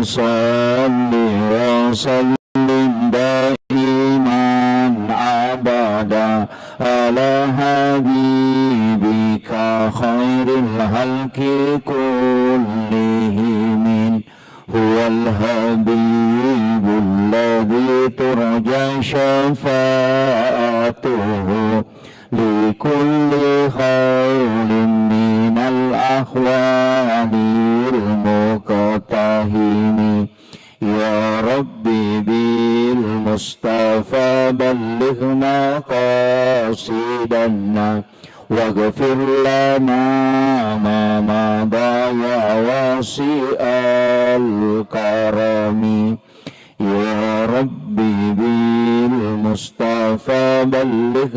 صل وسلم دائما أبدا على حبيبك خير الخلق كلهم هو الحبيب الذي ترجى شفاعته لكل خير من الأحوال المقتحم يا ربي بالمصطفى بلغ مقاصدنا واغفر لنا ما مضى يا واسع الكرم يا ربي بالمصطفى بلغ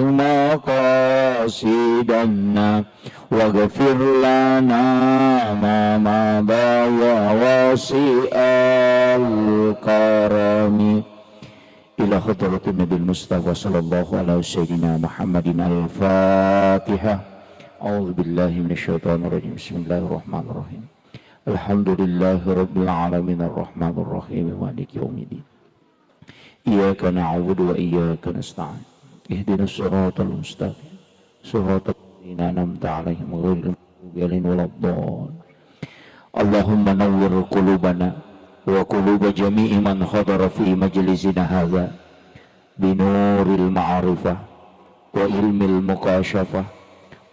مقاصدنا واغفر لنا ما مضى يا واسع الكرم إلى حضرة النبي المصطفى صلى الله على سيدنا محمد الفاتحة. أعوذ بالله من الشيطان الرجيم. بسم الله الرحمن الرحيم. الحمد لله رب العالمين الرحمن الرحيم مالك يوم الدين. إياك نعبد وإياك نستعين. اهدنا الصراط المستقيم صراط الذين أنعمت عليهم غير المغضوب عليهم ولا الضالين. اللهم نور قلوبنا وقلوب جميع من حضر في مجلسنا هذا بنور المعرفة وعلم المكاشفة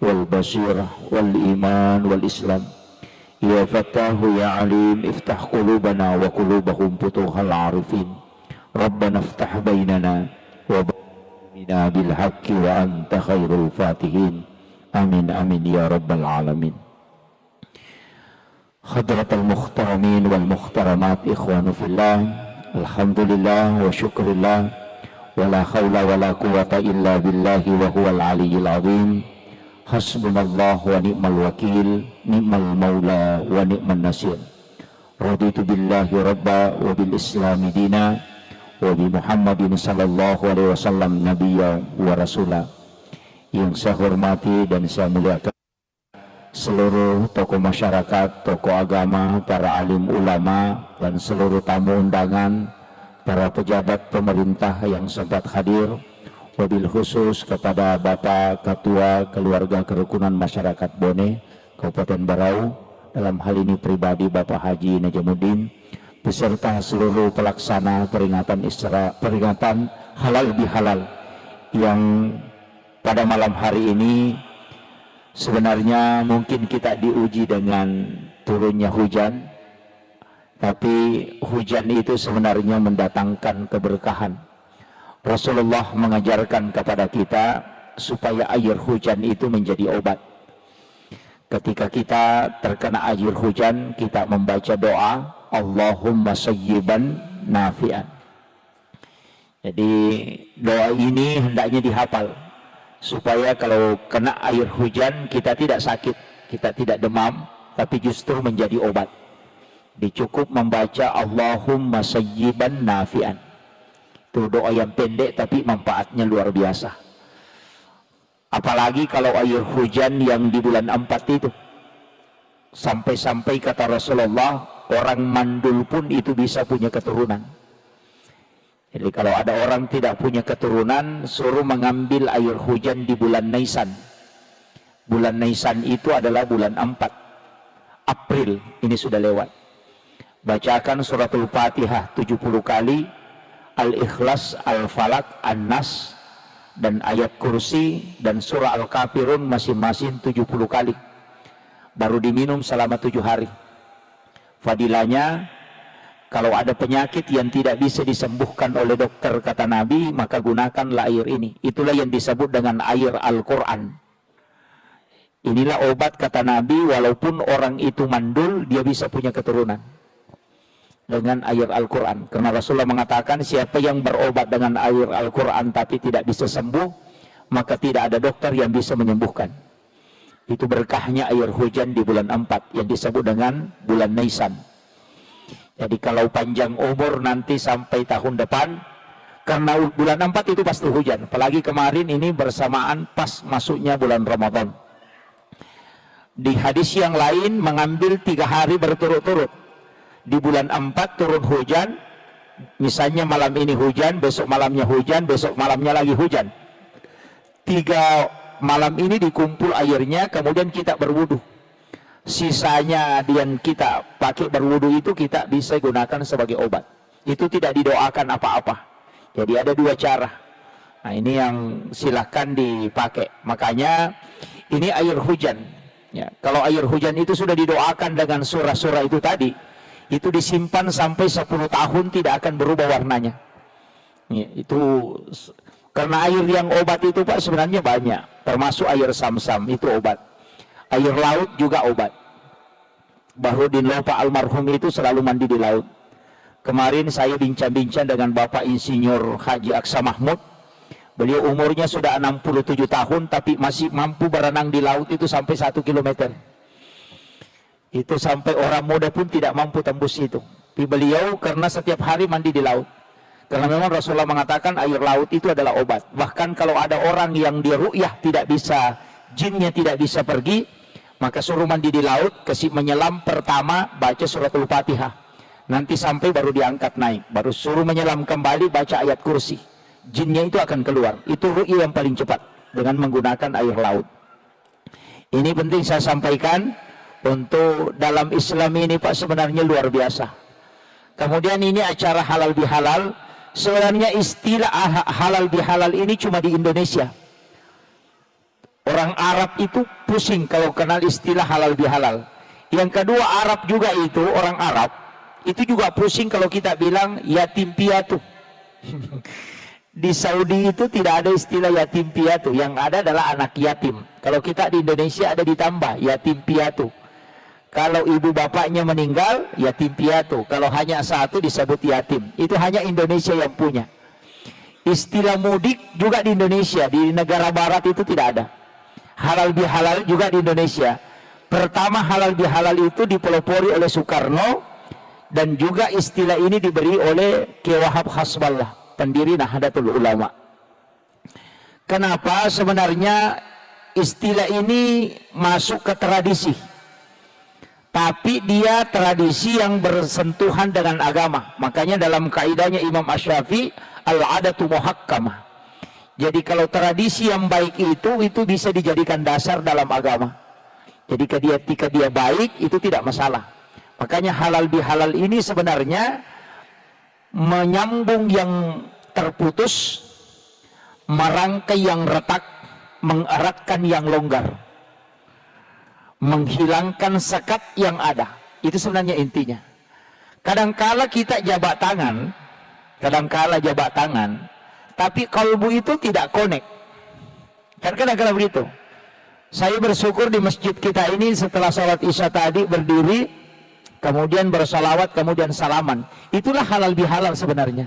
والبصيرة والإيمان والإسلام. يا فتاح يا عليم افتح قلوبنا وقلوبهم فتوح العارفين. ربنا افتح بيننا وبيننا بالحق وأنت خير الفاتحين. آمين آمين يا رب العالمين. Hadratul muhtaramin wal muhtaramat ikhwanu fillah, alhamdulillah wa syukurillah wa la hawla wa la quwata illa billahi wa huwal aliyyil azim. Hasbunallah wa ni'mal wakil, ni'mal maula wa ni'man nasir. Raditu billahi rabba wa bil islami dina wa bi Muhammadin sallallahu alaihi wasallam nabiyya wa rasulah. Yang saya hormati dan saya muliakan seluruh tokoh masyarakat, tokoh agama, para alim ulama, dan seluruh tamu undangan, para pejabat pemerintah yang sempat hadir, wabil khusus kepada Bapak Ketua Keluarga Kerukunan Masyarakat Bone, Kabupaten Berau, dalam hal ini pribadi Bapak Haji Najamuddin, beserta seluruh pelaksana peringatan halal bihalal yang pada malam hari ini sebenarnya mungkin kita diuji dengan turunnya hujan, tapi hujan itu sebenarnya mendatangkan keberkahan. Rasulullah mengajarkan kepada kita supaya air hujan itu menjadi obat. Ketika kita terkena air hujan, kita membaca doa Allahumma sayyiban nafi'an. Jadi doa ini hendaknya dihafal supaya kalau kena air hujan kita tidak sakit, kita tidak demam, tapi justru menjadi obat. Dicukup membaca Allahumma sayyiban nafi'an. Itu doa yang pendek tapi manfaatnya luar biasa. Apalagi kalau air hujan yang di bulan 4 itu, sampai-sampai kata Rasulullah, orang mandul pun itu bisa punya keturunan. Jadi kalau ada orang tidak punya keturunan, suruh mengambil air hujan di bulan Nisan. Bulan Nisan itu adalah bulan 4 April, ini sudah lewat. Bacakan suratul Fatihah 70 kali, Al-Ikhlas, Al-Falak, An-Nas, dan ayat kursi dan surah Al-Kafirun masing-masing 70 kali. Baru diminum selama 7 hari. Fadilahnya, kalau ada penyakit yang tidak bisa disembuhkan oleh dokter kata Nabi, maka gunakanlah air ini. Itulah yang disebut dengan air Al-Quran. Inilah obat kata Nabi, walaupun orang itu mandul, dia bisa punya keturunan dengan air Al-Quran. Karena Rasulullah mengatakan, siapa yang berobat dengan air Al-Quran tapi tidak bisa sembuh, maka tidak ada dokter yang bisa menyembuhkan. Itu berkahnya air hujan di bulan 4 yang disebut dengan bulan Nisan. Jadi kalau panjang umur nanti sampai tahun depan, karena bulan 4 itu pasti hujan. Apalagi kemarin ini bersamaan pas masuknya bulan Ramadan. Di hadis yang lain mengambil 3 hari berturut-turut. Di bulan 4 turun hujan, misalnya malam ini hujan, besok malamnya hujan, besok malamnya lagi hujan. 3 malam ini dikumpul airnya, kemudian kita berwudu. Sisanya yang kita pakai berwudu itu kita bisa gunakan sebagai obat. Itu tidak didoakan apa-apa. Jadi ada 2 cara. Nah, ini yang silahkan dipakai. Makanya ini air hujan. Ya, kalau air hujan itu sudah didoakan dengan surah-surah itu tadi, itu disimpan sampai 10 tahun tidak akan berubah warnanya. Ya, itu karena air yang obat itu Pak sebenarnya banyak, termasuk air Sam-Sam itu obat. Air laut juga obat. Bahrudin Lopa almarhum itu selalu mandi di laut. Kemarin saya bincang-bincang dengan Bapak Insinyur Haji Aksa Mahmud. Beliau umurnya sudah 67 tahun tapi masih mampu berenang di laut itu sampai 1 kilometer. Itu sampai orang muda pun tidak mampu tembus itu. Tapi beliau karena setiap hari mandi di laut. Karena memang Rasulullah mengatakan air laut itu adalah obat. Bahkan kalau ada orang yang dia ru'yah tidak bisa, jinnya tidak bisa pergi, maka suruh mandi di laut, kasih menyelam pertama baca suratul Fatihah. Nanti sampai baru diangkat naik, baru suruh menyelam kembali baca ayat kursi. Jinnya itu akan keluar. Itu ru'yah yang paling cepat dengan menggunakan air laut. Ini penting saya sampaikan. Untuk dalam Islam ini Pak sebenarnya luar biasa. Kemudian ini acara halal bihalal. Sebenarnya istilah halal bihalal ini cuma di Indonesia. Orang Arab itu pusing kalau kenal istilah halal bihalal. Yang kedua Arab juga itu, orang Arab itu juga pusing kalau kita bilang yatim piatu. Di Saudi itu tidak ada istilah yatim piatu, yang ada adalah anak yatim. Kalau kita di Indonesia ada ditambah yatim piatu. Kalau ibu bapaknya meninggal, yatim piatu. Kalau hanya satu disebut yatim. Itu hanya Indonesia yang punya. Istilah mudik juga di Indonesia. Di negara barat itu tidak ada. Halal bihalal juga di Indonesia. Pertama halal bihalal itu dipelopori oleh Soekarno. Dan juga istilah ini diberi oleh Kiai Wahab Hasballah, pendiri Nahdlatul Ulama. Kenapa sebenarnya istilah ini masuk ke tradisi? Tapi dia tradisi yang bersentuhan dengan agama. Makanya dalam kaidahnya Imam Asy-Syafi'i, al-adatu muhakkamah. Jadi kalau tradisi yang baik itu bisa dijadikan dasar dalam agama. Jadi ketika dia baik itu tidak masalah. Makanya halal bihalal ini sebenarnya menyambung yang terputus, merangkai yang retak, mengeratkan yang longgar, menghilangkan sekat yang ada. Itu sebenarnya intinya. Kadangkala kita jabat tangan, tapi kalbu itu tidak connect. Kan kadang-kadang begitu. Saya bersyukur di masjid kita ini setelah sholat isya tadi berdiri, kemudian bersalawat, kemudian salaman. Itulah halal bihalal sebenarnya.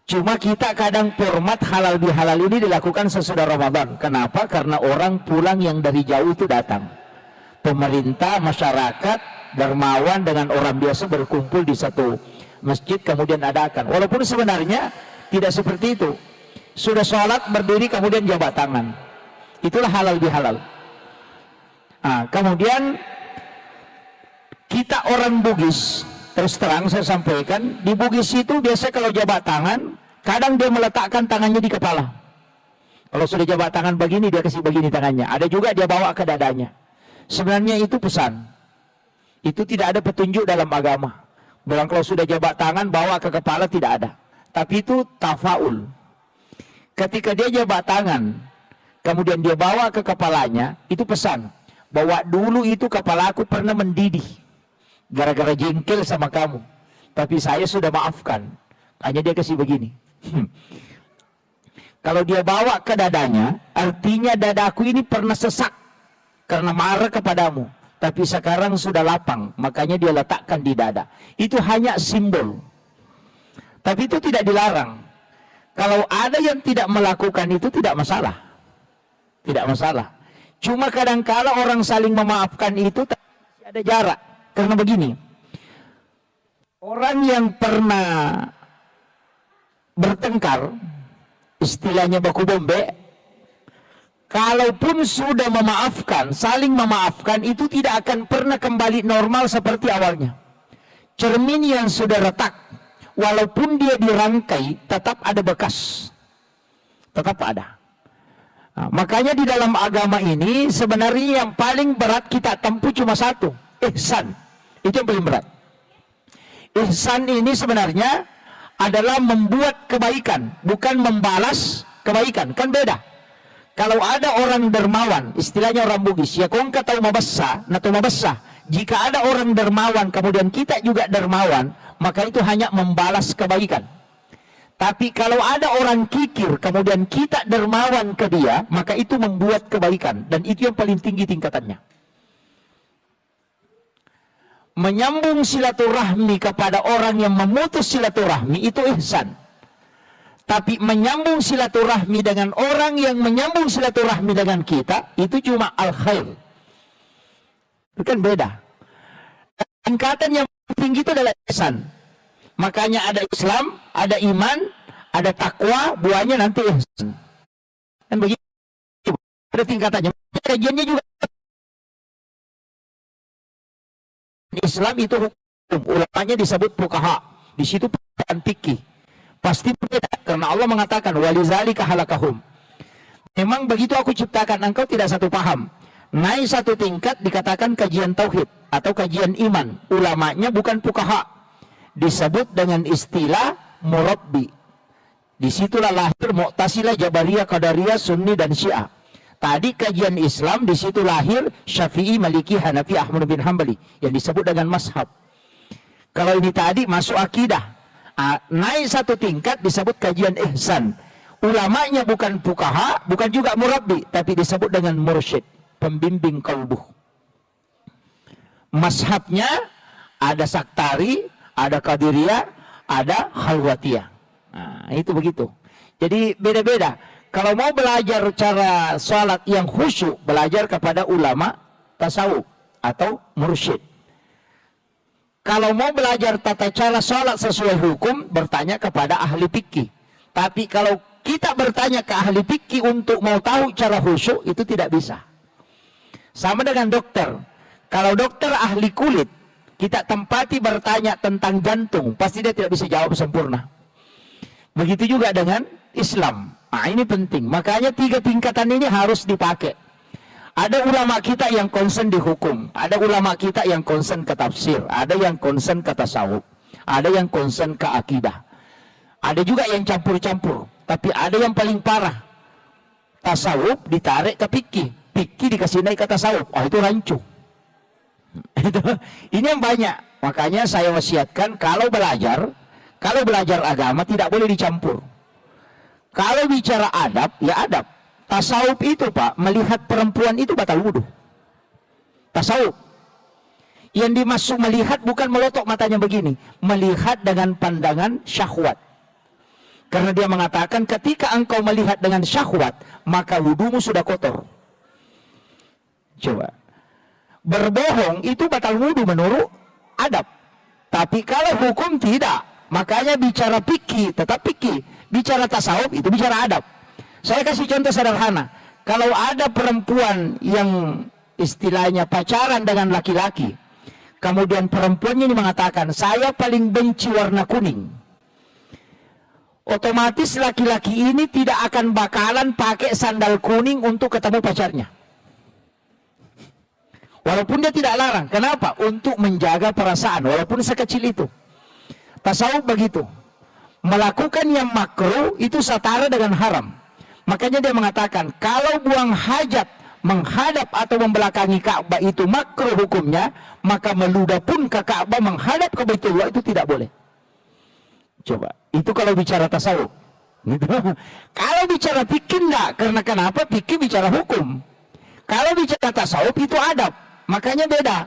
Cuma kita kadang format halal bihalal ini dilakukan sesudah Ramadan. Kenapa? Karena orang pulang yang dari jauh itu datang. Pemerintah, masyarakat, dermawan dengan orang biasa berkumpul di satu masjid kemudian adakan. Walaupun sebenarnya tidak seperti itu. Sudah sholat berdiri kemudian jabat tangan. Itulah halal bihalal. Nah, kemudian kita orang Bugis, terus terang saya sampaikan, di Bugis itu biasa kalau jabat tangan, kadang dia meletakkan tangannya di kepala. Kalau sudah jabat tangan begini, dia kasih begini tangannya. Ada juga dia bawa ke dadanya. Sebenarnya itu pesan. Itu tidak ada petunjuk dalam agama. Bilang kalau sudah jabat tangan, bawa ke kepala, tidak ada. Tapi itu tafaul. Ketika dia jabat tangan, kemudian dia bawa ke kepalanya, itu pesan. Bahwa dulu itu kepala aku pernah mendidih. Gara-gara jengkel sama kamu. Tapi saya sudah maafkan. Hanya dia kasih begini. Kalau dia bawa ke dadanya, artinya dadaku ini pernah sesak. Karena marah kepadamu. Tapi sekarang sudah lapang. Makanya dia letakkan di dada. Itu hanya simbol. Tapi itu tidak dilarang. Kalau ada yang tidak melakukan itu tidak masalah. Tidak masalah. Cuma kadang-kala orang saling memaafkan itu ada jarak. Karena begini, orang yang pernah bertengkar, istilahnya baku bombe, kalaupun sudah memaafkan, saling memaafkan, itu tidak akan pernah kembali normal seperti awalnya. cermin yang sudah retak, walaupun dia dirangkai, tetap ada bekas. Tetap ada. Nah, makanya di dalam agama ini sebenarnya yang paling berat kita tempuh cuma satu, ihsan. Itu yang paling berat. Ihsan ini sebenarnya adalah membuat kebaikan, bukan membalas kebaikan. Kan beda. Kalau ada orang dermawan, istilahnya orang Bugis, ya kong tahu mabassa, nato mabassa. Jika ada orang dermawan, kemudian kita juga dermawan, maka itu hanya membalas kebaikan. Tapi kalau ada orang kikir, kemudian kita dermawan ke dia, maka itu membuat kebaikan. Dan itu yang paling tinggi tingkatannya. Menyambung silaturahmi kepada orang yang memutus silaturahmi, itu ihsan. Tapi menyambung silaturahmi dengan orang yang menyambung silaturahmi dengan kita, itu cuma al-khair. Itu kan beda. Tingkatan yang tinggi itu adalah ihsan. Makanya ada Islam, ada iman, ada takwa, buahnya nanti ihsan. Kan begitu. Ada tingkatannya. Kajiannya juga. Islam itu hukum. Ulamanya disebut fuqaha. Di situ perkataan fikih. Pasti berbeda. Karena Allah mengatakan, walizalika halakahum. Memang begitu aku ciptakan, engkau tidak satu paham. Naik satu tingkat dikatakan kajian tauhid atau kajian iman. Ulamanya bukan fuqaha. Disebut dengan istilah murabbi. Disitulah lahir Mu'tazilah, Jabariyah, Qadariyah, Sunni dan Syiah. Tadi kajian Islam, disitu lahir Syafi'i, Maliki, Hanafi, Ahmad bin Hambali yang disebut dengan mazhab. Kalau ini tadi masuk akidah. Naik satu tingkat disebut kajian ihsan. Ulamanya bukan fuqaha, bukan juga murabbi, tapi disebut dengan mursyid, pembimbing kalbu. Mazhabnya ada Saktari, ada Qadiriyah, ada Khalwatiyah. Nah, itu begitu. Jadi beda-beda. Kalau mau belajar cara sholat yang khusyuk, belajar kepada ulama tasawuf atau mursyid. Kalau mau belajar tata cara sholat sesuai hukum, bertanya kepada ahli fikih. Tapi kalau kita bertanya ke ahli fikih untuk mau tahu cara khusyuk, itu tidak bisa. Sama dengan dokter. Kalau dokter ahli kulit, kita tempati bertanya tentang jantung, pasti dia tidak bisa jawab sempurna. Begitu juga dengan Islam. Nah, ini penting. Makanya 3 tingkatan ini harus dipakai. Ada ulama kita yang concern di hukum, ada ulama kita yang concern ke tafsir, ada yang concern ke tasawuf, ada yang concern ke akidah. Ada juga yang campur-campur, tapi ada yang paling parah. Tasawuf ditarik ke fikih, fikih dikasih naik ke tasawuf. Oh, itu rancu. Ini yang banyak. Makanya saya wasiatkan kalau belajar agama tidak boleh dicampur. Kalau bicara adab, ya adab. Tasawuf itu Pak, melihat perempuan itu batal wudu. Tasawuf. Yang dimaksud melihat bukan melotok matanya begini. Melihat dengan pandangan syahwat. Karena dia mengatakan ketika engkau melihat dengan syahwat, maka wudumu sudah kotor. Coba. Berbohong itu batal wudu menurut adab. Tapi kalau hukum tidak. Makanya bicara fikih tetap fikih, bicara tasawuf itu bicara adab. Saya kasih contoh sederhana. Kalau ada perempuan yang istilahnya pacaran dengan laki-laki, kemudian perempuannya ini mengatakan, saya paling benci warna kuning. Otomatis laki-laki ini tidak akan bakalan pakai sandal kuning untuk ketemu pacarnya. Walaupun dia tidak larang. Kenapa? Untuk menjaga perasaan, walaupun sekecil itu. Tasawuf begitu. Melakukan yang makruh itu setara dengan haram. Makanya dia mengatakan, kalau buang hajat menghadap atau membelakangi Ka'bah itu makruh hukumnya, maka meludah pun ke Ka'bah menghadap ke Baitullah itu tidak boleh. Coba, itu kalau bicara tasawuf. Kalau bicara fikih enggak, karena kenapa? Fikih bicara hukum. Kalau bicara tasawuf itu adab. Makanya beda.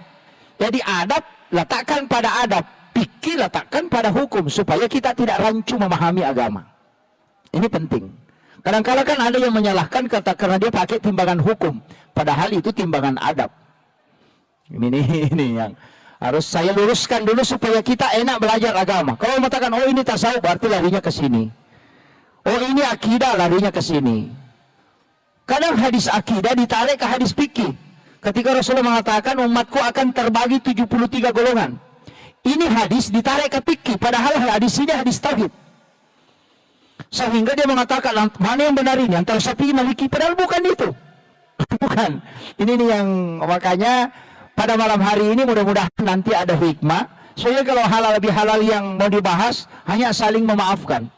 Jadi adab letakkan pada adab. Fikih letakkan pada hukum supaya kita tidak rancu memahami agama. Ini penting. Kadang-kadang kan ada yang menyalahkan karena dia pakai timbangan hukum, padahal itu timbangan adab. Ini yang harus saya luruskan dulu supaya kita enak belajar agama. Kalau mengatakan oh ini tasawuf berarti larinya ke sini. Oh ini akidah larinya ke sini. Kadang hadis akidah ditarik ke hadis fikih. Ketika Rasulullah mengatakan umatku akan terbagi 73 golongan. ini hadis ditarik ke fikih, padahal hadis ini hadis tauhid. Sehingga dia mengatakan mana yang benar ini antara Syafi'i Maliki, padahal bukan itu. Bukan. Ini nih yang makanya pada malam hari ini mudah-mudahan nanti ada hikmah. Soalnya kalau halal bihalal yang mau dibahas hanya saling memaafkan.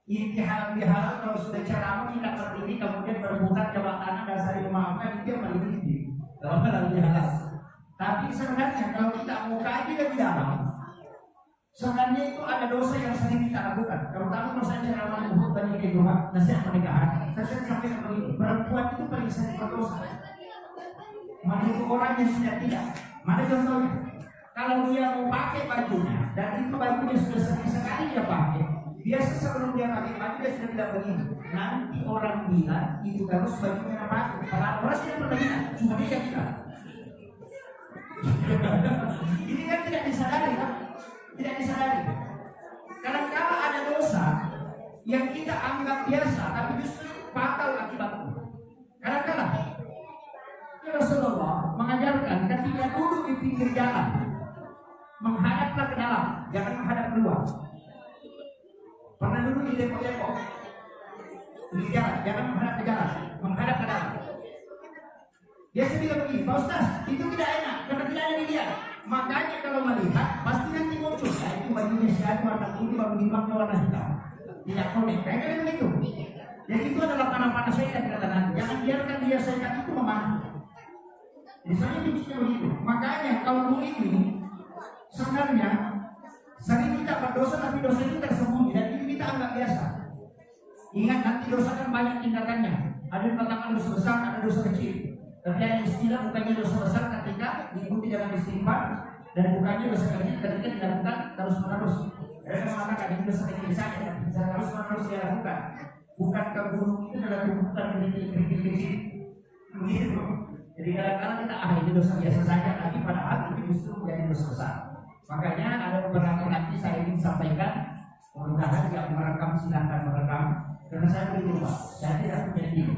Ini halal kalau sudah ceramah kita berdiri kemudian berbuka coba kanan dan saling memaafkan itu yang paling tinggi. Kalau halal bihalal. Tapi sebenarnya kalau kita mau kaji lebih dalam, sebenarnya itu ada dosa yang sering kita lakukan. Terutama dosa ceramah untuk bagi kehidupan nasihat pernikahan. Saya sampai begini, perempuan itu paling sering berdosa. Menurut orang yang sudah tidak. Mana contohnya? Kalau dia mau pakai bajunya dan itu bajunya sudah sering sekali dia pakai, biasa sebelum dia pakai baju dia sudah tidak begini. Nanti orang bilang itu terus bajunya apa? Para orang tidak pernah bilang, cuma dia bilang. Ini kan tidak disadari, kan? Tidak disadari. Kadang-kala ada dosa yang kita anggap biasa, tapi justru fatal akibatnya. Kadang-kala Rasulullah mengajarkan ketika duduk di pinggir jalan, menghadaplah ke dalam, jangan menghadap keluar. Pernah duduk di depot-depot, di jalan, jangan menghadap ke jalan, menghadap ke dalam. Dia bilang begini, Pak Ustaz, itu tidak enak, karena tidak ada dilihat. Makanya kalau melihat, pasti nanti muncul. Ya, itu bajunya si Adi warna putih, baru dimaknya warna hitam. Tidak konek, kayak begitu. Yang itu adalah panah-panah syaitan dikatakan. Jangan biarkan dia syaitan itu memanah. Misalnya itu begitu. Makanya kalau ini sebenarnya sering kita berdosa, tapi dosa itu tersembunyi dan itu kita anggap biasa. Ingat nanti dosa kan banyak tingkatannya. Ada yang katakan dosa besar, ada dosa kecil. Tapi ada istilah bukannya dosa besar ketika diikuti dengan istighfar, dan bukannya dosa kecil ketika dilakukan terus-menerus. Mereka mengatakan ini dosa kecil saja, bisa terus-menerus dilakukan. Bukan ke gunung itu adalah bukan kecil-kecil. Begitu. Jadi kadang-kadang kita ini dosa biasa saja, tapi padahal itu justru menjadi dosa besar. Makanya ada beberapa nanti saya ingin sampaikan, mudah-mudahan yang merekam silahkan merekam, karena saya begitu Pak, saya tidak punya diri.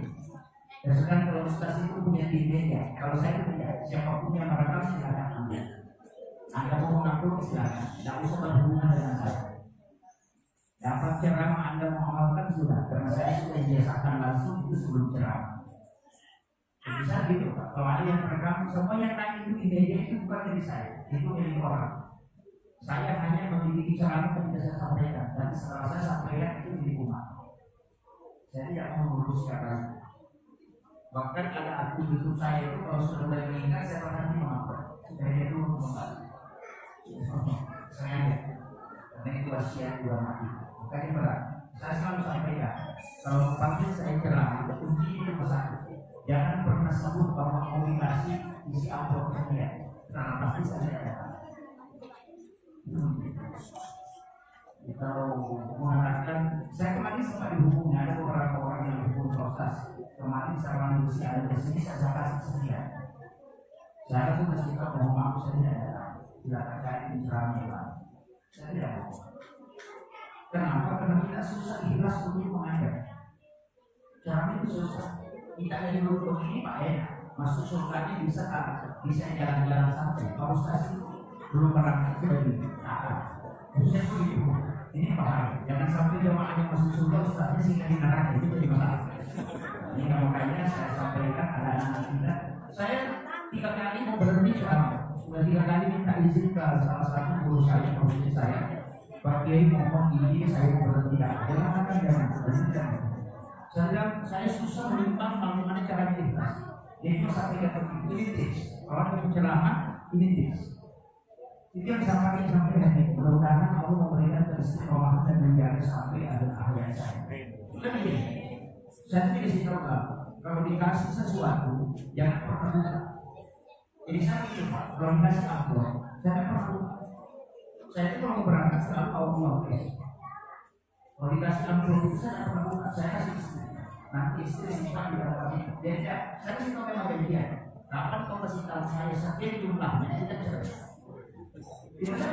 Dan sekarang kalau Ustaz itu punya diri ya, kalau saya tidak, siapapun yang merekam silahkan ambil. Anda mau mengaku silahkan, tidak usah berhubungan dengan saya. Dapat ceramah Anda mau amalkan sudah, karena saya sudah biasakan langsung itu sebelum ceramah. Bisa gitu Pak, kalau ada yang merekam, semua yang tanya itu ide itu bukan dari saya, itu dari orang. Saya hanya memiliki ceramah yang bisa saya sampaikan, dan setelah saya sampaikan itu di rumah. Saya tidak mau mengurus kata. Bahkan ada akun YouTube saya itu kalau sudah mulai meningkat, saya pernah mengapa supaya dia dulu kembali. Sengaja, karena itu wasiat dua mati. Makanya berat. Saya selalu sampaikan, kalau pagi saya ceramah, kunci itu pesan. Jangan pernah sebut bahwa komunikasi isi amplop sekian, karena pasti saya ada. Kalau mengatakan, saya kemarin sempat dihubungi ada beberapa orang yang dihubung proses. Kemarin saya manusia ada di sini, saya kasih sekian. Saya tuh masih tahu bahwa maaf saya tidak ada. Tidak terkait ceramah. Saya tidak mau. Kenapa? Karena kita susah ikhlas untuk mengajar. Ceramah itu susah. Kita dari dulu ini Pak ya, masuk surganya bisa jalan-jalan sampai. Kalau Ustaz belum pernah lagi. Maksudnya begitu. Ini bahaya. Jangan sampai jemaah yang masuk surga Ustaznya sehingga di neraka itu jadi masalah. Ini makanya saya sampaikan ada anak kita. Saya 3 kali mau berhenti ceramah. Sudah 3 kali minta izin ke salah satu guru saya, profesi saya. Pak Kiai mohon ini saya mau berhenti. Jangan akan jangan. Saya susah menimbang bagaimana cara ikhlas. Jadi saya sampaikan ini tips. Kalau ada ceramah ini tips. Itu yang sampai hari. Mudah-mudahan Allah memberikan keistiqomahan dan menjaga sampai akhir hayat saya. Kan begini. Saya tidak kasih tahu kalau dikasih sesuatu jangan pernah buka. Jadi saya itu Pak, kalau dikasih amplop, saya pernah buka. Saya itu kalau berangkat selalu Allah. Kalau dikasih amplop itu saya pernah buka. Saya kasih istri. Nanti istri simpan di dalam itu. Jadi saya kasih tahu memang bagian. Kapan kau kasih tahu saya sekian jumlahnya tidak cerai. Tidak saya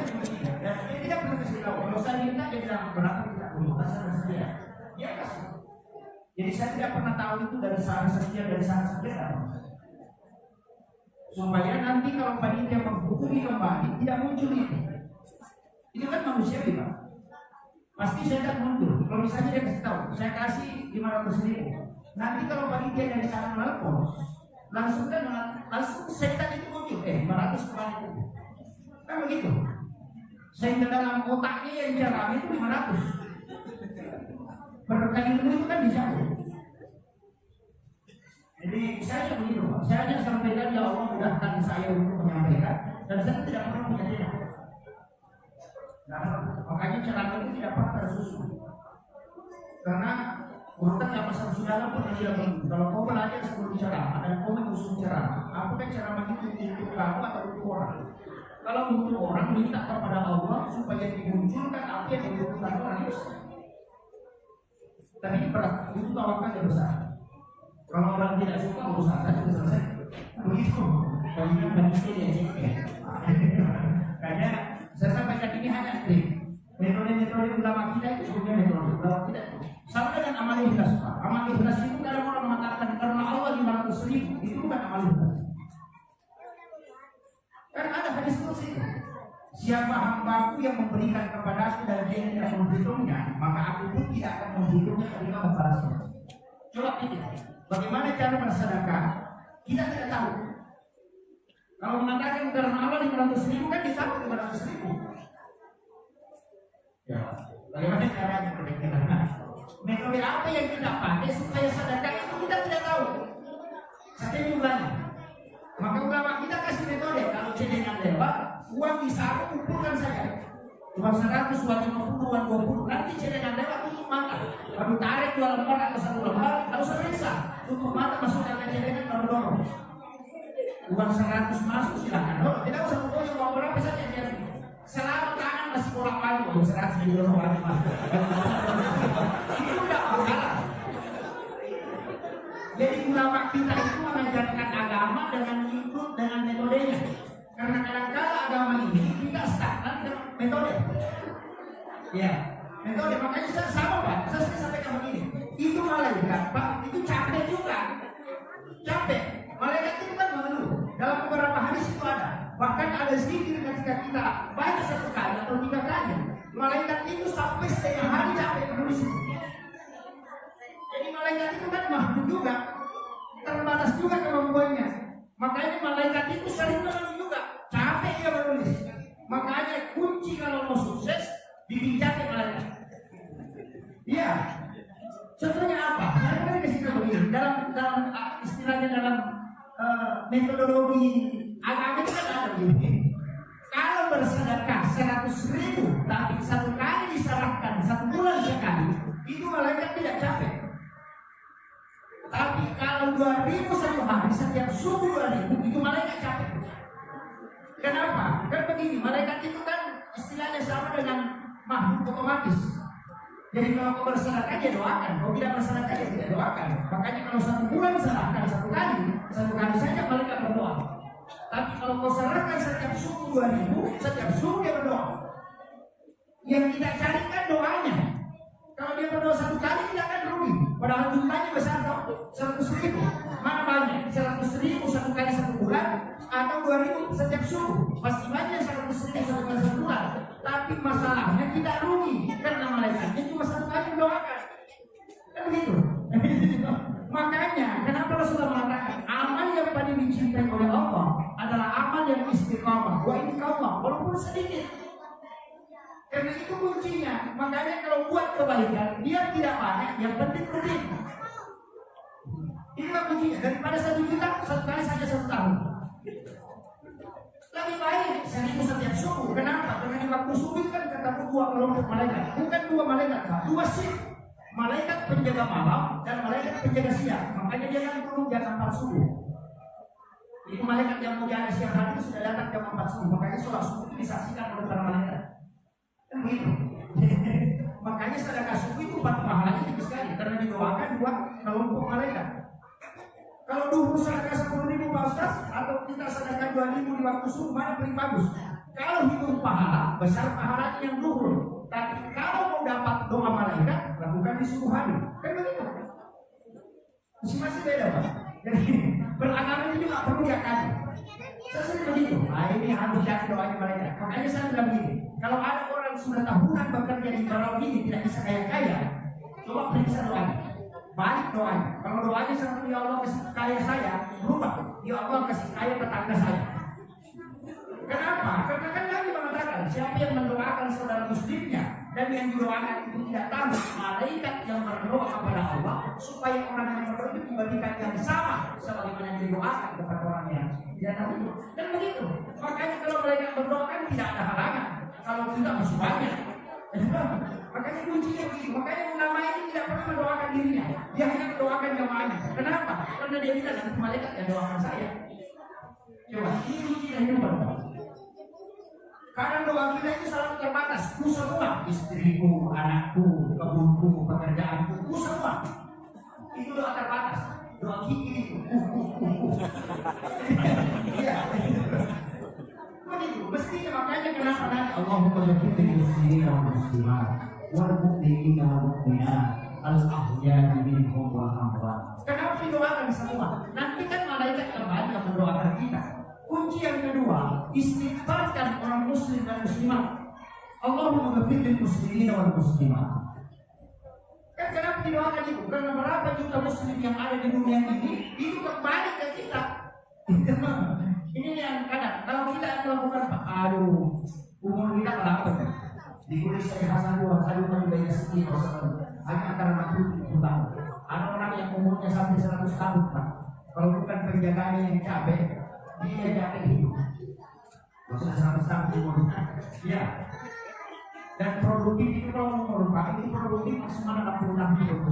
tidak perlu kasih tahu. Kalau saya minta dia bilang berapa tidak perlu. Saya sekian. Dia kasih. Jadi saya tidak pernah tahu itu dari sana sekian, dari sana sekian. Supaya nanti kalau panitia menghubungi bumi kembali, tidak muncul itu. Itu kan manusia Pak. Pasti saya akan mundur. Kalau misalnya dia kasih tahu, saya kasih 500.000. Nanti kalau pagi dia dari sana melapor, langsung setan itu muncul. 500 kembali itu. Kan begitu. Sehingga dalam otaknya yang dia rame itu 500. Berkali itu kan bisa. Jadi saya begitu Pak. Saya hanya sampaikan ya Allah mudahkan saya untuk menyampaikan dan saya tidak pernah punya celah. Nah, makanya ceramah itu tidak pernah tersusun. Karena urutan yang masa saudara pun tidak perlu. Kalau kau belajar sebelum ceramah dan kau mengusung ceramah, apakah ceramah itu untuk kamu atau untuk orang? Kalau untuk orang minta kepada Allah supaya dimunculkan apa yang dibutuhkan orang itu. Tapi ini berat, itu tawakan yang besar. Kalau orang tidak suka urusan saja sudah selesai. Begitu. Banyak manusia yang suka. Karena saya sampaikan ini hanya trik. Metode-metode ulama kita itu sebenarnya metode ulama kita. Sama dengan amal ikhlas Pak. Amal ikhlas itu kalau orang mengatakan karena Allah 500.000 itu bukan amal ikhlas. Kan ada hadis kursi. Siapa hambaku yang memberikan kepadaku dan dia tidak menghitungnya, maka aku pun tidak akan menghitungnya ketika membalasnya. Coba pikir, bagaimana cara bersedekah? Kita tidak tahu. Kalau mengatakan karena Allah 500.000 kan ditahu 500.000. Ya, bagaimana caranya berpikir? Metode apa yang kita pakai supaya sedekah itu kita tidak tahu. Satu jumlahnya. Maka ulama kita kasih metode. Kalau celengan lewat, uang disaku kumpulkan saja. Uang 100, uang 50, uang 20. Nanti celengan lewat tutup mata. Baru tarik 2 lembar atau 1 lembar, harus periksa. Tutup mata masukkan ke celengan baru dorong. Uang 100 masuk silakan dorong. Tidak usah mengoyo uang berapa saja dia. Selama tangan masih bolak balik, uang 100 di dorong lagi masuk. Itu tidak masalah. Jadi ulama kita itu mengajarkan agama dengan ikut dengan metodenya. Karena kadang-kadang agama ini kita stagnan dengan metode. Ya, metode makanya saya sama Pak. Saya sampaikan begini. Itu malaikat Pak, itu capek juga. Capek. Malaikat itu kan mengeluh. Dalam beberapa hadis itu ada. Bahkan ada sedikit ketika kita baca 1 kali atau 3 kali. Malaikat itu sampai setengah hari capek menulis itu. Jadi malaikat itu kan makhluk juga, terbatas juga kemampuannya. Makanya malaikat itu sering menulis juga, capek dia menulis. Makanya kunci kalau mau sukses dibincangkan malaikat. Iya. Contohnya apa? Saya akan kasih tahu begini. Dalam istilahnya dalam metodologi agama itu kan ada begini. Kalau bersedekah 100.000 tapi 1 kali diserahkan 1 bulan sekali, itu malaikat tidak capek. Tapi kalau 2.000 1 hari setiap subuh 2.000 itu malaikat capek. Kenapa? Kan begini, malaikat itu kan istilahnya sama dengan makhluk otomatis. Jadi kalau kau bersedekah dia doakan, kalau tidak bersedekah dia tidak doakan. Makanya kalau 1 bulan serahkan 1 kali saja malaikat berdoa. Tapi kalau kau serahkan setiap subuh 2.000, setiap subuh dia berdoa. Yang kita carikan doanya. Kalau dia berdoa 1 kali tidak akan rugi. Padahal jumlahnya besar dong, 100.000. Mana banyak? 100.000 1 kali 1 bulan atau 2.000 setiap subuh. Pasti banyak 100.000 1 kali 1 bulan. Tapi masalahnya tidak rugi karena malaikatnya cuma 1 kali mendoakan. Kan begitu. Makanya kenapa Rasulullah mengatakan amal yang paling dicintai oleh Allah adalah amal yang istiqamah. Wa istiqamah walaupun sedikit. Karena itu kuncinya. Makanya kalau buat kebaikan dia tidak banyak, yang penting rutin. Inilah kuncinya. Daripada 1 juta 1 kali saja 1 tahun. Lebih baik 1.000 setiap subuh. Kenapa? Karena di waktu subuh kan ketemu 2 kelompok malaikat. Bukan 2 malaikat, 2 shift. Malaikat penjaga malam dan malaikat penjaga siang. Makanya dia kan turun jam 4 subuh. Jadi malaikat yang mau jaga siang hari itu sudah datang jam 4 subuh. Makanya sholat subuh itu disaksikan oleh para malaikat. Kan begitu. Makanya sedekah subuh itu pahalanya tinggi sekali karena didoakan 2 kelompok malaikat. Kalau dulu sedekah 10.000 Pak Ustaz atau kita sedekah 2.000 di waktu subuh mana paling bagus? Kalau hitung pahala besar pahalanya yang duhur. Tapi kalau mau dapat doa malaikat lakukan di subuh hari. Kan begitu. Masih beda Pak. Jadi beragama itu juga perlu dia kaji. Saya sering begitu. Nah, ini harus yakin doanya mereka. Makanya saya bilang begini, kalau ada orang sudah tahunan bekerja di barang ini tidak bisa kaya-kaya, coba periksa doanya. Balik doanya. Kalau doanya seperti ya Allah kasih kaya saya, berubah. Ya Allah kasih kaya tetangga saya. Kenapa? Karena kan Nabi mengatakan siapa yang mendoakan saudara muslimnya dan yang didoakan itu tidak tahu, malaikat yang berdoa kepada Allah supaya orang yang berdoa itu diberikan yang sama sebagaimana yang didoakan kepada orang yang tidak tahu. Dan begitu. Makanya kalau mereka berdoa kan tidak ada halangan. Kalau tidak masih banyak. Makanya kuncinya begini. Makanya ulama ini tidak pernah mendoakan dirinya. Dia hanya mendoakan jamaahnya. Kenapa? Karena dia bilang nanti malaikat yang doakan saya. Coba ini kuncinya yang pertama. Karena doa kita itu selalu terbatas. Ku semua, istriku, anakku, kebunku, pekerjaanku, ku semua. Itu doa terbatas. Doa kiki itu. Iya. Begitu. Mestinya makanya kenapa nanti Allahumma yaghfir muslimin wal muslimat wal mu'minin wal mu'minat al ahya'i minhum wal amwat. Kenapa didoakan semua? Nanti kan malaikat kembali yang mendoakan kita. Kunci yang kedua, istighfarkan orang muslim dan muslimat. Allahumma ghfir muslimin wal muslimat. Kan kenapa didoakan itu? Karena berapa juta muslim yang ada di dunia ini itu kembali ke kita. Ini yang kadang kalau kita melakukan aduh umur kita berapa? Dikulis saya Hasan dua kali banyak sedikit hanya antara 60 tahun. Ada orang yang umurnya sampai 100 tahun Pak. Kalau bukan penjagaannya yang capek, dia capek hidup. Maksudnya 100 tahun umurnya. Ya. Dan produktif itu kalau merupakan itu produktif maksimal 60 tahun hidup.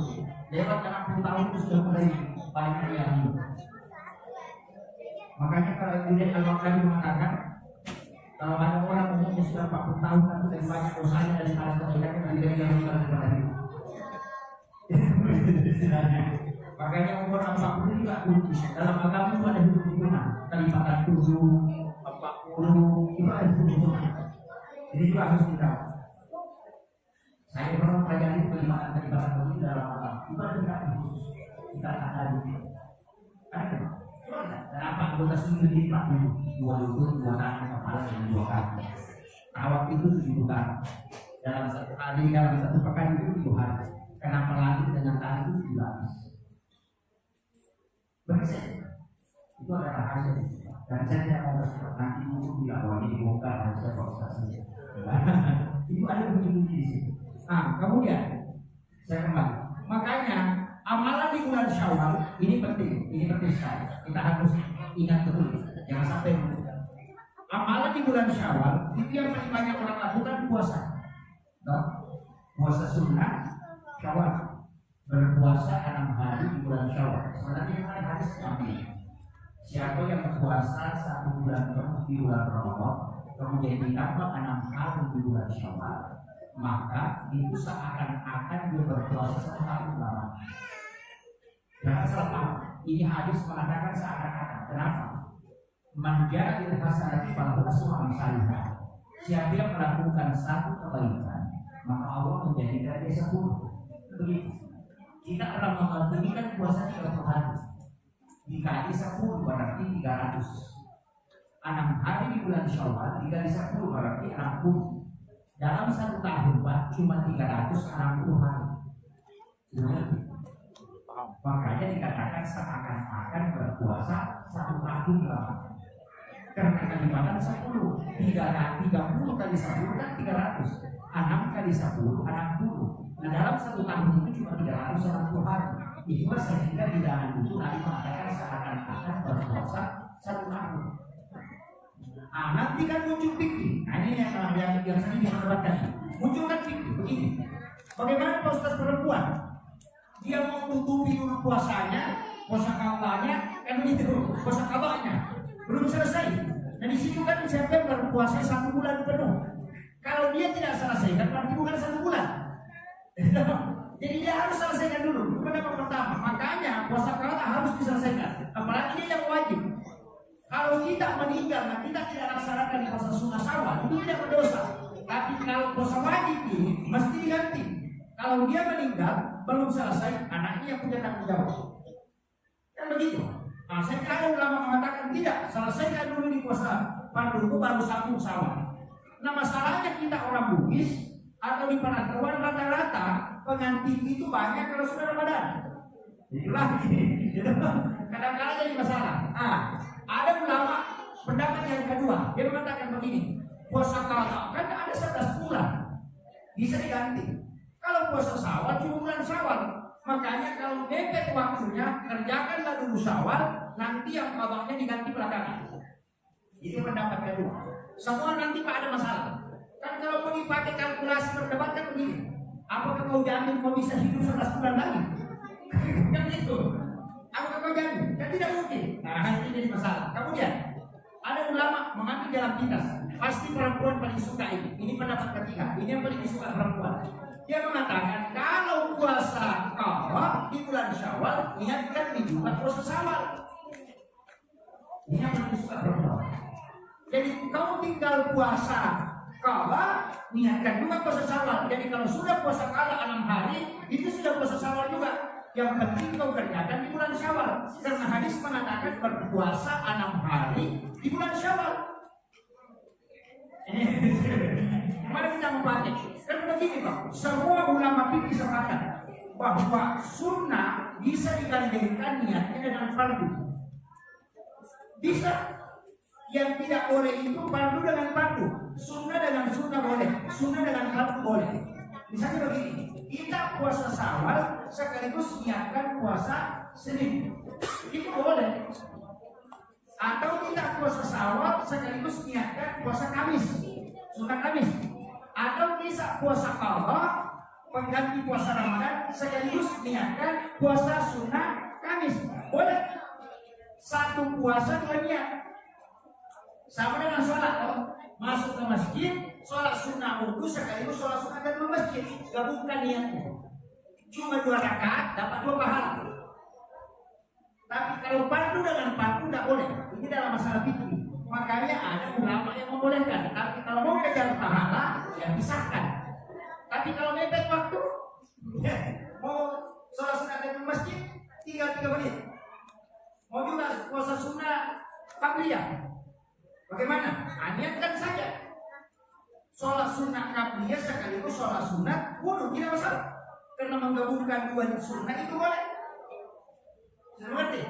Lewat 60 tahun itu sudah mulai banyak yang hidup. Makanya kalau kemudian Al-Bukhari mengatakan kalau ada orang umurnya sudah 40 tahun tapi lebih banyak dosanya daripada kebaikannya dari yang daripada itu. Makanya umur 40 juga kunci. Dalam agama itu ada hitung-hitungan. Kelipatan 7, 40 itu ada hitung-hitungan. Jadi itu harus kita. Saya pernah pelajari kelipatan itu dalam agama. Itu ada tingkatan khusus. Kita ada di ada. Kenapa anggota sendiri dilipat dulu? 2 lutut, 2 tangan, kepala, dan 2 kaki. Awak itu 7 bulan. Dalam satu hari, dalam satu pekan itu 7 hari. Kenapa langit dengan tangan itu 7 lapis? Bersih. Itu adalah rahasia. Dan saya tidak mau bersikap nanti buku tidak boleh dibongkar dan saya prosesnya. Itu ada bunyi-bunyi di sini. Nah, kemudian saya kembali. Makanya amalan di bulan Syawal ini penting sekali. Kita harus ingat betul, jangan sampai lupa. Amalan di bulan Syawal itu yang paling banyak orang lakukan puasa. Puasa sunnah Syawal, berpuasa 6 hari di bulan Syawal. Sebenarnya yang paling hadis ini. Siapa yang berpuasa 1 bulan penuh di bulan Ramadan, kemudian ditambah 6 hari di bulan Syawal, maka itu seakan-akan dia berpuasa 1 tahun lama. Jangan salah paham. Ini hadis mengatakan seakan-akan. Kenapa? Menjadi hasanati pada Rasulullah SAW. Siapa yang melakukan 1 kebaikan, maka Allah menjadikan dia 10. Begitu. Kita akan mengalamikan puasa 30 hari. Dikali 10 berarti 300. 6 hari di bulan Syawal dikali 10 berarti 60. Dalam 1 tahun Pak cuma 360 hari. Makanya dikatakan seakan-akan berpuasa 1 tahun lama. Karena kelipatan 10, 30 kali 10 kan 300, 6 kali 10, 60. Nah dalam 1 tahun itu cuma 360 hari. Itulah sehingga di dalam itu Nabi mengatakan seakan-akan berpuasa 1 tahun. Nanti kan muncul fikih. Nah ini yang sering diperdebatkan. Muncul kan fikih begini. Bagaimana proses perempuan? Dia mau tutupi dulu puasanya, puasa kawalnya, kan begitu, puasa kawalnya belum selesai. Nah di situ kan siapa yang berpuasa 1 bulan penuh. Kalau dia tidak selesaikan, berarti bukan 1 bulan. Jadi dia harus selesaikan dulu. Itu yang pertama. Makanya puasa kawal harus diselesaikan. Apalagi dia yang wajib. Kalau kita meninggal, nah kita tidak laksanakan puasa sunnah Syawal, itu tidak berdosa. Tapi kalau puasa wajib ini mesti diganti. Kalau dia meninggal belum selesai, anaknya yang punya tanggung jawab. Kan begitu. Nah, saya kira ada ulama mengatakan tidak, selesaikan dulu di puasa fardu baru sambung Syawal. Nah, masalahnya kita orang Bugis atau di Pangandaran rata-rata pengantin itu banyak kalau sudah Ramadan. Itulah kadang-kadang jadi masalah. Nah, ada ulama pendapat yang kedua, dia mengatakan begini, puasa qadha kan ada 11 bulan bisa diganti. Kalau puasa Syawal cuma bulan Syawal, makanya kalau mepet waktunya kerjakanlah dulu Syawal, nanti yang qadhanya diganti belakangan. Itu pendapat kedua. Semua nanti Pak ada masalah. Kan kalau mau dipakai kalkulasi berdebat kan begini, apakah kau jamin kau bisa hidup 11 bulan lagi? Kan itu. Apakah kau jamin? Kan tidak mungkin. Nah, ini jadi masalah. Kemudian ada ulama mengambil jalan pintas. Pasti perempuan paling suka ini. Ini pendapat ketiga. Ini yang paling disuka perempuan. Dia mengatakan kalau puasa qadha di bulan Syawal, ingatkan di juga puasa Syawal. Ini yang paling disuka perempuan. Jadi kau tinggal puasa qadha, niatkan juga puasa Syawal. Jadi kalau sudah puasa qadha 6 hari, itu sudah puasa Syawal juga. Yang penting kau kerjakan di bulan Syawal. Karena hadis mengatakan berpuasa 6 hari di bulan Syawal. Mari kita membaca. Kan begini Pak, semua ulama fikih sepakat bahwa sunnah bisa digandengkan niatnya dengan fardu. Bisa. Yang tidak boleh itu fardu dengan fardu, sunnah dengan sunnah boleh, sunnah dengan fardu boleh. Misalnya begini, kita puasa Syawal sekaligus niatkan puasa Senin, itu boleh. Atau kita puasa Syawal sekaligus niatkan puasa Kamis, sunnah Kamis. Atau bisa puasa qadha pengganti puasa Ramadan sekaligus niatkan puasa sunnah Kamis, boleh. Satu puasa dua niat. Sama dengan sholat, masuk ke masjid, sholat sunnah wudhu sekaligus sholat sunnah dan masjid, gabungkan niatnya. Cuma 2 rakaat dapat 2 pahala. Tapi kalau fardu dengan fardu tidak boleh. Ini dalam masalah fikih. Makanya ada ulama yang membolehkan. Tapi kalau mau kejar pahala, ya pisahkan. Tapi kalau mepet waktu, ya, mau sholat sunnah dan masjid, tinggal 3 menit. Mau juga puasa sunnah qabliyah. Bagaimana? Niatkan saja. Sholat sunnah qabliyah sekaligus sholat sunnah wudhu, tidak masalah. Karena menggabungkan 2 sunnah itu boleh. Seperti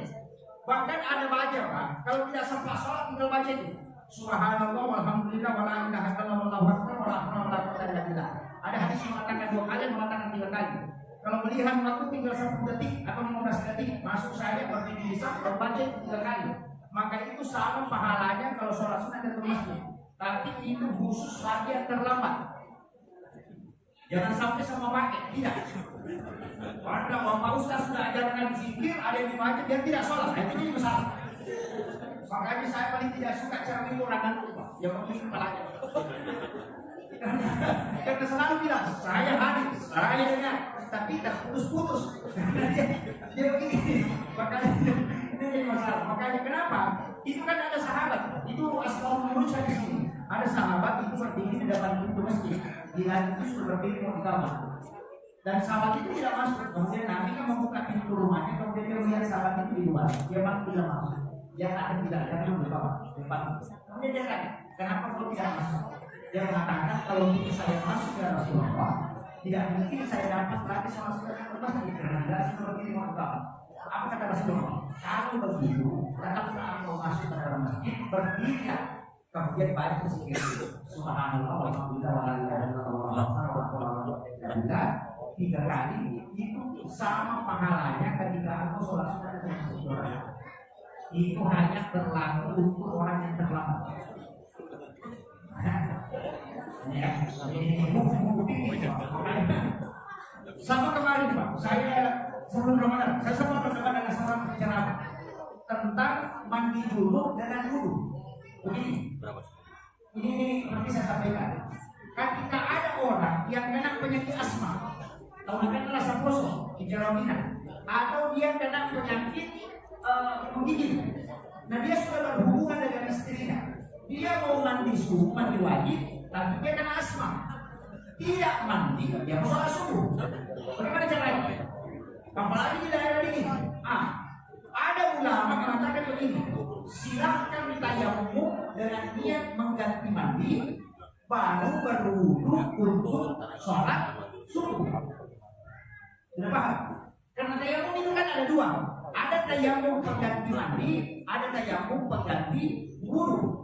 bahkan ada baca Pak, kalau tidak sempat sholat tinggal baca itu. Subhanallah walhamdulillah wala ilaha illallah wallahu akbar wala haula wala quwwata illa billah. Ada hadis yang mengatakan 2 kali, mengatakan 3 kali. Kalau melihat waktu tinggal 10 detik atau 15 detik, masuk saya berdiri bisa berbaca 3 kali. Maka itu sama pahalanya kalau sholat sunnah dan masjid. Tapi itu khusus bagi yang terlambat. Jangan sampai sama pakai, tidak. Karena Bapak Ustaz sudah ajarkan zikir, ada yang dibaca dia tidak sholat, itu jadi masalah. Makanya saya paling tidak suka cara orang lupa, yang penting kepalanya. Karena selalu bilang, saya hadir, saya dengar, tapi tidak putus-putus. Dia begini, makanya itu jadi masalah. Makanya kenapa? Itu kan ada sahabat, itu asal manusia di sini. Ada sahabat itu berdiri di depan pintu masjid, dia itu sudah berdiri di kamar. Dan sahabat itu tidak masuk. Kemudian Nabi kan membuka pintu rumahnya, kemudian dia melihat sahabat itu di luar. Dia masuk tidak masuk. Dia akan tidak di bawah depan. Kemudian dia tanya, kenapa kau tidak masuk? Dia mengatakan kalau itu saya masuk ya Rasulullah, tidak mungkin saya dapat lagi sama sekali masjid karena tidak seperti ini mau tahu. Apa kata Rasulullah? Kalau begitu, tetaplah mau masuk ke dalam masjid, berdirilah. Kemudian baca zikir Subhanallah walhamdulillah wala ilaha illallah wallahu akbar. 3 kali itu sama pahalanya ketika aku sholat sunnah dan masjid. Itu hanya berlaku untuk orang yang terlambat. Ya, sama kemarin Pak, saya sebelum Ramadan, saya sempat berdebat dengan seorang penceramah tentang mandi junub dengan wudu. Begini, ini seperti saya sampaikan. Ketika ada orang yang kena penyakit asma, atau kena rasa kosong, hijrauhina, atau dia kena penyakit menggigil, nah dia sudah berhubungan dengan istrinya, dia mau mandi subuh, mandi wajib, tapi dia kena asma, tidak mandi, dia mau sholat subuh. Bagaimana caranya? Apalagi di daerah dingin. Ada ulama mengatakan begini, silahkan tayamum dengan niat mengganti mandi, baru berwudu untuk sholat subuh. Sudah paham? Karena tayamum itu kan ada dua, ada tayamum pengganti mandi, ada tayamum pengganti wudu.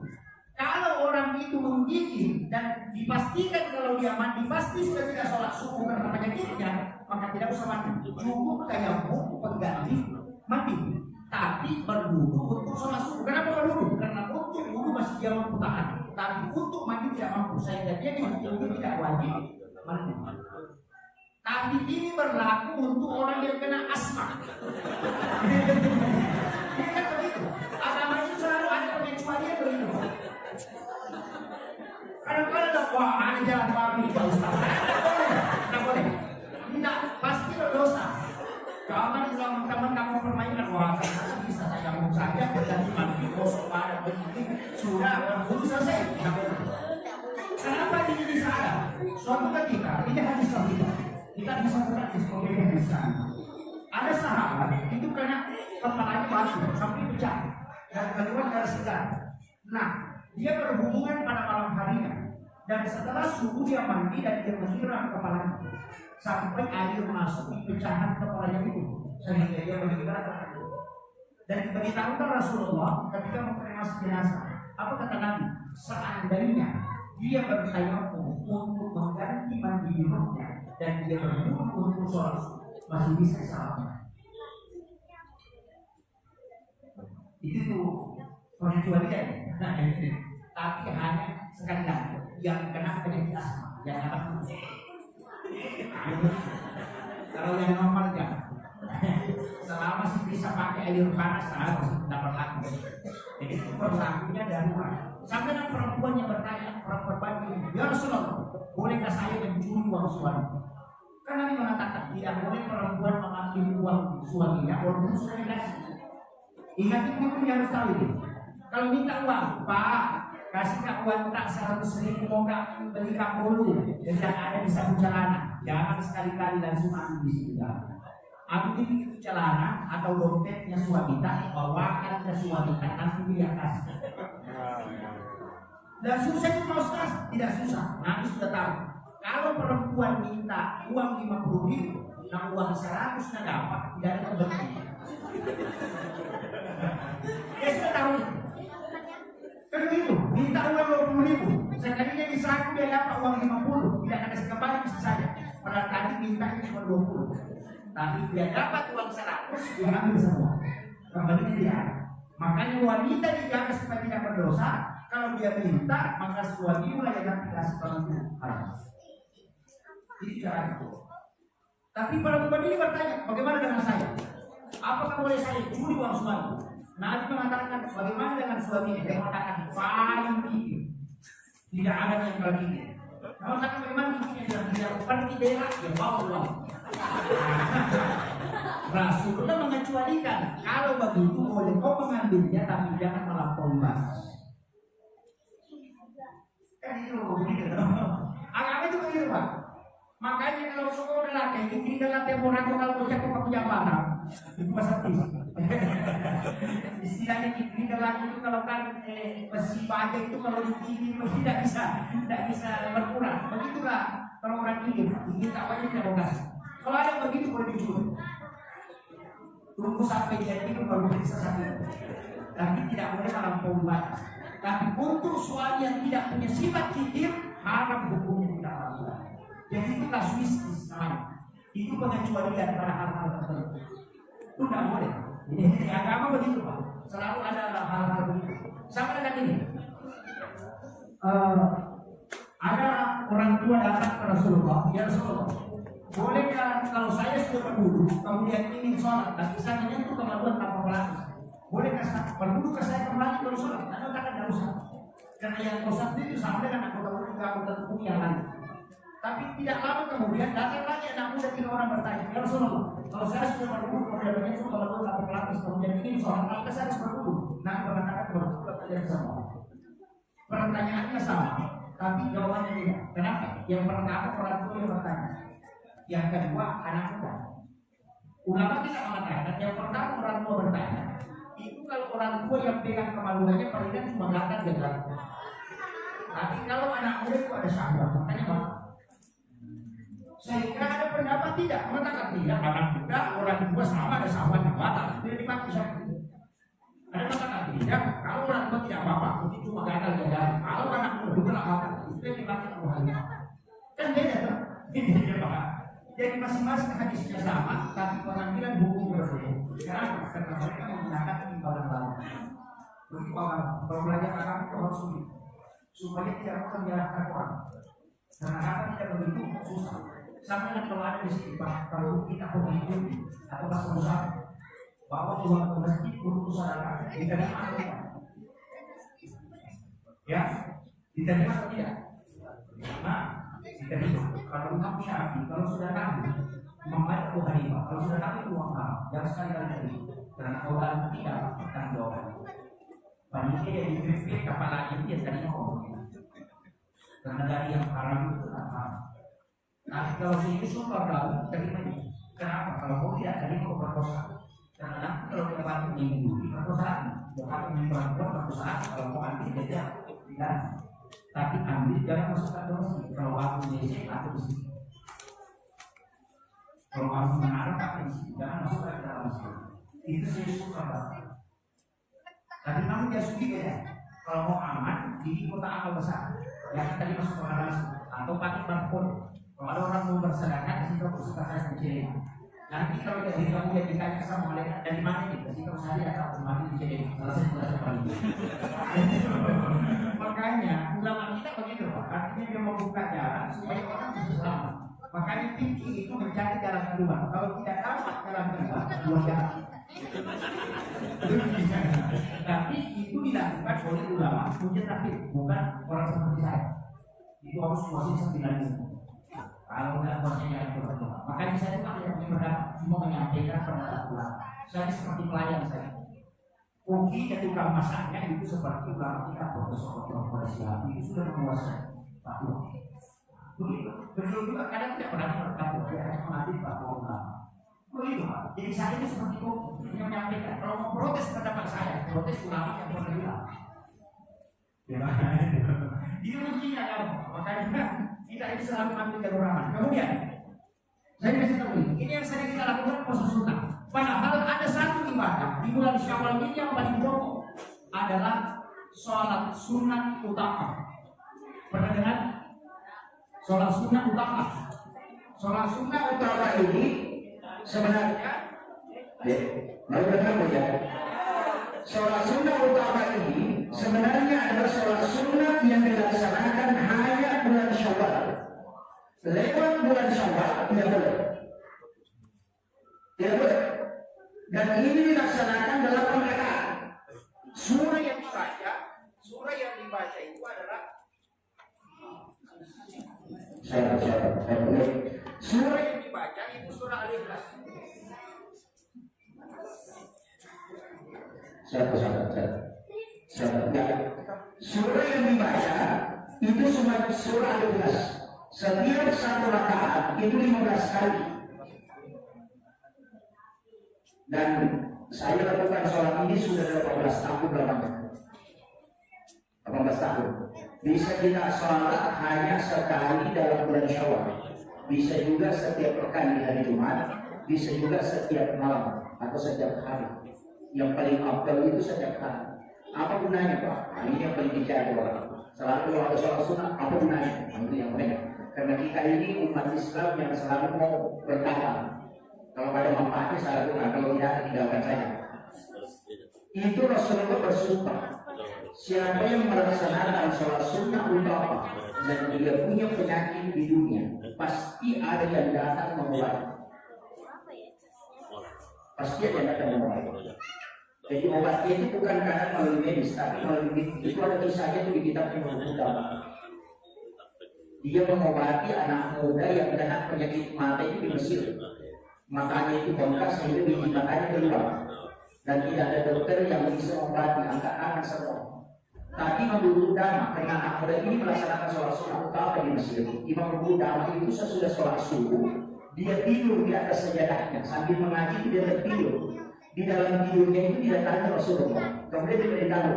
Kalau orang itu menggigit dan dipastikan kalau dia mandi pasti sudah tidak sholat subuh karena penyakitnya, maka tidak usah mandi. Cukup tayamum pengganti mandi, tapi berwudu untuk sholat subuh. Kenapa berwudu? Karena untuk wudu masih dia mampu tahan, tapi untuk mandi tidak mampu. Sehingga dia tidak wajib mandi. Tapi ini berlaku untuk orang yang kena asma. Ini kan begitu. Agama itu selalu ada pengecualian begitu. Kadang-kadang dakwah ada jalan baru Pak Ustaz. Tidak boleh. Tidak, pasti berdosa. Jangan teman-teman kamu permainkan wah karena bisa tayamum saja dan mandi gosok pada begini sudah berwudu selesai. Kenapa ini bisa ada? Suatu ketika ini hadis kita bisa praktis konkretnya bisa. Ada sahabat itu karena kepalanya batu sampai pecah dan keluar dari segar. Nah, dia berhubungan pada malam harinya dan setelah subuh dia mandi dan dia menyiram kepalanya sampai air masuk di pecahan kepalanya itu sehingga dia meninggal. Dan diberitahukan Rasulullah ketika mengkremasi jenazah, apa kata Nabi? Seandainya dia bertayamum untuk mengganti mandi di rumahnya dan dia berwudu untuk sholat masih bisa salah. Itu tuh pengecualian. Tapi hanya sekali lagi yang kena penyakit asma, yang apa? Kalau yang normal jangan. Selama sih bisa pakai air panas harus dapat laku. Jadi perlakunya darurat. Sampai dengan perempuan yang bertanya, perempuan bagi, ya Rasulullah, bolehkah saya mencuri uang suami? Karena dia mengatakan tidak boleh perempuan mengambil uang suaminya walaupun sudah dikasih. Ingat itu yang harus tahu ini. Kalau minta uang, Pak, kasih uang tak 100.000 mau nggak beli kapulu dan yang ada di saku celana. Jangan sekali-kali langsung ambil di situ. Ambil itu celana atau dompetnya suami tak bawakan ke suami tak nanti dia kasih. Dan susah itu mau Ustaz? Tidak susah. Nanti sudah tahu. Kalau perempuan minta uang 50.000, nah uang 100 nak dapat tidak ada kebeli. Ya sudah tahu. Kan begitu. Minta uang 20.000, sekalinya di saku dia dapat uang 50, tidak ada kembali bisa saja. Padahal tadi minta cuma 20. Tapi dia dapat uang 100, dia ambil semua. Kembalinya dia. Makanya wanita dijaga supaya tidak berdosa. Kalau dia minta, maka suami mulai yang dikasih bantu. Ini cara itu. Tapi perempuan ini bertanya, bagaimana dengan saya? Apakah boleh saya curi uang suami? Nabi mengatakan, bagaimana dengan suami? Dia mengatakan, paling tinggi. Tidak ada yang bergini. Kalau kata bagaimana tingginya tidak seperti berak, ya bawa uang. Rasulullah mengecualikan, kalau begitu boleh kau mengambilnya, tapi jangan melampaui batas. Kan itu begitu. Agama itu begitu Pak. Makanya kalau sekolah lelaki, ini lelaki orang kalau bocah kok punya barang, itu pasti. Istilahnya ini lelaki itu kalau kan besi baja itu kalau ditinggi tidak bisa berkurang. Begitulah kalau orang ini tak banyak tidak kasih. Kalau ada begitu boleh dicuri. Tunggu sampai jadi itu baru bisa sakit. Tapi tidak boleh melampaui batas. Tapi untuk suami yang tidak punya sifat kikir, haram hukumnya tidak lakukan. Jadi itu kasuistis namanya. Itu pengecualian pada hal-hal tertentu. Itu tidak boleh. Ini agama begitu Pak. Selalu ada hal-hal begitu. Sama dengan ini. Ada orang tua datang ke Rasulullah. Ya Rasulullah, bolehkah kalau saya sudah berwudu, kemudian ingin sholat, tapi saya menyentuh kemaluan tanpa pelapis? Bolehkah saya berwudu ke saya kembali kalau sholat? Anda katakan tidak usah. Karena yang sholat itu sama dengan anggota tubuh yang lain. Tapi tidak lama kemudian datang lagi anak muda 3 orang bertanya, ya Rasulullah, kalau saya sudah berwudu kemudian menyentuh kemaluan tanpa pelapis, kemudian ingin sholat, apakah saya harus berwudu? Nah, mengatakan berwudu pertanyaan sama. Pertanyaannya sama, tapi jawabannya tidak. Kenapa? Yang pertama orang tua yang bertanya. Yang kedua anak muda. Ulama tidak mengatakan yang pertama orang tua bertanya. Itu kalau orang tua yang pegang kemaluannya palingan cuma belakang dia bilang. Tapi kalau anak muda itu ada syahwat, makanya Pak. Saya kira ada pendapat tidak, mengatakan tidak. Anak muda orang tua sama ada syahwat yang batal, tidak dipakai seperti itu. Ada mengatakan tidak, kalau orang tua tidak apa-apa, itu cuma gagal dia. Kalau anak muda bukan apa-apa, itu yang dipakai Tuhannya. Kan beda tuh, ini Pak. Jadi masing-masing hadisnya sama, tapi pengambilan hukum berbeda. Kenapa? Karena mereka menggunakan timbangan lain. Begitu orang kalau belajar agama itu harus sulit, supaya tidak menyalahkan orang. Karena apa tidak begitu susah. Sama dengan kalau ada di sini, Pak, kalau kita begitu atau pas usaha, bawa uang ke masjid untuk usaha, diterima atau tidak? Ya, diterima atau tidak? Nah, diterima. Kalau Imam Syafi'i, kalau sudah tahu, Imam Malik Abu Hanifah, kalau sudah tahu itu uang haram, jangan sekali-kali terima. Karena orang tidak akan doa. Panitia yang dipimpin kepala ini dia tadi ngomong. Karena dari yang haram itu apa? Nah, kalau ini super dalam terima ini. Kenapa? Kalau kau tidak tadi mau berdosa. Karena kalau kita bantu minggu, perkosaan, bukan perempuan perkosaan. Kalau kau ambil dia tidak. Tapi ambil jangan masukkan ke masjid. Kalau aku di atau di sini. Kalau aku menaruh di sini, jangan masukkan ke dalam masjid. Itu saya suka banget. Tapi kamu dia suki beda. Kalau mau aman di kota amal besar, jangan tadi masuk ke dalam masjid atau pakai barcode. Kalau ada orang mau bersedekah, di situ aku suka saya kecilin. Nanti kalau dari kamu yang ditanya sama malaikat dari mana nih, di situ saya akan kembali dicilin. Selesai sekali. Makanya ulama kita begitu, Pak. Artinya dia membuka jalan supaya orang bisa selamat. Makanya fikih itu mencari jalan keluar. Kalau tidak dapat jalan keluar, dua jalan. Tapi itu dilakukan oleh ulama mujtahid, bukan orang seperti saya. Itu harus posisi 9. Kalau tidak posisinya yang berbeda. Makanya saya itu tidak punya pendapat, cuma menyampaikan pendapat ulama. Saya seperti pelayan saya. Koki dan tukang masaknya itu seperti ulama kita profesor siap itu sudah menguasai fatwa. Begitu. Begitu juga kadang tidak pernah berkata dia hanya mengambil fatwa ulama. Begitu Pak. Jadi saya itu seperti koki yang menyampaikan. Kalau mau protes pendapat saya, protes ulama yang pernah bilang. Itu kuncinya kan. Makanya kita ini selalu ambil kedorangan. Kemudian saya kasih tahu ini yang sering kita lakukan puasa sunnah. Padahal ada satu ibadah di bulan Syawal ini yang paling pokok adalah sholat sunat utama. Pernah dengar? Sholat sunat utama. Sholat sunat utama ini sebenarnya, baru dengar ya. Sholat sunat utama ini sebenarnya adalah sholat sunat yang dilaksanakan hanya bulan Syawal. Lewat bulan Syawal tidak boleh. Tidak boleh. Dan ini dilaksanakan dalam rakaat. Surah yang dibaca itu adalah surah yang dibaca itu surah Al-Ikhlas. Surah yang dibaca itu surah Al-Ikhlas. Setiap satu rakaat itu 15 kali. Dan saya lakukan sholat ini sudah 18 tahun lamanya. 18 tahun. Bisa kita sholat hanya sekali dalam bulan Syawal. Bisa juga setiap pekan di hari Jumat. Bisa juga setiap malam atau setiap hari. Yang paling afdal itu setiap hari. Apa gunanya Pak? Nah, ini yang paling dicari orang. Selalu kalau ada sholat sunnah, apa gunanya? Itu yang mereka. Karena kita ini umat Islam yang selalu mau bertahan. Kalau ada manfaatnya saya lakukan, kalau tidak tinggalkan saja. Itu Rasulullah bersumpah. Siapa yang melaksanakan sholat sunnah utama dan dia punya penyakit di dunia, pasti ada yang datang mengobati. Pasti ada yang datang mengobati. Jadi obatnya itu bukan karena melalui medis, tapi melalui itu ada kisahnya itu di kitab yang utama. Dia mengobati anak muda yang kena penyakit mata itu di Mesir. Matanya itu bengkak sehingga biji matanya keluar. Dan tidak ada dokter yang bisa mengobati, angkat semua. Tapi Imam Qudamah karena anak muda ini melaksanakan sholat sunnah utama di Mesir. Imam Qudamah itu sesudah sholat subuh dia tidur di atas sajadahnya sambil mengaji, dia tertidur. Di dalam tidurnya itu dia tanya Rasulullah. Kemudian dia beritahu,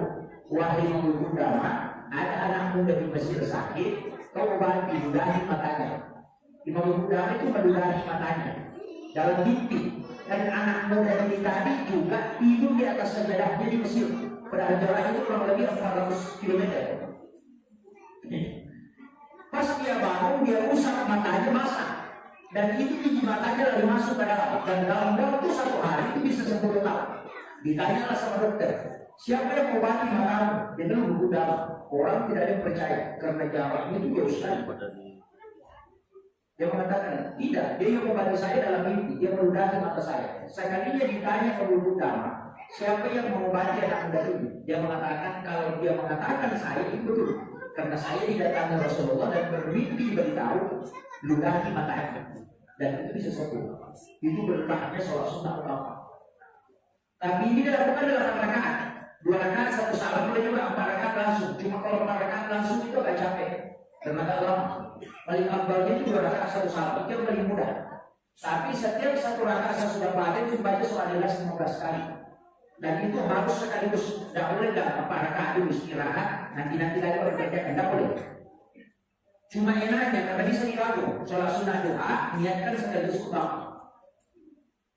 wahai Imam Qudama, ada anak muda di Mesir sakit, kau obati, ludahi matanya. Imam Qudama itu meludahi matanya dalam mimpi. Dan anak muda ini tadi juga tidur di atas sajadahnya di Mesir. Pada jaraknya itu kurang lebih 400 km. Pas dia bangun, dia rusak matanya, basah. Dan itu biji matanya lalu masuk ke dalam. Dan dalam waktu 1 hari itu bisa 10 tahun. Ditanyalah sama dokter, siapa yang mengobati matamu? Dia bilang buku dalam. Orang tidak ada yang percaya karena jaraknya itu jauh sekali. Dia mengatakan, tidak, dia yang mengobati saya dalam mimpi. Dia meludahi mata saya. Sekalinya ditanya ke buku dalam, siapa yang mengobati anak muda ini? Dia mengatakan, kalau dia mengatakan saya itu betul. Karena saya didatangi Rasulullah dan bermimpi beritahu ludahi matanya. Dan itu bisa sembuh. Itu berkahnya sholat sunnah utama. Tapi ini dilakukan dalam 8 rakaat. 2 rakaat 1 salam, boleh juga 4 rakaat langsung. Cuma kalau 4 rakaat langsung itu agak capek dan agak lama. Paling ambalnya itu 2 rakaat 1 salam, itu yang paling mudah. Tapi setiap 1 rakaat saya sudah baca itu baca surah Ikhlas 15 kali. Dan itu harus sekaligus, tidak boleh dalam 4 rakaat dulu istirahat, nanti lagi baru kerjakan, tidak boleh. Cuma enaknya karena bisa digabung, sholat sunnah doa niatkan sekaligus utama,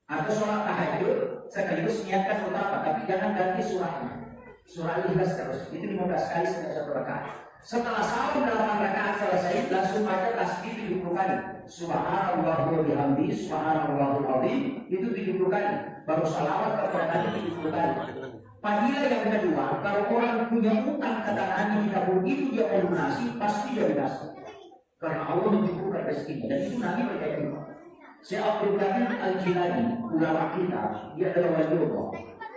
atau sholat tahajud sekaligus niatkan utama, tapi jangan ganti surahnya. Surah Ikhlas terus, itu 15 kali setiap 1 rakaat. Setelah salam 8 rakaat selesai, langsung baca tasbih 70 kali. Subhanallah wa bihamdi, subhanallahul azim, itu 70 kali. Baru salawat kepada Nabi 70 kali. Fadilah yang kedua, kalau orang punya utang kata Nabi di tabung itu dia melunasi, pasti dia lunasi. Karena Allah mencukupkan rezekinya, dan itu Nabi percaya juga. Syekh Abdul Qadir Al-Jilani, ulama kita, dia adalah wali Allah,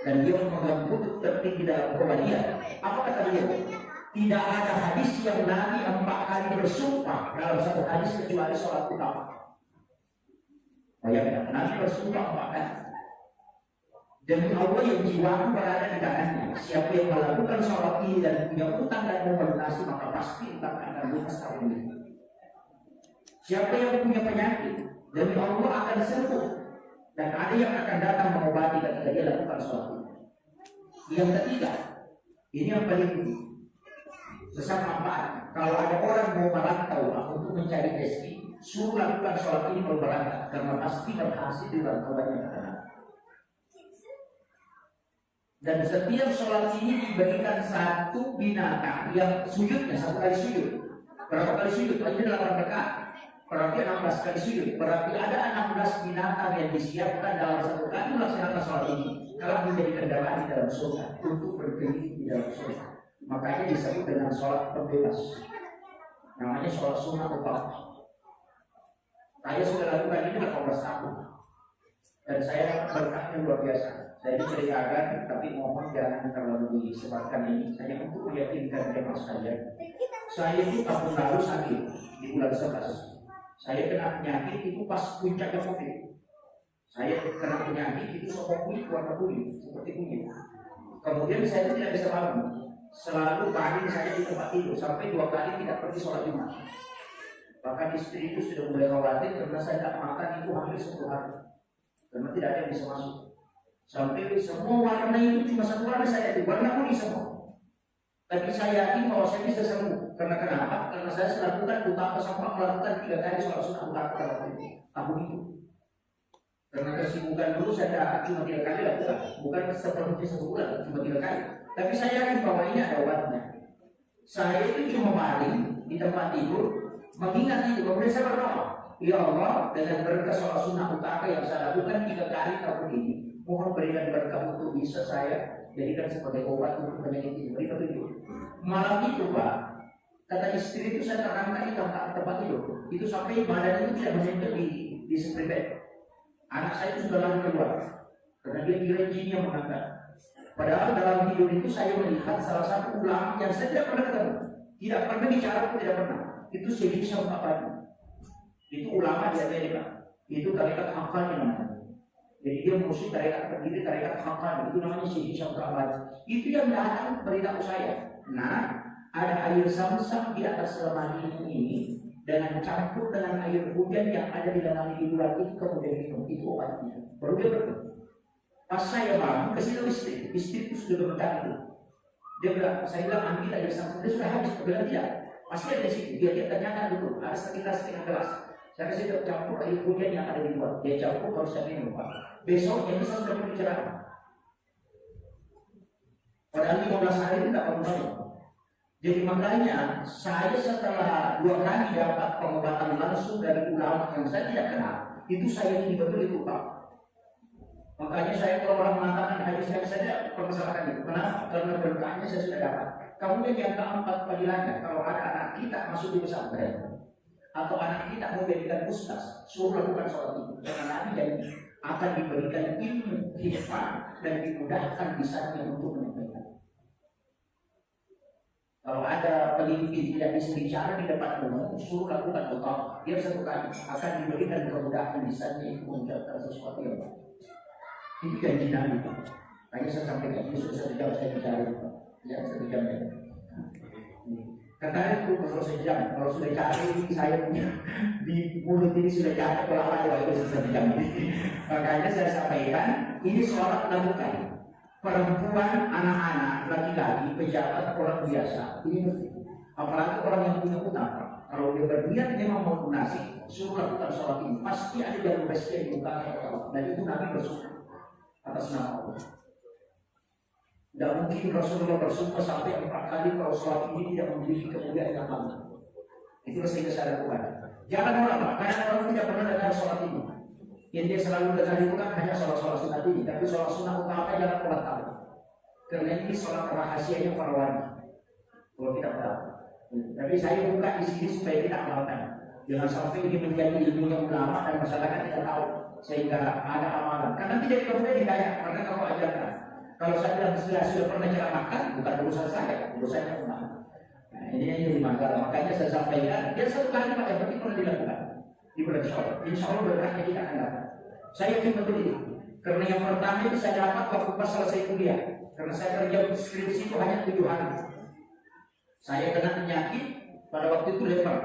dan dia memegang kutub tertinggi dalam Muhammadiyah. Apa kata dia? Tidak ada hadis yang Nabi 4 kali bersumpah dalam 1 hadis kecuali sholat utama. Bayangkan, Nabi bersumpah 4 kali. Demi Allah yang jiwaku berada di tangannya. Siapa yang melakukan sholat ini dan punya utang dan mau melunasi, maka pasti utang akan lunas tahun ini. Siapa yang punya penyakit, demi Allah akan sembuh. Dan ada yang akan datang mengobati ketika dia lakukan sholat ini. Yang ketiga, ini yang paling besar manfaat. Kalau ada orang mau merantau untuk mencari rezeki, suruh lakukan sholat ini kalau berangkat, karena pasti berhasil di rantauannya ke tanah. Dan setiap sholat ini diberikan 1 binatang yang sujudnya 1 kali sujud. Berapa kali sujud? Ini 8 rakaat. Berarti 16 kali sujud. Berarti ada 16 binatang yang disiapkan dalam 1 kali melaksanakan sholat ini. Kalau menjadi kendaraan di dalam surga untuk berkeliling di dalam surga. Makanya disebut dengan sholat pembebas. Namanya sholat sunnah utama. Saya sudah lakukan ini 18 tahun. Dan saya berkahnya luar biasa. Saya diceritakan, tapi mohon jangan terlalu disebarkan ini. Saya untuk meyakinkan jemaah sekalian. Saya itu tahun lalu sakit di bulan 11. Saya kena penyakit itu pas puncaknya COVID. Saya kena penyakit itu sopok kulit, warna kulit, seperti kunyit. Kemudian saya tidak bisa bangun. Selalu baring saya di tempat tidur sampai 2 kali tidak pergi sholat Jumat. Bahkan istri itu sudah mulai khawatir karena saya tak makan itu hampir 10 hari. Karena tidak ada yang bisa masuk. Sampai semua warna itu cuma 1 warna saya itu, warna kuning semua. Tapi saya yakin bahwa saya bisa sembuh. Karena kenapa? Karena saya melakukan utama sampai melakukan 3 kali sholat sunnah utama tahun itu. Karena kesibukan dulu saya cuma 3 kali lakukan, bukan seperti sebulan, cuma 3 kali. Tapi saya yakin bahwa ini ada obatnya. Saya itu cuma baring di tempat tidur, mengingat itu, kemudian saya berdoa, ya Allah, dengan berkah sholat sunnah utama yang saya lakukan 3 kali tahun ini, mohon berikan berkah untuk bisa saya jadikan sebagai obat untuk penyakit ini. Beri petunjuk. Malam itu Pak, kata istri itu saya terangkat di tempat tidur. Itu sampai badan itu tidak menyentuh di sepribet. Anak saya itu sudah lari keluar karena dia kira jin yang mengangkat. Padahal dalam tidur itu saya melihat salah satu ulama yang saya tidak pernah ketemu, tidak pernah bicara pun tidak pernah. Itu Syekh Syamsul Abadi. Itu ulama di Amerika. Itu tarekat Haqqani namanya. Jadi dia musuh tarekat pendiri tarekat Haqqani. Itu namanya Syekh Syamsul Abadi. Itu yang datang beritahu saya. Nah, ada air Zam-Zam di atas lemari ini dengan campur dengan air hujan yang ada di dalam hiduran itu kemudian minum, itu obatnya. Baru dia berhenti. Pas saya bangun ke situ istri itu sudah berkata itu. Dia bilang, saya bilang ambil air sampai dia sudah habis. Dia bilang tidak, pasti ada di situ. Dia ternyata dulu ada sekitar setengah gelas. Saya kasih campur air hujan yang ada di luar. Dia campur baru saya minum. Besoknya saya sudah berbicara. Padahal 15 hari itu tidak bangun. Jadi makanya saya setelah 2 kali dapat pengobatan langsung dari ulama yang saya tidak kenal, itu saya ini betul itu Pak. Makanya saya kalau orang mengatakan hadis yang saya permasalahkan itu. Kenapa? Karena berkahnya saya sudah dapat. Kemudian yang keempat padilannya, kalau ada anak kita masuk di pesantren atau anak kita mau jadikan ustaz, suruh lakukan sholat itu. Karena Nabi janji akan diberikan ilmu, hikmah dan dimudahkan lisannya untuk menyampaikan. Kalau ada pemimpin tidak bisa bicara di depan umum, suruh lakukan utama. Dia satu kali akan diberikan kemudahan lisannya untuk mengucapkan sesuatu yang baik. Itu janji Nabi. Hanya saya sampaikan ini sudah 1 jam saya bicara, ya 1 jam ya. Katanya itu kalau sejam, kalau sudah cari saya punya di mulut ini sudah cari kalau ada itu 1 jam. Makanya saya sampaikan ini sholat lakukan. Perempuan, anak-anak, laki-laki, pejabat, orang biasa, ini penting. Apalagi orang yang punya utang. Kalau dia berniat memang mau lunasi, suruh lakukan sholat ini. Pasti ada jalur rezeki yang dibukakan oleh Allah. Dan itu Nabi bersumpah atas nama Allah. Tidak mungkin Rasulullah bersumpah sampai 4 kali kalau sholat ini tidak memiliki kemuliaan yang lama. Itu sehingga saya lakukan. Jangan orang, karena orang tidak pernah dengar sholat ini. Yang dia selalu dengar itu kan hanya sholat-sholat sunat ini, tapi sholat sunat utama jangan pernah tahu. Karena ini sholat rahasianya para wanita. Kalau kita tahu. Tapi saya buka di sini supaya kita amalkan. Jangan sampai ini menjadi ilmu yang ulama dan masyarakat tidak tahu sehingga ada amalan. Karena tidak kemudian dikaya, karena kamu ajarkan. Kalau saya bilang sudah pernah ceramahkan, bukan urusan saya, urusannya ulama. Nah, ini yang jadi masalah. Makanya saya sampaikan, dia 1 kali Pak yang penting pernah dilakukan. Di bulan Syawal, insya Allah berkahnya kita akan dapat. Saya yakin betul itu. Karena yang pertama itu saya dapat waktu pas selesai kuliah. Karena saya kerja skripsi itu hanya 7 hari. Saya kena penyakit pada waktu itu leper.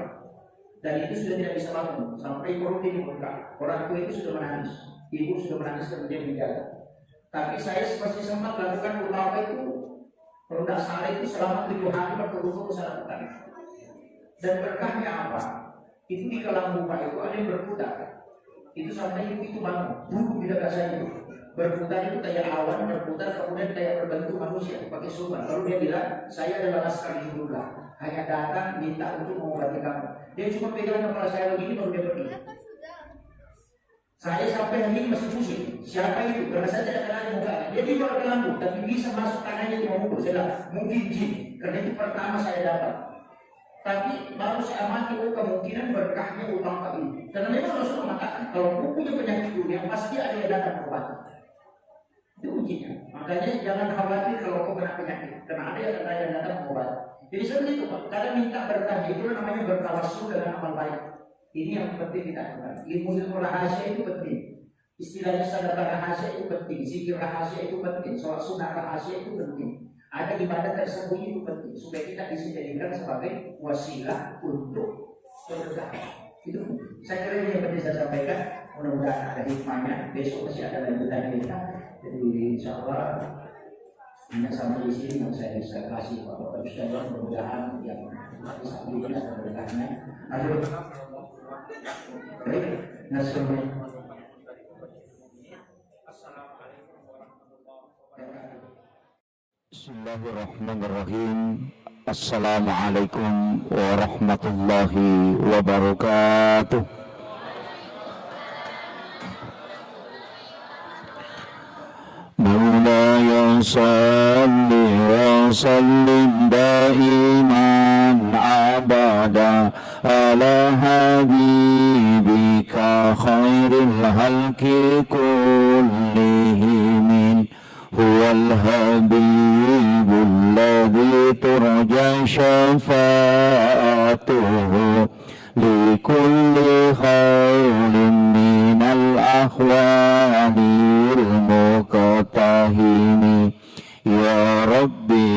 Dan itu sudah tidak bisa bangun. Sampai perut ini bengkak. Orang tua itu sudah menangis. Ibu sudah menangis kemudian menjaga. Tapi saya masih sempat lakukan utama itu. Kalau tidak salah itu selama 7 hari berturut-turut saya lakukan. Dan berkahnya apa? Itu di kolam buka itu ada yang berputar. Itu sampai itu bangun, duduk di dekat saya itu. Berputar itu kayak awan, berputar kemudian kayak berbentuk manusia pakai sumber. Lalu dia bilang, saya adalah laskar Hizbullah, hanya datang minta untuk mengobati kamu. Dia cuma pegang kepala saya begini baru dia pergi. Saya sampai hari ini masih pusing. Siapa itu? Karena saya tidak kenal mukanya. Dia di luar lampu, tapi bisa masuk tangannya di memukul. Saya bilang, mungkin jin. Karena itu pertama saya dapat. Tapi baru saya amati kemungkinan berkahnya utama ini. Karena memang Rasul mengatakan kalau punya penyakit dunia pasti ada yang datang berobat. Itu kuncinya. Makanya jangan khawatir kalau kau kena penyakit, karena ada yang datang berobat. Jadi seperti itu Pak. Kadang minta berkah itu namanya bertawassul dengan amal baik. Ini yang penting kita lakukan. Ilmu rahasia itu penting. Istilahnya sedekah rahasia itu penting, zikir rahasia itu penting, sholat sunnah rahasia itu penting. Ada ibadah tersembunyi itu penting supaya kita bisa jadikan sebagai wasilah untuk berkah. Itu saya kira ini yang penting saya sampaikan. Mudah-mudahan ada hikmahnya. Besok masih ada lanjutan kita. Jadi insya Allah hanya sampai di sini yang saya bisa kasih Bapak Ustaz. Mudah-mudahan yang bisa diberikan berkahnya. Aduh, baik, nasional. Bismillahirrahmanirrahim. Assalamualaikum warahmatullahi wabarakatuh. Maulaya salli wa sallim daiman abada ala habibika khairil halki kullihim. هو الحبيب الذي ترجى شفاعته لكل خير من الأحوال المقتحم يا ربي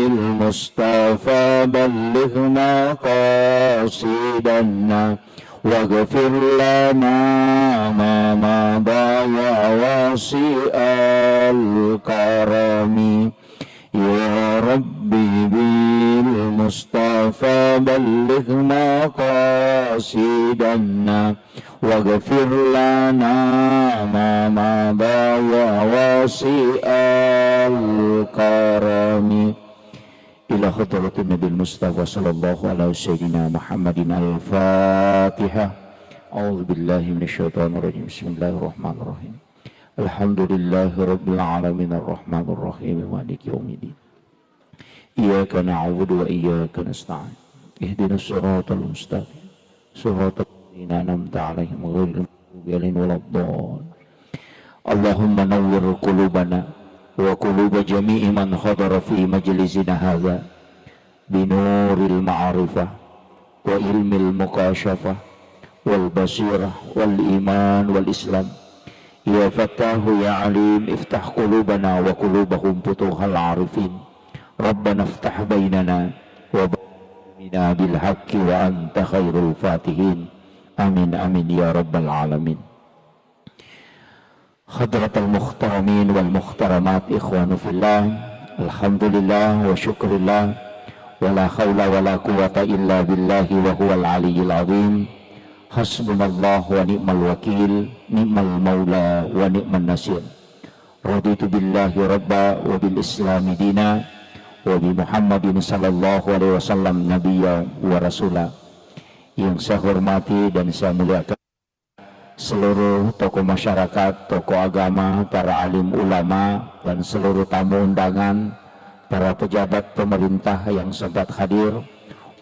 بالمصطفى بلغ مقاصدنا قاصدنا واغفر لنا ما مضى يا واسع الكرم يا ربي بالمصطفى بلغ مقاصدنا واغفر لنا ما مضى يا واسع الكرم إلى حضرة النبي المصطفى صلى الله على سيدنا محمد الفاتحة. أعوذ بالله من الشيطان الرجيم. بسم الله الرحمن الرحيم. الحمد لله رب العالمين الرحمن الرحيم مالك يوم الدين. إياك نعبد وإياك نستعين. اهدنا الصراط المستقيم صراط الذين أنعمت عليهم غير المغضوب عليهم ولا الضالين. اللهم نور قلوبنا وقلوب جميع من حضر في مجلسنا هذا بنور المعرفة وعلم المكاشفة والبصيرة والإيمان والإسلام. يا فتاح يا عليم افتح قلوبنا وقلوبهم فتوح العارفين. ربنا افتح بيننا وبيننا بالحق وأنت خير الفاتحين. آمين آمين يا رب العالمين. Hadratul muhtaramin wal muhtaramat ikhwanu fillah, alhamdulillah wa syukurillah wa la hawla wa la quwata illa billahi wa huwal aliyyil azim. Hasbunallah wa ni'mal wakil, ni'mal maula wa ni'man nasir. Raditu billahi rabba wa bil islami dina wa bi Muhammadin sallallahu alaihi wasallam nabiyya wa rasula. Yang saya hormati dan saya muliakan seluruh tokoh masyarakat, tokoh agama, para alim ulama, dan seluruh tamu undangan, para pejabat pemerintah yang sempat hadir,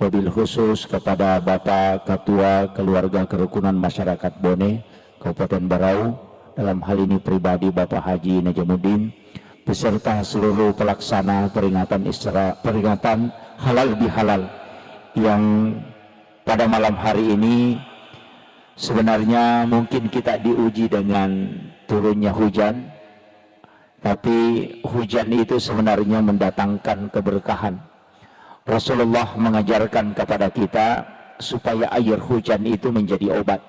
wabil khusus kepada Bapak Ketua Keluarga Kerukunan Masyarakat Bone, Kabupaten Berau, dalam hal ini pribadi Bapak Haji Najamuddin, beserta seluruh pelaksana peringatan halal bihalal yang pada malam hari ini sebenarnya mungkin kita diuji dengan turunnya hujan, tapi hujan itu sebenarnya mendatangkan keberkahan. Rasulullah mengajarkan kepada kita supaya air hujan itu menjadi obat.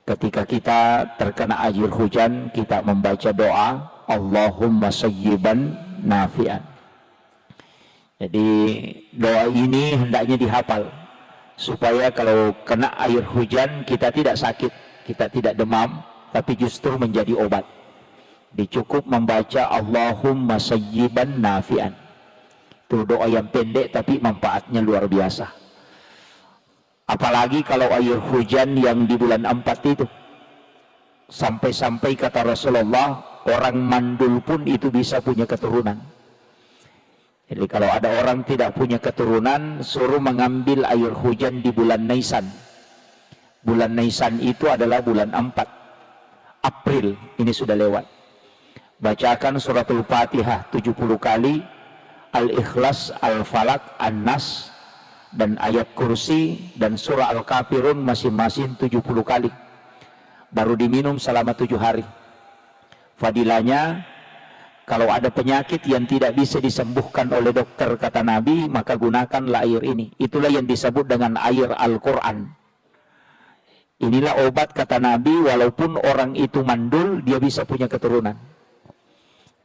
Ketika kita terkena air hujan, kita membaca doa Allahumma sayyiban nafi'an. Jadi doa ini hendaknya dihafal, supaya kalau kena air hujan kita tidak sakit, kita tidak demam, tapi justru menjadi obat. Dicukup membaca Allahumma sayyiban nafi'an. Itu doa yang pendek tapi manfaatnya luar biasa. Apalagi kalau air hujan yang di bulan 4 itu. Sampai-sampai kata Rasulullah, orang mandul pun itu bisa punya keturunan. Jadi kalau ada orang tidak punya keturunan, suruh mengambil air hujan di bulan Nisan. Bulan Nisan itu adalah bulan 4. April, ini sudah lewat. Bacakan suratul Fatihah 70 kali, Al-Ikhlas, Al-Falak, An-Nas, dan ayat kursi, dan surah Al-Kafirun masing-masing 70 kali. Baru diminum selama 7 hari. Fadilahnya, kalau ada penyakit yang tidak bisa disembuhkan oleh dokter kata Nabi, maka gunakanlah air ini. Itulah yang disebut dengan air Al-Quran. Inilah obat kata Nabi, walaupun orang itu mandul, dia bisa punya keturunan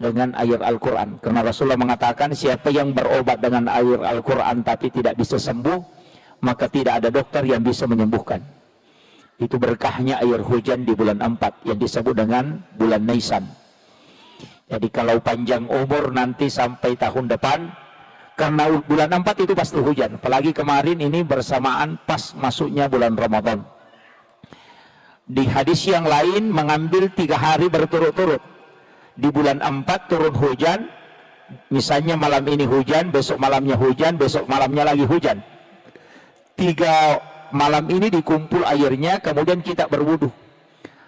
dengan air Al-Quran. Karena Rasulullah mengatakan, siapa yang berobat dengan air Al-Quran tapi tidak bisa sembuh, maka tidak ada dokter yang bisa menyembuhkan. Itu berkahnya air hujan di bulan 4 yang disebut dengan bulan Nisan. Jadi kalau panjang umur nanti sampai tahun depan, karena bulan 4 itu pasti hujan. Apalagi kemarin ini bersamaan pas masuknya bulan Ramadan. Di hadis yang lain mengambil 3 hari berturut-turut. Di bulan 4 turun hujan, misalnya malam ini hujan, besok malamnya hujan, besok malamnya lagi hujan. 3 malam ini dikumpul airnya, kemudian kita berwudu.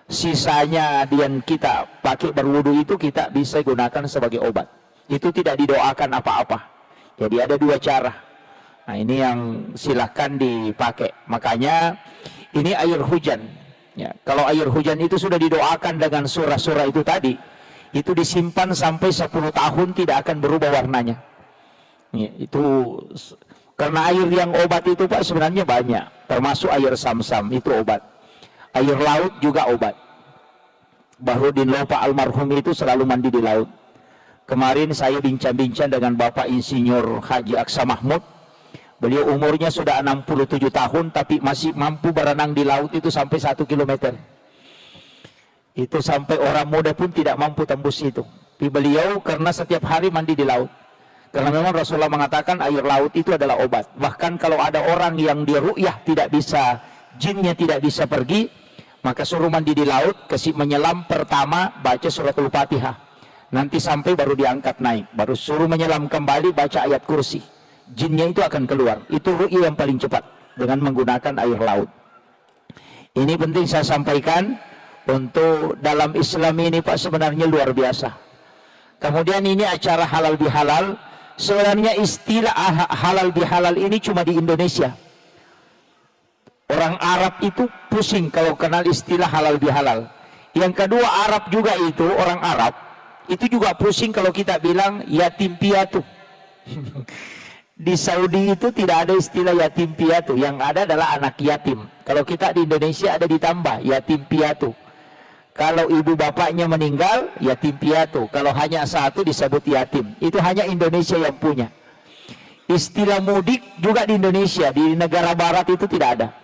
Sisanya yang kita pakai berwudu itu kita bisa gunakan sebagai obat. Itu tidak didoakan apa-apa. Jadi ada 2 cara. Nah ini yang silahkan dipakai. Makanya ini air hujan. Ya, kalau air hujan itu sudah didoakan dengan surah-surah itu tadi, itu disimpan sampai 10 tahun tidak akan berubah warnanya. Ya, itu Karena air yang obat itu Pak sebenarnya banyak, termasuk air Sam-Sam itu obat. Air laut juga obat. Bahrudin Lopa almarhum itu selalu mandi di laut. Kemarin saya bincang-bincang dengan Bapak Insinyur Haji Aksa Mahmud. Beliau umurnya sudah 67 tahun tapi masih mampu berenang di laut itu sampai 1 kilometer. Itu sampai orang muda pun tidak mampu tembus itu. Tapi beliau karena setiap hari mandi di laut. Karena memang Rasulullah mengatakan air laut itu adalah obat. Bahkan kalau ada orang yang di ru'yah tidak bisa, jinnya tidak bisa pergi, maka suruh mandi di laut, kasih menyelam pertama, baca suratul Fatihah. Nanti sampai baru diangkat naik. Baru suruh menyelam kembali, baca ayat kursi. Jinnya itu akan keluar. Itu ru'yah yang paling cepat dengan menggunakan air laut. Ini penting saya sampaikan untuk dalam Islam ini Pak sebenarnya luar biasa. Kemudian ini acara halal bihalal. Sebenarnya istilah halal bihalal ini cuma di Indonesia. Orang Arab itu pusing kalau kenal istilah halal bihalal. Yang kedua Arab juga itu, orang Arab itu juga pusing kalau kita bilang yatim piatu. Di Saudi itu tidak ada istilah yatim piatu, yang ada adalah anak yatim. Kalau kita di Indonesia ada ditambah yatim piatu. Kalau ibu bapaknya meninggal, yatim piatu. Kalau hanya satu disebut yatim. Itu hanya Indonesia yang punya. Istilah mudik juga di Indonesia. Di negara barat itu tidak ada.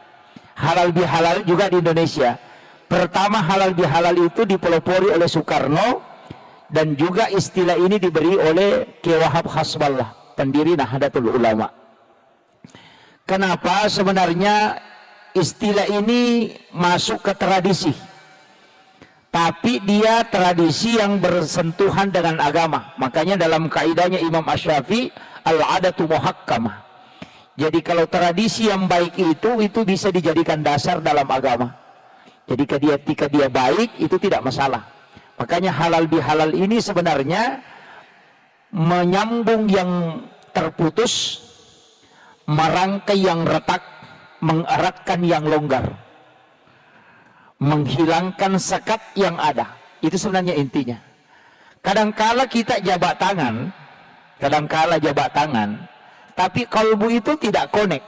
Halal bihalal juga di Indonesia. Pertama halal bihalal itu dipelopori oleh Soekarno. Dan juga istilah ini diberi oleh Kiai Wahab Hasballah, pendiri Nahdlatul Ulama. Kenapa sebenarnya istilah ini masuk ke tradisi? Tapi dia tradisi yang bersentuhan dengan agama. Makanya dalam kaidahnya Imam Asy-Syafi'i, al-adatu muhakkamah. Jadi kalau tradisi yang baik itu bisa dijadikan dasar dalam agama. Jadi ketika dia baik itu tidak masalah. Makanya halal bihalal ini sebenarnya menyambung yang terputus, merangkai yang retak, mengeratkan yang longgar, menghilangkan sekat yang ada. Itu sebenarnya intinya. Kadangkala kita jabat tangan, tapi kalbu itu tidak connect.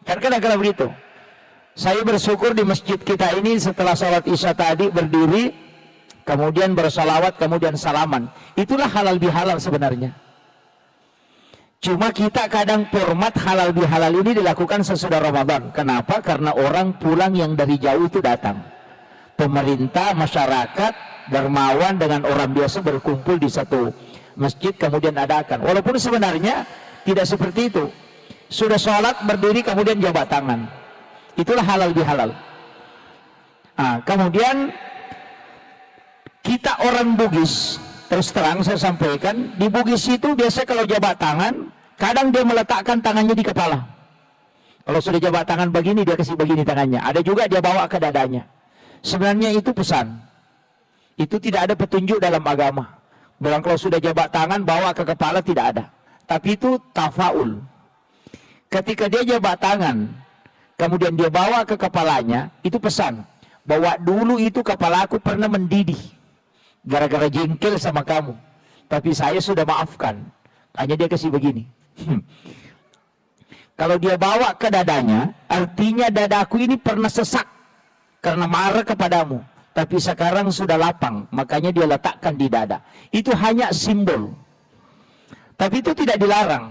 Kan kadang-kadang begitu. Saya bersyukur di masjid kita ini setelah sholat isya tadi berdiri, kemudian bersalawat, kemudian salaman. Itulah halal bihalal sebenarnya. Cuma kita kadang format halal bihalal ini dilakukan sesudah Ramadan. Kenapa? Karena orang pulang yang dari jauh itu datang. Pemerintah, masyarakat, dermawan dengan orang biasa berkumpul di satu masjid kemudian adakan. Walaupun sebenarnya tidak seperti itu. Sudah sholat berdiri kemudian jabat tangan. Itulah halal bihalal. Nah, kemudian kita orang Bugis, terus terang saya sampaikan, di Bugis itu biasa kalau jabat tangan, kadang dia meletakkan tangannya di kepala. Kalau sudah jabat tangan begini, dia kasih begini tangannya. Ada juga dia bawa ke dadanya. Sebenarnya itu pesan. Itu tidak ada petunjuk dalam agama. Bilang kalau sudah jabat tangan, bawa ke kepala, tidak ada. Tapi itu tafaul. Ketika dia jabat tangan, kemudian dia bawa ke kepalanya, itu pesan. Bahwa dulu itu kepala aku pernah mendidih. Gara-gara jengkel sama kamu. Tapi saya sudah maafkan. Hanya dia kasih begini. Kalau dia bawa ke dadanya, artinya dadaku ini pernah sesak. Karena marah kepadamu. Tapi sekarang sudah lapang. Makanya dia letakkan di dada. Itu hanya simbol. Tapi itu tidak dilarang.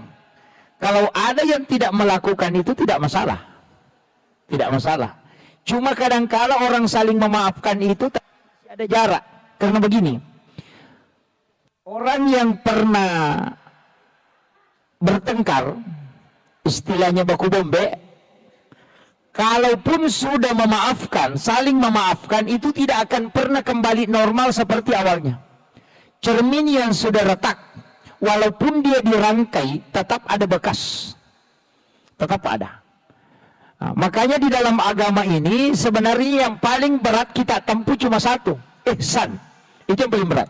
Kalau ada yang tidak melakukan itu tidak masalah. Tidak masalah. Cuma kadang-kala orang saling memaafkan itu ada jarak. Karena begini, orang yang pernah bertengkar, istilahnya baku bombe, kalaupun sudah memaafkan, saling memaafkan, itu tidak akan pernah kembali normal seperti awalnya. Cermin yang sudah retak, walaupun dia dirangkai, tetap ada bekas. Tetap ada. Nah, makanya di dalam agama ini, sebenarnya yang paling berat kita tempuh cuma satu. Ihsan, itu yang paling berat.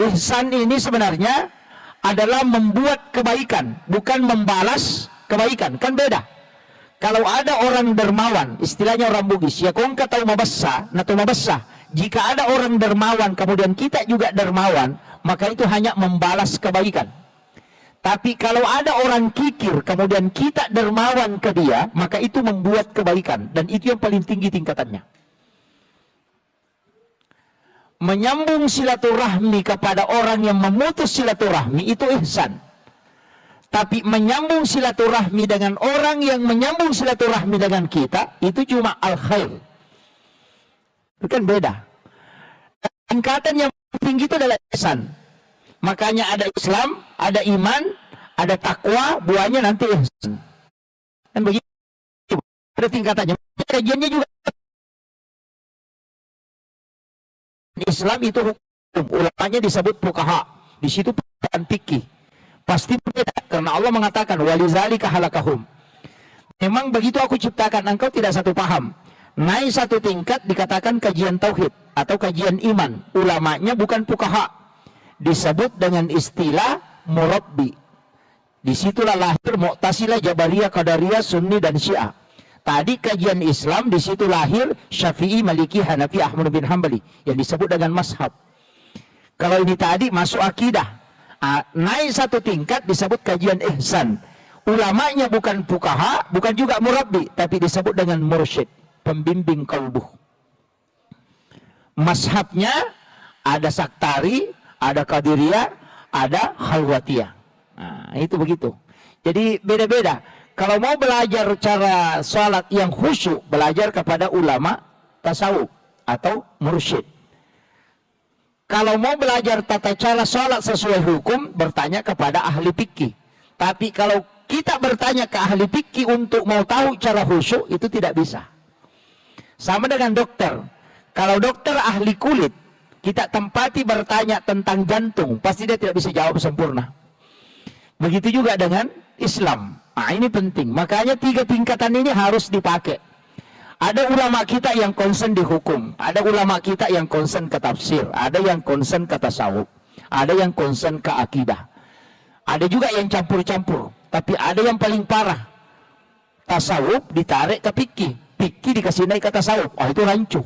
Ihsan ini sebenarnya adalah membuat kebaikan, bukan membalas kebaikan. Kan beda. Kalau ada orang dermawan, istilahnya orang Bugis, ya kong katau mabassa, nato mabassa. Jika ada orang dermawan, kemudian kita juga dermawan, maka itu hanya membalas kebaikan. Tapi kalau ada orang kikir, kemudian kita dermawan ke dia, maka itu membuat kebaikan. Dan itu yang paling tinggi tingkatannya. Menyambung silaturahmi kepada orang yang memutus silaturahmi, itu ihsan. Tapi menyambung silaturahmi dengan orang yang menyambung silaturahmi dengan kita, itu cuma al-khair. Itu kan beda. Tingkatan yang tinggi itu adalah ihsan. Makanya ada Islam, ada iman, ada takwa, buahnya nanti ihsan. Dan begitu. Ada tingkatannya. Kajiannya juga. Islam itu hukum. Ulamanya disebut fuqaha. Di situ bukan fikih. Pasti berbeda. Karena Allah mengatakan, walizalika halakahum. Memang begitu aku ciptakan, engkau tidak satu paham. Naik satu tingkat dikatakan kajian tauhid atau kajian iman. Ulamanya bukan fuqaha. Disebut dengan istilah murabbi. Disitulah lahir Mu'tazilah, Jabariyah, Qadariyah, Sunni dan Syiah. Tadi kajian Islam, disitu lahir Syafi'i, Maliki, Hanafi, Ahmad bin Hambali yang disebut dengan mazhab. Kalau ini tadi masuk akidah, naik satu tingkat disebut kajian ihsan. Ulamanya bukan fuqaha, bukan juga murabbi, tapi disebut dengan mursyid, pembimbing kalbu. Mazhabnya ada saktari, ada qadiriyah, ada khalwatiyah. Nah, itu begitu. Jadi beda-beda. Kalau mau belajar cara sholat yang khusyuk, belajar kepada ulama tasawuf atau mursyid. Kalau mau belajar tata cara sholat sesuai hukum, bertanya kepada ahli fikih. Tapi kalau kita bertanya ke ahli fikih untuk mau tahu cara khusyuk, itu tidak bisa. Sama dengan dokter. Kalau dokter ahli kulit, kita tempati bertanya tentang jantung, pasti dia tidak bisa jawab sempurna. Begitu juga dengan Islam. Nah, ini penting. Makanya 3 tingkatan ini harus dipakai. Ada ulama kita yang concern di hukum, ada ulama kita yang concern ke tafsir, ada yang concern ke tasawuf, ada yang concern ke akidah. Ada juga yang campur-campur. Tapi ada yang paling parah. Tasawuf ditarik ke fikih, fikih dikasih naik ke tasawuf. Oh, itu rancu.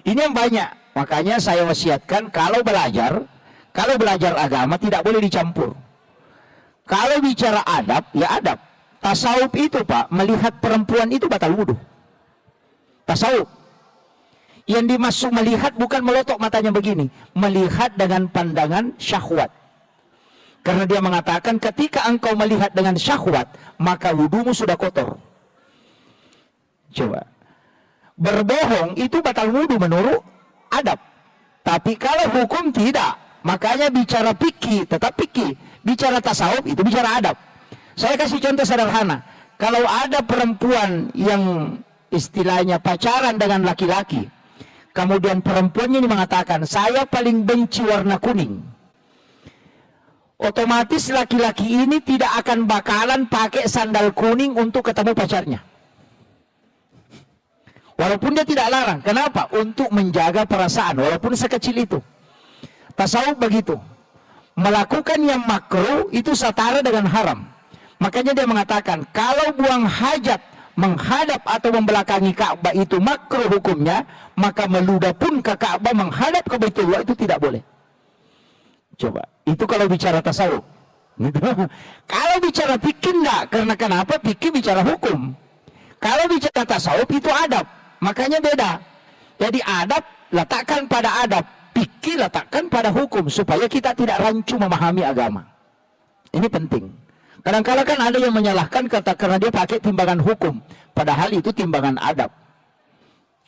Ini yang banyak. Makanya saya wasiatkan kalau belajar agama tidak boleh dicampur. Kalau bicara adab, ya adab. Tasawuf itu Pak, melihat perempuan itu batal wudhu. Tasawuf. Yang dimaksud melihat bukan melotok matanya begini. Melihat dengan pandangan syahwat. Karena dia mengatakan ketika engkau melihat dengan syahwat, maka wudhumu sudah kotor. Coba. Berbohong itu batal wudhu menurut adab. Tapi kalau hukum tidak. Makanya bicara fikih tetap fikih. Bicara tasawuf itu bicara adab. Saya kasih contoh sederhana. Kalau ada perempuan yang istilahnya pacaran dengan laki-laki, kemudian perempuannya ini mengatakan, saya paling benci warna kuning. Otomatis laki-laki ini tidak akan bakalan pakai sandal kuning untuk ketemu pacarnya. Walaupun dia tidak larang. Kenapa? Untuk menjaga perasaan, walaupun sekecil itu. Tasawuf begitu. Melakukan yang makruh itu setara dengan haram. Makanya dia mengatakan, kalau buang hajat menghadap atau membelakangi Ka'bah itu makruh hukumnya, maka meludah pun ke Ka'bah menghadap ke Baitullah itu tidak boleh. Coba, itu kalau bicara tasawuf. Kalau bicara fikih enggak, karena kenapa? Fikih bicara hukum. Kalau bicara tasawuf itu adab. Makanya beda. Jadi adab letakkan pada adab, fikih letakkan pada hukum supaya kita tidak rancu memahami agama. Ini penting. Kadang-kadang kan ada yang menyalahkan karena dia pakai timbangan hukum, padahal itu timbangan adab.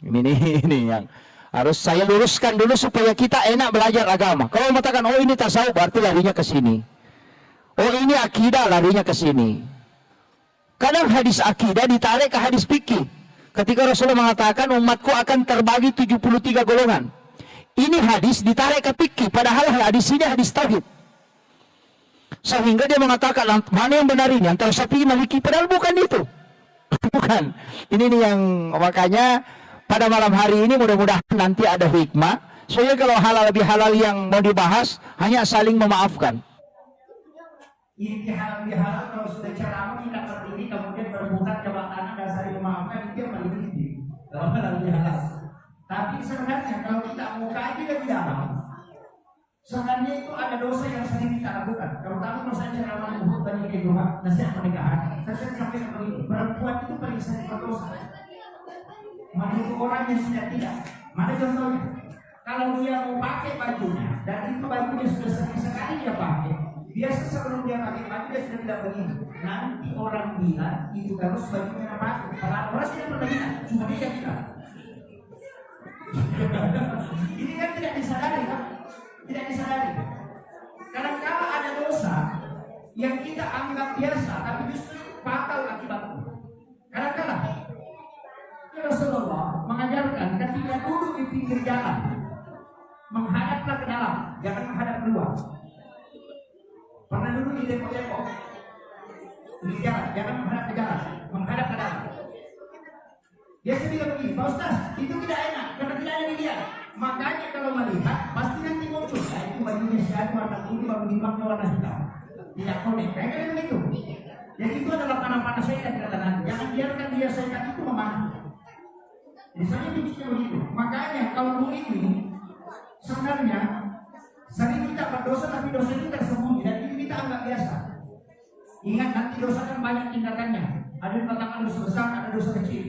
Ini yang harus saya luruskan dulu supaya kita enak belajar agama. Kalau mengatakan oh ini tasawuf berarti larinya ke sini. Oh ini akidah larinya ke sini. Kadang hadis akidah ditarik ke hadis fikih. Ketika Rasulullah mengatakan umatku akan terbagi 73 golongan. Ini hadis ditarik ke fikih, padahal hadis ini hadis tauhid. Sehingga dia mengatakan mana yang benar ini antara Syafi'i Maliki, padahal bukan itu. Bukan. Ini yang makanya pada malam hari ini mudah-mudahan nanti ada hikmah. Soalnya kalau halal lebih halal yang mau dibahas hanya saling memaafkan. Ini halal kalau sudah ceramah kita tertinggi kemudian berebutan jabatan dan saling memaafkan, itu yang paling tinggi dalam halal bihalal. Tapi sebenarnya kalau kita mau kaji lebih dalam, Sebenarnya itu ada dosa yang sering kita lakukan. Terutama dosa ceramah Uhud bagi kehidupan nasihat pernikahan. Saya sampaikan begini, perempuan itu paling sering berdosa. Menuduh orang yang sudah tidak. Mana contohnya? Kalau dia mau pakai bajunya dan itu bajunya sudah sering sekali dia pakai, biasa sebelum dia pakai baju dia sudah tidak begini. Nanti orang bilang itu terus bajunya apa? Orang tidak pernah bilang, cuma dia bilang. Ini kan tidak disadari kan? Tidak disadari. Kadang-kadang ada dosa yang kita anggap biasa, tapi justru fatal akibatnya. Kadang-kadang Rasulullah mengajarkan ketika duduk di pinggir jalan, menghadaplah ke dalam, jangan menghadap keluar. Pernah duduk di depot-depot, di jalan, jangan menghadap ke jalan, menghadap ke dalam. Dia bilang begini, Pak Ustaz, itu tidak enak karena tidak ada di dia. Makanya kalau melihat pasti nanti muncul, nah, itu bajunya siapa warna putih, baru dimaknya warna hitam. Tidak konek, kayak begitu. Jadi itu adalah panah-panah syaitan dikatakan. Jangan biarkan dia syaitan itu memanah. Misalnya begitu. Makanya kalau ini sebenarnya sering kita berdosa, tapi dosa itu tersembunyi dan itu kita anggap biasa. Ingat nanti dosa kan banyak tingkatannya. Ada yang katakan dosa besar, ada dosa kecil.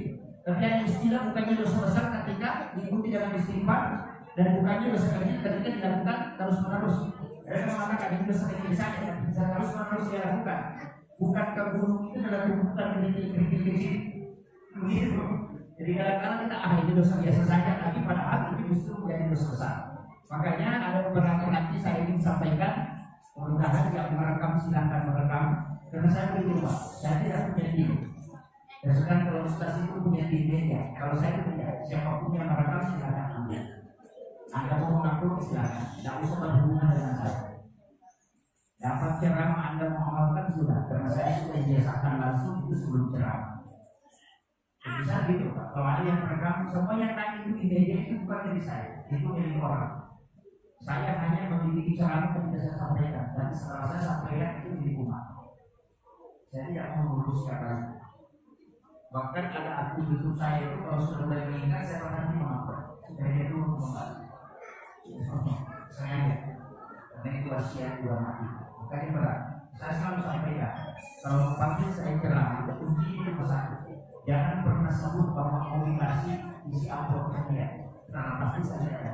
Tapi yang istilah bukannya dosa besar ketika diikuti dengan istighfar, dan bukannya dosa kecil ketika dilakukan terus-menerus. Mereka mengatakan ini dosa kecil saja, bisa terus-menerus dilakukan. Bukan ke gunung itu adalah tuntutan kritik kecil. Begitu. Jadi kadang-kadang kita ini dosa biasa saja, tapi padahal itu justru menjadi dosa besar. Makanya ada beberapa nanti saya ingin sampaikan, mudah-mudahan yang merekam silakan merekam, karena saya belum lupa, saya tidak punya diri. Dan sekarang kalau Ustaz itu punya diri ya, kalau saya punya, siapapun yang merekam silakan ambil. Anda mau mengaku silakan, tidak usah berhubungan dengan saya. Dapat ceramah Anda mau amalkan sudah, karena saya sudah biasakan langsung itu sebelum ceramah. Bisa gitu Pak, kalau ada yang merekam, semua yang tadi itu ide itu bukan dari saya, itu dari orang. Saya hanya memiliki ceramah yang bisa saya sampaikan, dan setelah saya sampaikan itu di rumah. Saya tidak mau meluruskan lagi. Bahkan ada akun YouTube saya itu kalau sudah mulai meningkat saya pernah mengapa supaya dia dulu kembali. Saya karena itu wasiat dua mati. Makanya berat. Saya selalu sampaikan kalau pagi saya ceramah kunci itu pesan. Jangan pernah sebut bahwa komunikasi isi amplop saya. Karena pasti saya ada.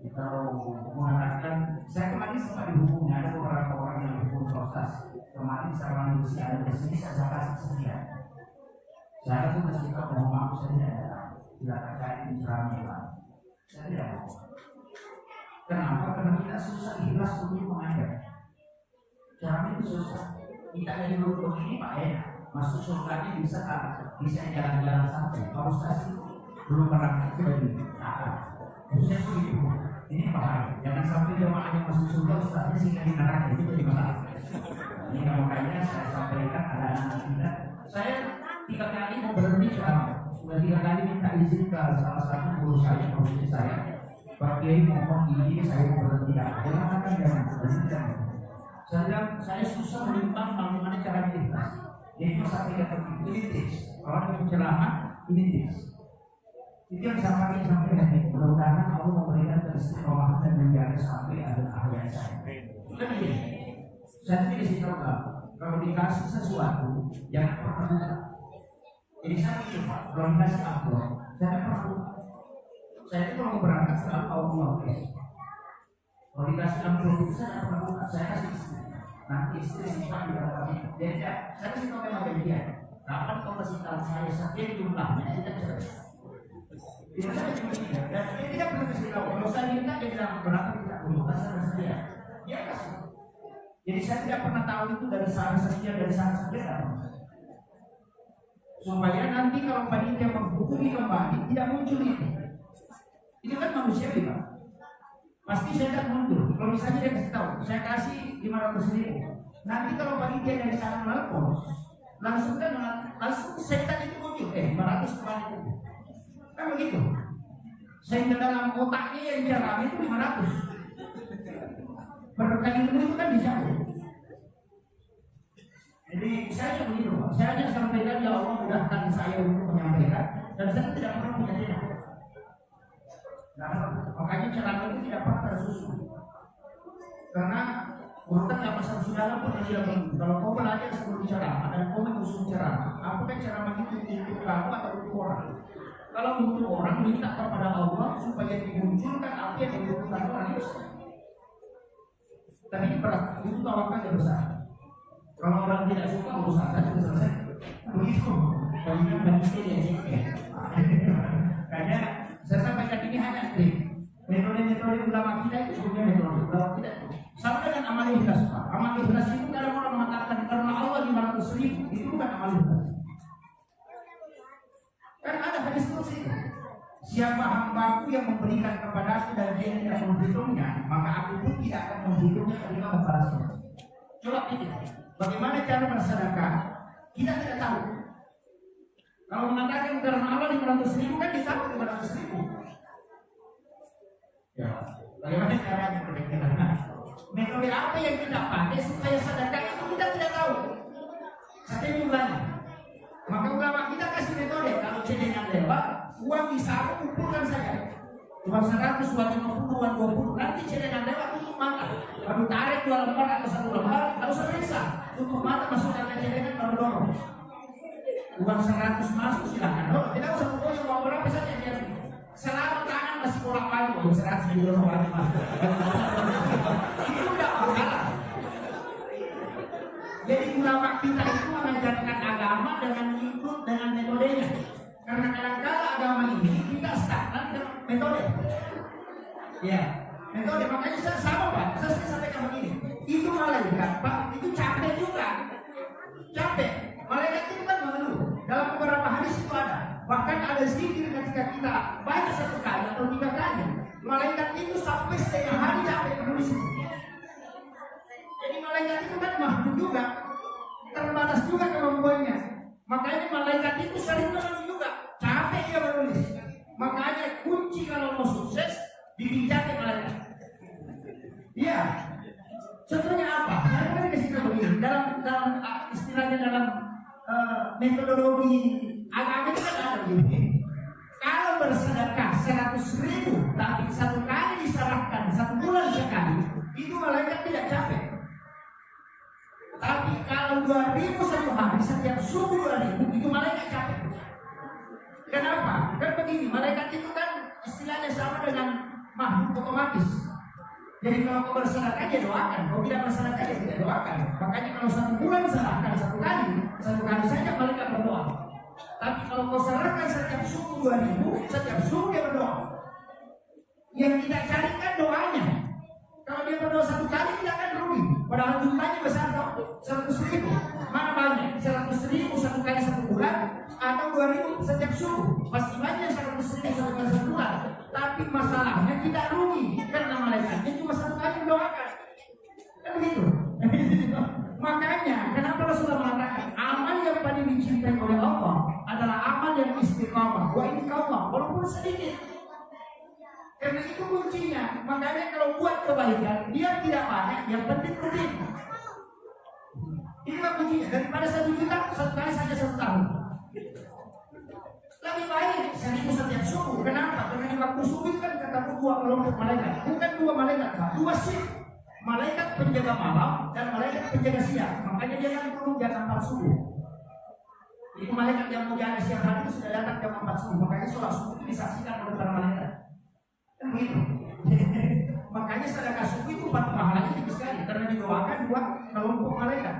Kalau mengatakan saya kemarin sempat dihubungi ada beberapa orang yang dihubung proses. Kemarin saya manusia ada di sini saya kasih sekian. Saya itu bersikap bahwa maaf saya tidak terkait ceramah. Saya tidak mau. Kenapa? Karena kita susah ikhlas untuk mengajar. Ceramah itu susah. Kita dari dulu ini Pak enak. Masuk surganya bisa jalan-jalan sampai. Kalau Ustaz itu belum pernah sudah di. Khususnya begitu. Ini bahaya. Jangan sampai jemaah yang masuk surga Ustaznya sehingga di neraka itu jadi masalah. Ini makanya saya sampaikan ada anak kita. Saya 3 kali mau berhenti ceramah. Sudah 3 kali minta izin ke salah satu guru saya, profesi saya. Pak Kiai mohon ini saya mau berhenti. Dia mengatakan jangan berhenti. Saya bilang saya susah menimbang bagaimana cara ikhlas. Jadi saya sampaikan ini tips. Orang yang ceramah ini tips. Itu yang saya sampaikan. Mudah-mudahan Allah memberikan keistiqomahan dan menjaga sampai akhir saya. Kan begini. Saya tidak kasih tahu kalau dikasih sesuatu jangan pernah buka. Jadi saya ingin Pak, kalau dikasih amplop jangan pernah buka. Saya itu kalau berangkat selalu Allah kalau dikasih amplop itu saya tidak pernah buka. Saya kasih istri. Nanti istri simpan di dalam ini. Jadi saya kasih tahu memang bagian. Kapan kau kasih tahu saya sekian jumlahnya tidak cerai. Tidak saya cuma tidak. Dan dia tidak pernah kasih tahu. Kalau saya minta dia bilang berapa tidak perlu. Saya sedia. Dia kasih. Jadi saya tidak pernah tahu itu dari sana sekian supaya nanti kalau panitia menghubungi kembali tidak muncul itu. Itu kan manusia Pak. Pasti saya tidak muncul. Kalau misalnya dia kasih tahu, saya kasih 500.000. Nanti kalau panitia dari sana melapor, langsung setan itu muncul. 500 kembali itu. Kan begitu. Sehingga dalam otaknya yang jalan itu 500. Berkali itu kan bisa. Jadi saya begitu Pak. Saya hanya sampaikan ya Allah mudahkan saya untuk menyampaikan dan saya tidak pernah punya tindak. Nah, makanya ceramah itu tidak pernah tersusun. Karena urutan yang masa saudara pun tidak begitu. Kalau kau belajar sebelum ceramah dan kau mengusung ceramah, apakah ceramah itu untuk kamu atau untuk orang? Kalau untuk orang, minta kepada Allah supaya dimunculkan apa yang dibutuhkan orang itu. Dan ini berat, itu tawakalnya besar. Kalau orang tidak suka urusan saja sudah selesai. Begitu. Bagaimana manusia yang Karena saya sampaikan ini hanya metode-metode ulama kita itu sebenarnya metode ulama kita itu sama dengan amal ikhlas. Amal ikhlas itu kadang orang mengatakan karena Allah 500.000 itu bukan amal ikhlas. Kan ada hadis kursi itu. Siapa hambaku yang memberikan kepadaku dan dia tidak menghitungnya, maka aku pun tidak akan menghitungnya ketika membalasnya. Coba pikir, bagaimana cara bersedekah? Kita tidak tahu. Kalau mengatakan karena Allah 500.000 kan kita 500.000. Ya, bagaimana caranya kira-kira? Metode apa yang kita pakai supaya sedekah itu kita tidak tahu. Satu jumlahnya. Maka ulama kita kasih metode. Kalau cedengan lewat, uang disaku kumpulkan saja. Uang 100, uang 50, uang 20. Nanti cedengan lewat tutup mata. Baru tarik 2 lembar atau 1 lembar, lalu selesai. Tutup mata masukkan ke cedengan baru dorong. Uang 100 masuk silakan. Oh, tidak usah pokoknya uang berapa saja dia. Selama tangan masih kurang balik, uang 100 di dorong lagi masuk. Itu tidak masalah. Jadi ulama kita itu mengajarkan agama dengan ikut dengan metodenya. Karena kadang-kadang agama ini kita stagnan dengan metode. Ya, metode makanya saya sama Pak. Saya sampaikan begini. Itu malaikat Pak, itu capek juga. Capek. Malaikat itu kan mengeluh. Dalam beberapa hadis itu ada. Bahkan ada zikir ketika kita baca 1 kali atau 3 kali. Malaikat itu sampai setengah hari capek menulis itu. Jadi malaikat itu kan makhluk juga. Terbatas juga kemampuannya. Makanya malaikat itu sering menulis juga. Capek dia menulis. Makanya kunci kalau mau sukses dibincangkan malaikat. Iya. Contohnya apa? Saya akan kasih tahu begini. Dalam istilahnya dalam metodologi agama itu kan ada begini. Kalau bersedekah 100.000 tapi 1 kali diserahkan 1 bulan sekali, itu malaikat tidak capek. Tapi kalau 2.000 1 hari setiap subuh 2.000 itu malaikat capek. Kenapa? Kan begini, malaikat itu kan istilahnya sama dengan makhluk otomatis. Jadi kalau kau bersedekah dia doakan, kau tidak bersedekah dia tidak doakan. Makanya kalau 1 bulan serahkan 1 kali saja malaikat berdoa. Tapi kalau kau serahkan setiap subuh 2.000, setiap subuh dia berdoa. Yang kita carikan doanya. Kalau dia berdoa 1 kali tidak akan rugi. Padahal jumlahnya besar dong, 100.000. Mana banyak? 100.000 1 kali 1 bulan atau 2.000 setiap subuh. Pasti banyak 100.000 1 kali 1 bulan. Tapi masalahnya tidak rugi karena malaikatnya cuma 1 kali mendoakan. Kan begitu. Makanya kenapa Rasulullah mengatakan amal yang paling dicintai oleh Allah adalah amal yang istiqamah. Wa in qalla, walaupun sedikit. Karena itu kuncinya. Makanya kalau buat kebaikan dia tidak banyak, yang penting rutin. Inilah kuncinya. Daripada 1 juta 1 kali saja 1 tahun. Lebih baik 1.000 setiap subuh. Kenapa? Karena di waktu subuh kan ketemu 2 kelompok malaikat. Bukan 2 malaikat, 2 shift. Malaikat penjaga malam dan malaikat penjaga siang. Makanya dia kan perlu jam 4 subuh. Itu malaikat yang mau jaga siang hari itu sudah datang jam 4 subuh. Makanya sholat subuh itu disaksikan oleh para malaikat. Kan begitu. Makanya sedekah subuh itu pahalanya tinggi sekali karena didoakan 2 kelompok malaikat.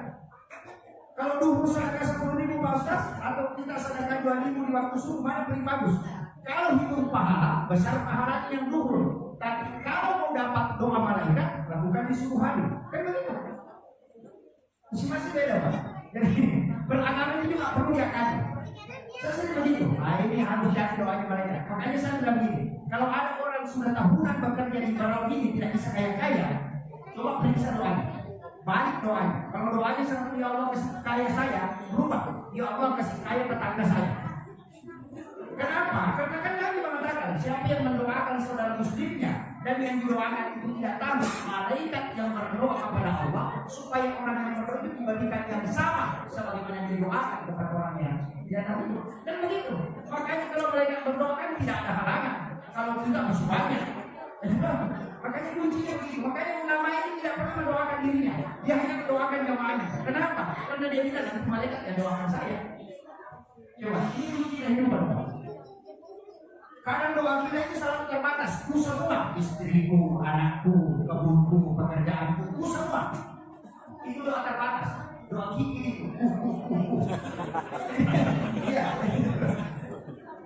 Kalau duhur sedekah 10.000 Pak Ustaz, atau kita sedekah 2.000 di waktu subuh, mana paling bagus? Kalau hitung pahala, besar pahalanya yang duhur. Tapi kalau mau dapat doa malaikat, lakukan di subuh hari. Kan begitu? Masih beda Pak. Jadi beragama itu juga perlu diakali. Saya sering begitu. Nah ini harus jadi doanya malaikat. Makanya saya bilang begini, kalau ada orang sudah tahunan bekerja di barang ini tidak bisa kaya-kaya, coba periksa doanya. Balik doanya. Kalau doanya seperti ya Allah kasih kaya saya, berubah. Ya Allah kasih kaya tetangga saya. Kenapa? Karena kan Nabi mengatakan siapa yang mendoakan saudara muslimnya dan yang didoakan itu tidak tahu, malaikat yang berdoa kepada Allah supaya orang yang berdoa itu diberikan yang sama sebagaimana yang didoakan kepada orang yang tidak tahu. Dan begitu. Makanya kalau malaikat berdoa kan tidak ada halangan. Kalau kita masih banyak. Makanya kuncinya begitu. Makanya ulama ini tidak pernah mendoakan dirinya. Dia hanya mendoakan jamaahnya. Kenapa? Karena dia bilang nanti malaikat yang doakan saya. Coba, ini kunci kehidupan. Kadang doa kita itu selalu terbatas. Ku semua, istriku, anakku, kebunku, pekerjaanku, ku semua. Itu doa terbatas. Doa kiki itu. Iya.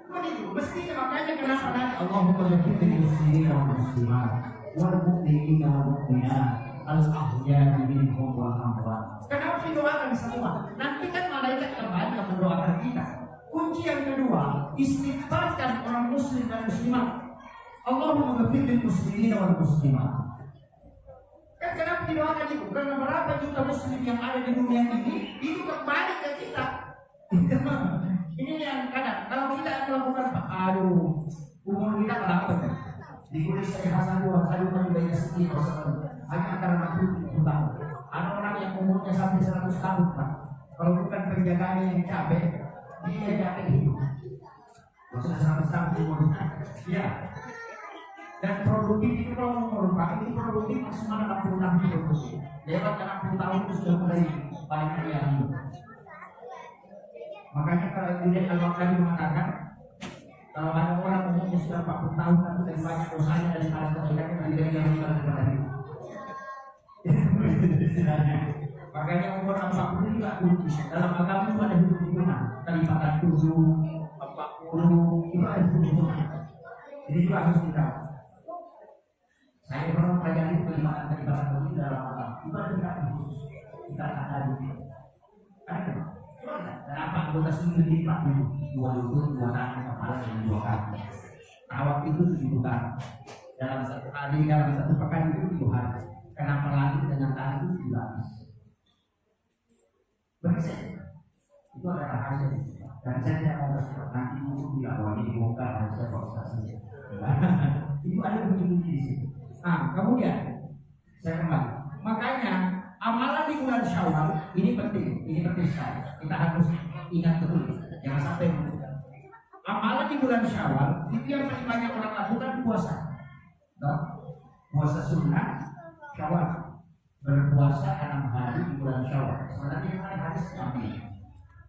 Begitu. Mestinya makanya kenapa nanti Allahumma jadikan muslimin wal muslimat wal mu'minin wal mu'minat al ahya minhum wal amwat. Kenapa didoakan semua? Nanti kan malaikat terbanyak mendoakan kita. Kunci yang kedua, istighfarkan orang muslim dan muslimat. Allahumma ghafir muslimin wal muslimat. Kan kenapa didoakan itu? Karena berapa juta muslim yang ada di dunia ini itu kembali ke kita. Ini yang kadang kalau kita melakukan aduh umur kita berapa kan? Dikulis saya hasan dua kali banyak sedikit hanya antara 60 tahun. Ada orang yang umurnya sampai 100 tahun Pak. Kalau bukan penjagaannya yang capek, dia capek hidup. Maksudnya 100 tahun umurnya. Ya. Dan produktif itu kalau merupakan ini produktif maksimal 60 tahun hidup. Lewat 60 tahun itu sudah mulai banyak yang hidup. Makanya kalau kemudian Al-Baqari mengatakan kalau ada orang umurnya sudah 40 tahun tapi lebih banyak dosanya daripada kebaikannya dari yang kepada hidup. Makanya umur 40 juga kunci. Dalam agama itu ada hitung-hitungan. Kelipatan 7, 40 itu ada hitung-hitungan. Jadi juga harus kita. Saya pernah pelajari kelipatan itu dalam agama. Itu ada tingkatan khusus. Kita ada di ada. Kenapa anggota sendiri dilipat dulu? 2 lutut, 2 tangan, kepala, dan 2 kaki. Awak itu 7 putaran. Dalam satu hari, dalam satu pekan itu 7 hari. Kenapa langit dengan tanah itu 7 lapis? Bersih. Itu adalah rahasia. Dan saya tidak mau bersikap nanti dulu tidak bahwa ini dibongkar dan saya prosesnya. Itu ada kunci-kunci di sini. Nah, kemudian saya kembali. Makanya amalan di bulan Syawal ini penting sekali. Kita harus ingat betul, jangan sampai lupa. Amalan di bulan Syawal itu yang paling banyak orang lakukan puasa. Puasa sunnah Syawal, berpuasa 6 hari di bulan Syawal. Sebenarnya ini hadis Nabi.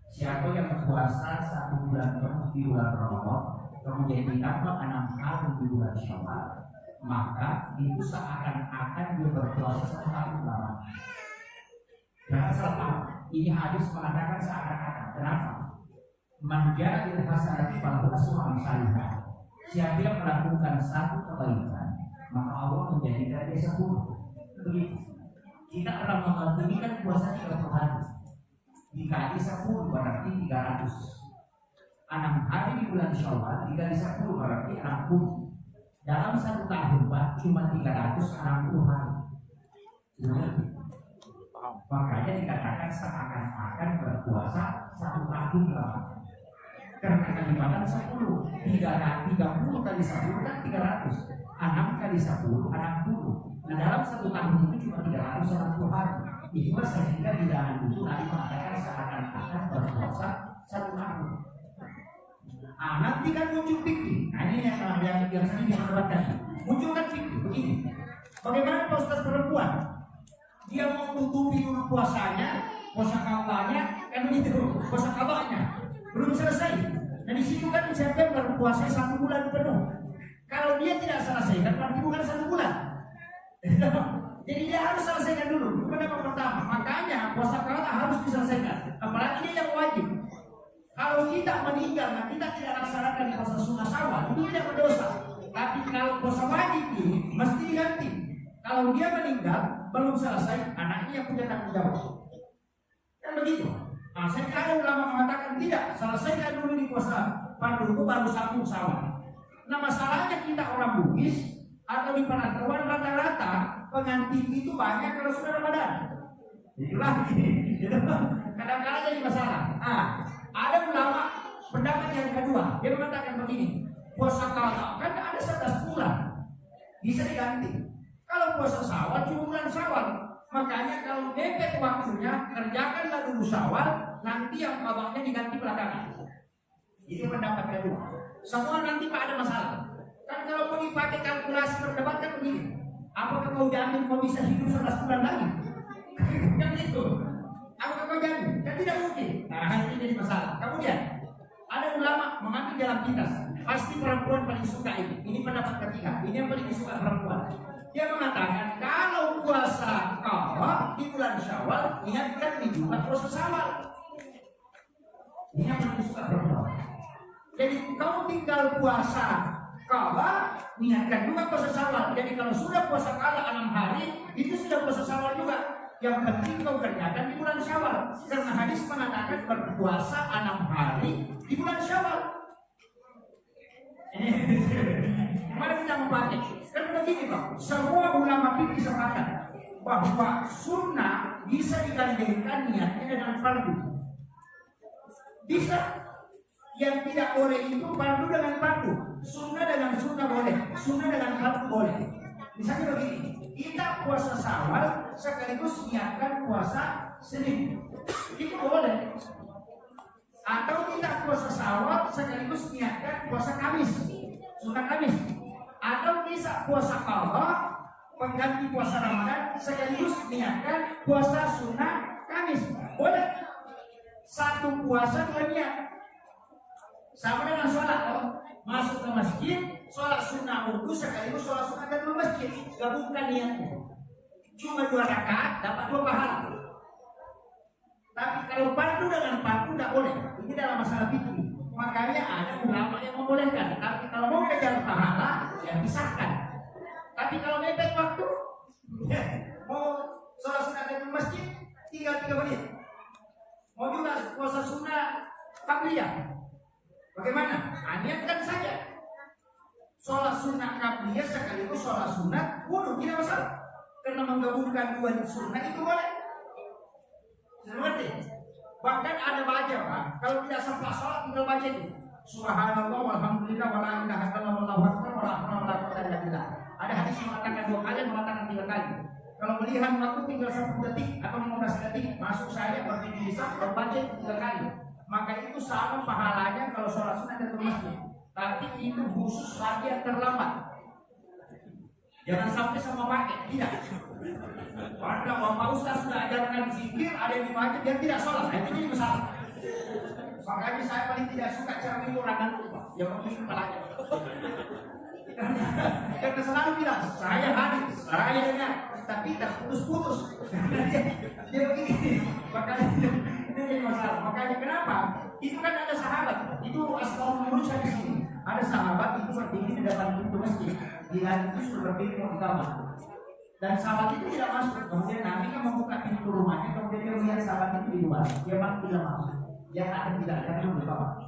Siapa yang berpuasa 1 bulan penuh di bulan Ramadan, kemudian ditambah 6 hari di bulan Syawal, maka itu seakan-akan dia berpuasa 1 tahun lama. Jangan salah, ini hadis mengatakan seakan-akan. Kenapa? Menjadi hasanati pada seorang salihah. Siapa yang melakukan 1 kebaikan, maka Allah menjadikan dia 10. Begitu. Kita orang mengerti ini kan puasa 30 hari. Dikali 10 berarti 300. 6 hari di bulan Syawal dikali 10 berarti 60. Dalam 1 tahun Pak cuma 360 hari. Makanya dikatakan seakan-akan berpuasa 1 tahun lama. Karena kelipatan 10, 30 kali 10 kan 300, 6 kali 10, 60. Nah dalam 1 tahun itu cuma 360 hari. Itu sehingga di dalam itu Nabi mengatakan seakan-akan berpuasa 1 tahun. Nanti kan muncul fikih. Nah ini yang sering diperdebatkan. Muncul kan fikih begini. Bagaimana Ustaz perempuan? Dia mau tutupi dulu puasanya, puasa kawanya, kan begitu, puasa kawanya belum selesai. Nah di situ kan siapa berpuasa 1 bulan penuh. Kalau dia tidak selesaikan, berarti bukan 1 bulan. Jadi dia harus selesaikan dulu. Itu yang pertama. Makanya puasa kawa harus diselesaikan. Apalagi dia yang wajib. Kalau kita meninggal, nah kita tidak laksanakan puasa sunnah Syawal, itu tidak berdosa. Tapi kalau puasa wajib ini mesti diganti. Kalau dia meninggal belum selesai, anaknya yang punya tanggung jawab. Kan begitu. Nah, sekarang ulama mengatakan tidak, selesaikan dulu di puasa fardu baru 1 Syawal. Nah, masalahnya kita orang Bugis atau di Penangkawan rata-rata pengantin itu banyak kalau sudah Ramadan. Itulah ini. Kadang-kadang jadi masalah. Ada ulama pendapat yang kedua, dia mengatakan begini, puasa qadha kan ada 11 bulan, bisa diganti. Kalau puasa Syawal cuma bulan Syawal, makanya kalau mepet waktunya kerjakanlah dulu Syawal, nanti yang qadhanya diganti belakangan. Itu pendapat kedua. Semua nanti Pak ada masalah. Kan kalau mau dipakai kalkulasi perdebatkan begini, apakah kau jamin kau bisa hidup 11 bulan lagi? Kan itu. Apakah kau jamin? Kan tidak mungkin. Nah, ini jadi masalah. Kemudian ada ulama mengambil dalam kitab, pasti perempuan paling suka ini. Ini pendapat ketiga. Ini yang paling disuka perempuan. Dia mengatakan kalau puasa Qadha di bulan Syawal, ingatkan di juga puasa Syawal. Ini yang paling disuka perempuan. Jadi kamu tinggal puasa Qadha, ingatkan juga puasa Syawal. Jadi kalau sudah puasa Qadha 6 hari, itu sudah puasa Syawal juga. Yang penting kau kerjakan di bulan Syawal. Karena hadis mengatakan berpuasa 6 hari di bulan Syawal. Mari kita memakai. Kan begini Pak, semua ulama fikih sepakat bahwa sunnah bisa digandengkan niatnya dengan fardu. Bisa. Yang tidak boleh itu fardu dengan fardu, sunnah dengan sunnah boleh, sunnah dengan fardu boleh. Misalnya begini, kita puasa Syawal sekaligus niatkan puasa Senin, itu boleh. Atau kita puasa Syawal sekaligus niatkan puasa Kamis, sunnah Kamis. Atau bisa puasa Qadha pengganti puasa Ramadan sekaligus niatkan puasa sunnah Kamis, boleh. Satu puasa dua niat. Sama dengan sholat, masuk ke masjid, sholat sunnah wudhu sekaligus sholat sunnah dan masjid, gabungkan niatnya. Cuma 2 rakaat dapat 2 pahala. Tapi kalau fardu dengan fardu tidak boleh. Ini dalam masalah fikih. Makanya ada ulama yang membolehkan. Tapi kalau mau kejar pahala, ya pisahkan. Tapi kalau mepet waktu, ya, mau sholat sunnah dan masjid, tinggal 3 menit. Mau juga puasa sunnah qabliyah. Bagaimana? Niatkan saja. Sholat sunnah qabliyah sekaligus sholat sunnah wudhu, tidak masalah. Karena menggabungkan 2 sunnah itu boleh. Seperti bahkan ada baca Pak, kalau tidak sempat sholat tinggal baca itu. Subhanallah walhamdulillah wala ilaha illallah wallahu akbar wala haula wala quwwata illa billah. Ada hadis yang mengatakan 2 kali, mengatakan 3 kali. Kalau melihat waktu tinggal 10 detik atau 15 detik, masuk saya berdiri di saf membaca 3 kali. Maka itu sama pahalanya kalau sholat sunnah dan masjid. Tapi itu khusus bagi yang terlambat. Jangan sampai sama pakai, tidak. Karena Bapak Ustaz sudah ajarkan zikir, ada yang dibaca dia tidak sholat, itu jadi masalah. Makanya saya paling tidak suka cara itu orang lupa, yang penting kepalanya. Karena selalu bilang, saya hadir, saya dengar, tapi tak putus-putus. Dia begini, makanya itu jadi masalah. Makanya kenapa? Itu kan ada sahabat, itu asal manusia di sini. Ada sahabat itu berdiri di depan pintu masjid, di hari itu sudah berdiri di kamar. Dan sahabat itu tidak masuk. Kemudian Nabi kan membuka pintu rumahnya, kemudian dia melihat sahabat itu di luar. Dia tidak masuk. Dia akan tidak ada di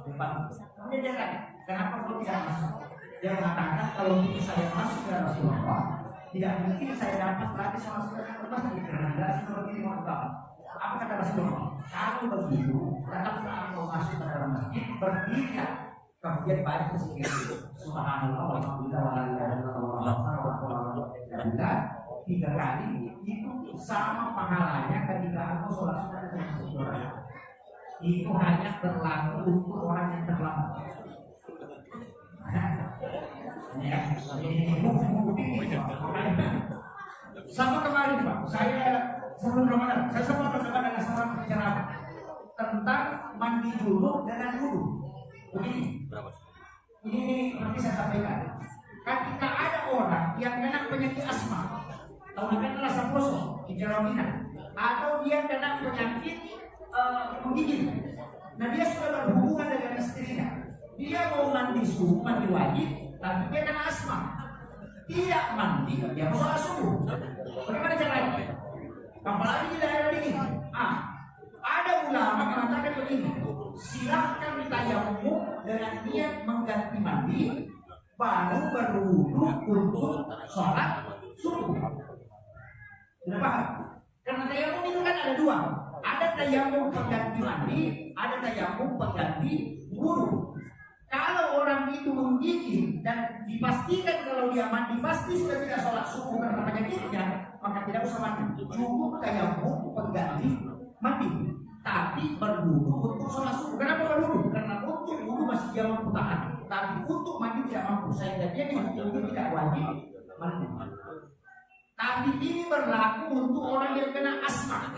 depan. Kemudian dia tanya, kenapa kau tidak masuk? Dia mengatakan kalau ini saya masuk ke Rasulullah, tidak mungkin saya dapat lagi sama sekali masjid karena tidak seperti ini mau tahu. Apa kata Rasulullah? Kalau begitu, tetaplah engkau masuk ke dalam masjid, berdirilah. Kemudian baca zikir Subhanallah walhamdulillah wala ilaha illallah wallahu akbar 3 kali. Itu sama pahalanya ketika engkau sholat sunnah dan masjid. Itu hanya berlaku untuk orang yang terlambat. Ya, sama kemarin Pak, saya sebelum Ramadan, saya sempat berdebat dengan seorang penceramah tentang mandi junub dengan wudu. Begini, ini nanti saya sampaikan. Ketika ada orang yang kena penyakit asma, atau kena rasa kosong, hidrominan, atau dia kena penyakit menggigil, nah dia sudah berhubungan dengan istrinya, dia mau mandi subuh, mandi wajib, tapi dia kena asma, tidak mandi, dia mau sholat subuh. Bagaimana caranya? Apalagi di daerah ini, ada ulama mengatakan begini, silahkan ditayamum dengan niat mengganti mandi, baru berwudu untuk sholat subuh. Sudah paham? Karena tayamum itu kan ada 2. Ada tayamum pengganti mandi, ada tayamum pengganti wudu. Kalau orang itu menggigil dan dipastikan kalau dia mandi pasti sudah tidak sholat subuh karena penyakitnya, maka tidak usah mandi. Cukup tayamum pengganti mandi, tapi berwudu untuk sholat subuh. Kenapa berwudu? Karena untuk wudu masih dia mampu tahan. Tapi untuk mandi tidak mampu. Sehingga dia tidak wajib mandi. Tapi ini berlaku untuk orang yang kena asma.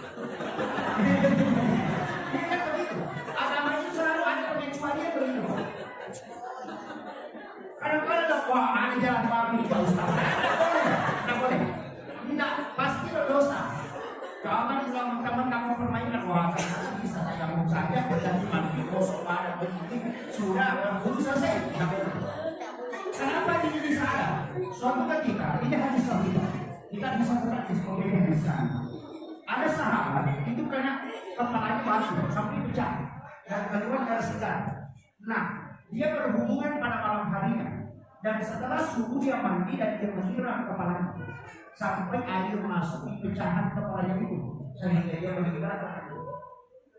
Ini kan begitu. Agama itu selalu ada pengecualian begitu. Kadang-kadang ada wah ada jalan babi Pak Ustaz. Tidak boleh. Tidak pasti berdosa. Jangan teman-teman kamu permainan wah bisa saya mau saja dan mandi gosok pada begini sudah baru selesai. Kenapa ini bisa ada? Suatu ketika ini hadis kita bisa praktis pembedaan di sana. Ada sahabat itu karena kepalanya batu sampai pecah dan keluar darah segar. Nah, dia berhubungan pada malam harinya dan setelah subuh dia mandi dan dia menyiram kepalanya sampai air masuk di pecahan kepalanya itu sehingga dia meninggal.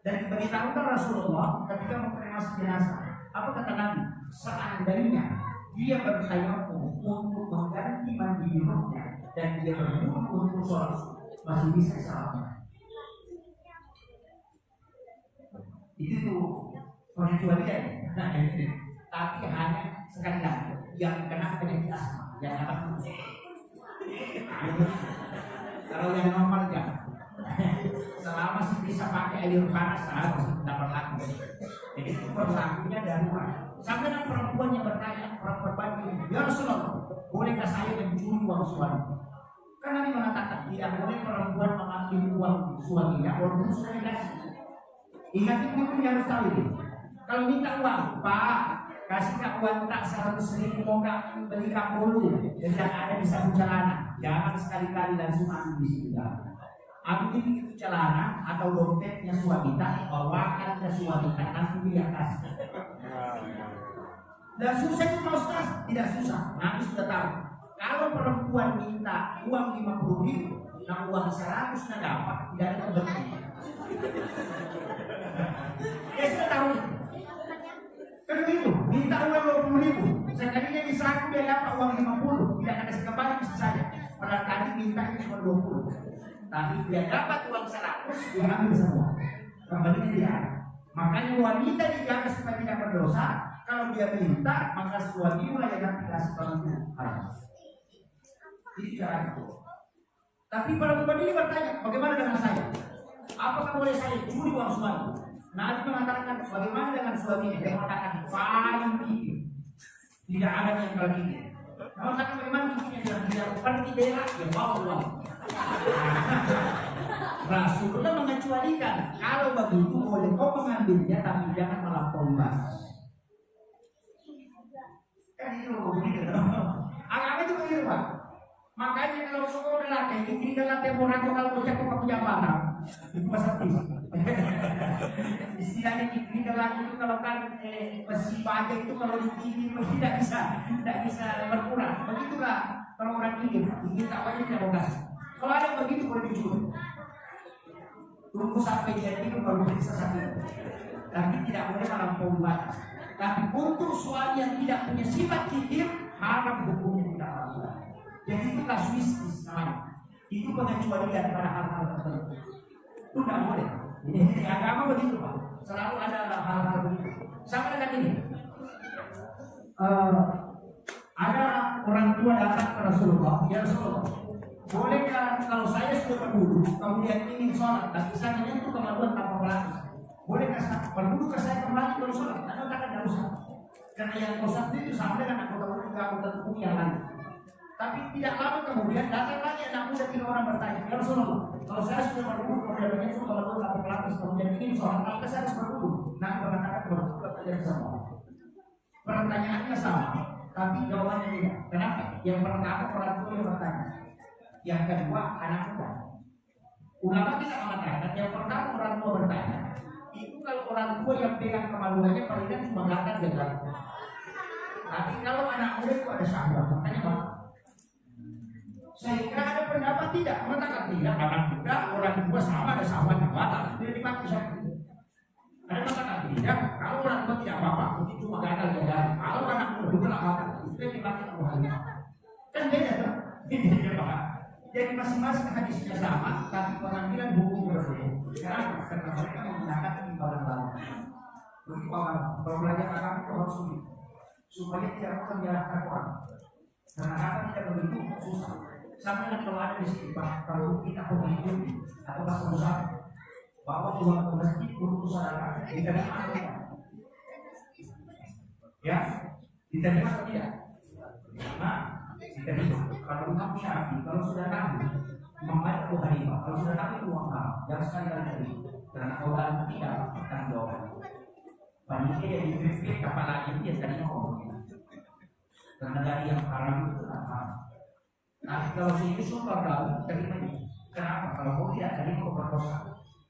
Dan diberitahukan Rasulullah ketika mengkremasi jenazah. Apa kata Nabi? Seandainya dia bertayamum untuk mengganti mandinya dan dia berwudu untuk sholat masih bisa salah. Itu tuh pengecualian. Tapi hanya sekali lagi yang kena penyakit asma, yang apa? Kalau yang normal jangan. Selama sih bisa pakai air panas harus dapat laku. Jadi itu berlakunya darurat. Sampai dengan perempuan yang bertanya, perempuan bagi, ya Rasulullah, bolehkah saya mencuri uang suami? Karena Nabi mengatakan tidak boleh perempuan mengambil uang suaminya walaupun sudah dikasih. Ingat itu harus tahu ini. Kalau minta uang, Pak, kasih uang tak 100.000 mau beli kapulu dan tidak ada di saku celana. Jangan sekali-kali langsung ambil di situ. Ambil itu celana atau dompetnya suami tak bawakan ke suami tak nanti dia kasih. Dan susah itu Ustaz? Tidak susah. Nabi sudah tahu. Kalau perempuan minta uang 50.000, nah uang 100 nak dapat, tidak ada berarti. Dia sudah tahu. Kan begitu, minta uang 20.000, sekalinya di saku dia dapat uang 50, tidak ada sekembali bisa saja. Pada tadi minta cuma 20. Tapi dia dapat uang 100, dia ambil semua. Kembali dia. Makanya wanita dijaga supaya tidak berdosa. Kalau dia minta, maka suaminya yang nanti kasih bantuan harus. Ini cara itu. Tapi perempuan ini bertanya, bagaimana dengan saya? Apakah boleh saya curi uang suami? Nabi mengatakan, bagaimana dengan suaminya? Dia mengatakan, paling tinggi. Tidak ada yang lebih tinggi. Kalau saya bagaimana tingginya? Tidak seperti dia, ya bawa uang. Rasulullah mengecualikan, kalau begitu boleh kau mengambilnya, tapi jangan melampaui batas. Kan itu begitu. Agama itu begitu Pak. Makanya kalau sekolah laki ini dalam tempoh ragu kalau bocah kok punya barang itu pasti. Istilahnya di dalam itu kalau kan besi baja itu kalau ditinggi tidak bisa berkurang. Begitulah kalau orang ingin tak wajib tidak kasih. Kalau ada begitu boleh dicuri. Tunggu sampai jadi itu baru bisa sakit. Tapi tidak boleh melampaui batas. Tapi untuk suami yang tidak punya sifat kikir, haram hukumnya tidak lakukan. Jadi itu kasuistis namanya. Itu pengecualian pada hal-hal tertentu. Itu tidak boleh. Ini agama begitu Pak. Selalu ada hal-hal begitu. Sama dengan ini. Ada orang tua datang ke Rasulullah. Ya Rasulullah, bolehkah kalau saya sudah berwudu, kemudian ingin sholat, dan saya menyentuh kemaluan tanpa pelapis? Bolehkah saya berwudu ke saya kembali baru sholat? Anda katakan tidak usah. Karena yang sholat itu sama dengan anggota tubuh yang lain. Tapi tidak lama kemudian datang lagi anak muda 3 orang bertanya, ya Rasulullah, kalau saya sudah berwudu kemudian menyentuh kemaluan tanpa pelapis, kemudian ingin sholat, apakah saya harus berwudu? Nah, mengatakan pertanyaan sama. Pertanyaannya sama, tapi jawabannya tidak. Kenapa? Yang pertama orang tua yang bertanya. Yang kedua anak muda. Ulama tidak mengatakan yang pertama orang tua bertanya. Itu kalau orang tua yang pegang kemaluannya palingan cuma ngangkat jalan. Tapi kalau anak muda itu ada syahwat, makanya Pak. Saya kira ada pendapat tidak, mengatakan tidak. Anak muda orang tua sama ada syahwat yang batal, tidak dipakai syahwat. Ada mengatakan tidak. Kalau orang tua tidak apa-apa, itu cuma gagal jalan. Kalau anak muda itu tidak apa-apa, itu dipakai Tuhannya. Kan beda kan? Beda Pak. Jadi masing-masing hadisnya sama, tapi pengambilan hukum berbeda. Kenapa? Karena mereka menggunakan imbalan lain. Begitu agama. Kalau belajar agama itu harus sulit, supaya tidak menyalahkan orang. Karena apa tidak begitu susah. Sama dengan kalau ada di sini, Pak, kalau kita pemimpin atau pas usaha, bawa uang ke masjid untuk usaha, diterima atau tidak? Ya, diterima atau tidak? Nah, diterima. Kalau Imam Syafi'i, kalau sudah nabi, Imam Malik Abu Hanifah, kalau sudah nabi itu uang haram, jangan sekali-kali terima. Karena kalau tidak akan doa. Panitia yang dipimpin kepala ini dia tadi ngomong. Karena dari yang haram itu haram. Nah, kalau ini super dalam terima ini. Kenapa? Kalau kau tidak tadi kau perkosa.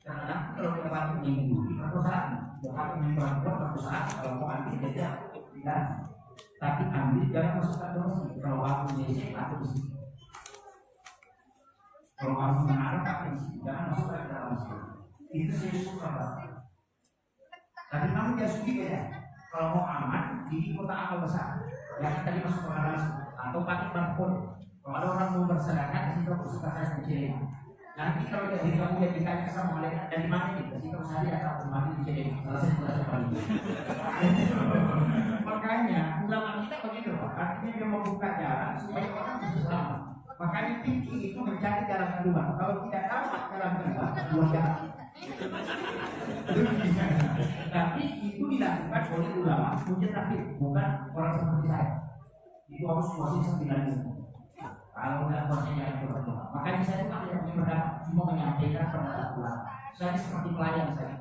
Karena nanti kalau kita bantu minggu perkosaan, bukan perempuan perkosaan. Kalau kau ambil dia tidak. Tapi ambil jangan masukkan ke masjid. Kalau aku nyesek atau di sini. Kalau aku mengarah ke sini, jangan masukkan ke dalam masjid. Itu saya suka banget. Tapi kamu dia sugi beda. Kalau mau aman di kota amal besar, jangan tadi masuk ke dalam atau pakai barcode. Kalau ada orang mau bersedekah, di situ aku suka saya kecilin. Nanti kalau dari kamu yang ditanya sama malaikat dari mana nih, di situ saya atau mati dicilin. Selesai selesai kali. Makanya ulama kita begitu, artinya dia membuka jalan supaya orang bisa selamat. Makanya tinggi itu mencari jalan keluar. Kalau tidak dapat jalan keluar, dua jalan. Tapi itu dilakukan oleh ulama mujtahid, bukan orang seperti saya. Itu harus posisi 9. Kalau tidak posisinya itu berdoa. Makanya saya juga tidak punya pendapat, cuma menyampaikan pendapat ulama. Saya seperti pelayan saya.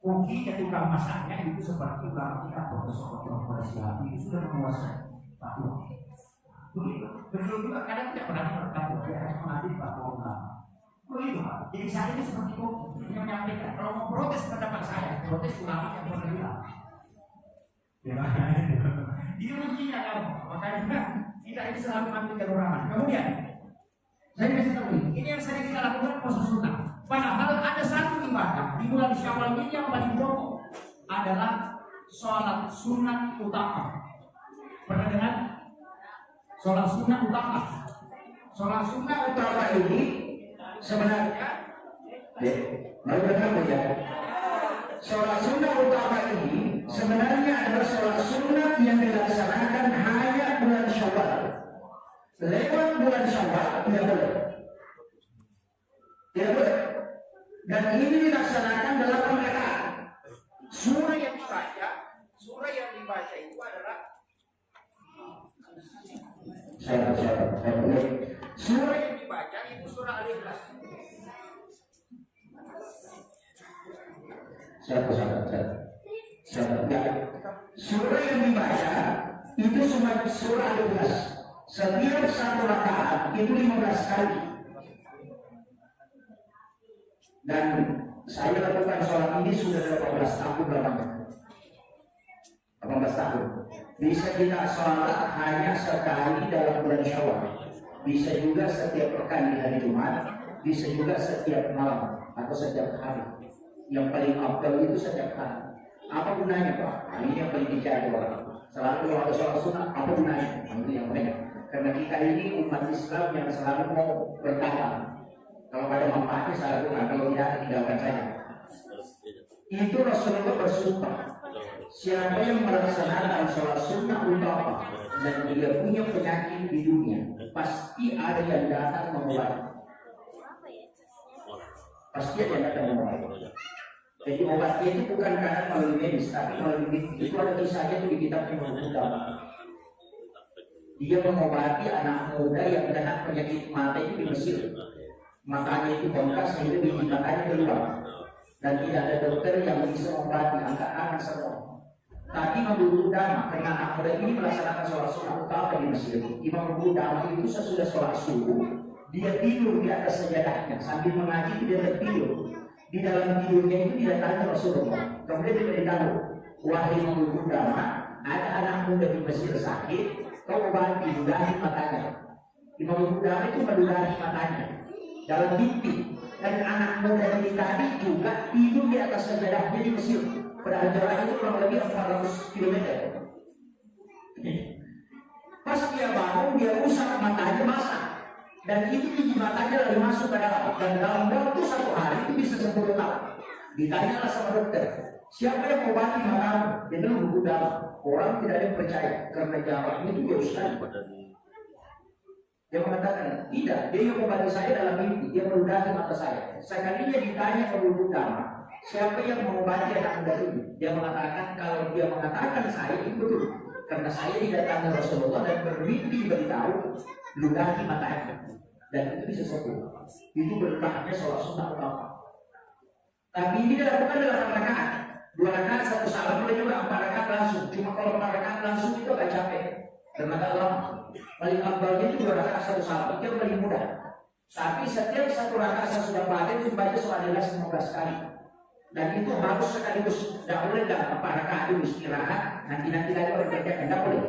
Koki dan tukang masaknya itu seperti ulama kita profesor siap itu sudah menguasai fatwa. Begitu. Begitu juga kadang tidak pernah berkata dia hanya mengambil fatwa ulama. Begitu Pak. Jadi saya ini seperti koki yang menyampaikan. Kalau mau protes pendapat saya, protes ulama yang pernah bilang. Itu kuncinya kan. Makanya kita ini selalu ambil kelurangan. Kemudian saya kasih tahu ini yang sering kita lakukan puasa sunnah. Padahal ada satu ibadah di bulan Syawal ini yang paling pokok adalah sholat sunat utama. Pernah dengar? Sholat sunat utama. Sholat sunat utama ini sebenarnya, mau dengar ya? Sholat sunat utama ini sebenarnya adalah sholat sunat yang dilaksanakan hanya bulan Syawal. Lewat bulan Syawal tidak boleh. Tidak boleh. Dan ini dilaksanakan dalam rakaat. Surah yang dibaca itu adalah surah yang dibaca itu surah Al-Ikhlas. Surah yang dibaca itu cuma surah Al-Ikhlas. Setiap satu rakaat itu 15 kali. Dan saya lakukan sholat ini sudah 18 tahun lamanya. 18 tahun. Bisa kita sholat hanya sekali dalam bulan Syawal. Bisa juga setiap pekan di hari Jumat. Bisa juga setiap malam atau setiap hari. Yang paling afdal itu setiap hari. Apa gunanya Pak? Ini yang paling dicari orang. Selalu kalau ada sholat sunnah, apa gunanya? Itu yang banyak. Karena kita ini umat Islam yang selalu mau bertahan. Kalau ada manfaatnya saya lakukan, kalau tidak tinggalkan saja. Itu Rasulullah bersumpah. Siapa yang melaksanakan sholat sunnah utama dan dia punya penyakit di dunia, pasti ada yang datang mengobati. Pasti ada yang datang mengobati. Jadi obatnya itu bukan karena melalui medis, tapi melalui itu ada kisahnya itu di kitab yang utama. Dia mengobati anak muda yang kena penyakit mata itu di Mesir. Matanya itu bengkak sehingga biji matanya keluar. Dan tidak ada dokter yang bisa mengobati, angkat-angkat semua. Tapi Imam Qudamah, karena anak muda ini melaksanakan sholat sunnah utama di Mesir. Imam Qudamah itu sesudah sholat subuh, dia tidur di atas sajadahnya sambil mengaji, dia tertidur. Di dalam tidurnya itu didatangi Rasulullah. Kemudian dia beritahu, wahai Imam Qudamah, ada anak muda di Mesir sakit, kau obati, ludahi matanya. Imam Qudamah itu meludahi matanya dalam mimpi, dan anak muda ini tadi juga tidur di atas sajadahnya di Mesir. Pada jarak itu kurang lebih 400 km. Pas dia bangun, dia rusak matanya basah, dan itu biji matanya lalu masuk ke dalam. Dan dalam waktu 1 hari itu bisa 10 tahun. Ditanyalah sama dokter, siapa yang mengobati matamu? Dia bilang buku darah. Orang tidak ada yang percaya karena jaraknya itu jauh sekali. Dia mengatakan, tidak, dia yang mengobati saya dalam mimpi, dia meludahi mata saya. Sekalinya ditanya ke buku darah, siapa yang mengobati anak muda ini? Dia mengatakan, kalau dia mengatakan saya, itu betul. Karena saya didatangi Rasulullah dan bermimpi beritahu, ludahi matanya. Dan itu bisa sembuh. Itu berkahnya sholat sunnah utama. Tapi ini dilakukan dalam 8 rakaat. 2 rakaat, 1 salam, boleh juga 4 rakaat langsung. Cuma kalau 4 rakaat langsung itu agak capek. Karena agak lama. Paling abdalnya itu 2 rakaat 1 salam. Itu yang paling mudah. Tapi setiap 1 rakaat saya sudah baca itu baca surah Al-Ikhlas 15 kali. Dan itu harus sekaligus. Tidak boleh dalam 4 rakaat dulu istirahat. Nanti lagi baru kerjakan. Tidak boleh.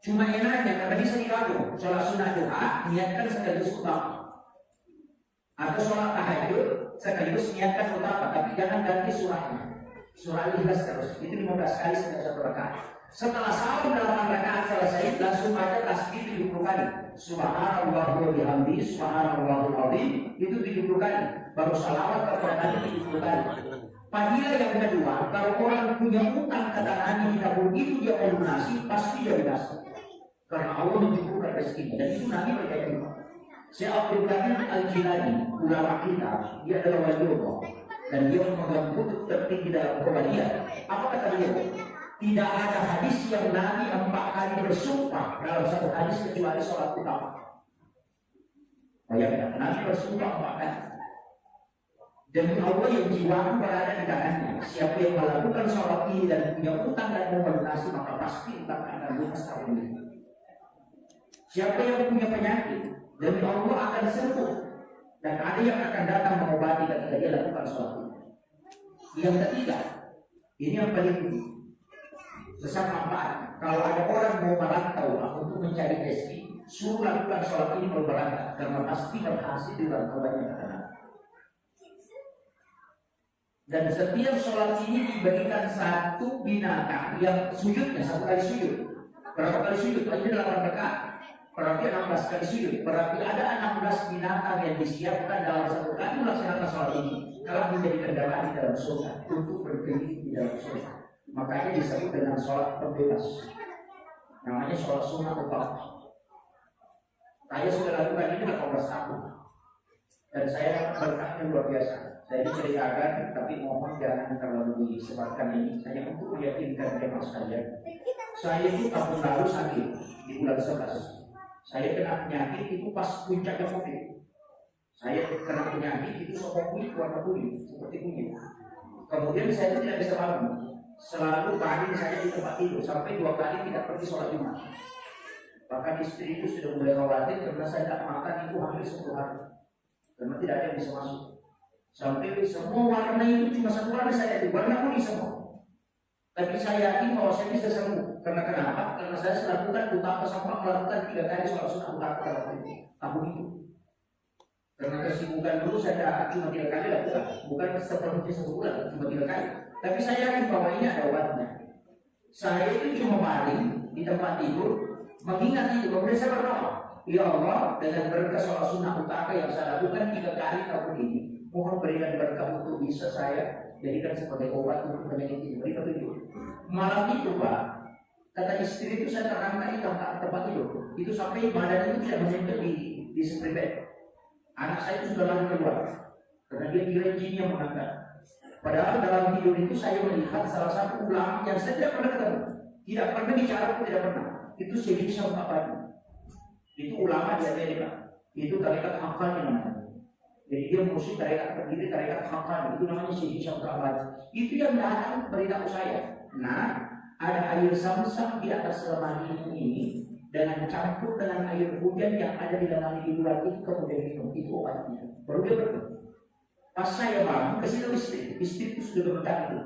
Cuma enaknya karena bisa digabung. Sholat sunnah duha niatkan sekaligus utama. Atau sholat tahajud sekaligus niatkan utama, tapi jangan ganti surahnya. Surah Al-Ikhlas terus. Itu 15 kali setiap 1 rakaat. Setelah salam dalam 8 rakaat selesai, langsung baca tasbih 70 kali. Subhanallah wa bihamdi, subhanallahul azim, itu 70 kali. Baru salawat kepada Nabi 70 kali. Fadilah yang kedua, kalau orang punya utang kata Nabi di dapur itu dia melunasi, pasti dia bebas. Karena Allah mencukupkan rezekinya, dan itu Nabi percaya juga. Syekh Abdul Qadir Al-Jilani, ulama kita, dia adalah wali Allah, dan dia memegang kutub tertinggi dalam Muhammadiyah. Apa kata dia? Tidak ada hadis yang Nabi 4 kali bersumpah dalam 1 hadis kecuali sholat utama. Bayangkan, Nabi bersumpah 4 kali. Demi Allah yang jiwaku berada di tangannya. Siapa yang melakukan sholat ini dan punya utang dan melunasi, maka pasti utang akan lunas tahun ini. Siapa yang punya penyakit, demi Allah akan sembuh. Dan ada yang akan datang mengobati ketika dia lakukan sholat ini. Yang ketiga, ini yang paling penting. Sesat manfaat. Kalau ada orang mau merantau untuk mencari rezeki, suruh lakukan sholat ini kalau berangkat, karena pasti berhasil di rantauannya kata Nabi. Dan setiap sholat ini diberikan 1 binatang yang sujudnya 1 kali sujud. Berapa kali sujud? Ini 8 rakaat. Berarti 16 kali sujud. Berarti ada 16 binatang yang disiapkan dalam 1 kali melaksanakan sholat ini. Kalau menjadi kendaraan di dalam surga untuk berkeliling di dalam surga. Makanya disebut dengan sholat pembebas. Namanya sholat sunnah utama. Saya sudah lakukan ini 18 tahun. Dan saya berkahnya luar biasa. Saya diceritakan, tapi mohon jangan terlalu disebarkan ini. Saya untuk meyakinkan jemaah sekalian. Saya itu tahun lalu sakit di bulan 11. Saya kena penyakit itu pas puncaknya COVID. Saya kena penyakit itu sopok kulit warna kuning seperti kunyit. Kemudian saya tidak bisa bangun. Selalu baring saya di tempat tidur sampai 2 kali tidak pergi sholat Jumat. Bahkan istri itu sudah mulai khawatir karena saya tak makan itu hampir 10 hari. Karena tidak ada yang bisa masuk. Sampai semua warna itu cuma 1 warna saya itu warna kuning semua. Tapi saya yakin bahwa saya bisa sembuh. Karena kenapa? Karena saya melakukan utama sampai melakukan 3 kali sholat sunnah utama dalam tahun itu. Karena kesibukan dulu saya cuma 3 kali lakukan, bukan seperti sebulan, cuma 3 kali. Tapi saya yakin bahwa ini ada obatnya. Saya itu cuma baring di tempat tidur, mengingat itu, kemudian saya berdoa, ya Allah, dengan berkah sholat sunnah utama yang saya lakukan 3 kali tahun ini, mohon berikan berkah untuk bisa saya jadikan sebagai obat untuk penyakit ini. Beri petunjuk. Malam itu Pak, kata istri itu saya terangkat di tempat tidur. Itu sampai badan itu tidak menyentuh di seperti bed. Anak saya itu sudah lari keluar karena dia kira jin yang mengangkat. Padahal dalam tidur itu saya melihat salah satu ulama yang saya tidak pernah ketemu, tidak pernah bicara pun tidak pernah. Itu Syekh Syam Abadi. Itu ulama di Amerika. Itu tarekat Haqqani namanya. Jadi dia musuh tarekat terdiri tarekat Haqqani. Itu namanya Syekh Syam Abadi. Itu yang datang beritahu saya. Nah, ada air Zam-Zam di atas lemari ini dengan campur dengan air hujan yang ada di dalam hidup itu kemudian minum. Itu obatnya. Baru dia berdoa. Pas saya bangun ke situ istri itu sudah berkata itu.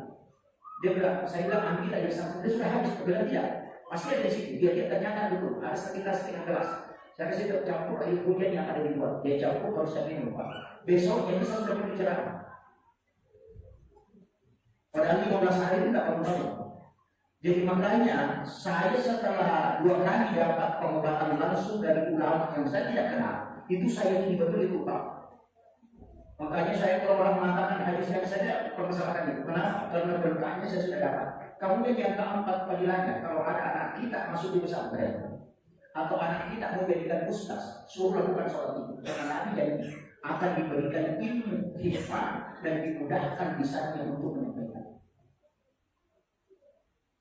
Dia bilang, saya bilang ambil air Zam-Zam. Dia sudah habis. Dia bilang tidak. Pasti ada di situ. Dia tanyakan dulu. Ada sekitar setengah gelas. Saya kasih campur air hujan yang ada di luar. Dia campur baru saya minum. Besoknya saya sudah berbicara. Padahal 15 hari itu tidak bangun. Jadi makanya saya setelah 2 kali dapat pengobatan langsung dari ulama yang saya tidak kenal, itu saya ini betul itu Pak. Makanya saya kalau orang mengatakan hadis yang saya permasalahkan itu. Kenapa? Karena berkahnya saya sudah dapat. Kemudian yang keempat panggilannya, kalau ada anak kita masuk di pesantren atau anak kita mau jadikan ustaz, suruh lakukan sholat itu. Karena Nabi janji akan diberikan ilmu, hikmah dan dimudahkan lisannya untuk menyampaikan.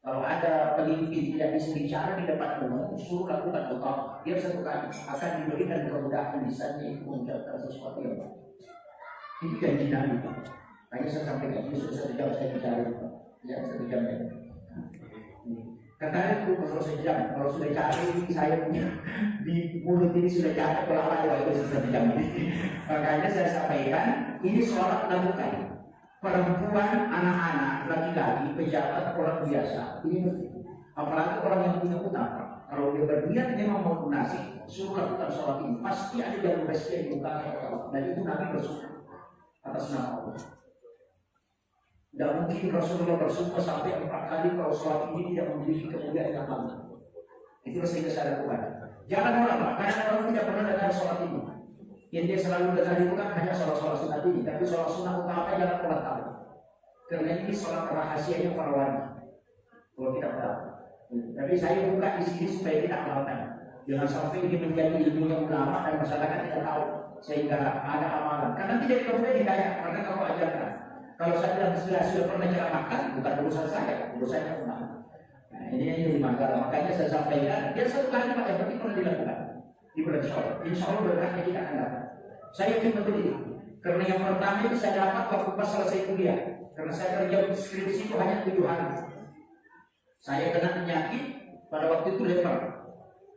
Kalau ada pemimpin tidak bisa bicara di depan umum, suruh lakukan doa. Dia satu kali akan diberikan kemudahan lisannya untuk mengucapkan sesuatu yang baik. Itu janji Nabi. Hanya saya sampaikan ini sudah 1 jam saya bicara, ya 1 jam ya. Katanya itu kalau sejam, kalau sudah cari saya punya di mulut ini sudah cari pelawat itu 1 jam ini. Makanya saya sampaikan ini sholat lakukan. Perempuan, anak-anak, laki-laki, pejabat, orang biasa ini penting. Apalagi orang yang punya utang. Kalau dia berniat memang mau lunasi, suruh lakukan sholat ini. Pasti ada jalur rezeki yang dibukakan oleh Allah. Dan itu Nabi bersyukur atas nama Allah. Tidak mungkin Rasulullah bersyukur sampai 4 kali kalau sholat ini tidak memiliki kemuliaan yang lama. Itu sehingga saya lakukan. Jangan orang, karena orang tidak pernah dengar sholat ini. Yang dia selalu dengar itu kan hanya sholat-sholat sunat ini, tapi sholat sunat utama jangan pernah tahu. Karena ini sholat rahasianya para wanita. Kalau kita tahu. Tapi saya buka di sini supaya kita amalkan. Jangan sampai ini menjadi ilmu yang ulama dan masyarakat tidak tahu sehingga ada amalan. Karena tidak kemudian dikaya. Karena kalau ajarkan, kalau saya bilang sudah pernah ceramahkan, bukan urusan saya, urusannya ulama. Nah ini yang dimakan. Makanya saya sampaikan, dia satu kali Pak yang penting pernah dilakukan. Di bulan Syawal, insya Allah berkahnya kita akan dapat. Saya yakin betul itu. Karena yang pertama itu saya dapat waktu pas selesai kuliah. Karena saya kerja skripsi itu hanya 7 hari. Saya kena penyakit pada waktu itu leper.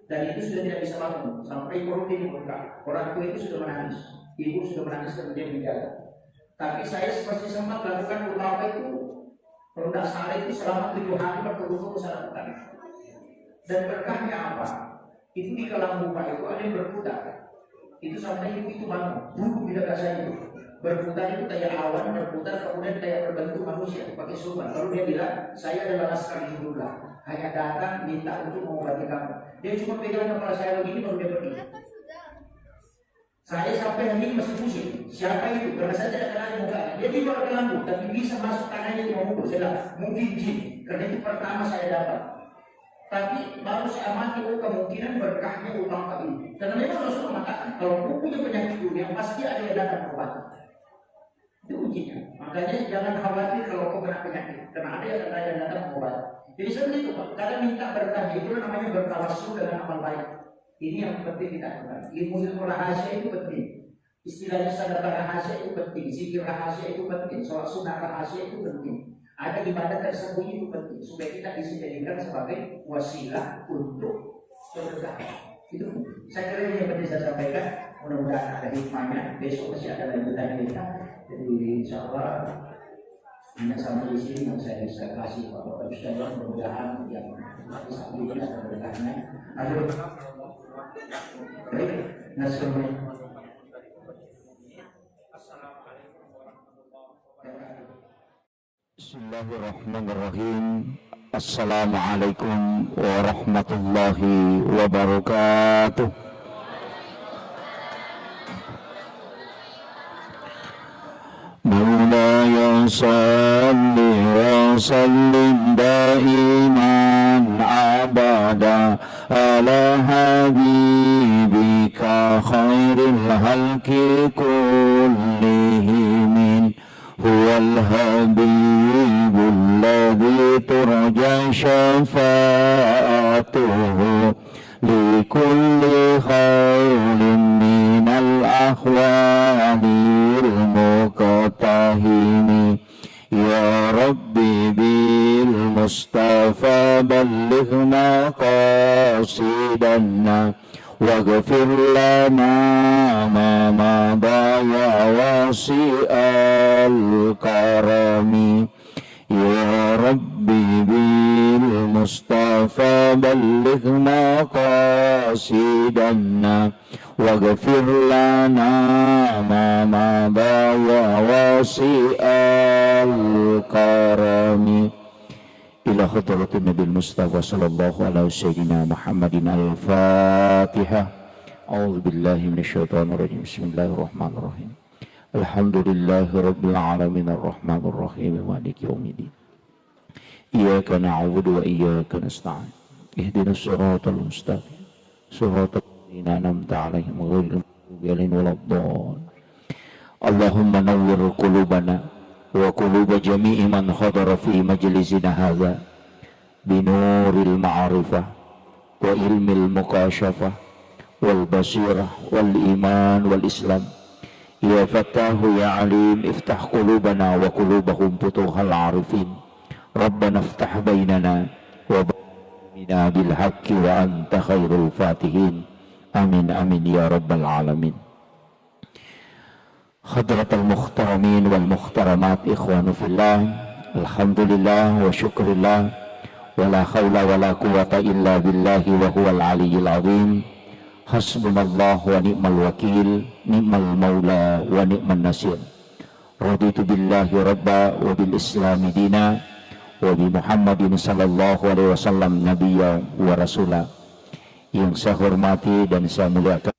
Dan itu sudah tidak bisa bangun. Sampai perut ini bengkak. Orang tua itu sudah menangis. Ibu sudah menangis kemudian menjaga. Tapi saya masih sempat lakukan utama itu. Produk sehari itu selama 7 hari berturut-turut saya lakukan. Dan berkahnya apa? Itu di kolam muka itu ada yang berputar. Itu sampai itu bangun, duduk di dekat saya itu. Berputar itu kayak awan, berputar kemudian kayak berbentuk manusia pakai sulman. Lalu dia bilang, saya adalah laskar Hizbullah, hanya datang minta untuk mengobati kamu. Dia cuma pegang kepala saya begini baru dia pergi. Saya sampai hari ini masih pusing. Siapa itu? Karena saya tidak kenal mukanya. Dia di luar lampu, tapi bisa masuk tangannya di memukul. Saya bilang, mungkin jin. Karena itu pertama saya dapat. Tapi baru saya amati kemungkinan berkahnya utama ini. Karena memang Rasul mengatakan kalau punya penyakit dunia pasti ada yang datang berobat. Itu ujinya. Makanya jangan khawatir kalau kau kena penyakit. Karena ada yang datang berobat. Jadi seperti itu Pak. Karena minta berkah itu namanya bertawassul dengan amal baik. Ini yang penting kita lakukan. Ilmu rahasia itu penting. Istilahnya sedekah rahasia itu penting. Zikir rahasia itu penting. Sholat sunnah rahasia itu penting. Ada ibadah tersembunyi itu penting supaya kita bisa jadikan sebagai wasilah untuk berkah. Itu saya kira ini yang penting saya sampaikan. Mudah-mudahan ada hikmahnya. Besok masih ada lanjutan kita. Jadi insya Allah hanya sampai di sini yang saya bisa kasih Bapak Ibu sekalian. Mudah-mudahan yang bisa diberikan ada berkahnya. Aduh, baik, Nasrullah. Bismillahirrahmanirrahim. Assalamualaikum warahmatullahi wabarakatuh. Maulaya salli wa sallim daiman abada ala habibika khairil halki kullihim. هو الحبيب الذي ترجى شفاعته لكل خير من الأحوال المقتحم يا ربي بالمصطفى بلغ مقاصدنا واغفر لنا ما مضى يا واسع الكرم يا ربي بالمصطفى بلغ مقاصدنا واغفر لنا ما مضى يا واسع الكرم إلى حضرة النبي المصطفى صلى الله عليه سيدنا محمد الفاتحة. أعوذ بالله من الشيطان الرجيم. بسم الله الرحمن الرحيم. Alhamdulillahi Rabbil Alamin Ar-Rahmanir Rahim Maliki Yawmiddin. Iyyaka na'budu wa iyyaka nasta'in. Ihdinas siratal mustaqim. Siratal ladzina an'amta 'alaihim ghairil maghdubi 'alaihim waladdallin. Allahumma nawwir qulubana wa quluba jami'i man hadara fi majlisina hadza binuril ma'rifah wa ilmil muqasyafah wal basirah wal iman wal islam. Ya Fattahu ya Alim, iftah qulubana wa qulubahum futuhal arifin. Rabbana iftah bainana wa bainana bil haqqi wa anta khairul fatihin. Amin amin ya rabbal alamin. Hadratul muhtaramin wal muhtaramat, ikhwanu fillah, alhamdulillah wa syukrillah, wa la hawla wa la quwata illa billahi wa huwal aliyyil azim. Hasbunallah wa ni'mal wakil, ni'mal maula wa ni'man nasir. Raditu billahi rabba wa bil islami dina wa bi Muhammadin sallallahu alaihi wasallam nabiyya wa rasula. Yang saya hormati dan saya muliakan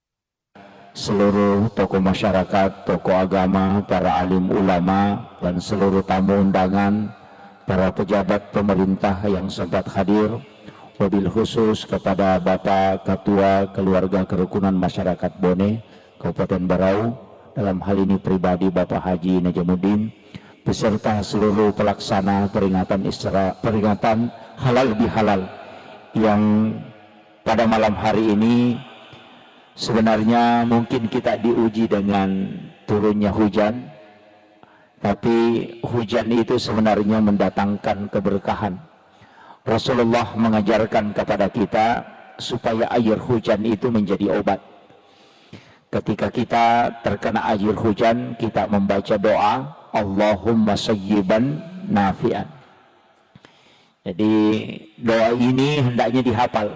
seluruh tokoh masyarakat, tokoh agama, para alim ulama, dan seluruh tamu undangan, para pejabat pemerintah yang sempat hadir, wabil khusus kepada Bapak Ketua Keluarga Kerukunan Masyarakat Bone, Kabupaten Berau, dalam hal ini pribadi Bapak Haji Najamuddin, beserta seluruh pelaksana peringatan halal bihalal yang pada malam hari ini sebenarnya mungkin kita diuji dengan turunnya hujan, tapi hujan itu sebenarnya mendatangkan keberkahan. Rasulullah mengajarkan kepada kita supaya air hujan itu menjadi obat. Ketika kita terkena air hujan, kita membaca doa Allahumma sayyiban nafi'an. Jadi doa ini hendaknya dihafal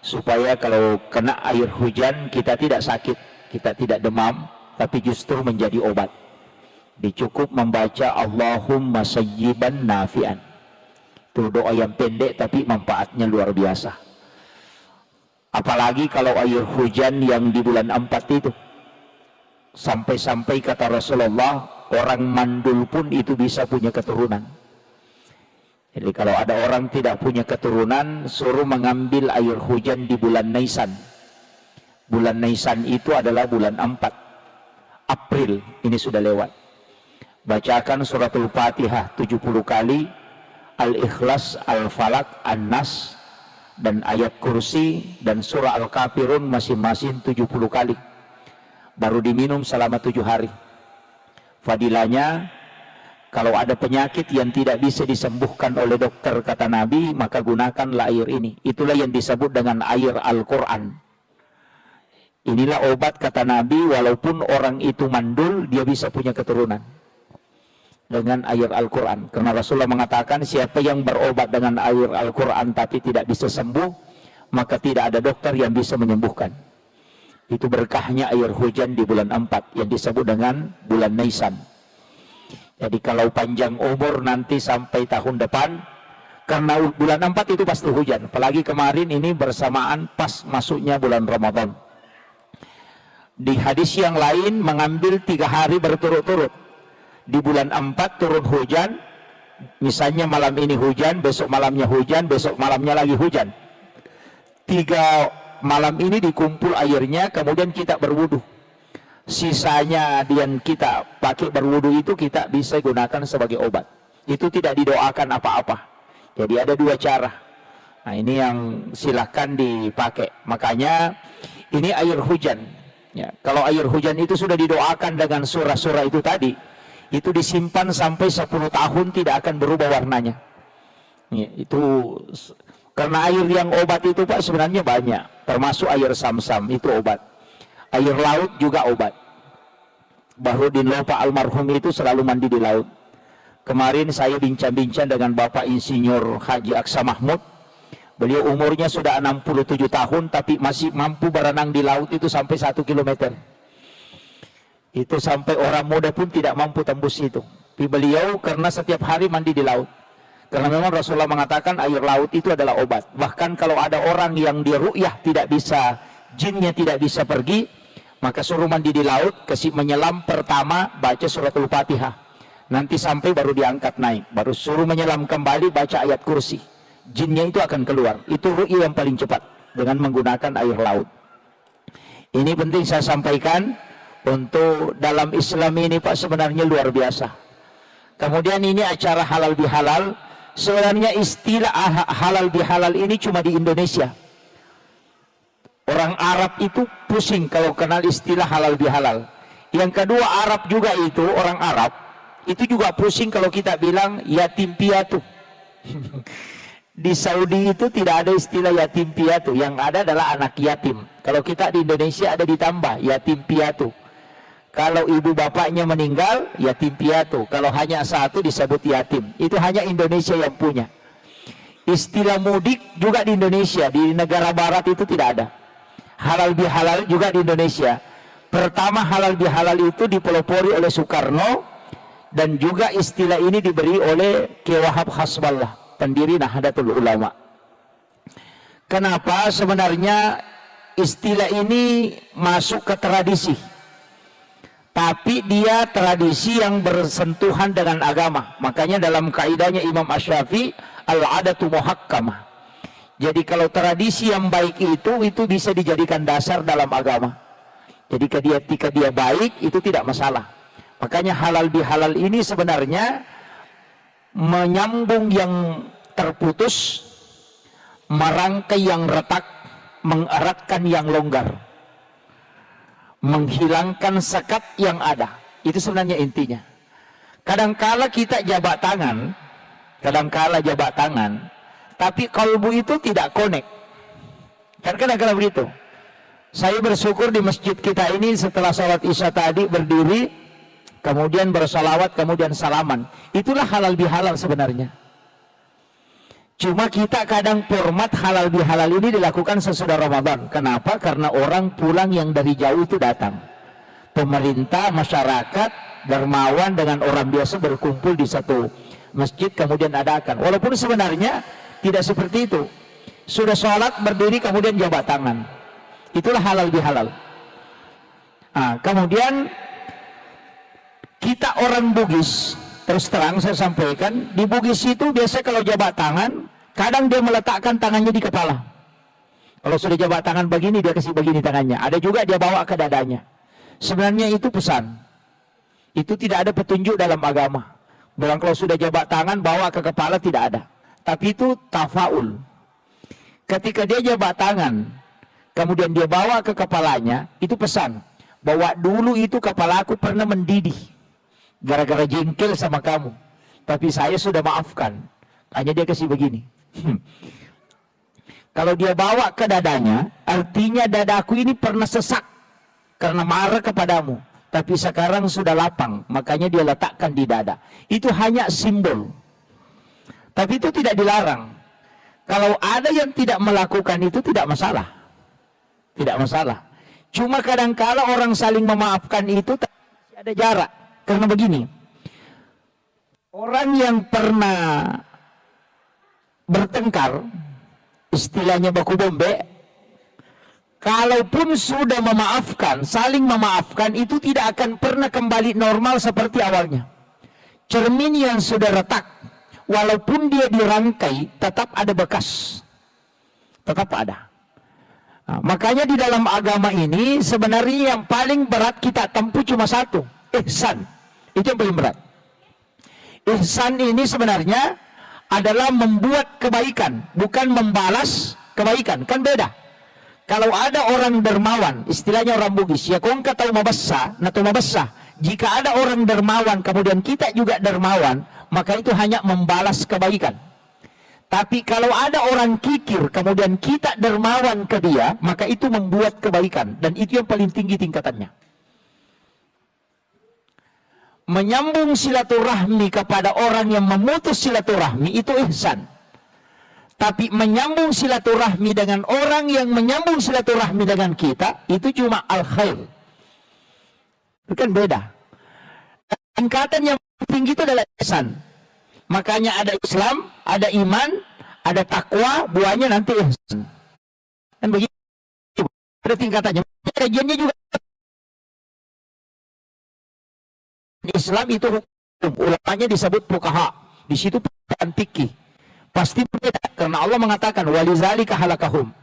supaya kalau kena air hujan kita tidak sakit, kita tidak demam, tapi justru menjadi obat. Dicukup membaca Allahumma sayyiban nafi'an. Itu doa yang pendek tapi manfaatnya luar biasa. Apalagi kalau air hujan yang di bulan 4 itu, sampai-sampai kata Rasulullah, orang mandul pun itu bisa punya keturunan. Jadi kalau ada orang tidak punya keturunan, suruh mengambil air hujan di bulan Nisan. Bulan Nisan itu adalah bulan 4 April, ini sudah lewat. Bacakan suratul Fatihah 70 kali, Al-Ikhlas, Al-Falak, An-Nas, dan ayat kursi dan surah Al-Kafirun masing-masing 70 kali. Baru diminum selama 7 hari. Fadilahnya, kalau ada penyakit yang tidak bisa disembuhkan oleh dokter kata Nabi, maka gunakanlah air ini. Itulah yang disebut dengan air Al-Quran. Inilah obat kata Nabi, walaupun orang itu mandul, dia bisa punya keturunan dengan air Al-Quran. Karena Rasulullah mengatakan siapa yang berobat dengan air Al-Quran tapi tidak bisa sembuh, maka tidak ada dokter yang bisa menyembuhkan. Itu berkahnya air hujan di bulan 4 yang disebut dengan bulan Nisan. Jadi kalau panjang umur nanti sampai tahun depan, karena bulan 4 itu pasti hujan. Apalagi kemarin ini bersamaan pas masuknya bulan Ramadan. Di hadis yang lain mengambil 3 hari berturut-turut. Di bulan 4 turun hujan, misalnya malam ini hujan, besok malamnya hujan, besok malamnya lagi hujan. 3 malam ini dikumpul airnya, kemudian kita berwudu. Sisanya yang kita pakai berwudu itu kita bisa gunakan sebagai obat. Itu tidak didoakan apa-apa. Jadi ada 2 cara. Nah ini yang silahkan dipakai. Makanya ini air hujan. Ya, kalau air hujan itu sudah didoakan dengan surah-surah itu tadi, itu disimpan sampai 10 tahun tidak akan berubah warnanya. Ya, itu karena air yang obat itu Pak sebenarnya banyak, termasuk air Sam-Sam itu obat. Air laut juga obat. Bahrudin Lopa almarhum itu selalu mandi di laut. Kemarin saya bincang-bincang dengan Bapak Insinyur Haji Aksa Mahmud. Beliau umurnya sudah 67 tahun tapi masih mampu berenang di laut itu sampai 1 kilometer. Itu sampai orang muda pun tidak mampu tembus itu. Tapi beliau karena setiap hari mandi di laut. Karena memang Rasulullah mengatakan air laut itu adalah obat. Bahkan kalau ada orang yang dia ru'yah tidak bisa, jinnya tidak bisa pergi, Maka suruh mandi di laut, kasih menyelam pertama baca suratul Fatihah. Nanti sampai baru diangkat naik, baru suruh menyelam kembali baca ayat kursi. Jinnya itu akan keluar. Itu ru'ya yang paling cepat dengan menggunakan air laut. Ini penting saya sampaikan untuk dalam Islam ini Pak, sebenarnya luar biasa. Kemudian ini acara halal bihalal. Sebenarnya istilah halal bihalal ini cuma di Indonesia. Orang Arab itu pusing kalau kenal istilah halal bihalal. Yang kedua, Arab juga itu, orang Arab itu juga pusing kalau kita bilang yatim piatu. Di Saudi itu tidak ada istilah yatim piatu, yang ada adalah anak yatim. Kalau kita di Indonesia ada ditambah yatim piatu. Kalau ibu bapaknya meninggal, yatim piatu. Kalau hanya satu disebut yatim. Itu hanya Indonesia yang punya. Istilah mudik juga di Indonesia, di negara barat itu tidak ada. Halal bihalal juga di Indonesia. Pertama halal bihalal itu dipelopori oleh Soekarno, dan juga istilah ini diberi oleh Kiai Wahab Hasballah, pendiri Nahdlatul Ulama. Kenapa sebenarnya istilah ini masuk ke tradisi? Tapi dia tradisi yang bersentuhan dengan agama. Makanya dalam kaidahnya Imam Asy-Syafi'i, al-adatu muhakkamah. Jadi kalau tradisi yang baik itu bisa dijadikan dasar dalam agama. Jadi ketika dia baik itu tidak masalah. Makanya halal bihalal ini sebenarnya menyambung yang terputus, merangkai yang retak, mengeratkan yang longgar, menghilangkan sekat yang ada. Itu sebenarnya intinya. Kadangkala kita jabat tangan, tapi kalbu itu tidak connect. Kan kadang-kadang begitu. Saya bersyukur di masjid kita ini setelah sholat isya tadi berdiri, kemudian bersalawat, kemudian salaman. Itulah halal bihalal sebenarnya. Cuma kita kadang format halal bihalal ini dilakukan sesudah Ramadan. Kenapa? Karena orang pulang yang dari jauh itu datang. Pemerintah, masyarakat, dermawan dengan orang biasa berkumpul di satu masjid, kemudian adakan. Walaupun sebenarnya tidak seperti itu. Sudah sholat, berdiri, kemudian jabat tangan. Itulah halal bihalal. Nah, kemudian kita orang Bugis, terus terang saya sampaikan, di Bugis itu biasa kalau jabat tangan, kadang dia meletakkan tangannya di kepala. Kalau sudah jabat tangan begini, dia kasih begini tangannya. Ada juga dia bawa ke dadanya. Sebenarnya itu pesan. Itu tidak ada petunjuk dalam agama. Bilang kalau sudah jabat tangan, bawa ke kepala, tidak ada. Tapi itu tafaul. Ketika dia jabat tangan, kemudian dia bawa ke kepalanya, itu pesan. Bahwa dulu itu kepala aku pernah mendidih. Gara-gara jengkel sama kamu. Tapi saya sudah maafkan. Hanya dia kasih begini. Kalau dia bawa ke dadanya, artinya dadaku ini pernah sesak. Karena marah kepadamu. Tapi sekarang sudah lapang. Makanya dia letakkan di dada. Itu hanya simbol. Tapi itu tidak dilarang. Kalau ada yang tidak melakukan itu tidak masalah. Tidak masalah. Cuma kadang-kala orang saling memaafkan itu ada jarak. Karena begini. Orang yang pernah bertengkar, istilahnya baku bombe, kalaupun sudah memaafkan, saling memaafkan, itu tidak akan pernah kembali normal seperti awalnya. Cermin yang sudah retak, walaupun dia dirangkai, tetap ada bekas. Tetap ada. Nah, makanya di dalam agama ini, sebenarnya yang paling berat kita tempuh cuma satu. Ihsan. Itu yang paling berat. Ihsan ini sebenarnya adalah membuat kebaikan, bukan membalas kebaikan. Kan beda. Kalau ada orang dermawan, istilahnya orang Bugis, ya kong katau mabassa, nato mabassa. Jika ada orang dermawan, kemudian kita juga dermawan, maka itu hanya membalas kebaikan. Tapi kalau ada orang kikir, kemudian kita dermawan ke dia, maka itu membuat kebaikan. Dan itu yang paling tinggi tingkatannya. Menyambung silaturahmi kepada orang yang memutus silaturahmi, itu ihsan. Tapi menyambung silaturahmi dengan orang yang menyambung silaturahmi dengan kita, itu cuma al-khair. Itu kan beda. Tingkatan yang tinggi itu adalah ihsan. Makanya ada Islam, ada iman, ada takwa, buahnya nanti ihsan. Dan begitu. Ada tingkatannya. Kajiannya juga Di Islam itu hukum, ulamanya disebut fuqaha. Di situ bukan fikih. Pasti berbeda karena Allah mengatakan walizalika halakahum.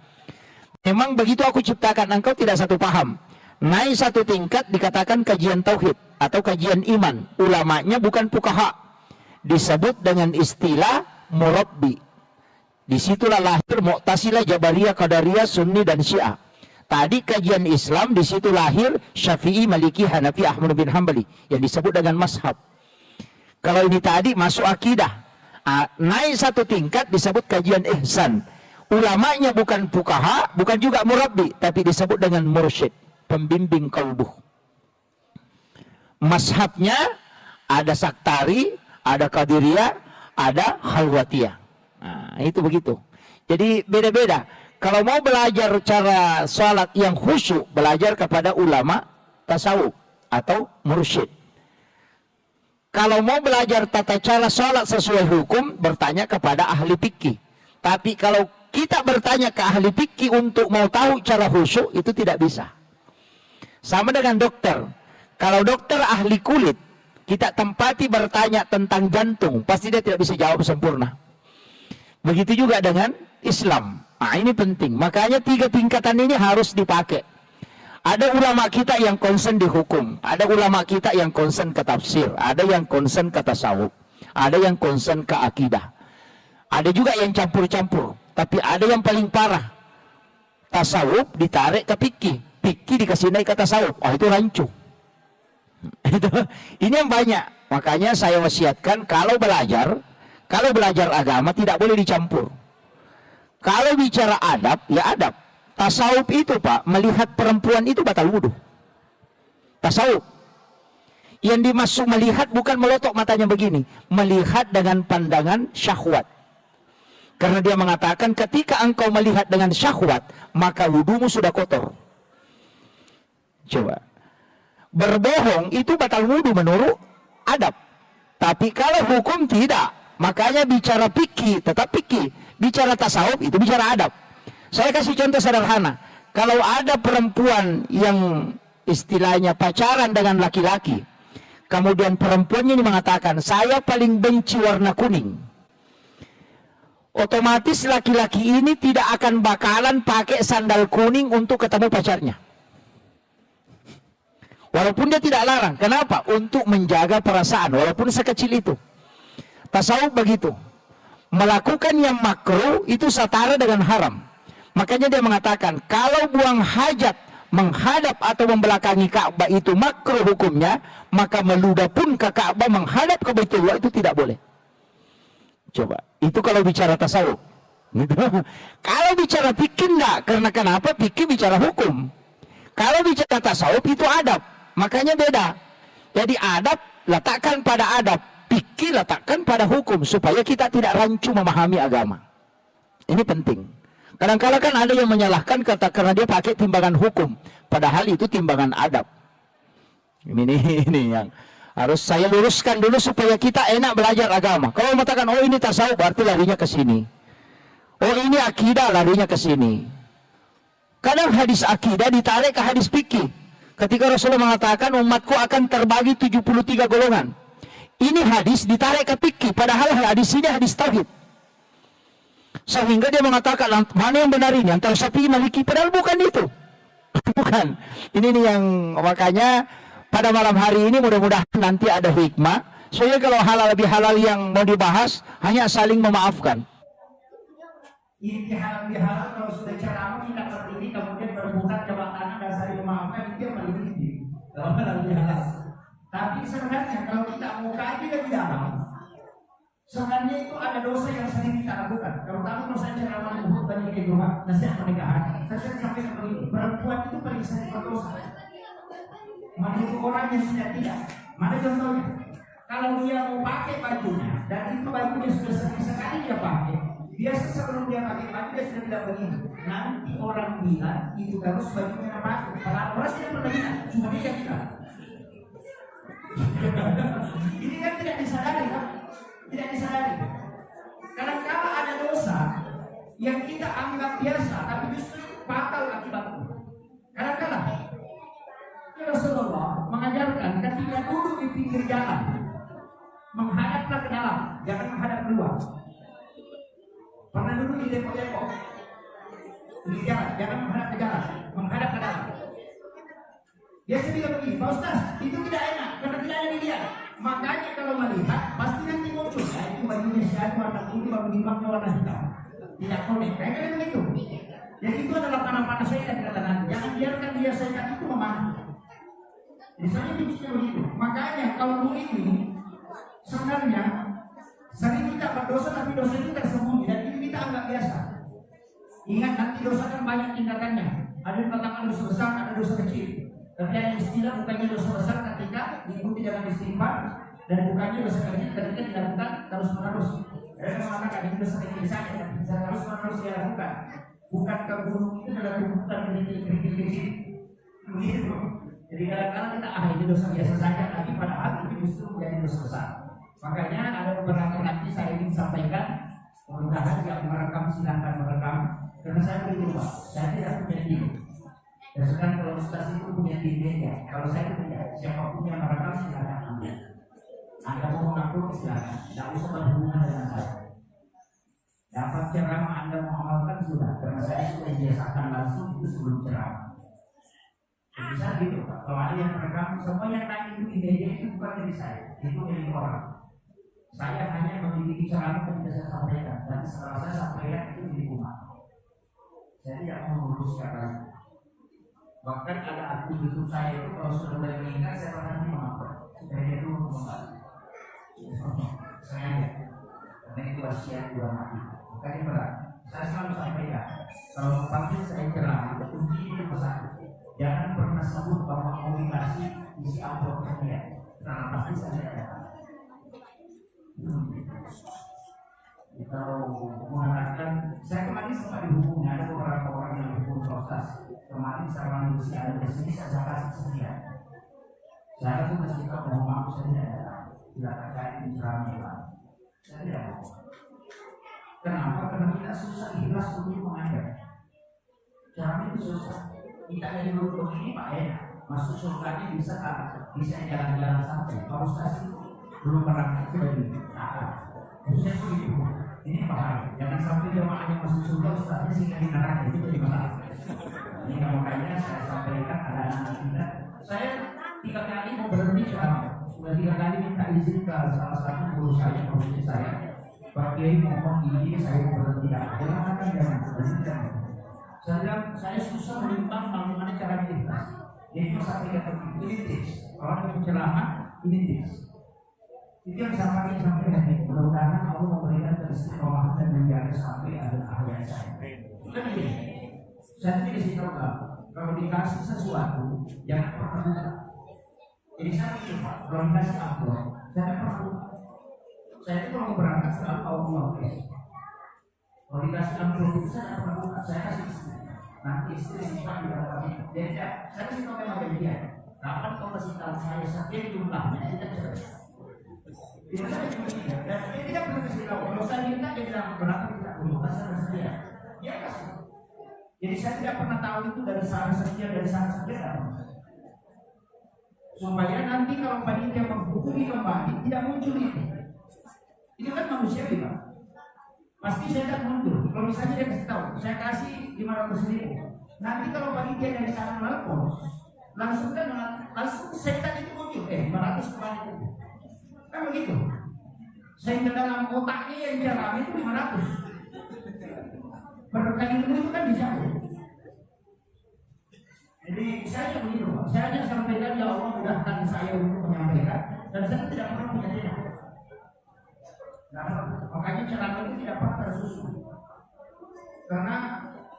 Memang begitu aku ciptakan engkau tidak satu paham. Naik satu tingkat dikatakan kajian tauhid atau kajian iman. Ulamanya bukan fuqaha. Disebut dengan istilah murabbi. Disitulah lahir Mu'tazilah, Jabariyah, Qadariyah, Sunni dan Syiah. Tadi kajian Islam, di situ lahir Syafi'i, Maliki, Hanafi, Ahmad bin Hambali yang disebut dengan mazhab. Kalau ini tadi masuk akidah. Naik satu tingkat disebut kajian ihsan. Ulamanya bukan fuqaha, bukan juga murabbi, tapi disebut dengan mursyid, pembimbing kalbuh. Mazhabnya ada Saktari, ada Qadiriyah, ada Khalwatiyah. Nah, itu begitu. Jadi beda-beda. Kalau mau belajar cara sholat yang khusyuk, belajar kepada ulama tasawuf atau mursyid. Kalau mau belajar tata cara sholat sesuai hukum, bertanya kepada ahli fikih. Tapi kalau kita bertanya ke ahli fikih untuk mau tahu cara khusyuk, itu tidak bisa. Sama dengan dokter. Kalau dokter ahli kulit, kita tempati bertanya tentang jantung, pasti dia tidak bisa jawab sempurna. Begitu juga dengan Islam. Nah, ini penting. Makanya 3 tingkatan ini harus dipakai. Ada ulama kita yang concern di hukum, ada ulama kita yang concern ke tafsir, ada yang concern ke tasawuf, ada yang concern ke akidah. Ada juga yang campur-campur, tapi ada yang paling parah. Tasawuf ditarik ke fikih, fikih dikasih naik ke tasawuf. Oh, itu rancu. Ini yang banyak. Makanya saya wasiatkan kalau belajar agama tidak boleh dicampur. Kalau bicara adab, ya adab. Tasawuf itu Pak, melihat perempuan itu batal wudhu. Tasawuf. Yang dimaksud melihat bukan melotok matanya begini. Melihat dengan pandangan syahwat. Karena dia mengatakan ketika engkau melihat dengan syahwat, maka wudhumu sudah kotor. Coba. Berbohong itu batal wudhu menurut adab. Tapi kalau hukum tidak. Makanya bicara fikih tetap fikih. Bicara tasawuf itu bicara adab. Saya kasih contoh sederhana. Kalau ada perempuan yang istilahnya pacaran dengan laki-laki, kemudian perempuannya ini mengatakan, saya paling benci warna kuning. Otomatis laki-laki ini tidak akan bakalan pakai sandal kuning untuk ketemu pacarnya. Walaupun dia tidak larang. Kenapa? Untuk menjaga perasaan, walaupun sekecil itu. Tasawuf begitu. Melakukan yang makruh itu setara dengan haram. Makanya dia mengatakan, kalau buang hajat menghadap atau membelakangi Ka'bah itu makruh hukumnya, maka meludah pun ke Ka'bah menghadap ke Baitullah itu tidak boleh. Coba, itu kalau bicara tasawuf. Kalau bicara fikih enggak, karena kenapa? Fikih bicara hukum. Kalau bicara tasawuf itu adab, makanya beda. Jadi adab letakkan pada adab, fikih letakkan pada hukum, supaya kita tidak rancu memahami agama. Ini penting. Kadang-kadang kan ada yang menyalahkan karena dia pakai timbangan hukum, padahal itu timbangan adab. Ini yang harus saya luruskan dulu supaya kita enak belajar agama. Kalau mengatakan, oh ini tasawuf, berarti larinya ke sini. Oh ini akidah, larinya ke sini. Kadang hadis akidah ditarik ke hadis fikih. Ketika Rasulullah mengatakan umatku akan terbagi 73 golongan. Ini hadis ditarik ke fikih, padahal hadis ini hadis tauhid. Sehingga dia mengatakan mana yang benar ini antara Syafi'i, Maliki, padahal bukan itu. Bukan. Ini yang makanya pada malam hari ini mudah-mudahan nanti ada hikmah. Soalnya kalau halal bihalal yang mau dibahas hanya saling memaafkan. Ini halal kalau sudah ceramah kita tertinggi kemudian berebutan jabatan dan saling memaafkan, itu yang paling tinggi dalam halal bihalal. Tapi sebenarnya kalau kita mau kaji lebih dalam, sebenarnya itu ada dosa yang sering kita lakukan. Terutama dosa ceramah buhut dan kehidupan nasihat pernikahan. Saya sampaikan begini, perempuan itu paling sering berdosa. Menurut orang yang sudah tidak. Mana contohnya? Kalau dia mau pakai bajunya dan itu bajunya sudah sering sekali dia pakai, biasa sebelum dia pakai baju dia sudah tidak begini. Nanti orang bilang itu terus bajunya apa? Padahal orang tidak pernah bilang, cuma dia bilang. Ini kan tidak disadari kan? Tidak disadari. Kadang-kadang ada dosa yang kita anggap biasa, tapi justru fatal akibatnya. Kadang-kadang Rasulullah mengajarkan ketika duduk di pinggir jalan, menghadaplah ke dalam, jangan menghadap keluar. Pernah duduk di depot-depot, di jalan, jangan menghadap ke jalan, menghadap ke dalam. Dia bilang begini, Pak Ustaz, itu tidak enak karena tidak ada dilihat. Makanya kalau melihat pasti nanti muncul. Nah, itu bajunya siapa warna putih, baru jilbabnya warna hitam. Tidak konek, kayak begitu. Jadi itu adalah panah-panah saya dikatakan. Jangan biarkan dia sehat itu memanah. Jadi saya pikirnya begitu. Makanya kalau ini sebenarnya sering kita berdosa tapi dosa itu tersembunyi dan itu kita anggap biasa. Ingat nanti dosa kan banyak tindakannya. Ada yang katakan dosa besar, ada dosa kecil. Tapi ada istilah bukannya dosa besar ketika diikuti dengan istighfar dan bukannya dosa kecil ketika dilakukan terus-menerus. Ada yang mengatakan ini dosa kecil saja, bisa terus-menerus dilakukan. Bukan ke gunung itu adalah tumpukan kerikil-kerikil begitu. Jadi kadang-kadang kita ini dosa biasa saja, tapi padahal itu justru menjadi dosa besar. Makanya ada beberapa nanti saya ingin sampaikan, mudah-mudahan yang merekam silahkan merekam. Karena saya berjumpa, saya tidak punya tim. Dan sekarang kalau Ustaz itu punya timnya ya. Kalau saya tidak, siapapun yang merekam silahkan ambil. Anda mau mengaku silahkan, tidak usah berhubungan dengan saya. Dapat ceramah Anda mau amalkan sudah, karena saya sudah biasakan langsung itu sebelum ceramah. Bisa gitu Pak. Kalau ada yang merekam, semua yang nanya itu ide-ide itu bukan dari saya, itu dari orang. Saya hanya memiliki ceramah yang bisa saya sampaikan, dan setelah saya sampaikan itu di rumah. Saya tidak mau meluruskan lagi. Bahkan ada akun YouTube saya itu kalau sudah mulai meningkat saya pernah mengapa supaya dia dulu kembali. Saya karena itu wasiat dua mati. Makanya berat. Saya selalu sampaikan kalau pagi saya ceramah kunci itu pesan. Jangan pernah sebut bahwa komunikasi isi amplop sekian. Karena pasti saya ada. Kalau mengatakan saya kemarin sempat dihubungi ada beberapa orang yang dihubung proses. Kemarin saya manusia ada di sini saya kasih sekian. Saya tuh masih tahu bahwa maaf saya tidak terkait di ceramah. Saya tidak mau. Kenapa? Karena kita susah ikhlas untuk mengajar. Ceramah itu susah. Kita dari dulu ini Pak enak. Masuk surganya bisa jalan-jalan sampai. Kalau Ustaz itu belum pernah sudah di. Harusnya begitu. Ini bahaya. Jangan sampai jemaah yang masuk surga Ustaznya sehingga di neraka itu jadi masalah. Ini makanya saya sampaikan ada anak kita. Saya 3 kali mau berhenti ceramah. Sudah 3 kali minta izin ke salah satu guru saya, maksudnya saya. Pak Kiai mohon izin saya mau berhenti. Jangan akan jangan. Saya susah menimbang bagaimana cara ikhlas. Jadi saya katakan ini tips. Orang yang ceramah ini tips. Itu yang saya pakai sampai hari ini. Mudah-mudahan Allah memberikan keistiqomahan dan menjaga sampai akhir saya. Kan ini. Saya tidak kasih tahu kalau dikasih sesuatu jangan pernah buka. Jadi saya ingin Pak, kalau dikasih amplop, jangan pernah buka. Saya itu kalau berangkat selalu Allah kalau dikasih amplop itu saya tidak pernah buka. Saya kasih istri. Nanti istri simpan di dalam ini. Jadi saya kasih tahu memang dia. Kapan kau kasih tahu saya sekian jumlahnya kita cerai. Tidak saya cuma tidak. Dan dia tidak pernah kasih tahu. Kalau saya minta dia bilang berapa kita perlu. Saya dia. Dia kasih. Jadi saya tidak pernah tahu itu dari sana sekian supaya nanti kalau panitia menghubungi kembali tidak muncul itu. Itu kan manusiawi Pak. Pasti saya tidak muncul. Kalau misalnya dia kasih tahu, saya kasih 500.000. Nanti kalau panitia dari sana telepon, langsung setan itu muncul. 500 kembali itu. Kan begitu. Sehingga dalam otaknya yang jalan itu 500. Berkali itu kan dijauh. Jadi saya begitu Pak. Saya hanya sampaikan ya Allah mudahkan saya untuk menyampaikan dan saya tidak pernah punya celah. Makanya ceramah itu tidak pernah tersusun. Karena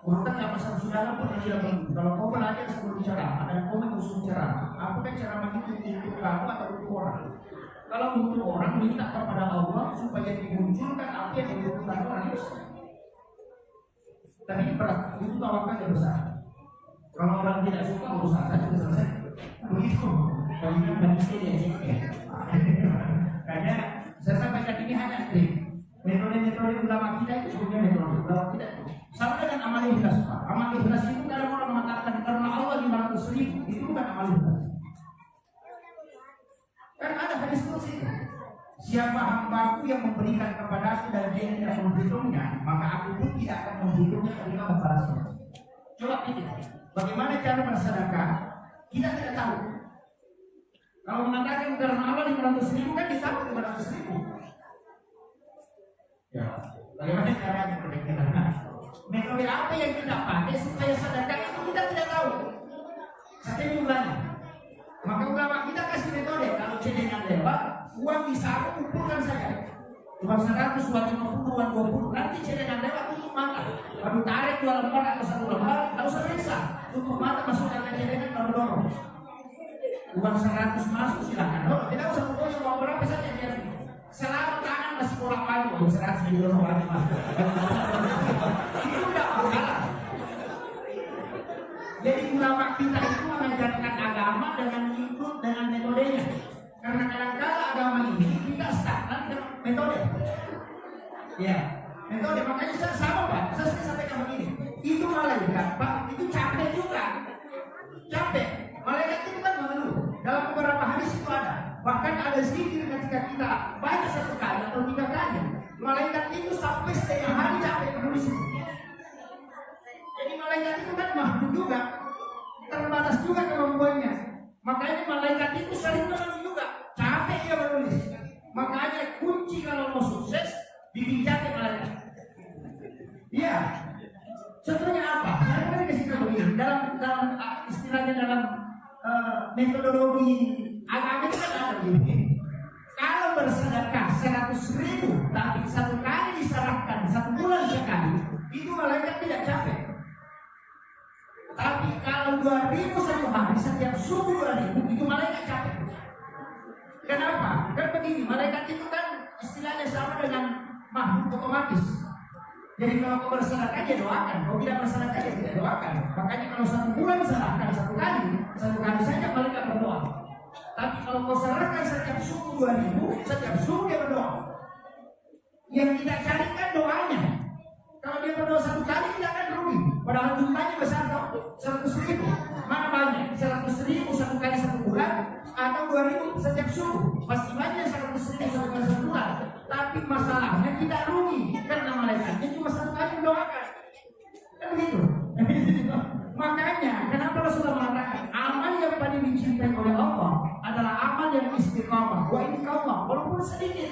urutan yang masa saudara pernah bilang kalau kau belajar sebelum ceramah dan kau mengusung ceramah, apakah ceramah itu untuk kamu atau untuk orang? Kalau untuk orang minta kepada Allah supaya dimunculkan apa yang dibutuhkan orang itu. Tapi berat, itu tawakal yang besar. Kalau orang tidak suka urusan saja selesai. Begitu. Bagi manusia dia Karena saya sampaikan ini hanya trik. Metode-metode ulama kita itu sebenarnya metode ulama kita itu sama dengan amal ikhlas Pak. Amal ikhlas itu kadang orang mengatakan karena Allah 500.000 itu bukan amal ikhlas. hadis kursi itu. Siapa hambaku yang memberikan kepadaku dan dia tidak menghitungnya, maka aku pun tidak akan menghitungnya ketika membalasnya. Coba pikir, bagaimana cara bersedekah? Kita tidak tahu. Kalau mengatakan karena Allah 500.000 kan ditambah 500.000. Ya, bagaimana caranya kira-kira? Metode apa yang kita pakai supaya sedekah itu kita tidak tahu. Satu jumlahnya. Maka ulama kita kasih metode, kalau cedengan lewat, uang bisa aku kumpulkan saja. Uang 100, uang 50, uang 20. Nanti cedengan lewat tutup mata. Baru tarik 2 lembar atau 1 lembar, harus selesa. Tutup mata masukkan ke cedengan baru dorong. Uang 100 masuk silakan dorong. Tidak usah kumpulkan uang berapa saja dia. Selama tangan masih kurang palu, uang 100 di dorong orang masuk. Itu tidak masalah. Jadi ulama kita itu mengajarkan agama dengan ikut dengan metodenya. Karena kadang-kadang agama ini kita stagnan dengan metode. Ya, metode. Makanya saya sama Pak, saya sampaikan begini. Itu malaikat Pak, itu capek juga. Capek. Malaikat itu kan mengeluh. Dalam beberapa hadis itu ada. Bahkan ada zikir ketika kita baca 1 kali atau 3 kali. Malaikat itu sampai setengah hari capek menulis itu. Jadi malaikat itu kan makhluk juga, terbatas juga kemampuannya. Makanya malaikat itu sering menulis juga, capek dia menulis. Makanya kunci kalau mau sukses dibincangkan malaikat. Iya. Contohnya apa? Saya akan kasih contoh begini. Dalam istilahnya dalam metodologi agama itu kan ada begini. Kalau bersedekah 100.000 tapi 1 kali diserahkan 1 bulan sekali, itu malaikat tidak capek. Tapi kalau 2.000 1 hari, setiap subuh 2.000, itu malaikat capek. Kenapa? Kan begini, malaikat itu kan istilahnya sama dengan makhluk otomatis. Jadi kalau kau bersedekah dia doakan, kau tidak bersedekah dia tidak doakan. Makanya kalau 1 bulan serahkan 1 kali saja malaikat berdoa. Tapi kalau kau serahkan setiap subuh 2.000, setiap subuh dia berdoa. Yang kita carikan doanya. Kalau dia berdoa 1 kali tidak akan rugi. Padahal jumlahnya besar dong, 100.000. Mana banyak? 100.000 1 kali 1 bulan atau 2.000 setiap subuh. Pasti banyak 100.000 1 kali 1 bulan. Tapi masalahnya tidak rugi karena malaikatnya cuma 1 kali mendoakan. Kan begitu. Makanya kenapa Rasulullah mengatakan amal yang paling dicintai oleh Allah adalah amal yang istiqamah. Wa in Allah, walaupun sedikit.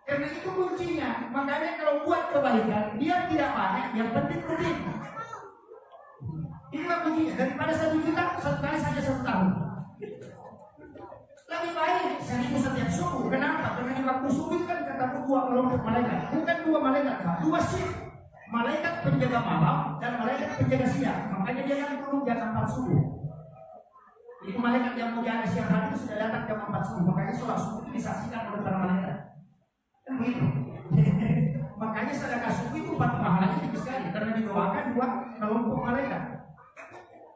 Karena itu kuncinya. Makanya kalau buat kebaikan, dia tidak banyak, yang penting rutin. Inilah kuncinya. Daripada 1 juta, 1 kali saja 1 tahun. Lebih baik 1.000 setiap subuh. Kenapa? Karena di waktu subuh kan ketemu 2 kelompok malaikat. Bukan 2 malaikat, 2 shift. Malaikat penjaga malam dan malaikat penjaga siang. Makanya dia kan turun jam 4 subuh. Itu malaikat yang mau jaga siang hari itu sudah datang jam 4 subuh. Makanya sholat subuh itu disaksikan oleh para malaikat. Begitu. Makanya sedekah subuh itu pahalanya tinggi sekali karena didoakan 2 kelompok malaikat.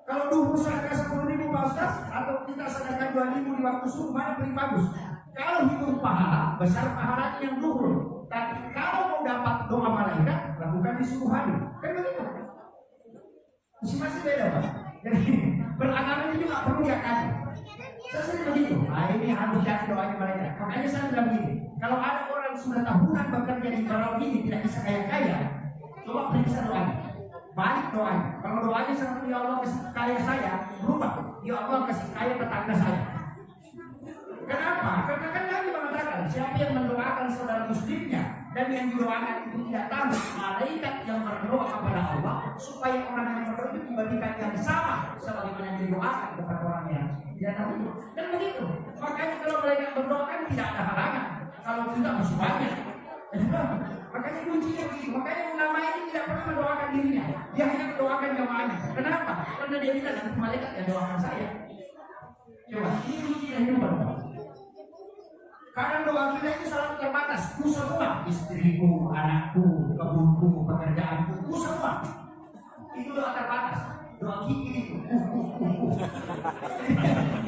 Kalau duhur sedekah 10.000 Pak Ustaz atau kita sedekah 2.000 di waktu subuh, mana paling bagus? Kalau hitung pahala, besar pahalanya yang duhur. Tapi kalau mau dapat doa malaikat, lakukan di subuh hari. Kan begitu. Masih beda Pak. Jadi beragama itu juga perlu diakali. Saya sering begitu. Ini harus jadi doanya malaikat. Makanya saya bilang begini. Kalau ada orang sudah tahunan bekerja di barang ini tidak bisa kaya-kaya, coba periksa doanya. Balik doanya. Kalau doanya seperti ya Allah kasih kaya saya, berubah. Ya Allah kasih kaya tetangga saya. Kenapa? Karena kan Nabi mengatakan siapa yang mendoakan saudara muslimnya dan yang didoakan itu tidak tahu, malaikat yang berdoa kepada Allah supaya orang yang berdoa itu diberikan yang sama sebagaimana yang didoakan kepada orang yang tidak tahu. Dan begitu. Makanya kalau malaikat berdoa kan tidak ada halangan. Kalau kita masih banyak. Makanya kuncinya begitu. Makanya ulama ini tidak pernah mendoakan dirinya. Dia hanya mendoakan jamaahnya. Kenapa? Karena dia bilang nanti malaikat yang doakan saya. Coba ini kuncinya juga. Karena doa kita itu selalu terbatas. Ku semua, istriku, anakku, kebunku, pekerjaanku, ku semua. Itu doa terbatas. Doa kiki itu.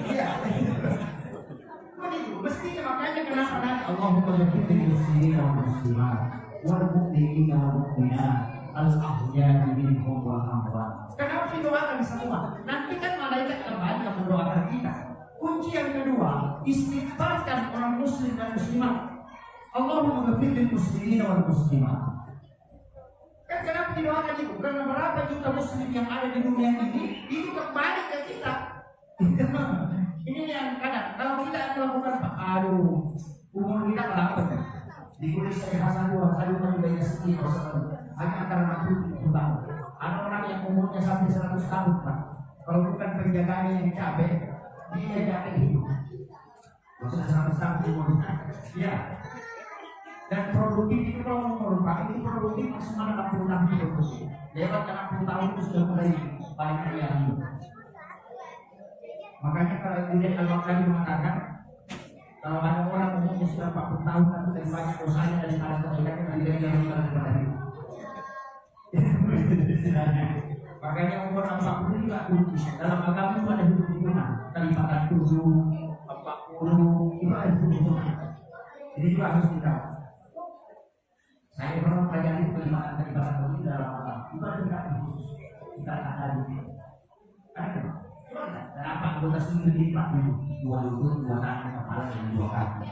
Iya. Begitu. Mestinya makanya kenapa nanti Allahumma jadikan muslimin wa muslimat wal mu'minin wa mu'minat al-ahya minhum wal amwat. Kenapa didoakan semua? Nanti kan malaikat terbanyak mendoakan kita. Kunci yang kedua, istighfarkan orang muslim dan muslimat. Allahumma ghfir lil muslimin wal muslimat. Kan kenapa didoakan itu? Karena berapa juta muslim yang ada di dunia ini itu kembali ke kita. Ini yang kadang kalau kita melakukan aduh, umur kita berapa kan? Dikulis saya hasan dua kali banyak sedikit hanya antara 60 tahun. Ada orang yang umurnya sampai 100 tahun Pak. Kalau bukan penjagaannya yang capek, dia capek hidup. Maksudnya 100 tahun umurnya. Ya. Dan produktif itu kalau merupakan itu produktif maksimal 60 tahun hidup. Lewat 60 tahun itu sudah mulai paling kaya hidup. Makanya kalau kemudian Al-Baqari mengatakan kalau ada orang umurnya sudah 40 tahun tapi lebih banyak dosanya daripada kebaikannya dari yang daripada hidup. Makanya umur 40 juga kunci. Dalam agama itu ada hitung-hitungan. Kelipatan 7, 40 itu ada hitung-hitungan. Jadi juga harus ditahu. Saya pernah pelajari kelipatan 7 dalam agama. Itu ada hitung khusus. Kita ada di ada. Kenapa anggota sendiri dilipat dulu? 2 lutut, 2 tangan, kepala, dan 2 kaki.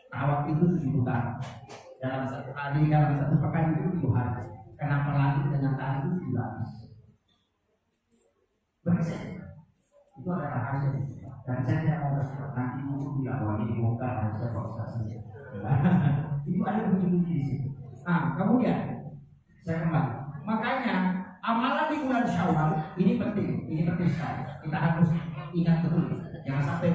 Awak itu 7 putaran. Dalam satu hari, dalam satu pekan itu 7 hari. Kenapa lagi dengan tangan itu juga habis? Bersih. Itu adalah rahasia. Dan saya tidak mau bersikap nanti mungkin tidak bahwa ini dibongkar dan saya proses. Itu ada kunci-kunci di sini. Nah, kemudian saya kembali. Makanya amalan di bulan Syawal ini penting sekali. Kita harus ingat betul, jangan sampai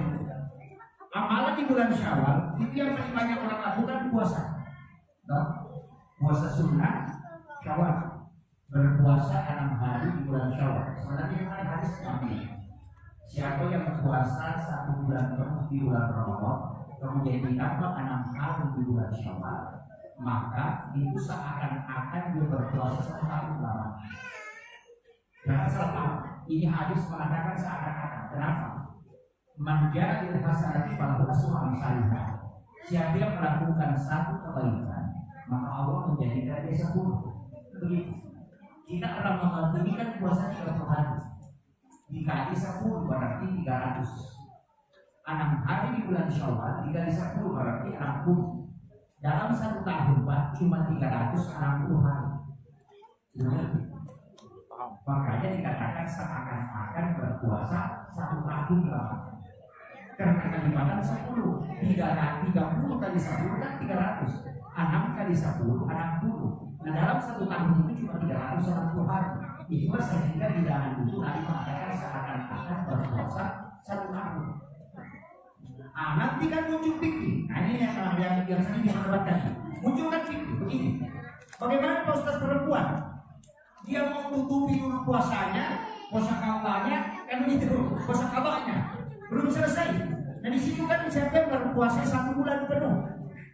amalan di bulan Syawal itu yang paling banyak orang lakukan puasa. Puasa sunnah Syawal, berpuasa 6 hari di bulan Syawal. Sebenarnya yang ada hadis Nabi. Siapa yang berpuasa 1 bulan penuh di bulan Ramadan, kemudian ditambah 6 hari di bulan Syawal, maka itu seakan-akan dia berpuasa 1 tahun lama. Jangan salah paham. Ini hadis mengatakan seakan-akan. Kenapa? Menjadi hasanati pada asma amsalihah. Siapa yang melakukan 1 kebaikan, maka Allah menjadikan dia 10. Begitu. Kita Ramadan ini kan puasa 30 hari. Dikali 10 berarti 300. 6 hari di bulan Syawal dikali 10 berarti 60. Dalam 1 tahun Pak cuma 360 hari. Makanya dikatakan seakan-akan berpuasa 1 tahun lama. Karena kelipatan 10, 30 kali 10 kan 300, 6 kali 10, 60. Nah dalam 1 tahun itu cuma 360 hari. Itulah sehingga di dalam itu Nabi mengatakan seakan-akan berpuasa 1 tahun. Nanti kan muncul fikih. Nah ini yang sering diperdebatkan. Muncul kan fikih begini. Bagaimana Pak Ustaz perempuan? Dia mau tutupi dulu puasanya, puasa kawanya, kan begitu, puasa kawanya belum selesai. Dan di situ kan September puasa 1 bulan penuh.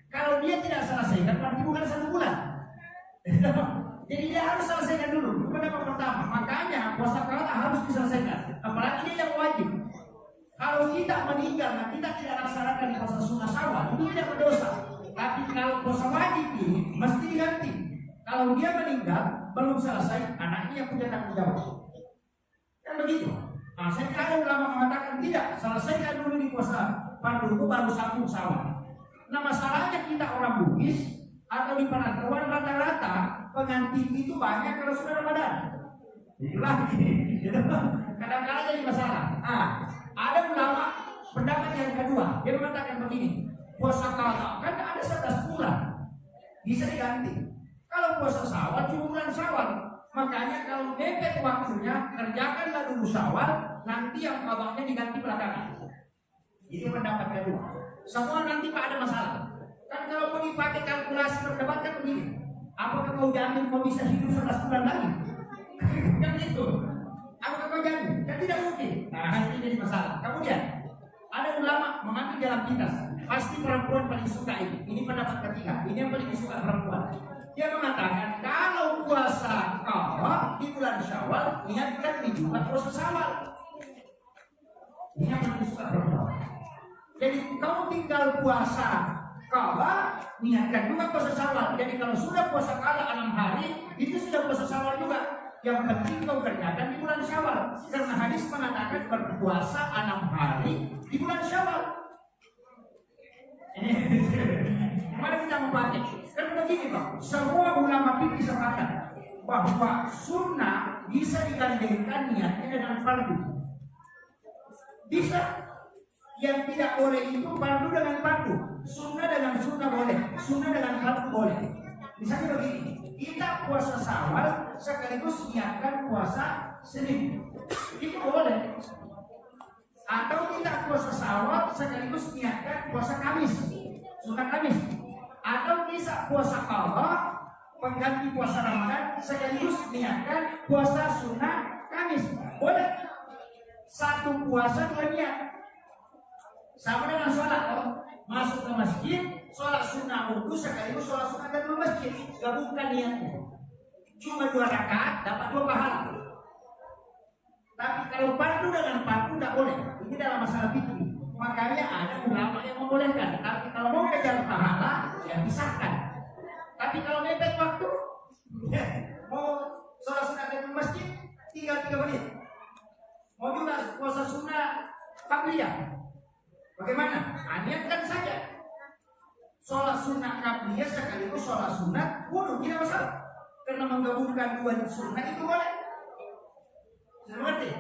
Kalau dia tidak selesaikan, berarti bukan 1 bulan. Jadi dia harus selesaikan dulu. Itu pendapat pertama. Makanya puasa kawa harus diselesaikan. Apalagi ini yang wajib. Kalau kita meninggal dan kita tidak laksanakan puasa sunnah Syawal, itu tidak berdosa. Tapi kalau puasa wajib ini mesti diganti. Kalau dia meninggal belum selesai, anaknya yang punya tanggung jawab. Kan begitu. Nah, saya ada ulama mengatakan tidak, selesaikan dulu di puasa fardu baru sambung Syawal. Nah, masalahnya kita orang Bugis atau di Penangkawan rata-rata pengantin itu banyak kalau sudah Ramadan. Itulah ini. Kadang-kadang jadi masalah. Ada ulama pendapat yang kedua, dia mengatakan begini, puasa qadha kan ada 11 bulan, bisa diganti. Kalau puasa Syawal cuma bulan Syawal, makanya kalau mepet waktunya kerjakanlah dulu Syawal, nanti yang qadhanya diganti belakangan. Itu pendapat kedua. Semua nanti Pak ada masalah. Kan kalau mau dipakai kalkulasi berdebatkan begini, apakah kau jamin kau bisa hidup 11 bulan lagi? Kan itu. Apakah kau jamin? Kan tidak mungkin. Nah, ini jadi masalah. Kemudian ada ulama mengambil jalan pintas. Pasti perempuan paling suka ini. Ini pendapat ketiga. Ini yang paling disuka perempuan. Dia mengatakan kalau puasa qadha di bulan Syawal, ingatkan di juga puasa Syawal. Ini yang paling disuka perempuan. Jadi kamu tinggal puasa qadha, niatkan juga puasa Syawal. Jadi kalau sudah puasa qadha 6 hari, itu sudah puasa Syawal juga. Yang penting kau kerjakan di bulan Syawal. Karena hadis mengatakan berpuasa 6 hari di bulan Syawal. Ini mari kita membaca. Kan begini Pak, semua ulama fikih sepakat bahwa sunnah bisa digandengkan niatnya dengan fardu. Bisa. Yang tidak boleh itu fardu dengan fardu, sunnah dengan sunnah boleh, sunnah dengan fardu boleh. Misalnya begini, kita puasa Syawal sekaligus niatkan puasa Senin, itu boleh. Atau kita puasa Syawal sekaligus niatkan puasa Kamis, sunnah Kamis. Atau kita puasa qadha pengganti puasa Ramadan sekaligus niatkan puasa sunnah Kamis, boleh. Satu puasa dua niat. Sama dengan sholat, masuk ke masjid, sholat sunnah wudhu sekaligus sholat sunnah dan masjid, gabungkan niatnya. Cuma 2 rakaat dapat 2 pahala. Tapi kalau fardu dengan fardu tidak boleh. Ini dalam masalah fikih. Makanya ada ulama yang membolehkan. Tapi kalau mau kejar pahala, ya pisahkan. Tapi kalau mepet waktu, ya, mau sholat sunnah dan masjid, tinggal 3 menit. Mau juga puasa sunnah qabliyah, bagaimana? Niatkan saja. Sholat sunnah qabliyah sekaligus sholat sunnah wudhu, tidak masalah. Karena menggabungkan 2 sunnah itu boleh. Seperti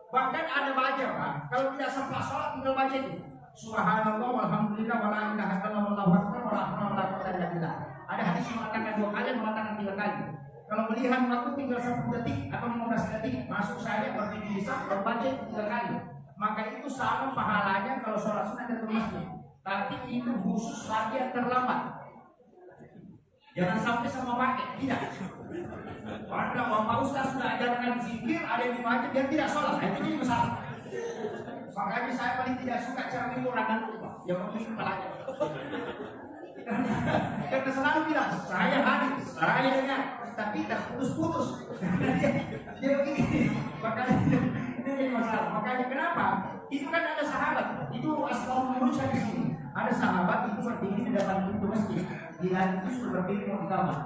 bahkan ada baca Pak, kalau tidak sempat sholat tinggal baca itu. Subhanallah walhamdulillah wala ilaha illallah wallahu akbar wala haula wala quwwata illa billah. Ada hadis yang mengatakan 2 kali, mengatakan 3 kali. Kalau melihat waktu tinggal 10 detik atau 15 detik, masuk saja berdiri bisa berbaca 3 kali. Maka itu sama pahalanya kalau sholat sunnah dan masjid. Tapi itu khusus bagi yang terlambat. Jangan sampai sama pakai, tidak. Karena Bapak Ustaz sudah ajarkan zikir, ada yang dibaca dia tidak sholat, itu jadi masalah. Makanya saya paling tidak suka cara ini orang itu, Pak, yang memiliki kepalanya. Karena selalu bilang, saya hadir, saya dengar, tapi tak putus-putus. Dia begini, makanya ini jadi masalah. Makanya kenapa? Itu kan ada sahabat, itu asal manusia di sini. Ada sahabat itu berdiri di depan pintu masjid, di lain itu sudah berdiri di kamar.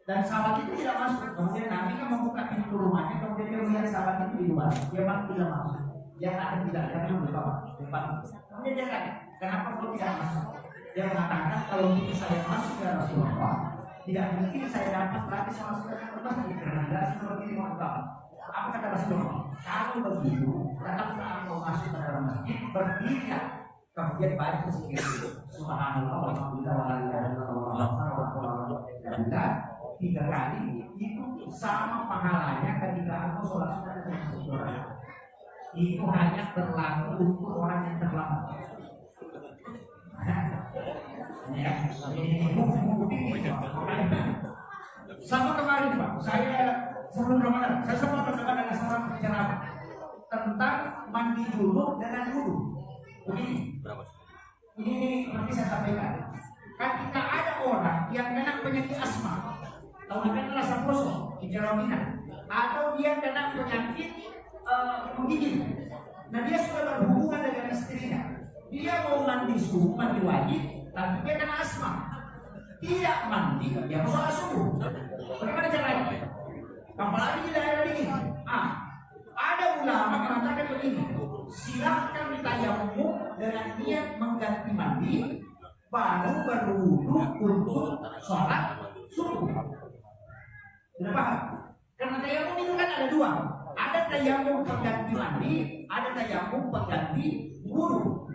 Dan sahabat itu tidak masuk. Kemudian Nabi kan membuka pintu rumahnya, kemudian dia melihat sahabat itu di luar. Dia memang tidak masuk. Dia akan tidak, dia akan berdoa depan. Kemudian dia tanya, kenapa kau tidak masuk? Dia mengatakan kalau itu saya masuk ya Rasulullah, tidak mungkin saya dapat lagi sama sekali masjid karena tidak seperti ini mau berdoa. Apa kata Rasulullah? Kalau begitu, tetap saat mau masuk ke dalam masjid berdirilah. Kemudian baca zikir Subhanallah walhamdulillah wala ilaha illallah wallahu akbar 3 kali. Itu sama pahalanya ketika aku sholat sunnah dan masjid. Itu hanya berlaku untuk orang yang terlambat. Ya, sama kemarin Pak, saya sebelum Ramadan, saya sempat bersama dengan seorang penceramah tentang mandi junub dengan wudu. Begini, ini nanti saya sampaikan. Ketika ada orang yang kena penyakit asma, atau kena rasa kosong, hidrominan, atau dia kena penyakit menggigil, nah dia sudah berhubungan dengan istrinya, dia mau mandi subuh, mandi wajib, tapi dia kena asma, tidak mandi, dia mau sholat subuh. Bagaimana caranya? Apalagi di daerah ini, ada ulama mengatakan begini, silahkan ditayamum dengan niat mengganti mandi, baru berwudu untuk sholat subuh. Sudah paham? Karena tayamum itu kan ada 2. Ada tayamum pengganti mandi, ada tayamum pengganti wudu.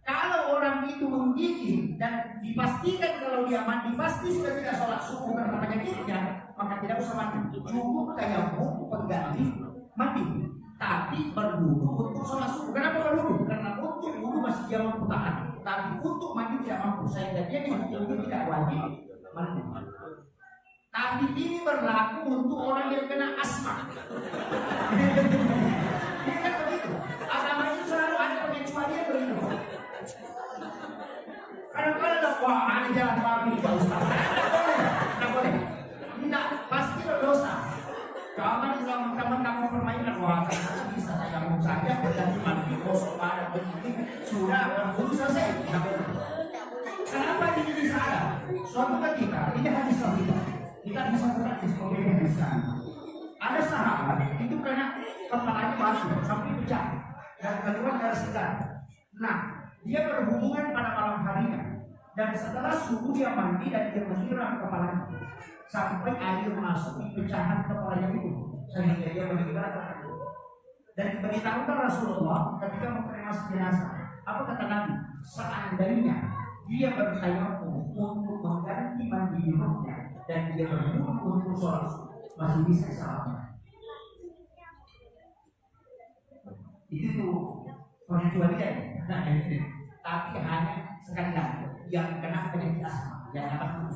Kalau orang itu menggigil dan dipastikan kalau dia mandi pasti sudah tidak sholat subuh karena penyakitnya, maka tidak usah mandi. Cukup tayamum pengganti mandi, tapi berwudu untuk sholat subuh. Kenapa berwudu? Karena untuk wudu masih dia mampu tahan, tapi untuk mandi tidak mampu. Sehingga dia itu tidak wajib mandi. Tapi ini berlaku untuk orang yang kena asma. Dia kan begitu. Agama itu selalu ada pengecualian begitu. Kadang-kadang ada wah ada jalan babi Pak Ustaz. Tidak boleh. Tidak pasti berdosa. Jangan teman-teman kamu permainan wah bisa saya mau saja berganti mandi kosong pada begitu sudah berburu selesai. Kenapa ini bisa ada? Suatu ketika ini hadis kita. Kita bisa praktis pemberian di sana. Ada sahabat itu kena kepalanya batu sampai pecah dan keluar darah segar. Nah, dia berhubungan pada malam harinya. Dan setelah subuh dia mandi dan dia menyiram kepalanya sampai air masuk di pecahan kepalanya itu sehingga dia meninggal. Dan diberitahukan Rasulullah ketika mengkremasi jenazah. Apa kata Nabi? Seandainya dia bertayamum untuk mengganti mandi rohnya dan dia berwudu untuk sholat masih bisa salatnya. Itu tuh pengecualian. Tapi hanya sekali lagi yang kena penyakit asma, yang apa?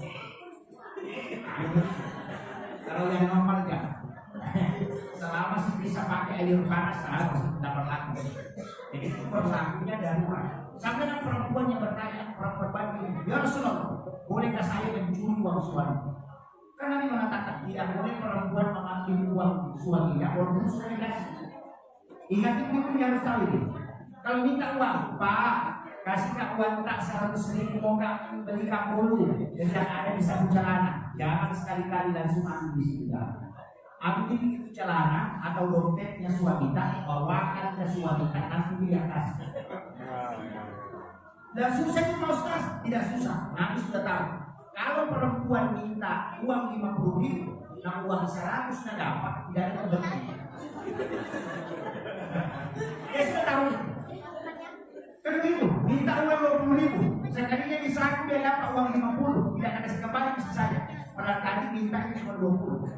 Kalau yang normal jangan. Selama sih bisa pakai air panas harus tidak berlaku. Jadi itu berlakunya darurat. Sampai ada perempuan yang bertanya, perempuan bagi, ya Rasulullah, bolehkah saya mencuri uang suami? Karena Nabi mengatakan tidak boleh perempuan mengambil uang suaminya walaupun sudah dikasih. Ingat itu harus tahu ini. Kalau minta uang, Pak, kasih uang tak 100.000 mau nggak beli kapulu dan ada di saku celana. Jangan sekali-kali langsung ambil di situ. Ambil itu celana atau dompetnya suami tak bawakan ke suami tak nanti dia kasih. Dan susah itu mau Ustaz? Tidak susah. Nabi sudah tahu. Kalau perempuan minta uang 50.000, nah uang 100 nya dapat tidak ada berarti. Dia sudah tahu. Kan begitu, minta uang 20.000, sekalinya di saku dia dapat uang 50, tidak ada kasih kembali bisa saja. Padahal tadi mintanya cuma 20.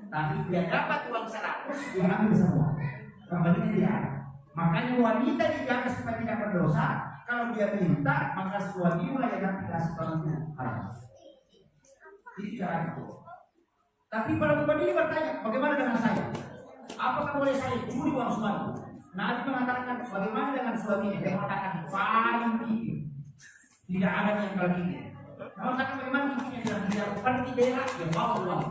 Tapi dia dapat uang 100, dia ambil semua. Kembali dia. Makanya wanita dijaga supaya tidak berdosa. Kalau dia minta, maka suami yang nanti kasih bantu harus. Itu cara itu. Tapi perempuan ini bertanya, bagaimana dengan saya? Apakah boleh saya curi uang suami? Nabi mengatakan, bagaimana dengan suami? Dia mengatakan paling tinggi. Tidak ada yang kalau tinggi. Kalau saya bagaimana tingginya bilang tidak seperti berak, ya bawa uang.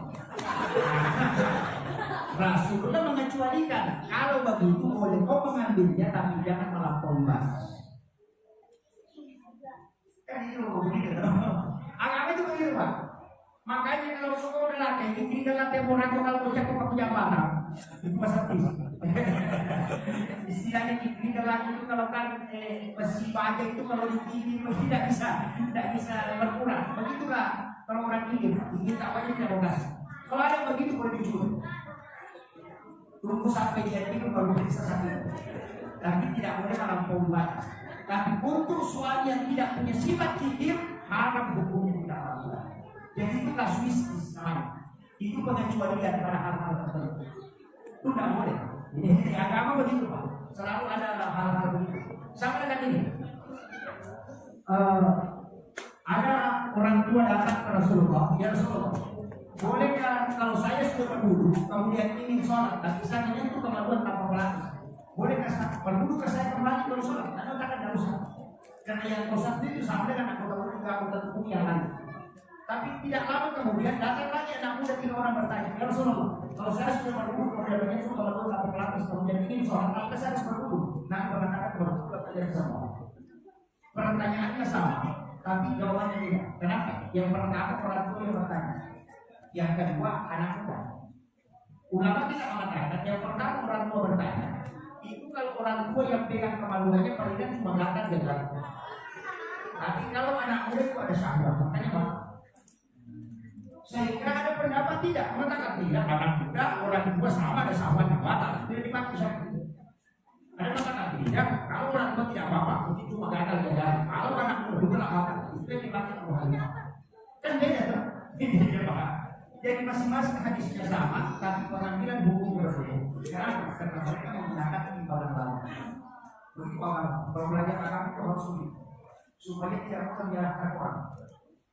Rasulullah mengecualikan kalau begitu boleh kau mengambilnya tapi jangan melampaui batas. Kan itu begitu. Agama itu begitu Pak. Makanya kalau sekolah lelaki ini lelaki yang orang kalau bocah kok punya barang itu pasti. Istilahnya ini lelaki itu kalau kan besi baja itu kalau ditinggi tidak bisa berkurang. Begitulah kalau orang ingin tak wajib tidak kasih. Kalau ada begitu boleh dicuri. Tunggu sampai dia itu baru bisa sakit. Tapi tidak boleh melampaui batas. Tapi untuk suami yang tidak punya sifat kikir, haram hukumnya tidak lakukan. Jadi itu kasuistis namanya. Itu pengecualian pada hal-hal tertentu. Itu tidak boleh. Jadi agama begitu Pak. Selalu ada hal-hal begitu. Sama dengan ini. Ada orang tua datang ke Rasulullah. Ya Rasulullah, bolehkah kalau saya sudah berwudu, kemudian ingin sholat, tapi saya menyentuh kemaluan tanpa pelapis, bolehkah saya berwudu ke saya kembali baru sholat? Anda katakan tidak usah, karena yang kau sholat itu sama dengan anggota wudu juga anggota tubuh yang lain. Tapi tidak lama kemudian datang lagi anak muda 3 orang bertanya, ya Rasulullah, kalau saya sudah berwudu kemudian menyentuh kemaluan tanpa pelapis, kemudian ingin sholat, apakah saya harus berwudu? Nah, mengatakan berwudu terjadi sama. Pertanyaannya sama, tapi jawabannya tidak. Kenapa? Yang pertama orang tua yang bertanya. Yang kedua anak muda. Ulama tidak mengatakan yang pertama orang tua bertanya. Itu kalau orang tua yang pegang kemaluannya palingan cuma ngangkat dia bilang. Tapi kalau anak muda itu ada syahwat, makanya apa? Sehingga ada pendapat tidak mengatakan tidak anak muda orang tua sama ada syahwat yang batal tidak dipakai syahwat. Ada mengatakan tidak kalau orang tua tidak apa-apa itu cuma gagal dia. Kalau anak muda itu apa? Itu dipakai Tuhan. Kan beda tuh. Ini Pak. Jadi masing-masing hadisnya sama, tapi pengambilan hukum berbeda. Kenapa? Karena mereka menggunakan imbalan lain. Begitu kalau belajar agama itu harus sulit, supaya tidak akan menyalahkan orang.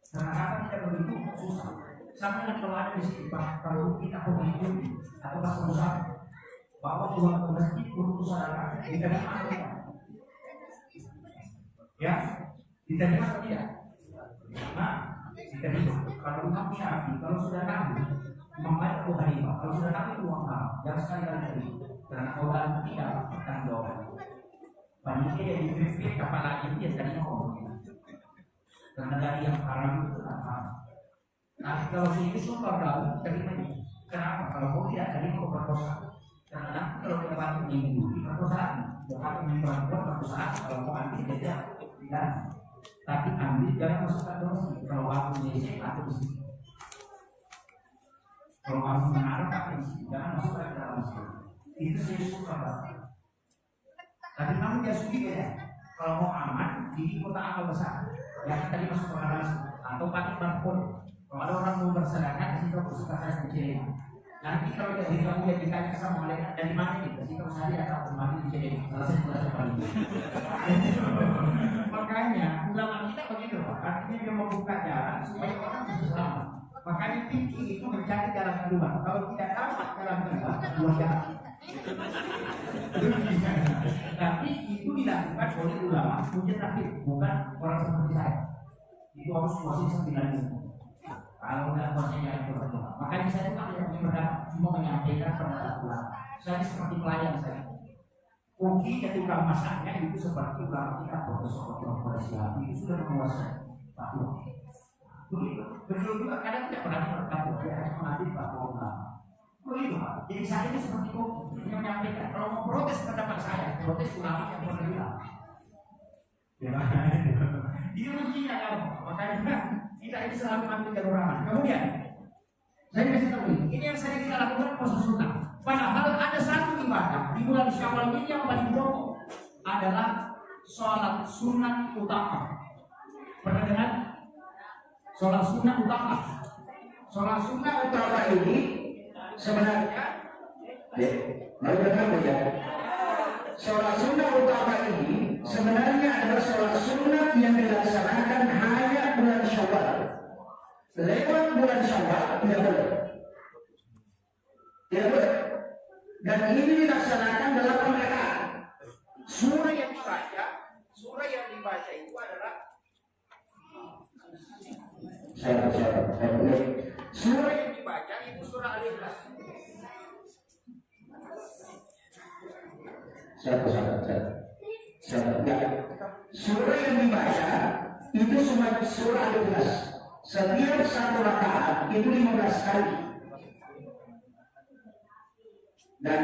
Karena apa tidak begitu susah. Sama dengan kalau ada di sini Pak, kalau kita pemimpin atau pas usaha, bawa uang ke masjid untuk usaha, diterima atau tidak? Ya, diterima atau tidak? Nah. Kalau kamu Syafi'i, kalau sudah nabi, membayar Abu Hanifah. Kalau sudah nabi uang haram, jangan sekali-kali tadi. Karena kalau tidak akan doa. Panitia yang dipilih kepala ini dia tadi ngomong. Karena dari yang haram itu kan haram. Nah kalau ini sumpah daun terima ini. Kenapa? Kalau kau tidak tadi kau berdosa. Karena kalau kita bantu minggu berdosa. Bukan yang perempuan satu saat kalau mau ambil dia tidak. Tapi ambil jangan masukkan ke masjid. Kalau aku jadi atau di sini. Kalau aku mengarah apa di sini, jangan masukkan ke dalam masjid. Itu saya suka banget. Tapi kamu dia suka ya. Kalau mau aman di kota amal besar, jangan tadi masuk ke dalam atau pakai barcode. Kalau ada orang mau bersedekah di situ aku suka saya kecilin. Nanti kalau dari kamu yang ditanya sama malaikat dari mana nih? Kasih tahu saya atau kembali di sini. Selesai kembali. Makanya ulama kita begitu, artinya dia membuka jalan supaya orang bisa selamat. Makanya fikih itu mencari jalan keluar. Kalau tidak dapat jalan keluar, keluar jalan. Tapi itu dilakukan oleh ulama mujtahid, bukan orang seperti saya. Itu harus posisi 9. Kalau nggak posisinya yang berdoa, makanya saya itu tidak cuma menyampaikan pendapat ulama. Saya seperti pelayan saya. Mungkin tukang masaknya itu seperti ulama kita profesor siapa itu sudah menguasai fatwa. Begitu. Begitu juga kadang tidak pernah berfatwa, dia hanya mengambil fatwa ulama. Begitu Pak. Jadi saya ini seperti koki menyampaikan. Kalau mau protes pendapat saya, protes ulama yang pernah bilang. Ya, itu kuncinya kamu. Makanya kita ini selalu ambil jalur aman. Kemudian saya kasih tahu ini yang saya tidak lakukan puasa sunnah. Padahal ada satu ibadah di bulan Syawal ini yang paling pokok adalah sholat sunat utama. Pernah dengar? Sholat sunat utama. Sholat sunat utama ini sebenarnya, mau dengar ya? Sholat sunat utama ini sebenarnya adalah sholat sunat yang dilaksanakan hanya bulan Syawal. Lewat bulan Syawal tidak boleh. Tidak boleh. Dan ini dilaksanakan dalam rakaat. Surah yang dibaca itu adalah surah yang dibaca itu surah Al-Ikhlas. Surah yang dibaca itu cuma surah Al-Ikhlas. Setiap satu rakaat itu 15 kali. Dan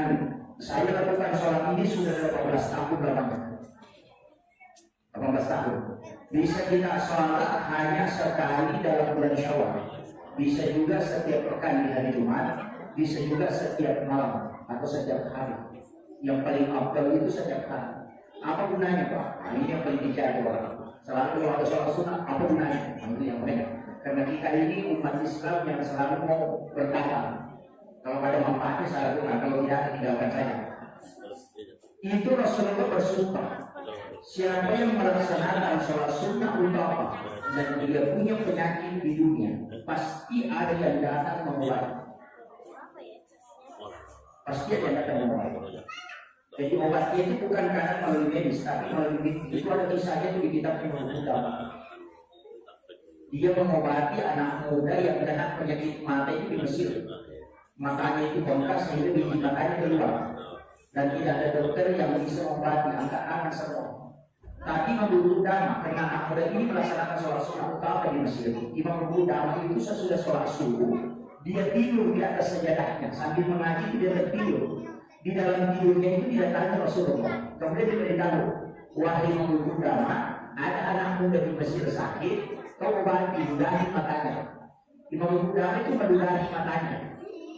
saya lakukan sholat ini sudah 18 tahun lamanya. 18 tahun. Bisa kita sholat hanya sekali dalam bulan Syawal. Bisa juga setiap pekan di hari Jumat. Bisa juga setiap malam atau setiap hari. Yang paling afdal itu setiap hari. Apa gunanya Pak? Ini yang paling dicari orang. Selalu kalau ada sholat sunnah, apa gunanya? Itu yang banyak. Karena kita ini umat Islam yang selalu mau bertahan. Kalau ada manfaatnya saya lakukan, kalau tidak tinggalkan saja. Itu Rasulullah bersumpah. Siapa yang melaksanakan sholat sunnah utama dan dia punya penyakit di dunia, pasti ada yang datang mengobati. Pasti ada yang datang mengobati. Jadi obatnya itu bukan karena melalui medis, tapi melalui itu ada kisahnya itu di kitab Ibnu Qudamah. Dia mengobati anak muda yang kena penyakit mata itu di Mesir. Makanya itu bengkak sehingga biji matanya keluar. Dan tidak ada dokter yang bisa mengobati, angkat-angkat semua. Tapi Imam Qudamah karena anak muda ini melaksanakan sholat sunnah utama di Mesir. Imam Qudamah itu sesudah sholat subuh, dia tidur di atas sajadahnya sambil mengaji dia tertidur. Di dalam tidurnya itu didatangi Rasulullah. Kemudian dia beritahu, wahai Imam Qudamah, ada anak muda di Mesir sakit, kau obati ludahi matanya. Imam Qudamah itu meludahi matanya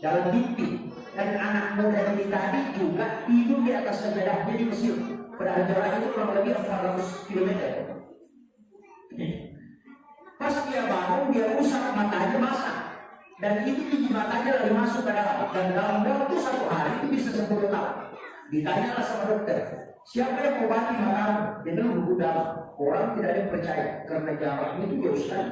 dalam mimpi. Dan anak muda yang tadi juga tidur di atas sajadahnya di Mesir. Pada jarak itu kurang lebih 400 km. Pas dia bangun, dia rusak matanya basah. Dan itu biji matanya lagi masuk ke dalam. Dan dalam waktu 1 hari itu bisa 10 tahun. Ditanyalah sama dokter, siapa yang mengobati matamu? Dia bilang Qudamah. Orang tidak ada yang percaya karena jaraknya itu jauh sekali.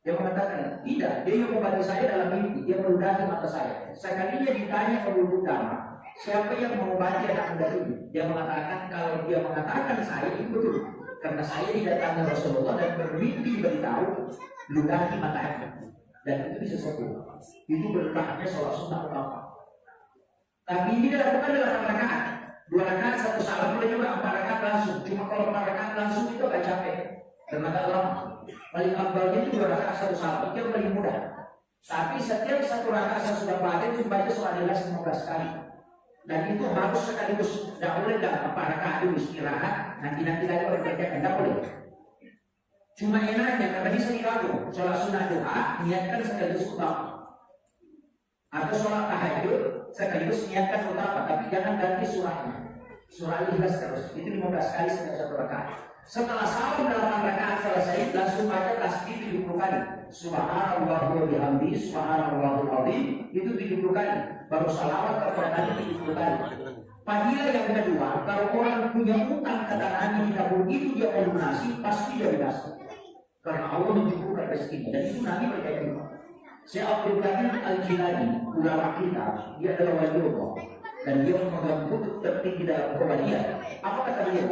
Dia mengatakan, tidak, dia yang mengobati saya dalam mimpi, dia meludahi mata saya. Sekalinya ditanya ke Qudamah, siapa yang mengobati anak muda ini? Dia mengatakan, kalau dia mengatakan saya itu betul. Karena saya didatangi Rasulullah dan bermimpi beritahu ludahi matanya. Dan itu bisa sembuh. Itu berkahnya sholat sunnah utama. Tapi ini dilakukan dalam 4 rakaat. 2 rakaat 1 salam, boleh juga 4 rakaat langsung. Cuma kalau 4 rakaat langsung itu agak capek dan agak lama. Paling afdalnya itu 2 rakaat 1 salam, itu yang paling mudah. Tapi setiap 1 rakaat saya sudah pakai itu baca surah Al-Ikhlas 15 kali. Dan itu harus sekaligus, tidak boleh dalam 4 rakaat dulu istirahat, nanti lagi baru kerjakan, tidak boleh. Cuma enaknya karena bisa digabung, sholat sunnah doa niatkan sekaligus utama, atau sholat tahajud sekaligus niatkan utama, tapi jangan ganti surahnya. Surah Ikhlas terus, itu 15 kali setiap 1 rakaat. Setelah salam 8 rakaat selesai, langsung baca tasbih 70 kali. Subhanallah wa bihamdi, subhanallahul azim, itu 70 kali. Baru salawat kepada Nabi 70 kali. Fadilah yang kedua, kalau orang punya utang kata Nabi tidak begitu dia melunasi, pasti dia lunasi. Karena Allah mencukupkan rezekinya, dan itu Nabi berjanji. Syekh Abdul Qadir Al-Jilani, ulama kita, dia adalah waliullah, dan dia memegang kutub tertinggi dalam Muhammadiyah. Apa kata dia?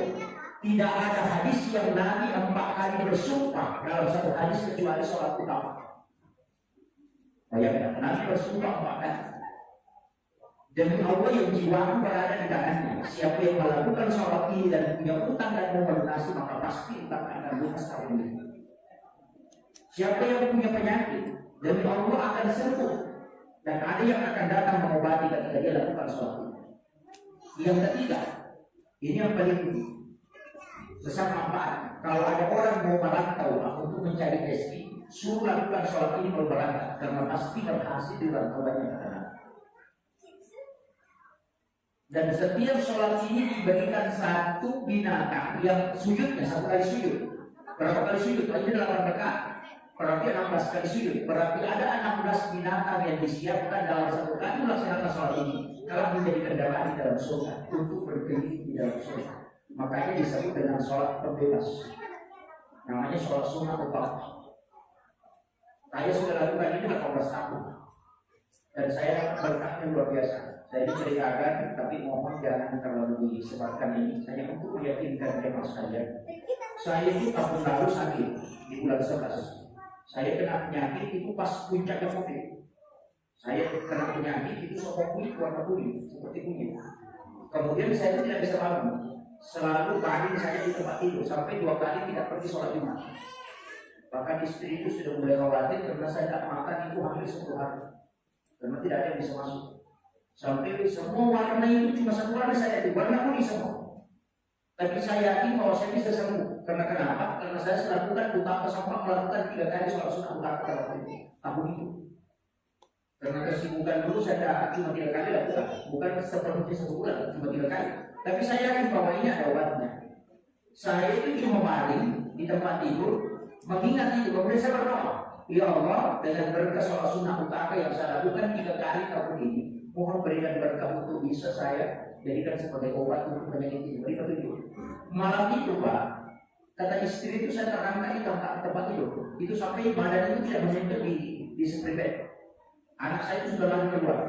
Tidak ada hadis yang Nabi 4 kali bersumpah dalam 1 hadis kecuali sholat utama. Bayangkan, Nabi bersumpah 4 kali. Demi Allah yang jiwaku berada di tangannya. Siapa yang melakukan sholat ini dan punya utang dan mau melunasi, maka pasti utang akan lunas tahun ini. Siapa yang punya penyakit, demi Allah akan sembuh. Dan ada yang akan datang mengobati ketika dia lakukan sholat ini. Yang ketiga, ini yang paling penting. Sesama manfaat. Kalau ada orang mau merantau untuk mencari rezeki, suruh lakukan sholat ini kalau berangkat, karena pasti berhasil di rantauannya ke tanah. Dan setiap sholat ini diberikan 1 binatang yang sujudnya 1 kali sujud. Berapa kali sujud? Ini 8 rakaat. Berarti 16 kali sujud. Berarti ada 16 binatang yang disiapkan dalam 1 kali melaksanakan sholat ini. Kalau menjadi kendaraan di dalam surga untuk berkeliling di dalam surga. Makanya disebut dengan sholat pembebas. Namanya sholat sunnah utama. Saya sudah lakukan ini 18 tahun. Dan saya berkahnya luar biasa. Saya diceritakan, tapi mohon jangan terlalu disebarkan ini. Saya untuk meyakinkan jemaah sekalian. Saya itu tahun lalu sakit di bulan 11. Saya kena penyakit itu pas puncaknya COVID. Saya kena penyakit itu sopok kulit warna kuning seperti kunyit. Kemudian saya tidak bisa bangun. Selalu baring saya di tempat tidur sampai 2 kali tidak pergi sholat Jumat. Bahkan istri itu sudah mulai khawatir karena saya tak makan itu hampir 10 hari. Karena tidak ada yang bisa masuk. Sampai semua warna itu cuma 1 warna saya itu warna kuning semua. Tapi saya yakin bahwa saya bisa sembuh. Karena kenapa? Karena saya melakukan utama sampai melakukan 3 kali sholat sunnah utama dalam tahun itu. Karena kesibukan dulu saya cuma 3 kali lakukan, bukan seperti sebulan, cuma 3 kali. Tapi saya yakin bahwa ini ada obatnya. Saya itu cuma baring di tempat tidur, mengingat itu, kemudian saya berdoa, ya Allah, dengan berkah sholat sunnah utama yang saya lakukan 3 kali tahun ini, mohon berikan berkah untuk bisa saya jadikan sebagai obat untuk penyakit ini. Beri petunjuk. Malam itu Pak, kata istri itu saya terangkat di tempat tidur. Itu sampai badan itu tidak menyentuh di seperti bed. Anak saya itu sudah lari keluar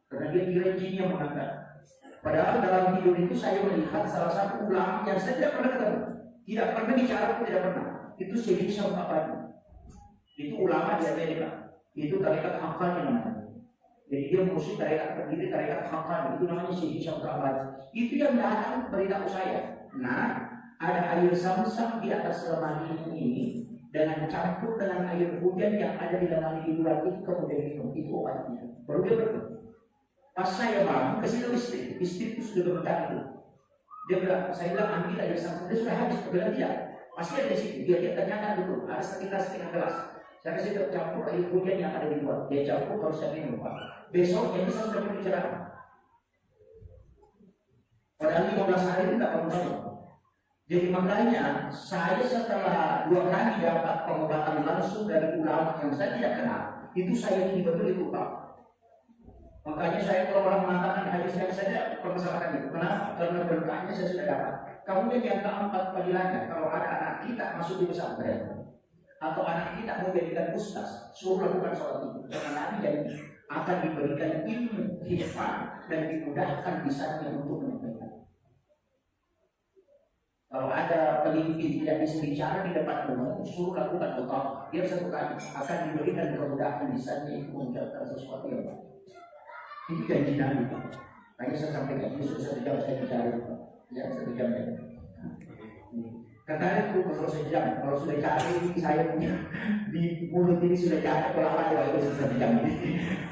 karena dia kira jinnya mengangkat. Padahal dalam tidur itu saya melihat salah satu ulama yang saya tidak pernah ketemu, tidak pernah bicara pun tidak pernah. Itu Syekh Syamsul Qabbani. Itu ulama di Amerika. Itu tarekat Haqqani namanya. Jadi dia musuh tarekat terdiri tarekat Haqqani. Itu namanya Syekh Syamsul Qabbani. Itu yang datang beritahu saya. Nah, ada air Zam-Zam di atas lemari ini dengan campur dengan air hujan yang ada di lemari di luar itu kemudian minum. Itu obatnya. Baru dia berkata. Pas saya bangun, kesini istri itu sudah berbentak itu. Dia bilang, saya bilang ambil air Zam-Zam. Dia sudah habis. Dia bilang tidak. Pasti ada di situ. Dia tanyakan dulu. Ada setengah gelas. Saya kasih tercampur air hujan yang ada di luar. Dia campur harus saya minum. Besok ini saya sudah berbicara. Padahal 15 hari itu tidak bangun. Jadi makanya saya setelah 2 kali dapat pengobatan langsung dari ulama yang saya tidak kenal, itu saya ini betul itu Pak. Makanya saya kalau orang mengatakan hadis yang saya permasalahkan itu. Kenapa? Karena berkahnya saya sudah dapat. Kemudian yang keempat padilannya, kalau ada anak kita masuk di pesantren atau anak kita mau jadikan ustaz, suruh lakukan sholat itu. Karena nanti jadi akan diberikan ilmu hikmah dan dimudahkan lisannya untuk menyampaikan. Kalau ada pemimpin tidak bisa bicara di depan umum, suruh lakukan utama. Dia 1 kali akan diberikan kemudahan lisannya untuk mengucapkan sesuatu yang baik. Itu janji Nabi Pak. Hanya saya sampaikan itu 1 jam saya bicara Pak. Ya 1 jam ya. Katanya itu kalau sejam, kalau sudah cari saya punya di mulut ini sudah cari berapa kalau itu 1 jam.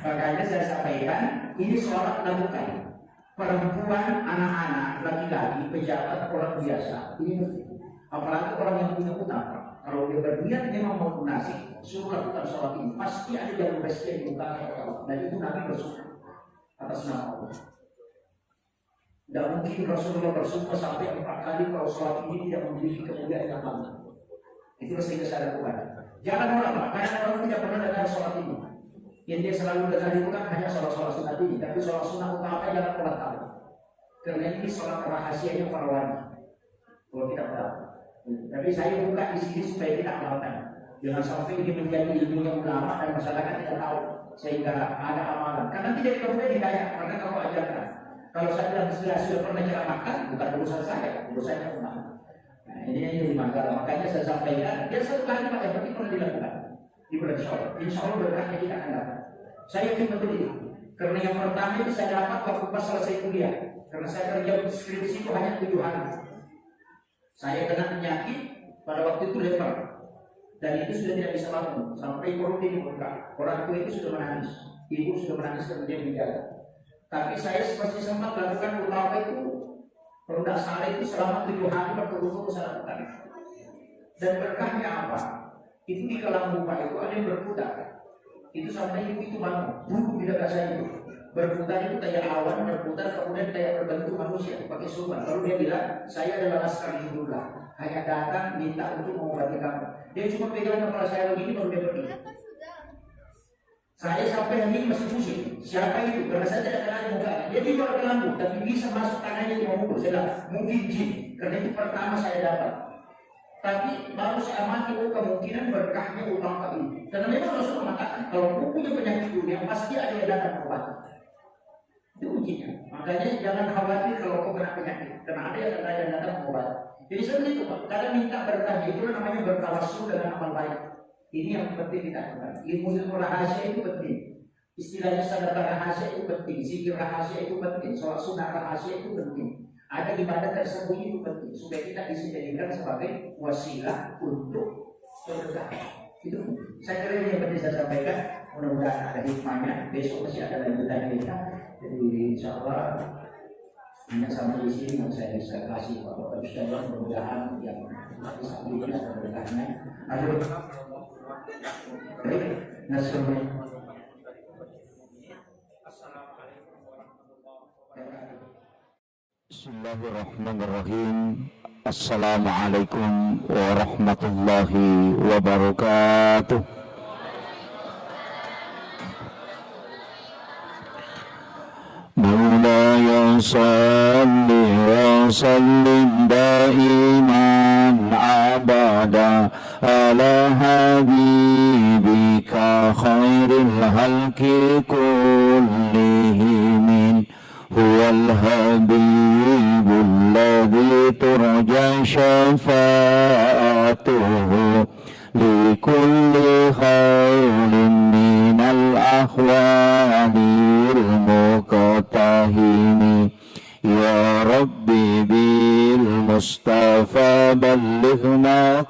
Makanya saya sampaikan ini sholat lakukan. perempuan, anak-anak, laki-laki, pejabat, orang biasa, ini penting. Apalagi orang yang punya utang. Kalau dia berniat memang mau lunasi, suruh lakukan sholat ini, pasti ada jalur rezeki yang dibukakan oleh Allah. Dan itu Nabi bersumpah atas nama Allah. Tidak mungkin Rasulullah bersumpah sampai 4 kali kalau sholat ini tidak memiliki kemuliaan yang banyak. Itu sehingga saya lakukan. Jangan orang, karena orang tidak pernah dengar sholat ini. Yang dia selalu dengar itu kan hanya sholat-sholat sunat ini, tapi sholat sunat utama jangan pernah tahu. Karena ini sholat rahasianya para wanita. Kalau kita tahu. Tapi saya buka di sini supaya kita amalkan. Jangan sampai ini menjadi ilmunya ulama dan masyarakat tidak tahu sehingga ada amalan. Karena tidak kemudian dikaya, karena kamu ajarkan. Kalau saya bilang sudah pernah ceramahkan, bukan urusan saya, urusannya ulama. Nah, ini yang jadi masalah. Makanya saya sampaikan, dia satu kali Pak yang penting pernah dilakukan di bulan Syawal. Insya Allah berkahnya kita akan dapat. Saya yakin betul itu. Karena yang pertama itu saya dapat waktu pas selesai kuliah. Karena saya kerja skripsi itu hanya 7 hari. Saya kena penyakit pada waktu itu leper. Dan itu sudah tidak bisa bangun. Sampai perut ini bengkak. Orang tua itu sudah menangis. Ibu sudah menangis kemudian menjaga. Tapi saya masih sempat lakukan ulama itu. Kalau tidak salah itu selama 7 hari berturut-turut saya lakukan. Dan berkahnya apa? Itu di kolam buka itu ada yang berputar. Itu sampai ibu itu bangun. Duduk di dekat saya itu. Berputar itu kayak awan, berputar kemudian kayak berbentuk manusia pakai sulman. Lalu dia bilang, saya adalah laskar Hizbullah, hanya datang minta untuk mengobati kamu. Dia cuma pegang kepala saya begini baru dia pergi. Saya sampai hari ini masih pusing. Siapa itu? Karena saya tidak kenal muka. Dia di luar lampu, tapi bisa masuk tangannya di memukul. Saya bilang, mungkin jin. Karena itu pertama saya dapat. Tapi baru saya amati kemungkinan berkahnya utama ini. Karena memang Rasul mengatakan kalau punya penyakit dunia pasti ada yang datang mengobati. Itu kuncinya. Makanya jangan khawatir kalau kau kena penyakit, karena ada yang datang mengobati. Jadi seperti itu Pak. Kadang minta berkah itu namanya bertawassul dengan amal baik. Ini yang penting kita lakukan. Ilmu rahasia itu penting. Istilahnya sedekah rahasia itu penting. Zikir rahasia itu penting. Sholat sunnah rahasia itu penting. Ada ibadah tersembunyi itu penting supaya kita bisa jadikan sebagai wasilah untuk berkah. Itu saya kira ini yang penting saya sampaikan. Mudah-mudahan ada hikmahnya. Besok masih ada lanjutan kita. Jadi insya Allah hanya sampai di sini yang saya bisa kasih Bapak Ustaz. Mudah-mudahan yang bisa berikan ada berkahnya. Ayo, baik, Nasrullah. Bismillahirrahmanirrahim. Assalamualaikum warahmatullahi wabarakatuh. Maulaya salli wa sallim daiman abada ala habibika khairil halki kullihim. Huwal habibul ladzi turja syafa'atuhu likulli khairin minal ahwalil muqtahimi. Ya Rabbi bil Mustafa ballighna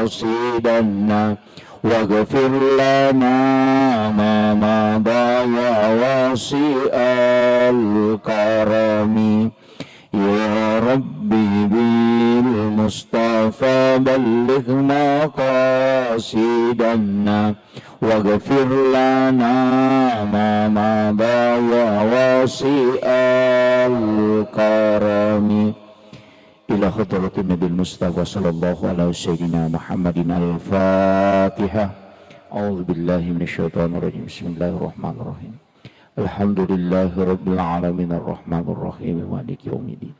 qasidanna waghfir lana ma madha ya wasi'al karami. Ya Rabbi bil Mustafa ballighna qasidanna waghfir lana ma madha ya wasi'al karami. Ila hadratin Nabi Mustafa sallallahu alaihi wasallam Muhammadin al-Fatihah. A'udzu billahi minasyaitonir rajim. Bismillahirrahmanirrahim. Alhamdulillahi rabbil alamin arrahmanir rahim maliki yaumiddin.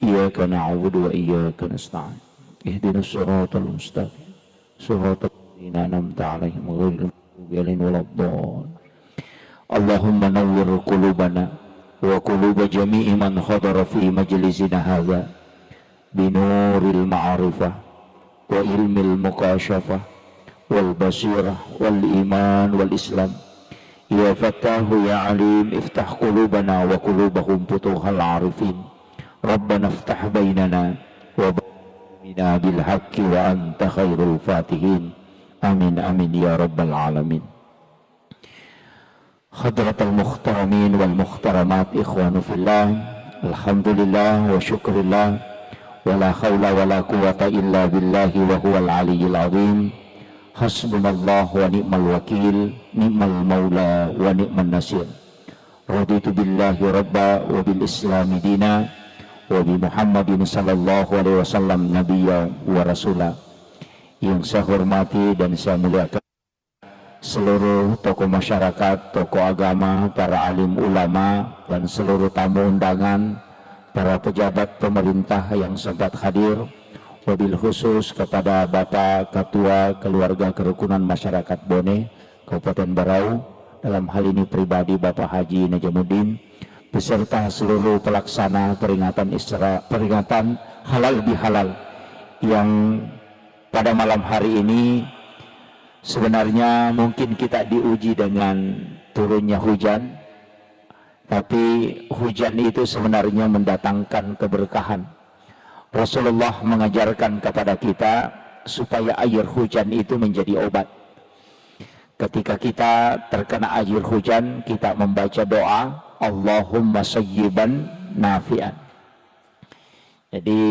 Iyyaka na'budu wa iyyaka nasta'in. Ihdinas siratal mustaqim. Siratal ladzina an'amta 'alaihim ghairil maghdubi 'alaihim waladdallin. Allahumma nawwir qulubana wa quluba jami'i man hadara fi majlisina hadza binuril ma'rifah wa ilmil muqasyafah wal basirah wal iman wal islam. Ya Fattahu ya Alim iftah qulubana wa qulubahum futuhal arifin. Rabbana iftah bainana wa bainana bil haqqi wa anta khairul fatihin. Amin amin ya rabbal alamin. Hadratul muhtaramin wal muhtaramat ikhwanu fillah, alhamdulillah wa syukurillah, wala hawla wala quwata illa billahi wa huwal aliyyil azim. Hasbunallah wa ni'mal wakil, ni'mal maula wa ni'man nasir. Raditu billahi rabba wa bil islami dina wa bi Muhammadin sallallahu alaihi wasallam nabiyya wa rasula. Yang saya hormati dan saya muliakan seluruh tokoh masyarakat, tokoh agama, para alim ulama, dan seluruh tamu undangan, para pejabat pemerintah yang sempat hadir, wabil khusus kepada Bapak Ketua Keluarga Kerukunan Masyarakat Bone, Kabupaten Berau, dalam hal ini pribadi Bapak Haji Najamuddin, beserta seluruh pelaksana peringatan halal bihalal yang pada malam hari ini sebenarnya mungkin kita diuji dengan turunnya hujan, tapi hujan itu sebenarnya mendatangkan keberkahan. Rasulullah mengajarkan kepada kita supaya air hujan itu menjadi obat. Ketika kita terkena air hujan, kita membaca doa Allahumma sayyiban nafi'an. Jadi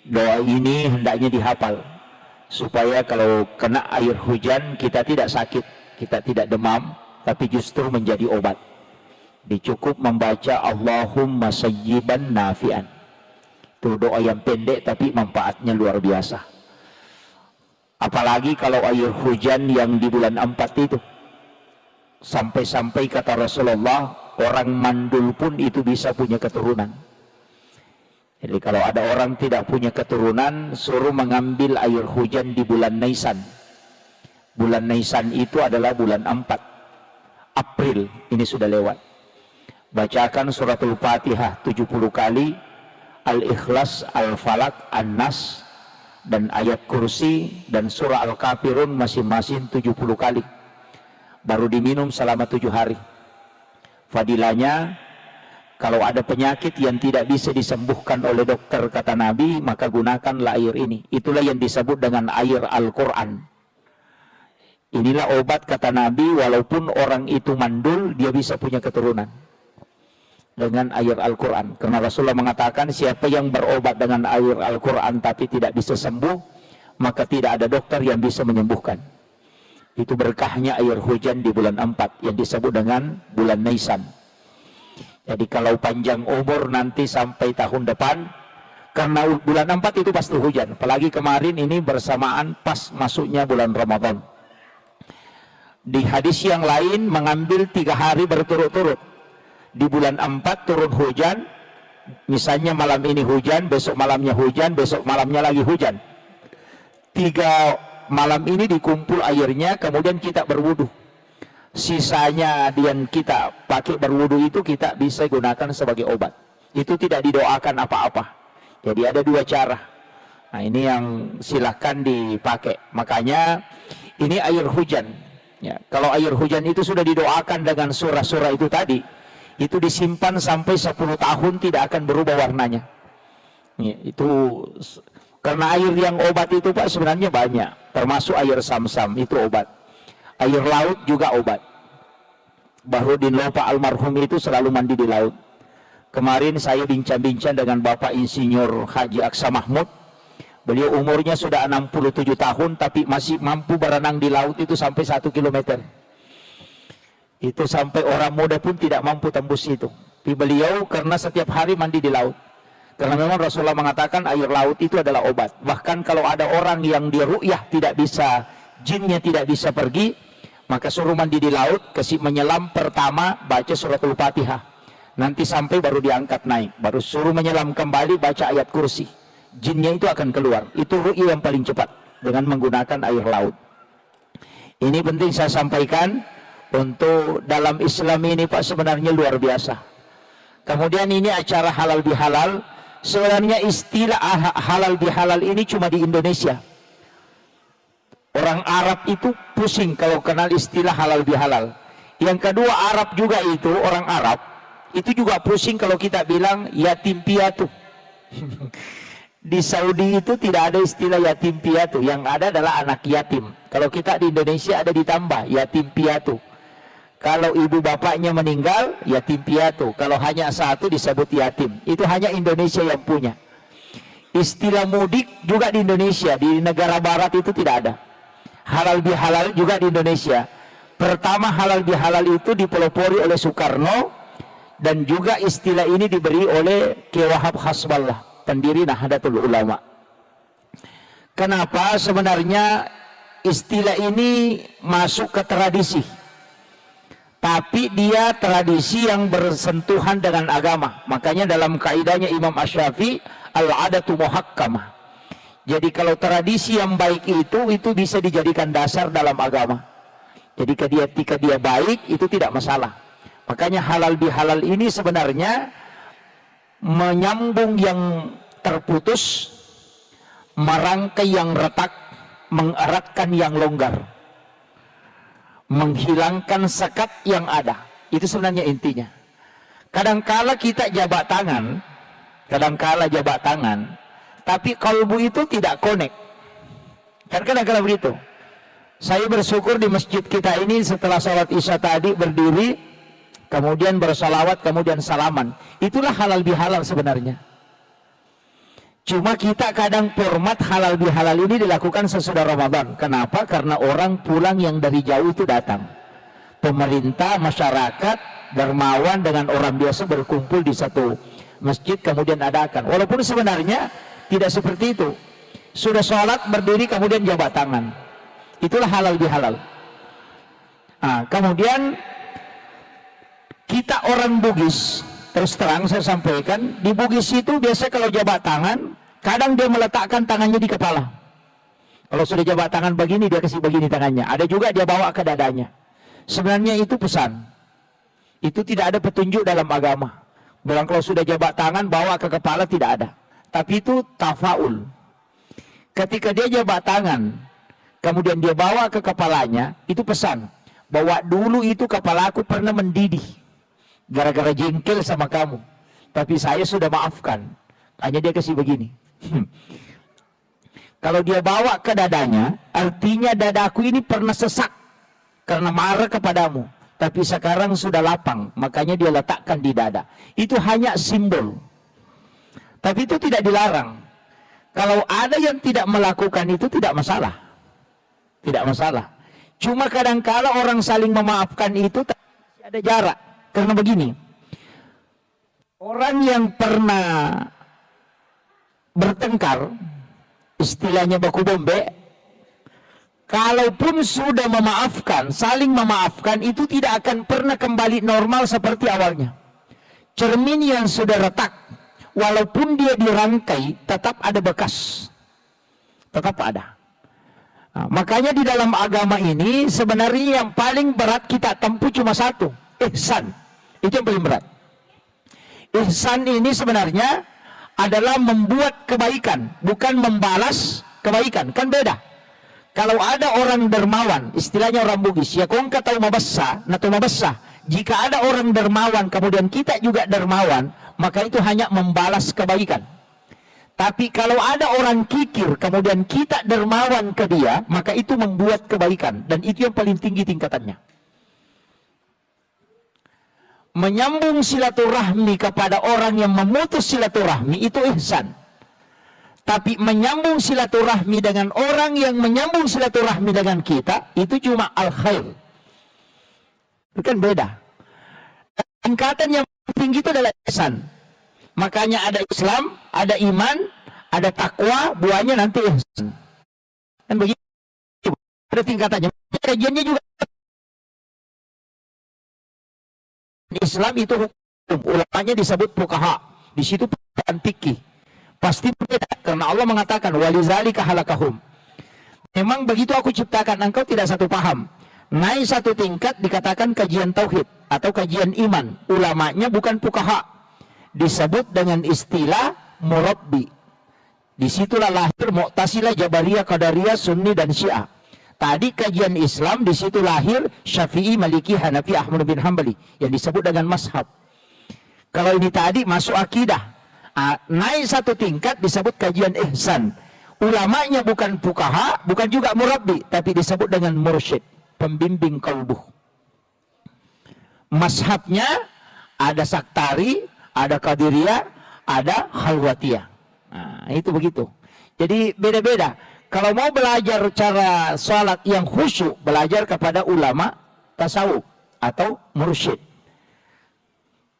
doa ini hendaknya dihafal supaya kalau kena air hujan kita tidak sakit, kita tidak demam, tapi justru menjadi obat. Dicukup membaca Allahumma sayyiban nafi'an. Itu doa yang pendek tapi manfaatnya luar biasa. Apalagi kalau air hujan yang di bulan 4 itu, sampai-sampai kata Rasulullah, orang mandul pun itu bisa punya keturunan. Jadi kalau ada orang tidak punya keturunan, suruh mengambil air hujan di bulan Nisan. Bulan Nisan itu adalah bulan 4 April, ini sudah lewat. Bacakan suratul Fatihah 70 kali, Al-Ikhlas, Al-Falak, An-Nas, dan ayat kursi dan surah Al-Kafirun masing-masing 70 kali. Baru diminum selama 7 hari. Fadilahnya, kalau ada penyakit yang tidak bisa disembuhkan oleh dokter kata Nabi, maka gunakanlah air ini. Itulah yang disebut dengan air Al-Quran. Inilah obat kata Nabi, walaupun orang itu mandul, dia bisa punya keturunan dengan air Al-Quran. Karena Rasulullah mengatakan, siapa yang berobat dengan air Al-Quran tapi tidak bisa sembuh, maka tidak ada dokter yang bisa menyembuhkan. Itu berkahnya air hujan di bulan 4 yang disebut dengan bulan Nisan. Jadi kalau panjang umur nanti sampai tahun depan, karena bulan 4 itu pasti hujan. Apalagi kemarin ini bersamaan pas masuknya bulan Ramadan. Di hadis yang lain mengambil 3 hari berturut-turut. Di bulan 4 turun hujan, misalnya malam ini hujan, besok malamnya hujan, besok malamnya lagi hujan. 3 malam ini dikumpul airnya, kemudian kita berwudu. Sisanya yang kita pakai berwudu itu kita bisa gunakan sebagai obat. Itu tidak didoakan apa-apa. Jadi ada 2 cara. Nah ini yang silahkan dipakai. Makanya ini air hujan. Ya, kalau air hujan itu sudah didoakan dengan surah-surah itu tadi, itu disimpan sampai 10 tahun tidak akan berubah warnanya. Ya, itu karena air yang obat itu Pak sebenarnya banyak, termasuk air Sam-Sam itu obat. Air laut juga obat. Bahrudin Lopa almarhum itu selalu mandi di laut. Kemarin saya bincang-bincang dengan Bapak Insinyur Haji Aksa Mahmud. Beliau umurnya sudah 67 tahun tapi masih mampu berenang di laut itu sampai 1 kilometer. Itu sampai orang muda pun tidak mampu tembus itu. Tapi beliau karena setiap hari mandi di laut. Karena memang Rasulullah mengatakan air laut itu adalah obat. Bahkan kalau ada orang yang dia ru'yah tidak bisa, jinnya tidak bisa pergi, maka suruh mandi di laut, kasih menyelam pertama baca suratul Fatihah. Nanti sampai baru diangkat naik, baru suruh menyelam kembali baca ayat kursi. Jinnya itu akan keluar. Itu ru'yah yang paling cepat dengan menggunakan air laut. Ini penting saya sampaikan. Untuk dalam Islam ini Pak sebenarnya luar biasa. Kemudian ini acara halal bihalal. Sebenarnya istilah halal bihalal ini cuma di Indonesia. Orang Arab itu pusing kalau kenal istilah halal bihalal. Yang kedua Arab juga itu, orang Arab itu juga pusing kalau kita bilang yatim piatu. Di Saudi itu tidak ada istilah yatim piatu, yang ada adalah anak yatim. Kalau kita di Indonesia ada ditambah yatim piatu. Kalau ibu bapaknya meninggal, yatim piatu. Kalau hanya satu disebut yatim. Itu hanya Indonesia yang punya. Istilah mudik juga di Indonesia. Di negara barat itu tidak ada. Halal bihalal juga di Indonesia. Pertama halal bihalal itu dipelopori oleh Soekarno. Dan juga istilah ini diberi oleh Kiai Wahab Hasballah, pendiri Nahdlatul Ulama. Kenapa sebenarnya istilah ini masuk ke tradisi? Tapi dia tradisi yang bersentuhan dengan agama. Makanya dalam kaidahnya Imam Asy-Syafi'i, al-adatu muhakkamah. Jadi kalau tradisi yang baik itu bisa dijadikan dasar dalam agama. Jadi ketika dia baik itu tidak masalah. Makanya halal bihalal ini sebenarnya menyambung yang terputus, merangkai yang retak, mengeratkan yang longgar, menghilangkan sekat yang ada. Itu sebenarnya intinya. Kadangkala kita jabat tangan, tapi kalbu itu tidak connect. Kan kadang-kadang begitu. Saya bersyukur di masjid kita ini setelah sholat isya tadi berdiri, kemudian bersalawat, kemudian salaman. Itulah halal bihalal sebenarnya. Cuma kita kadang format halal bihalal ini dilakukan sesudah Ramadan. Kenapa? Karena orang pulang yang dari jauh itu datang. Pemerintah, masyarakat, dermawan dengan orang biasa berkumpul di satu masjid kemudian adakan. Walaupun sebenarnya tidak seperti itu. Sudah sholat berdiri kemudian jabat tangan. Itulah halal bihalal. Nah, kemudian kita orang Bugis, terus terang saya sampaikan, di Bugis itu biasa kalau jabat tangan, kadang dia meletakkan tangannya di kepala. Kalau sudah jabat tangan begini, dia kasih begini tangannya. Ada juga dia bawa ke dadanya. Sebenarnya itu pesan. Itu tidak ada petunjuk dalam agama. Bilang kalau sudah jabat tangan, bawa ke kepala, tidak ada. Tapi itu tafaul. Ketika dia jabat tangan, kemudian dia bawa ke kepalanya, itu pesan. Bahwa dulu itu kepala aku pernah mendidih. Gara-gara jengkel sama kamu, tapi saya sudah maafkan. Hanya dia kasih begini. Kalau dia bawa ke dadanya, artinya dadaku ini pernah sesak karena marah kepadamu, tapi sekarang sudah lapang, makanya dia letakkan di dada. Itu hanya simbol, tapi itu tidak dilarang. Kalau ada yang tidak melakukan itu tidak masalah, tidak masalah. Cuma kadang-kala orang saling memaafkan itu ada jarak. Karena begini, orang yang pernah bertengkar, istilahnya baku bombe, kalaupun sudah memaafkan, saling memaafkan, itu tidak akan pernah kembali normal seperti awalnya. Cermin yang sudah retak, walaupun dia dirangkai, tetap ada bekas. Tetap ada. Nah, makanya di dalam agama ini, sebenarnya yang paling berat kita tempuh cuma satu, ihsan. Itu yang paling berat. Ihsan ini sebenarnya adalah membuat kebaikan, bukan membalas kebaikan. Kan beda. Kalau ada orang dermawan, istilahnya orang Bugis, ya kong kata mabassa, nato mabassa. Jika ada orang dermawan, kemudian kita juga dermawan, maka itu hanya membalas kebaikan. Tapi kalau ada orang kikir, kemudian kita dermawan ke dia, maka itu membuat kebaikan. Dan itu yang paling tinggi tingkatannya. Menyambung silaturahmi kepada orang yang memutus silaturahmi itu ihsan. Tapi menyambung silaturahmi dengan orang yang menyambung silaturahmi dengan kita itu cuma al-khair. Itu kan beda. Tingkatan yang tinggi itu adalah ihsan. Makanya ada Islam, ada iman, ada takwa, buahnya nanti ihsan. Dan begitu ada tingkatannya. Kajiannya juga Islam itu hukum, ulamanya disebut fuqaha. Di situ perkataan fikih. Pasti berbeda karena Allah mengatakan walizalika halakahum. Memang begitu aku ciptakan engkau tidak satu paham. Naik satu tingkat dikatakan kajian tauhid atau kajian iman. Ulamanya bukan fuqaha. Disebut dengan istilah murabbi. Disitulah lahir Mu'tazilah, Jabariyah, Qadariyah, Sunni dan Syiah. Tadi kajian Islam, di situ lahir Syafi'i, Maliki, Hanafi, Ahmad bin Hambali yang disebut dengan mazhab. Kalau ini tadi masuk akidah, naik satu tingkat disebut kajian ihsan. Ulamanya bukan fuqaha, bukan juga murabbi, tapi disebut dengan mursyid, pembimbing qalbuh. Mazhabnya ada Saktari, ada Qadiriyah, ada Khalwatiyah. Nah, itu begitu. Jadi beda-beda. Kalau mau belajar cara sholat yang khusyuk, belajar kepada ulama tasawuf atau mursyid.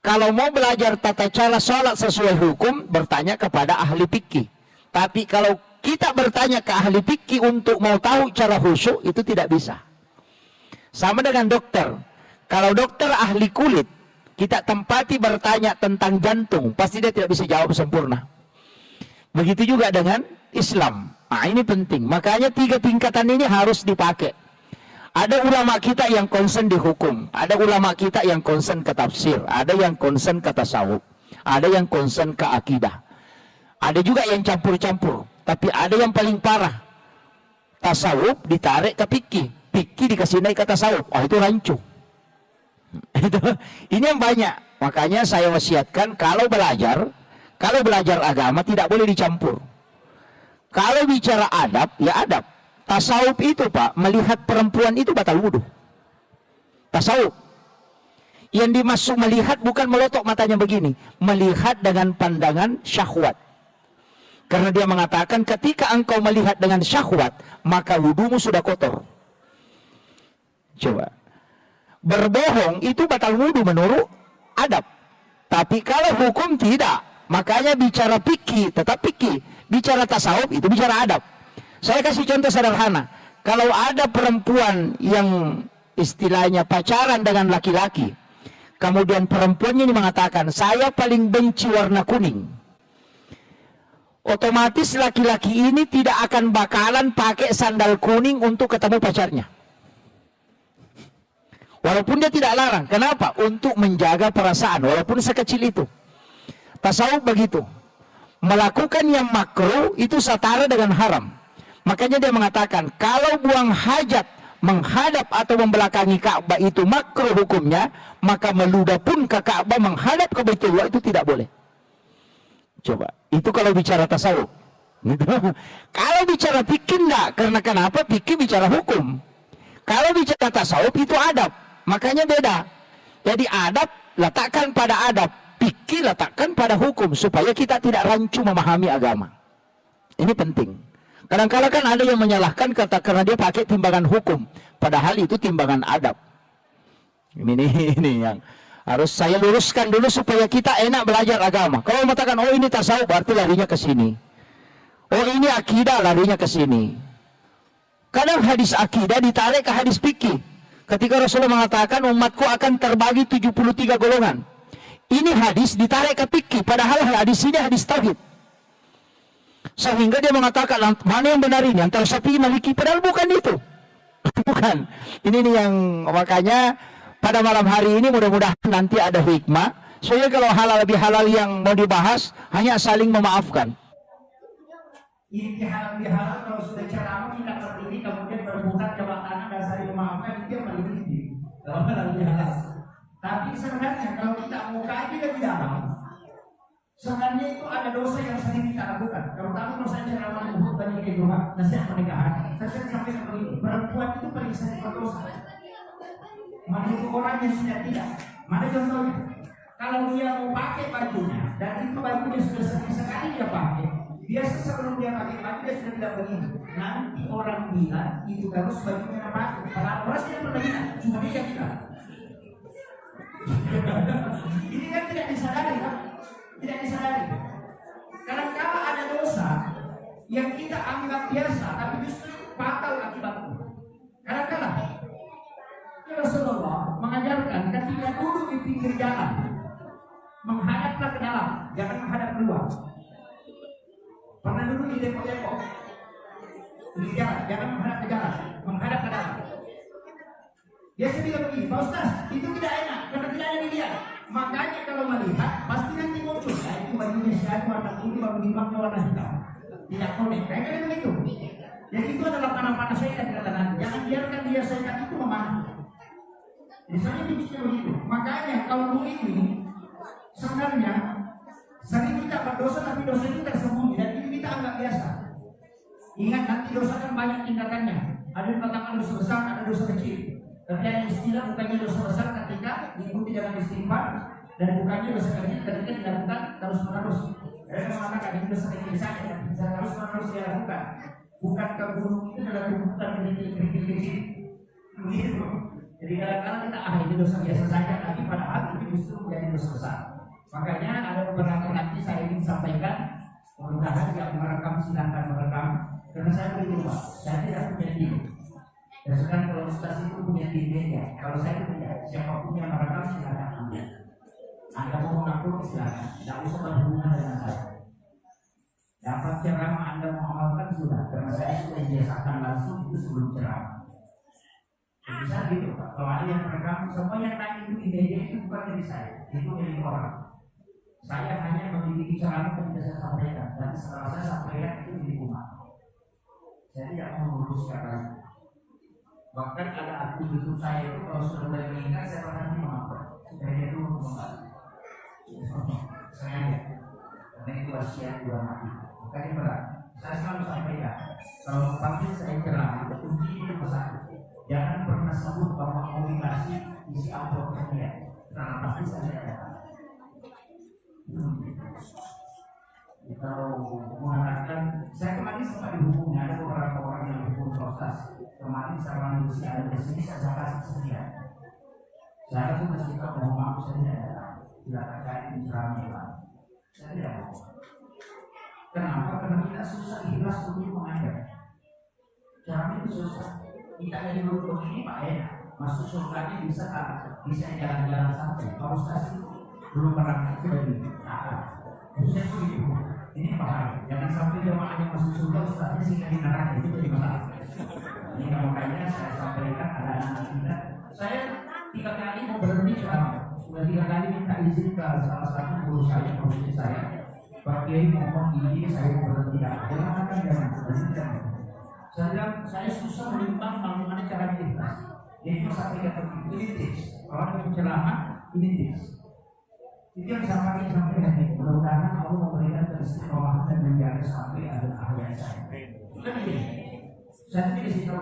Kalau mau belajar tata cara sholat sesuai hukum, bertanya kepada ahli fikih. Tapi kalau kita bertanya ke ahli fikih untuk mau tahu cara khusyuk, itu tidak bisa. Sama dengan dokter. Kalau dokter ahli kulit, kita tempati bertanya tentang jantung, pasti dia tidak bisa jawab sempurna. Begitu juga dengan Islam. Nah, ini penting. Makanya 3 tingkatan ini harus dipakai. Ada ulama kita yang concern di hukum, ada ulama kita yang concern ke tafsir, ada yang concern ke tasawuf, ada yang concern ke akidah. Ada juga yang campur-campur, tapi ada yang paling parah. Tasawuf ditarik ke fikih, fikih dikasih naik ke tasawuf. Oh, itu rancu. Ini yang banyak. Makanya saya wasiatkan kalau belajar agama tidak boleh dicampur. Kalau bicara adab, ya adab. Tasawuf itu Pak, melihat perempuan itu batal wudhu. Tasawuf. Yang dimaksud melihat bukan melotok matanya begini. Melihat dengan pandangan syahwat. Karena dia mengatakan ketika engkau melihat dengan syahwat, maka wudhumu sudah kotor. Coba. Berbohong itu batal wudhu menurut adab. Tapi kalau hukum tidak. Makanya bicara fikih tetap fikih. Bicara tasawuf itu bicara adab. Saya kasih contoh sederhana. Kalau ada perempuan yang istilahnya pacaran dengan laki-laki, kemudian perempuannya ini mengatakan, saya paling benci warna kuning. Otomatis laki-laki ini tidak akan bakalan pakai sandal kuning untuk ketemu pacarnya. Walaupun dia tidak larang. Kenapa? Untuk menjaga perasaan, walaupun sekecil itu. Tasawuf begitu. Melakukan yang makruh itu setara dengan haram. Makanya dia mengatakan, kalau buang hajat menghadap atau membelakangi Ka'bah itu makruh hukumnya, maka meludah pun ke Ka'bah menghadap ke Baitullah itu tidak boleh. Coba, itu kalau bicara tasawuf. Kalau bicara fikih enggak, karena kenapa? Fikih bicara hukum. Kalau bicara tasawuf itu adab, makanya beda. Jadi adab letakkan pada adab, fikih letakkan pada hukum, supaya kita tidak rancu memahami agama. Ini penting. Kadang-kadang kan ada yang menyalahkan karena dia pakai timbangan hukum, padahal itu timbangan adab. Ini yang harus saya luruskan dulu supaya kita enak belajar agama. Kalau mengatakan, oh ini tasawuf, berarti larinya ke sini. Oh ini akidah, larinya ke sini. Kadang hadis akidah ditarik ke hadis fikih. Ketika Rasulullah mengatakan umatku akan terbagi 73 golongan. Ini hadis ditarik ke fikih, padahal hadis ini hadis tauhid. Sehingga dia mengatakan mana yang benar ini antara Syafi'i Maliki, padahal bukan itu. Bukan. Ini yang makanya pada malam hari ini mudah-mudahan nanti ada hikmah. Soalnya kalau halal lebih halal yang mau dibahas hanya saling memaafkan. Ini halal lebih halal kalau sudah ceramah tidak terpilih kemudian berebutan jabatan dan saling memaafkan, itu yang paling tinggi. Kalau halal lebih halal. Tapi sebenarnya kalau kita mau kaji lebih dalam, sebenarnya itu ada dosa yang sering kita lakukan. Terutama dosa ceramah Uhud banyak kehidupan, nasihat pernikahan. Saya sering sampaikan begini, perempuan itu paling sering berdosa. Menurut orang yang sudah tidak. Mana contohnya? Kalau dia mau pakai bajunya dan itu bajunya sudah sering sekali dia pakai, biasa sebelum dia pakai baju dia sudah tidak begini. Nanti orang bilang itu terus bajunya apa? Padahal orang tidak pernah bilang, cuma dia bilang. Ini kan tidak disadari, kan? Tidak disadari. Kadang-kadang ada dosa yang kita anggap biasa, tapi justru fatal akibatnya. Kadang-kadang Rasulullah mengajarkan ketika duduk di pinggir jalan, menghadaplah ke dalam, jangan menghadap keluar. Pernah duduk di depo-depo, di jalan, jangan menghadap ke jalan, menghadap ke dalam. Dia bilang begini, Pak Ustaz, itu tidak enak, karena tidak ada dilihat. Makanya kalau melihat, pasti nanti muncul. Nah, itu bajunya siapa, warna kuning, baru dimangnya warna hitam. Tidak konek, kayak begitu. Jadi itu adalah panah-panah syaitan dikatakan. Jangan biarkan dia syaitan itu memanah. Misalnya begitu. Makanya kalau ini sebenarnya sering kita berdosa, tapi dosa itu tersembunyi dan ini kita anggap biasa. Ingat nanti dosa kan banyak tingkatannya. Ada yang katakan dosa besar, ada dosa kecil. Tapi ada istilah bilang bukannya dosa besar ketika diikuti dengan istighfar, dan bukannya dosa kecil ketika dilakukan terus-menerus. Saya mengatakan ini dosa kecil saja, bisa terus-menerus dilakukan. Bukankah gunung itu adalah tumpukan kerikil-kerikil begitu? Jadi kadang-kadang kita ini dosa biasa saja, tapi padahal itu justru menjadi dosa besar. Makanya ada beberapa nanti saya ingin sampaikan, mudah-mudahan yang merekam silahkan merekam, karena saya berjumpa, saya tidak punya tim. Dan sekarang kalau Ustaz itu punya timnya, kalau saya tidak, siapapun yang merekam silahkan ambil. Anda mau mengaku silahkan, tidak usah berhubungan dengan saya. Dapat ceramah Anda mengamalkan sudah, karena saya sudah biasakan langsung itu sebelum ceramah. Bisa gitu Pak, kalau ada yang merekam, semua yang naik itu ide-ide itu bukan dari saya, itu dari orang. Saya hanya memiliki ceramah yang bisa saya sampaikan, dan setelah saya sampaikan itu di rumah. Saya tidak mau meluruskan lagi. Bahkan ada akun YouTube saya itu kalau sudah mulai meningkat, saya pernah mengapa supaya dia dulu kembali. Saya karena itu wasiat dua mati. Makanya berat. Saya selalu sampaikan, kalau pagi saya ceramah, kunci itu pesan. Jangan pernah sebut bahwa komunikasi isi amplop kalian, karena pasti saya datang. Kalau mengatakan, saya kemarin sempat dihubungi ada beberapa orang yang dihubung proses. Kemarin saya manusia ada di sini, saya kasih sekian. Saya itu mesti mohon maaf, saya tidak datang. Tidak terkait ceramah. Saya tidak mau. Kenapa? Karena kita susah ikhlas untuk mengajar. Ceramah itu susah. Kita dari dulu ini Pak enak, masuk surganya bisa jalan-jalan santai. Kalau Ustaz itu belum pernah jadi harusnya begitu. Ini bahaya. Jangan sampai jemaah yang masuk surga Ustaznya sehingga di neraka, itu jadi masalah. Ini makanya saya sampaikan ada anak kita. Saya 3 kali mau berhenti ceramah. Sudah 3 kali minta izin ke salah satu guru saya, profesor saya. Pak Kiai mohon izin saya mau berhenti. Jangan. Saya susah menimbang bagaimana cara ikhlas. Jadi saya sampaikan ini tips. Orang yang ceramah ini tips. Itu yang saya pakai sampai hari ini. Mudah-mudahan Allah memberikan keistiqomahan dan menjaga sampai akhir hayat saya. Kan begini, saya tidak sih tahu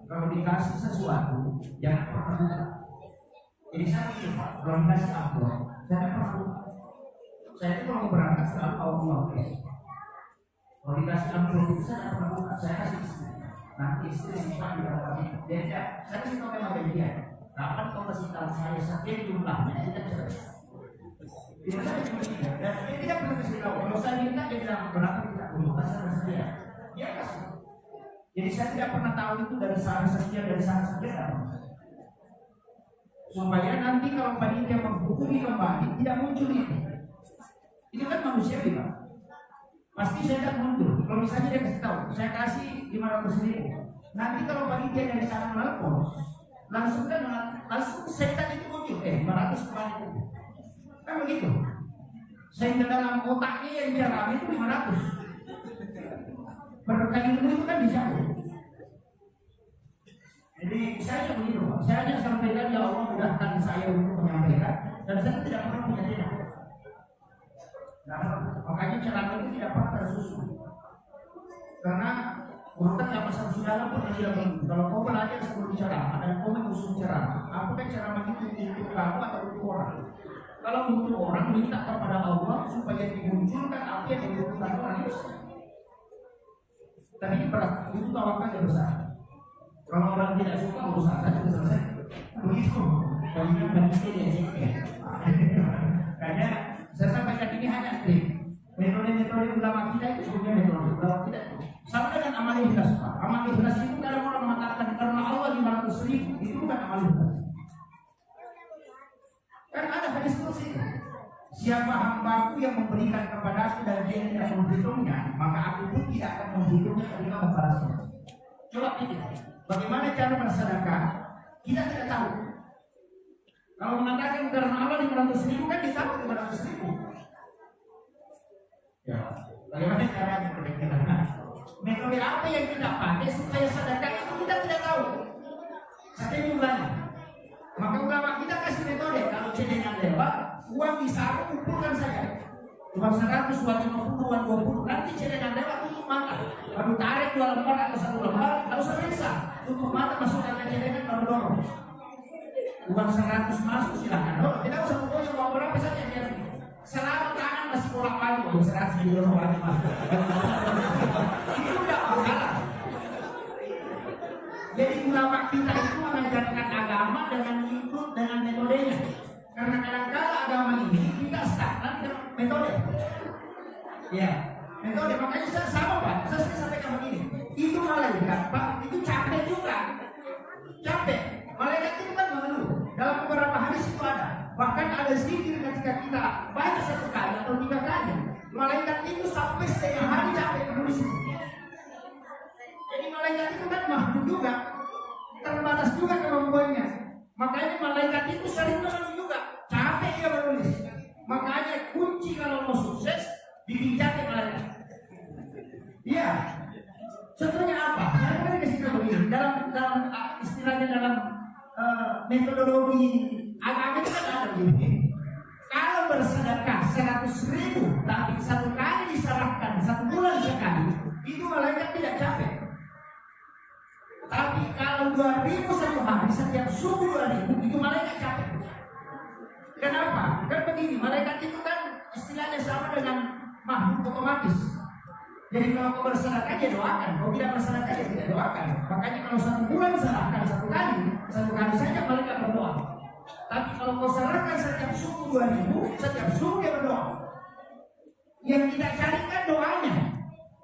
kalau dikasih sesuatu jangan pernah buka. Jadi saya begini Pak, kalau dikasih amplop, jangan pernah buka. Saya itu kalau berangkat selalu Allah. Kalau dikasih amplop itu saya tidak pernah buka. Saya kasih istri. Nanti istri simpan di dalam kami. Dia saya kasih tahu memang dia. Kapan kau kasih tahu saya sekian jumlahnya kita cerai. Dia tidak pernah kasih tahu. Kalau saya minta dia bilang berapa kita dulu kasih dia. Dia kasih. Jadi saya tidak pernah tahu itu dari sana sekian dari sana sekian. Supaya nanti kalau panitia menghubungi kembali tidak muncul itu. Itu kan manusia Pak. Pasti saya tidak mundur. Kalau misalnya dia kasih tahu, saya kasih 500.000. Nanti kalau panitia dari sana melapor, langsung setan itu muncul. 500 kembali. Kan begitu. Sehingga dalam otaknya yang ceramah itu 500. Berkali itu kan bisa. Jadi saya begitu Pak. Saya hanya sampaikan ya Allah mudahkan saya untuk menyampaikan dan saya tidak pernah punya tindak. Nah, makanya ceramah itu tidak pernah tersusun. Karena urutan yang pasal saudara pernah dia bilang kalau kau belajar sebelum ceramah dan kau mengusung ceramah, apakah ceramah itu untuk kamu atau untuk orang? Kalau untuk orang minta kepada Allah supaya dimunculkan apa yang dibutuhkan orang itu. Tapi ini berat, itu tawakal yang besar. Kalau orang tidak suka urusan saja selesai. Begitu. Kalau manusia dia sih. Karena saya sampaikan ini hanya trik. Metode-metode ulama kita itu sebenarnya metode ulama kita itu sama dengan amal ikhlas. Amal ikhlas itu kadang orang mengatakan karena Allah 500.000 itu bukan amal ikhlas. Kan ada hadis kursi. Siapa hambaku yang memberikan kepadaku dan dia tidak menghitungnya, maka aku pun tidak akan menghitungnya ketika membalasnya. Coba pikir, bagaimana cara bersedekah? Kita tidak tahu. Kalau mengatakan karena Allah 500.000 kan kita tahu 500.000. Ya, bagaimana caranya kira-kira? Metode apa yang kita pakai supaya sedekah itu kita tidak tahu. Satu jumlahnya. Maka ulama kita kasih metode kalau celengan lewat, uang bisa aku kumpulkan saja. Uang 100, uang 50, uang 20. Nanti celengan lewat tutup mata. Baru tarik 2 lembar atau 1 lembar, lalu selesai. Tutup mata masukkan ke celengan baru dorong. uang 100 masuk silakan. Oh, tidak usah pokoknya mau berapa saja biar selama tangan masih bolak balik. Oh, 100 juga orang masuk. Itu tidak masalah. Jadi ulama kita itu mengajarkan agama dengan ikut dengan metodenya. Karena kadang-kadang agama ini kita stagnan dengan metode. Ya, metode. Makanya saya sama Pak. Saya sampaikan begini. Itu malaikat Pak, itu capek juga. Capek. Malaikat itu kan mengeluh. Dalam beberapa hadis itu ada. Bahkan ada zikir ketika kita baca 1 kali atau 3 kali. Malaikat itu sampai setengah hari capek menulis itu. Jadi malaikat itu kan makhluk juga. Terbatas juga kemampuannya. Makanya malaikat itu sering mengeluh juga. Capek dia menulis. Makanya kunci kalau mau sukses dibincangkan malaikat. Iya. Contohnya apa? Saya akan kasih tahu begini. Dalam istilahnya dalam metodologi agama itu kan ada begini. Kalau bersedekah 100.000 tapi 1 kali diserahkan 1 bulan sekali, itu malaikat tidak capek. Tapi kalau 2.000 1 hari setiap subuh 2.000, itu malaikat capek. Kenapa? Kan begini, malaikat itu kan istilahnya sama dengan makhluk otomatis. Jadi kalau kau bersedekah dia doakan, kalau tidak bersedekah dia tidak doakan. Makanya kalau 1 bulan serahkan 1 kali saja malaikat berdoa. Tapi kalau kau serahkan setiap subuh 2.000, setiap subuh dia berdoa. Yang kita carikan doanya.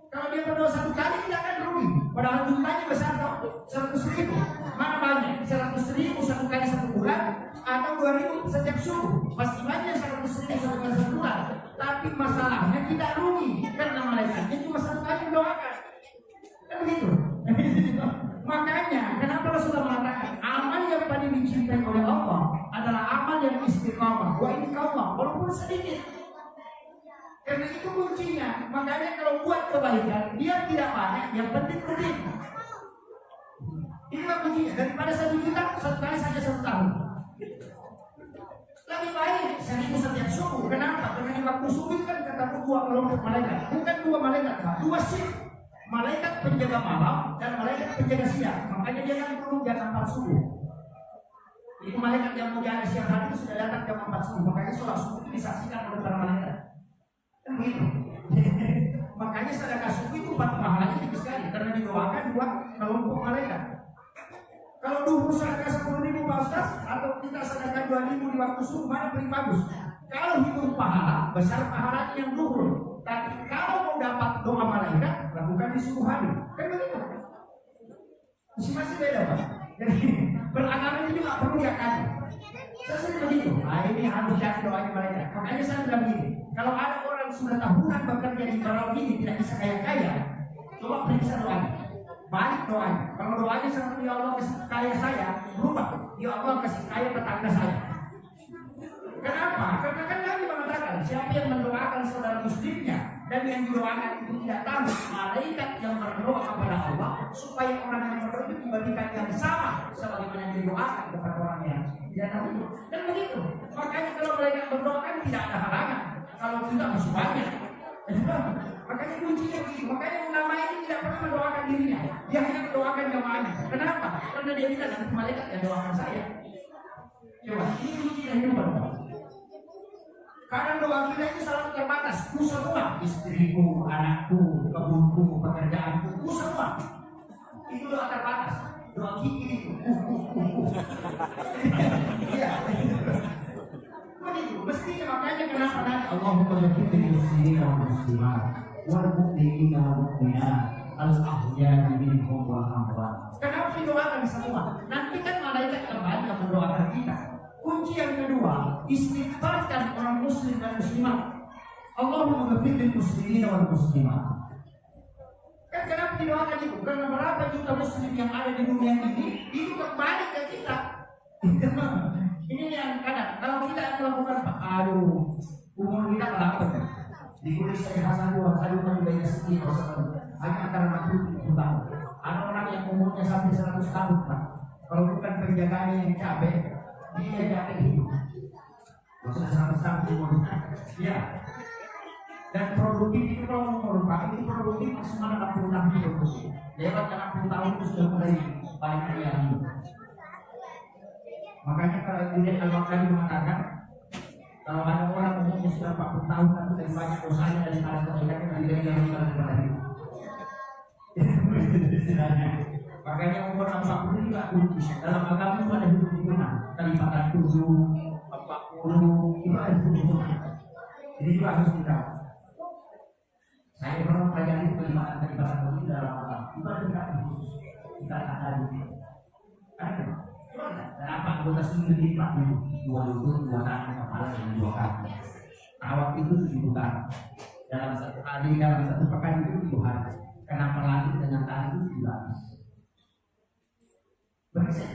Kalau dia berdoa 1 kali tidak akan rugi. Padahal jumlahnya besar tau, 100.000. Mana banyak? 100.000 1 kali 1 bulan atau 2.000 setiap subuh. Pasti banyak 100.000 1 kali 1 bulan. Tapi masalahnya tidak rugi karena malaikatnya cuma 1 kali mendoakan. Kan begitu. Makanya kenapa Rasulullah mengatakan amal yang paling dicintai oleh Allah adalah amal yang istiqamah. Wa in qalla, walaupun sedikit. Karena itu kuncinya. Makanya kalau buat kebaikan dia tidak banyak, yang penting rutin. Inilah kuncinya. Daripada 1 juta 1 kali saja 1 tahun. Lebih baik 1.000 setiap subuh. Kenapa? Karena di waktu subuh kan ketemu 2 kelompok malaikat. Bukan 2 malaikat, 2 shift. Malaikat penjaga malam dan malaikat penjaga siang. Makanya dia kan turun jam 4 subuh. Itu malaikat yang mau jaga siang hari itu sudah datang jam 4 subuh. Makanya sholat subuh itu disaksikan oleh para malaikat. Kan begitu. Makanya sedekah subuh itu pahalanya tinggi sekali karena didoakan 2 kelompok malaikat. Kalau duhur sedekah 10.000 Pak Ustaz, atau kita sedekah 2.000 di waktu subuh, mana paling bagus? Kalau hitung pahala, besar pahalanya yang duhur. Tapi kalau mau dapat doa malaikat, lakukan di subuh hari. Kan begitu? Masih beda Pak. Jadi beragama itu juga perlu diakan. Saya sering begitu. Nah ini harus cari doanya malaikat. Makanya saya bilang begini, kalau ada orang sudah tahunan bekerja di barang ini tidak bisa kaya-kaya, coba periksa doanya. Balik doanya. Kalau doanya seperti ya Allah kasih kaya saya, berubah. Ya Allah kasih kaya tetangga saya. Kenapa? Karena kan Nabi mengatakan siapa yang mendoakan saudara muslimnya dan yang didoakan itu tidak tahu, malaikat yang berdoa kepada Allah supaya orang yang berdoa itu diberikan yang sama sebagaimana yang didoakan kepada orang yang tidak tahu. Dan begitu. Makanya kalau malaikat berdoa kan tidak ada halangan. Kalau kita masih banyak. Makanya kuncinya begitu. Makanya ulama ini tidak pernah mendoakan dirinya. Dia hanya mendoakan jamaahnya. Kenapa? Karena dia bilang nanti malaikat yang doakan saya. Coba ini kuncinya hebat. Kadang doa kita itu selalu terbatas. Ku semua, istriku, anakku, kebunku, pekerjaanku, ku semua. Itu doa terbatas. Doa kiki itu. Iya. Begitu. Mestinya makanya kenapa nanti Allahumma ghfir muslimin wal muslimat wal mu'minina wal mu'minat al-ahya'i minhum wal amwat. Kenapa didoakan semua? Nanti kan malaikat kembali yang mendoakan kita. Kunci yang kedua, istighfarkan orang muslim dan muslimat. Allahumma ghfir muslimin wal muslimat. Kan kenapa didoakan itu? Karena berapa juta muslim yang ada di dunia ini itu kembali ke kita. Ini yang kadang kalau kita melakukan aduh umur kita berapa ya? Dikulis saya Hasan dua kali kan banyak sekitar hanya antara 60 tahun. Ada orang yang umurnya sampai 100 tahun Pak. Kalau bukan penjagaannya yang capek, dia capek hidup. Maksudnya 100 tahun umurnya. Ya. Dan produktif itu kalau merupakan itu produktif maksimal 60 tahun hidup. Lewat 60 tahun itu sudah mulai banyak yang hidup. Makanya kalau kemudian Al-Baghdadi mengatakan kalau ada orang umumnya sudah 40 tahun tapi lebih banyak dosanya daripada kebaikannya dari yang kepada itu. Makanya umur 40 juga kunci. Dalam agama itu ada hidup hitungan, kelipatan 7, 40 itu ada hidup hitungan. Jadi juga harus kita. Saya pernah pelajari kelipatan itu dalam agama. Itu ada hidup khusus. Kita ada di ada. Kenapa anggota sendiri dilipat dulu? 2 lutut, 2 tangan, kepala, dan 2 kaki. Awak itu 7 putaran. Dalam satu hari, dalam satu pekan itu 7 hari. Kenapa lagi dengan tangan itu 7 hari? Berhasil.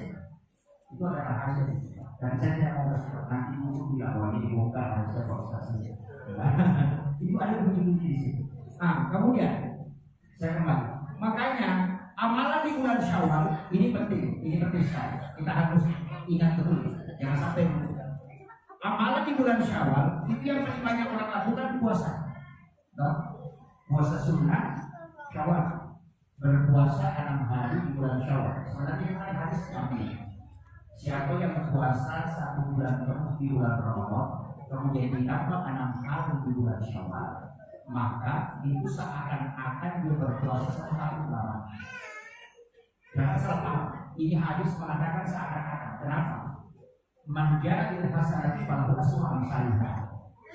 Itu adalah rahasia. Dan saya tidak mau bersikap nanti musuh tidak bahwa ini dibongkar rahasia proses. Itu ada kunci-kunci di sini. Nah, kemudian saya kembali. Makanya amalan di bulan Syawal ini penting sekali. Kita harus ingat betul, jangan sampai amalan di bulan Syawal itu yang paling banyak orang lakukan puasa. Puasa sunnah Syawal, berpuasa 6 hari di bulan Syawal. Sebenarnya yang ada hadis Nabi. Siapa yang berpuasa 1 bulan penuh di bulan Ramadan, kemudian ditambah 6 hari di bulan Syawal, maka itu seakan-akan dia berpuasa 1 tahun lama. Jangan salah, ini hadis mengatakan seakan-akan. Kenapa? Menjadi hasanati pada asma amsalihah.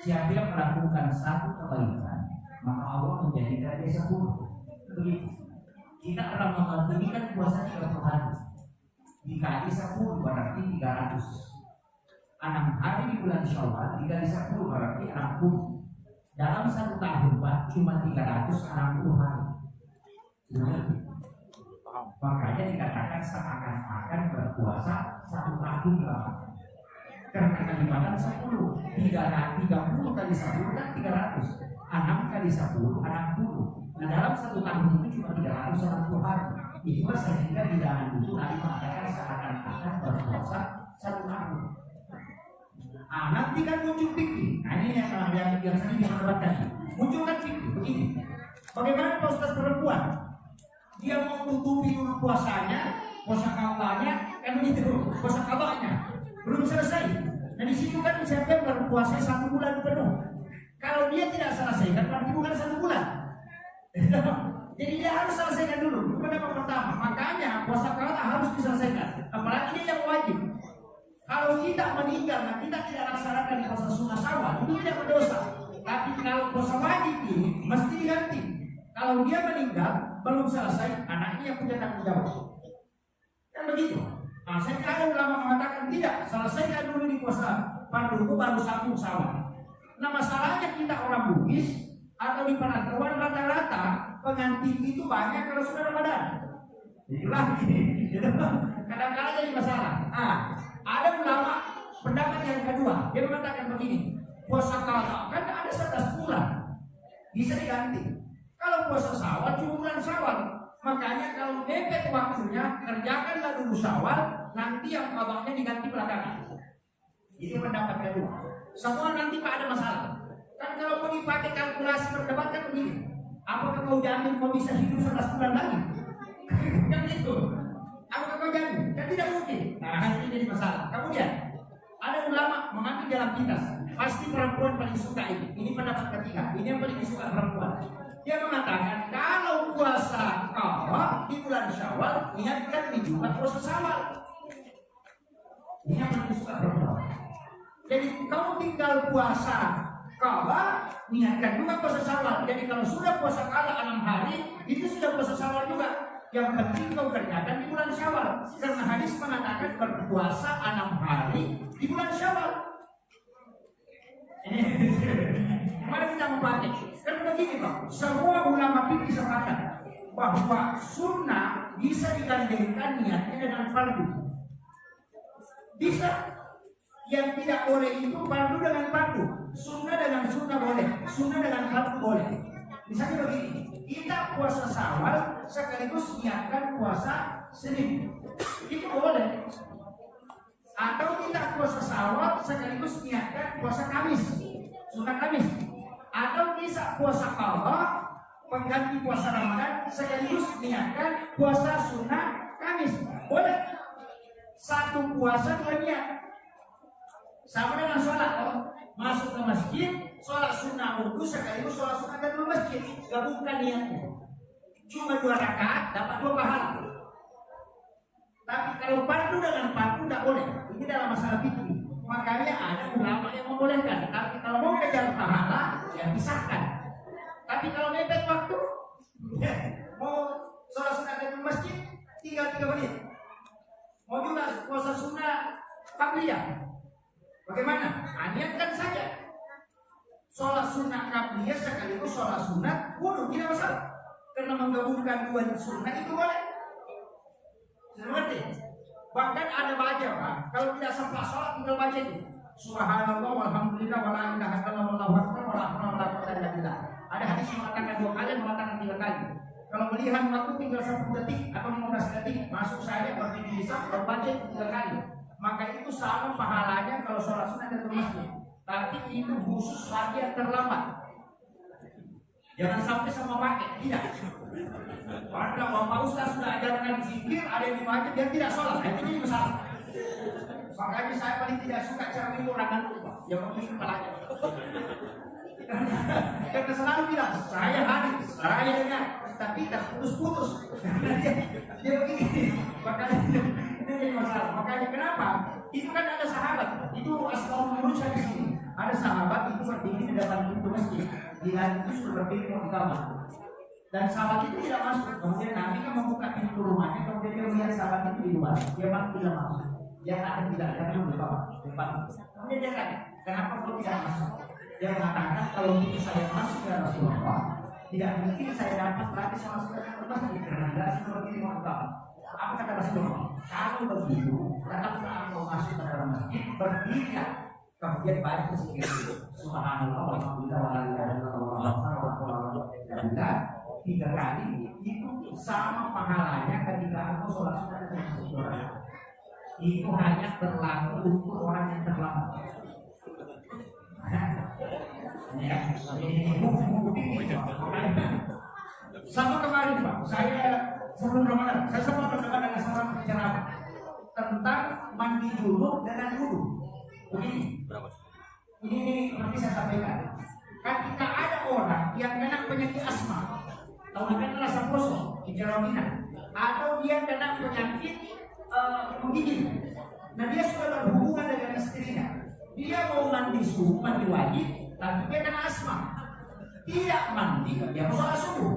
Siapa yang melakukan 1 kebaikan, maka Allah menjadikan dia 10. Begitu. Kita Ramadan ini kan puasa 30 hari. Dikali 10 berarti 300. 6 hari di bulan Syawal dikali 10 berarti 60. Dalam 1 tahun Pak cuma 360 hari. Makanya dikatakan seakan-akan berpuasa 1 tahun lama. Karena kelipatan 10, 30 kali 10 kan 300, 6 kali 10, 60. Nah dalam 1 tahun itu cuma 360 hari. Itulah sehingga di dalam itu Nabi mengatakan seakan-akan berpuasa 1 tahun. Nanti kan muncul fikih. Nah ini yang sering diperdebatkan. Muncul kan fikih begini. Bagaimana Pak Ustaz perempuan? Dia mau tutupi dulu puasanya, puasa kawalnya, kan begitu, puasa kawalnya belum selesai. Nah di situ kan siapa berpuasa 1 bulan penuh. Kalau dia tidak selesaikan, berarti bukan 1 bulan. Jadi dia harus selesaikan dulu. Itu pendapat pertama. Makanya puasa kawal harus diselesaikan. Apalagi dia yang wajib. Kalau kita meninggal, nah kita tidak laksanakan puasa sunnah Syawal, itu tidak berdosa. Tapi kalau puasa wajib ini mesti diganti. Kalau dia meninggal belum selesai, anaknya yang punya tanggung jawab. Kan begitu. Nah, saya kira ulama mengatakan tidak, selesaikan dulu di puasa fardu baru 1 Syawal. Nah, masalahnya kita orang Bugis atau di perantauan rata-rata pengantin itu banyak kalau sudah Ramadan. Itulah ini. Kadang-kadang jadi masalah. Ada ulama pendapat yang kedua, dia mengatakan begini, puasa qadha kan ada 11 bulan, bisa diganti. Kalau puasa Syawal cuma bulan Syawal, makanya kalau mepet waktunya kerjakanlah dulu Syawal, nanti yang qadhanya diganti belakangan. Ini pendapat kedua. Semua nanti Pak ada masalah. Kan kalau mau dipakai kalkulasi berdebat kan begini, apakah kau jamin kau bisa hidup 11 bulan lagi? Kan itu. Apakah kau jamin? Kan tidak mungkin. Nah ini jadi masalah. Kemudian ada ulama mengambil jalan pintas. Pasti perempuan paling suka ini. Ini pendapat ketiga. Ini yang paling disuka perempuan. Dia mengatakan kalau puasa qadha di bulan Syawal, ingatkan di Jumat puasa Syawal. Ini yang paling disuka perempuan. Jadi kamu tinggal puasa qadha, ingatkan juga puasa Syawal. Jadi kalau sudah puasa qadha 6 hari, itu sudah puasa Syawal juga. Yang penting kau kerjakan di bulan Syawal. Karena hadis mengatakan berpuasa 6 hari di bulan Syawal. Mari kita mempelajari. Kan begini Pak, semua ulama fikih sepakat bahwa sunnah bisa digandengkan niatnya dengan fardu. Bisa. Yang tidak boleh itu fardu dengan fardu, sunnah dengan sunnah boleh, sunnah dengan fardu boleh. Misalnya begini, kita puasa Syawal sekaligus niatkan puasa Senin, itu boleh. Atau kita puasa Syawal sekaligus niatkan puasa Kamis, sunnah Kamis. Atau bisa puasa qadha pengganti puasa Ramadan sekaligus niatkan puasa sunnah Kamis, boleh. Satu puasa dua niat. Sama dengan sholat, masuk ke masjid, sholat sunnah wudhu sekaligus sholat sunnah di masjid, gabungkan niatnya. Cuma 2 rakaat dapat 2 pahala. Tapi kalau padu dengan padu tidak boleh. Ini dalam masalah fikih. Makanya ada ulama yang membolehkan. Tapi kalau mau kejar pahala, ya pisahkan. Tapi kalau mepet waktu, ya, mau sholat sunnah di masjid, tinggal 3 menit. Mau juga puasa sunnah qabliyah. Bagaimana? Niatkan saja. Sholat sunnah qabliyah sekaligus sholat sunnah wudhu, tidak masalah. Karena menggabungkan 2 sunnah itu boleh. Mengerti? Bahkan ada baca, Pak. Kalau tidak sempat sholat tinggal baca itu. Subhanallah walhamdulillah wala ilaha illallah wallahu akbar wala haula wala quwwata illa billah. Ada hadis yang mengatakan 2 kali, mengatakan 3 kali. Kalau melihat waktu tinggal 10 detik atau 15 detik, masuk saja berdiri di saf, baca 3 kali. Maka itu sama pahalanya kalau sholat sunnah dan masjid. Tapi itu khusus bagi yang terlambat. Jangan sampai sama pakai, tidak. Padahal Bapak Ustaz sudah ajarkan zikir, ada yang dibaca, dia tidak sholat. Itu jadi masalah. Makanya saya paling tidak suka cara ini orang itu, Pak. Yang memiliki kepalanya. Karena selalu bilang, saya hadir, saya dengar, tapi tak putus-putus. Dia begini. Makanya itu jadi masalah. Makanya kenapa? Itu kan ada sahabat. Itu astagfirullah saya di sini. Ada sahabat itu berdiri di depan pintu masjid. Dia itu sudah berdiri di kamar. Dan sahabat itu tidak masuk. Kemudian Nabi kan membuka pintu rumahnya. Kemudian dia melihat sahabat itu di luar. Dia memang tidak masuk. Dia akan tidak ada di bawah depan. Kemudian dia tanya, kenapa kau tidak masuk? Dia mengatakan kalau itu saya masuk ya Rasulullah, tidak mungkin saya dapat lagi sama sekali masjid karena tidak seperti di Mekah. Apa kata Rasulullah? Kalau begitu, tetaplah engkau masuk ke dalam masjid, berdirilah. Kemudian baca zikir itu. Subhanallah walhamdulillah wala ilaha illallah wallahu akbar. 3 kali itu sama pahalanya ketika engkau sholat sunnah dan masjid. Itu hanya berlaku untuk orang yang terlambat. Sama kemarin Pak, saya sebelum Ramadan, saya sempat berdebat dengan seorang penceramah tentang mandi junub dengan wudu. Begini, ini seperti saya sampaikan. Ketika ada orang yang kena penyakit asma, atau kena rasa kosong, hidrominan, atau dia kena penyakit menggigil, nah dia sudah berhubungan dengan istrinya, dia mau mandi subuh, mandi wajib, tapi dia kena asma, tidak mandi, dia mau sholat subuh.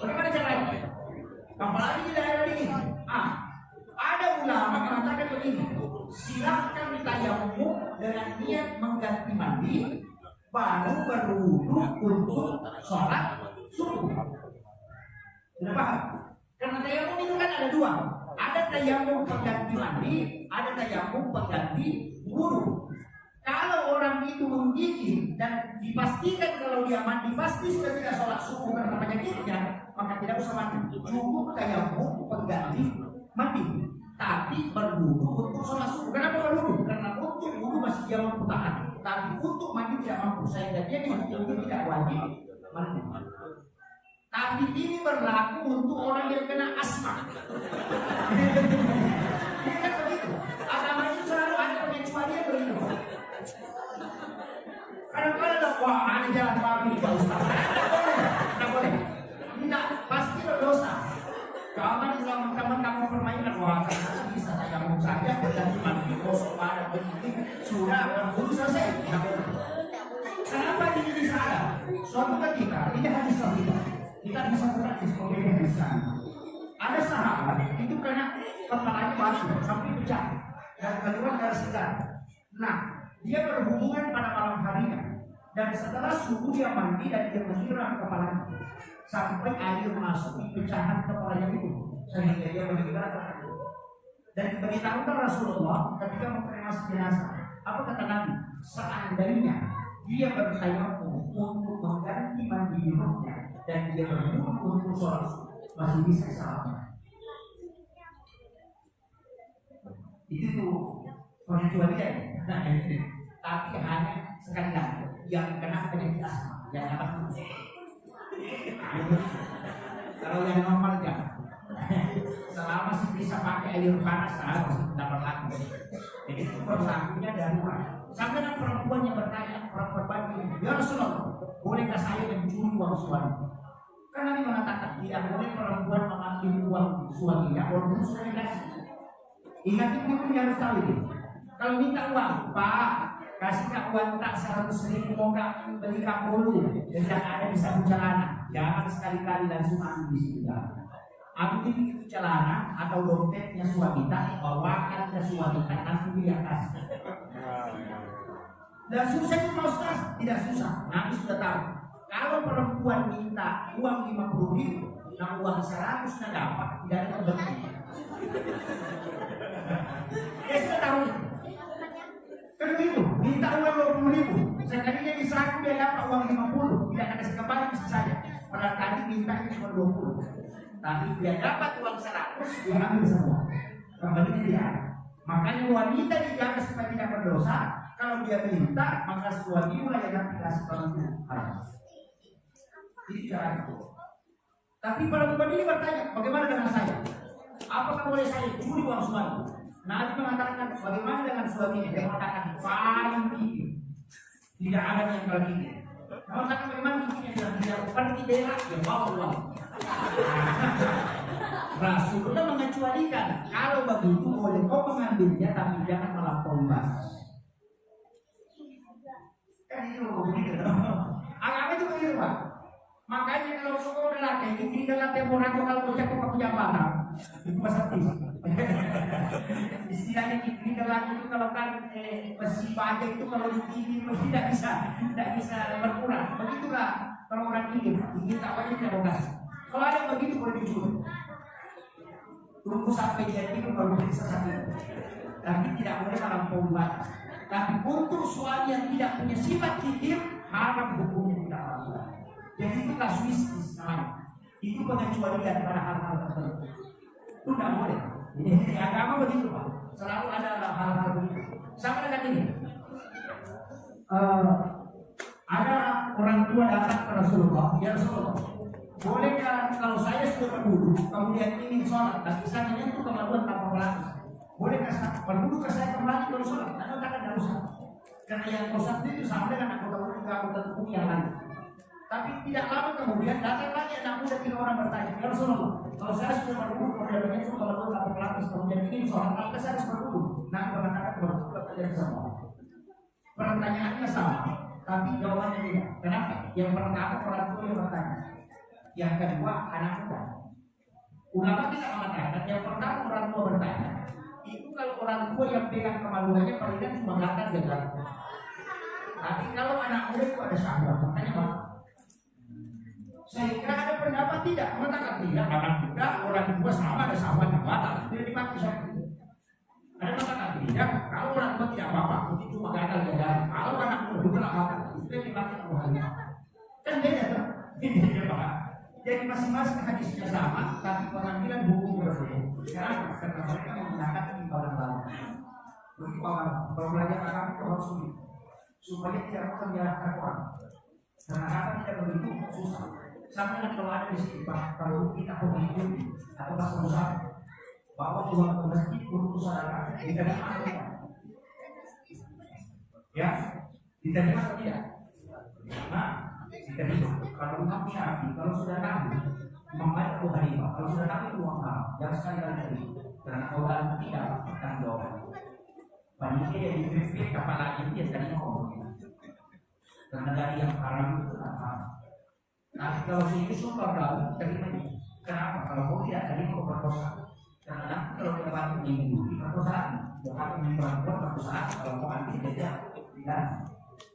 Bagaimana caranya? Apalagi di daerah ini, ada ulama mengatakan begini, silahkan ditayamum dengan niat mengganti mandi, baru berwudu untuk sholat subuh. Sudah paham? Karena tayamum itu kan ada 2. Ada tayamum pengganti mandi, ada tayamum pengganti wudu. Kalau orang itu menggigil dan dipastikan kalau dia mandi pasti sudah tidak sholat subuh karena penyakitnya, maka tidak usah mandi. Cukup tayamum pengganti mandi, tapi berwudu untuk sholat subuh. Kenapa berwudu? Karena untuk wudu masih dia mampu tahan, tapi untuk mandi tidak mampu. Sehingga dia tidak wajib mandi. Tapi ini berlaku untuk orang yang kena asma. Ini kan begitu. Agama itu selalu ada pengecualian begitu. Kadang-kadang ada wah ada jalan babi Pak Ustaz. Tidak boleh. Tidak pasti berdosa. Jangan teman-teman kamu permainan wah bisa saya ngomong saja berganti mandi kosong pada begini sudah berburu selesai. Kenapa ini bisa ada? Suatu ketika ini hadis kita. Kita bisa praktis pemberian di sana. Ada sahabat itu kena kepalanya batu sampai pecah dan keluar darah segar. Nah, dia berhubungan pada malam harinya dan setelah subuh dia mandi dan dia menyiram kepalanya sampai air masuk di pecahan kepalanya itu sehingga dia meninggal. Dan diberitahukan Rasulullah ketika mengkremasi jenazah. Apa kata Nabi? Seandainya dia bertayamum untuk mengganti mandi junubnya dan dia berwudu untuk sholat masih bisa salah. Itu tuh pengecualian. Tapi hanya sekali lagi yang kena penyakit asma, yang apa? Kalau yang normal jangan. Selama bisa pakai air panas harus dapat laku. Jadi itu berlakunya darurat. Sampai dengan perempuan yang bertanya, perempuan bagi, ya Rasulullah, bolehkah saya mencuri uang suami? Karena Nabi mengatakan tidak boleh perempuan mengambil uang suaminya walaupun sudah dikasih. Ingat itu harus tahu ini. Kalau minta uang, Pak, kasih uang tak 100.000 mau nggak beli kapulu dan jangan ada di saku celana. Jangan sekali-kali langsung ambil di situ. Ambil itu celana atau dompetnya suami kita, bawakan ke suami kita, nanti dia kasih. Dan susah itu Pak Ustaz? Tidak susah. Nabi sudah tahu. Kalau perempuan minta uang 50.000, nah uang 100 nak dapat, tidak ada berhenti. Ya sudah tahu. Kan begitu, minta uang 20.000, sekalinya di 100 dia dapat uang 50, tidak ada kasih kembali bisa saja. Padahal tadi minta cuma 20, tapi dia dapat uang 100, dia ambil semua. Kembalinya dia. Makanya wanita dijaga supaya tidak berdosa. Kalau dia minta, maka suaminya yang nanti kasih bantuan harus. Ini cara itu. Tapi perempuan ini bertanya, bagaimana dengan saya? Apakah boleh saya curi uang suami? Nabi mengatakan, bagaimana dengan suaminya? Dia mengatakan, paling tinggi. Tidak ada yang lebih tinggi. Dia mengatakan, bagaimana tingginya? Dia seperti berak, dia bawa uang. Rasulullah mengecualikan, kalau begitu boleh kau mengambilnya, tapi jangan melampaui batas. Kan itu begitu. Agama itu begitu, Pak. Makanya kalau sekolah laki ini dalam tempoh kalau bocah kok punya barang itu masa istilahnya ini laki itu kalau kan besi baja itu kalau ditinggi tidak bisa berkurang. Begitulah kalau orang ini tak wajib tidak bogas. Kalau ada begitu boleh dicuri. Tunggu sampai dia itu baru bisa sakit. Tapi tidak boleh melampaui batas. Tapi untuk suami yang tidak punya sifat kikir haram hukumnya tidak lakukan. Jadi itu kasuistis namanya. Itu pengecualian pada hal-hal tertentu. Itu tidak boleh. Ini agama begitu Pak. Selalu ada hal-hal begitu. Sama dengan ini. Ada orang tua datang ke Rasulullah. Ya Rasulullah, bolehkah kalau saya sudah berwudu kemudian ingin sholat, tapi saya menyentuh kemaluan tanpa pelapis? Bolehkah berwudu ke saya kembali ke sholat? Anda katakan tidak usah. Karena yang sholat itu sama dengan anggota tubuh yang lain. Tapi tidak lama kemudian datang lagi anak muda 3 orang bertanya, ya Rasulullah, kalau saya sudah berwudu kemudian menyentuh kemaluan tanpa pelapis kemudian ingin sholat, apakah saya harus berwudu? Nah, mengatakan berwudu terjadi sama. Pertanyaannya sama, tapi jawabannya tidak. Kenapa? Yang pertama orang tua yang bertanya, yang kedua anak muda. Ulama tidak mengatakan yang pertama orang tua bertanya. Itu kalau orang tua yang pegang kemaluannya palingan cuma belakang dia bilang. Tapi kalau anak muda itu ada syahwat, makanya apa? Sehingga ada pendapat tidak mengatakan tidak anak muda orang tua sama ada syahwat yang batal tidak dipakai syahwat. Ada mengatakan tidak kalau orang tua tidak apa-apa itu cuma gagal dia. Kalau anak muda itu tidak apa-apa itu dipakai Abu Hanifah. Kan beda tuh. Ini Pak. Jadi masing-masing hadisnya sama, tapi pengambilan hukum berbeda. Kenapa? Karena mereka menggunakan imbalan lain. Begitu kalau belajar agama itu harus sulit, supaya tidak akan menyalahkan orang. Karena apa tidak begitu susah. Sama dengan kalau ada di sini, Pak, kalau kita pemimpin atau pas pengusaha, bawa uang ke masjid untuk usaha diterima atau tidak? Ya, diterima atau tidak? Nah, diterima. Kalau kamu syafi, kalau sudah nabi, membayar Abu Hanifah. Kalau sudah nabi uang haram, jangan sekali-kali terima. Karena kalau dalam tidak akan doa. Panitia yang dipilih kepala ini dia tadi ngomong. Karena dari yang haram itu tak haram. Nah, kalau ini sumpah dalam terima ini. Kenapa? Kalau kau tidak terima kau berdosa. Karena nanti kalau kita bantu minggu di perkosaan, bukan perempuan perkosaan. Kalau kau ambil saja, tidak.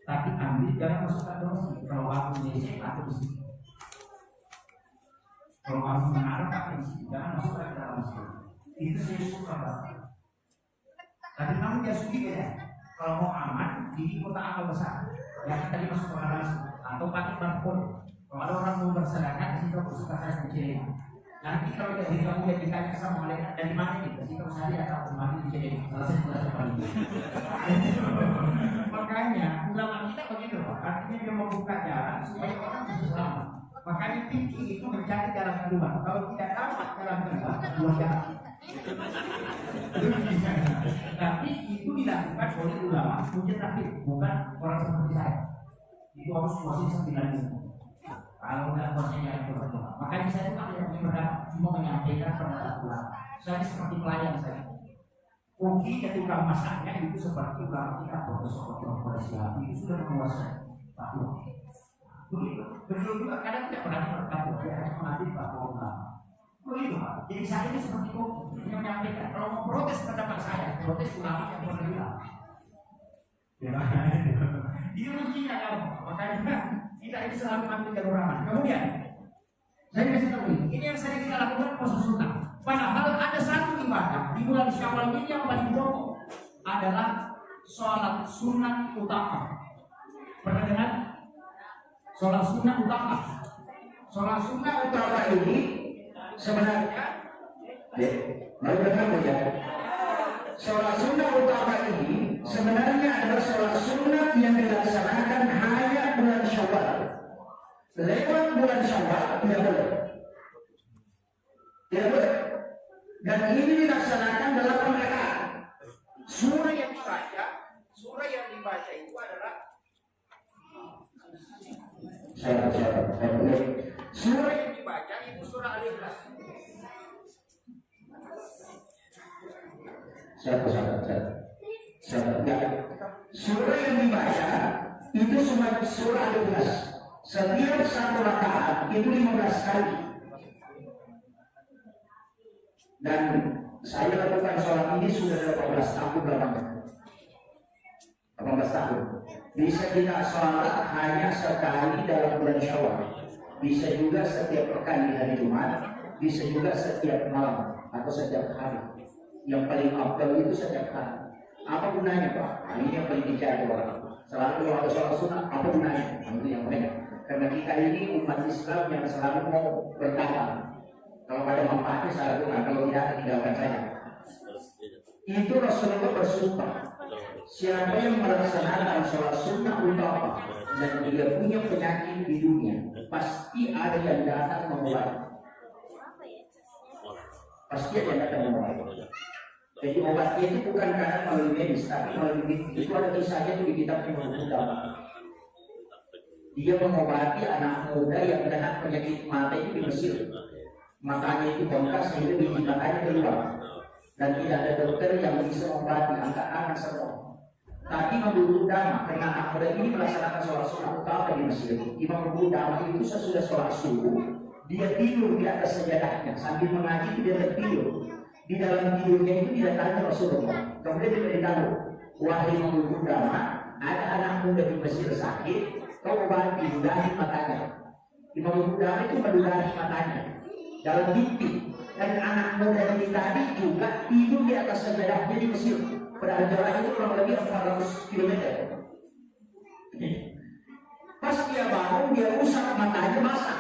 Tapi ambil jangan masukkan dosa. Kalau aku menyesek atau di sini. Kalau aku mengarah apa di sini, jangan masukkan ke dalam sini. Itu saya suka banget. Tapi kamu dia sugi ya. Kalau mau aman di kota amal besar, yang tadi masuk ke dalam atau pakai barcode. Kalau ada orang mau bersedekah, di situ aku suka saya kecilin. Nanti kalau dari kamu yang ditanya sama malaikat dari mana nih? Dari situ saya atau kemana dicilin. Selesai sudah sekali. Makanya ulama kita begitu, Pak. Artinya dia membuka jalan supaya orang bisa selamat. Makanya fikih itu mencari jalan keluar. Kalau tidak dapat jalan keluar, keluar jalan. Nah, itu dilakukan oleh ulama mujtahid, bukan orang seperti saya. Itu harus posisi 9 itu. Kalau nggak posisinya yang berdoa, makanya saya tidak cuma menyampaikan pendapat ulama. Saya seperti pelayan saya. Mungkin yang tukang masaknya itu seperti ulama kita profesor Islam itu sudah menguasai fatwa. Begitu juga kadang tidak pernah berkata dia hanya mengambil fatwa ulama. Begitu Pak. Jadi saya ini seperti kopi menyampaikan. Kalau mau protes pendapat saya, protes ulama yang pernah bilang. Ya, itu kuncinya kamu. Makanya kita ini selalu ambil jalur aman. Kemudian saya kasih tahu ini yang sering kita lakukan puasa sunnah. Padahal ada satu ibadah di bulan Syawal ini yang paling pokok adalah sholat sunat utama. Pernah dengar? Sholat sunat utama. Sholat sunat utama ini sebenarnya, sholat sunat utama ini sebenarnya adalah sholat sunat yang dilaksanakan hanya bulan Syawal. Lewat bulan Syawal tidak boleh. Tidak boleh. Dan ini dilaksanakan dalam rakaat. Surah yang dibaca itu adalah surah yang dibaca itu surah Al-Ikhlas. Surah yang dibaca itu surah Al-Ikhlas. Setiap satu rakaat itu 15 kali. Dan saya lakukan sholat ini sudah 18 tahun lamanya. 18 tahun. Bisa kita sholat hanya sekali dalam bulan Syawal. Bisa juga setiap pekan di hari Jumat. Bisa juga setiap malam atau setiap hari. Yang paling afdal itu setiap hari. Apa gunanya Pak? Nah, ini yang paling dicari orang. Selalu kalau ada sholat sunnah, apa gunanya? Itu yang banyak. Karena kita ini umat Islam yang selalu mau bertahan. Kalau ada manfaatnya saya lakukan, kalau tidak tinggalkan saja. Itu Rasulullah bersumpah, siapa yang melaksanakan sholat sunnah utama dan dia punya penyakit di dunia, pasti ada yang datang mengobati. Pasti ada yang datang mengobati. Jadi obatnya itu bukan karena melalui medis, tapi melalui itu ada kisahnya itu di kitab Ibnu Qudamah. Dia mengobati anak muda yang kena penyakit mata itu di Mesir. Matanya itu bengkak sehingga biji matanya keluar dan tidak ada dokter yang bisa mengobati, angkat semua. Tapi Imam Qudamah karena anak muda ini melaksanakan sholat sunnah utama di Mesir. Imam Qudamah itu sesudah sholat subuh dia tidur di atas sajadahnya sambil mengaji dia tertidur. Di dalam tidurnya itu didatangi Rasulullah. Kemudian dia beritahu, wahai Imam Qudamah, ada anak muda di Mesir sakit, kau obati ludahi matanya. Imam Qudamah itu meludahi matanya dalam mimpi, dan anak muda ini tadi juga tidur di atas sajadahnya di Mesir. Pada jarak itu kurang lebih 400 km. Pas dia bangun, dia rusak matanya basah,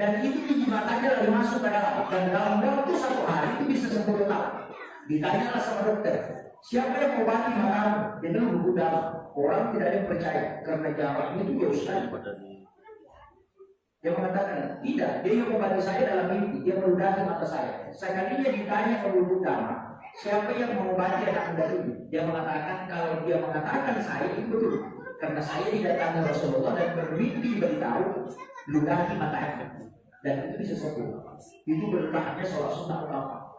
dan itu biji matanya lalu masuk ke dalam. Dan dalam waktu 1 hari itu bisa 10 tahun. Ditanyalah sama dokter, siapa yang mengobati matamu? Dia bilang Qudamah. Orang tidak ada yang percaya karena jaraknya itu jauh sekali. Dia mengatakan, tidak, dia yang mengobati saya dalam mimpi, dia meludahi mata saya. Sekalinya ditanya ke Qudamah, siapa yang mengobati anak muda ini? Dia mengatakan, kalau dia mengatakan saya itu betul. Karena saya didatangi Rasulullah dan bermimpi beritahu, ludahi matanya. Dan itu bisa sembuh. Itu berkahnya sholat sunnah utama.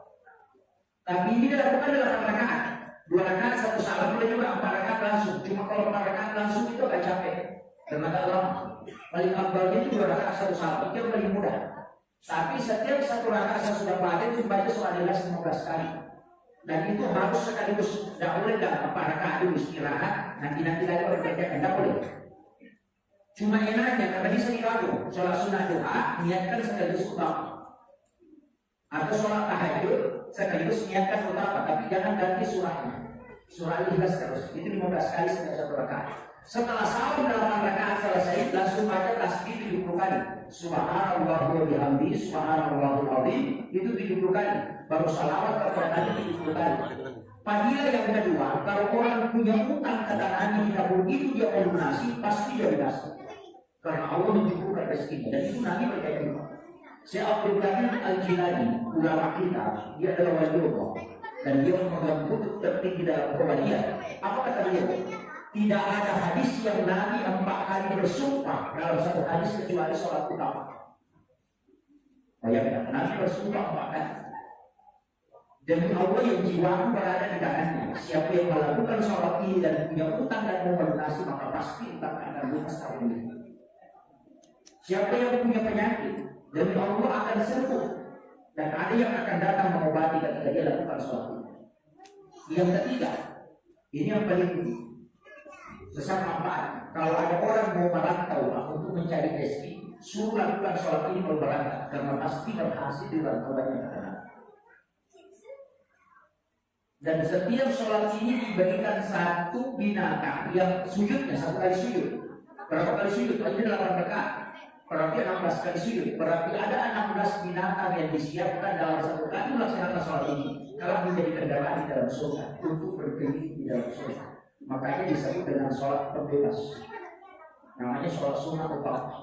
Tapi ini dilakukan dalam 4 rakaat. 2 rakaat 1 salam, boleh juga 4 rakaat langsung. Cuma kalau 4 rakaat langsung itu agak capek dan agak lama. Paling afdalnya itu 2 rakaat 1 salam, itu yang paling mudah. Tapi setiap 1 rakaat saya sudah pakai itu baca surah Al-Ikhlas 15 kali. Dan itu harus sekaligus. Tidak boleh dalam 4 rakaat dulu istirahat, nanti lagi baru kerjakan. Tidak boleh. Cuma enaknya karena bisa digabung. Sholat sunnah doa niatkan sekaligus utama. Atau sholat tahajud sekaligus niatkan utama, tapi jangan ganti surahnya. Surah Al-Ikhlas terus. Itu 15 kali setiap 1 rakaat. Setelah salam 8 rakaat selesai, langsung baca tasbih 70 kali. Subhanallah wa bihamdi, subhanallahul azim, itu 70 kali. Baru salawat kepada Nabi 70 kali. Fadilah yang kedua, kalau orang punya utang kata Nabi tidak begitu dia melunasi, pasti dia lunasi. Karena Allah mencukupkan rezekinya dan itu Nabi berjanji. Syekh Abdul Qadir Al-Jilani, ulama kita, dia adalah wali Allah dan dia memegang kutub tertinggi dalam kewalian. Apa kata dia? Tidak ada hadis yang Nabi 4 kali bersumpah dalam satu hadis kecuali sholat utama. Bayangkan, Nabi bersumpah 4 kali. Demi Allah yang jiwaku berada di tangannya. Siapa yang melakukan sholat ini dan punya utang dan mau melunasi, maka pasti utang akan lunas tahun ini. Siapa yang punya penyakit, demi Allah akan sembuh. Dan ada yang akan datang mengobati ketika dia lakukan sholat ini. Yang ketiga, ini yang paling penting. Sesama manfaat. Kalau ada orang mau merantau untuk mencari rezeki, suruh lakukan sholat ini mau berangkat, karena pasti berhasil di rantauannya ke tanah. Dan setiap sholat ini diberikan satu binatang yang sujudnya 1 kali sujud. Berapa kali sujud? Ini 8 rakaat. Berarti 16 kali sujud. Berarti ada 16 binatang yang disiapkan dalam 1 kali melaksanakan sholat ini. Kalau menjadi kendaraan di dalam surga untuk berkeliling di dalam surga. Makanya disebut dengan sholat pembebas. Namanya sholat sunnah utama.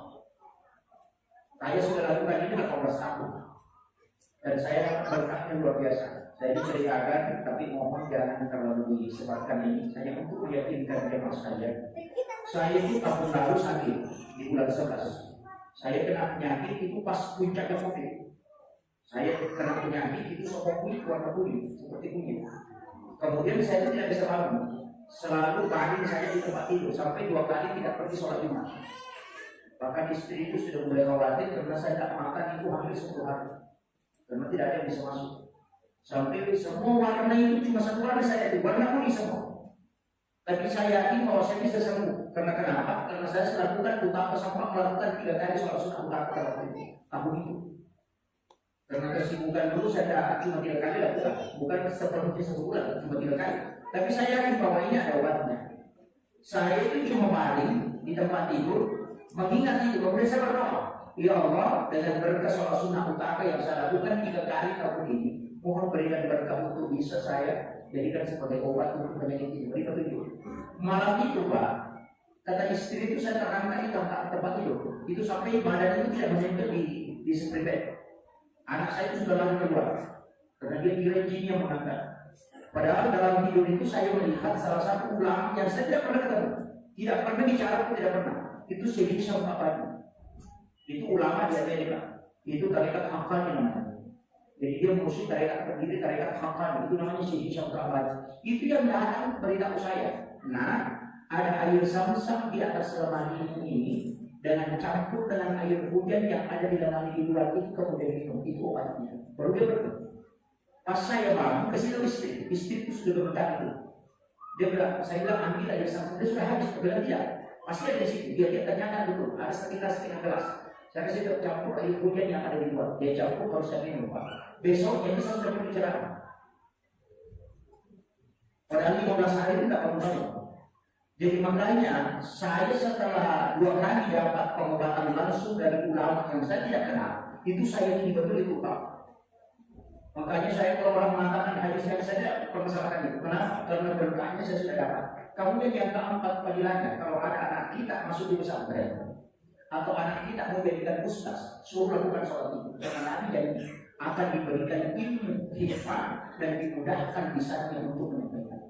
Saya sudah lakukan ini 18 tahun. Dan saya dapat berkahnya luar biasa. Saya diceritakan, tapi mohon jangan terlalu disebarkan ini. Saya untuk meyakinkan jemaah sekalian. Saya itu tahun lalu sakit di bulan 11. Saya kena penyakit itu pas puncaknya COVID. Saya kena penyakit itu semua kulit warna kuning seperti kunyit. Kemudian saya tidak bisa bangun. Selalu baring saya di tempat tidur sampai 2 kali tidak pergi sholat Jumat. Bahkan istri itu sudah mulai khawatir karena saya tak makan itu hampir 10 hari. Karena tidak ada yang bisa masuk. Sampai semua warna itu cuma 1 warna saya itu, warna kuning semua. Tapi saya yakin bahwa saya bisa sembuh. Karena kenapa? Karena saya melakukan utama sampai melakukan 3 kali sholat sunnah utama dalam tahun itu. Karena kesibukan dulu saya cuma 3 kali lakukan, bukan seperti 1 bulan, cuma 3 kali. Tapi saya yakin bahwa ini ada obatnya. Saya itu cuma baring di tempat tidur, mengingat itu, kemudian saya berdoa, ya Allah, dengan berkah sholat sunnah utama yang saya lakukan 3 kali tahun ini, mohon berikan berkah untuk bisa saya jadikan sebagai obat untuk penyakit ini. Beri petunjuk. Malam itu Pak, kata istri itu saya terangkat di tempat tidur. Itu sampai badan itu tidak menempel di spray bed. Anak saya itu sudah lama keluar karena dia kira jin yang mengangkat. Padahal dalam tidur itu saya melihat salah satu ulama yang saya tidak pernah ketemu, tidak pernah bicara pun tidak pernah. Itu Syekh Hisham Al-Qabadi. Itu ulama di Amerika. Itu tarekat Haqqani namanya. Jadi dia musuh tarekat terdiri tarekat Haqqani. Itu namanya Syekh Hisham Al-Qabadi. Itu yang datang beritahu saya. Nah, ada air Zam-Zam di atas lemari ini dengan campur dengan air hujan yang ada di lemari di luar itu kemudian minum. Itu obatnya. Baru dia berkata. Pas saya bangun, kasih tahu istri itu sudah berkata itu. Dia bilang, saya bilang ambil air Zam-Zam. Dia sudah habis. Dia bilang tidak. Pasti ada di situ. Dia tanyakan dulu. Ada sekitar setengah gelas. Saya kasih tahu campur air hujan yang ada di luar. Dia campur harus saya minum Pak. Besoknya bisa sudah berbicara. Padahal 15 hari itu tidak bangun. Jadi makanya saya setelah 2 kali dapat pengobatan langsung dari ulama yang saya tidak kenal, itu saya ini betul itu Pak. Makanya saya kalau orang mengatakan hadis yang saya permasalahkan itu. Kenapa? Karena berkahnya saya sudah dapat. Kemudian yang keempat panggilannya, kalau ada anak kita masuk di pesantren atau anak kita mau jadikan ustaz, suruh lakukan sholat itu. Karena Nabi janji akan diberikan ilmu hikmah dan dimudahkan lisannya untuk menyampaikan.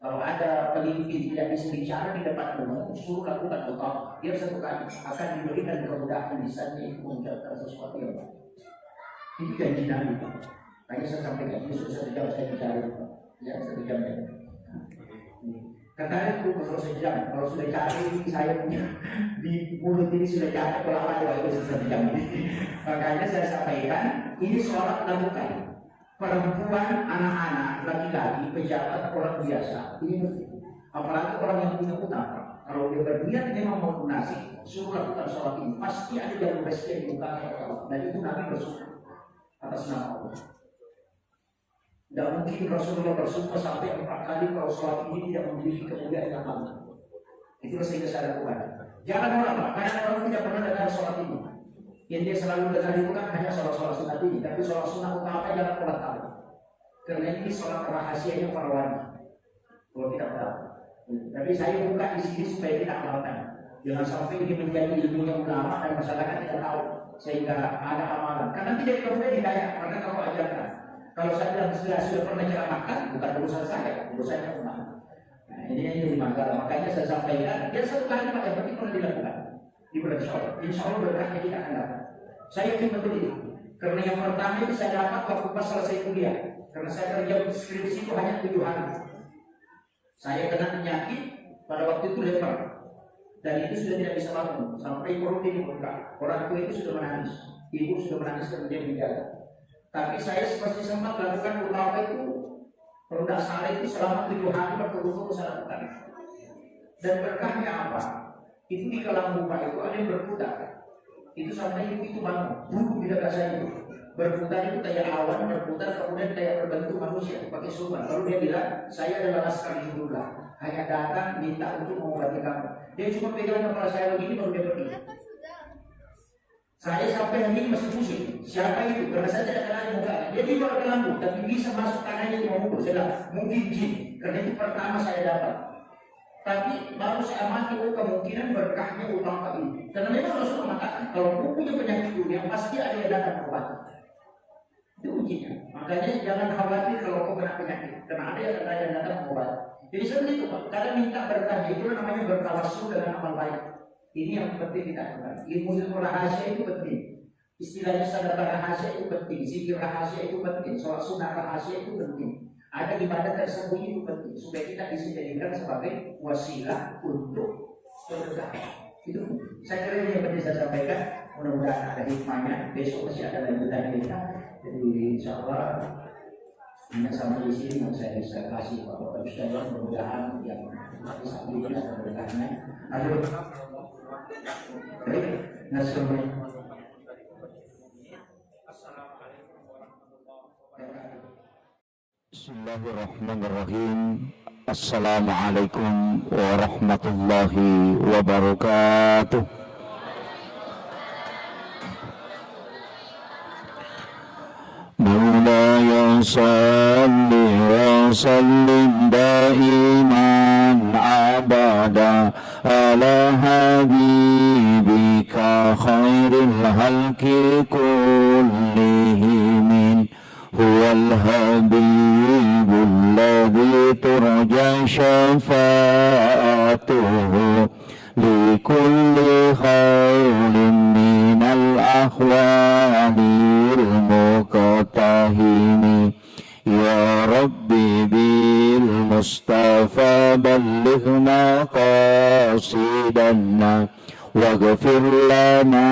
Kalau ada pemimpin tidak bisa bicara di depan umum, suruh lakukan utama. Dia 1 kali akan diberikan kemudahan lisannya untuk mengucapkan sesuatu yang baik. Itu janji Nabi Pak. Hanya saya sampaikan itu sudah 1 jam saya bicara Pak. Ya 1 jam ya. Karena itu kalau sejam, kalau sudah cari saya punya di mulut ini sudah cari pelawat kalau itu 1 jam. Makanya saya sampaikan ini sholat lakukan. Perempuan, anak-anak, laki-laki, pejabat, orang biasa ini penting. Apalagi orang yang punya utang. Kalau dia berniat memang mau lunasi, suruh lakukan sholat ini. Pasti ada jalur rezeki yang dibuka Allah. Dan itu Nabi bersumpah atas nama Allah. Tidak mungkin Rasulullah bersumpah sampai 4 kali kalau sholat ini tidak memiliki kemuliaan yang lama. Itu sehingga saya lakukan. Jangan orang, karena orang tidak pernah dengar sholat ini. Yang dia selalu dengar itu kan hanya sholat-sholat sunat ini, tapi sholat sunat utama jangan pernah tahu. Karena ini sholat rahasianya para wanita. Kalau kita tahu. Tapi saya buka di sini supaya tidak melakukan. Jangan sampai ini menjadi ilmunya ulama dan masyarakat tidak tahu sehingga ada amalan. Karena tidak perlu dikaya, karena kamu ajarkan. Kalau saya bilang sudah pernah ceramahkan, bukan urusan saya, urusannya ulama. Nah, ini yang jadi masalah. Makanya saya sampaikan, dia satu kalimat yang penting pernah dilakukan di bulan Syawal. Insya Allah berkahnya kita akan dapat. Saya yakin betul itu. Karena yang pertama itu saya dapat waktu pas selesai kuliah. Karena saya kerja skripsi itu hanya 7 hari. Saya kena penyakit pada waktu itu leper. Dan itu sudah tidak bisa bangun sampai perut ini bengkak. Orang tua itu sudah menangis, ibu sudah menangis dan dia meninggal. Tapi saya seperti sempat lakukan ulama itu, kalau tidak salah itu selama 7 hari berturut-turut saya lakukan. Dan berkahnya apa? Itu di Kalang Buka itu ada yang berputar. Itu sampai itu bangun, duduk di dekat saya itu. Berputar itu kayak awan berputar kemudian kayak berbentuk manusia pakai sulman. Lalu dia bilang, saya adalah Laskar Hidullah, hanya datang minta untuk mengobati kamu. Dia cuma pegang kepala saya begini baru dia pergi. Saya sampai hari ini masih pusing. Siapa itu? Karena saya tidak kenal muka. Dia di luar lampu, tapi bisa masuk tangannya di memukul. Saya bilang, mungkin jin. Karena itu pertama saya dapat. Tapi baru saya amati, kemungkinan berkahnya utama ini. Karena memang Rasul mengatakan, kalau kamu punya penyakit dunia, pasti ada yang datang berobat. Itu ujinya. Makanya jangan khawatir kalau kau kena penyakit. Karena ada yang datang berobat. Jadi seperti itu Pak, kadang minta berkah itu namanya bertawassul dengan amal baik. Ini yang penting kita lakukan. Ilmu rahasia itu penting. Istilahnya sedekah rahasia itu penting, zikir rahasia itu penting, sholat sunnah rahasia itu penting. Ada ibadah tersembunyi itu penting supaya kita bisa jadikan sebagai wasilah untuk berkah. Itu saya kira ini yang penting saya sampaikan. Mudah-mudahan ada hikmahnya. Besok masih ada lanjutan kita. Jadi insya Allah hanya sampai di sini yang saya bisa kasih Bapak Ustaz. Mudah-mudahan yang bisa berikan ada berkahnya. Ayo, baik, Nasrullah. Bismillahirrahmanirrahim. Assalamualaikum warahmatullahi wabarakatuh. Maulaya salli wa sallim daiman abada ala habibika khairil halki kullihim. Huwal habibul ladzi turja syafa'atuhu likulli khairin minal akhwalil muqtahimi. Ya Rabbi bil Mustafa ballighna qasidanna waghfir lana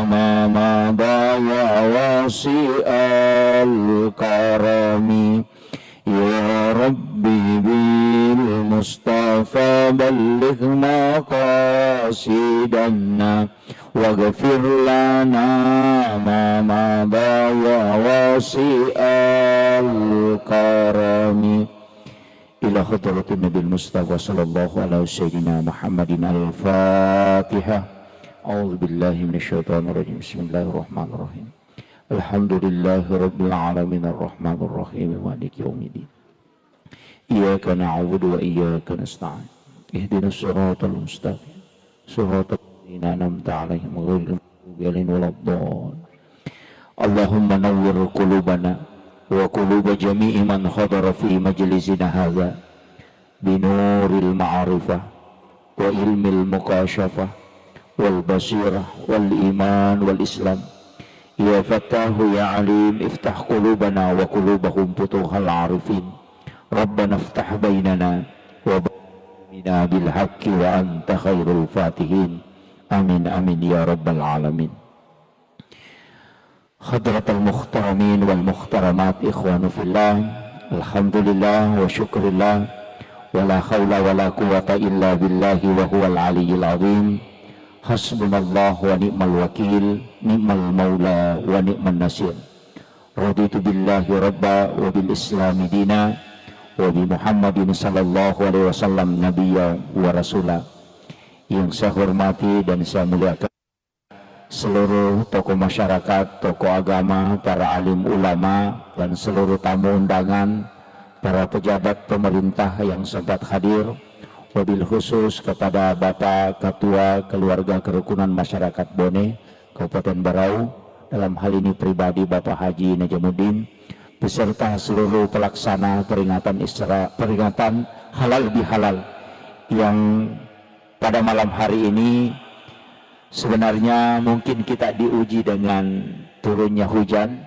ma madha ya wasi'al karami. Ya Rabbi bil Mustafa ballighna qasidanna waghfir lana ma madha ya wasi'al karami. Ila hadratin Nabil Mustafa sallallahu alaihi wasallam Muhammadin al-Fatihah. A'udzu billahi minasyaitonir rajim. Bismillahirrahmanirrahim. Alhamdulillahi rabbil alamin arrahmanir rahim maliki yaumiddin. Iyyaka na'budu wa iyyaka nasta'in. Ihdinas siratal mustaqim. Siratal ladzina an'amta 'alaihim ghairil maghdubi 'alaihim waladdallin. Allahumma nawwir qulubana wa quluba jami'i man hadara fi majlisina hadza binuril ma'rifah wa ilmil mukasyafah wal basirah wal iman wal islam. Ya Fattahu ya Alim iftah qulubana wa qulubahum futuhal arifin. Rabbana iftah bainana wa bainana bil haqqi wa anta khairul fatihin. Amin amin ya rabbal alamin. Hadratal muhtaramin wal muhtaramat ikhwanu fillah. Alhamdulillah wa syukurillah wa la hawla wa la quwata illa billahi wa huwal aliyyil azim. Hasbunallah wa ni'mal wakil, ni'mal maula wa ni'man nasir. Raditu billahi rabba wa bil islami dina wa bi Muhammadin sallallahu alaihi wasallam nabiyya wa rasulah. Yang saya hormati dan saya muliakan seluruh tokoh masyarakat, tokoh agama, para alim ulama, dan seluruh tamu undangan, para pejabat pemerintah yang sempat hadir, wabil khusus kepada Bapak Ketua Keluarga Kerukunan Masyarakat Bone Kabupaten Berau, dalam hal ini pribadi Bapak Haji Najamuddin, beserta seluruh pelaksana peringatan halal bihalal yang pada malam hari ini sebenarnya mungkin kita diuji dengan turunnya hujan,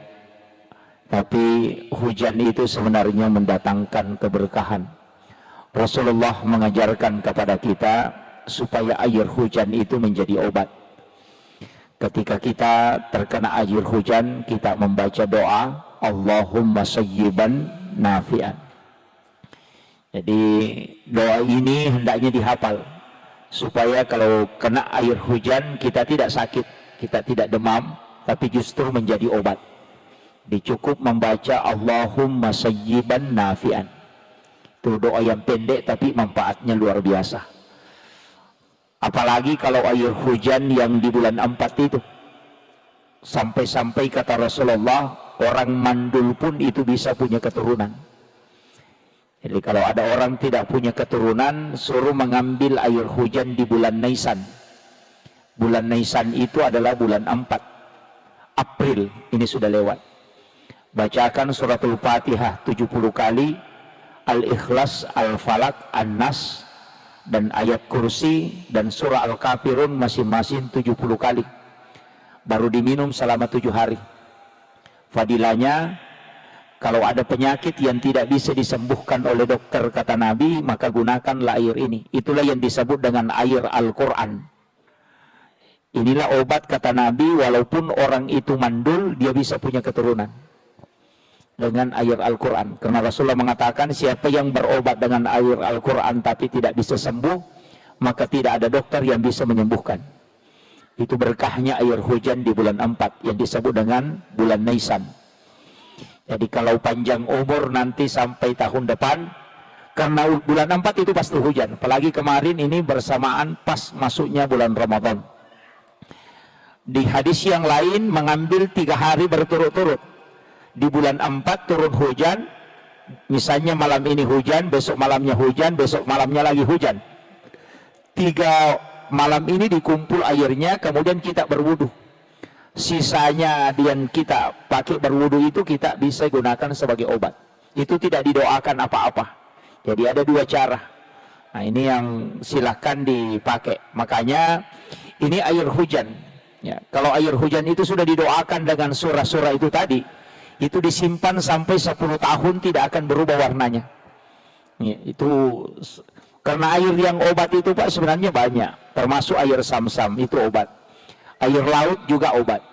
tapi hujan itu sebenarnya mendatangkan keberkahan. Rasulullah mengajarkan kepada kita supaya air hujan itu menjadi obat. Ketika kita terkena air hujan, kita membaca doa Allahumma sayyiban nafi'an. Jadi doa ini hendaknya dihafal supaya kalau kena air hujan kita tidak sakit, kita tidak demam, tapi justru menjadi obat. Dicukup membaca Allahumma sayyiban nafi'an. Itu doa yang pendek tapi manfaatnya luar biasa. Apalagi kalau air hujan yang di bulan 4 itu, sampai-sampai kata Rasulullah, orang mandul pun itu bisa punya keturunan. Jadi kalau ada orang tidak punya keturunan, suruh mengambil air hujan di bulan Nisan. Bulan Nisan itu adalah bulan 4 April, ini sudah lewat. Bacakan suratul Fatihah 70 kali, Al-Ikhlas, Al-Falak, An-Nas, dan ayat kursi dan surah Al-Kafirun masing-masing 70 kali. Baru diminum selama 7 hari. Fadilahnya, kalau ada penyakit yang tidak bisa disembuhkan oleh dokter kata Nabi, maka gunakanlah air ini. Itulah yang disebut dengan air Al-Quran. Inilah obat kata Nabi, walaupun orang itu mandul, dia bisa punya keturunan dengan air Al-Quran. Karena Rasulullah mengatakan, siapa yang berobat dengan air Al-Quran tapi tidak bisa sembuh, maka tidak ada dokter yang bisa menyembuhkan. Itu berkahnya air hujan di bulan 4 yang disebut dengan bulan Nisan. Jadi kalau panjang umur nanti sampai tahun depan, karena bulan 4 itu pasti hujan. Apalagi kemarin ini bersamaan pas masuknya bulan Ramadan. Di hadis yang lain mengambil 3 hari berturut-turut. Di bulan 4 turun hujan, misalnya malam ini hujan, besok malamnya hujan, besok malamnya lagi hujan. 3 malam ini dikumpul airnya, kemudian kita berwudu. Sisanya yang kita pakai berwudu itu kita bisa gunakan sebagai obat. Itu tidak didoakan apa-apa. Jadi ada 2 cara. Nah ini yang silahkan dipakai. Makanya ini air hujan. Ya, kalau air hujan itu sudah didoakan dengan surah-surah itu tadi, itu disimpan sampai 10 tahun tidak akan berubah warnanya. Ya, itu karena air yang obat itu Pak sebenarnya banyak, termasuk air Sam-Sam itu obat. Air laut juga obat.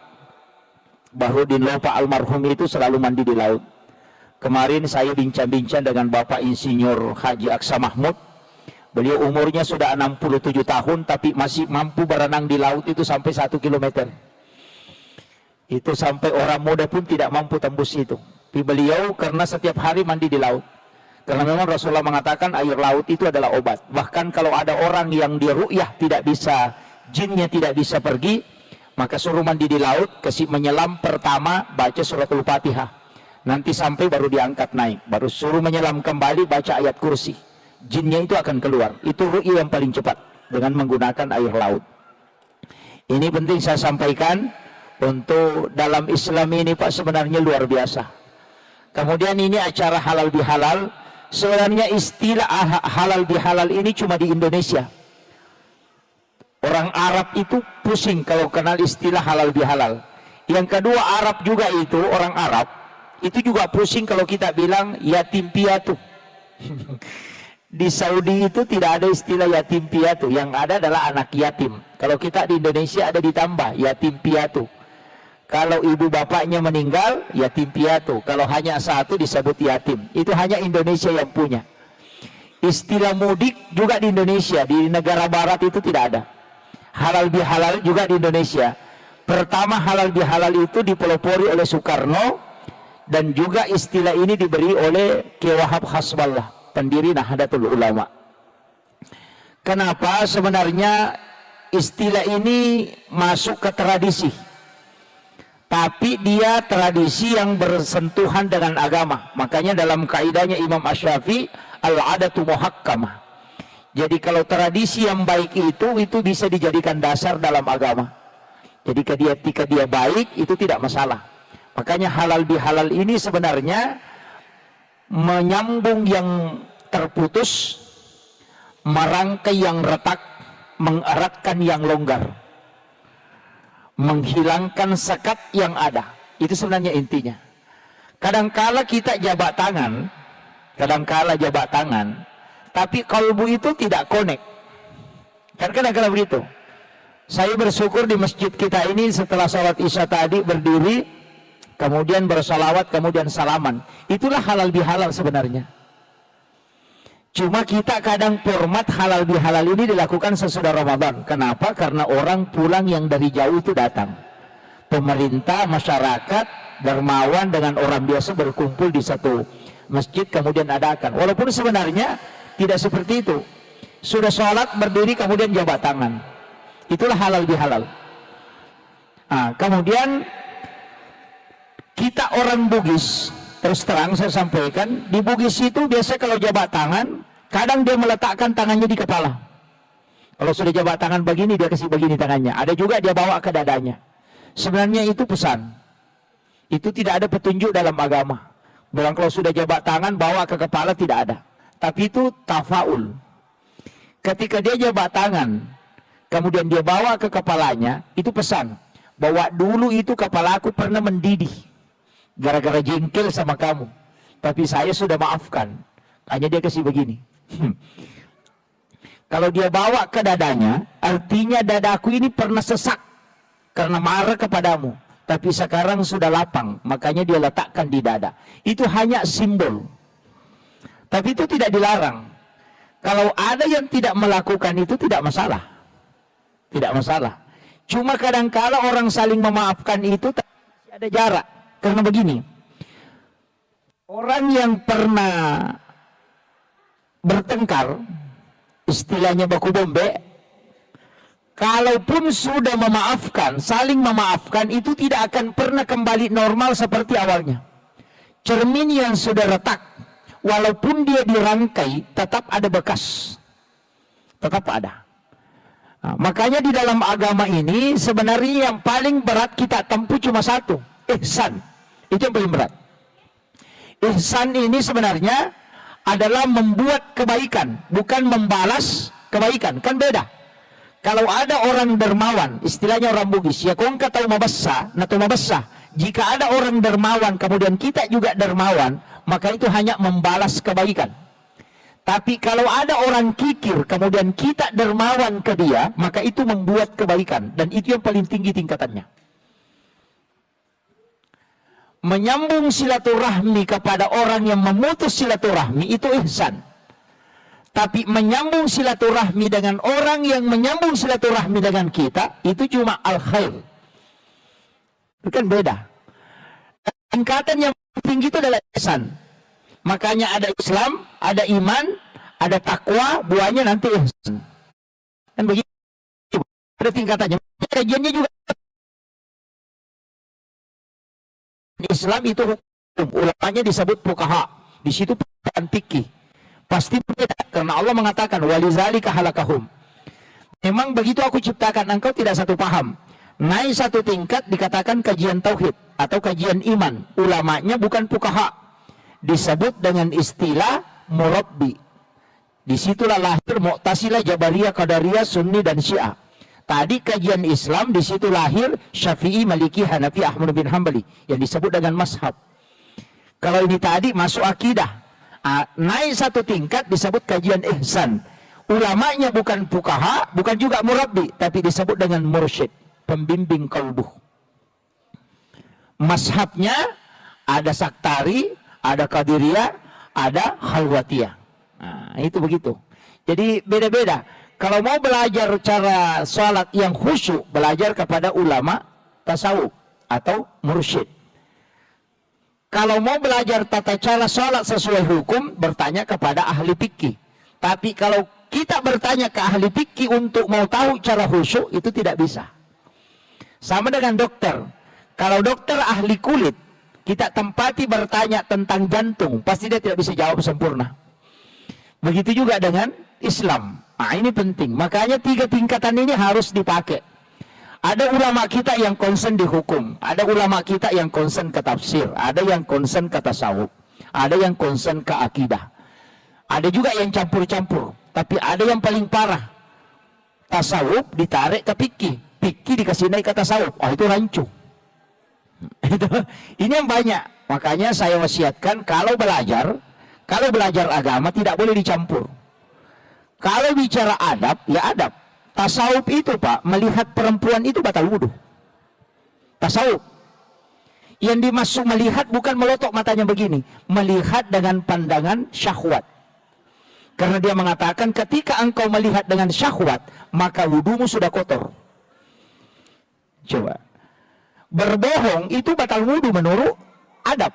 Bahrudin Lopa almarhum itu selalu mandi di laut. Kemarin saya bincang-bincang dengan Bapak Insinyur Haji Aksa Mahmud. Beliau umurnya sudah 67 tahun tapi masih mampu berenang di laut itu sampai 1 kilometer. Itu sampai orang muda pun tidak mampu tembus itu. Tapi beliau karena setiap hari mandi di laut. Karena memang Rasulullah mengatakan air laut itu adalah obat. Bahkan kalau ada orang yang dia ru'yah tidak bisa, jinnya tidak bisa pergi, maka suruh mandi di laut, kasih menyelam pertama baca suratul Fatihah. Nanti sampai baru diangkat naik, baru suruh menyelam kembali baca ayat kursi. Jinnya itu akan keluar. Itu ru'yah yang paling cepat dengan menggunakan air laut. Ini penting saya sampaikan. Untuk dalam Islam ini Pak sebenarnya luar biasa. Kemudian ini acara halal bihalal. Sebenarnya istilah halal bihalal ini cuma di Indonesia. Orang Arab itu pusing kalau kenal istilah halal bihalal. Yang kedua Arab juga itu, orang Arab itu juga pusing kalau kita bilang yatim piatu. Di Saudi itu tidak ada istilah yatim piatu, yang ada adalah anak yatim. Kalau kita di Indonesia ada ditambah yatim piatu. Kalau ibu bapaknya meninggal, yatim piatu. Kalau hanya satu disebut yatim. Itu hanya Indonesia yang punya. Istilah mudik juga di Indonesia. Di negara barat itu tidak ada. Halal bihalal juga di Indonesia. Pertama halal bihalal itu dipelopori oleh Soekarno. Dan juga istilah ini diberi oleh Kiai Wahab Hasballah, pendiri Nahdlatul Ulama. Kenapa sebenarnya istilah ini masuk ke tradisi? Tapi dia tradisi yang bersentuhan dengan agama. Makanya dalam kaidahnya Imam Asy-Syafi'i, al-adatu muhakkamah. Jadi kalau tradisi yang baik itu bisa dijadikan dasar dalam agama. Jadi ketika dia baik itu tidak masalah. Makanya halal bihalal ini sebenarnya menyambung yang terputus, merangkai yang retak, mengeratkan yang longgar, menghilangkan sekat yang ada. Itu sebenarnya intinya. Kadangkala kita jabat tangan, tapi kalbu itu tidak connect. Kan kadang-kadang begitu. Saya bersyukur di masjid kita ini setelah sholat isya tadi berdiri, kemudian bersalawat, kemudian salaman. Itulah halal bihalal sebenarnya. Cuma kita kadang format halal bihalal ini dilakukan sesudah Ramadan. Kenapa? Karena orang pulang yang dari jauh itu datang. Pemerintah, masyarakat, dermawan dengan orang biasa berkumpul di satu masjid kemudian adakan. Walaupun sebenarnya tidak seperti itu. Sudah sholat berdiri kemudian jabat tangan. Itulah halal bihalal. Kemudian kita orang Bugis, terus terang saya sampaikan, di Bugis itu biasa kalau jabat tangan, kadang dia meletakkan tangannya di kepala. Kalau sudah jabat tangan begini, dia kasih begini tangannya. Ada juga dia bawa ke dadanya. Sebenarnya itu pesan. Itu tidak ada petunjuk dalam agama. Bilang kalau sudah jabat tangan, bawa ke kepala, tidak ada. Tapi itu tafaul. Ketika dia jabat tangan, kemudian dia bawa ke kepalanya, itu pesan. Bahwa dulu itu kepala aku pernah mendidih. Gara-gara jengkel sama kamu. Tapi saya sudah maafkan. Hanya dia kasih begini. Kalau dia bawa ke dadanya, artinya dadaku ini pernah sesak. Karena marah kepadamu. Tapi sekarang sudah lapang. Makanya dia letakkan di dada. Itu hanya simbol. Tapi itu tidak dilarang. Kalau ada yang tidak melakukan itu tidak masalah. Tidak masalah. Cuma kadang-kala orang saling memaafkan itu ada jarak. Karena begini. Orang yang pernah bertengkar, istilahnya baku bombe, kalaupun sudah memaafkan, saling memaafkan, itu tidak akan pernah kembali normal seperti awalnya. Cermin yang sudah retak, walaupun dia dirangkai, tetap ada bekas. Tetap ada. Nah, makanya di dalam agama ini, sebenarnya yang paling berat kita tempuh cuma satu. Ihsan. Itu yang paling berat. Ihsan ini sebenarnya adalah membuat kebaikan, bukan membalas kebaikan. Kan beda. Kalau ada orang dermawan, istilahnya orang Bugis, ya kong tahu mabassa, nato mabassa. Jika ada orang dermawan, kemudian kita juga dermawan, maka itu hanya membalas kebaikan. Tapi kalau ada orang kikir, kemudian kita dermawan ke dia, maka itu membuat kebaikan. Dan itu yang paling tinggi tingkatannya. Menyambung silaturahmi kepada orang yang memutus silaturahmi, itu ihsan. Tapi menyambung silaturahmi dengan orang yang menyambung silaturahmi dengan kita, itu cuma al-khair. Itu kan beda. Tingkatan yang tinggi itu adalah ihsan. Makanya ada Islam, ada iman, ada takwa, buahnya nanti ihsan. Dan begitu. Ada tingkatannya. Kajiannya juga. Islam itu hukum. Ulamanya disebut fuqaha. Di situ bukan fikih. Pasti berbeda. Karena Allah mengatakan, walizalika halakahum. Memang begitu aku ciptakan, engkau tidak satu paham. Naik satu tingkat dikatakan kajian tauhid atau kajian iman. Ulamanya bukan fuqaha. Disebut dengan istilah murabbi. Disitulah lahir Mu'tazilah, Jabariyah, Qadariyah, Sunni dan Syiah. Tadi kajian Islam, di situ lahir Syafi'i, Maliki, Hanafi, Ahmad bin Hambali yang disebut dengan mazhab. Kalau ini tadi masuk akidah. Naik satu tingkat disebut kajian ihsan. Ulamanya bukan fuqaha, bukan juga murabbi, tapi disebut dengan mursyid, pembimbing qalbuh. Mazhabnya ada Saktari, ada Qadiriyah, ada Khalwatiyah. Nah, itu begitu. Jadi beda-beda. Kalau mau belajar cara sholat yang khusyuk, belajar kepada ulama tasawuf atau mursyid. Kalau mau belajar tata cara sholat sesuai hukum, bertanya kepada ahli fikih. Tapi kalau kita bertanya ke ahli fikih untuk mau tahu cara khusyuk, itu tidak bisa. Sama dengan dokter. Kalau dokter ahli kulit, kita tempati bertanya tentang jantung, pasti dia tidak bisa jawab sempurna. Begitu juga dengan Islam. Nah, ini penting. Makanya 3 tingkatan ini harus dipakai. Ada ulama kita yang concern di hukum, ada ulama kita yang concern ke tafsir, ada yang concern ke tasawuf, ada yang concern ke akidah. Ada juga yang campur-campur, tapi ada yang paling parah. Tasawuf ditarik ke fikih, fikih dikasih naik ke tasawuf. Oh, itu rancu. Ini yang banyak. Makanya saya wasiatkan kalau belajar agama tidak boleh dicampur. Kalau bicara adab, ya adab. Tasawuf itu Pak, melihat perempuan itu batal wudhu. Tasawuf. Yang dimaksud melihat bukan melotok matanya begini. Melihat dengan pandangan syahwat. Karena dia mengatakan ketika engkau melihat dengan syahwat, maka wudhumu sudah kotor. Coba. Berbohong itu batal wudhu menurut adab.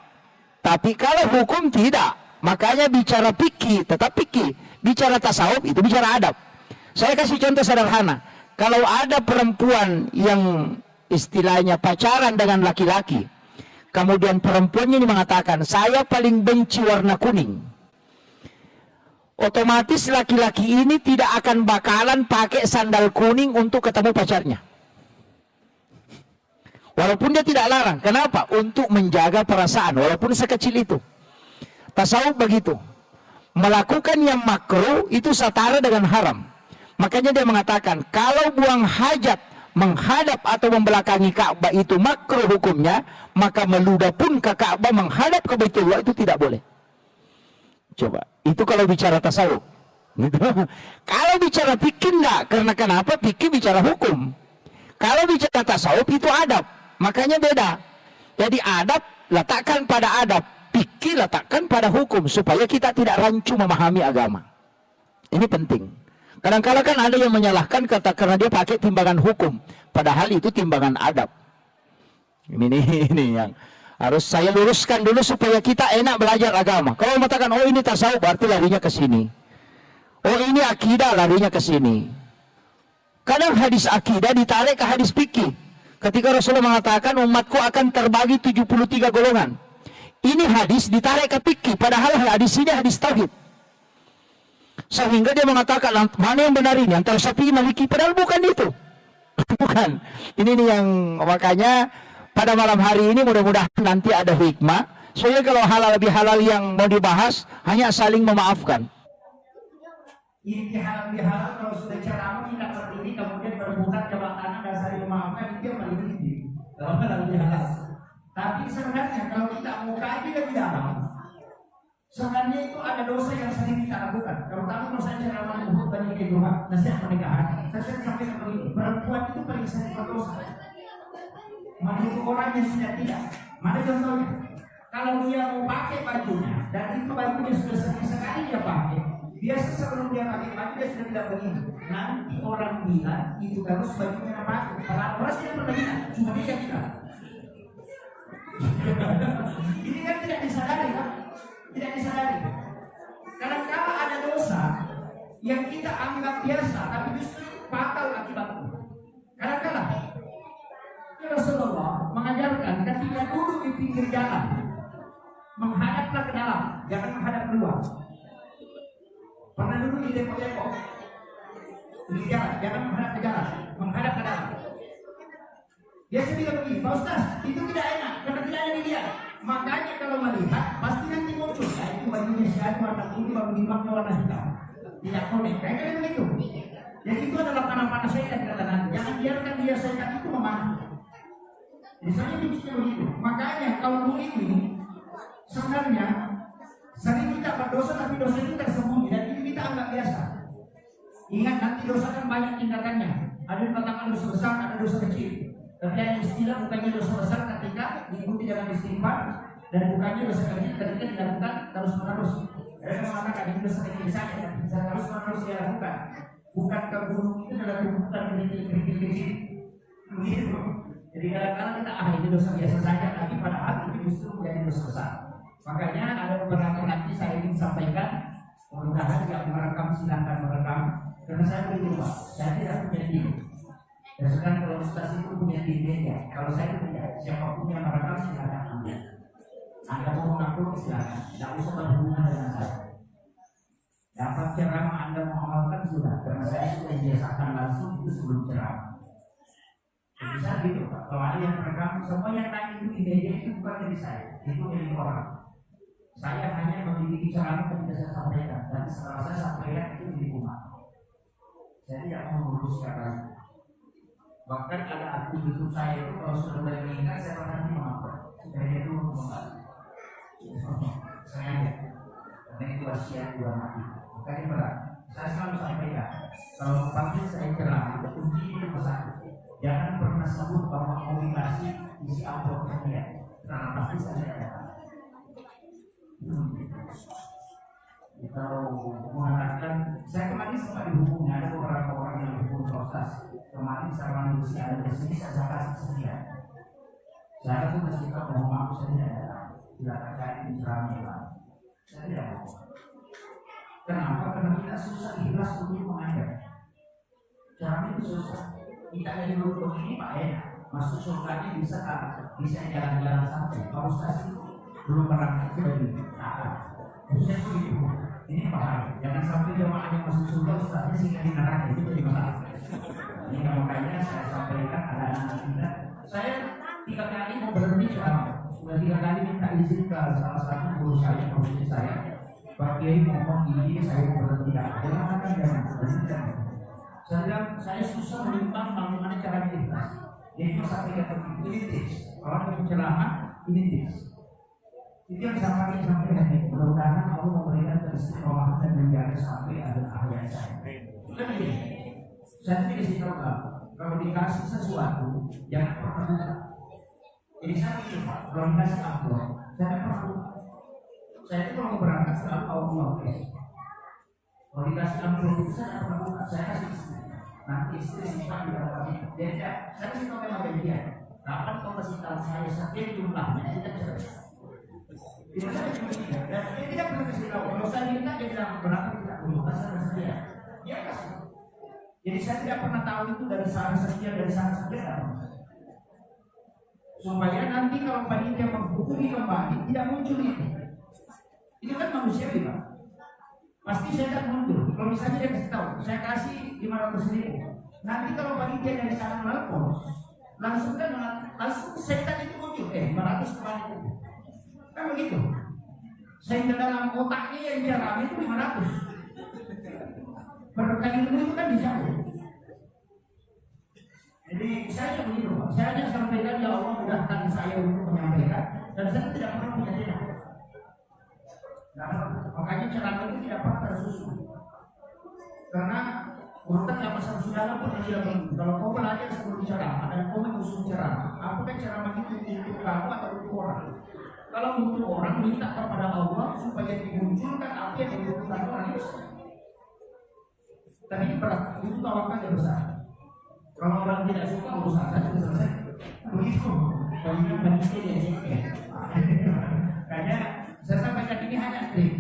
Tapi kalau hukum tidak. Makanya bicara fikih tetap fikih. Bicara tasawuf itu bicara adab. Saya kasih contoh sederhana. Kalau ada perempuan yang istilahnya pacaran dengan laki-laki, kemudian perempuannya ini mengatakan, saya paling benci warna kuning. Otomatis laki-laki ini tidak akan bakalan pakai sandal kuning untuk ketemu pacarnya. Walaupun dia tidak larang. Kenapa? Untuk menjaga perasaan, walaupun sekecil itu. Tasawuf begitu. Melakukan yang makruh itu setara dengan haram. Makanya dia mengatakan, kalau buang hajat menghadap atau membelakangi Ka'bah itu makruh hukumnya, maka meludah pun ke Ka'bah menghadap ke Baitullah itu tidak boleh. Coba, itu kalau bicara tasawuf. Kalau bicara fikih enggak, karena kenapa? Fikih bicara hukum. Kalau bicara tasawuf itu adab, makanya beda. Jadi adab letakkan pada adab, fikih letakkan pada hukum, supaya kita tidak rancu memahami agama. Ini penting. Kadang-kadang kan ada yang menyalahkan kata karena dia pakai timbangan hukum, padahal itu timbangan adab. Ini yang harus saya luruskan dulu supaya kita enak belajar agama. Kalau mengatakan oh ini tasawuf berarti larinya ke sini. Oh ini akidah larinya ke sini. Kadang hadis akidah ditarik ke hadis fikih. Ketika Rasulullah mengatakan umatku akan terbagi 73 golongan. Ini hadis ditarik ke fikih, padahal hadis ini hadis tauhid. Sehingga dia mengatakan mana yang benar ini antara Syafi'i Maliki, padahal bukan itu. Bukan. Ini yang makanya pada malam hari ini mudah-mudahan nanti ada hikmah. Soalnya kalau halal lebih halal yang mau dibahas hanya saling memaafkan. Ini halal lebih halal kalau sudah ceramah tidak berdiri kemudian berebutan jabatan tangan dan saling memaafkan itu yang paling tinggi. Kalau halal lebih halal. Tapi sebenarnya kalau kita mau kaji lebih dalam, sebenarnya itu ada dosa yang sering kita lakukan. Terutama dosa ceramah Uhud bagi kehidupan, nasihat pernikahan. Saya sering sampaikan begini, perempuan itu paling sering berdosa. Menurut orang yang sudah tidak. Mana contohnya? Kalau dia mau pakai bajunya dan itu bajunya sudah sering sekali dia pakai, biasa sebelum dia pakai baju dia sudah tidak begini. Nanti orang bilang itu terus bajunya apa? Padahal orang tidak pernah bilang, cuma dia tidak. Ini kan tidak disadari kan? Tidak disadari. Kadang-kadang ada dosa yang kita anggap biasa, tapi justru fatal akibatnya. Kadang-kadang Rasulullah mengajarkan ketika duduk di pinggir jalan, menghadaplah ke dalam, jangan menghadap keluar. Pernah duduk di depot-depot, di jalan, jangan menghadap ke jalan, menghadap ke dalam. Dia bilang begini, Pak Ustaz, itu tidak enak karena tidak ada di dia. Makanya kalau melihat pasti nanti muncul. Nah, itu bajunya siapa warna kuning, baru dimangnya warna hitam. Tidak boleh. Kayaknya begitu. Jadi itu adalah panah-panah syaitan katakan. Jangan biarkan dia syaitan itu memanah. Misalnya bicara begitu. Makanya kalau ini sebenarnya sering kita berdosa tapi dosa itu tersembunyi dan ini kita anggap biasa. Ingat nanti dosa kan banyak tingkatannya. Ada yang katakan dosa besar, ada dosa kecil. Tapi ada istilah bukannya dosa besar ketika diikuti dengan istighfar dan bukannya dosa kecil ketika dilakukan terus-menerus. Ada yang mengatakan ini dosa kecil saja dan bisa terus-menerus dilakukan. Bukan ke gunung itu adalah bukan kerikil kecil. Begitu. Jadi kadang-kadang kita ini dosa biasa saja, tapi padahal itu justru menjadi dosa besar. Makanya ada beberapa nanti saya ingin sampaikan, mudah-mudahan yang merekam silakan merekam. Karena saya beritahu, saya tidak punya diri. Dan sekarang kalau Ustaz itu punya dirinya, kalau saya tidak, siapapun yang merekam silakan. Anda mau mengaku silakan, tidak usah berhubungan dengan saya. Dapat ceramah Anda mengamalkan sudah, karena saya sudah biasakan langsung itu sebelum ceramah. Bisa gitu Pak. Kalau ada yang merekam, semua yang naik itu ide-ide itu bukan dari saya, itu dari orang. Saya hanya memiliki ceramah yang tidak saya sampaikan, dan setelah saya sampaikan itu di rumah. Saya tidak mau menguruskan lagi. Bahkan ada akun YouTube saya itu kalau sudah mulai meningkat saya pernah mengapa supaya itu mengembali. Saya karena itu wasiat dua mati. Makanya berat. Saya selalu sampaikan kalau pagi saya ceramah kunci itu pesan. Jangan pernah sebut bahwa komunikasi isi amplop sekian. Karena pasti saya datang. Kalau mengatakan saya kemarin sempat dihubungi ada beberapa orang yang dihubung proses. Kemarin saya manusia ada di sini saya kasih sekian. Saya tuh masih tahu bahwa aku saya tidak ada. Tidak terkait ceramah. Saya tidak mau. Kenapa? Karena kita susah ikhlas untuk mengajar. Ceramah itu susah. Kita dari lubuk ini Pak enak. Masuk surganya bisa jalan-jalan sampai. Kalau saya belum pernah dari saya begitu. Ini bahaya. Jangan sampai jemaah yang masuk surga ustaznya sehingga di neraka itu jadi masalah. Ini makanya saya sampaikan ada anak kita. Saya 3 kali mau berhenti ceramah. Sudah 3 kali minta izin ke salah satu guru saya, profesor saya. Pak Kiai ngomong ini saya mau berhenti. Jangan. Saya bilang saya susah menimbang bagaimana cara ikhlas. Jadi saya sampaikan ini tips. Kalau mau ceramah ini tips. Itu yang saya pakai sampai hari ini. Mudah-mudahan Allah memberikan keistiqomahan dan menjaga sampai ada akhir saya. Kan begini, saya dikasih tahu kalau dikasih sesuatu jangan pernah buka. Jadi saya begini Pak, kalau dikasih amplop, jangan pernah buka. Saya itu kalau mau berangkat selalu Allah. Kalau dikasih amplop itu saya tidak pernah buka. Saya kasih istri. Nanti istri simpan di dalam kami. Dia saya kasih tahu memang dia. Kapan kau kasih tahu saya sekian jumlahnya kita cerai. Tidak saya cuma dan dia tidak pernah kasih tahu. Kalau saya minta dia bilang berapa tidak perlu kasar saya. Dia kasih. Jadi saya tidak pernah tahu itu dari sana sekian dari sana sekian. Supaya nanti kalau panitia menghubungi kembali tidak muncul itu. Itu kan manusiawi Pak. Pasti saya akan mundur. Kalau misalnya dia kasih tahu, saya kasih 500.000. Nanti kalau panitia dari sana melapor, langsung setan itu muncul. 500 kembali. Kan begitu. Sehingga dalam otaknya yang jalan itu 500. Berkali dulu itu kan dijauh. Jadi saya begitu Pak. Saya hanya sampaikan ya Allah mudahkan saya untuk menyampaikan dan saya tidak pernah punya tindak. Makanya ceramah itu tidak pernah tersusun. Karena urutan yang pasal saudara pun tidak begitu. Kalau kau belajar sebelum ceramah dan kau mengusung ceramah, apakah ceramah itu untuk kamu atau untuk orang? Kalau untuk orang minta kepada Allah supaya dimunculkan apa yang dibutuhkan orang itu. Tapi ini berat, itu tawakalnya besar. Kalau orang tidak suka urusan saja selesai. Begitu. Kalau manusia dia sih. Karena saya sampaikan ini hanya trik.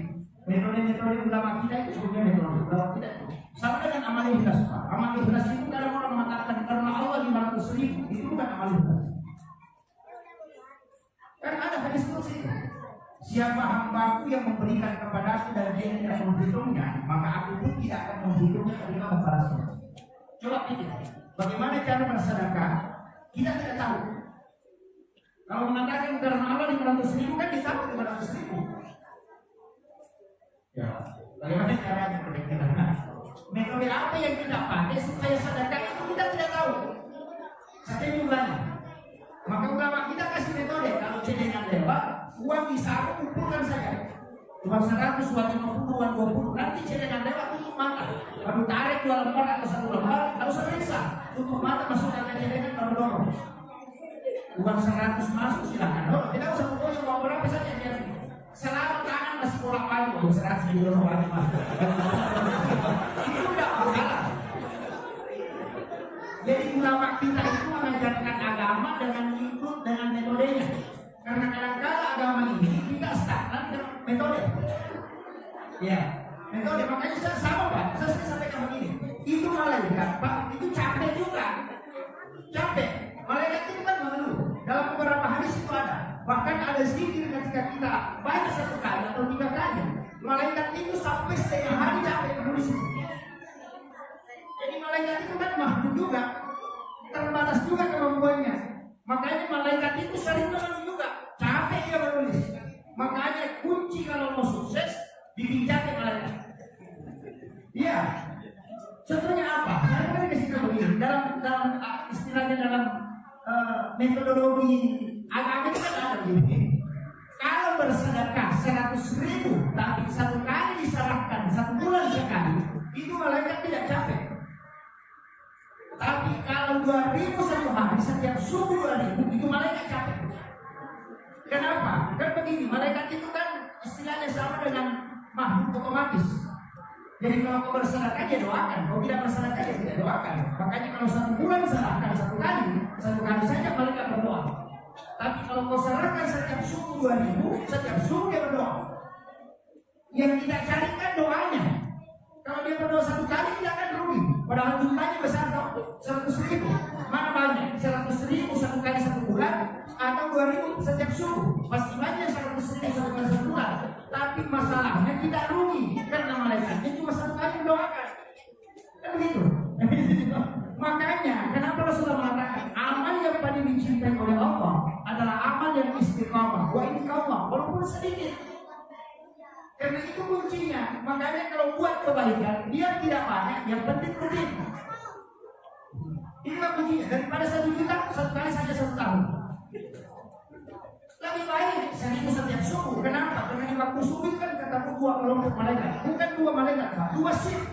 Metode-metode ulama kita itu sebenarnya metode ulama kita itu sama dengan amal ikhlas Pak. Amal ikhlas itu kadang orang mengatakan karena Allah 500.000 itu bukan amal ikhlas. Kan ada hadis kursi. Siapa hambaku yang memberikan kepadaku dan dia tidak menghitungnya, maka aku pun tidak akan menghitungnya ketika membalasnya. Coba pikir, bagaimana cara bersedekah? Kita tidak tahu. Kalau mengatakan karena Allah 500.000 kan ditahu 500.000. Ya, bagaimana caranya berpikir? Metode apa yang kita pakai supaya sedekah itu kita tidak tahu. Satu jumlahnya. Maka ulama kita kasih metode kalau celengan lewat, uang bisa aku kumpulkan saja. Uang 100, uang 50, uang 20. Nanti celengan lewat tutup mata. Baru tarik 2 lembar atau 1 lembar, lalu selesai. Tutup mata masukkan ke celengan baru dorong. Uang 100 masuk silakan. Oh, tidak usah punya uang berapa saja dia. Selama tangan masih bolak-balik, uang 100 di dorong lagi masuk. Itu tidak masalah. Jadi ulama kita itu mengajarkan agama dengan ikut dengan metodenya. Karena kadang-kadang agama ini kita stagnan dengan metode. Ya, metode makanya saya sama Pak. Saya sampaikan begini. Itu malaikat Pak, itu capek juga. Capek. Malaikat itu kan mengeluh. Dalam beberapa hadis itu ada. Bahkan ada zikir ketika kita baca 1 kali atau 3 kali. Malaikat itu sampai setengah hari malaikat itu kan makhluk juga, terbatas juga kemampuannya. Makanya malaikat itu sering menulis juga, capek dia menulis. Makanya kunci kalau mau sukses dibincangkan malaikat. Iya. Contohnya apa? Saya kan kasih contoh begini. Dalam istilahnya dalam metodologi agama itu kan ada begini. Kalau bersedekah 100.000 tapi satu kali diserahkan 1 bulan sekali, itu malaikat tidak capek. Tapi kalau 2.000 satu hari setiap subuh 2.000, itu malaikat capek. Kenapa? Kan begini, malaikat itu kan istilahnya sama dengan makhluk otomatis. Jadi kalau kau bersedekah dia doakan, kalau tidak bersedekah dia tidak doakan. Makanya kalau 1 bulan serahkan satu kali saja malaikat berdoa. Tapi kalau kau serahkan setiap subuh 2.000, setiap subuh dia berdoa. Yang kita carikan doanya. Kalau dia berdoa 1 kali tidak akan rugi. Padahal jumlahnya besar tau, 100.000. Mana banyak? 100.000 1 kali 1 bulan atau 2.000 setiap subuh. Pasti banyak 100.000 1 kali 1 bulan. Tapi masalahnya tidak rugi karena malaikatnya cuma 1 kali mendoakan. Kan begitu. Makanya kenapa Rasulullah mengatakan amal yang paling dicintai oleh Allah adalah amal yang istiqamah. Wa in qalla, walaupun sedikit. Karena itu kuncinya. Makanya kalau buat kebaikan dia tidak banyak, yang penting rutin. Inilah kuncinya. Daripada 1 juta 1 kali saja 1 tahun. Lebih baik 1.000 setiap subuh. Kenapa? Karena di waktu subuh kan ketemu 2 kelompok malaikat. Bukan 2 malaikat, 2 shift.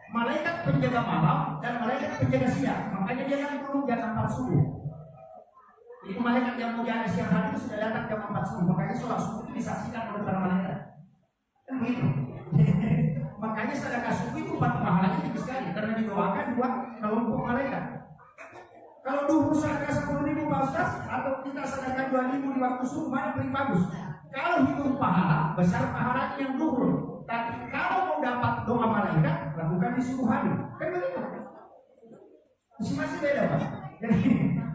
Malaikat penjaga malam dan malaikat penjaga siang. Makanya dia kan turun jam 4 subuh. Itu malaikat yang mau jaga siang hari itu sudah datang jam 4 subuh. Makanya sholat subuh itu disaksikan oleh para malaikat. Kan begitu. Makanya sedekah subuh itu pahalanya tinggi sekali karena didoakan 2 kelompok malaikat. Kalau duhur sedekah 10.000 Pak Ustaz, atau kita sedekah 2.000 di waktu subuh, mana paling bagus? Kalau hitung pahala, besar pahalanya yang duhur. Tapi kalau mau dapat doa malaikat, lakukan di subuh hari. Kan begitu? Masih beda Pak. Jadi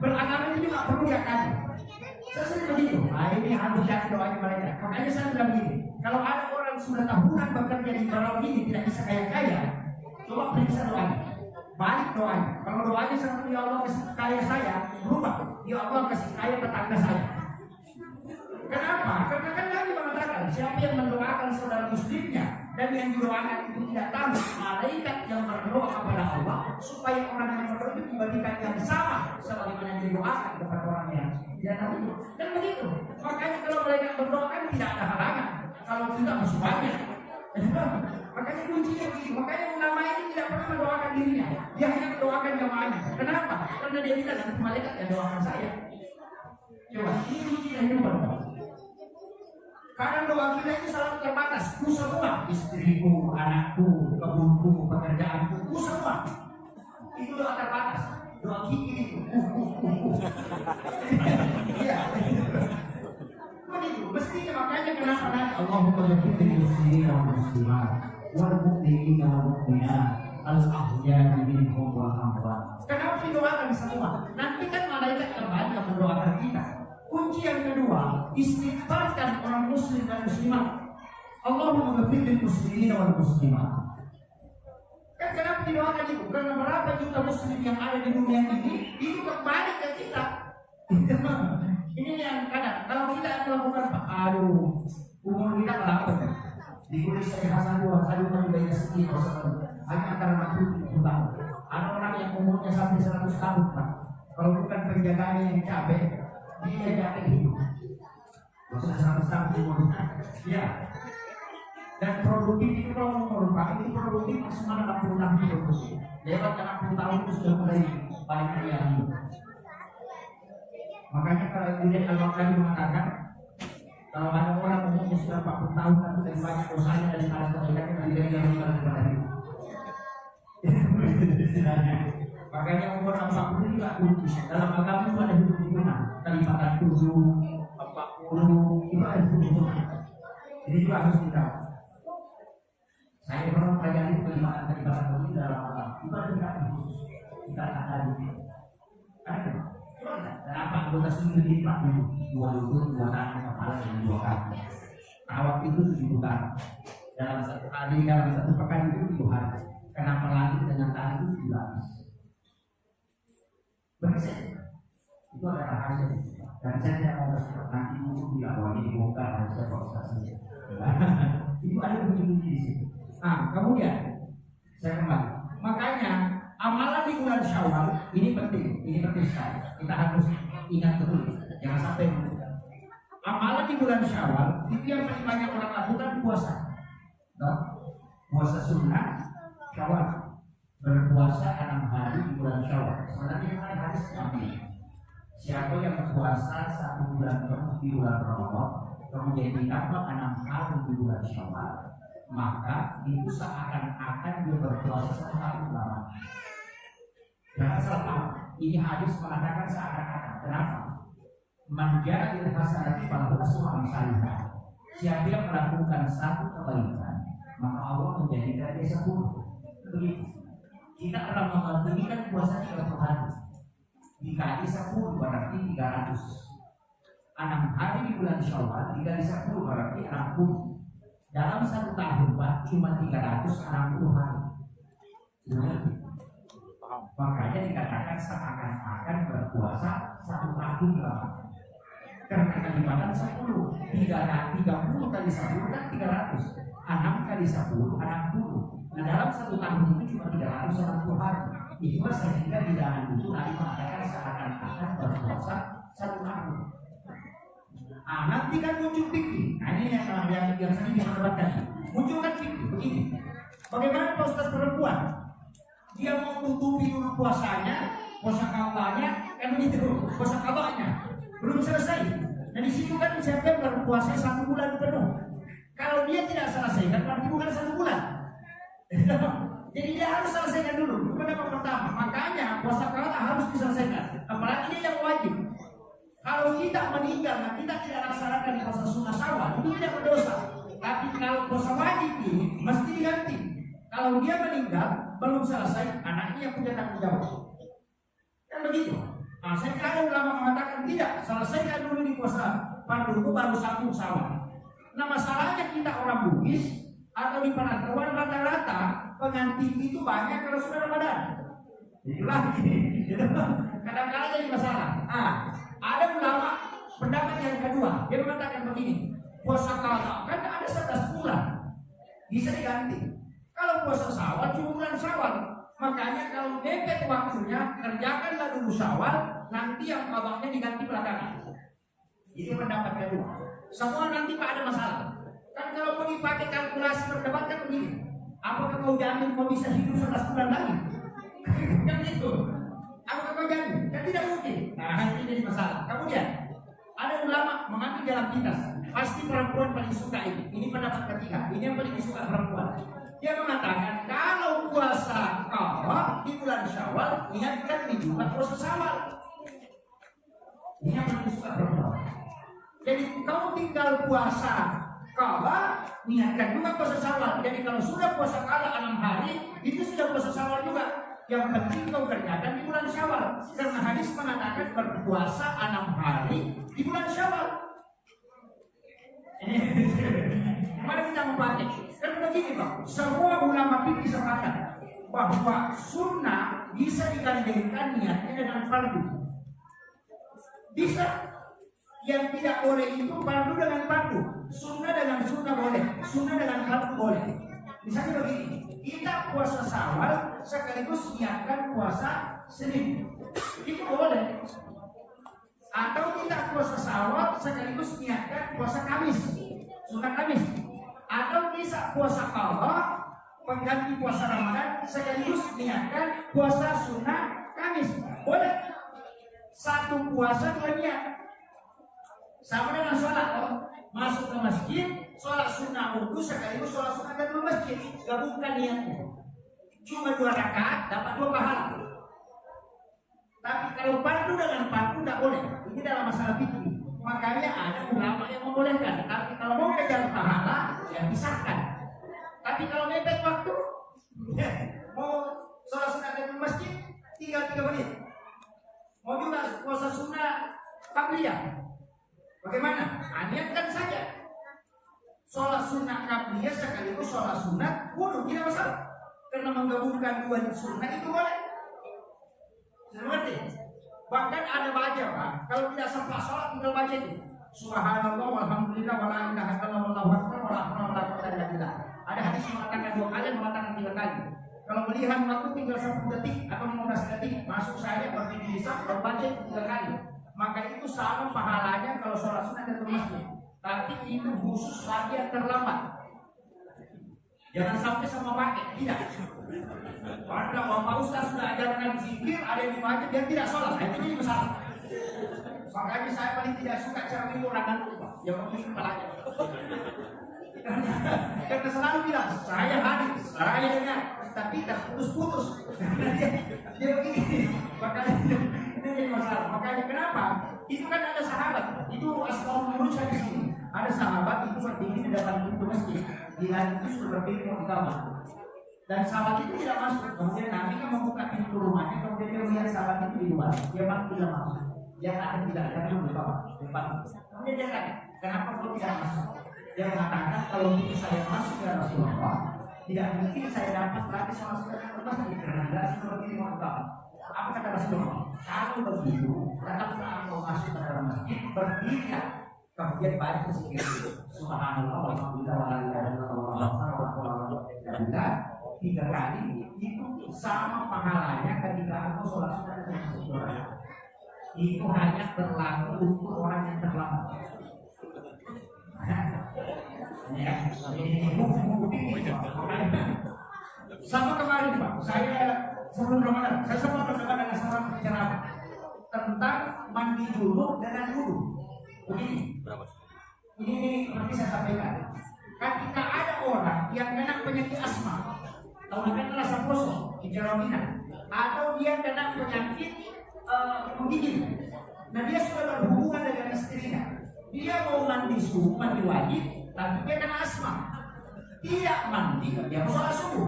beragama itu juga perlu ya kan. Saya sering begitu. Nah ini harus jadi doanya malaikat. Makanya saya bilang begini, kalau ada orang sudah tahunan bekerja di barang ini tidak bisa kaya-kaya, coba periksa doanya. Balik doanya. Kalau doanya seperti ya Allah kasih kaya saya, berubah. Ya Allah kasih kaya tetangga saya. Kenapa? Karena kan Nabi mengatakan siapa yang mendoakan saudara muslimnya dan yang didoakan itu tidak tahu, malaikat yang berdoa kepada Allah supaya orang yang berdoa itu diberikan yang sama sebagaimana yang didoakan kepada orang yang tidak tahu. Dan begitu. Makanya kalau malaikat berdoa kan tidak ada halangan. Kalau tidak masuk banyak. Makanya kuncinya begitu. Makanya ulama ini tidak pernah mendoakan dirinya. Dia hanya mendoakan jamaahnya. Kenapa? Karena dia bilang nanti malaikat yang doakan saya. Coba ini kuncinya hebat. Kadang doa kita itu selalu terbatas. Ku semua, istriku, anakku, kebunku, pekerjaanku, ku semua. Itu doa terbatas. Doa kiki itu. Iya. Begitu. Mestinya makanya kenapa nanti Allahumma jadikan muslimin wal muslimat wal mu'minin wal mu'minat al-ahya minhum wal amwat. Kenapa didoakan semua? Nanti kan malaikat terbanyak yang mendoakan kita. Kunci yang kedua, istighfarkan orang muslim dan muslimat. Allahumma ghafir muslimin wal muslimat. Kan kenapa didoakan itu? Karena berapa juta muslim yang ada di dunia ini itu kembali ke kita. Ini yang kadang kalau kita melakukan aduh umur kita berapa kan? Dikulis saya Hasan dua kan banyak sekian hanya antara 40 tahun. Ada orang yang umurnya sampai 100 tahun Pak. Kalau bukan penjagaannya yang capek, dia capek hidup. Maksudnya 100 tahun umurnya. Ya. Dan produktif itu kalau merupakan itu produktif maksimal 60 tahun hidup. Lewat 60 tahun itu sudah mulai banyak yang hidup. Makanya kalau kemudian Al-Baqarah mengatakan kalau ada orang umurnya sudah 40 tahun kan lebih banyak dosanya daripada kebaikannya dari dia yang kepada itu. Makanya umur 40 juga kunci. Dalam agama itu ada hidup hitungan. Kelipatan 7, 40 itu ada hidup hitungan. Jadi juga harus kita. Saya pernah pelajari kelipatan itu dalam agama. Itu ada hidup khusus. Kita ada di ada. Dan apa anggota sendiri lipat dua lutut, 2 tangan, kepala dan 2 kaki. Awak itu 7 putaran. Dalam 1 hari, dalam 1 pekan itu 7 hari. Kenapa lagi dengan tangan itu 7 hari? Bersih. Itu adalah hasil. Dan saya tidak mau nanti musuh bilang bahwa ini dibongkar harusnya proses. Itu ada bunyi-bunyi di situ. Nah, kemudian saya kembali. Makanya amalan di bulan Syawal ini penting sekali. Kita harus ingat betul, jangan sampai amalan di bulan Syawal itu yang paling banyak orang lakukan puasa. Puasa sunnah Syawal, berpuasa 6 hari di bulan Syawal. Sebenarnya ini hadis Nabi. Siapa yang berpuasa 1 bulan penuh di bulan Ramadan, kemudian ditambah 6 hari di bulan Syawal, maka itu seakan-akan dia berpuasa 1 tahun lama. Jangan salah, ini hadis mengatakan seakan-akan. Kenapa? Menjadi hasanati pada suami salihah. Siapa yang melakukan 1 kebaikan, maka Allah menjadikan dia 10. Begitu. Kita Ramadan ini kan puasa 30 hari. Dikali 10 berarti 300. 6 hari di bulan Syawal dikali 10 berarti 60. Dalam 1 tahun Pak cuma 360 hari. Makanya dikatakan seakan-akan berpuasa 1 tahun lama. Karena kalimantan 10, 30 kali 10 kan 300, 6 kali 10, 60. Nah dalam 1 tahun itu cuma 360 hari. Itulah sehingga di dalam itu Nabi mengatakan seakan-akan berpuasa 1 tahun. Nanti kan muncul fikih. Nah ini yang sering diperdebatkan. Munculkan fikih begini. Bagaimana Pak Ustaz perempuan? Dia mau tutupi dulu puasanya, puasa kawanya, kan begitu, puasa kawanya belum selesai. Nah di situ kan siapa berpuasa 1 bulan penuh. Kalau dia tidak selesaikan, berarti bukan 1 bulan. Jadi dia harus selesaikan dulu. Itu pendapat pertama. Makanya puasa kawa harus diselesaikan. Apalagi dia yang wajib. Kalau kita meninggal, nah kita tidak laksanakan puasa sunnah Syawal, itu tidak berdosa. Tapi kalau puasa wajib ini mesti diganti. Kalau dia meninggal belum selesai, anaknya yang punya tanggung jawab. Kan begitu. Nah, saya kira ulama mengatakan tidak, selesaikan dulu di puasa fardu baru 1 Syawal. Nah, masalahnya kita orang Bugis atau di Pangandaran rata-rata pengantin itu banyak kalau sudah Ramadan. Itulah ini. Kadang-kadang jadi masalah. Ada ulama pendapat yang kedua, dia mengatakan begini, puasa qada kan ada 11 bulan, bisa diganti. Kalau puasa Syawal cuma bulan Syawal, makanya kalau mepet waktunya kerjakanlah dulu Syawal, nanti yang qadanya diganti belakangan. Ini pendapat kedua. Semua nanti Pak ada masalah. Kan kalau mau dipakai kalkulasi berdebat kan begini, apakah kau jamin kau bisa hidup 11 bulan lagi? Kan itu. Apakah kau jamin? Kan tidak mungkin. Nah ini jadi masalah. Kemudian ada ulama mengambil jalan pintas. Pasti perempuan paling suka ini. Ini pendapat ketiga. Ini yang paling disuka perempuan. Dia mengatakan kalau puasa qada di bulan Syawal, niatkan di juga puasa Syawal. Ini yang paling disuka perempuan. Jadi kau tinggal puasa qada, niatkan juga puasa Syawal. Jadi kalau sudah puasa qada 6 hari, itu sudah puasa Syawal juga. Yang penting kau kerjakan di bulan Syawal. Karena hadis mengatakan berpuasa 6 hari di bulan Syawal. Mari kita memakai. Kan begini Pak, semua ulama fikih sepakat bahwa sunnah bisa digandengkan niatnya dengan fardu. Bisa. Yang tidak boleh itu fardu dengan fardu, sunnah dengan sunnah boleh, sunnah dengan fardu boleh. Misalnya begini, kita puasa Syawal sekaligus niatkan puasa Senin, itu boleh. Atau kita puasa Syawal sekaligus niatkan puasa Kamis, sunnah Kamis. Atau bisa puasa qada pengganti puasa Ramadan sekaligus niatkan puasa sunnah Kamis, boleh. 1 puasa 2 niat. Sama dengan sholat, masuk ke masjid, sholat sunnah wudhu sekaligus sholat sunnah dan masjid, gabungkan niatnya. Cuma 2 rakaat dapat 2 pahala. Tapi kalau fardu dengan fardu tidak boleh. Ini dalam masalah fikih. Makanya ada ulama yang membolehkan. Tapi kalau mau kejar pahala, ya pisahkan. Tapi kalau mepet waktu, mau sholat sunnah dan masjid, 3 menit. Mau juga puasa sunnah qabliyah. Bagaimana? Niatkan saja. Sholat sunnah qabliyah sekaligus sholat sunnah wudhu, tidak masalah. Karena menggabungkan 2 sunnah itu boleh. Seperti Bahkan ada baca Pak, kalau tidak sempat sholat tinggal baca itu. Subhanallah walhamdulillah wala ilaha illallah wallahu akbar wala haula wala quwwata illa billah. Ada hadis mengatakan 2 kali, mengatakan 3 kali. Kalau melihat waktu tinggal 10 detik atau 15 detik, masuk saja berdiri di saf dan baca 3 kali. Maka itu sama pahalanya kalau sholat sunat atau masjid. Tapi itu khusus bagi yang terlambat. Jangan sampai sama pakai, tidak. Padahal Bapak Ustaz sudah ajarkan zikir, ada yang dibaca dia tidak sholat, itu jadi masalah. Makanya saya paling tidak suka cara ini orang lupa, yang memiliki kepalanya. Karena selalu bilang, saya hadir, saya dengar, tapi tak putus-putus. Dia begini, makanya itu jadi masalah. Makanya kenapa? Itu kan ada sahabat, itu asal dulu saya di sini. Ada sahabat itu berdiri di depan pintu masjid, dia itu berdiri mau di kamar. Dan sahabat itu tidak masuk. Kemudian Nabi kan membuka pintu rumahnya, kemudian dia melihat sahabat itu di luar. Dia tidak masuk. Dia akan tidak ada di bawah depan. Kemudian dia tanya, kenapa kau tidak masuk? Dia mengatakan kalau itu saya masuk ya Rasulullah, tidak mungkin saya dapat lagi sama sekali ke masjid karena tidak seperti ini mau kamar. Apa kata Rasulullah? Kalau begitu, tetaplah mau masuk ke dalam masjid, berdirilah. Kemudian baca zikir itu. Subhanallah walhamdulillah wala ilaha illallah wallahu akbar. 3 kali itu sama pahalanya ketika aku sholat sunat dan sholat. Itu hanya berlaku untuk orang yang terlambat. Ya, sama kemarin Pak, saya sebelum Ramadan, saya sempat berdebat dengan seorang penceramah tentang mandi junub dengan wudu. Begini, ini seperti saya sampaikan. Ketika ada orang yang kena penyakit asma, atau kena rasa kosong, hidrominan, atau dia kena penyakit menggigil, nah dia sudah berhubungan dengan istrinya, dia mau mandi subuh, mandi wajib, tapi dia kena asma, tidak mandi, dia mau sholat subuh.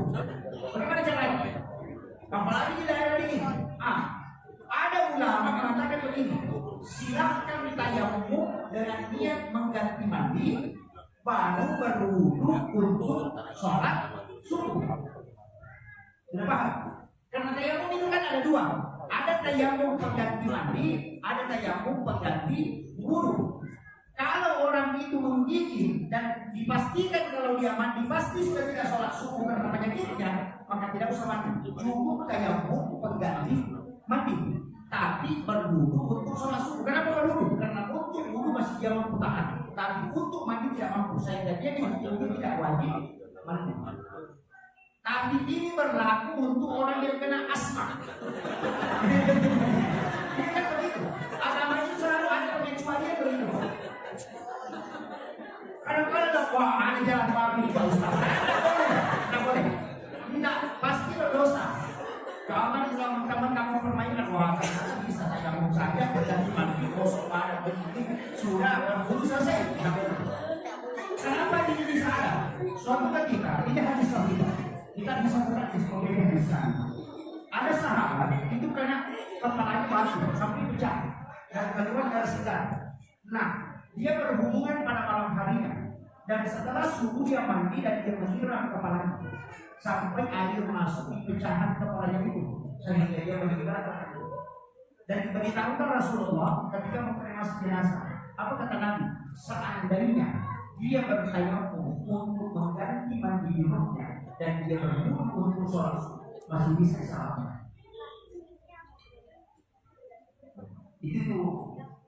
Bagaimana caranya? Apalagi di daerah ini, ada ulama mengatakan begini. Silahkan tayamum dengan niat mengganti mandi, baru berwudu untuk sholat subuh. Sudah paham? Karena tayamum itu kan ada 2. Ada tayamum pengganti mandi, ada tayamum pengganti wudu. Kalau orang itu menggigil dan dipastikan kalau dia mandi pasti sudah tidak sholat subuh karena penyakitnya, maka tidak usah mandi. Cukup tayamum pengganti mandi. Tapi berwudu untuk sholat subuh. Kenapa berwudu? Karena untuk wudu masih dia mampu tahan, tapi untuk mandi tidak mampu. Sehingga dia tidak wajib mandi. Tapi ini berlaku untuk orang yang kena asma. Ini kan begitu. Agama itu selalu ada pengecualian begitu. Kadang-kadang wah ada jalan babi Pak Ustaz. Tidak boleh. Tidak pasti berdosa. Kalau teman-teman kamu permainan wah bisa saya ngomong saja dan mandi kosong pada begini sudah berwudu selesai. Kenapa ini bisa ada? Suatu ketika ini hadis kita bisa buka di sekolah bisa. Ada sahabat itu kena kepalanya batu sampai pecah dan keluar dari segar. Nah dia berhubungan pada malam harinya dan setelah subuh dia mandi dan dia menyiram kepalanya sampai air masuk di pecahan kepalanya itu sehingga dia meninggal. Dan diberitahukan Rasulullah ketika mengkremasi jenazah, apa kata Nabi? Seandainya dia bertayamum untuk mengganti mandi junubnya dan dia berwudu untuk sholat masih bisa selamat. Itu tuh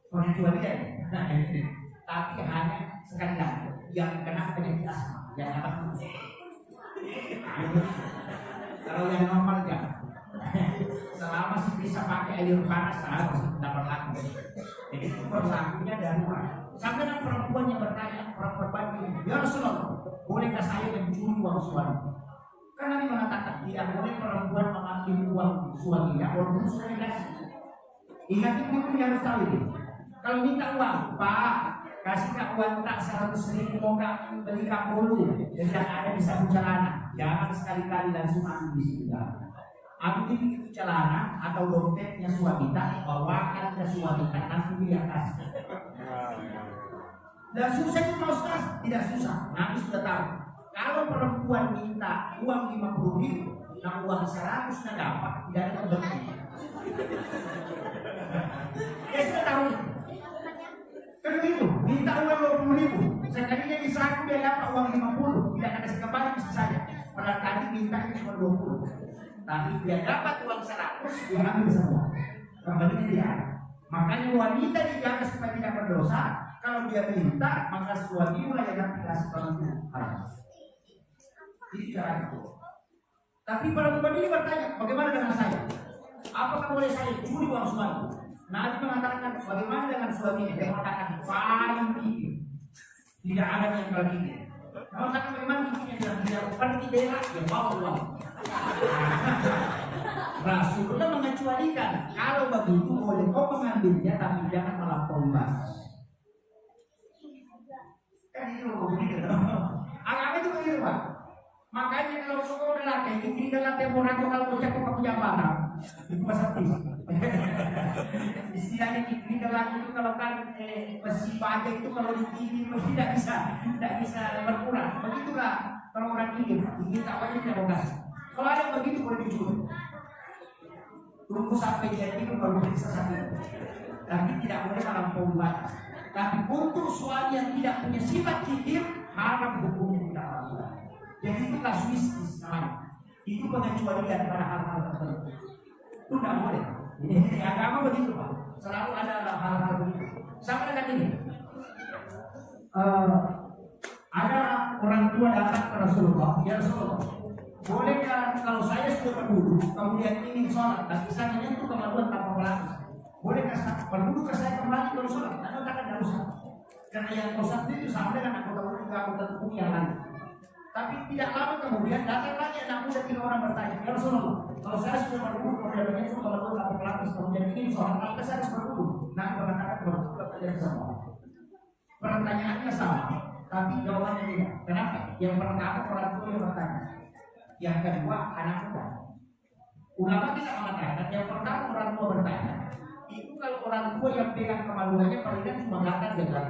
pengecualian. Tapi hanya sekali lagi yang kena penyakit asma, yang apa? Kalau yang normal jangan. Selama masih bisa pakai air panas, masih dapat laku. Jadi itu berlakunya darurat. Sampai dengan perempuan yang bertanya, perempuan ini, ya Rasulullah, bolehkah saya mencuri uang suami? Karena Nabi mengatakan tidak boleh perempuan mengambil uang suaminya walaupun sudah dikasih. Ingat itu harus tahu ini. Kalau minta uang, Pak, kasih uang tak 100.000 mau nggak beli kapulu dan ada di saku celana. Jangan sekali-kali langsung ambil di situ. Ambil itu celana atau dompetnya suami kita, bawakan ke suami kita, nanti dia kasih. Dan susah itu Ustaz, tidak susah. Nabi sudah tahu. Kalau perempuan minta uang 50.000, nah uang 100 dapat, tidak ada kebaikan. tapi dia dapat uang 100, dia ambil semua. Kembalinya dia. Makanya wanita dijaga supaya tidak berdosa. Kalau dia minta, maka suaminya yang akan dikasih kamu haram. Ini cara itu. Tapi perempuan ini bertanya, bagaimana dengan saya? Apakah boleh saya curi uang suami? Nabi mengatakan, bagaimana dengan suaminya? Dia mengatakan, paling tinggi. Tidak ada yang lebih tinggi. Kalau kata bagaimana tingginya bilang, tidak seperti berak, dia bawa uang. Rasulullah mengecualikan, kalau begitu boleh kau mengambilnya, tapi jangan melampaui batas. Kan itu begitu. Agama itu begitu, Pak. Makanya kalau sekolah laki, ini adalah temporan kalau bocah kok punya barang, itu pasal istilahnya ini laki itu kalau kan besi baja itu kalau digigit tidak bisa berkurang. Begitulah kalau orang gigit tak wajib tidak mau kasih. Kalau ada begitu boleh dicuri. Tunggu sampai dia itu baru bisa sakit. Tapi tidak boleh melampaui batas. Tapi untuk suami yang tidak punya sifat kikir, haram hukumnya tidak lakukan. Jadi itu kasuistis namanya. Itu pengecualian pada hal-hal tertentu. Itu tidak boleh. Ini agama begitu, Pak. Selalu ada hal-hal begitu. Sama dengan ini. Ada orang tua datang ke Rasulullah. Ya Rasulullah, bolehkah kalau saya sudah berduduk, kemudian ingin sholat, tapi saya menyentuh kemaluan tanpa pelapis? Bolehkah berduduk saya kembali ke sholat? Anda katakan tidak usah. Karena yang sholat itu sama dengan anggota tubuh yang lain. Tapi tidak lama kemudian datang lagi anak muda 3 orang bertanya, ya Rasulullah, kalau saya sudah berduduk, kemudian menyentuh kemaluan tanpa pelapis, kemudian ingin sholat, apakah saya harus berduduk? Nah, mengatakan berduduk saja semua. Pertanyaannya sama, tapi jawabannya tidak. Kenapa? Yang pertama orang tua yang bertanya. Yang kedua anak muda. Ulama tidak mengatakan yang pertama orang tua bertanya. Itu kalau orang tua yang pegang kemaluannya palingan cuma gatal gagal.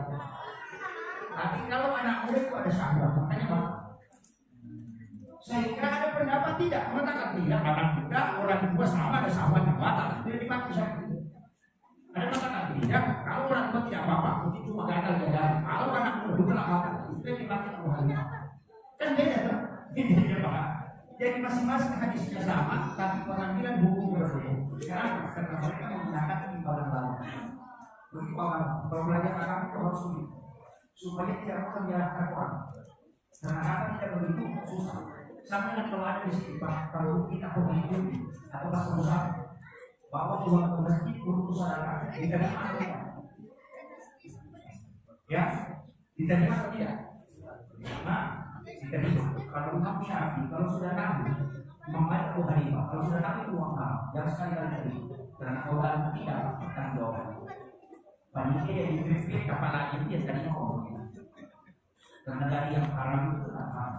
Tapi kalau anak muda itu ada syahwat, makanya apa? Sehingga ada pendapat tidak mengatakan tidak anak muda orang tua sama ada syahwat yang batal tidak dipakai syahwat. Ada mengatakan tidak kalau orang tua tidak apa-apa itu cuma gatal gagal. Kalau anak muda itu apa? Itu yang dipakai Abu Hanifah. Kan beda tuh. Ini Pak. Jadi masing-masing hadisnya sama, tapi pengambilan hukum berbeda. Kenapa? Karena mereka menggunakan imbalan baru. Kalau belajar agama itu harus sulit, supaya tidak akan menyalahkan orang. Karena apa tidak begitu susah. Sama dengan kalau ada di sini, kalau kita pemimpin atau pas pengusaha, bawa uang ke masjid untuk usaha diterima atau tidak? Ya, diterima atau tidak? Nah, diterima. Kalau Imam Syafi'i, kalau sudah tahu membaca Abu Hanifah, kalau sudah tahu uang haram, jangan sekali-kali terima. Karena kalau tidak akan doa. Panitia yang dikritik kepala itu dia tadi ngomong. Karena dari yang haram itu tak haram.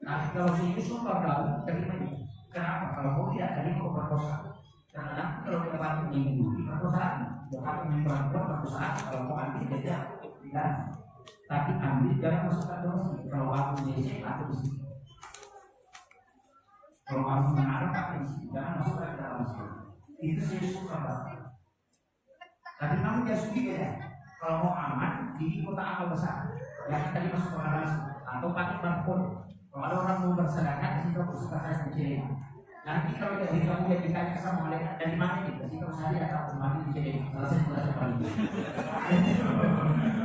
Nah, kalau ini sumpah dalam terima ini. Kenapa? Kalau kau tidak tadi kau perkosa. Karena nanti kalau kita bantu minggu di perkosaan, bukan perempuan perkosaan. Kalau kau ambil dia tidak. Tapi ambil jangan masukkan dosa. Kalau aku menyesek atau di sini. Kalau aku mengarah apa di sini, jangan masukkan ke dalam sini. Itu saya suka banget. Tapi namun dia suka ya. Kalau mau aman di kota amal besar, yang tadi masuk ke dalam atau pakai barcode. Kalau ada orang mau bersedekah, di situ suka saya kecilin. Nanti kalau dari kamu yang ditanya sama malaikat dari mana nih? Dari situ saya atau mati dicilin. Selesai selesai paling.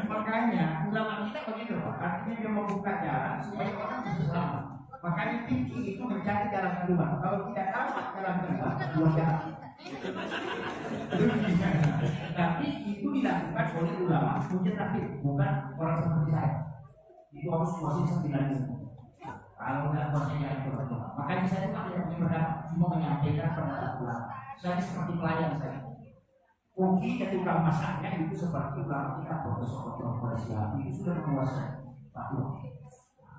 Makanya ulama kita begitu, artinya dia membuka jalan supaya orang bisa selamat. Makanya tinggi itu mencari jalan keluar. Kalau tidak dapat jalan keluar, keluar jalan. Tapi itu dilakukan oleh ulama mujtahid, bukan orang seperti saya. Itu harus posisi 9. Kalau tidak posisinya yang berbeda. Makanya saya tidak cuma menyampaikan pendapat ulama. Saya seperti pelayan saya. Mungkin jadi ulama masaknya itu seperti ulama kita profesor siapa itu sudah menguasai fatwa.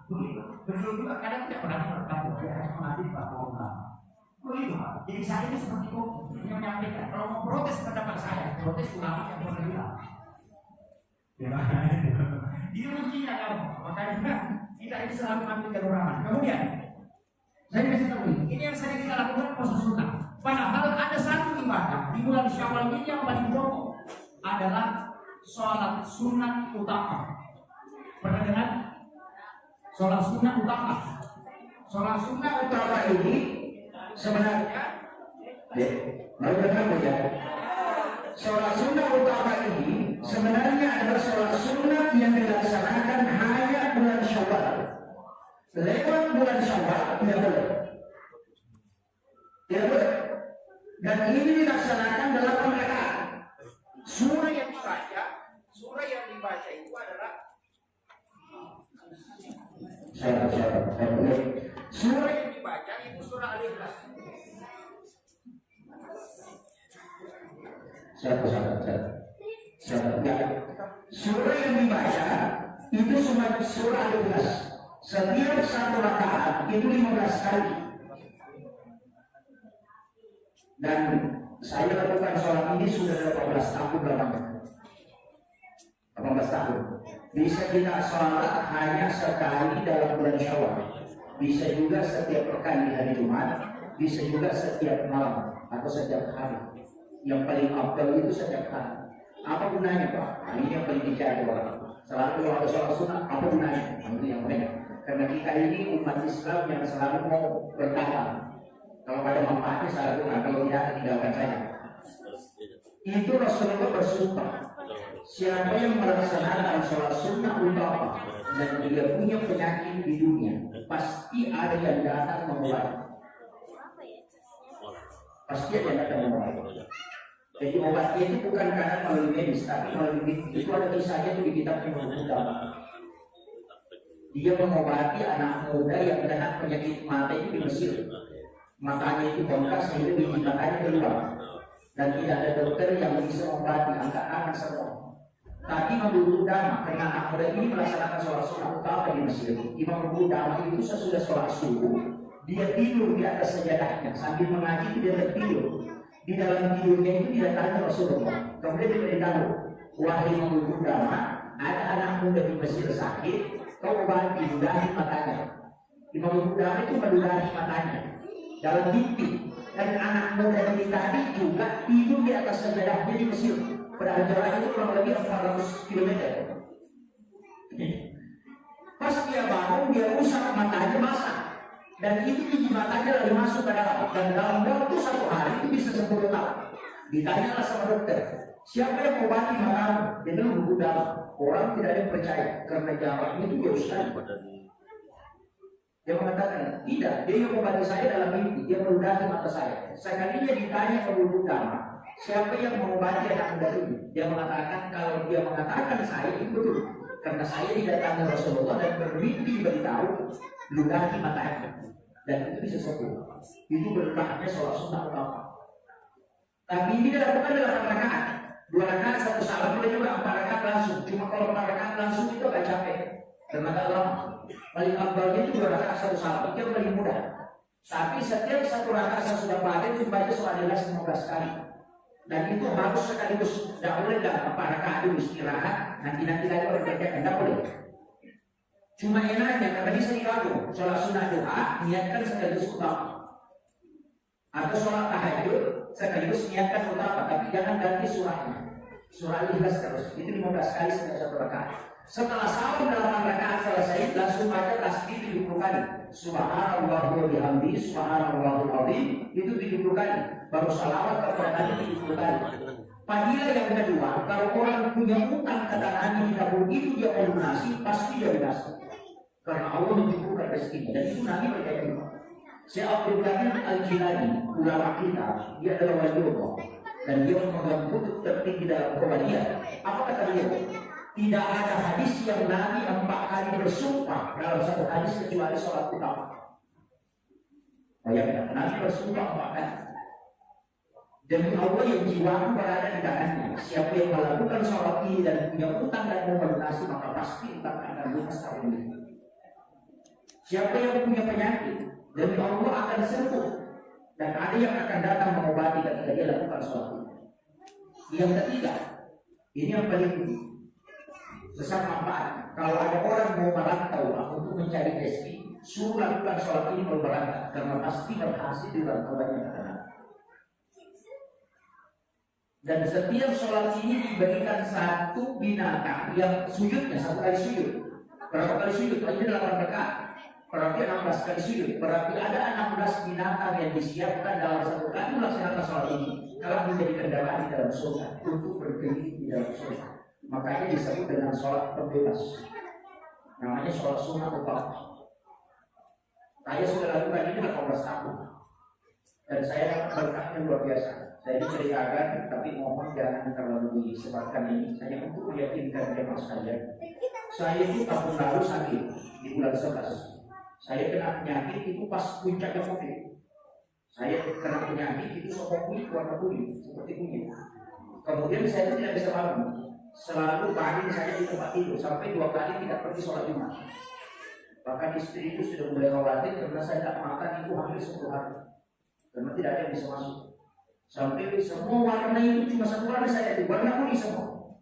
Begitu juga kadang tidak pernah berfatwa, dia hanya mengambil fatwa ulama. Begitu Pak. Jadi saya ini seperti itu menyampaikan. Kalau mau protes pendapat saya, protes ulama yang pernah bilang. Itu kuncinya kalau makanya kita ini selalu ambil jalur aman. Kemudian saya kasih tahu ini yang sering kita lakukan puasa sunnah. Padahal ada satu ibadah di bulan Syawal ini yang paling pokok adalah sholat sunnah utama. Pernah dengar? Sholat sunnah utama. Sholat sunnah utama ini sebenarnya, mau dengar ya? Sholat sunnah utama ini sebenarnya adalah sholat sunnah yang dilaksanakan hanya bulan Syawal. Lewat bulan Syawal tidak boleh. Tidak boleh. Dan ini dilaksanakan dalam rakaat. Surah yang dibaca itu adalah surah yang dibaca itu surah Al-Ikhlas. Surah yang dibaca itu surah Al-Ikhlas. Setiap satu rakaat itu 15 kali. Dan saya lakukan sholat ini sudah 18 tahun lamanya. 18 tahun. Bisa kita sholat hanya sekali dalam bulan Syawal. Bisa juga setiap pekan di hari Jumat. Bisa juga setiap malam atau setiap hari. Yang paling afdal itu setiap hari. Apa gunanya Pak? Nah, ini yang paling dicari orang. Selalu kalau ada sholat sunnah, apa gunanya? Nah, itu yang banyak. Karena kita ini umat Islam yang selalu mau bertahan. Kalau ada manfaatnya saya lakukan, kalau tidak tinggalkan saja. Itu Rasulullah bersumpah. Siapa yang melaksanakan sholat sunnah utama dan dia punya penyakit di dunia, pasti ada yang datang mengobati. Pasti ada yang datang mengobati. Jadi obatnya itu bukan karena melalui medis, tapi melalui itu ada kisahnya itu di kitab Ibnu Qudamah. Dia mengobati anak muda yang kena penyakit mata itu di Mesir. Matanya itu bengkak sehingga biji matanya keluar. Dan tidak ada dokter yang bisa mengobati, angkat-angkat semua. Tapi Imam Qudamah, karena anak muda ini melaksanakan sholat sunnah utama di Mesir. Imam Qudamah itu sesudah sholat subuh, dia tidur di atas sajadahnya sambil mengaji, dia tertidur. Di dalam tidurnya itu didatangi Rasulullah. Kemudian dia beritahu, wahai Imam Qudamah, ada anak muda di Mesir sakit, kau obati, ludahi matanya. Imam Qudamah itu meludahi matanya dalam mimpi. Dan anak muda ini tadi juga tidur di atas sajadahnya di Mesir. Pada jarak itu kurang lebih 400 km. Pas dia bangun, dia rusak matanya basah. Dan itu biji matanya lalu masuk ke dalam. Dan dalam waktu 1 hari itu bisa 10 tahun. Ditanyalah sama dokter, siapa yang mengobati matamu? Dia bilang buku dalam. Orang tidak ada yang percaya karena jaraknya itu jauh sekali. Dia mengatakan, tidak, dia yang mengobati saya dalam mimpi, dia meludahi mata saya. Sekalinya ditanya ke buku dalam, siapa yang mengobati anak muda ini? Dia mengatakan, kalau dia mengatakan saya itu betul. Karena saya didatangi Rasulullah dan bermimpi beritahu ludahi matanya. Dan itu bisa sembuh. Itu berkahnya sholat sunnah utama. Tapi ini dilakukan dalam 4 rakaat. 2 rakaat, 1 salam, boleh juga 4 rakaat langsung. Cuma kalau 4 rakaat langsung itu agak capek. Karena agak lama. Paling abdalnya itu 2 rakaat 1 salam. Itu yang paling mudah. Tapi setiap 1 rakaat saya sudah pakai itu baca surah Al-Ikhlas 15 kali. Dan itu harus sekaligus. Tidak boleh dalam 4 rakaat dulu istirahat. Nanti lagi orang kerjakan. Tidak boleh. Cuma enaknya karena bisa digabung. Sholat sunnah doa niatkan sekaligus utama. Atau sholat tahajud sekaligus niatkan utama. Tapi jangan ganti surahnya. Surah Al-Ikhlas terus. Itu 15 kali setiap 1 rakaat. Setelah salam 8 rakaat selesai, langsung baca tasbih 70 kali. Subhanallah wa bihamdi, subhanallahul azim, itu 70 kali. Baru salawat kepada Nabi 70 kali. Fadilah yang kedua, kalau orang punya utang kata Nabi tidak begitu dia melunasi, pasti dia lunasi. Karena Allah mencukupkan rezekinya. Dan itu Nabi berkata, Syekh Abdul Qadir Al-Jilani, ulama kita, dia adalah wali Allah. Dan dia memegang kutub tertinggi dalam Qabaliyah. Apa kata dia? Tidak ada hadis yang Nabi 4 kali bersumpah dalam 1 hadis kecuali sholat utama. Bayangkan, Nabi bersumpah 4 kali. Demi Allah yang jiwaku berada di tangannya. Siapa yang melakukan sholat ini dan punya utang dan mau melunasi, maka pasti utang akan lunas tahun ini. Siapa yang punya penyakit, demi Allah akan sembuh. Dan ada yang akan datang mengobati ketika dia lakukan sholat ini. Yang ketiga, ini yang paling besar manfaat. Kalau ada orang mau merantau untuk mencari rezeki, suruh lakukan sholat ini mau berangkat, karena pasti berhasil di rantauannya ke tanah. Dan setiap sholat ini diberikan 1 binatang yang sujudnya 1 kali sujud. Berapa kali sujud? Ini 8 rakaat. Berarti 16 kali sujud. Berarti ada 16 binatang yang disiapkan dalam satu kali melaksanakan sholat ini. Kalau menjadi kendaraan di dalam surga untuk berkeliling di dalam surga. Makanya disebut dengan sholat pembebas. Namanya sholat sunnah utama. Saya sudah lakukan ini 18 tahun. Dan saya dapat berkahnya luar biasa. Saya diceritakan, tapi mohon jangan terlalu disebarkan ini. Saya untuk meyakinkan jemaah sekalian. Saya itu tahun lalu sakit di bulan 11. Saya kena penyakit itu pas puncaknya COVID. Saya kena penyakit itu sopok kulit, warna kulit, seperti kunyit. Kemudian saya tidak bisa bangun. Selalu baring saya di tempat tidur sampai 2 kali tidak pergi sholat Jumat. Bahkan istri itu sudah mulai khawatir karena saya tak makan itu hampir 10 hari. Karena tidak ada yang bisa masuk. Sampai semua warna itu cuma satu warna saya itu, warna kuning semua.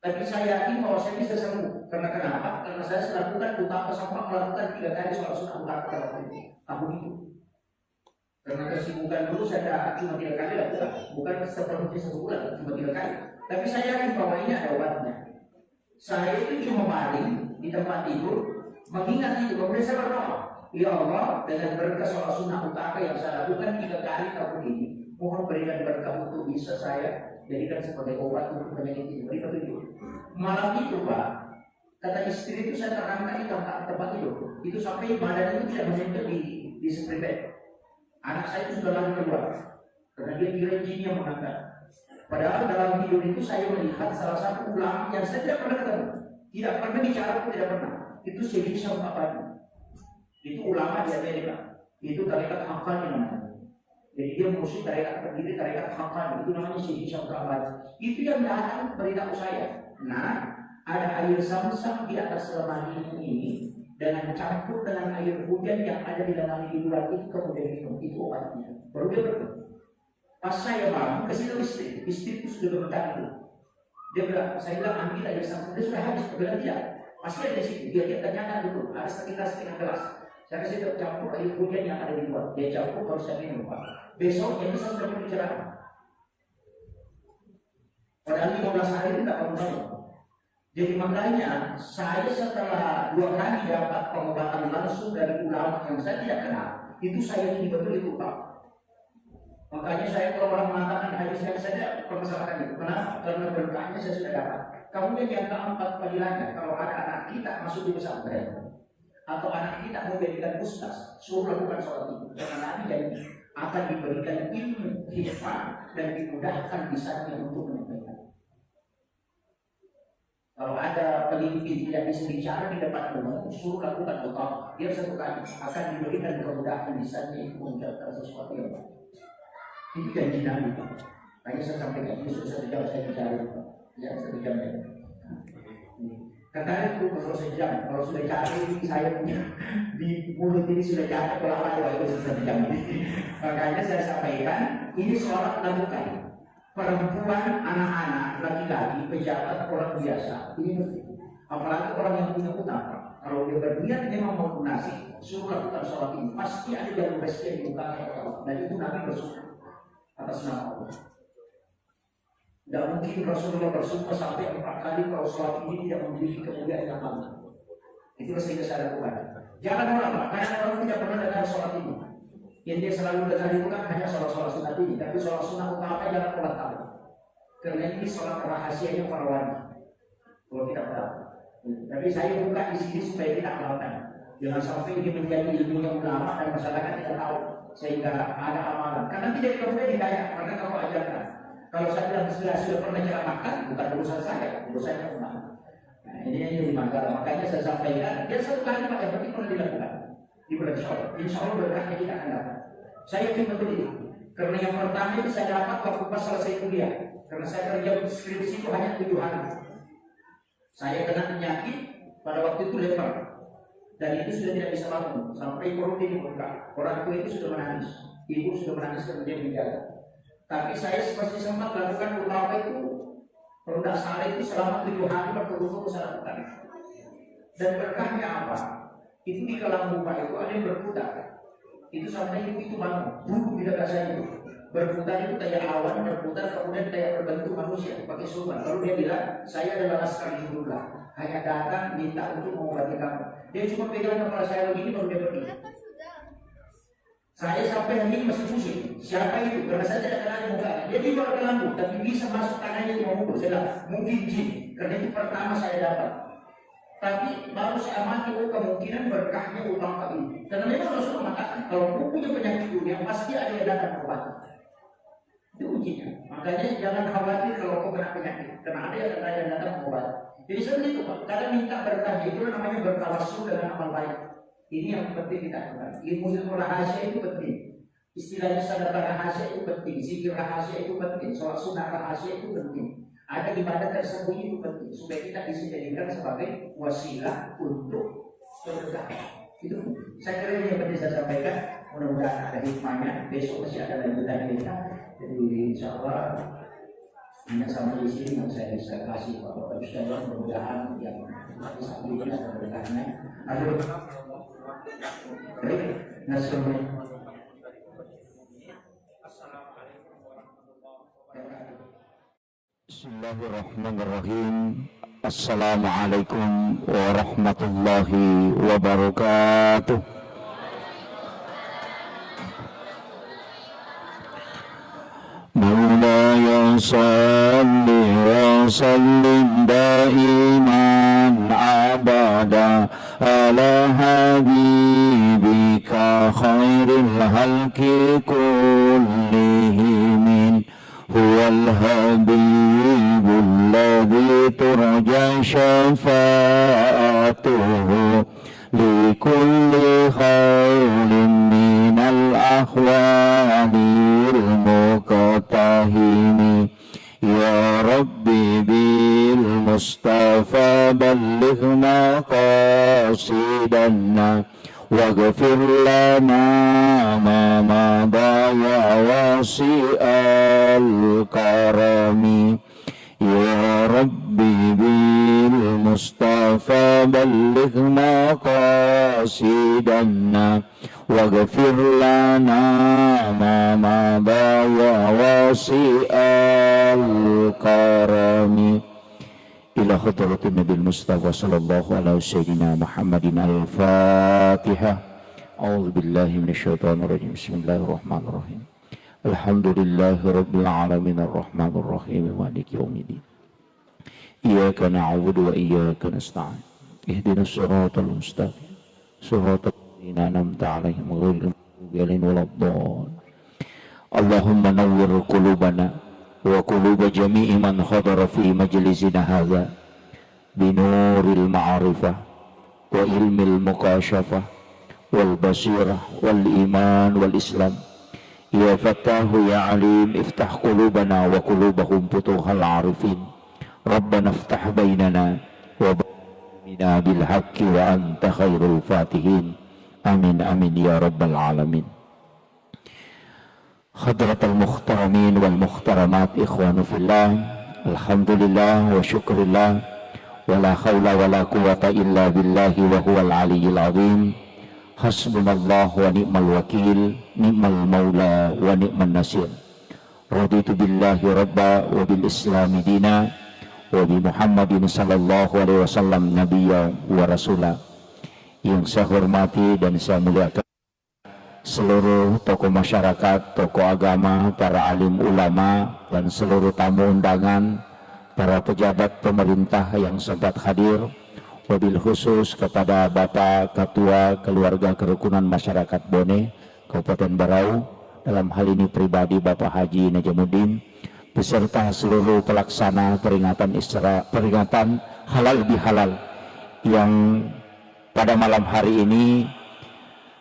Tapi saya yakin bahwa saya bisa sembuh. Karena kenapa? Karena saya melakukan utama sampai melakukan 3 kali sholat sunnah utama dalam tahun itu. Karena kesibukan dulu saya cuma 3 kali lakukan, bukan seperti sebulan, cuma 3 kali. Tapi saya yakin bahwa ini ada obatnya. Saya itu cuma baring di tempat tidur, mengingat itu, kemudian saya berdoa, ya Allah, dengan berkah sholat sunnah utama yang saya lakukan 3 kali tahun ini, mohon berikan berkah untuk bisa saya jadikan sebagai obat untuk penyakit ini. Beri petunjuk. Malam itu Pak, kata istri itu saya terangkat di tempat tidur. Itu sampai badan itu tidak menyentuh di spray bed. Anak saya itu sudah lari keluar karena dia kira jin yang mengangkat. Padahal dalam tidur itu saya melihat salah satu ulama yang saya tidak pernah ketemu, tidak pernah bicara pun tidak pernah. Itu Syekh Hisham Al-Qabadi. Itu ulama di Amerika. Itu tarekat Haqqani namanya. Jadi dia musuh tarekat pendiri tarekat Haqqani. Itu namanya Syekh Hisham Al-Qabadi. Itu yang datang beritahu saya. Nah, ada air Zam-Zam di atas lemari ini dengan campur dengan air hujan yang ada di lemari hiburan itu kemudian minum. Itu obatnya. Baru dia berdoa. Pas saya bangun, kasih tahu istri itu sudah berbentak itu. Dia bilang, saya bilang ambil air Zam-Zam. Dia sudah habis. Dia bilang tidak. Pasti ada di situ. Dia ternyata dulu ada sekitar setengah gelas. Saya kasih tahu campur air hujan yang ada di luar. Dia campur baru saya minum. Besoknya bisa sudah berbicara. Padahal 15 hari itu tidak bangun. Jadi makanya saya setelah 2 kali dapat pengobatan langsung dari ulama yang saya tidak kenal, itu saya ini betul itu Pak. Makanya saya kalau orang mengatakan hadis yang saya permasalahkan itu. Kenapa? Karena berkahnya saya sudah dapat. Kemudian yang keempat panggilannya, kalau ada anak kita masuk di pesantren atau anak kita mau jadikan ustaz, suruh lakukan sholat itu. Karena Nabi janji akan diberikan ilmu, hikmah dan dimudahkan lisannya untuk menyampaikan. Kalau ada pemimpin tidak bisa bicara di depan umum, suruh lakukan utama. Dia satu kali akan diberikan kemudahan lisannya untuk mengucapkan sesuatu yang baik. Itu janji Nabi. Hanya saya sampaikan ini sudah 1 jam saya bicara. Ya 1 jam ya. Karena itu kalau 1 jam, kalau sudah cari saya punya di mulut ini sudah cari pelapa kalau itu 1 jam. Makanya saya sampaikan ini sholat lakukan. Perempuan, anak-anak, laki-laki, pejabat, orang biasa, ini penting. Apalagi orang yang punya utang. Kalau dia berniat memang mau lunasi, suruh lakukan sholat ini. Pasti ada jalur rezeki di muka Allah. Dan itu Nabi bersumpah atas nama Allah. Tidak mungkin Rasulullah bersumpah sampai 4 kali kalau sholat ini tidak memiliki kemuliaan yang lama. Itu sehingga saya lakukan. Jangan orang, karena orang tidak pernah dengar sholat ini. Yang dia selalu dengar itu kan hanya sholat-sholat sunat ini, tapi sholat sunat utama jangan pernah tahu. Karena ini sholat rahasianya para wanita. Kalau kita tahu. Tapi saya buka di sini supaya kita amalkan. Jangan sampai ini menjadi ilmunya ulama dan masyarakat tidak tahu sehingga ada amalan. Karena tidak boleh didaya, karena kamu ajarkan. Kalau saya bilang sudah pernah ceramahkan, bukan urusan saya, urusannya ulama. Nah, ini yang jadi masalah. Makanya saya sampaikan, dia satu kali Pak yang penting pernah dilakukan di bulan Syawal. Insya Allah berkahnya kita akan dapat. Saya yakin betul itu. Karena yang pertama itu saya dapat waktu pas selesai kuliah. Karena saya kerja skripsi itu hanya 7 hari. Saya kena penyakit pada waktu itu leper. Dan itu sudah tidak bisa bangun. Sampai perut ini bengkak. Orang tua itu sudah menangis. Ibu sudah menangis kemudian menjaga. Tapi saya masih sempat lakukan ulama itu. Kalau tidak salah itu selama 7 hari berturut-turut saya lakukan. Dan berkahnya apa? Itu di kolam buka itu ada yang berputar. Itu sampai itu bangun, duduk di dekat saya itu berputar itu kayak awan berputar kemudian kayak berbentuk manusia pakai sulman. Lalu dia bilang, saya adalah laskar Hizbullah, hanya datang minta untuk mengobati kamu. Dia cuma pegang kepala saya begini baru dia pergi. Saya sampai hari ini masih pusing. Siapa itu? Karena saya tidak kenal muka. Dia di luar lampu, tapi bisa masuk tangannya cuma mukul. Saya bilang, mungkin jin. Karena itu pertama saya dapat. Tapi baru saya amati, oh kemungkinan berkahnya utang kami. Karena memang Rasul mengatakan kalau kamu punya penyakit dunia pasti ada yang datang obat. Itu ujinya. Makanya jangan khawatir kalau kau kena penyakit. Karena ada yang datang obat. Jadi seperti itu Pak. Kadang minta berkah itu namanya bertawassul dengan amal baik. Ini yang penting kita lakukan. Ilmu rahasia itu penting. Istilahnya sedekah rahasia itu penting. Zikir rahasia itu penting. Sholat sunnah rahasia itu penting. Ada ibadah tersembunyi itu penting supaya kita bisa jadikan sebagai wasilah untuk berkah. Itu saya kira ini yang penting saya sampaikan. Mudah-mudahan ada hikmahnya. Besok masih ada lanjutan kita. Jadi insya Allah hanya sama di sini yang saya bisa kasih Bapak Ustaz. Mudah-mudahan yang bisa berikan ada berkahnya. Aduh. Baik, nasional. Bismillahirrahmanirrahim. Assalamualaikum warahmatullahi wabarakatuh. Maulaya salli wa sallim daiman abada ala habibika khairil halki kullihim. Huwal habibul ladzi turja syafa'atuhu likulli khairin minal akhwanil muqtahimi. Ya Rabbi bil Mustafa balligh maqasidana waghfir lana ma madha ya wasi'al karami. Ya Rabbi bil Mustafa balligh maqasidana waghfir lana ma madha ya wasi'al karami. Ila hadratin Nabi Mustafa sallallahu alaihi wasallam Muhammadin al-Fatihah. A'udzu billahi minasyaitonir rajim. Bismillahirrahmanirrahim. Alhamdulillahi rabbil alamin arrahmanir rahim maliki yaumiddin. Iyyaka na'budu wa iyyaka nasta'in. Ihdinas siratal mustaqim. Siratal ladzina an'amta 'alaihim ghairil maghdubi 'alaihim waladdallin. Allahumma nawwir qulubana wa quluba jami'i man hadara fi majlisina hadza binuril ma'rifah wa ilmil muqasyafah wal basirah wal iman wal islam. Ya Fattahu ya Alim iftah qulubana wa qulubahum futuhal arifin. Rabbana iftah bainana wa bainana bil haqqi wa anta khairul fatihin. Amin amin ya rabbal alamin. Hadratal muhtaramin wal muhtaramat ikhwanu fillah. Alhamdulillah wa syukurillah wa la hawla wa la quwata illa billahi wa huwal aliyyil azim. Hasbunallah wa ni'mal wakil, ni'mal maula wa ni'man nasir. Raditu billahi rabba wa bil islami dina wa bi Muhammadin sallallahu alaihi wasallam nabiyya wa rasula. Yang saya hormati dan saya muliakan seluruh tokoh masyarakat, tokoh agama, para alim ulama dan seluruh tamu undangan, para pejabat pemerintah yang sempat hadir. Wabil khusus kepada Bapak Ketua Keluarga Kerukunan Masyarakat Bone Kabupaten Berau, dalam hal ini pribadi Bapak Haji Najamuddin, beserta seluruh pelaksana peringatan halal bihalal yang pada malam hari ini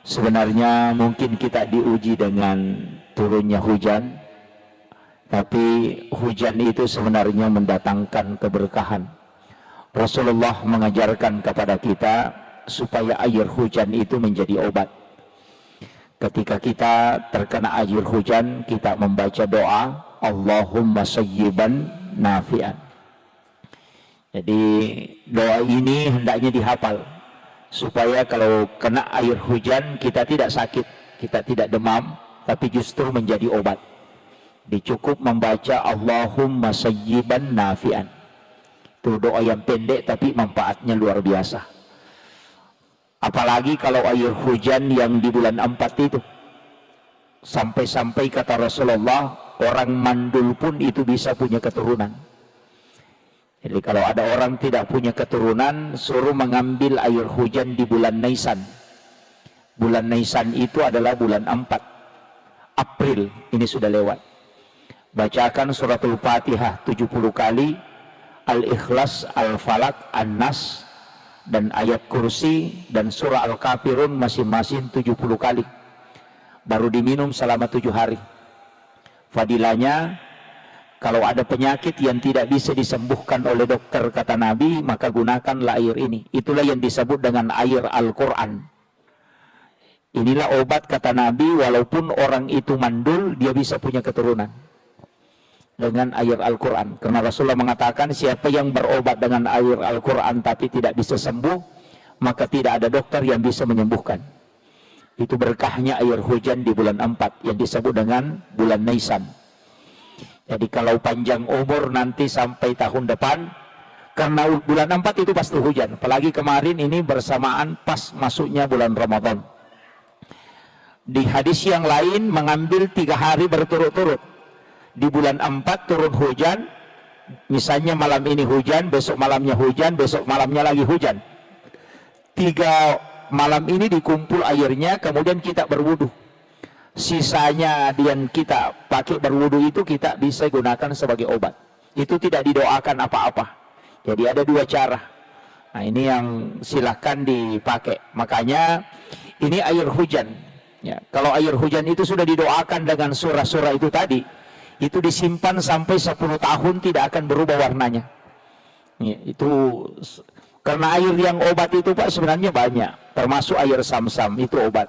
sebenarnya mungkin kita diuji dengan turunnya hujan, tapi hujan itu sebenarnya mendatangkan keberkahan. Rasulullah mengajarkan kepada kita supaya air hujan itu menjadi obat. Ketika kita terkena air hujan, kita membaca doa Allahumma sayyiban nafi'an. Jadi doa ini hendaknya dihafal supaya kalau kena air hujan kita tidak sakit, kita tidak demam, tapi justru menjadi obat. Dicukup membaca Allahumma sayyiban nafi'an. Itu doa yang pendek tapi manfaatnya luar biasa. Apalagi kalau air hujan yang di bulan 4 itu. Sampai-sampai kata Rasulullah, orang mandul pun itu bisa punya keturunan. Jadi kalau ada orang tidak punya keturunan, suruh mengambil air hujan di bulan Nisan. Bulan Nisan itu adalah bulan 4. April, ini sudah lewat. Bacakan suratul Fatihah 70 kali, Al-Ikhlas, Al-Falak, An-Nas, dan ayat kursi, dan surah Al-Kafirun masing-masing 70 kali. Baru diminum selama 7 hari. Fadilahnya, kalau ada penyakit yang tidak bisa disembuhkan oleh dokter, kata Nabi, maka gunakanlah air ini. Itulah yang disebut dengan air Al-Quran. Inilah obat, kata Nabi, walaupun orang itu mandul, dia bisa punya keturunan dengan air Al-Quran. Karena Rasulullah mengatakan, siapa yang berobat dengan air Al-Quran tapi tidak bisa sembuh, maka tidak ada dokter yang bisa menyembuhkan. Itu berkahnya air hujan di bulan 4 yang disebut dengan bulan Nisan. Jadi kalau panjang umur nanti sampai tahun depan, karena bulan 4 itu pasti hujan. Apalagi kemarin ini bersamaan pas masuknya bulan Ramadan. Di hadis yang lain mengambil 3 hari berturut-turut. Di bulan 4 turun hujan, misalnya malam ini hujan, besok malamnya hujan, besok malamnya lagi hujan. 3 malam ini dikumpul airnya, kemudian kita berwudu. Sisanya yang kita pakai berwudu itu kita bisa gunakan sebagai obat. Itu tidak didoakan apa-apa. Jadi ada 2 cara. Nah ini yang silahkan dipakai. Makanya ini air hujan. Ya, kalau air hujan itu sudah didoakan dengan surah-surah itu tadi, itu disimpan sampai 10 tahun tidak akan berubah warnanya. Ya, itu karena air yang obat itu Pak sebenarnya banyak, termasuk air Sam-Sam itu obat.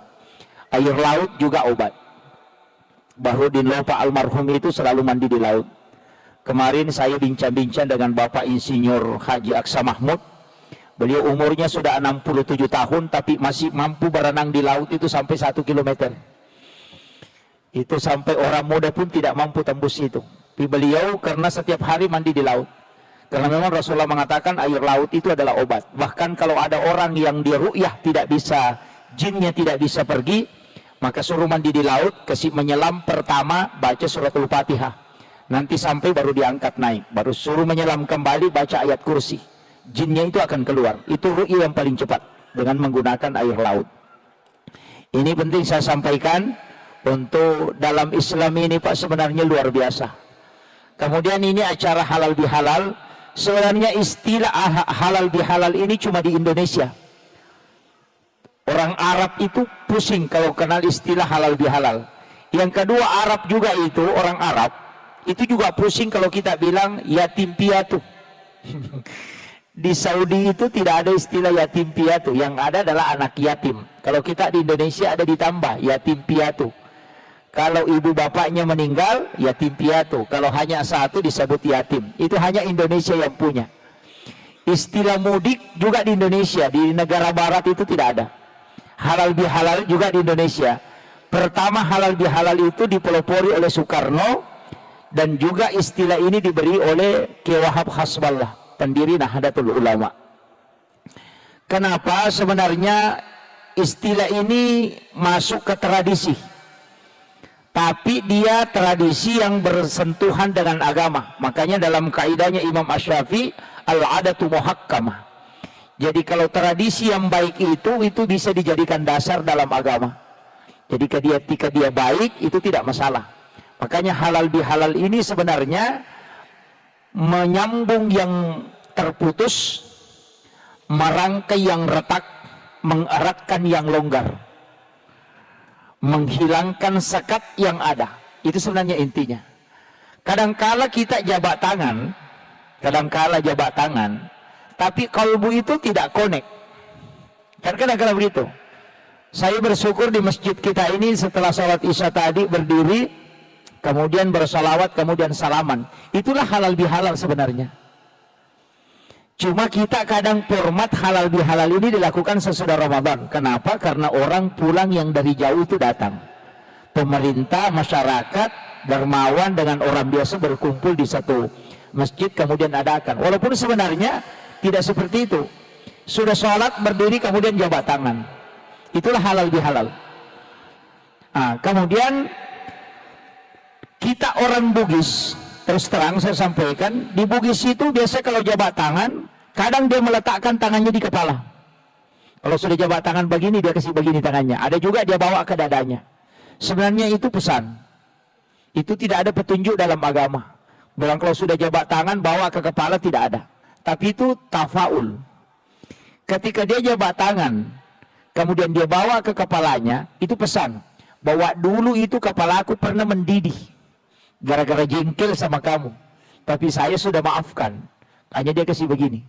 Air laut juga obat. Bahrudin Lopa almarhum itu selalu mandi di laut. Kemarin saya bincang-bincang dengan Bapak Insinyur Haji Aksa Mahmud. Beliau umurnya sudah 67 tahun tapi masih mampu berenang di laut itu sampai 1 kilometer. Itu sampai orang muda pun tidak mampu tembus itu. Tapi beliau karena setiap hari mandi di laut. Karena memang Rasulullah mengatakan air laut itu adalah obat. Bahkan kalau ada orang yang dia ru'yah tidak bisa, jinnya tidak bisa pergi, maka suruh mandi di laut, kasih menyelam pertama baca suratul Fatihah. Nanti sampai baru diangkat naik, baru suruh menyelam kembali baca ayat kursi. Jinnya itu akan keluar. Itu ru'yah yang paling cepat dengan menggunakan air laut. Ini penting saya sampaikan. Untuk dalam Islam ini Pak sebenarnya luar biasa. Kemudian ini acara halal bihalal. Sebenarnya istilah halal bihalal ini cuma di Indonesia. Orang Arab itu pusing kalau kenal istilah halal bihalal. Yang kedua Arab juga itu, orang Arab itu juga pusing kalau kita bilang yatim piatu. Di Saudi itu tidak ada istilah yatim piatu. Yang ada adalah anak yatim. Kalau kita di Indonesia ada ditambah yatim piatu. Kalau ibu bapaknya meninggal, yatim piatu. Kalau hanya satu disebut yatim. Itu hanya Indonesia yang punya. Istilah mudik juga di Indonesia. Di negara barat itu tidak ada. Halal bihalal juga di Indonesia. Pertama halal bihalal itu dipelopori oleh Soekarno. Dan juga istilah ini diberi oleh Kiai Wahab Hasballah, pendiri Nahdlatul Ulama. Kenapa sebenarnya istilah ini masuk ke tradisi? Tapi dia tradisi yang bersentuhan dengan agama. Makanya dalam kaidahnya Imam Asy-Syafi'i, al-adatu muhakkamah. Jadi kalau tradisi yang baik itu bisa dijadikan dasar dalam agama. Jadi ketika dia baik itu tidak masalah. Makanya halal bihalal ini sebenarnya menyambung yang terputus, merangkai yang retak, mengeratkan yang longgar, menghilangkan sekat yang ada. Itu sebenarnya intinya. Kadangkala kita jabat tangan, tapi kalbu itu tidak connect. Kan kadang-kadang begitu. Saya bersyukur di masjid kita ini setelah sholat isya tadi berdiri, kemudian bersalawat, kemudian salaman. Itulah halal bihalal sebenarnya. Cuma kita kadang format halal bihalal ini dilakukan sesudah Ramadan. Kenapa? Karena orang pulang yang dari jauh itu datang. Pemerintah, masyarakat, dermawan dengan orang biasa berkumpul di satu masjid kemudian adakan. Walaupun sebenarnya tidak seperti itu. Sudah sholat, berdiri, kemudian jabat tangan. Itulah halal bihalal. Nah, kemudian kita orang Bugis, terus terang saya sampaikan, di Bugis itu biasa kalau jabat tangan, kadang dia meletakkan tangannya di kepala. Kalau sudah jabat tangan begini, dia kasih begini tangannya. Ada juga dia bawa ke dadanya. Sebenarnya itu pesan. Itu tidak ada petunjuk dalam agama. Bilang kalau sudah jabat tangan, bawa ke kepala, tidak ada. Tapi itu tafaul. Ketika dia jabat tangan, kemudian dia bawa ke kepalanya, itu pesan. Bahwa dulu itu kepala aku pernah mendidih. Gara-gara jengkel sama kamu. Tapi saya sudah maafkan. Hanya dia kasih begini.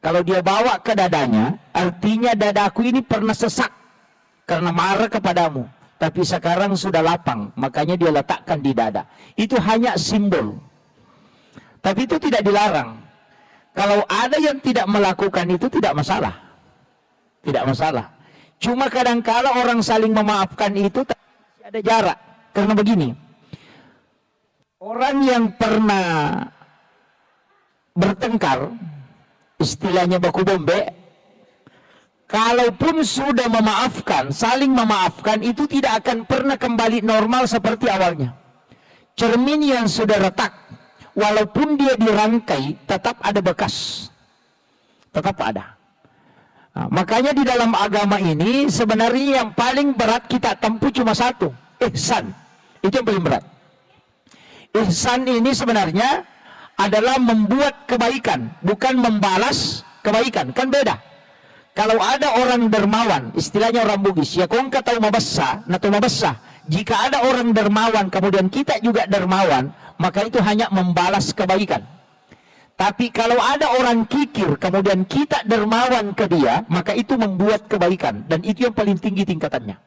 Kalau dia bawa ke dadanya, artinya dadaku ini pernah sesak. Karena marah kepadamu. Tapi sekarang sudah lapang. Makanya dia letakkan di dada. Itu hanya simbol. Tapi itu tidak dilarang. Kalau ada yang tidak melakukan itu tidak masalah. Tidak masalah. Cuma kadang-kala orang saling memaafkan itu ada jarak. Karena begini. Orang yang pernah bertengkar, istilahnya baku bombe, kalaupun sudah memaafkan, saling memaafkan, itu tidak akan pernah kembali normal seperti awalnya. Cermin yang sudah retak, walaupun dia dirangkai, tetap ada bekas. Tetap ada. Nah, makanya di dalam agama ini, sebenarnya yang paling berat kita tempuh cuma satu. Ihsan. Itu yang paling berat. Ihsan ini sebenarnya adalah membuat kebaikan, bukan membalas kebaikan. Kan beda. Kalau ada orang dermawan, istilahnya orang Bugis, ya kong tahu mabassa, nato mabassa. Jika ada orang dermawan, kemudian kita juga dermawan, maka itu hanya membalas kebaikan. Tapi kalau ada orang kikir, kemudian kita dermawan ke dia, maka itu membuat kebaikan. Dan itu yang paling tinggi tingkatannya.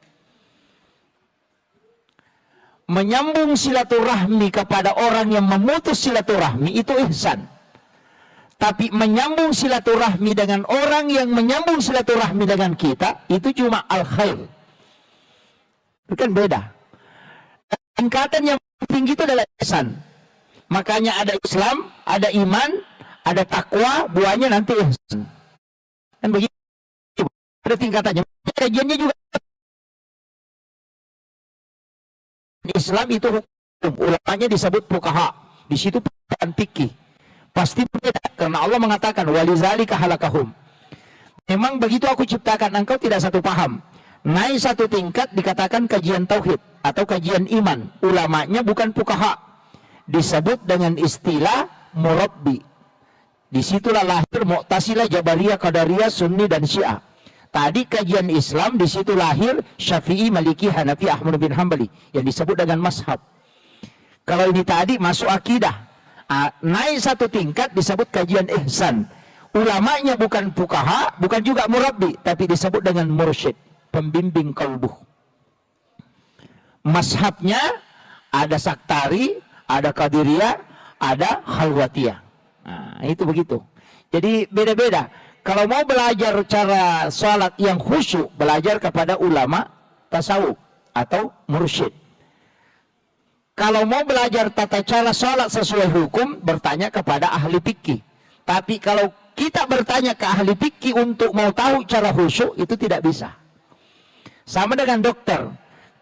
Menyambung silaturahmi kepada orang yang memutus silaturahmi, itu ihsan. Tapi menyambung silaturahmi dengan orang yang menyambung silaturahmi dengan kita, itu cuma al-khair. Itu kan beda. Tingkatan yang tinggi itu adalah ihsan. Makanya ada Islam, ada iman, ada takwa, buahnya nanti ihsan. Dan begitu. Ada tingkatannya. Kajiannya juga. Islam itu hukum. Ulamanya disebut fuqaha. Di situ bukan fikih. Pasti berbeda. Karena Allah mengatakan, walizalika halakahum. Memang begitu aku ciptakan, engkau tidak satu paham. Naik satu tingkat dikatakan kajian tauhid atau kajian iman. Ulamanya bukan fuqaha. Disebut dengan istilah murabbi. Disitulah lahir Mu'tazilah, Jabariyah, Qadariyah, Sunni dan Syiah. Tadi kajian Islam, disitu lahir Syafi'i, Maliki, Hanafi, Ahmad bin Hambali yang disebut dengan mazhab. Kalau ini tadi masuk akidah. Naik satu tingkat disebut kajian ihsan. Ulamanya bukan fuqaha, bukan juga murabbi, tapi disebut dengan mursyid, pembimbing qalbuh. Mazhabnya ada Saktari, ada Qadiriyah, ada Khalwatiyah. Nah, itu begitu. Jadi beda-beda. Kalau mau belajar cara sholat yang khusyuk, belajar kepada ulama tasawuf atau mursyid. Kalau mau belajar tata cara sholat sesuai hukum, bertanya kepada ahli fikih. Tapi kalau kita bertanya ke ahli fikih untuk mau tahu cara khusyuk, itu tidak bisa. Sama dengan dokter.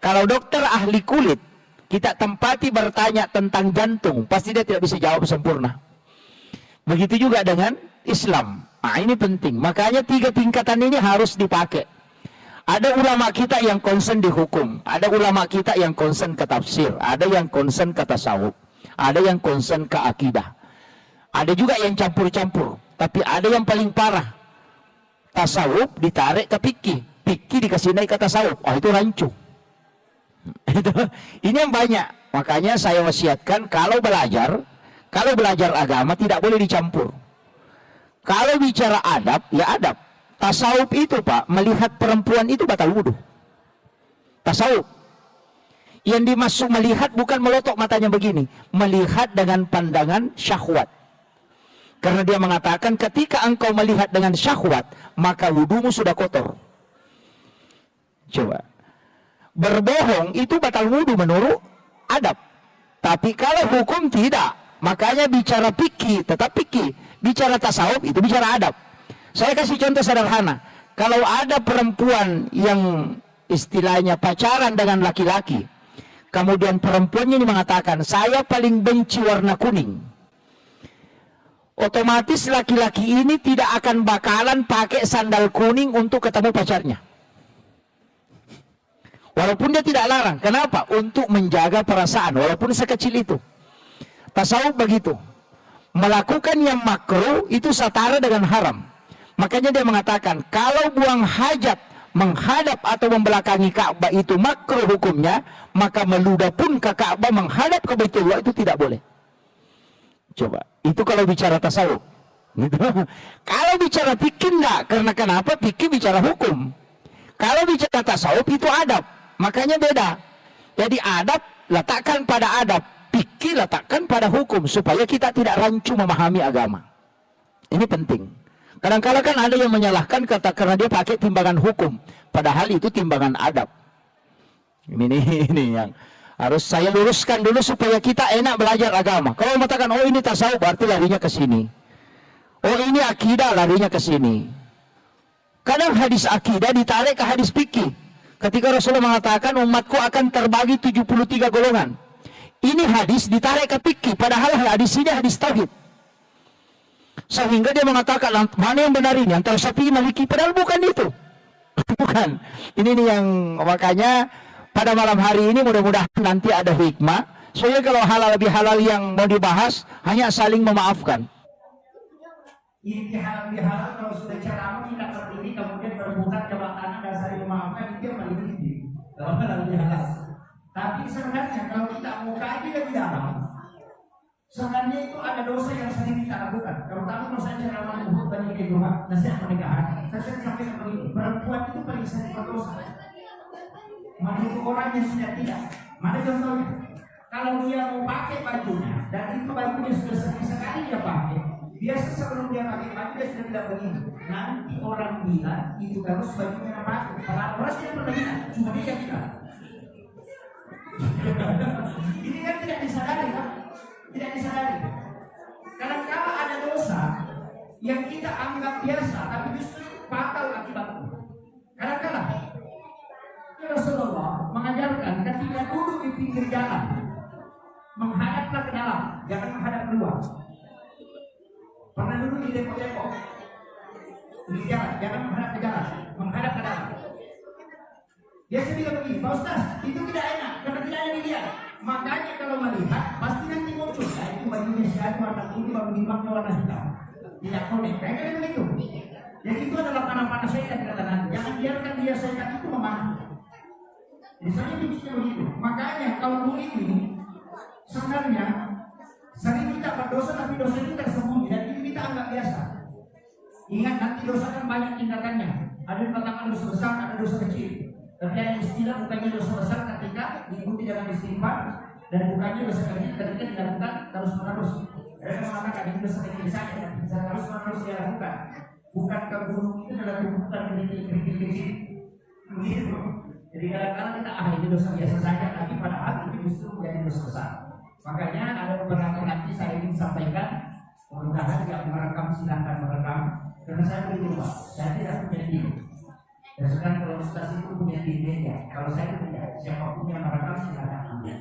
Kalau dokter ahli kulit, kita tempati bertanya tentang jantung, pasti dia tidak bisa jawab sempurna. Begitu juga dengan Islam. Nah, ini penting. Makanya 3 tingkatan ini harus dipakai. Ada ulama kita yang concern di hukum, ada ulama kita yang concern ke tafsir, ada yang concern ke tasawuf, ada yang concern ke akidah. Ada juga yang campur-campur, tapi ada yang paling parah. Tasawuf ditarik ke fikih, fikih dikasih naik ke tasawuf. Oh, itu rancu. Ini yang banyak. Makanya saya wasiatkan kalau belajar agama tidak boleh dicampur. Kalau bicara adab, ya adab. Tasawuf itu Pak, melihat perempuan itu batal wudhu. Tasawuf. Yang dimaksud melihat bukan melotok matanya begini. Melihat dengan pandangan syahwat. Karena dia mengatakan ketika engkau melihat dengan syahwat, maka wudhumu sudah kotor. Coba. Berbohong itu batal wudhu menurut adab. Tapi kalau hukum tidak. Makanya bicara fikih, tetap fikih. Bicara tasawuf itu bicara adab. Saya kasih contoh sederhana. Kalau ada perempuan yang istilahnya pacaran dengan laki-laki, kemudian perempuannya ini mengatakan, saya paling benci warna kuning. Otomatis laki-laki ini tidak akan bakalan pakai sandal kuning untuk ketemu pacarnya. Walaupun dia tidak larang. Kenapa? Untuk menjaga perasaan, walaupun sekecil itu. Tasawuf begitu. Melakukan yang makruh itu setara dengan haram. Makanya dia mengatakan, kalau buang hajat menghadap atau membelakangi Ka'bah itu makruh hukumnya, maka meludah pun ke Ka'bah menghadap ke Baitullah itu tidak boleh. Coba, itu kalau bicara tasawuf. Kalau bicara fikih enggak, karena kenapa? Fikih bicara hukum. Kalau bicara tasawuf itu adab, makanya beda. Jadi adab letakkan pada adab, fikih letakkan pada hukum, supaya kita tidak rancu memahami agama. Ini penting. Kadang-kadang kan ada yang menyalahkan kata karena dia pakai timbangan hukum, padahal itu timbangan adab. Ini yang harus saya luruskan dulu supaya kita enak belajar agama. Kalau mengatakan oh ini tasawuf berarti larinya ke sini. Oh ini akidah larinya ke sini. Kadang hadis akidah ditarik ke hadis fikih. Ketika Rasulullah mengatakan umatku akan terbagi 73 golongan. Ini hadis ditarik ke fikih, padahal hadis ini hadis tauhid. Sehingga dia mengatakan mana yang benar ini antara Syafi'i Maliki, padahal bukan itu. Bukan. Ini nih yang makanya pada malam hari ini mudah-mudahan nanti ada hikmah. Soalnya kalau halal lebih halal yang mau dibahas hanya saling memaafkan. Ini halal lebih halal kalau sudah ceramah tidak berdiri kemudian berbuka jawab tangan dan saling memaafkan itu yang paling tinggi. Kalau halal lebih halal. Tapi sebenarnya kalau kita mau kaji lebih dalam, sebenarnya itu ada dosa yang sering kita lakukan. Terutama dosa ceramah Uhud dan Iqamah, nasihat pernikahan. Saya sering sampaikan begini, perempuan itu paling sering berdosa. Menurut orang yang sudah tidak. Mana contohnya? Kalau dia mau pakai bajunya dan itu bajunya sudah sering sekali dia pakai, biasa sebelum dia pakai baju dia sudah tidak begini. Nanti orang bilang itu terus bajunya yang pakai. Padahal orang tidak pernah bilang, cuma dia tidak. Ini kan tidak disadari kan? Tidak disadari. Kadang-kadang ada dosa yang kita anggap biasa, tapi justru fatal akibatnya. Kadang-kadang Rasulullah mengajarkan ketika duduk di pinggir jalan, menghadaplah ke dalam, jangan menghadap keluar. Pernah duduk di depot-depot, di jalan, jangan menghadap ke jalan, menghadap ke dalam. Biasa bilang begini, Pak Ustaz, itu tidak enak, karena tidak ada dilihat. Makanya kalau melihat, pasti nanti muncul. Nah, itu bajunya siapa warna putih, baru dimangnya warna hitam. Tidak boleh, kayaknya begitu. Jadi itu adalah panah-panah syaitan dikatakan. Jangan biarkan dia syaitan itu memanah. Misalnya begitu. Makanya kalau ini sebenarnya sering kita berdosa, tapi dosa itu tersembunyi dan ini kita anggap biasa. Ingat nanti dosa kan banyak tindakannya. Ada yang katakan dosa besar, ada dosa kecil. Tapi ada istilah bukannya dosa besar ketika diikuti dengan istighfar, dan bukannya dosa kecil ketika dilakukan terus-menerus. Ada yang mengatakan ini dosa kecil saja, bisa terus-menerus dilakukan. Bukan ke gunung itu adalah bukan kerikil kecil. Begitu. Jadi kadang-kadang kita ini dosa biasa saja, tapi padahal itu justru menjadi dosa besar. Makanya ada beberapa nanti saya ingin sampaikan, mudah-mudahan yang merekam silakan merekam, karena saya beritahu saya tidak punya diri. Dan sekarang kalau Ustaz itu punya dirinya, kalau saya tidak, siapapun yang merekam silakan ambil.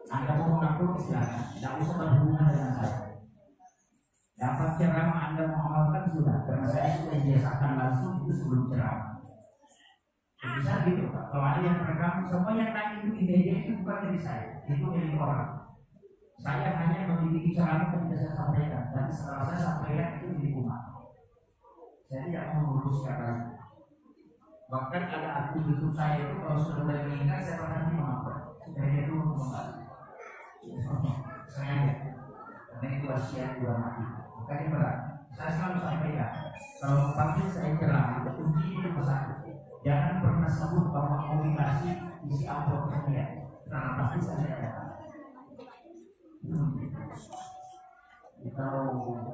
Anda mau mengaku silakan, tidak usah berhubungan dengan saya. Dapat ceramah Anda mau amalkan sudah, karena saya sudah biasakan langsung itu sebelum ceramah. Bisa gitu Pak, kalau ada yang merekam, semua yang tanya itu ide-ide itu bukan dari saya, itu dari orang. Saya hanya memiliki ceramah yang tidak saya sampaikan, dan setelah saya sampaikan itu di rumah. Saya tidak mau meluruskan lagi. Bahkan ada akun YouTube saya itu kalau sudah mulai meningkat saya pernah mengapa supaya itu membantu. Saya karena itu wasiat dua mati. Makanya berat. Saya selalu sampaikan kalau panggil saya ceramah kunci itu pesan. Jangan pernah sebut bahwa mau dikasih isi amplop saya. Karena pasti saya datang. Kalau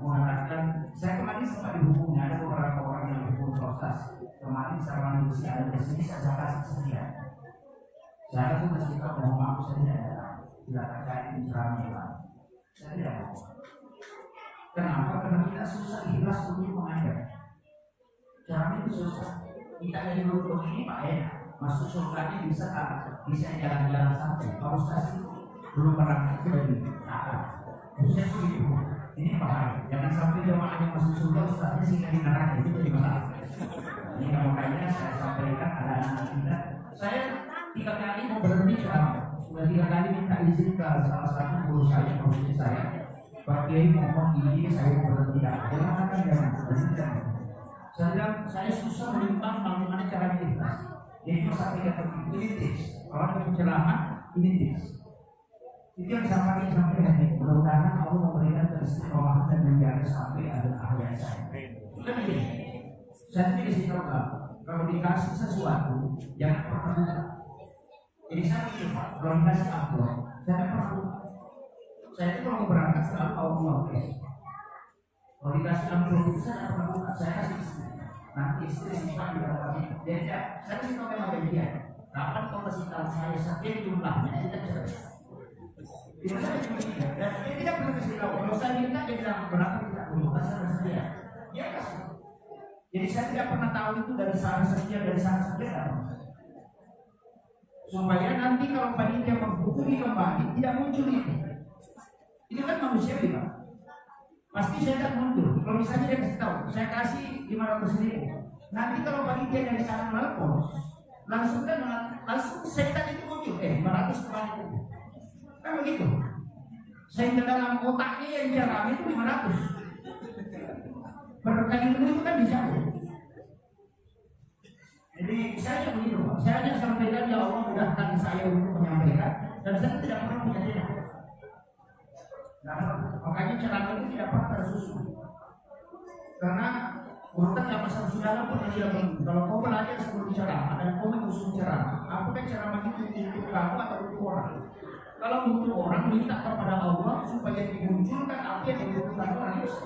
mengharapkan saya kemarin sempat dihubungi ada beberapa orang yang dihubung proses. Kemarin saya manusia ada di sini saya kasih sekian. Saya tuh masih tak mau maaf saya tidak ada. Tidak terkait dengan ceramah. Saya tidak mau. Kenapa? Karena kita susah ikhlas untuk mengajar. Caranya itu susah. Kita yang dulu ini Pak masuk surganya bisa jalan-jalan santai. Kalau Ustaz belum pernah itu dari khususnya begitu. Ini bahaya. Jangan sampai jemaah yang masuk surga Ustaznya sehingga di neraka, itu jadi masalah. Ini makanya saya sampaikan ada anak kita. Saya 3 kali mau berhenti ceramah. Sudah 3 kali minta izin ke salah satu guru saya, maksudnya saya. Pak Kiai mohon izin saya mau berhenti. Jangan. Saya bilang saya susah menimbang bagaimana cara ikhlas. Jadi saya pikir ini tips. Kalau mau ceramah ini tips. Itu yang sampai hari ini. Mudah-mudahan Allah memberikan keistiqomahan dan menjaga sampai ada akhir saya. Kan begini. Saya tidak kasih tahu kalau dikasih sesuatu jangan pernah buka. Jadi saya pikir kalau dikasih amplop, saya pernah buka. Saya itu kalau berangkat selalu Allah. Kalau dikasih amplop itu saya pernah buka. Saya kasih istri. Nanti istri simpan di dalam kami. Dia saya kasih tahu memang dia. Kapan kau kasih tahu saya sekian jumlahnya kita cerai. Tidak saya cuma dan dia tidak pernah kasih tahu. Kalau saya minta dia bilang berapa tidak perlu. Kasih dia. Dia kasih. Jadi saya tidak pernah tahu itu dari sana sekian dari sana sekian. Supaya nanti kalau panitia menghubungi kembali tidak muncul itu. Ini kan manusia Pak. Pasti saya tak muncul. Kalau misalnya dia kasih tahu, saya kasih 500.000. Nanti kalau panitia dari sana melapor, langsung setan itu muncul. 500 kembali. Kan begitu. Sehingga dalam otaknya yang jalan itu 500. Berkali itu kan dijauh. Jadi saya begitu Pak. Saya hanya sampaikan ya Allah mudahkan saya untuk menyampaikan dan saya tidak pernah punya tidak. Nah, makanya ceramah itu tidak pernah tersusun. Karena urutan yang masalah saudara pun tidak penting. Kalau kau belajar sebelum ceramah dan kau mengusung ceramah, apakah ceramah itu untuk kamu atau untuk orang? Kalau untuk orang minta kepada Allah supaya dimunculkan apa yang dibutuhkan orang itu.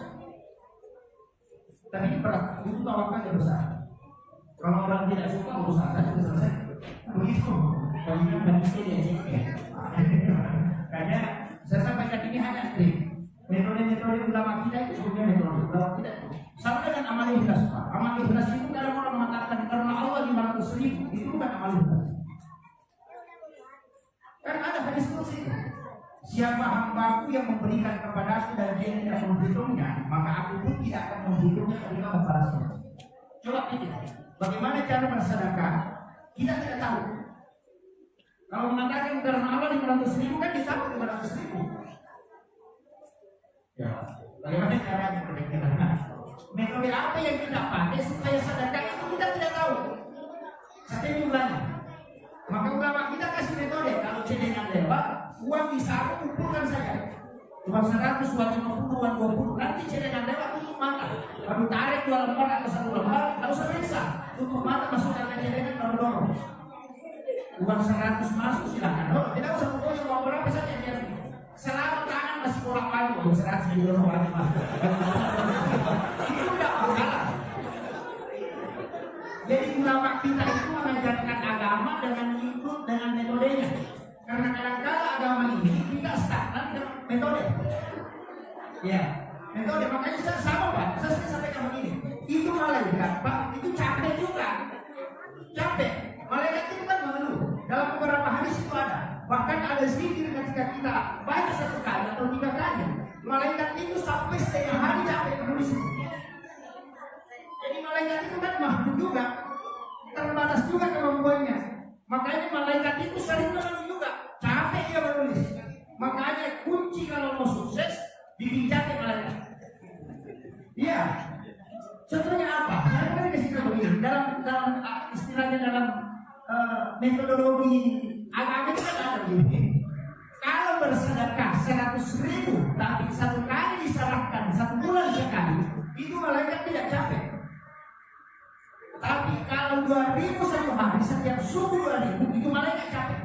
Tapi ini berat, itu tawakalnya besar. Kalau orang tidak suka urusan saja selesai. Begitu. Kalau manusia dia sikit. Karena saya sampaikan ini hanya trik. Metode-metode ulama kita itu sebenarnya metode ulama kita. Sama dengan amal ikhlas Pak. Amal ikhlas itu kadang orang mengatakan karena Allah 500.000 itu bukan amal ikhlas. Kan ada hadis kursi. Siapa hambaku yang memberikan kepadaku dan dia tidak menghitungnya, maka aku pun tidak akan menghitungnya ketika membalasnya. Coba pikir, bagaimana cara bersedekah? Kita tidak tahu. Kalau mengatakan karena Allah 500.000 kan ditambah 500.000. Ya, bagaimana caranya berpikir? Metode apa yang kita pakai supaya sedekah itu kita tidak tahu. Satu jumlahnya. Maka ulama kita kasih metode. Kalau cedengan lewat, uang bisa aku kumpulkan saja. Uang 100, uang 50, uang 20. Nanti cedengan lewat tutup mata. Baru tarik 2 lembar atau 1 lembar, lalu periksa. Tutup mata masukkan ke cedengan baru dorong. Uang 100 masuk silakan. Oh, tidak usah pokoknya uang berapa saja dia. Selama tangan masih kurang lagi, uang 100 di dorong lagi masuk. Itu tidak masalah. Jadi ulama kita itu mengajarkan agama dengan ikut dengan metodenya. Karena kadang-kadang agama ini kita stagnan dengan metode. Ya, metode makanya saya sama Pak. Saya sampaikan begini. Itu malaikat Pak, itu capek juga. Capek. Malaikat itu kan mengeluh. Dalam beberapa hadis itu ada. Bahkan ada zikir ketika kita baca 1 kali atau 3 kali. Malaikat itu sampai setengah hari capek menulis. Jadi malaikat itu kan makhluk juga, terbatas juga kemampuannya. Makanya malaikat itu sering menulis juga, capek dia menulis. Makanya kunci kalau mau sukses dibincangkan malaikat. Iya. Contohnya apa? Saya kan kasih tahu begini. Dalam istilahnya dalam metodologi agama itu kan ada begini. Kalau bersedekah 100.000 tapi 1 kali diserahkan 1 bulan sekali, itu malaikat tidak capek. Tapi kalau 2.000 1 hari setiap subuh 2.000 itu malaikat capek.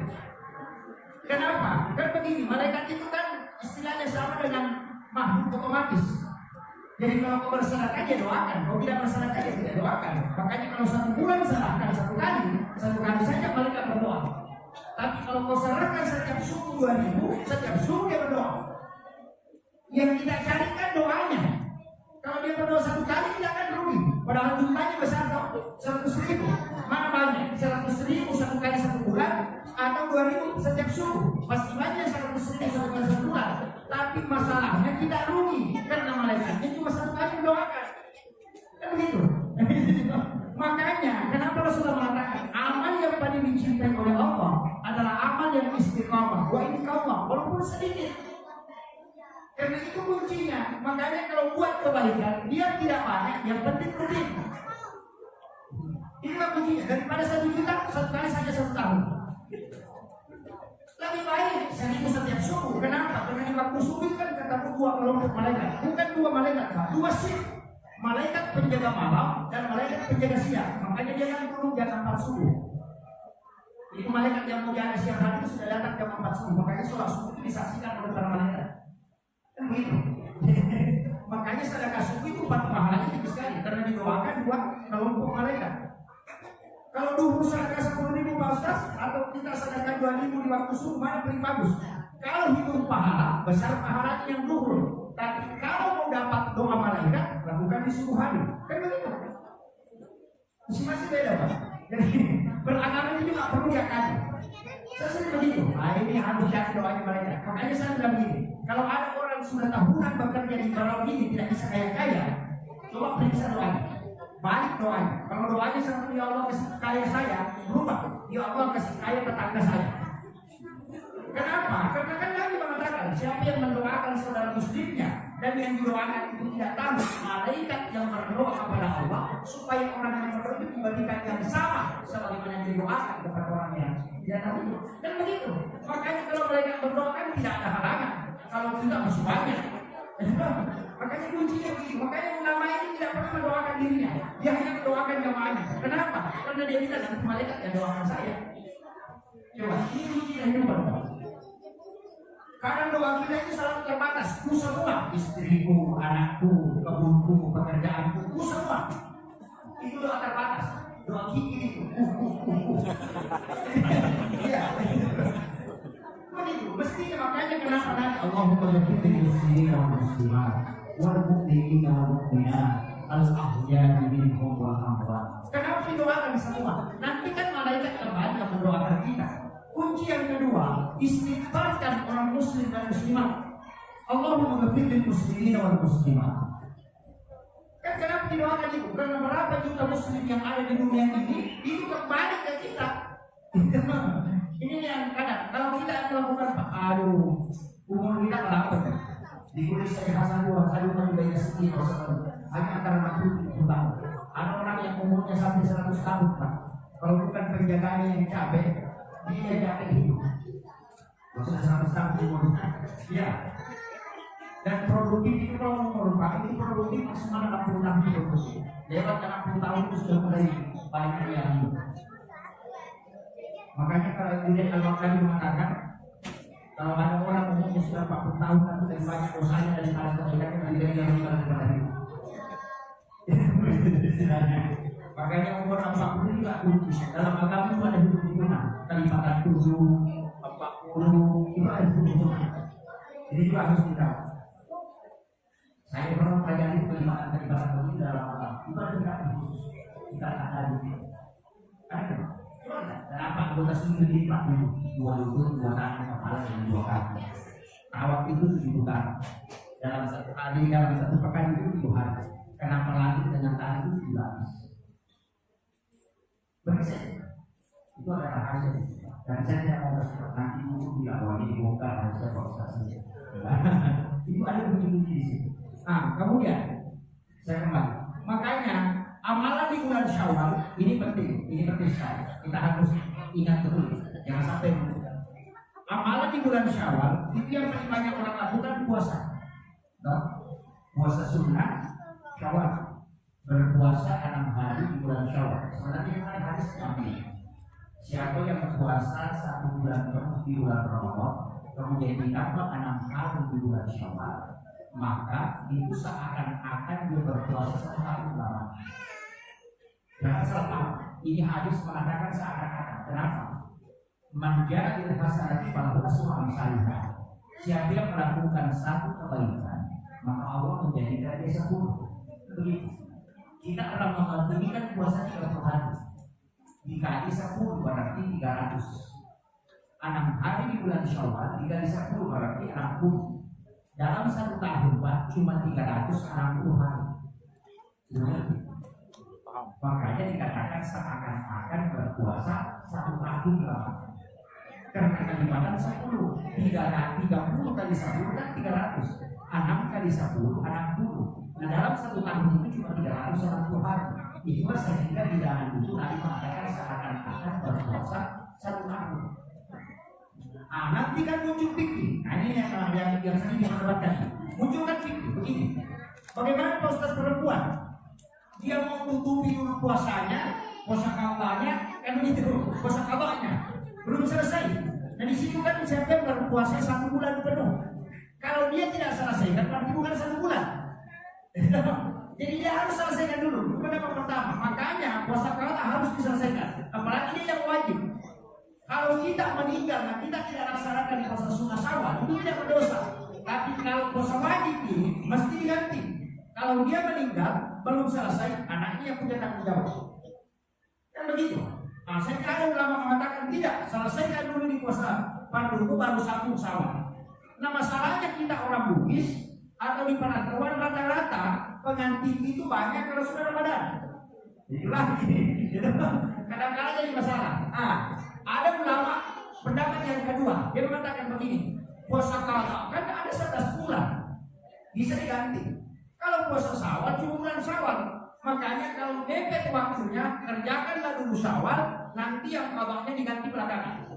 Kenapa? Kan begini, malaikat itu kan istilahnya sama dengan makhluk otomatis. Jadi kalau kau bersedekah dia doakan, kalau tidak bersedekah dia tidak doakan. Makanya kalau 1 bulan serahkan 1 kali saja malaikat berdoa. Tapi kalau kau serahkan setiap subuh 2.000, setiap subuh dia berdoa. Yang kita carikan doanya. dia berdoa 1 kali tidak akan rugi. Padahal jumlahnya besar dong, 100.000. Mana banyak? 100.000 1 kali 1 bulan atau 2.000 setiap subuh. Pasti banyak 100.000 1 kali 1 bulan. Tapi masalahnya tidak rugi karena malaikatnya cuma 1 kali mendoakan. Kan begitu. Makanya kenapa Rasulullah mengatakan amal yang paling dicintai oleh Allah adalah amal yang istiqamah. Wa istiqamah walaupun sedikit. Karena itu kuncinya. Makanya kalau buat kebaikan dia tidak banyak, yang penting rutin. Inilah kuncinya. Daripada 1 juta 1 kali saja 1 tahun. Lebih baik 1.000 setiap subuh. Kenapa? Karena di waktu subuh kan ketemu 2 kelompok malaikat. Bukan 2 malaikat, 2 shift. Malaikat penjaga malam dan malaikat penjaga siang. Makanya dia kan turun jam 4 subuh. Itu malaikat yang mau jaga siang hari itu sudah datang jam 4 subuh. Makanya sholat subuh itu disaksikan oleh para malaikat. Kan begitu. Makanya sedekah subuh itu pahalanya tinggi sekali karena didoakan 2 kelompok malaikat. Kalau duhur sedekah 10.000 Pak Ustaz, atau kita sedekah 2.000 di waktu subuh, mana paling bagus? Kalau hitung pahala, besar pahalanya yang duhur. Tapi kalau mau dapat doa malaikat, lakukan di subuh hari. Kan begitu? Masih beda Pak. Jadi beragama ini juga perlu diakali. Saya sering begitu. Nah ini harus jadi doanya malaikat. Makanya saya bilang begini, kalau ada orang sudah tahunan bekerja di barang ini tidak bisa kaya-kaya, coba periksa doanya. Balik doanya. Kalau doanya seperti ya Allah kasih kaya saya, berubah. Ya Allah kasih kaya tetangga saya. Kenapa? Karena kan Nabi mengatakan siapa yang mendoakan saudara muslimnya dan yang didoakan itu tidak tahu, malaikat yang berdoa kepada Allah supaya orang yang berdoa itu diberikan yang sama sebagaimana yang didoakan kepada orang yang tidak tahu. Dan begitu. Makanya kalau malaikat berdoa kan tidak ada halangan. Kalau tidak masih banyak. Makanya kuncinya begitu. Makanya ulama ini tidak pernah mendoakan dirinya. Dia hanya mendoakan jamaahnya. Kenapa? Karena dia bilang nanti malaikat yang doakan saya. Coba ini kuncinya hebat. Kadang doa kita itu selalu terbatas. Ku semua, istriku, anakku, kebunku, pekerjaanku, ku semua. Itu doa terbatas. Doa kiki itu. Iya. Begitu. Mestinya makanya kenapa nanti Allahumma ghfir lil muslimin wal muslimat wal mu'minina wal mu'minat al-ahya'i minhum wal amwat. Kenapa didoakan semua? Nanti kan malaikat terbanyak mendoakan kita. Kunci yang kedua, istighfarkan orang muslim dan muslimat. Allahumma ghfir lil muslimin wal muslimat. Kan kenapa didoakan itu? Karena berapa juta muslim yang ada di dunia ini itu kembali ke kita. Ini yang kadang kalau kita melakukan aduh umur kita berapa kan? Di Indonesia Hasan dua kali banyak sekian hanya antara 60 tahun. Ada orang yang umurnya sampai 100 tahun Pak. Kalau bukan penjagaannya yang capek, dia capek hidup. Maksudnya 100 tahun umur. Ya. Dan produktif itu kalau umur Pak itu produktif maksimal 60 tahun hidup. Lewat 60 tahun itu sudah mulai banyak yang hidup. Makanya kalau Ibnu Al-Bukhari mengatakan kalau ada orang umurnya sudah 40 tahun tapi lebih banyak dosanya daripada kebaikannya dari dia yang daripada itu. Makanya umur 40 juga kunci. Dalam agama itu ada hidup hitungan. Kelipatan 7, 40 itu ada hidup hitungan. Jadi juga harus kita. Saya pernah pelajari kelipatan itu dalam agama. Itu ada berapa khusus. Kita ada di ada. Kenapa anggota sendiri dilipat dulu? 2 lutut, 2 tangan, kepala, dan 2 kaki. Awak itu 7 tangan. Dalam 1 hari, dalam 1 pekan itu 7 hari. Kenapa lagi dengan tangan itu 7 habis? Bersih. Itu ada rahasia. Dan saya tidak mau bersikap nanti itu tidak bahwa ini dibongkar rahasia prosesnya. Itu ada begitu di sini. Nah, kemudian saya kembali. Makanya amalan di bulan Syawal ini penting sekali. Kita harus ingat betul, jangan sampai lupa. Amalan di bulan Syawal itu yang paling banyak orang lakukan puasa. Puasa sunnah Syawal, berpuasa 6 hari di bulan Syawal. Sebenarnya yang paling hadis kami. Siapa yang berpuasa 1 bulan penuh di bulan Ramadan, kemudian ditambah 6 hari di bulan Syawal, maka itu seakan-akan dia berpuasa 1 bulan. Jangan salah, ini hadis mengatakan seakan-akan. Kenapa? Menjadi hasanati pada suami salihah. Siapa yang melakukan 1 kebaikan, maka Allah menjadikan dia 10. Begitu. Kita Ramadan ini kan puasa 30 hari. Dikali 10 berarti 300. 6 hari di bulan Syawal dikali 10 berarti 60. Dalam 1 tahun Pak cuma 360 hari. Makanya dikatakan seakan-akan berpuasa 1 tahun lama. Karena kalimantan 10, 30 kali 10 kan 300, 6 kali 10, 60. Nah dalam 1 tahun itu cuma 360 hari. Itulah sehingga di dalam itu Nabi mengatakan seakan-akan berpuasa 1 tahun. Nanti kan muncul fikih. Nah ini yang sering diperdebatkan. Muncul kan fikih begini. Bagaimana Pak Ustaz perempuan? Dia mau tutupi dulu puasanya, puasa kawalnya, kan begitu, puasa kawalnya belum selesai. Dan di situ kan September puasa 1 bulan penuh. Kalau dia tidak selesaikan, berarti bukan 1 bulan. Jadi dia harus selesaikan dulu. Itu pendapat pertama. Makanya puasa kawal harus diselesaikan. Apalagi dia yang wajib. Kalau kita meninggal, nah kita tidak laksanakan puasa sunnah Syawal, itu tidak berdosa. Tapi kalau puasa wajib ini mesti diganti. Kalau dia meninggal belum selesai, anaknya yang punya tanggung jawab. Kan begitu. Nah, saya kira ulama mengatakan tidak, selesaikan dulu di puasa fardu baru 1 Syawal. Nah, masalahnya kita orang Bugis atau di perantauan rata-rata pengantin itu banyak kalau sudah Ramadan. Itulah ini. Kadang-kadang jadi masalah. Ada ulama pendapat yang kedua, dia mengatakan begini, puasa qadha kan ada 11 bulan, bisa diganti. Kalau puasa Syawal cuma bulan Syawal, makanya kalau mepet waktunya kerjakanlah dulu Syawal, nanti yang qadhanya diganti belakangan.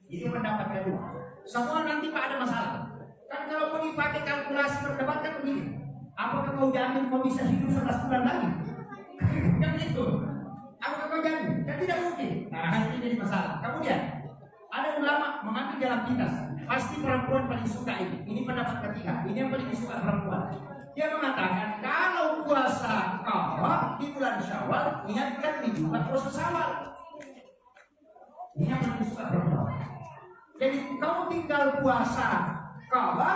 Itu pendapat kedua. Semua nanti Pak ada masalah. Kan kalau mau dipakai kalkulasi berdebat kan begini, apakah kau jamin kau bisa hidup 11 bulan lagi? Kan itu. Apakah kau jamin? Kan tidak mungkin. Nah ini jadi masalah. Kemudian ada ulama mengambil jalan pintas. Pasti perempuan paling suka ini. Ini pendapat ketiga. Ini yang paling disuka perempuan. Dia mengatakan kalau puasa qadha di bulan Syawal, ingatkan di juga puasa Syawal. Ini yang paling disuka perempuan. Jadi kau tinggal puasa qadha,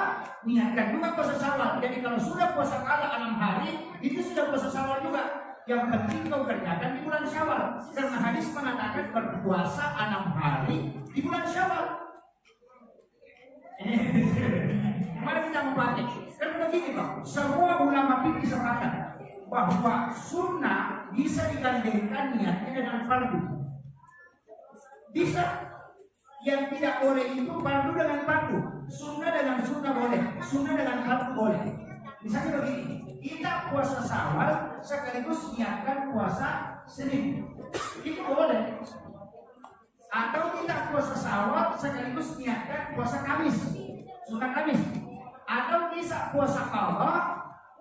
niatkan juga puasa Syawal. Jadi kalau sudah puasa qadha 6 hari, itu sudah puasa Syawal juga. Yang penting kau kerjakan di bulan Syawal. Karena hadis mengatakan berpuasa 6 hari di bulan Syawal. Mari kita memakai. Kan begini Pak, semua ulama fikih sepakat bahwa sunnah bisa digandengkan niatnya dengan fardu. Bisa. Yang tidak boleh itu fardu dengan fardu, sunnah dengan sunnah boleh, sunnah dengan fardu boleh. Misalnya begini, kita puasa Syawal sekaligus niatkan puasa Senin, itu boleh. Atau kita puasa Syawal sekaligus niatkan puasa Kamis, sunnah Kamis. Atau bisa puasa qadha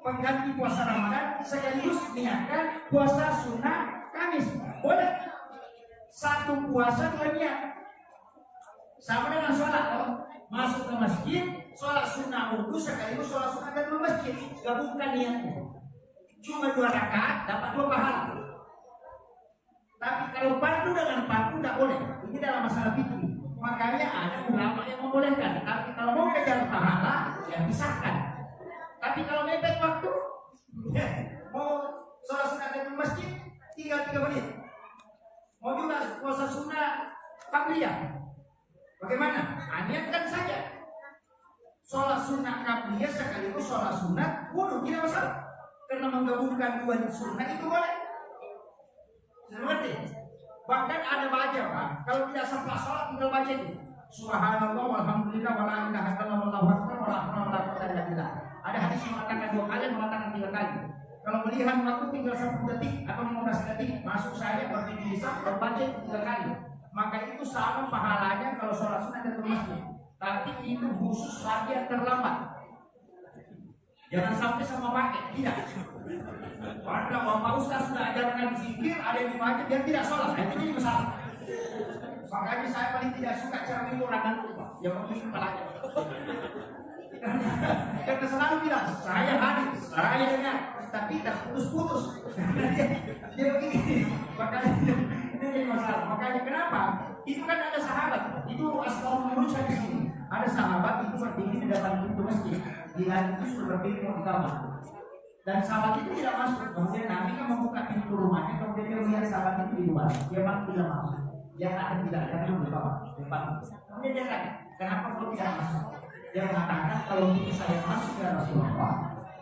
pengganti puasa Ramadan sekaligus niatkan puasa sunnah Kamis, boleh. 1 puasa 2 niat. Sama dengan sholat, masuk ke masjid, sholat sunnah wudhu sekaligus sholat sunnah dan masjid, gabungkan niatnya. Cuma 2 rakaat dapat 2 pahala. Tapi kalau fardu dengan fardu tidak boleh. Ini dalam masalah fikih. Makanya ada ulama yang membolehkan. Tapi kalau mau kejar pahala, ya pisahkan. Tapi kalau mepet waktu, mau sholat sunnah dan masjid, tinggal 3 menit. Mau juga puasa sunnah qabliyah. Bagaimana? Niatkan saja. Sholat sunnah qabliyah sekaligus sholat sunnah wudhu, tidak masalah. Karena menggabungkan 2 sunnah itu boleh. Seperti bahkan ada baca Pak, kalau tidak sempat sholat tinggal baca itu. Subhanallah walhamdulillah wala ilaha illallah wallahu akbar wala haula wala quwwata illa billah. Ada hadis yang mengatakan 2 kali, mengatakan 3 kali. Kalau melihat waktu tinggal 10 detik atau 15 detik, masuk saya berdiri bisa membaca 3 kali. Maka itu sama pahalanya kalau sholat sunnah dan masjid. Tapi itu khusus bagi yang terlambat. Jangan sampai sama pakai, tidak. Padahal Bapak Ustaz sudah ajarkan zikir, ada yang dibaca dia tidak sholat, itu jadi masalah. Makanya saya paling tidak suka cara ini orang lupa, yang memilih kepalanya. Karena selalu bilang, saya hadir, saya dengar, tapi tidak putus-putus. Dia begini, makanya itu jadi masalah. Makanya kenapa? Itu kan ada sahabat, itu asal menurut saya di sini. Ada sahabat itu berdiri di depan pintu masjid, di lain itu sudah berdiri di kamar. Dan sahabat itu tidak masuk. Kemudian Nabi kan membuka pintu rumahnya, kemudian dia melihat sahabat itu di luar. Dia memang tidak masuk. Dia akan tidak, karena di bawah, depan. Kemudian dia tanya, kenapa kau tidak masuk? Dia mengatakan, kalau begitu saya masuk ya Rasulullah,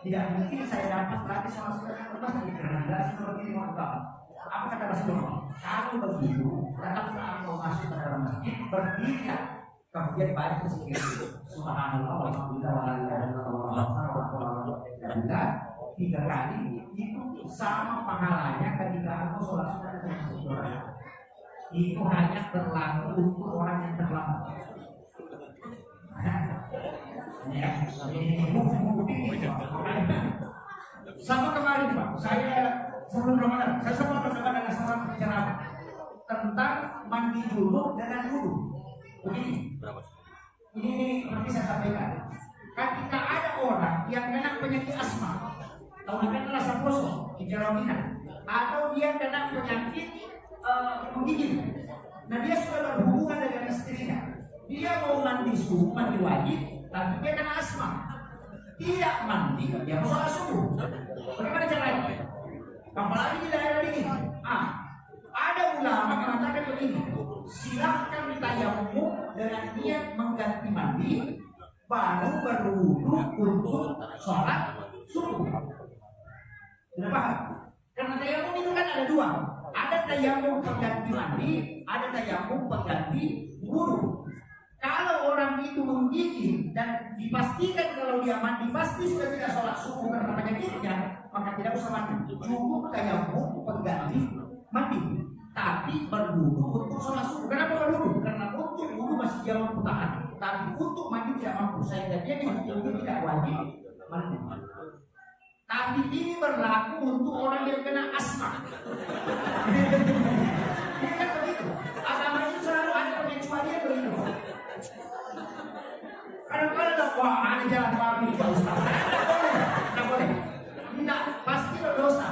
tidak mungkin saya dapat lagi sama sekali masjid karena tidak seperti ini mau. Apa kata Rasulullah? Kalau begitu, tetaplah engkau masuk ke dalam masjid, berdirilah. Kemudian baca zikir Subhanallah walhamdulillah wa la ilaha illallah 3 kali, itu sama pahalanya ketika engkau sholat sunat dengan saudara. Itu hanya berlaku untuk orang yang terlambat. Sama kemarin Pak, saya sebelum Ramadan, saya sempat berdebat dengan seorang penceramah tentang mandi junub dengan wudu. Begini, ini seperti saya sampaikan. Ketika ada orang yang kena penyakit asma, atau kena rasa kosong di jalanan, atau dia kena penyakit menggigil, nah dia sudah berhubungan dengan istrinya, dia mau mandi subuh, mandi wajib, tapi dia kena asma, tidak mandi, dia mau sholat subuh. Bagaimana caranya? Apalagi di daerah dingin. Ada ulama mengatakan begini, silahkan ditayamum dengan niat mengganti mandi, baru berwudu untuk sholat subuh. Sudah paham? Karena tayamum itu kan ada 2. Ada tayamum pengganti mandi, ada tayamum pengganti wudu. Kalau orang itu menggigil dan dipastikan kalau dia mandi pasti sudah tidak sholat subuh karena penyakitnya, maka tidak usah mandi. Cukup tayamum pengganti mandi, tapi berwudu untuk sholat subuh. Kenapa berwudu? Karena untuk wudu masih dia mampu tahan, tapi untuk mandi tidak mampu. Sehingga dia tidak wajib mandi. Tapi ini berlaku untuk orang yang kena asma. Ini kan begitu. Agama itu selalu ada pengecualian begitu. Kadang-kadang ada wah ada jalan babi Pak Ustaz. Tidak boleh. Tidak pasti dosa.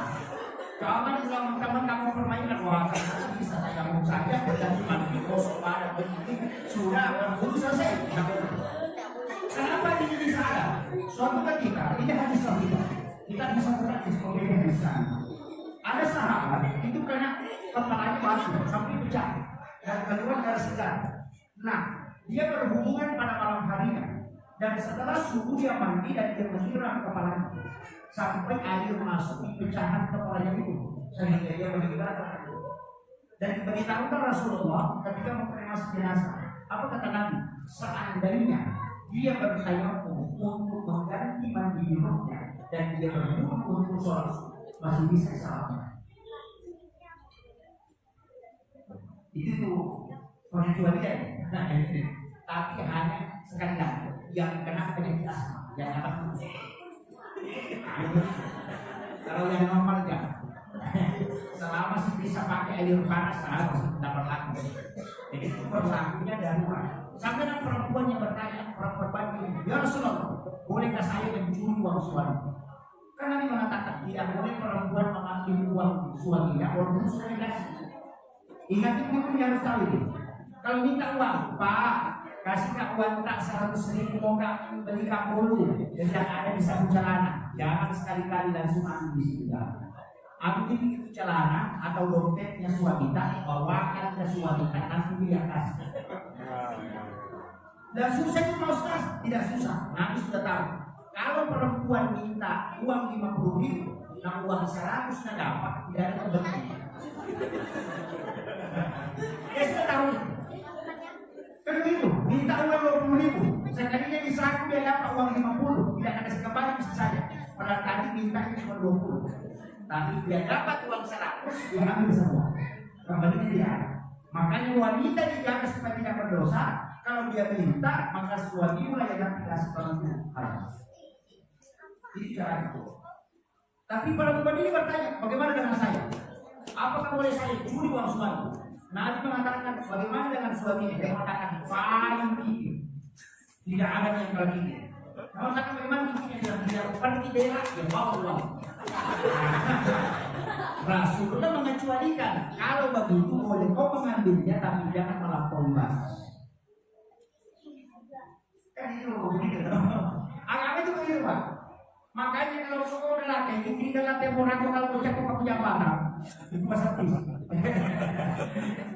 Jangan teman-teman kamu permainan wah bisa saya ngomong saja dan mandi kosong pada begini sudah berburu selesai. Kenapa ini bisa ada? Suatu ketika ini hadis kita. Kita bisa berarti sebagai hadis. Ada sahabat itu kena kepalanya batu sampai pecah dan keluar darah segar. Nah, dia berhubungan pada malam harinya dan setelah subuh dia mandi dan dia menyiram kepalanya sampai air masuk di pecahan kepalanya itu sehingga dia meninggal. Dan diberitahukan Rasulullah ketika mengkremasi jenazah, apa kata Nabi? Seandainya dia bertayamum untuk mengganti mandi junubnya dan dia berwudu untuk sholat masih bisa selamat. Itu tuh pengecualian. Tapi hanya sekali yang kena penyakit asma, yang apa? Kalau yang normal jangan. Selama masih bisa pakai air panas harus tidak berlaku. Jadi itu berlakunya darurat. Sampai ada perempuan yang bertanya, perempuan ini, ya Rasulullah, bolehkah saya mencuri uang suami? Karena Nabi mengatakan tidak boleh perempuan mengambil uang suaminya walaupun sudah dikasih. Ingat itu harus tahu itu. Kalau minta uang, Pak, kasih uang tak 100.000 mau beli kapulu yang ada di saku celana. Jangan sekali-kali langsung ambil di situ. Ambil itu celana atau dompetnya suami kita, bawakan ke suami kita, nanti dia kasih. Dan susah itu Pak Ustaz? Tidak susah. Nabi sudah tahu. Kalau perempuan minta uang 50.000, nah uang 100 tidak dapat, tidak ada kebeli. Dia sudah tahu. Kan begitu, minta uang 20.000, sekalinya di saku dia dapat uang 50, tidak ada kembali bisa saja. Padahal tadi minta cuma 20, tapi dia dapat uang 100, dia ambil semua. Kembalinya tidak ada. Makanya wanita dijaga supaya tidak berdosa. Kalau dia minta, maka suaminya yang nanti kasih bantu. Ini cara itu. Tapi perempuan ini bertanya, bagaimana dengan saya? Apakah boleh saya curi uang suami? Nabi mengatakan, bagaimana dengan suami? Dia mengatakan, paling tinggi. Tidak ada yang lebih tinggi. Kalau kata bagaimana tingginya dia pergi daerah, dia bawa uang. Rasulullah mengecualikan, kalau begitu boleh kau mengambilnya, tapi jangan melampaui batas. Kan itu begitu. Agama itu begitu Pak. Makanya kalau sekolah laki, tinggal latih orang kalau bocah kok punya batang, itu masa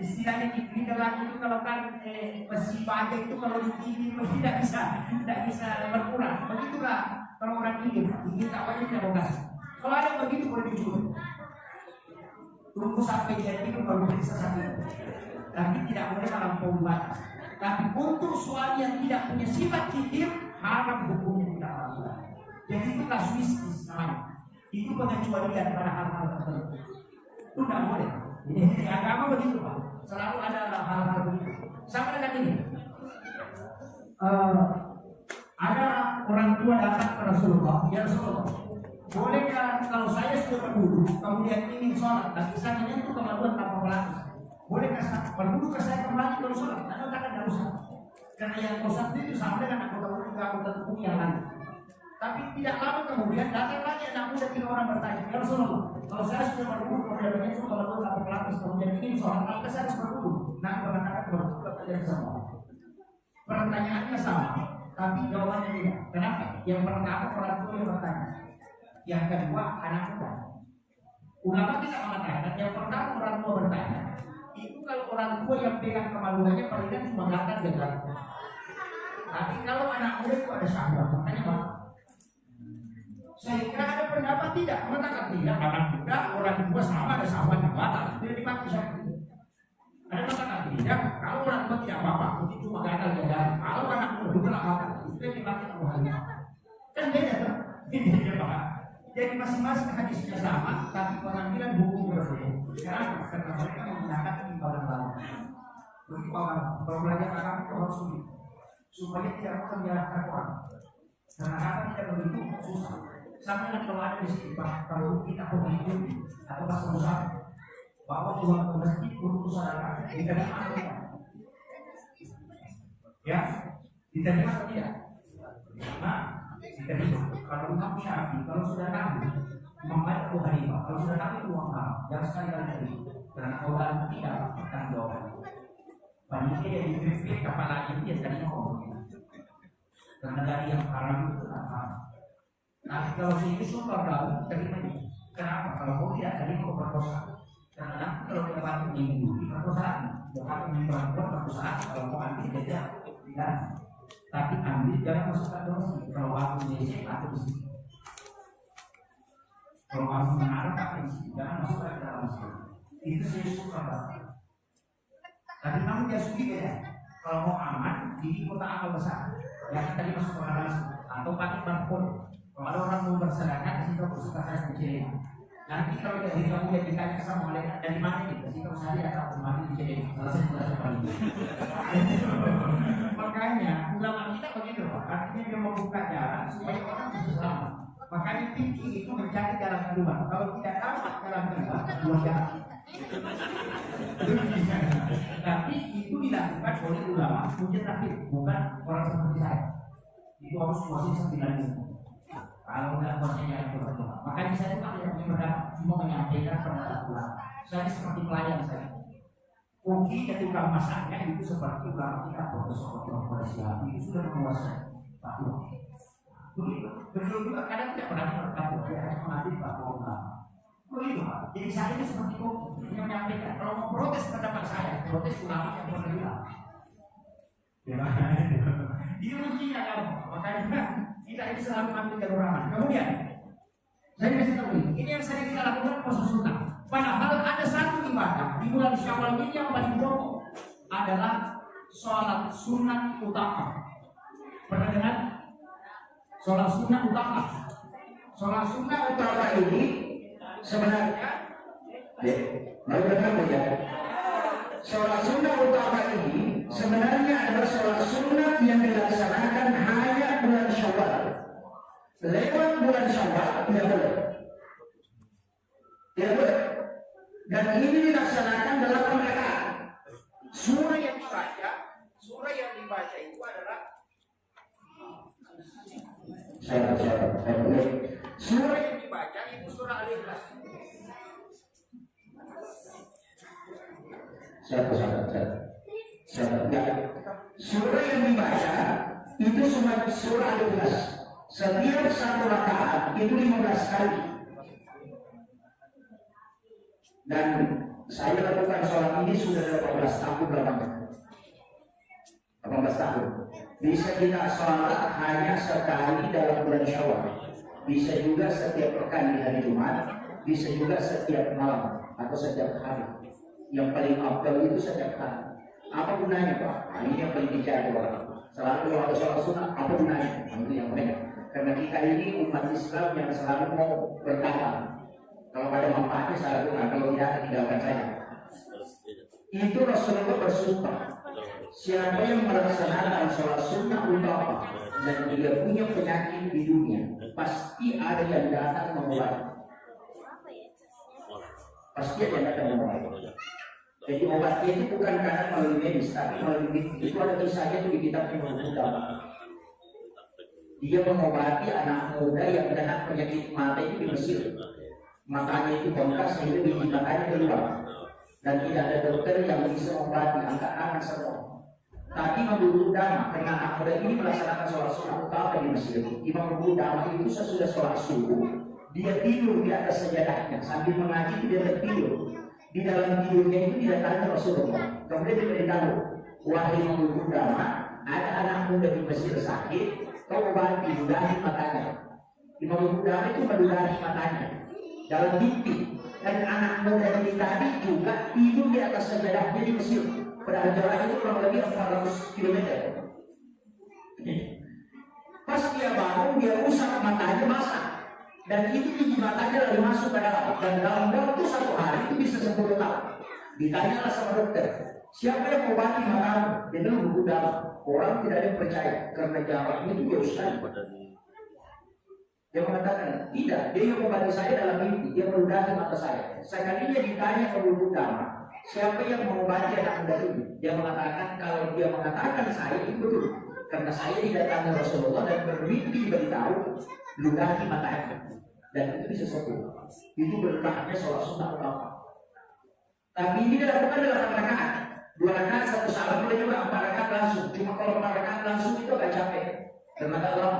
istilahnya tinggal laki itu kalau kan besi baja itu kalau digigit tidak bisa berkurang. Begitulah kalau orang gigit tak wajib tidak mau kasih. Kalau ada begitu boleh dijual. Tunggu sampai jadi itu baru bisa sakit. Tapi tidak boleh melampaui batas. Tapi untuk suami yang tidak punya sifat kikir, haram hukumnya tidak lakukan. Jadi itu kasuistis namanya. Itu pengecualian pada hal-hal tertentu. Itu tidak boleh. Jadi agama begitu Pak. Selalu ada hal-hal begitu. Sama dengan ini. Ada orang tua datang ke Rasulullah. Ya Rasulullah, bolehkah kalau saya sudah berwudu kemudian ingin sholat dan bisa menyentuh kemaluan tanpa pelapis? Bolehkah berwudu ke saya kembali kalau sholat? Anda katakan tidak usah. Karena yang sholat itu sama dengan anggota tubuh yang lain. Tapi tidak lama kemudian datang lagi anak muda 3 orang bertanya, ya Rasulullah, kalau saya sudah berwudu kemudian menyentuh kemaluan tanpa pelapis kemudian ingin sholat, apakah saya harus berwudu? Nah, mengatakan berwudu terjadi semua. Pertanyaannya sama, tapi jawabannya tidak. Kenapa? Yang pertama orang tua yang bertanya. Yang kedua anak muda. Ulama tidak mengatakan yang pertama orang tua bertanya. Itu kalau orang tua yang pegang kemaluannya palingan cuma mengatakan jalan. Tapi kalau anak muda itu ada syahwat, makanya apa? Sehingga ada pendapat tidak mengatakan tidak anak muda orang tua sama ada syahwat yang batal tidak dipakai syahwat. Ada mengatakan tidak kalau orang tua tidak apa-apa, mungkin cuma gagal jalan. Kalau anak muda betul apa? Itu yang dipakai Tuhannya. Kan beda kan? Beda Pak. Jadi masing-masing hadisnya sama, tapi pengambilan hukum berbeda. Kenapa? Karena mereka menggunakan imbalan lain. Begitu kalau belajar agama itu harus sulit, supaya tidak menyalahkan orang. Karena apa tidak begitu susah. Sama dengan kalau ada di sini, kalau kita pemimpin atau pas usaha, bawa uang ke masjid untuk usaha diterima atau tidak? Ya, diterima atau tidak? Nah, diterima. Kalau Imam Syafi'i, kalau sudah tahu membaca Abu Hanifah, kalau sudah tahu uang haram, jangan sekali-kali terima. Karena orang tidak akan jawab. Panitia yang dipimpin kepala ini dia tadi ngomong. Karena dari yang haram itu haram. Nah, kalau ini sumpah tahu terima ini. Kenapa? Kalau kau tidak terima perkosaan. Karena kalau kita bantu minggu perkosaan, bukan mengimbangi perkosaan. Kalau mau ambil dia tidak. Tapi ambil jangan masukkan ke masjid. Kalau aku di atau di sini. Kalau aku mengarah ke sini, jangan masukkan ke dalam masjid. Itu saya suka. Tapi namun dia sugi beda. Kalau mau aman di kota amal besar, jangan tadi masuk ke dalam masjid atau pakai balkon. Kalau ada orang mau bersedekah, di situ suka saya kecilin. Nanti kalau dari kamu yang ditanya sama malaikat dari mana nih? Di situ saya atau mati dicilin. Selesai sudah sekali. Makanya ulama kita begitu, artinya dia membuka jalan supaya orang bisa selamat. Makanya fikih itu mencari jalan keluar. Kalau tidak dapat jalan keluar, dua jalan. Tapi itu dilakukan oleh ulama punya terakhir, bukan orang seperti saya. Itu harus puasa 9 minggu. Kalau tidak puasanya yang berdoa. Makanya saya itu tidak punya pendapat, cuma menyampaikan pendapat ulama. Saya seperti pelayan saya. Uki ketika masaknya itu seperti ulama kita Profesor Siapi itu sudah menguasai fatwa. Begitu juga kadang tidak pernah berkata dia hanya mengambil fatwa ulama. Begitu Pak. Jadi saya ini seperti itu yang menyampaikan. Kalau mau protes pendapat saya, protes ulama yang pernah bilang. Dia mungkin agama. Makanya kita ini selalu ambil jalur aman. Kemudian saya kasih tahu ini yang sering kita lakukan puasa sunnah. Padahal ada satu ibadah di bulan Syawal ini yang paling pokok adalah sholat sunat utama. Pernah dengar? Sholat sunat utama. Sholat sunat utama ini sebenarnya, sholat sunat utama ini sebenarnya adalah sholat sunat yang dilaksanakan hanya bulan Syawal. Lewat bulan Syawal tidak boleh. Tidak boleh. Dan ini dilaksanakan dalam rakaat. Surah yang dibaca itu adalah surah yang dibaca itu surah Al-Ikhlas. Surah yang dibaca itu cuma surah Al-Ikhlas. Setiap satu rakaat itu 15 kali. Dan saya lakukan sholat ini sudah 18 tahun belakang. 18 tahun. Bisa kita sholat hanya sekali dalam bulan Syawal. Bisa juga setiap pekan di hari Jumat. Bisa juga setiap malam atau setiap hari. Yang paling afdal itu setiap hari. Apa gunanya Pak? Nah, ini yang paling dicari orang. Selalu kalau ada sholat sunnah, apa gunanya? Itu yang penting. Karena kita ini umat Islam yang selalu mau bertahan. Kalau ada manfaatnya saya lakukan, kalau tidak tinggalkan saja. Itu Rasulullah bersumpah, siapa yang melaksanakan sholat sunnah utama dan dia punya penyakit di dunia, pasti ada yang datang mengobati. Pasti ada yang datang mengobati. Jadi obatnya itu bukan karena melalui medis, tapi melalui itu ada kisahnya itu di kitab yang utama. Dia mengobati anak muda yang kena penyakit mata itu di Mesir. Matanya itu bengkak sehingga biji matanya keluar dan tidak ada dokter yang bisa mengobati, angkat-angkat semua. Tapi Imam Qudamah karena anak muda ini melaksanakan sholat sunnah utama di Mesir. Imam Qudamah itu sesudah sholat subuh dia tidur di atas sajadahnya sambil mengaji, dia tertidur. Di dalam tidurnya itu didatangi Rasulullah. Kemudian dia beritahu, wahai Imam Qudamah, ada anak muda di Mesir sakit, kau obati, ludahi matanya. Imam Qudamah itu meludahi matanya dalam mimpi, dan anak muda ini tadi juga tidur di atas sajadahnya di Mesir. Padahal jaraknya itu kurang lebih 400 km. Pas dia bangun, dia rusak matanya basah, dan itu biji matanya lalu masuk ke dalam. Dan dalam waktu 1 hari itu bisa 10 tahun. Ditanyalah sama dokter, siapa yang mengobati matamu? Dia bilang buku dalam. Orang tidak ada yang percaya karena jaraknya itu jauh sekali. Dia mengatakan, tidak, dia yang mengobati saya dalam mimpi, dia meludahi mata saya. Sekalinya ditanya ke Buku Dhamma, siapa yang mengobati anak muda ini? Dia mengatakan, kalau dia mengatakan saya itu betul. Karena saya didatangi Rasulullah dan bermimpi beritahu, ludahi matanya. Dan itu bisa sembuh. Itu berkahnya sholat sunnah utama. Tapi ini dilakukan dalam 8 rakaat. 2 rakaat, 1 salam, boleh juga 4 rakaat langsung. Cuma kalau 4 rakaat langsung itu agak capek. Dan agak lama.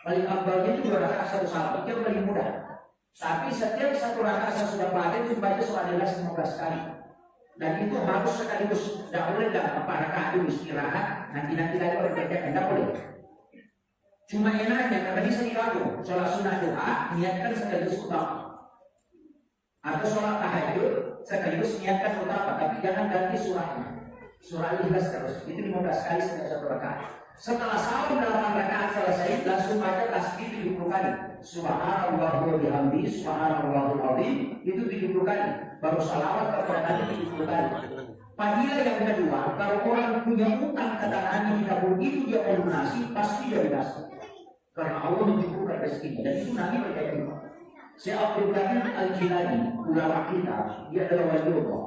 Paling ambalnya itu 2 rakaat 1 salam, itu yang paling mudah. Tapi setiap 1 rakaat sesudah pada itu baca surah Al-Ikhlas 15 kali. Dan itu harus sekaligus, tidak boleh dalam 4 rakaat dulu istirahat, nanti lagi baru kerjakan, tidak boleh. Cuma enaknya karena bisa dilakukan sholat sunnah doa, niatkan sekaligus utama. Atau sholat tahajud sekaligus niatkan utama, tapi jangan ganti surahnya. Surah Al-Ikhlas terus, itu 15 kali setiap 1 rakaat. Setelah salam 8 rakaat selesai, langsung baca tasbih 70 kali. Subhanallah wa bihamdi, subhanallahul azim, itu 70 kali. Baru salawat kepada Nabi 70 kali. Padilah yang kedua, kalau orang punya utang ke tangannya tidak begitu dia mau lunasi, pasti dia lunasi. Karena Allah mencukupkan rezekinya, dan itu Nabi percaya juga. Syekh Abdul Qadir Al-Jilani, ulama kita, dia adalah wali Allah,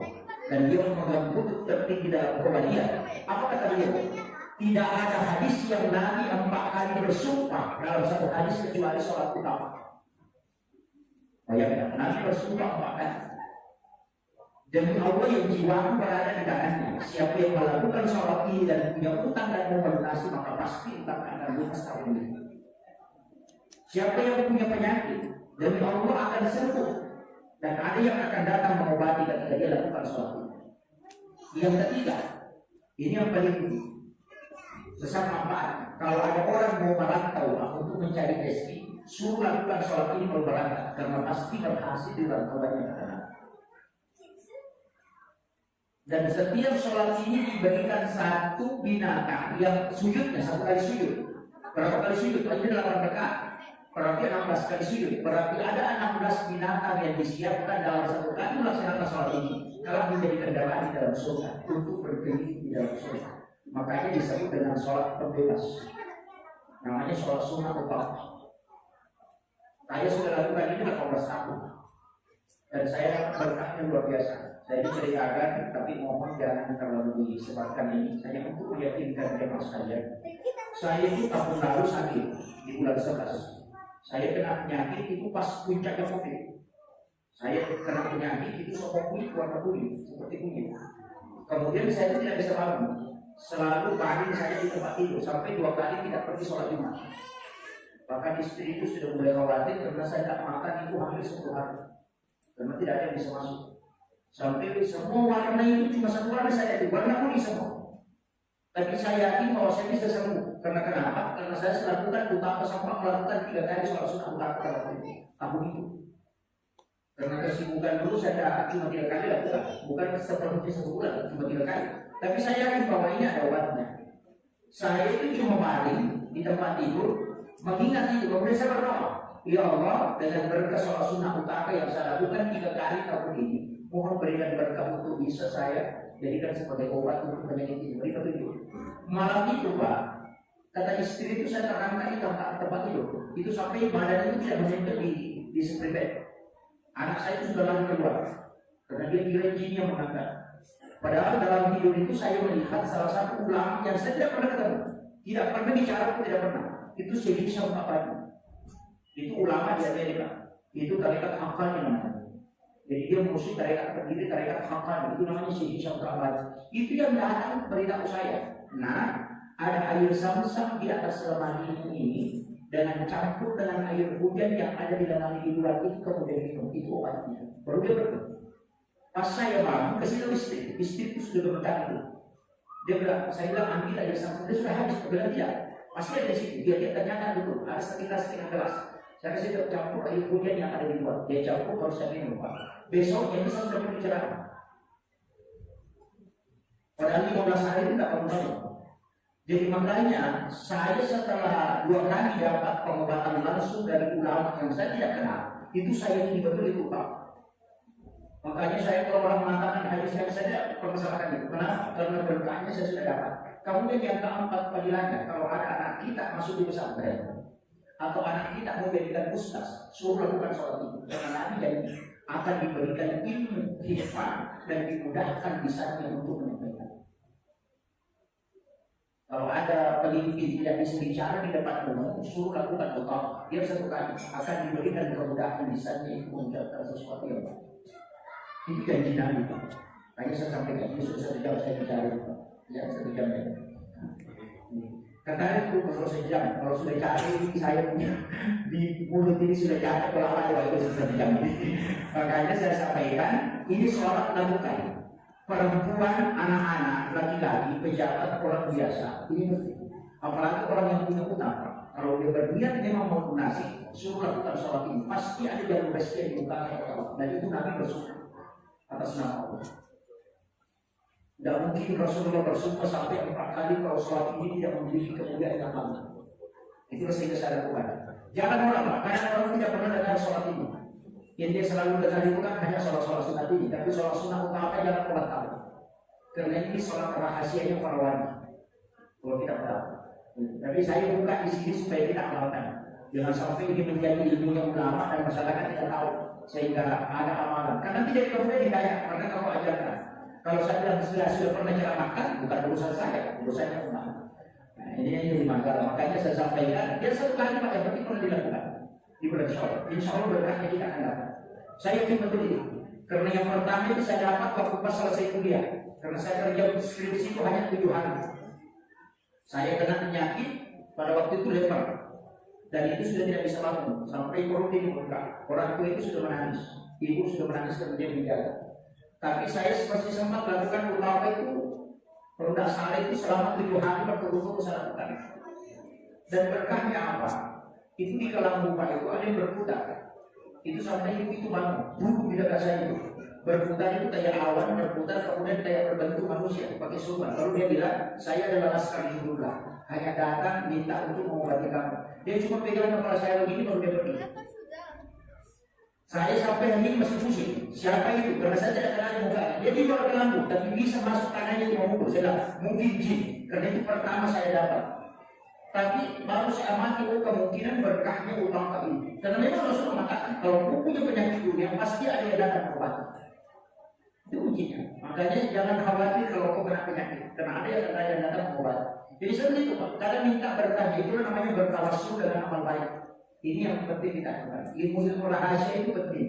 dan dia memegang kutub tertinggi dalam Quraniyah. Apa kata dia? Tidak ada hadis yang Nabi 4 kali bersumpah dalam 1 hadis kecuali sholat utama. Bayangkan, Nabi bersumpah 4 kali. Demi Allah yang jiwaku berada di tangannya. Siapa yang melakukan sholat ini dan punya utang dan mau melunasi, maka pasti utang akan lunas tahun ini. Siapa yang punya penyakit, demi Allah akan sembuh. Dan ada yang akan datang mengobati ketika dia lakukan sholat ini. Yang ketiga, ini yang paling besar manfaat. Kalau ada orang mau merantau untuk mencari rezeki, suruh lakukan sholat ini mau berangkat, karena pasti berhasil di rantauannya ke tanah. Dan setiap sholat ini diberikan 1 binatang yang sujudnya 1 kali sujud. Berapa kali sujud? Ini 8 rakaat. Berarti 16 kali sujud. Berarti ada 16 binatang yang disiapkan dalam 1 kali melaksanakan sholat ini. Kalau menjadi kendaraan di dalam surga untuk berkeliling di dalam surga. Makanya disebut dengan sholat pembebas. Namanya sholat sunnah utama. Saya sudah lakukan ini 18 tahun. Dan saya berkahnya luar biasa. Saya diceritakan, tapi mohon jangan terlalu disebarkan ini. Saya untuk meyakinkan jemaah sekalian. Saya itu tahun lalu sakit di bulan 11. Saya kena penyakit itu pas puncaknya COVID. Saya kena penyakit itu sopok kulit, warna kulit, seperti kunyit. Kemudian saya itu tidak bisa bangun. Selalu baring saya di tempat tidur sampai 2 kali tidak pergi sholat Jumat. Bahkan istri itu sudah mulai khawatir karena saya tak makan itu hampir 10 hari. Karena tidak ada yang bisa masuk. Sampai semua warna itu cuma satu warna saya itu, warna kuning semua. Tapi saya yakin bahwa saya bisa sembuh. Karena kenapa? Karena saya melakukan utama sampai melakukan 3 kali sholat sunnah utama tahun itu. Karena kesibukan dulu saya cuma 3 kali lakukan, bukan seperti 1 bulan, cuma 3 kali. Tapi saya yakin bahwa ini ada obatnya. Saya itu cuma baring di tempat tidur, mengingat itu, kemudian saya berdoa, ya Allah, dengan berkah sholat sunnah utama yang saya lakukan 3 kali tahun ini, mohon berikan berkah untuk bisa saya jadikan sebagai obat untuk penyakit ini. Beri petunjuk. Malam itu Pak, kata istri itu saya terangkat di tempat tidur. Itu sampai badan itu tidak menempel di spray bed. Anak saya itu sudah lari keluar karena dia kira jin yang mengangkat. Padahal dalam tidur itu saya melihat salah satu ulama yang saya tidak pernah ketemu, tidak pernah bicara pun tidak pernah. Itu Syekh Syamsul Abadi. Itu ulama di Amerika. Itu tarekat Haqqani namanya. Jadi dia musuh tarekat terdiri tarekat Haqqani. Itu namanya Syekh Syamsul Abadi. Itu yang datang beritahu saya. Nah, ada air Zam-Zam di atas lemari ini dengan campur dengan air hujan yang ada di dalam di luar itu kemudian minum, itu obatnya. Baru dia berdoa. Pas saya malam ke situ istri itu sudah berbentar itu. Dia bilang, saya bilang ambil air Zam-Zam, dia sudah habis. Dia bilang tidak, pasti ada di situ. Dia ternyata dulu ada sekitar setengah gelas. Saya kasih campur air hujan yang ada di luar. Dia campur baru saya minum. Besoknya saya sudah berbicara. Padahal 15 hari itu tidak kamu. Jadi makanya saya setelah 2 kali dapat pengobatan langsung dari ulama yang saya tidak kenal, itu saya ini betul itu Pak. Makanya saya kalau orang mengatakan hadis yang saya permasalahkan itu. Kenapa? Karena berkahnya saya sudah dapat. Kemudian yang keempat panggilannya, kalau ada anak kita masuk di pesantren atau anak kita mau jadikan ustaz, suruh lakukan sholat itu. Karena nanti jadi akan diberikan ilmu hikmah dan dimudahkan lisannya untuk menyampaikan. Kalau ada pemimpin tidak bisa bicara di depan umum, suruh lakukan utama. Dia satu kali akan diberikan kemudahan lisannya untuk mengucapkan sesuatu yang baik. Ini janji Nabi. Hanya saya sampaikan ini sudah 1 jam saya bicara, ya 1 jam ya. Katanya itu kalau 1 jam, kalau sudah cari saya punya di mulut ini sudah cari kalau ada itu 1 jam. Makanya saya sampaikan ini sholat lakukan. Perempuan, anak-anak, laki-laki, pejabat, orang biasa, ini penting. Apalagi orang yang punya utang. Kalau dia berniat memang mau lunasi, suruh lakukan sholat ini. Pasti ada jalur rezeki yang dibuka oleh Allah. Dan itu Nabi bersumpah atas nama Allah. Tidak mungkin Rasulullah bersumpah sampai 4 kali kalau sholat ini tidak memiliki kemuliaan yang lama. Itu sehingga saya lakukan. Jangan orang, karena orang tidak pernah dengar sholat ini. Yang dia selalu dengar itu kan hanya sholat-sholat sunat ini, tapi sholat sunat utama jangan pernah tahu. Karena ini sholat rahasianya para wanita. Kalau kita tahu. Tapi saya buka di sini supaya kita amalkan. Jangan sampai ini menjadi ilmu yang ulama dan masyarakat tidak tahu sehingga ada amalan. Karena tidak kemudian dikaya karena kamu ajarkan. Kalau saya bilang sudah pernah ceramahkan, bukan urusan saya, urusannya ulama. Nah, ini yang dimakan. Makanya saya sampaikan, dia 1 kali Pak yang penting pernah dilakukan. Di bulan Syawal, insya Allah berkahnya kita akan dapat. Saya yakin betul itu. Karena yang pertama itu saya dapat waktu pas selesai kuliah. Karena saya kerja skripsi itu hanya 7 hari. Saya kena penyakit pada waktu itu leper. Dan itu sudah tidak bisa bangun. Sampai perut ini bengkak. Orang tua itu sudah menangis. Ibu sudah menangis kemudian menjaga. Tapi saya masih sempat lakukan utama itu. Kalau tidak salah itu selama 7 hari berturut-turut saya lakukan. Dan berkahnya apa? Itu di kolam buka itu ada yang berputar. Itu sampai itu bangun, duduk di dekat saya itu. Berputar itu kayak awan, berputar kemudian kayak berbentuk manusia pakai sulman. Lalu dia bilang, saya adalah Laskar Hidullah, hanya datang minta untuk mengobati kamu. Dia cuma pegang kepala saya begini baru dia pergi. Saya sampai hari ini masih pusing. Siapa itu? Karena saya tidak kenal muka. Dia di luar lampu, tapi bisa masuk tangannya di memukul. Saya bilang, mungkin jin. Karena itu pertama saya dapat. Tapi baru saya amati kemungkinan berkahnya utama ini. Karena memang Rasul mengatakan kalau kamu punya penyakit dunia pasti ada yang datang berobat. Itu kuncinya. Makanya jangan khawatir kalau kau kena penyakit. Karena ada yang datang berobat. Jadi seperti itu Pak. Kadang minta berkah itu namanya bertawassul dengan amal baik. Ini yang penting kita lakukan. Ilmu rahasia itu penting.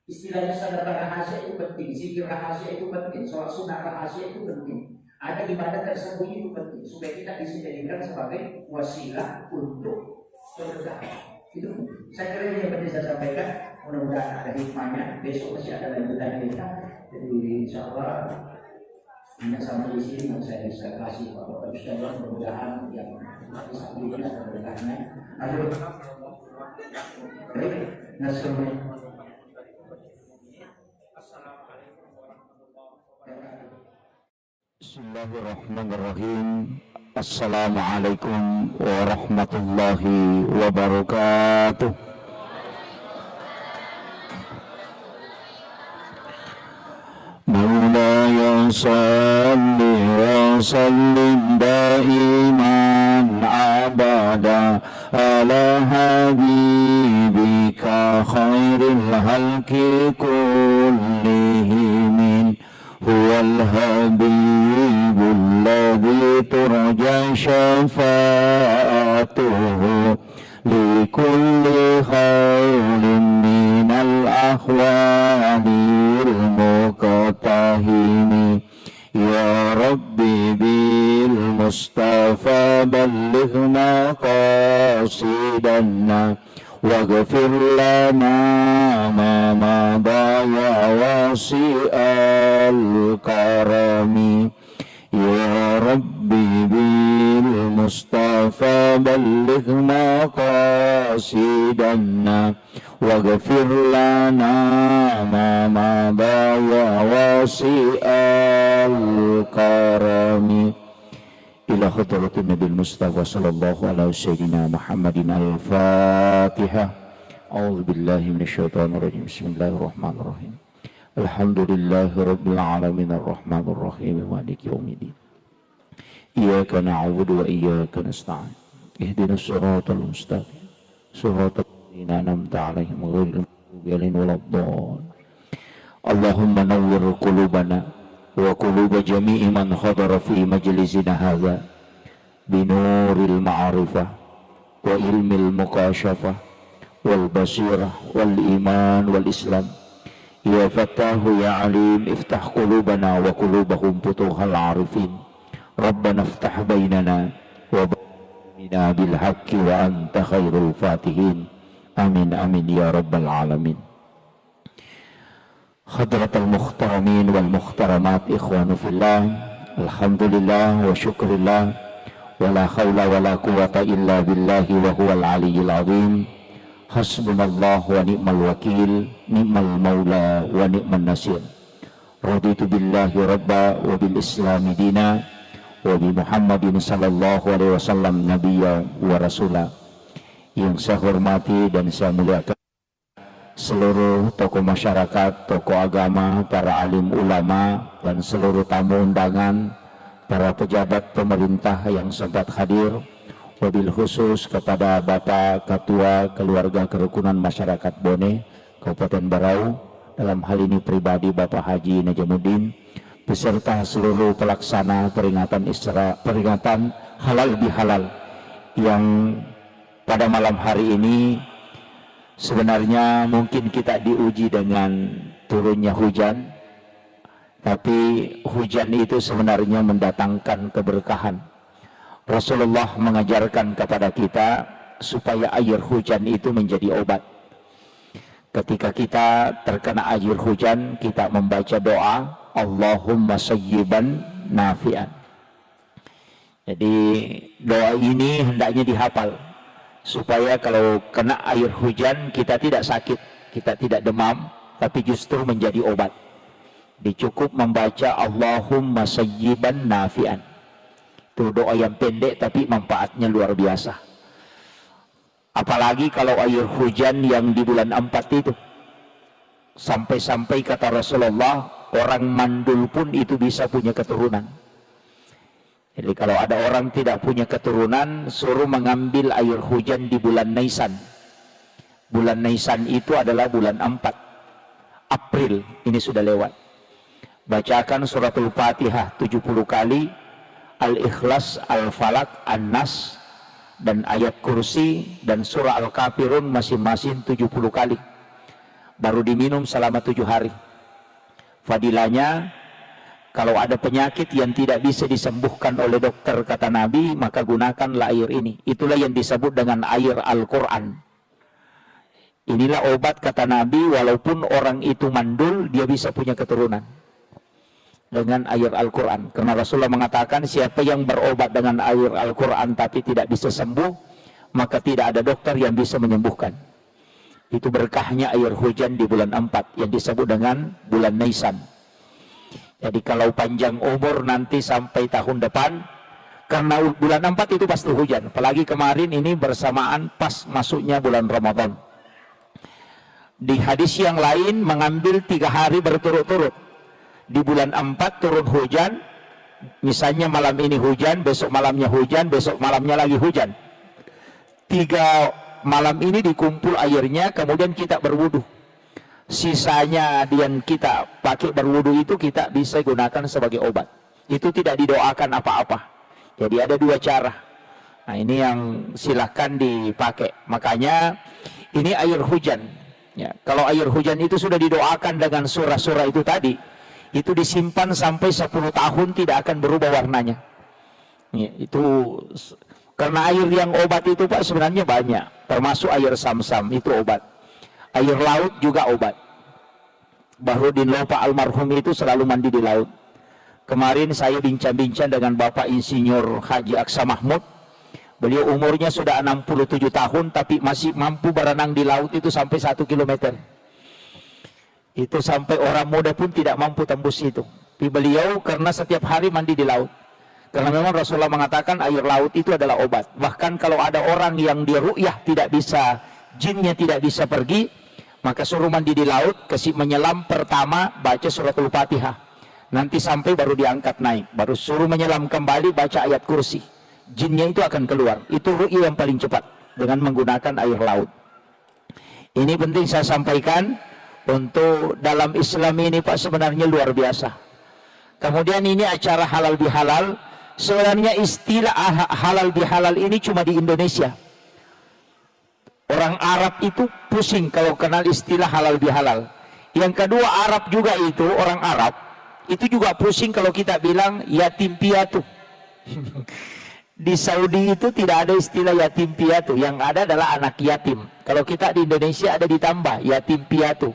Istilahnya sedekah rahasia itu penting. Zikir rahasia itu penting. Sholat sunnah rahasia itu penting. Ada ibadah tersembunyi itu penting supaya kita bisa dijadikan sebagai wasilah untuk Itu saya kira ini yang tadi saya sampaikan. Mudah-mudahan ada hikmahnya. Besok masih ada lanjutan kita. Jadi insya Allah hanya sampai di sini yang saya bisa kasih Bapak Ibu sekalian. Mudah-mudahan yang bisa berikan ada berkahnya. Aduh, baik, nasibnya. Bismillahirrahmanirrahim. Assalamualaikum warahmatullahi wabarakatuh. Maulaya salli wa sallim daiman abada ala habibika khairil halki kullihim. هو الحبيب الذي ترجى شفاعته لكل خير من الأحوال المقتحم يا ربي بالمصطفى بلغ مقاصدنا واغفر لنا ما مضى يا واسع الكرم يا ربي بالمصطفى بلغ مقاصدنا واغفر لنا ما مضى يا واسع الكرم إلى حضرة النبي المصطفى صلى الله على سيدنا محمد الفاتحة. أعوذ بالله من الشيطان الرجيم. بسم الله الرحمن الرحيم. الحمد لله رب العالمين الرحمن الرحيم مالك يوم الدين. إياك نعبد وإياك نستعين. اهدنا الصراط المستقيم صراط الذين أنعمت عليهم غير المغضوب عليهم ولا الضالين. اللهم نور قلوبنا وقلوب جميع من حضر في مجلسنا هذا بنور المعرفة وعلم المكاشفة والبصيرة والإيمان والإسلام. يا فتاح يا عليم افتح قلوبنا وقلوبهم فتوح العارفين. ربنا افتح بيننا وبيننا بالحق وأنت خير الفاتحين. آمين آمين يا رب العالمين. Hadratul muhtaramin wal muhtaramat ikhwanu fillah. Alhamdulillah wa syukurillah wa la hawla wa la quwata illa billahi wa huwal aliyyil azim. Hasbunallah wa ni'mal wakil, ni'mal maula wa ni'man nasir. Raditu billahi rabba wa bil islami dina wa bi Muhammadin sallallahu alaihi wasallam nabiyya wa rasula. Yang saya hormati dan saya muliakan seluruh tokoh masyarakat, tokoh agama, para alim ulama, dan seluruh tamu undangan, para pejabat pemerintah yang sempat hadir, wabil khusus kepada Bapak Ketua Keluarga Kerukunan Masyarakat Bone, Kabupaten Berau, dalam hal ini pribadi Bapak Haji Najamuddin, beserta seluruh pelaksana peringatan halal bihalal yang pada malam hari ini sebenarnya mungkin kita diuji dengan turunnya hujan, tapi hujan itu sebenarnya mendatangkan keberkahan. Rasulullah mengajarkan kepada kita supaya air hujan itu menjadi obat. Ketika kita terkena air hujan, kita membaca doa Allahumma sayyiban nafi'an. Jadi doa ini hendaknya dihafal, supaya kalau kena air hujan kita tidak sakit, kita tidak demam, tapi justru menjadi obat. Dicukup membaca Allahumma sayyiban nafi'an. Itu doa yang pendek tapi manfaatnya luar biasa. Apalagi kalau air hujan yang di bulan 4 itu. Sampai-sampai kata Rasulullah, orang mandul pun itu bisa punya keturunan. Jadi kalau ada orang tidak punya keturunan, suruh mengambil air hujan di bulan Nisan. Bulan Nisan itu adalah bulan 4. April, ini sudah lewat. Bacakan suratul Fatihah 70 kali, Al-Ikhlas, Al-Falak, An-Nas, dan ayat kursi, dan surah Al-Kafirun masing-masing 70 kali. Baru diminum selama 7 hari. Fadilahnya, Kalau ada penyakit yang tidak bisa disembuhkan oleh dokter, kata Nabi, maka gunakanlah air ini. Itulah yang disebut dengan air Al-Quran. Inilah obat, kata Nabi, walaupun orang itu mandul, dia bisa punya keturunan dengan air Al-Quran. Karena Rasulullah mengatakan, siapa yang berobat dengan air Al-Quran tapi tidak bisa sembuh, maka tidak ada dokter yang bisa menyembuhkan. Itu berkahnya air hujan di bulan 4 yang disebut dengan bulan Nisan. Jadi kalau panjang umur nanti sampai tahun depan, karena bulan 4 itu pasti hujan. Apalagi kemarin ini bersamaan pas masuknya bulan Ramadan. Di hadis yang lain mengambil 3 hari berturut-turut. Di bulan 4 turun hujan, misalnya malam ini hujan, besok malamnya hujan, besok malamnya lagi hujan. 3 malam ini dikumpul airnya, kemudian kita berwudu. Sisanya yang kita pakai berwudu itu kita bisa gunakan sebagai obat. Itu tidak didoakan apa-apa. Jadi ada 2 cara. Nah ini yang silakan dipakai. Makanya ini air hujan. Ya, kalau air hujan itu sudah didoakan dengan surah-surah itu tadi, itu disimpan sampai 10 tahun tidak akan berubah warnanya. Ya, itu karena air yang obat itu Pak sebenarnya banyak. Termasuk air Sam-Sam itu obat. Air laut juga obat. Bahrudin Lopa almarhum itu selalu mandi di laut. Kemarin saya bincang-bincang dengan Bapak Insinyur Haji Aksa Mahmud. Beliau umurnya sudah 67 tahun tapi masih mampu berenang di laut itu sampai 1 kilometer. Itu sampai orang muda pun tidak mampu tembus itu. Tapi beliau karena setiap hari mandi di laut. Karena memang Rasulullah mengatakan air laut itu adalah obat. Bahkan kalau ada orang yang dia ru'yah tidak bisa, jinnya tidak bisa pergi, maka suruh mandi di laut, kasih menyelam pertama, baca suratul Fatihah. Nanti sampai baru diangkat naik. Baru suruh menyelam kembali, baca ayat kursi. Jinnya itu akan keluar. Itu ru'yah yang paling cepat dengan menggunakan air laut. Ini penting saya sampaikan. Untuk dalam Islam ini Pak sebenarnya luar biasa. Kemudian ini acara halal bihalal. Sebenarnya istilah halal bihalal ini cuma di Indonesia. Orang Arab itu pusing kalau kenal istilah halal bihalal. Yang kedua Arab juga itu, orang Arab itu juga pusing kalau kita bilang yatim piatu. Di Saudi itu tidak ada istilah yatim piatu, yang ada adalah anak yatim. Kalau kita di Indonesia ada ditambah yatim piatu.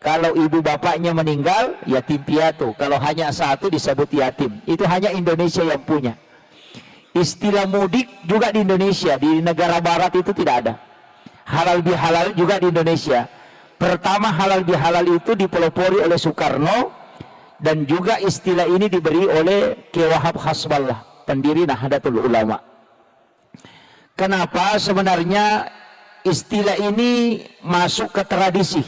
Kalau ibu bapaknya meninggal, yatim piatu. Kalau hanya satu disebut yatim. Itu hanya Indonesia yang punya. Istilah mudik juga di Indonesia. Di negara barat itu tidak ada. Halal bihalal juga di Indonesia. Pertama halal bihalal itu dipelopori oleh Soekarno. Dan juga istilah ini diberi oleh Kiai Wahab Hasballah, pendiri Nahdlatul Ulama. Kenapa sebenarnya istilah ini masuk ke tradisi?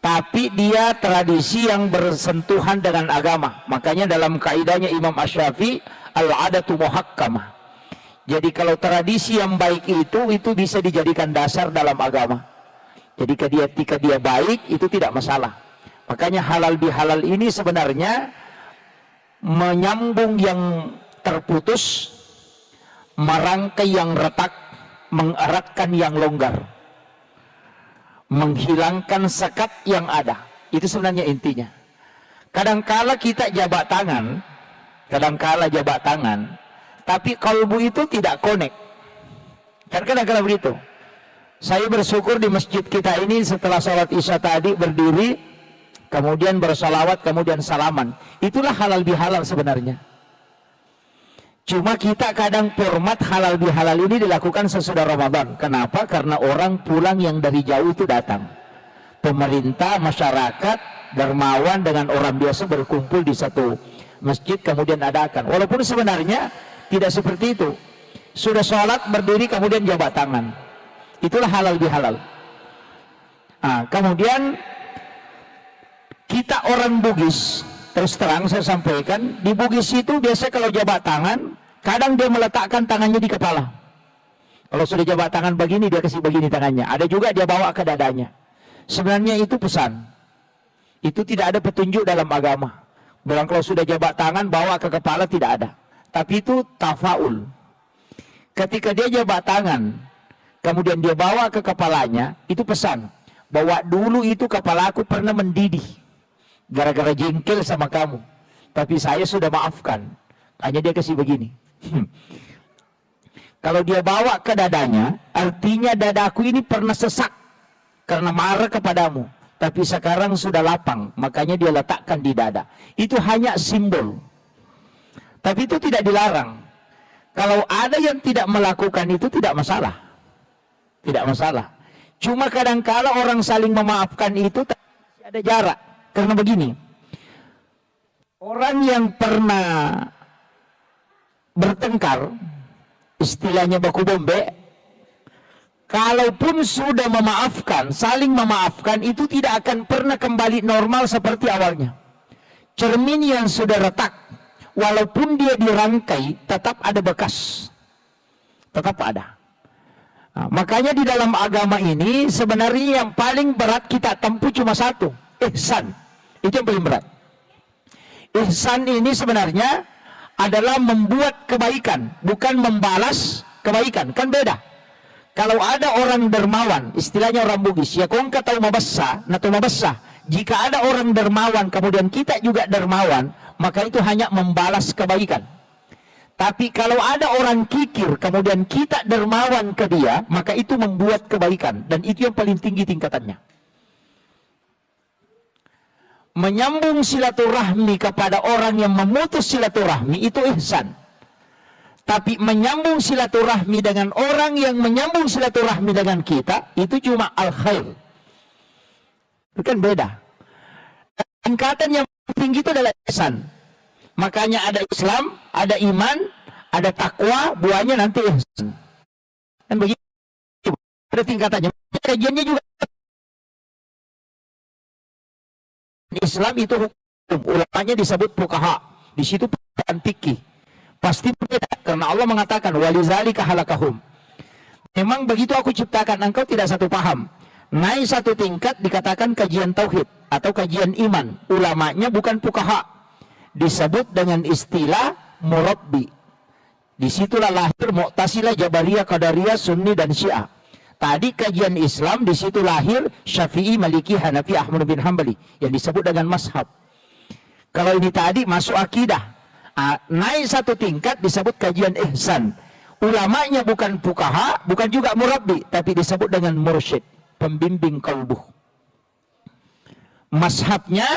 Tapi dia tradisi yang bersentuhan dengan agama. Makanya dalam kaidahnya Imam Asy-Syafi'i, al-adatu muhakkamah. Jadi kalau tradisi yang baik itu bisa dijadikan dasar dalam agama. Jadi ketika dia baik itu tidak masalah. Makanya halal bihalal ini sebenarnya menyambung yang terputus, merangkai yang retak, mengeratkan yang longgar, menghilangkan sekat yang ada. Itu sebenarnya intinya. Kadangkala kita jabat tangan, tapi kalbu itu tidak connect. Kan kadang-kadang begitu. Saya bersyukur di masjid kita ini setelah sholat isya tadi berdiri, kemudian bersalawat, kemudian salaman. Itulah halal bihalal sebenarnya. Cuma kita kadang format halal bihalal ini dilakukan sesudah Ramadan. Kenapa? Karena orang pulang yang dari jauh itu datang. Pemerintah, masyarakat, dermawan dengan orang biasa berkumpul di satu masjid kemudian adakan. Walaupun sebenarnya tidak seperti itu. Sudah sholat berdiri kemudian jabat tangan. Itulah halal bihalal. Nah, kemudian kita orang Bugis, terus terang saya sampaikan, di Bugis itu biasa kalau jabat tangan, kadang dia meletakkan tangannya di kepala. Kalau sudah jabat tangan begini, dia kasih begini tangannya. Ada juga dia bawa ke dadanya. Sebenarnya itu pesan. Itu tidak ada petunjuk dalam agama. Bilang kalau sudah jabat tangan, bawa ke kepala, tidak ada. Tapi itu tafaul. Ketika dia jabat tangan, kemudian dia bawa ke kepalanya, itu pesan. Bahwa dulu itu kepala aku pernah mendidih. gara-gara jengkel sama kamu. Tapi saya sudah maafkan. Hanya dia kasih begini. Kalau dia bawa ke dadanya, artinya dadaku ini pernah sesak karena marah kepadamu. Tapi sekarang sudah lapang, makanya dia letakkan di dada. Itu hanya simbol. Tapi itu tidak dilarang. Kalau ada yang tidak melakukan itu tidak masalah. Tidak masalah. Cuma kadang-kala orang saling memaafkan itu ada jarak. Karena begini, orang yang pernah bertengkar, istilahnya baku bombe, kalaupun sudah memaafkan, saling memaafkan, itu tidak akan pernah kembali normal seperti awalnya. Cermin yang sudah retak, walaupun dia dirangkai, tetap ada bekas. Tetap ada. Nah, makanya di dalam agama ini sebenarnya yang paling berat kita tempuh cuma satu, ihsan. Itu yang paling berat. Ihsan ini sebenarnya adalah membuat kebaikan, bukan membalas kebaikan. Kan beda. Kalau ada orang dermawan, istilahnya orang Bugis, ya kong tahu mabassa, nato mabassa. Jika ada orang dermawan, kemudian kita juga dermawan, maka itu hanya membalas kebaikan. Tapi kalau ada orang kikir, kemudian kita dermawan ke dia, maka itu membuat kebaikan. Dan itu yang paling tinggi tingkatannya. Menyambung silaturahmi kepada orang yang memutus silaturahmi, itu ihsan. Tapi menyambung silaturahmi dengan orang yang menyambung silaturahmi dengan kita, itu cuma al-khair. Itu kan beda. Tingkatan yang tinggi itu adalah ihsan. Makanya ada Islam, ada iman, ada takwa, buahnya nanti ihsan. Dan begitu. Ada tingkatannya. Kajiannya juga. Islam itu hukum. Ulamanya disebut fuqaha. Di situ bukan fikih. Pasti berbeda. Karena Allah mengatakan, walizalika halakahum. Memang begitu aku ciptakan, engkau tidak satu paham. Naik satu tingkat dikatakan kajian tauhid atau kajian iman. Ulamanya bukan fuqaha. Disebut dengan istilah murabbi. Disitulah lahir Mu'tazilah, Jabariyah, Qadariyah, Sunni dan Syiah. Tadi kajian Islam, disitu lahir Syafi'i, Maliki, Hanafi, Ahmad bin Hambali yang disebut dengan mazhab. Kalau ini tadi masuk akidah. Naik satu tingkat disebut kajian ihsan. Ulamanya bukan fuqaha, bukan juga murabbi, tapi disebut dengan mursyid, pembimbing kalbu. Mazhabnya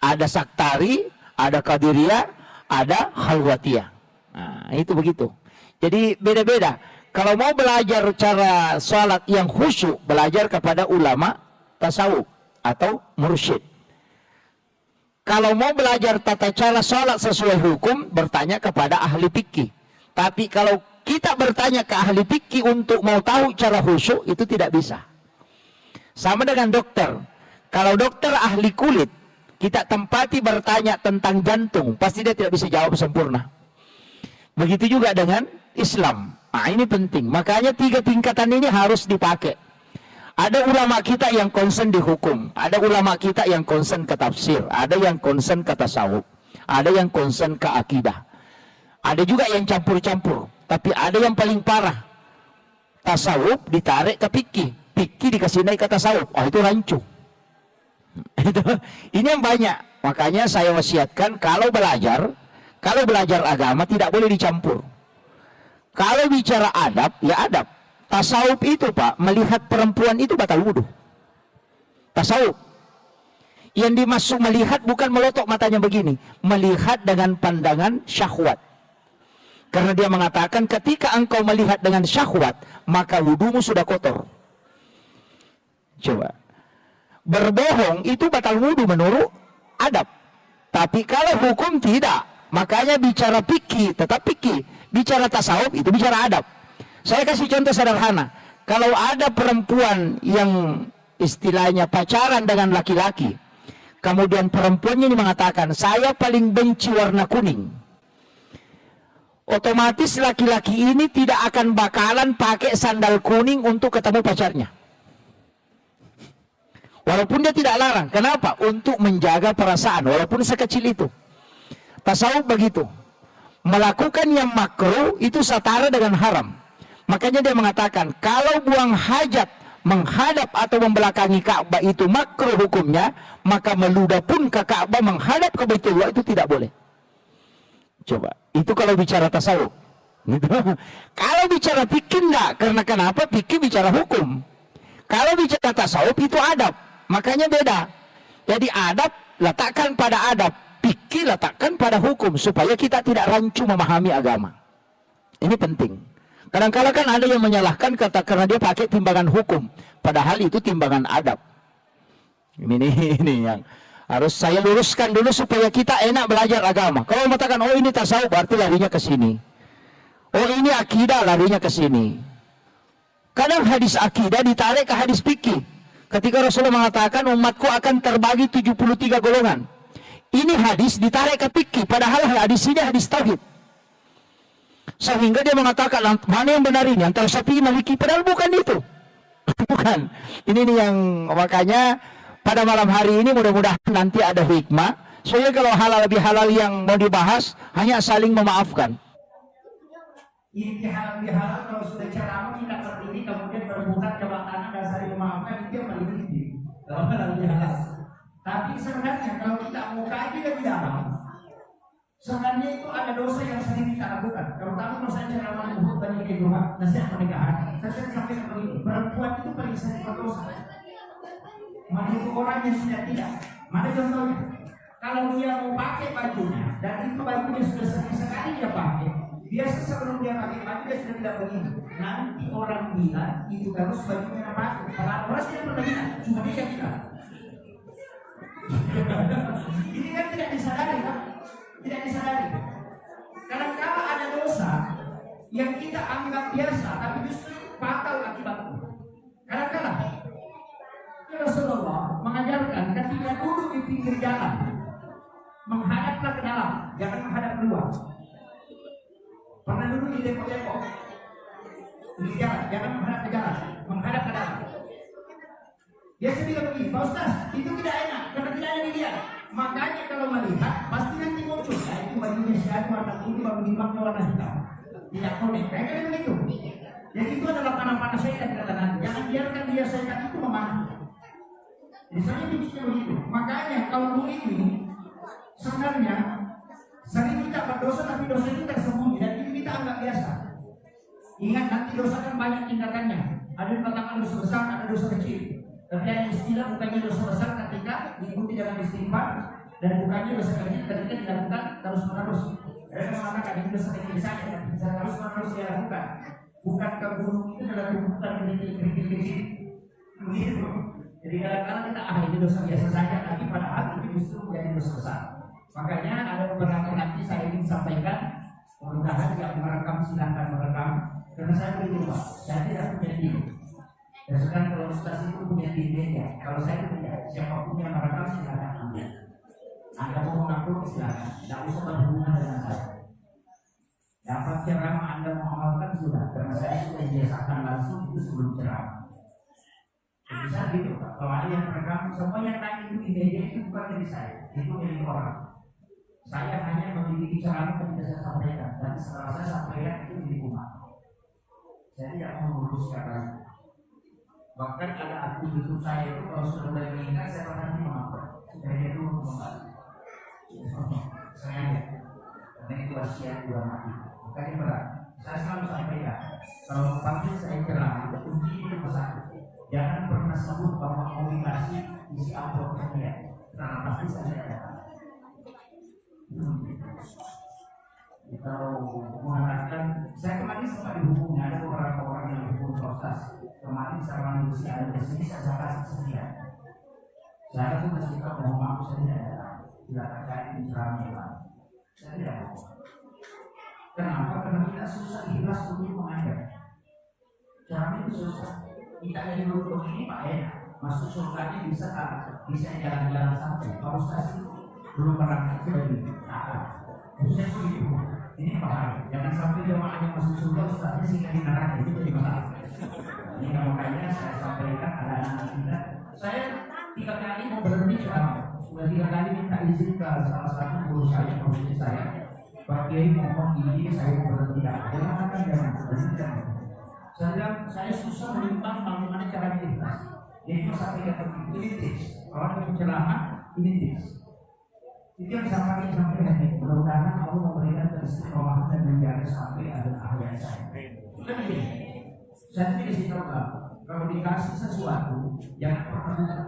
ada saktari, ada qadiriyah, ada khalwatiyah. Nah, itu begitu. Jadi beda-beda. Kalau mau belajar cara sholat yang khusyuk, belajar kepada ulama tasawuf atau mursyid. Kalau mau belajar tata cara sholat sesuai hukum, bertanya kepada ahli fikih. Tapi kalau kita bertanya ke ahli fikih untuk mau tahu cara khusyuk, itu tidak bisa. Sama dengan dokter. Kalau dokter ahli kulit, kita tempati bertanya tentang jantung, pasti dia tidak bisa jawab sempurna. Begitu juga dengan Islam. Nah, ini penting. Makanya 3 tingkatan ini harus dipakai. Ada ulama kita yang concern di hukum, ada ulama kita yang concern ke tafsir, ada yang concern ke tasawuf, ada yang concern ke akidah. Ada juga yang campur-campur, tapi ada yang paling parah. Tasawuf ditarik ke fikih, fikih dikasih naik ke tasawuf. Oh, itu rancu. Ini yang banyak. Makanya saya wasiatkan kalau belajar agama tidak boleh dicampur. Kalau bicara adab, ya adab. Tasawuf itu Pak, melihat perempuan itu batal wudhu. Tasawuf. Yang dimaksud melihat bukan melotok matanya begini. Melihat dengan pandangan syahwat. Karena dia mengatakan ketika engkau melihat dengan syahwat, maka wudhumu sudah kotor. Coba. Berbohong itu batal wudhu menurut adab. Tapi kalau hukum tidak. Makanya bicara fikih tetap fikih. Bicara tasawuf itu bicara adab. Saya kasih contoh sederhana. Kalau ada perempuan yang istilahnya pacaran dengan laki-laki, kemudian perempuannya ini mengatakan, saya paling benci warna kuning. Otomatis laki-laki ini tidak akan bakalan pakai sandal kuning untuk ketemu pacarnya. Walaupun dia tidak larang. Kenapa? Untuk menjaga perasaan, walaupun sekecil itu. Tasawuf begitu. Melakukan yang makruh itu setara dengan haram. Makanya dia mengatakan, kalau buang hajat menghadap atau membelakangi Ka'bah itu makruh hukumnya, maka meludah pun ke Ka'bah menghadap ke Baitullah itu tidak boleh. Coba, itu kalau bicara tasawuf. Gitu. Kalau bicara fikih enggak, karena kenapa? Fikih bicara hukum. Kalau bicara tasawuf itu adab, makanya beda. Jadi adab letakkan pada adab, fikih letakkan pada hukum, supaya kita tidak rancu memahami agama. Ini penting. Kadang-kadang kan ada yang menyalahkan kata karena dia pakai timbangan hukum, padahal itu timbangan adab. Ini yang harus saya luruskan dulu supaya kita enak belajar agama. Kalau mengatakan oh ini tasawuf berarti larinya ke sini. Oh ini akidah larinya ke sini. Kadang hadis akidah ditarik ke hadis fikih. Ketika Rasulullah mengatakan umatku akan terbagi 73 golongan. Ini hadis ditarik ke fikih, padahal hadis ini hadis tauhid. Sehingga dia mengatakan mana yang benar ini antara Syafi'i Maliki, padahal bukan itu. Bukan. Ini yang makanya pada malam hari ini mudah-mudahan nanti ada hikmah. Soalnya kalau halal lebih halal yang mau dibahas hanya saling memaafkan. Ini halal kalau sudah ceramah kita berdiri kemudian berebutan jabatan tangan dan saling memaafkan, itu yang paling tinggi. Kalau halal. Tapi sebenarnya kalau kita mau kaji lebih dalam, sebenarnya itu ada dosa yang sering kita lakukan. Terutama kalau saya ceramah untuk bagi kehidupan, nasihat pernikahan, saya sering sampaikan begini, perempuan itu paling sering berdosa. Menipu orang yang sudah tidak. Mana contohnya? Kalau dia mau pakai bajunya dan itu bajunya sudah sering sekali dia pakai, biasa sebelum dia pakai baju dia sudah tidak begini. Nanti orang bilang itu terus bajunya yang pakai. Kalau orang tidak pernah bilang, cuma dia yang bilang. Ini kan tidak disadari, kan? Tidak disadari. Kadang-kadang ada dosa yang kita anggap biasa, tapi justru fatal akibatnya. Kadang-kadang Rasulullah mengajarkan ketika duduk di pinggir jalan, menghadaplah ke dalam, jangan menghadap keluar. Pernah duduk di depot-depot, di jalan, jangan menghadap ke jalan, menghadap ke dalam. Dia bilang begini, Pak Ustaz, itu tidak enak karena tidak ada dilihat. Makanya kalau melihat pasti nanti muncul. Nah, itu bajunya si Adi warna putih, baru dimaknya warna hitam. Tidak konek, kayak begitu. Jadi itu adalah panah-panah syaitan katakan. Jangan biarkan dia syaitan itu memanah. Misalnya begitu. Makanya kalau ini sebenarnya sering kita berdosa tapi dosa itu tersembunyi dan itu kita anggap biasa. Ingat nanti dosa kan banyak tingkatannya. Ada yang katakan dosa besar, ada dosa kecil. Tapi yang istilah bukannya dosa besar ketika diikuti dengan istighfar dan bukannya dosa kecil ketika dilakukan terus-menerus. Mereka mengatakan ini dosa kecil saja, bisa terus-menerus dilakukan. Bukan ke gunung itu adalah tumpukan kerikil kecil. Begitu. Jadi kadang-kadang kita ini dosa biasa saja, tapi padahal itu justru menjadi dosa besar. Makanya ada beberapa nanti saya ingin sampaikan, mudah-mudahan yang merekam silahkan merekam, karena saya begitu Pak, saya tidak punya diri. Dan sekarang kalau Ustaz itu punya diri ya, kalau saya punya, siapapun yang merekam silahkan ambil. Anda mau mengaku silahkan, tidak usah berhubungan dengan saya. Dapat ceramah Anda mau amalkan sudah, karena saya sudah biasakan langsung itu sebelum ceramah. Bisa gitu Pak, kalau ada yang merekam, semua yang tanya itu ide-ide itu bukan dari saya, itu dari orang. Saya hanya memiliki ceramah yang bisa saya sampaikan, dan setelah saya sampaikan itu di rumah. Saya tidak mau meluruskan lagi. Bahkan ada akun YouTube saya itu kalau sudah mulai meningkat saya pernah mengapa supaya itu kembali. Sengaja, karena itu wasiat dua mati. Makanya berat. Saya selalu sampaikan kalau pagi saya ceramah itu kunci itu pesan. Jangan pernah sebut bahwa mau dikasih isi amplop sekian, karena pasti saya ada. Kalau mengatakan saya kemarin sempat dihubungi ada beberapa orang yang dihubung proses. Kemarin saya manusia ada di sini saya kasih sekian. Saya tuh masih tahu bahwa maaf saya tidak ada. Tidak terkait ceramah. Saya tidak mau. Kenapa? Karena kita susah ikhlas untuk mengajar. Ceramah itu susah. Kita dari dulu ini Pak enak. Masuk surganya bisa jalan-jalan sampai. Kalau saya belum pernah lagi. Khususnya begitu. Ini bahaya. Jangan sampai jemaahnya masuk surga ustaznya sehingga di neraka itu jadi masalah. Ini makanya saya sampaikan ada anak kita. Saya 3 kali mau berhenti ceramah. Sudah 3 kali minta izin ke salah satu guru saya, profesi saya. Pak Kiai mohon ini saya mau berhenti. Jangan. Saya bilang, saya susah menimbang bagaimana cara ikhlas. Jadi sampai kata ini tips. Kalau ada penceramah, ini tips. Itu yang saya sampai hari. Mudah-mudahan Allah memberikan keistiqomahan dan menjaga sampai akhir saya. Kan begini, saya tidak kasih tahu kalau dikasih sesuatu jangan pernah buka.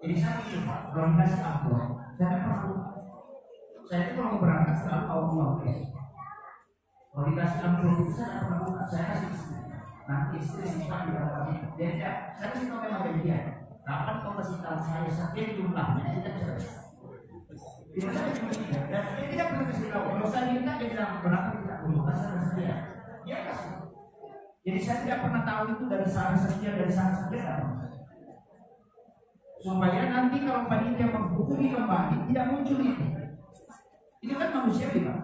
Jadi saya begini, kalau dikasih amplop, jangan pernah buka. Saya itu kalau berangkat selalu Allah. Kalau dikasih amplop itu saya pernah buka. Saya kasih istri. Nanti istri simpan di dalam ini. Jadi saya kasih tahu memang dia. Kapan kau kasih tahu saya sekian jumlahnya kita cerai. Dan dia tidak pernah kasih tahu. Kalau saya minta dia bilang berapa tidak perlu. Asal saya dia kasih. Jadi saya tidak pernah tahu itu dari sana sekian dari sana sekian. Supaya nanti kalau panitia menghubungi kembali tidak muncul itu. Ini kan manusia Pak.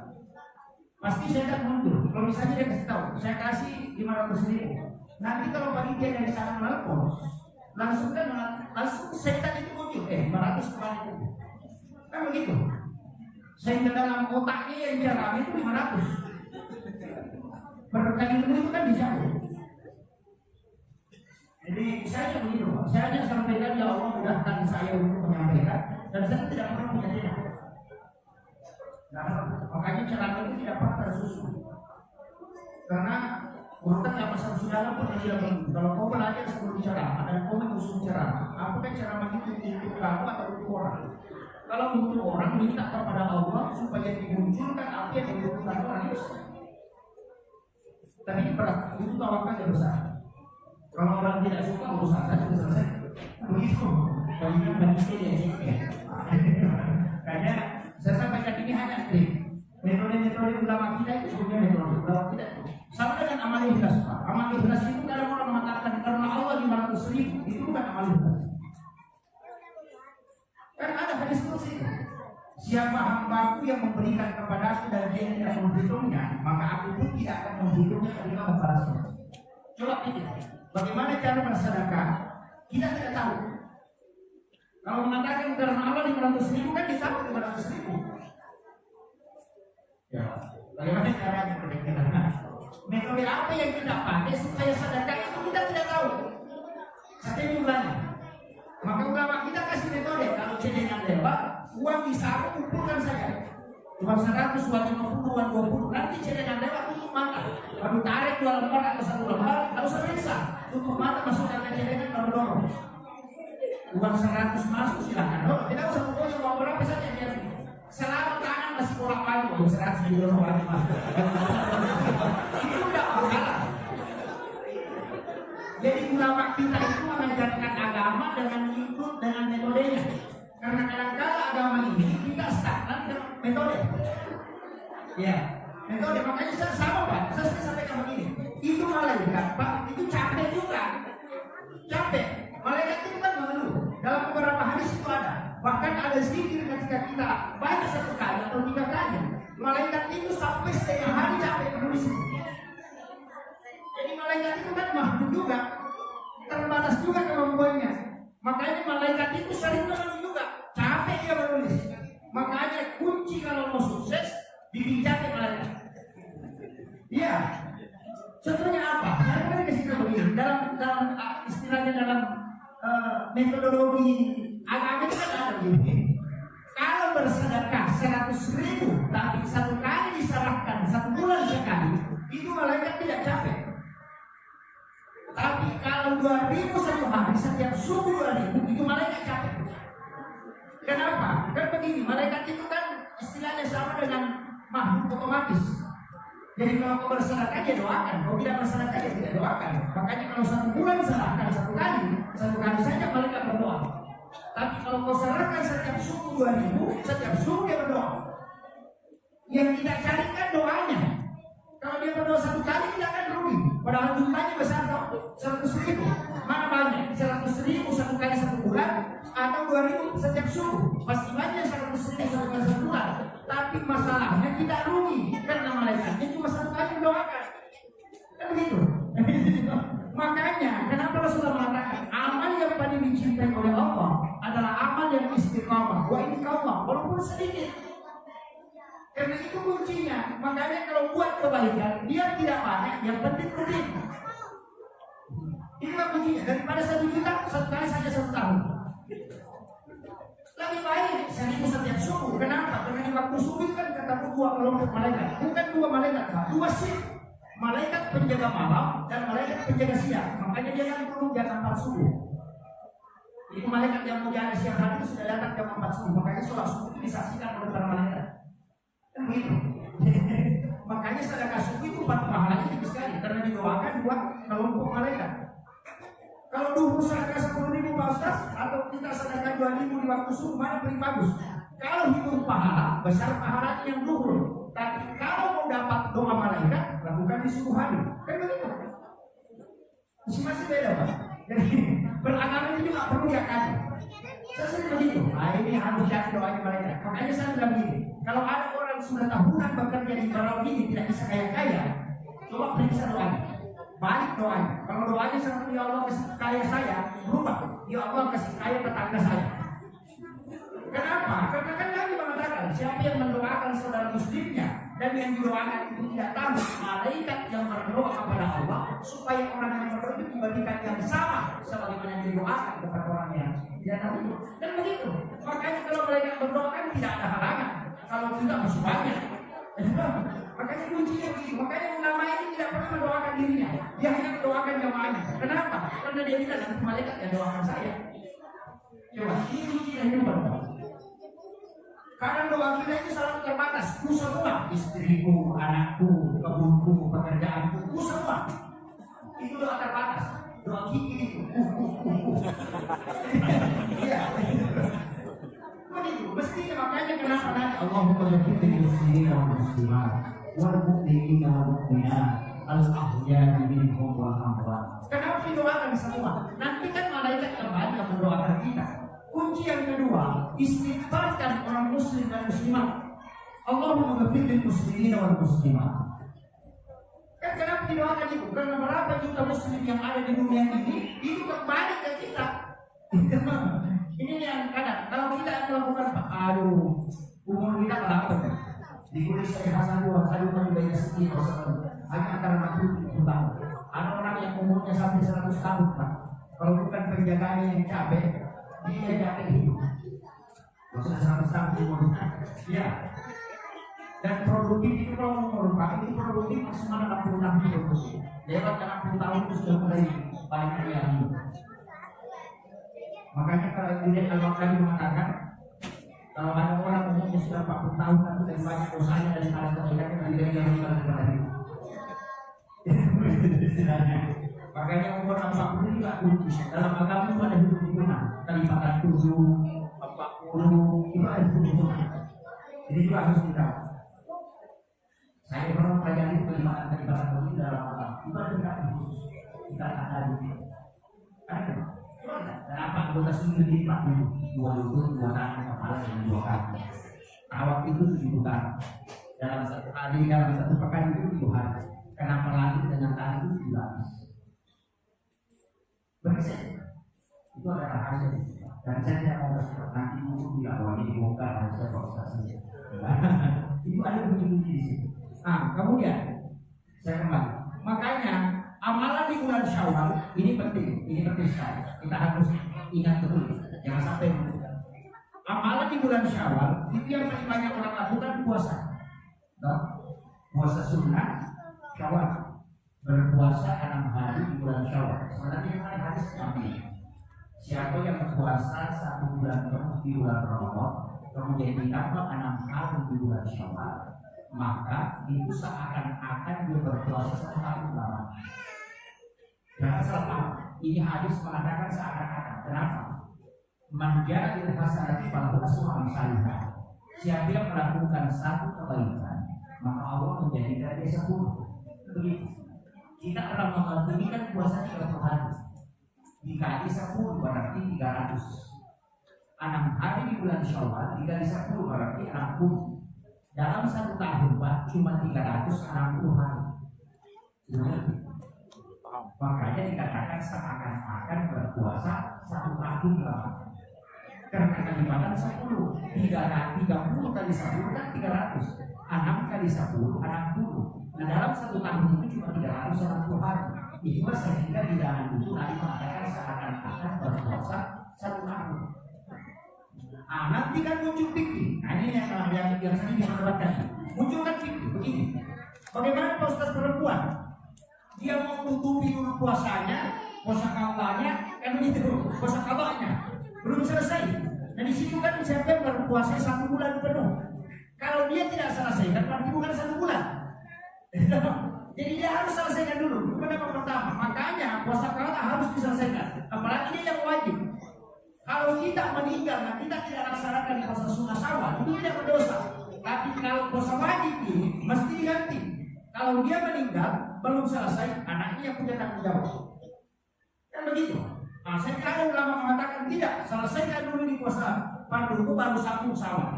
Pasti saya akan mundur. Kalau misalnya dia kasih tahu, saya kasih 500.000. Nanti kalau panitia dari sana melapor, langsung setan itu muncul. 500 kembali. Kan begitu. Sehingga dalam otaknya yang dia rame itu 500. Berkali itu kan dijauh. Jadi saya begitu. Saya hanya sampaikan ya Allah mudahkan saya untuk menyampaikan dan saya tidak pernah punya tidak. Makanya ceramah itu tidak pernah tersusun. Karena urutan yang masa saudara pun tidak perlu. Kalau kau belajar sebelum ceramah dan kau mengusung ceramah, apakah ceramah itu untuk kamu atau untuk orang? Kalau untuk orang minta kepada Allah supaya dimunculkan apa yang dibutuhkan orang itu. Tapi ini berat, itu tawakal yang besar. Kalau orang tidak suka urusan saja sudah selesai. Begitu. Banyak manusia yang kayaknya saya sampaikan ini hanya trik. Metode-metode ulama kita itu sebenarnya metode ulama kita itu sama dengan amal ikhlas. Amal ikhlas itu kadang orang mengatakan karena Allah 500.000 itu bukan amal ikhlas. Kan ada hadis kursi. Siapa hambaku yang memberikan kepadaku dan dia tidak menghitungnya, maka aku pun tidak akan menghitungnya ketika membalasnya. Coba pikir, bagaimana cara bersedekah? Kita tidak tahu. Kalau mengatakan karena Allah 500.000 kan ditahu 500.000. Ya, bagaimana caranya berpikir? Metode apa yang kita pakai supaya sedekah itu kita tidak tahu. Satu jumlahnya. Maka ulama kita kasih metode kalau cedengan lewat, uang disaku kumpulkan saja. Uang 100, uang 50, uang 20. Nanti cedengan lewat tutup mata. Baru tarik 2 lembar atau 1 lembar, lalu selesai. Tutup mata masukkan ke cedengan baru dorong. Uang 100 masuk silakan. Oh, tidak usah pokoknya uang berapa saja dia. Selama tangan masih kurang balik, uang 100 dorong lagi masuk. Itu tidak masalah. Jadi ulama kita itu mengajarkan agama dengan ikut dengan metodenya. Karena kadang-kadang agama ini kita stagnan dengan metode. Ya, metode makanya saya sama Pak. Saya sampaikan begini. Itu malaikat Pak, itu capek juga. Capek. Malaikat itu kan mengeluh. Dalam beberapa hadis itu ada. Bahkan ada zikir ketika kita baca 1 kali atau 3 kali. Malaikat itu sampai setengah hari capek menulis itu. Jadi malaikat itu kan makhluk juga, terbatas juga kemampuannya. Makanya malaikat itu sering mengeluh juga, capek dia menulis. Makanya kunci kalau mau sukses dibincangkan malaikat. Iya. Contohnya apa? Saya akan kasih tahu begini. Dalam istilahnya dalam metodologi agama itu kan ada begini. Kalau bersedekah 100.000 tapi 1 kali diserahkan 1 bulan sekali, itu malaikat tidak capek. Tapi kalau 2.000 1 hari setiap subuh 2.000 itu malaikat capek. Kenapa? Kan begini, malaikat itu kan istilahnya sama dengan makhluk otomatis. Jadi kalau kau bersedekah ya doakan, kalau tidak bersedekah ya tidak doakan. Makanya kalau 1 bulan serahkan 1 kali saja malaikat berdoa. Tapi kalau kau serahkan setiap subuh 2.000, setiap subuh dia berdoa. Yang kita carikan doanya. Kalau dia berdoa 1 kali tidak akan rugi. Padahal jumlahnya besar dong, 100.000. Mana banyak? 100.000 1 kali 1 bulan atau 2.000 setiap subuh. Pasti banyak 100.000 1 kali 1 bulan. Tapi masalahnya tidak rugi karena malaikatnya cuma 1 kali doakan. Kan begitu. Makanya kenapa Rasulullah mengatakan amal yang paling dicintai oleh Allah adalah amal yang istiqamah. Wa istiqamah walaupun sedikit. Karena itu kuncinya. Makanya kalau buat kebaikan dia tidak banyak, yang penting rutin. Inilah kuncinya. Daripada 1 juta, 1 kali saja 1 tahun. Lebih baik 1000 setiap subuh. Kenapa? Karena di waktu subuh kan ketemu 2 kelompok malaikat. Bukan 2 malaikat, 2 shift. Malaikat penjaga malam dan malaikat penjaga siang. Makanya dia kan perlu jam 4 subuh. Itu malaikat yang mau jaga siang hari itu sudah datang jam 4 subuh. Makanya sholat subuh itu disaksikan oleh para malaikat. Kan begitu. Makanya sedekah subuh itu pahalanya tinggi sekali karena didoakan 2 kelompok malaikat. Kalau duhur sedekah 10.000 Pak Ustaz, atau kita sedekah 2.000 di waktu subuh, mana paling bagus? Kalau hitung pahala, besar pahalanya yang duhur. Tapi kalau mau dapat doa malaikat, lakukan di subuh hari. Kan begitu? Masih beda Pak. Jadi beragama itu juga perlu diakali. Saya sering begitu. Nah ini harus jadi doanya malaikat. Makanya saya bilang begini, kalau ada orang sudah tahunan bekerja di barang ini tidak bisa kaya-kaya, coba periksa doanya. Balik doanya. Kalau doanya seperti ya Allah kasih kaya saya, berubah. Ya Allah kasih kaya tetangga saya. Kenapa? Karena kan Nabi mengatakan siapa yang mendoakan saudara muslimnya dan yang didoakan itu tidak tahu, malaikat yang berdoa kepada Allah supaya orang yang berdoa itu diberikan yang sama sebagaimana yang didoakan kepada orang yang tidak tahu. Dan begitu. Makanya kalau malaikat berdoa kan tidak ada halangan. Kalau tidak masih banyak. Makanya kuncinya begini. Makanya ulama ini tidak pernah mendoakan dirinya. Dia hanya mendoakan jamaahnya. Kenapa? Karena dia bilang nanti malaikat yang doakan saya. Coba ini kunci yang nomor. Karena doa kita itu selalu terbatas. Ku semua, istriku, anakku, kebunku, pekerjaanku, ku semua. Itu doa terbatas. Doa kiki itu. Iya. Begitu. Mestinya makanya kenapa nanti Allahumma yaghfir muslimin wal muslimat wal mu'minin wal mu'minat al-ahya'i minhum wal amwat. Kenapa didoakan semua? Nanti kan malaikat kembali yang mendoakan kita. Kunci yang kedua, istighfarkan orang muslim dan muslimat. Allahumma ghafir muslimin wal muslimat. Kan kenapa didoakan itu? Karena berapa juta muslim yang ada di dunia ini itu kembali ke kita. Ini yang kadang kalau kita melakukan aduh, umur kita berapa? Dikulis saya Hasan dua, saya kan banyak sekitar hanya antara 60 tahun. Ada orang yang umurnya sampai 100 tahun, Pak. Kalau bukan penjagaannya yang capek, dia capek hidup. Maksudnya 100 tahun umurnya. Ya. Dan produktif itu kalau umur Pak, itu produktif maksimal 60 tahun hidup. Lewat 60 tahun itu sudah mulai banyak yang hidup. Makanya kalau kemudian Al-Bukhari mengatakan kalau ada orang umurnya sudah 40 tahun tapi lebih banyak dosanya daripada kebaikannya lebih dari yang daripada itu. Makanya umur 40 juga kunci. Dalam agama itu ada hitung-hitungan. Kelipatan 7, 40 itu ada hitung-hitungan. Jadi itu harus kita. Saya pernah pelajari kelipatan itu dalam agama. Itu ada tingkatan khusus. Kita ada di ada. Kenapa anggota sendiri dilipat dulu? 2 lutut, 2 tangan, kepala, dan 2 kaki. Awak itu 7 putaran. Dalam 1 hari, dalam 1 pekan itu 7 hari. Kenapa langit dengan tangan itu 7 lapis? Bersih. Itu adalah rahasia. Dan saya tidak mau bersikap nanti mungkin tidak bahwa ini dibongkar rahasia prosesnya. Itu ada bunyi-bunyi di situ. Nah, kemudian saya kembali. Makanya amalan di bulan Syawal ini penting sekali. Kita harus ingat betul, jangan sampai lupa. Amalan di bulan Syawal itu yang paling banyak orang lakukan puasa. Puasa sunnah Syawal, berpuasa 6 hari di bulan Syawal. Sebenarnya yang paling hadis kami. Siapa yang berpuasa 1 bulan penuh di bulan Ramadan, kemudian ditambah 6 hari di bulan Syawal, maka itu seakan-akan dia berpuasa 1 tahun lama. Jangan salah, ini hadis mengatakan seakan-akan. Kenapa? Menjadi hasanati pada Rasulullah sallallahu. Siapa yang melakukan 1 kebaikan, maka Allah menjadikan dia 10. Begitu. Kita dalam Ramadan ini kan puasa 30 hari. Dikali 10 berarti 300. 6 hari di bulan Syawal dikali 10 berarti 60. Dalam 1 tahun Pak cuma 360 hari. Makanya dikatakan seakan-akan berpuasa 1 tahun lama. Karena kelipatan 10, 30 kali 10 kan 300, 6 kali 10, 60. Nah dalam 1 tahun itu cuma 360 hari. Itulah sehingga di dalam itu Nabi mengatakan seakan-akan berpuasa satu tahun. Nanti kan muncul fikih. Nah ini yang sering diperdebatkan. Muncul kan fikih begini. Bagaimana Ustaz perempuan? Dia mau tutupi dulu puasanya, puasa kawalnya, kan begitu, puasa kawalnya belum selesai. Nah di situ kan siapa berpuasa 1 bulan penuh. Kalau dia tidak selesaikan, berarti bukan 1 bulan. Jadi dia harus selesaikan dulu. Itu pendapat pertama. Makanya puasa kawal harus diselesaikan. Apalagi dia yang wajib. Kalau kita meninggal, nah kita tidak laksanakan di puasa sunnah Syawal, itu tidak berdosa. Tapi kalau puasa wajib ini mesti diganti. Kalau dia meninggal belum selesai, anaknya yang punya tanggung jawab. Kan begitu. Nah, saya kira ulama mengatakan tidak, selesaikan dulu di puasa fardu baru 1 Syawal.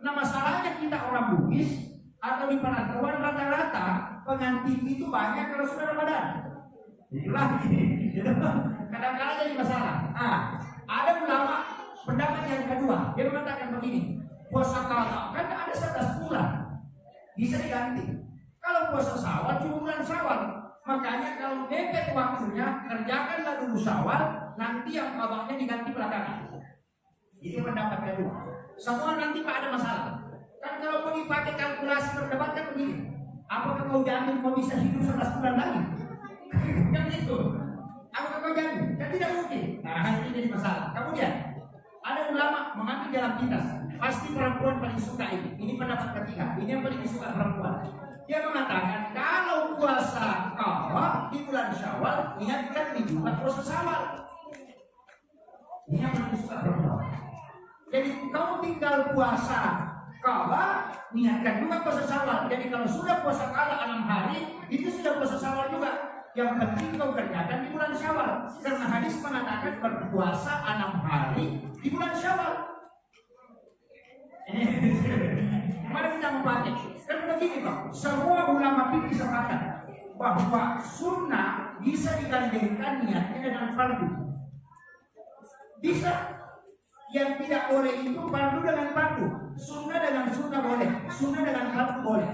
Nah, masalahnya kita orang Bugis atau di perantauan rata-rata pengantin itu banyak kalau sudah Ramadan. Itulah kadang-kadang jadi masalah. Ada ulama pendapat yang kedua, dia mengatakan begini, puasa qada kan ada 11 bulan, bisa diganti. Kalau puasa Syawal cuma bulan Syawal, makanya kalau mepet waktunya kerjakanlah dulu Syawal, nanti yang qadanya diganti belakangan. Itu pendapat kedua. Semua nanti Pak ada masalah. Kan kalau mau dipakai kalkulasi berdebat kan begini, apakah kau jamin kau bisa hidup 11 bulan lagi? Kan itu. Apakah kau jamin? Kan tidak mungkin. Nah ini jadi masalah. Kemudian ada ulama mengambil jalan pintas. Pasti perempuan paling suka ini. Ini pendapat ketiga. Ini yang paling disuka perempuan. Dia mengatakan kalau puasa qada di bulan Syawal, ingatkan di bulan puasa Syawal. Ini yang paling disuka perempuan. Jadi kamu tinggal puasa qada, niatkan juga puasa Syawal. Jadi kalau sudah puasa qada 6 hari, itu sudah puasa Syawal juga. Yang penting kau kerjakan di bulan Syawal. Karena hadis mengatakan berpuasa 6 hari di bulan Syawal. Mari kita memakai. Kan begini Pak, semua ulama fikih sepakat bahwa sunnah bisa digandengkan niatnya dengan fardu. Bisa. Yang tidak boleh itu fardu dengan fardu, sunnah dengan sunnah boleh, sunnah dengan fardu boleh.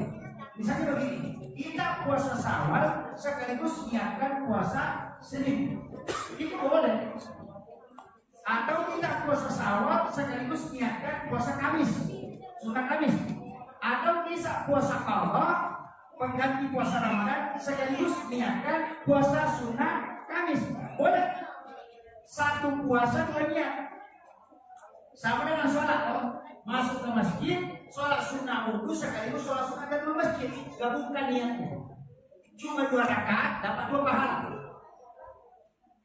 Misalnya begini, kita puasa Syawal sekaligus niatkan puasa Senin, itu boleh. Atau kita puasa Syawal sekaligus niatkan puasa Kamis, sunnah Kamis. Atau bisa puasa qada pengganti puasa Ramadan sekaligus niatkan puasa sunnah Kamis, boleh. Satu puasa 2 niat. Sama dengan sholat, masuk ke masjid, sholat sunnah wudhu sekaligus sholat sunnah dan masjid, gabungkan niatnya. Cuma 2 rakaat dapat 2 pahala.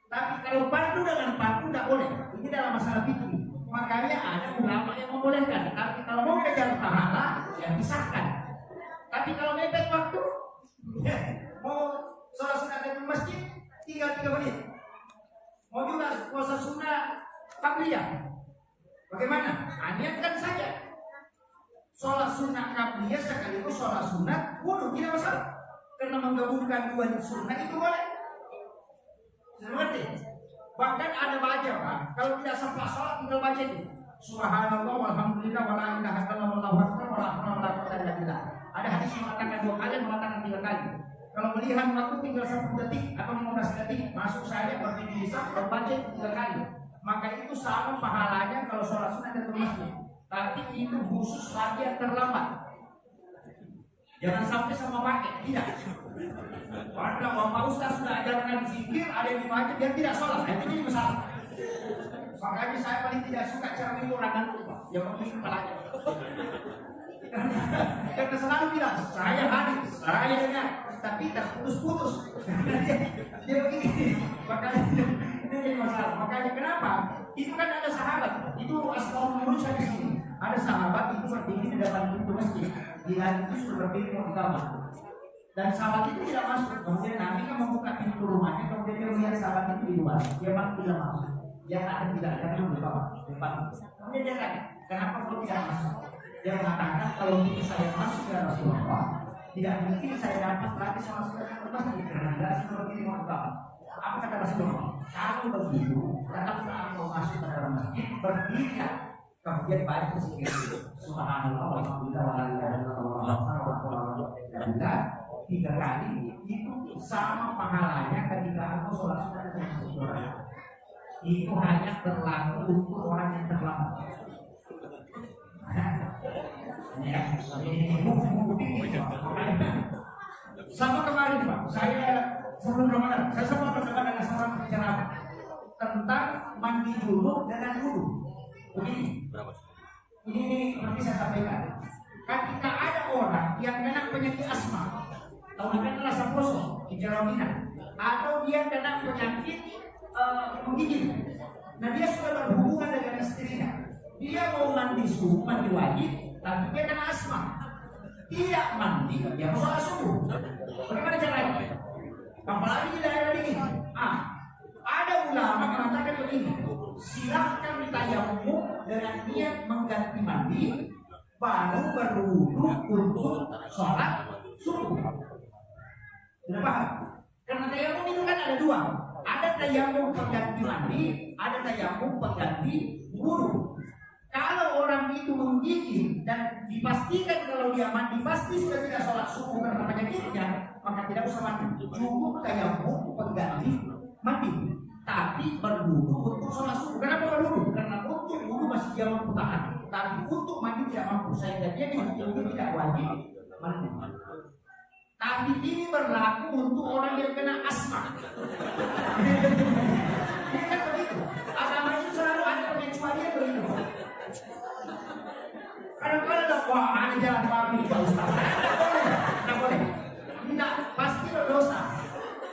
Tapi kalau fardu dengan fardu tidak boleh. Ini dalam masalah fikih. Makanya ada ulama yang membolehkan. Tapi kalau mau kejar pahala, ya pisahkan. Tapi kalau mepet waktu, mau sholat sunnah dan masjid, tinggal 3 menit. Mau juga puasa sunnah qabliyah. Bagaimana? Niatkan saja. Sholat sunnah qabliyah sekaligus sholat sunnah wudhu, tidak masalah. Karena menggabungkan 2 sunnah itu boleh. Seperti bahkan ada baca Pak, kalau tidak sempat sholat tinggal baca itu. Subhanallah walhamdulillah wala ilaha illallah wallahu akbar wala haula wala quwwata illa billah. Ada hadis yang mengatakan 2 kali, mengatakan 3 kali. Kalau melihat waktu tinggal 10 detik atau 15 detik, masuk saja berdiri bisa membaca 3 kali. Maka itu sama pahalanya kalau sholat sunnah dan masjid. Tapi itu khusus bagi yang terlambat. Jangan sampai sama pakai, tidak. Karena Bapak Ustaz sudah ajarkan zikir, ada yang dibaca dia tidak sholat, itu jadi masalah. Makanya saya paling tidak suka cara mengurangan lupa, yang penting kepalanya. Karena selalu bilang, saya hadir, saya dengar, tapi terputus-putus. Dia begini, makanya itu jadi masalah. Makanya kenapa? Itu kan ada sahabat, itu Asmaul Manusia di sini. Ada sahabat itu berdiri di depan pintu masjid, dia itu sudah berdiri di kamar. Dan sahabat itu tidak masuk. Kemudian Nabi kan membuka pintu rumahnya, kemudian dia melihat sahabat itu di luar. Dia masuk tidak masuk. Dia ada tidak ada di depan. Kemudian dia tanya, kenapa kau tidak masuk? Dia mengatakan kalau itu saya masuk ya Rasulullah, tidak mungkin saya dapat lagi sama sekali ke masjid karena tidak seperti ini mau tahu. Apa kata Rasulullah? Kalau begitu, datanglah mau masuk ke dalam masjid, berdirilah. Kemudian baca zikir Subhanallah walhamdulillah wala ilaha illallah wallahu akbar. 3 kali itu sama pahalanya ketika aku sholat sunat dengan saudara. Itu hanya berlaku untuk orang yang terlambat. Ya, ini sama kemarin Pak, saya sebelum Ramadan, saya sempat berdebat dengan seorang penceramah tentang mandi junub dengan wudu. Begini, ini seperti saya sampaikan. Ketika ada orang yang kena penyakit asma, atau kena rasa kosong, hijromina, atau dia kena penyakit menggigil, nah dia sudah berhubungan dengan istrinya, dia mau mandi subuh, mandi wajib, tapi dia kena asma, tidak mandi, dia mau sholat subuh. Bagaimana caranya? Apalagi di daerah dingin. Ada ulama mengatakan begini, silahkan ditayamum dengan niat mengganti mandi, baru berwudu untuk sholat subuh. Sudah paham? Karena tayamum itu kan ada 2. Ada tayamum pengganti mandi, ada tayamum pengganti wudu. Kalau orang itu menggigil dan dipastikan kalau dia mandi pasti sudah tidak sholat subuh karena penyakitnya, maka tidak usah mandi. Cukup tayamum pengganti mandi, tapi berwudu untuk sholat subuh. Kenapa berwudu? Karena untuk wudu masih dia mampu tahan, tapi untuk mandi tidak mampu. Sehingga dia tidak wajib mandi. Tapi ini berlaku untuk orang yang kena asma. Ini kan begitu. Agama itu selalu ada pengecualian begitu. Kadang-kadang wah ada jalan baru Pak Ustaz. Tidak boleh. Tidak, pasti berdosa.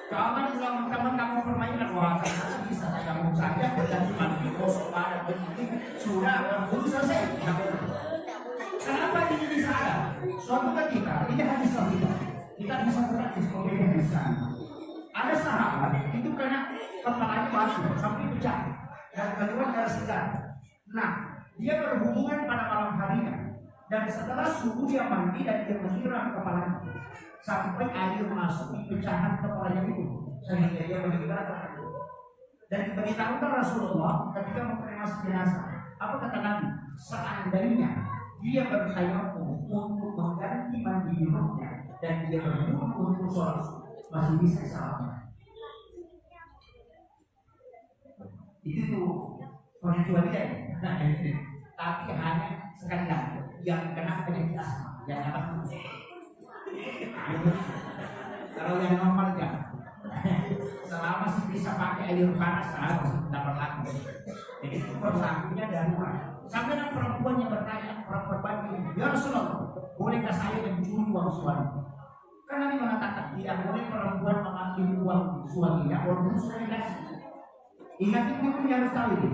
Jangan teman-teman kamu permainan wah saya bisa tayamum saja dan mandi kosong pada begini sudah berwudu selesai. Kenapa ini bisa ada? Suatu ketika ini hadis kita bisa praktis kalau bisa. Ada sahabat itu kena kepalanya batu sampai pecah dan keluar darah segar. Nah, dia berhubungan pada malam harinya dan setelah subuh dia mandi dan dia menyiram kepalanya sampai air masuk di pecahan kepalanya itu sehingga dia meninggal. Dan diberitahukan Rasulullah ketika mengkremasi jenazah, apa kata Nabi? Seandainya dia bertayamum untuk mengganti mandi junubnya dan dia berwudu untuk sholat masih bisa salah. Itu tuh pengecualian. Tapi hanya sekali lagi yang kena penyakit asma, yang dapat kalau yang normal jangan. Selama sih bisa pakai air panas harus dapat laku. Jadi itu berlakunya darurat. Sampai ada perempuan yang bertanya, perempuan bagi, ya Rasulullah, bolehkah saya mencuri uang suami? Karena Nabi mengatakan tidak boleh perempuan mengambil uang suaminya walaupun sudah dikasih. Ingat itu harus tahu ini.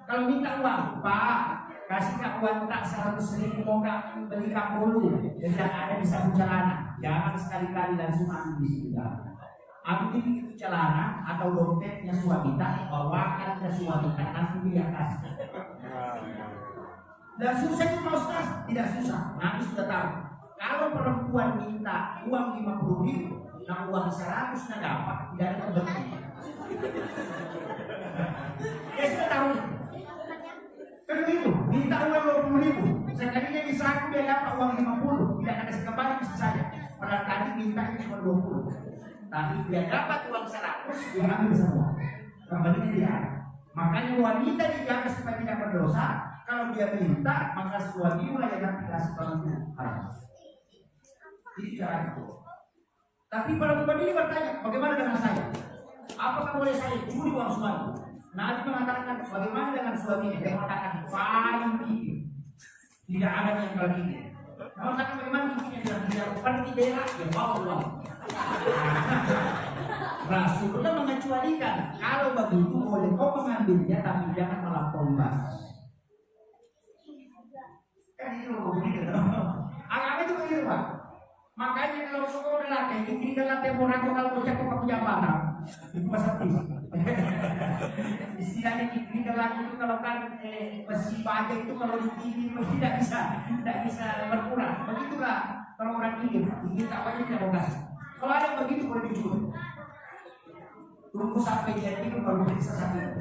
Kalau minta uang, Pak, kasih uang tak 100.000 mau nggak beli kapulu dan tidak ada di saku celana. Jangan sekali-kali langsung ambil di situ. Ambil itu celana atau dompetnya suami tak bawakan ke suami tak nanti dia kasih. Dan susah itu Ustaz? Tidak susah. Nabi sudah tahu. Kalau perempuan minta uang 50.000, nah uang 100 nak dapat tidak ada berarti. Dia sudah tahu. Kan begitu, minta uang 20.000, sekalinya di saku dia dapat uang 50, tidak ada sekembali bisa saja. Padahal tadi minta cuma 20. Tapi dia dapat uang 100, dia ambil semua. Kembalinya tidak ada. Makanya wanita dijaga supaya tidak berdosa. Kalau dia minta, maka suami yang nanti kasih bantu. Ini cara itu. Tapi perempuan ini bertanya, bagaimana dengan saya? Apakah boleh saya curi uang suami? Nabi mengatakan, bagaimana dengan suaminya? Dia mengatakan, paling tinggi. Tidak ada yang lagi. Kalau saya bagaimana tingginya? Dia seperti bela, dia bawa uang. Rasulullah mengecualikan, kalau begitu boleh kau mengambilnya, tapi jangan melampaui batas. Kan itu begitu. Agama itu begitu Pak. Makanya kalau sekolah lelaki, ini lelaki orang kalau bocah kok punya barang, itu pasal istilahnya ini lelaki itu kalau kan besi baja itu kalau ditinggi tidak bisa berkurang. Begitulah kalau orang ingin tak banyak tidak mau kasih. Kalau ada begitu boleh dijual. Tunggu sampai jadi itu baru bisa sampai.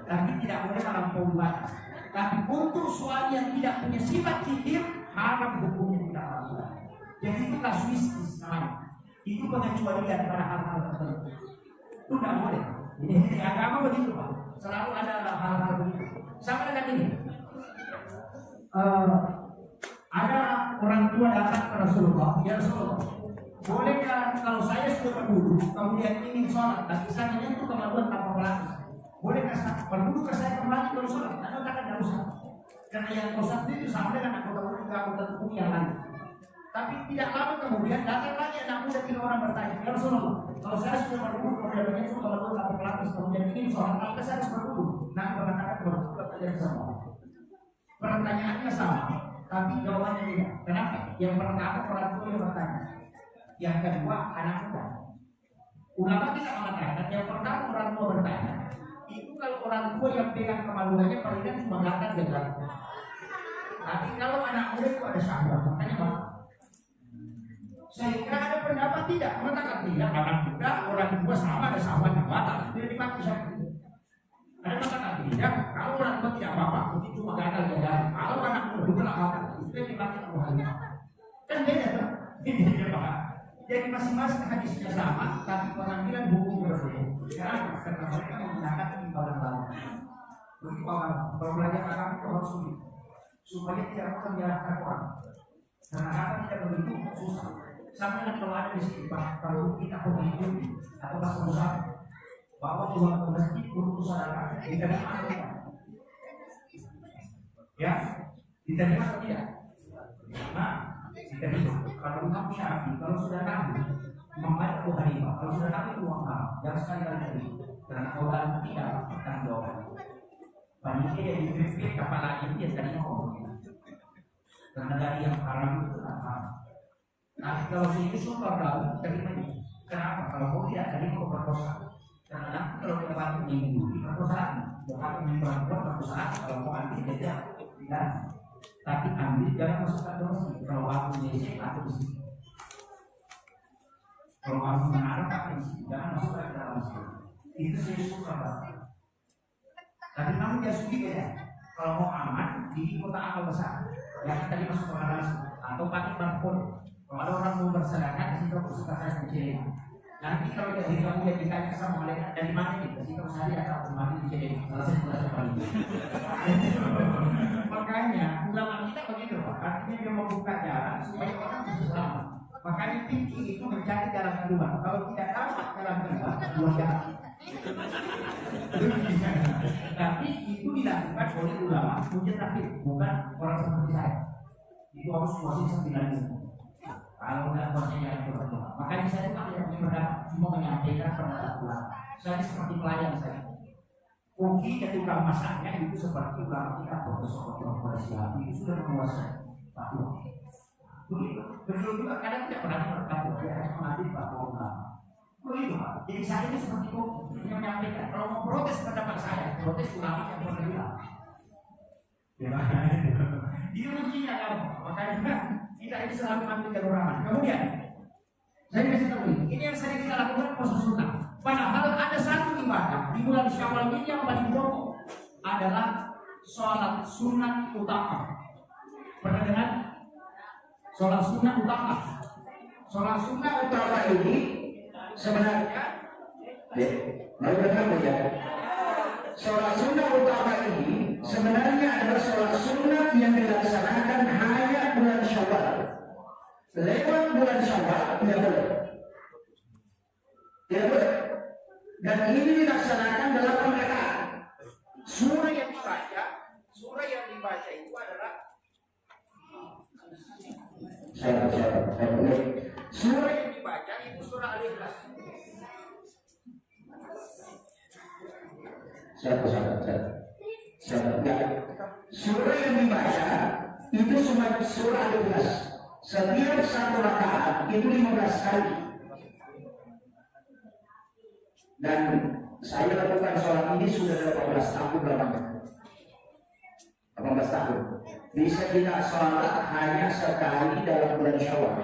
Tapi tidak boleh melampaui batas. Tapi untuk suami yang tidak punya sifat kikir, haram hukumnya tidak lakukan. Jadi itu kasuistis namanya. Itu pengecualian pada hal-hal tertentu. Itu tidak boleh. Ini agama begitu Pak. Selalu ada hal-hal begitu. Sama dengan ini. Ada orang tua datang ke Rasulullah. Ya Rasulullah, bolehkah kalau saya sudah berwudu kemudian ingin sholat, tapi saya menyentuh kemaluan tanpa pelapis, bolehkah berwudu ke saya kembali baru sholat? Anda katakan tidak usah. Karena yang dosa itu sama dengan anggota tubuh yang lain. Tapi tidak lama kemudian datang lagi anak muda 3 orang bertanya, ya Rasulullah, kalau saya sudah berwudu kemudian menyentuh kemaluan tanpa pelapis, kemudian ingin sholat, apakah saya harus berwudu? Nah, mengatakan berwudu terjadi semua. Pertanyaannya sama, tapi jawabannya tidak. Kenapa? Yang pertama orang tua yang bertanya, yang kedua anak muda. Ulama tidak mengatakan yang pertama orang tua bertanya, itu kalau orang tua yang pegang kemaluannya palingan cuma belakang dia. Tapi kalau anak muda itu ada syahwat, makanya Pak. Sehingga ada pendapat tidak mengatakan tidak, anak muda orang tua sama ada syahwat yang batal, tidak dipakai syahwat. Ada mengatakan tidak, kalau orang tua tidak apa-apa, mungkin cuma gagal jalan. Kalau anak muda bukan apa-apa, itu yang dipakai Tuhannya. Kan beda tuh, ini Pak. Jadi masing-masing hadisnya sama, tapi pengambilan hukum berbeda. Kenapa? Karena mereka menggunakan imbalan lain. Begitu kalau belajar agama itu harus sulit, supaya tidak menyalahkan orang. Karena agama tidak begitu susah. Sama dengan kalau ada di sini Pak, kalau kita pemimpin atau pas usaha, bahwa uang ke masjid untuk usaha diterima atau tidak? Ya, diterima atau tidak? Nah, diterima. Kalau Imam Syafi'i, kalau sudah tahu membaca Abu Hanifah, kalau sudah tahu itu uang haram, jangan sekali-kali terima. Karena orang tidak akan doa. Panitia yang dipimpin kepala ini tadi ngomong. Karena dari yang haram itu haram. Nah, kalau ini super tahu terima ini. Kenapa? Kalau kau tidak tadi mau berdosa. Karena kalau kita bantu minggu perkosaan, bukan mengimbangi perkosaan. Kalau kau ambil tidak, tidak. Tapi ambil jangan masukkan ke masjid. Kalau aku nyesek atau di sini. Kalau aku mengarah pakai di sini, jangan masukkan ke dalam masjid. Itu saya suka banget. Tapi namun dia sugi beda. Kalau mau aman di kota amal besar, jangan tadi masuk ke dalam masjid atau pakai barcode. Kalau ada orang mau bersedekah, di situ aku suka saya kecilin. Nanti kalau dari kamu yang ditanya sama malaikat dari mana nih? Di situ saya atau mati di sini. Selesai sudah sekali. Makanya ulama kita begitu, artinya dia membuka jalan supaya orang bisa selamat. Makanya fikih itu mencari jalan kedua. Kalau tidak dapat jalan kedua, dua jalan. Tapi itu dilakukan oleh ulama mujtahid, bukan orang seperti saya. Itu harus posisi 9. Kalau tidak posisinya yang berdua, makanya saya itu tidak punya pendapat, cuma menyampaikan pendapat ulama. Saya seperti pelayan saya. Uki ketika masaknya itu seperti ulama kita profesor siap itu sudah menguasai fatwa. Begitu juga kadang tidak pernah berkata dia hanya mengambil fatwa ulama. Begitu Pak. Jadi saya ini seperti itu menyampaikan. Kalau mau protes pendapat saya, protes ulama yang pernah bilang. Dia ujinya kan, makanya kita ini selalu ambil jalur aman. Kemudian saya kasih tahu ini yang sering kita lakukan puasa sunnah. Padahal ada satu ibadah di bulan Syawal ini yang paling pokok adalah sholat sunat utama. Pernah dengar? Sholat sunat utama. Sholat sunat utama ini sebenarnya, mari bertemu ya. Sholat sunat utama ini sebenarnya adalah sholat sunat yang dilaksanakan hanya bulan Syawal. Lewat bulan Syawal tidak boleh. Tidak boleh. Dan ini dilaksanakan dalam rakaat. Surah yang dibaca itu adalah saya surah yang dibaca itu surah Al-Ikhlas. Surah yang dibaca itu cuma surah Al-Ikhlas. Setiap satu rakaat itu 15 kali. Dan saya lakukan sholat ini sudah 18 tahun lamanya. 18 tahun. Bisa kita sholat hanya sekali dalam bulan Syawal.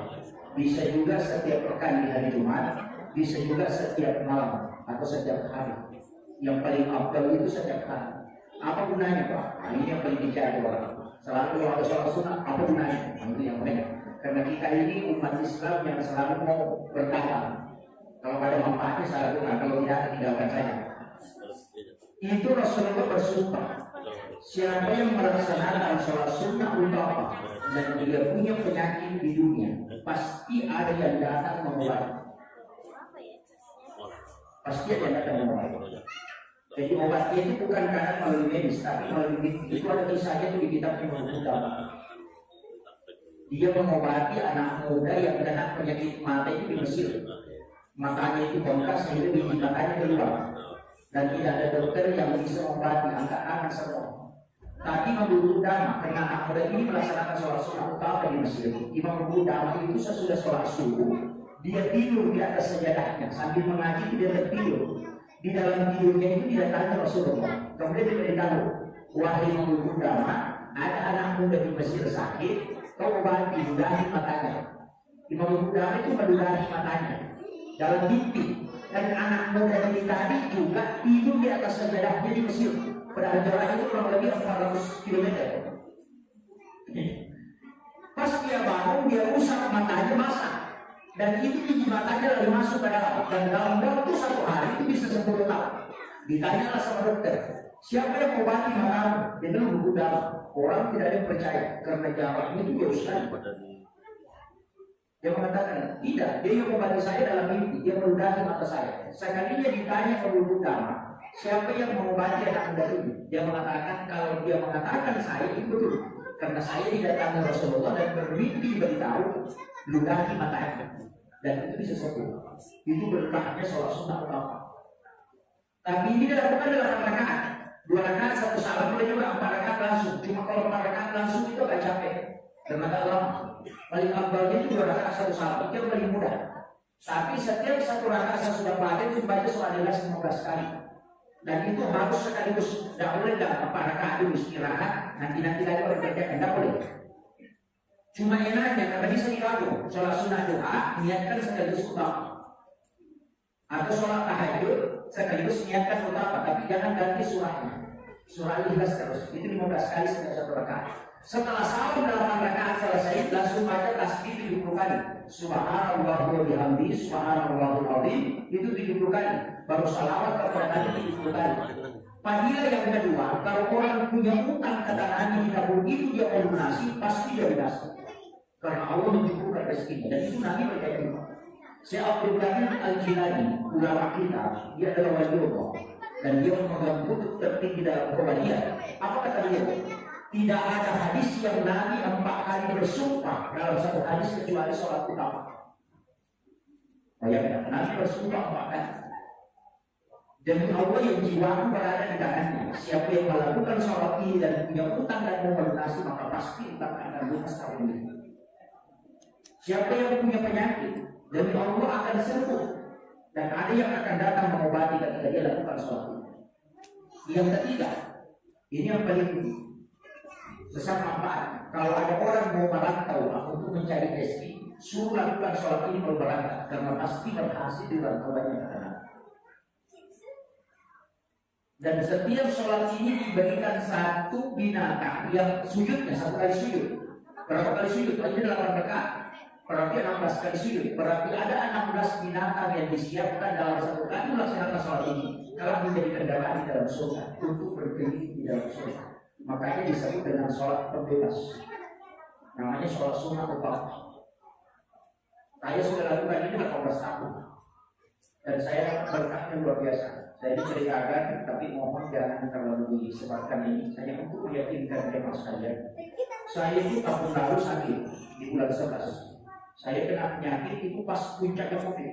Bisa juga setiap pekan di hari Jumat. Bisa juga setiap malam atau setiap hari. Yang paling afdal itu setiap hari. Apa gunanya Pak? Nah, ini yang paling dicari orang. Selalu kalau ada sholat sunnah, apa gunanya? Itu yang banyak. Karena kita ini umat Islam yang selalu mau berdagang. Kalau ada manfaatnya saya lakukan, kalau tidak ada tinggalkan saja. Itu Rasulullah bersumpah, siapa yang melaksanakan sholat sunnah utama dan dia punya penyakit di dunia, pasti ada yang datang mengobati. Pasti ada yang datang mengobati. Jadi obatnya itu bukan karena melalui medis, tapi melalui mimpi. Itu ada kisahnya itu di kitab yang utama. Dia mengobati anak muda yang kena penyakit mata itu di Mesir. Matanya itu bengkak sehingga biji matanya keluar. Dan tidak ada dokter yang bisa mengobati angkat-angkat semua. Tapi Imam Qudamah, karena anak muda ini melaksanakan sholat sunnah utama di Mesir. Imam Qudamah itu sesudah sholat subuh, dia tidur di atas sajadahnya sambil mengaji, dia tertidur. Di dalam tidurnya itu didatangi Rasulullah. Kemudian dia beritahu, wahai Imam Qudamah, ada anak muda di Mesir sakit, kau obati, ludahi matanya. Imam Qudamah itu meludahi matanya dalam mimpi. Dan anak muda ini tadi juga tidur di atas sajadahnya di Mesir. Padahal jaraknya itu kurang lebih 400 km. Pas dia bangun, dia rusak matanya basah. Dan itu biji matanya lalu masuk ke dalam. Dan dalam waktu 1 hari itu bisa 10 tahun. Ditanyalah sama dokter, siapa yang mengobati matamu? Dia bilang buku dalam. Orang tidak ada yang percaya karena jaraknya itu jauh sekali. Dia mengatakan, tidak, dia yang mengobati saya dalam mimpi, dia meludahi mata saya. Sekalinya ditanya ke buku dalam, siapa yang mengobati anak muda ini? Dia mengatakan, kalau dia mengatakan saya itu betul. Karena saya didatangi Rasulullah dan bermimpi beritahu ludahi matanya. Dan itu bisa sembuh. Itu berkahnya sholat sunnah utama. Tapi ini dilakukan dalam 8 rakaat. 2 rakaat 1 salam, boleh juga 4 rakaat langsung. Cuma kalau 4 rakaat langsung itu agak capek dan agak lama. Paling ambalnya itu 2 rakaat 1 salam, itu yang paling mudah. Tapi setiap 1 rakaat sesudah pada itu baca surah Al-Ikhlas 15 kali. Dan itu harus sekaligus. Tidak boleh dalam 4 rakaat dulu istirahat, nanti lagi baru kerjakan. Tidak boleh. Cuma enaknya karena bisa digabung. Sholat sunnah doa niatkan sekaligus utama. Atau sholat tahajud sekaligus niatkan utama, tapi jangan ganti surahnya. Surah Al-Ikhlas terus. Itu 15 kali setiap 1 rakaat. Setelah salam 8 rakaat selesai, langsung baca tasbih 70 kali. Subhanallah wa bihamdi, subhanallahul azim, itu 70 kali. Baru salawat kepada Nabi 70 kali. Fadilah yang kedua, kalau orang punya utang kata Nabi di tabung itu dia mau lunasi, pasti dia lunasi. Karena Allah mencukupkan rezekinya, dan itu Nabi percaya. Syekh Abdul Qadir Al-Jilani, ulama kita, dia adalah wali Allah dan dia memegang kutub tertinggi dalam Quraniyah. Apa kata dia? Tidak ada hadis yang Nabi 4 kali bersumpah dalam 1 hadis kecuali sholat utama. Bayangkan, Nabi bersumpah 4 kali. Demi Allah yang jiwaku berada di tangannya. Siapa yang melakukan sholat ini dan punya utang dan mau melunasi, maka pasti utang akan lunas tahun ini. Siapa yang punya penyakit, demi Allah akan sembuh. Dan ada yang akan datang mengobati ketika dia lakukan sholat ini. Yang ketiga, ini yang paling besar manfaat. Kalau ada orang mau merantau untuk mencari rezeki, suruh lakukan sholat ini kalau berangkat, karena pasti berhasil di rantauannya ke tanah. Dan setiap sholat ini diberikan 1 binatang yang sujudnya 1 kali sujud. Berapa kali sujud? Ini 8 rakaat. Berarti 16 kali sujud. Berarti ada 16 binatang yang disiapkan dalam 1 kali melaksanakan sholat ini. Kalau menjadi kendaraan di dalam surga untuk berdiri di dalam surga. Makanya disebut dengan sholat pembebas. Namanya sholat sunnah utama. Saya sudah lakukan ini 18 tahun. Dan saya berkahnya luar biasa. Saya diceritakan, tapi mohon jangan terlalu disebarkan ini. Saya untuk meyakinkan jemaah sekalian. Saya itu tahun lalu sakit di bulan 11. Saya kena penyakit itu pas puncaknya COVID.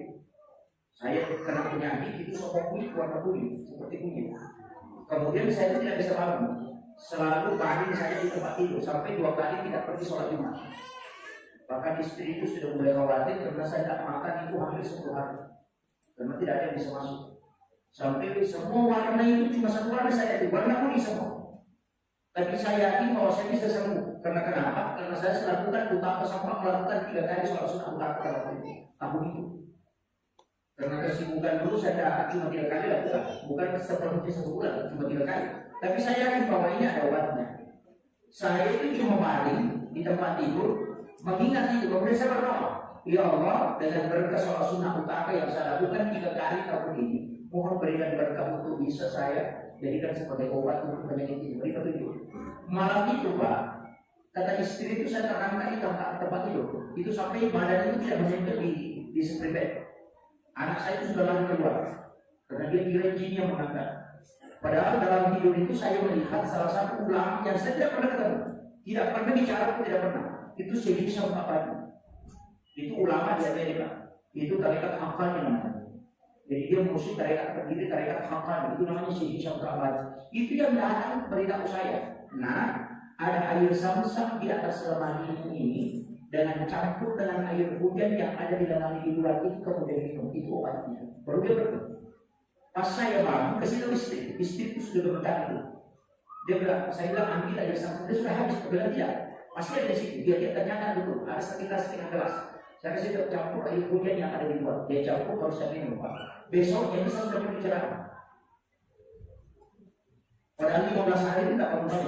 Saya kena penyakit itu sopok kulit, warna kulit, seperti kunyit. Kemudian saya tidak bisa bangun. Selalu pagi saya di tempat tidur sampai 2 kali tidak pergi sholat Jumat. Bahkan istri itu sudah mulai khawatir karena saya tak makan itu hampir 10 hari. Karena tidak ada yang bisa masuk. Sampai semua warna itu cuma 1 warna saya itu, warna kuning semua. Tapi saya yakin bahwa saya bisa sembuh. Karena kenapa? Karena saya melakukan utama sampai melakukan 3 kali sholat sunnah utama tahun itu. Karena kesibukan dulu saya cuma 3 kali lakukan, bukan seperti 1 bulan, cuma 3 kali. Tapi saya yakin bahwa ini ada obatnya. Saya itu cuma baring di tempat tidur, Mengingat itu, kemudian saya berdoa, ya Allah, dengan berkah sholat sunnah utama yang saya lakukan 3 kali tahun ini, mohon berikan berkah untuk bisa saya jadikan sebagai obat untuk penyakit ini. Beri petunjuk. Malam itu Pak, kata istri itu saya terangkan di tempat tidur. Itu sampai badan itu tidak menempel di sepribet. Anak saya itu sudah lari keluar karena dia kira jin yang mengangkat. Padahal dalam tidur itu saya melihat salah satu ulama yang saya tidak pernah ketemu, tidak pernah bicara pun tidak pernah. Itu Syekh Syam Abadi. Itu ulama di Amerika. Itu tarekat Haqqani namanya. Jadi dia musuh tarekat pendiri tarekat Haqqani. Itu namanya Syekh Syam Abadi. Itu yang datang beritahu saya. Nah, ada air Zam-Zam di atas lemari ini dengan campur dengan air hujan yang ada di dalam hiduran itu kemudian minum. Itu obatnya. Baru dia berdoa. Pas saya bangun ke situ istri itu sudah berkata itu. Dia bilang, saya bilang ambil air Zam-Zam. Dia sudah habis. Dia bilang tidak. Pasti ada di situ. Dia ternyata dulu ada sekitar setengah gelas. Saya kasih campur air hujan yang ada di luar. Dia campur baru saya minum. Besoknya saya sudah berbicara. Padahal 15 hari itu tidak pernah.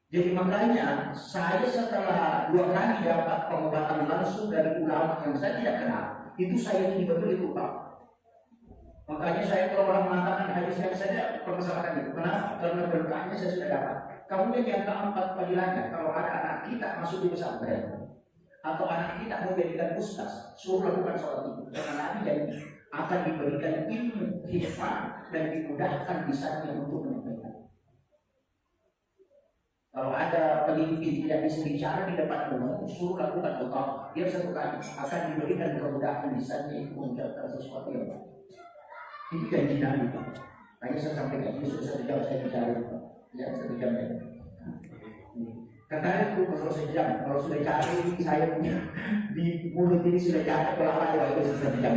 Jadi makanya saya setelah 2 kali dapat pengobatan langsung dari ulama yang saya tidak kenal, itu saya ini betul itu Pak. Makanya saya kalau orang mengatakan hadis yang saya permasalahkan itu. Kenapa? Karena berkahnya saya sudah dapat. Kemudian yang keempat panggilannya, kalau ada anak kita masuk di pesantren atau anak kita mau jadikan ustaz, suruh lakukan sholat itu. Karena nanti janji akan diberikan ilmu, hikmah dan dimudahkan lisannya untuk menyampaikan. Kalau ada pemimpin tidak bisa bicara di depan umum, suruh lakukan utama. Dia satu kali akan diberikan kemudahan lisannya itu mengucapkan sesuatu yang baik. Itu janji Nabi. Hanya saya sampaikan ini sudah 1 jam saya bicara. Ya, 1 jam ya. Katanya itu kalau 1 jam, kalau sudah cari saya punya di mulut ini sudah cari kalau ada itu 1 jam.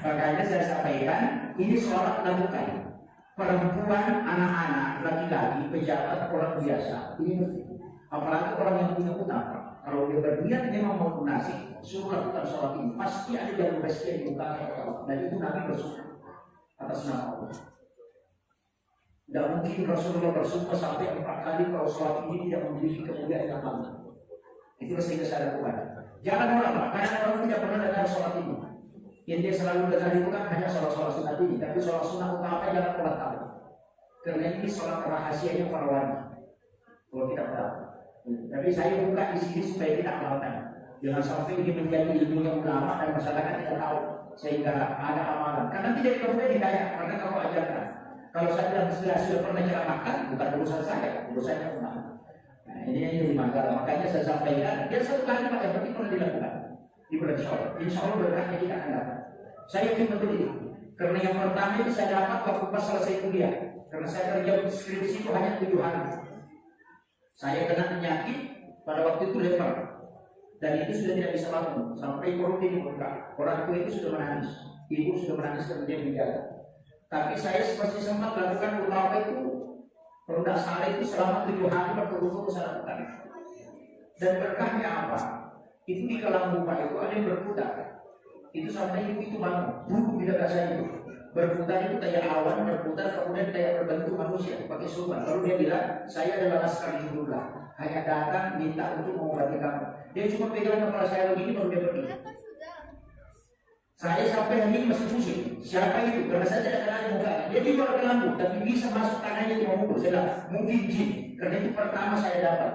Makanya saya sampaikan ini sholat lakukan. Perempuan, anak-anak, laki-laki, pejabat, orang biasa ini mesti. Apalagi orang yang punya utang. Kalau dia berniat memang mau lunasi, suruh lakukan sholat ini. Pasti ada jalur rezeki yang dibukakan oleh Allah. Dan itu Nabi bersumpah atas nama Allah. Tidak mungkin Rasulullah bersumpah sampai 4 kali kalau sholat ini tidak memiliki kemuliaan yang lama. Itu sehingga saya lakukan. Jangan orang, karena orang tidak pernah dengar sholat ini. Yang dia selalu dengar itu kan hanya sholat-sholat sunat ini, tapi sholat sunat utama jangan pernah tahu. Karena ini sholat rahasianya para wanita. Kalau kita tahu. Tapi saya buka di sini supaya kita amalkan. Jangan sampai ini menjadi ilmu yang ulama dan masyarakat tidak tahu sehingga ada amalan. Karena tidak kemudian didaya, karena kamu ajarkan. Kalau saya bilang sudah pernah ceramahkan, bukan urusan saya, urusannya ulama. Nah ini yang dimakan. Makanya saya sampaikan, dia 1 kali pakai berarti pernah dilakukan. Di bulan Syawal, insya Allah berkahnya kita akan dapat. Saya yakin betul itu. Karena yang pertama itu saya dapat waktu pas selesai kuliah. Karena saya kerja skripsi itu hanya 7 hari. Saya kena penyakit pada waktu itu leper. Dan itu sudah tidak bisa bangun. Sampai perut ini bengkak. Orang tua itu sudah menangis. Ibu sudah menangis kemudian menjaga. Tapi saya masih sempat lakukan utama itu. Kalau tidak salah itu selama 7 hari berturut-turut saya lakukan. Dan berkahnya apa? Itu di kalang bunga itu ada yang berputar. Itu sampai itu bangun, duduk di dekat saya itu. Berputar itu kayak awan, berputar kemudian kayak berbentuk manusia pakai sulman. Lalu dia bilang, saya adalah laskar Jibrullah. Hanya datang minta untuk mengobati kamu. Dia cuma pegang kepala saya begini baru dia pergi. Saya sampai hari ini masih pusing. Siapa itu? Karena saya tidak kenal muka. Dia di luar kelambu, tapi bisa masuk tangannya di memukul. Saya bilang, mungkin jin. Karena itu pertama saya dapat.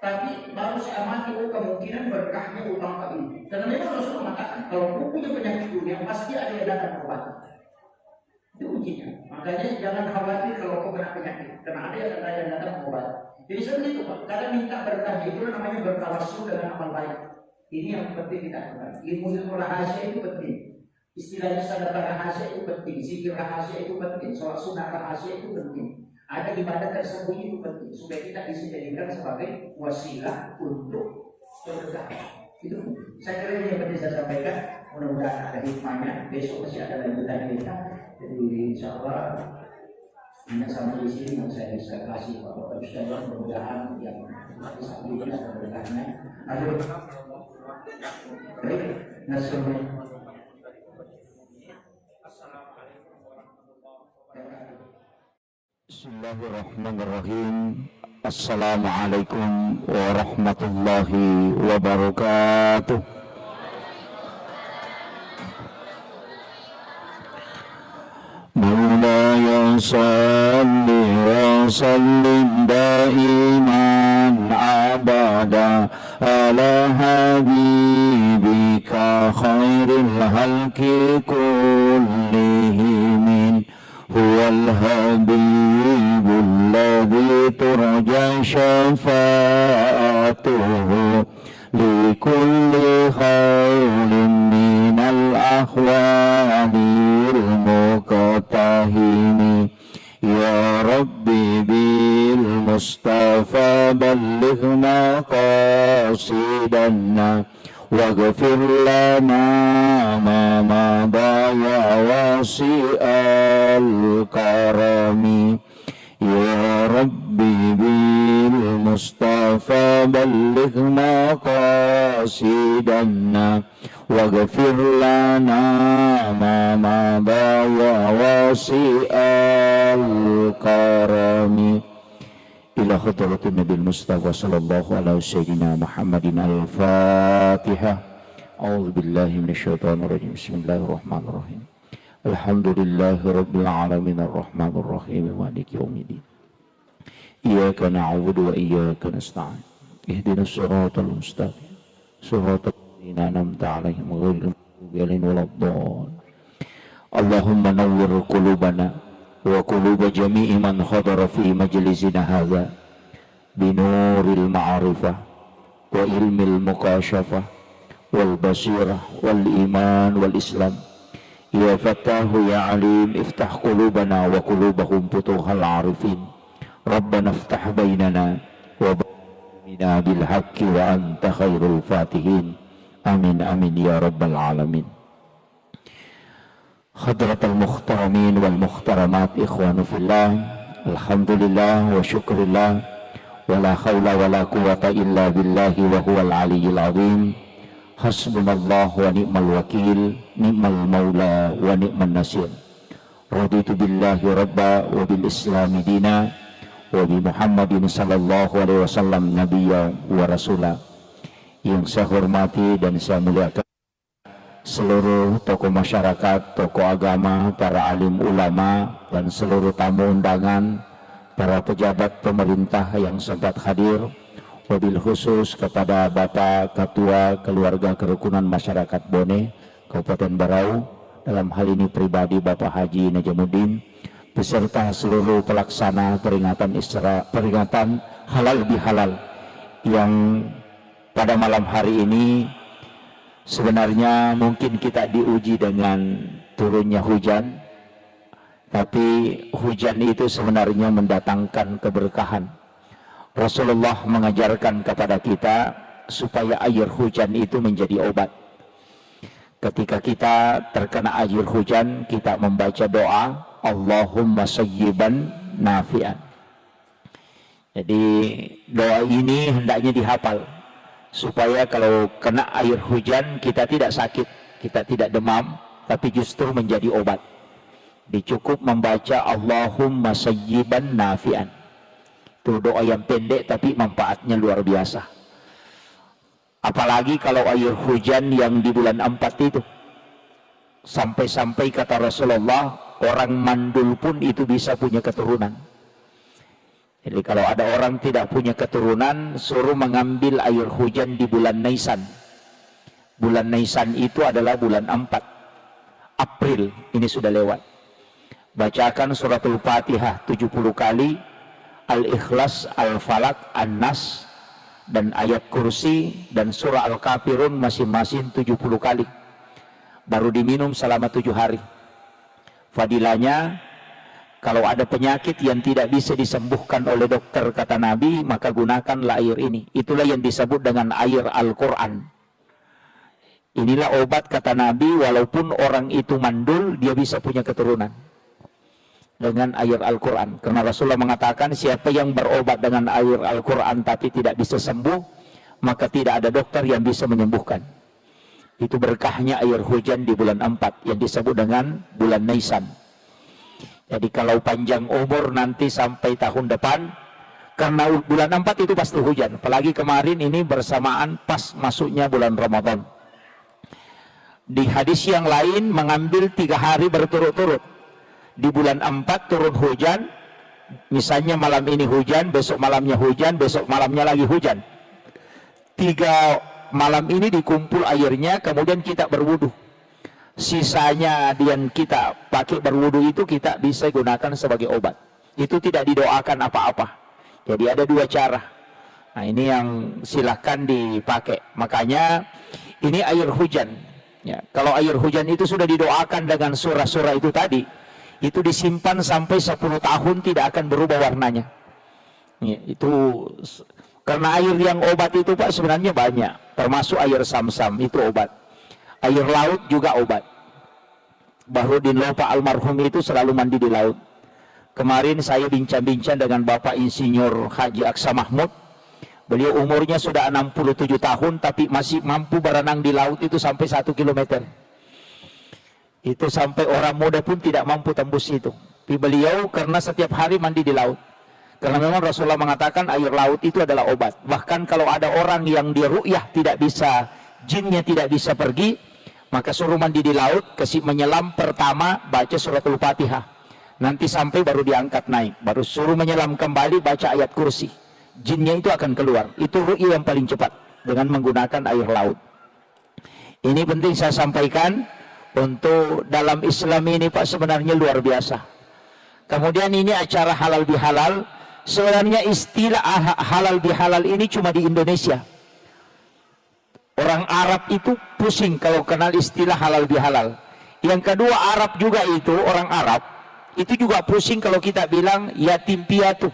Tapi baru saya amati kemungkinan berkahnya utama ini. Karena memang Rasul mengatakan kalau kamu punya penyakit dunia pasti ada yang datang berobat. Itu ujinya. Makanya jangan khawatir kalau kau kena penyakit. Karena ada yang datang berobat. Jadi seperti itu Pak. Kadang minta berkah itu namanya bertawassul dengan amal baik. Ini yang penting kita lakukan. Ilmu rahasia itu penting. Istilahnya sedekah rahasia itu penting. Zikir rahasia itu penting. Sholat sunnah rahasia itu penting. Ada ibadah tersembunyi itu penting supaya kita bisa jadikan sebagai wasilah untuk berkah. Itu saya kira ini yang penting saya sampaikan. Mudah-mudahan ada hikmahnya. Besok masih ada lanjutan kita. Jadi insya Allah hanya sampai di sini yang saya bisa kasih Bapak Ustaz. Mudah-mudahan yang bisa diberikan ada berkahnya. Aduh, baik, nasional. Bismillahirrahmanirrahim. Assalamualaikum warahmatullahi wabarakatuh. Maulaya salli wa sallim daiman abada ala habibika khairil halki kullihim. Huwal habibul ladzi turja syafa'atuhu likulli khawlin minal akhwadil muqtahimi. Ya Rabbi bil Mustafa balligh maqasidana waghfir lana ma madha ya wasi'al karami. Ya Rabbi bil Mustafa balligh maqasidana waghfir lana ma madha ya wasi'al karami. Ila hadratin Nabi Mustafa sallallahu alaihi sayyidina Muhammadin al-Fatihah. A'udzu billahi minasyaitonir rajim. Bismillahirrahmanirrahim. Alhamdulillahi rabbil alamin arrahmanir rahim maliki yaumiddin. Iyyaka na'budu wa iyyaka nasta'in. Ihdinas siratal mustaqim. Siratal ladzina an'amta 'alaihim ghairil maghdubi 'alaihim waladdallin. Allahumma nawwir qulubana wa quluba jami'i man hadara fi majlisina hadza binuril ma'rifah wa ilmil muqasyafah wal basirah wal iman wal islam. Ya Fattahu ya Alim iftah qulubana wa qulubahum futuhal arifin. Rabbana iftah bainana wa bainana bil haqqi wa anta khairul fatihin. Amin amin ya rabbal alamin. Hadratul muhtaramin wal muhtaramat ikhwanu fillah. Alhamdulillah wa syukurillah wa la hawla wa la quwata illa billahi wa huwal aliyyil azim. Hasbunallah wa ni'mal wakil, ni'mal maula wa ni'man nasir. Raditu billahi rabba wa bil islami dina wa bi Muhammadin sallallahu alaihi wasallam nabiyya wa rasula. Yang saya hormati dan saya muliakan seluruh tokoh masyarakat, tokoh agama, para alim ulama, dan seluruh tamu undangan, para pejabat pemerintah yang sempat hadir, wabil khusus kepada Bapak Ketua Keluarga Kerukunan Masyarakat Bone, Kabupaten Berau, dalam hal ini pribadi Bapak Haji Najamuddin, beserta seluruh pelaksana peringatan halal bihalal yang pada malam hari ini sebenarnya mungkin kita diuji dengan turunnya hujan, tapi hujan itu sebenarnya mendatangkan keberkahan. Rasulullah mengajarkan kepada kita supaya air hujan itu menjadi obat. Ketika kita terkena air hujan, kita membaca doa Allahumma sayyiban nafi'an. Jadi doa ini hendaknya dihafal supaya kalau kena air hujan kita tidak sakit, kita tidak demam, tapi justru menjadi obat. Dicukup membaca Allahumma sayyiban nafi'an. Itu doa yang pendek tapi manfaatnya luar biasa. Apalagi kalau air hujan yang di bulan 4 itu. Sampai-sampai kata Rasulullah, orang mandul pun itu bisa punya keturunan. Jadi kalau ada orang tidak punya keturunan, suruh mengambil air hujan di bulan Nisan. Bulan Nisan itu adalah bulan 4. April, ini sudah lewat. Bacakan suratul Fatihah 70 kali, Al-Ikhlas, Al-Falak, An-Nas, dan ayat kursi, dan surah Al-Kafirun masing-masing 70 kali. Baru diminum selama 7 hari. Fadilahnya, kalau ada penyakit yang tidak bisa disembuhkan oleh dokter kata Nabi, maka gunakanlah air ini. Itulah yang disebut dengan air Al-Quran. Inilah obat kata Nabi, walaupun orang itu mandul, dia bisa punya keturunan dengan air Al-Quran. Karena Rasulullah mengatakan, siapa yang berobat dengan air Al-Quran tapi tidak bisa sembuh, maka tidak ada dokter yang bisa menyembuhkan. Itu berkahnya air hujan di bulan 4 yang disebut dengan bulan Nisan. Jadi kalau panjang umur nanti sampai tahun depan, Karena bulan 4 itu pasti hujan. Apalagi kemarin ini bersamaan pas masuknya bulan Ramadan. Di hadis yang lain mengambil 3 hari berturut-turut. Di bulan 4 turun hujan. Misalnya malam ini hujan, besok malamnya hujan, besok malamnya lagi hujan. 3 malam ini dikumpul airnya, kemudian kita berwudu. Sisanya yang kita pakai berwudu itu kita bisa gunakan sebagai obat. Itu tidak didoakan apa-apa. Jadi ada 2 cara. Nah ini yang silahkan dipakai. Makanya ini air hujan. Ya, kalau air hujan itu sudah didoakan dengan surah-surah itu tadi, itu disimpan sampai 10 tahun tidak akan berubah warnanya. Ya, itu karena air yang obat itu Pak sebenarnya banyak, termasuk air Sam-Sam itu obat. Air laut juga obat. Bahrudin Lopa almarhum itu selalu mandi di laut. Kemarin saya bincang-bincang dengan Bapak Insinyur Haji Aksa Mahmud. Beliau umurnya sudah 67 tahun tapi masih mampu berenang di laut itu sampai 1 kilometer. Itu sampai orang muda pun tidak mampu tembus itu. Tapi beliau karena setiap hari mandi di laut. Karena memang Rasulullah mengatakan air laut itu adalah obat. Bahkan kalau ada orang yang dia ru'yah tidak bisa, jinnya tidak bisa pergi, maka suruh mandi di laut, kasih menyelam pertama baca suratul Fatihah. Nanti sampai baru diangkat naik, baru suruh menyelam kembali baca ayat kursi. Jinnya itu akan keluar. Itu ru'yah yang paling cepat dengan menggunakan air laut. Ini penting saya sampaikan. Untuk dalam Islam ini Pak sebenarnya luar biasa. Kemudian ini acara halal bihalal. Sebenarnya istilah halal bihalal ini cuma di Indonesia. Orang Arab itu pusing kalau kenal istilah halal bihalal. Yang kedua Arab juga itu, orang Arab itu juga pusing kalau kita bilang yatim piatu.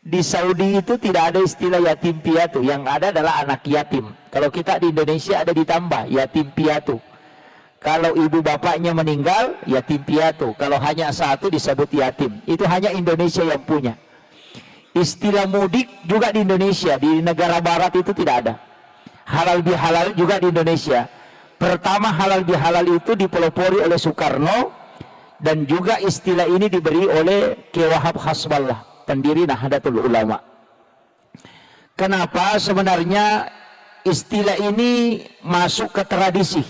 Di Saudi itu tidak ada istilah yatim piatu, yang ada adalah anak yatim. Kalau kita di Indonesia ada ditambah yatim piatu. Kalau ibu bapaknya meninggal, yatim piatu. Kalau hanya satu disebut yatim. Itu hanya Indonesia yang punya. Istilah mudik juga di Indonesia. Di negara barat itu tidak ada. Halal bihalal juga di Indonesia. Pertama halal bihalal itu dipelopori oleh Soekarno. Dan juga istilah ini diberi oleh Ki Wahab Hasballah, pendiri Nahdlatul Ulama. Kenapa sebenarnya istilah ini masuk ke tradisi?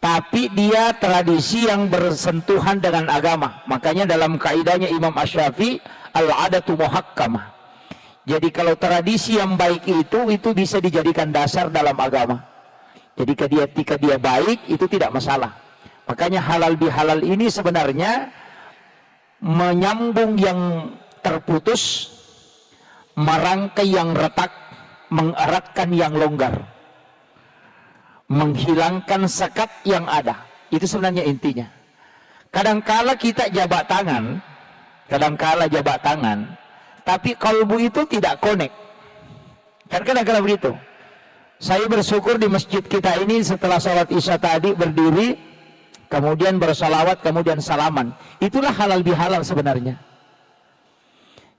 Tapi dia tradisi yang bersentuhan dengan agama. Makanya dalam kaidahnya Imam Asy-Syafi'i, al-adatu muhakkamah. Jadi kalau tradisi yang baik itu bisa dijadikan dasar dalam agama. Jadi ketika dia baik itu tidak masalah. Makanya halal bihalal ini sebenarnya menyambung yang terputus, merangkai yang retak, mengeratkan yang longgar, menghilangkan sekat yang ada. Itu sebenarnya intinya. Kadangkala kita jabat tangan, tapi kalbu itu tidak connect. Kan kadang-kadang begitu. Saya bersyukur di masjid kita ini setelah sholat isya tadi berdiri, kemudian bersalawat, kemudian salaman. Itulah halal bihalal sebenarnya.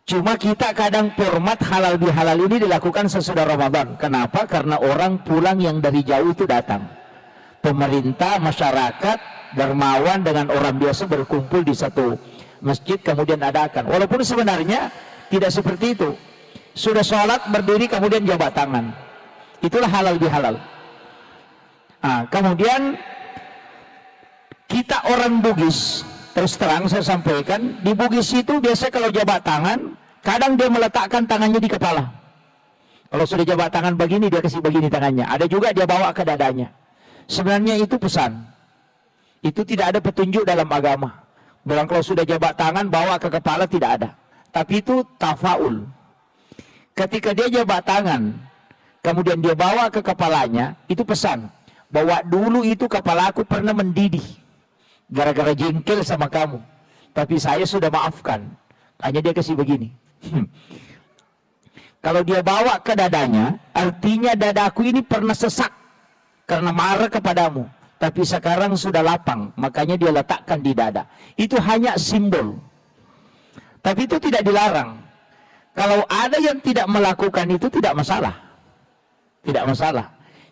Cuma kita kadang format halal bihalal ini dilakukan sesudah Ramadan. Kenapa? Karena orang pulang yang dari jauh itu datang. Pemerintah, masyarakat, dermawan dengan orang biasa berkumpul di satu masjid kemudian adakan. Walaupun sebenarnya tidak seperti itu. Sudah sholat berdiri kemudian jabat tangan. Itulah halal bihalal. Nah, kemudian kita orang Bugis, terus terang saya sampaikan, di Bugis itu biasa kalau jabat tangan, kadang dia meletakkan tangannya di kepala. Kalau sudah jabat tangan begini, dia kasih begini tangannya. Ada juga dia bawa ke dadanya. Sebenarnya itu pesan. Itu tidak ada petunjuk dalam agama. Bilang kalau sudah jabat tangan, bawa ke kepala, tidak ada. Tapi itu tafaul. Ketika dia jabat tangan, kemudian dia bawa ke kepalanya, itu pesan. Bahwa dulu itu kepala aku pernah mendidih. Gara-gara jengkel sama kamu. Tapi saya sudah maafkan. Hanya dia kasih begini. Kalau dia bawa ke dadanya, artinya dadaku ini pernah sesak. Karena marah kepadamu. Tapi sekarang sudah lapang. Makanya dia letakkan di dada. Itu hanya simbol. Tapi itu tidak dilarang. Kalau ada yang tidak melakukan itu tidak masalah. Tidak masalah.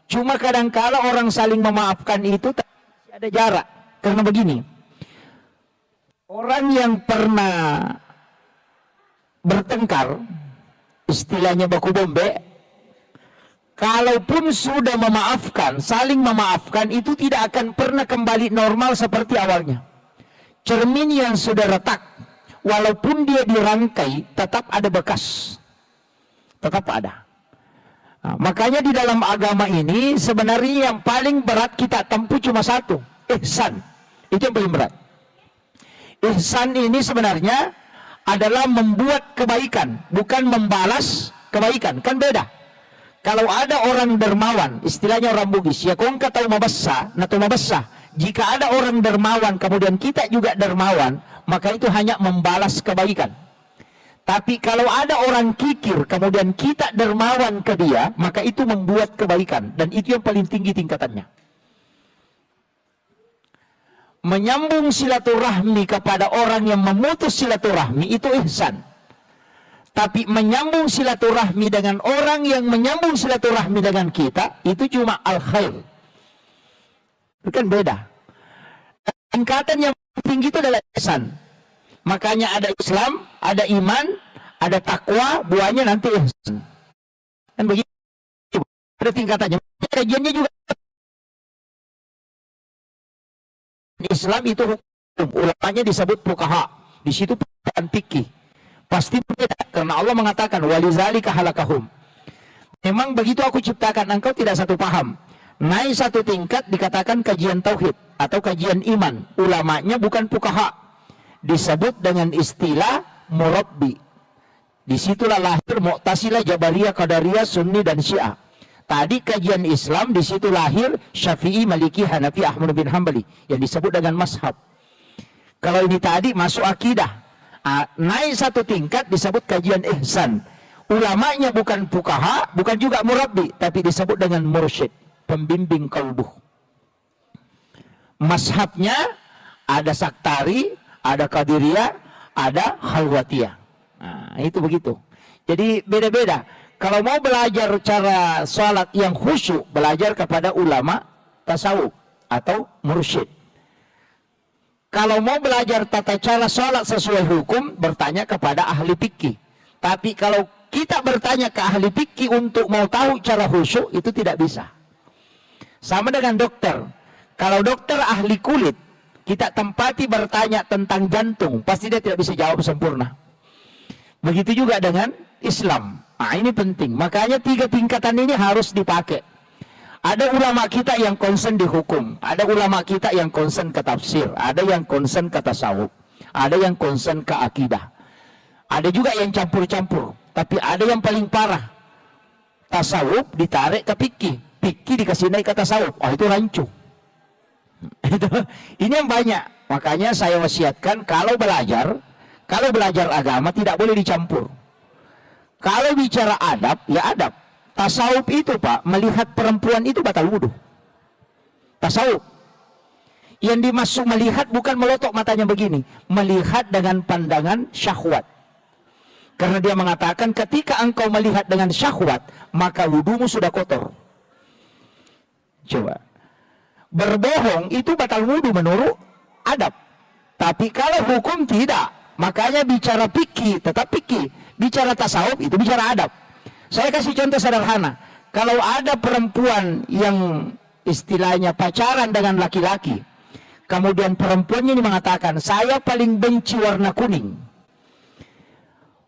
Cuma kadang-kala orang saling memaafkan itu ada jarak. Karena begini, orang yang pernah bertengkar, istilahnya baku bombe, kalaupun sudah memaafkan, saling memaafkan, itu tidak akan pernah kembali normal seperti awalnya. Cermin yang sudah retak, walaupun dia dirangkai, tetap ada bekas. Tetap ada. Nah, makanya di dalam agama ini sebenarnya yang paling berat kita tempuh cuma satu, ihsan. Itu yang paling berat. Ihsan ini sebenarnya adalah membuat kebaikan, bukan membalas kebaikan. Kan beda. Kalau ada orang dermawan, istilahnya orang Bugis, ya kong kata mabassa, nato mabassa. Jika ada orang dermawan, kemudian kita juga dermawan, maka itu hanya membalas kebaikan. Tapi kalau ada orang kikir, kemudian kita dermawan ke dia, maka itu membuat kebaikan. Dan itu yang paling tinggi tingkatannya. Menyambung silaturahmi kepada orang yang memutus silaturahmi, itu ihsan. Tapi menyambung silaturahmi dengan orang yang menyambung silaturahmi dengan kita, itu cuma al-khair. Itu kan beda. Tingkatan yang tinggi itu adalah ihsan. Makanya ada Islam, ada iman, ada takwa, buahnya nanti ihsan. Kan begitu. Ada tingkatannya. Kajiannya juga. Islam itu hukum, ulamanya disebut fuqaha. Di situ perkataan fikih. Pasti berbeda karena Allah mengatakan walizalika halakahum. Memang begitu aku ciptakan engkau tidak satu paham. Naik satu tingkat dikatakan kajian tauhid atau kajian iman. Ulamanya bukan fuqaha. Disebut dengan istilah murabbi. Disitulah lahir Mu'tazilah, Jabariyah, Qadariyah, Sunni dan Syiah. Tadi kajian Islam, di situ lahir Syafi'i, Maliki, Hanafi, Ahmad bin Hambali yang disebut dengan mazhab. Kalau ini tadi masuk akidah, naik satu tingkat disebut kajian ihsan. Ulamanya bukan fuqaha, bukan juga murabbi, tapi disebut dengan mursyid, pembimbing kalbu. Mazhabnya ada Saktari, ada Qadiriyah, ada Khalwatiyah. Nah, itu begitu. Jadi beda-beda. Kalau mau belajar cara sholat yang khusyuk, belajar kepada ulama tasawuf atau mursyid. Kalau mau belajar tata cara sholat sesuai hukum, bertanya kepada ahli fikih. Tapi kalau kita bertanya ke ahli fikih untuk mau tahu cara khusyuk, itu tidak bisa. Sama dengan dokter. Kalau dokter ahli kulit, kita tempati bertanya tentang jantung, pasti dia tidak bisa jawab sempurna. Begitu juga dengan Islam. Nah, ini penting. Makanya 3 tingkatan ini harus dipakai. Ada ulama kita yang concern di hukum, ada ulama kita yang concern ke tafsir, ada yang concern ke tasawuf, ada yang concern ke akidah. Ada juga yang campur-campur, tapi ada yang paling parah. Tasawuf ditarik ke fikih, fikih dikasih naik ke tasawuf. Oh, itu rancu. Ini yang banyak. Makanya saya wasiatkan kalau belajar agama tidak boleh dicampur. Kalau bicara adab, ya adab. Tasawuf itu Pak, melihat perempuan itu batal wudhu. Tasawuf. Yang dimaksud melihat bukan melotok matanya begini. Melihat dengan pandangan syahwat. Karena dia mengatakan ketika engkau melihat dengan syahwat, maka wudhumu sudah kotor. Coba. Berbohong itu batal wudhu menurut adab. Tapi kalau hukum tidak. Makanya bicara fikih tetap fikih, bicara tasawuf itu bicara adab. Saya kasih contoh sederhana. Kalau ada perempuan yang istilahnya pacaran dengan laki-laki, kemudian perempuannya ini mengatakan, saya paling benci warna kuning.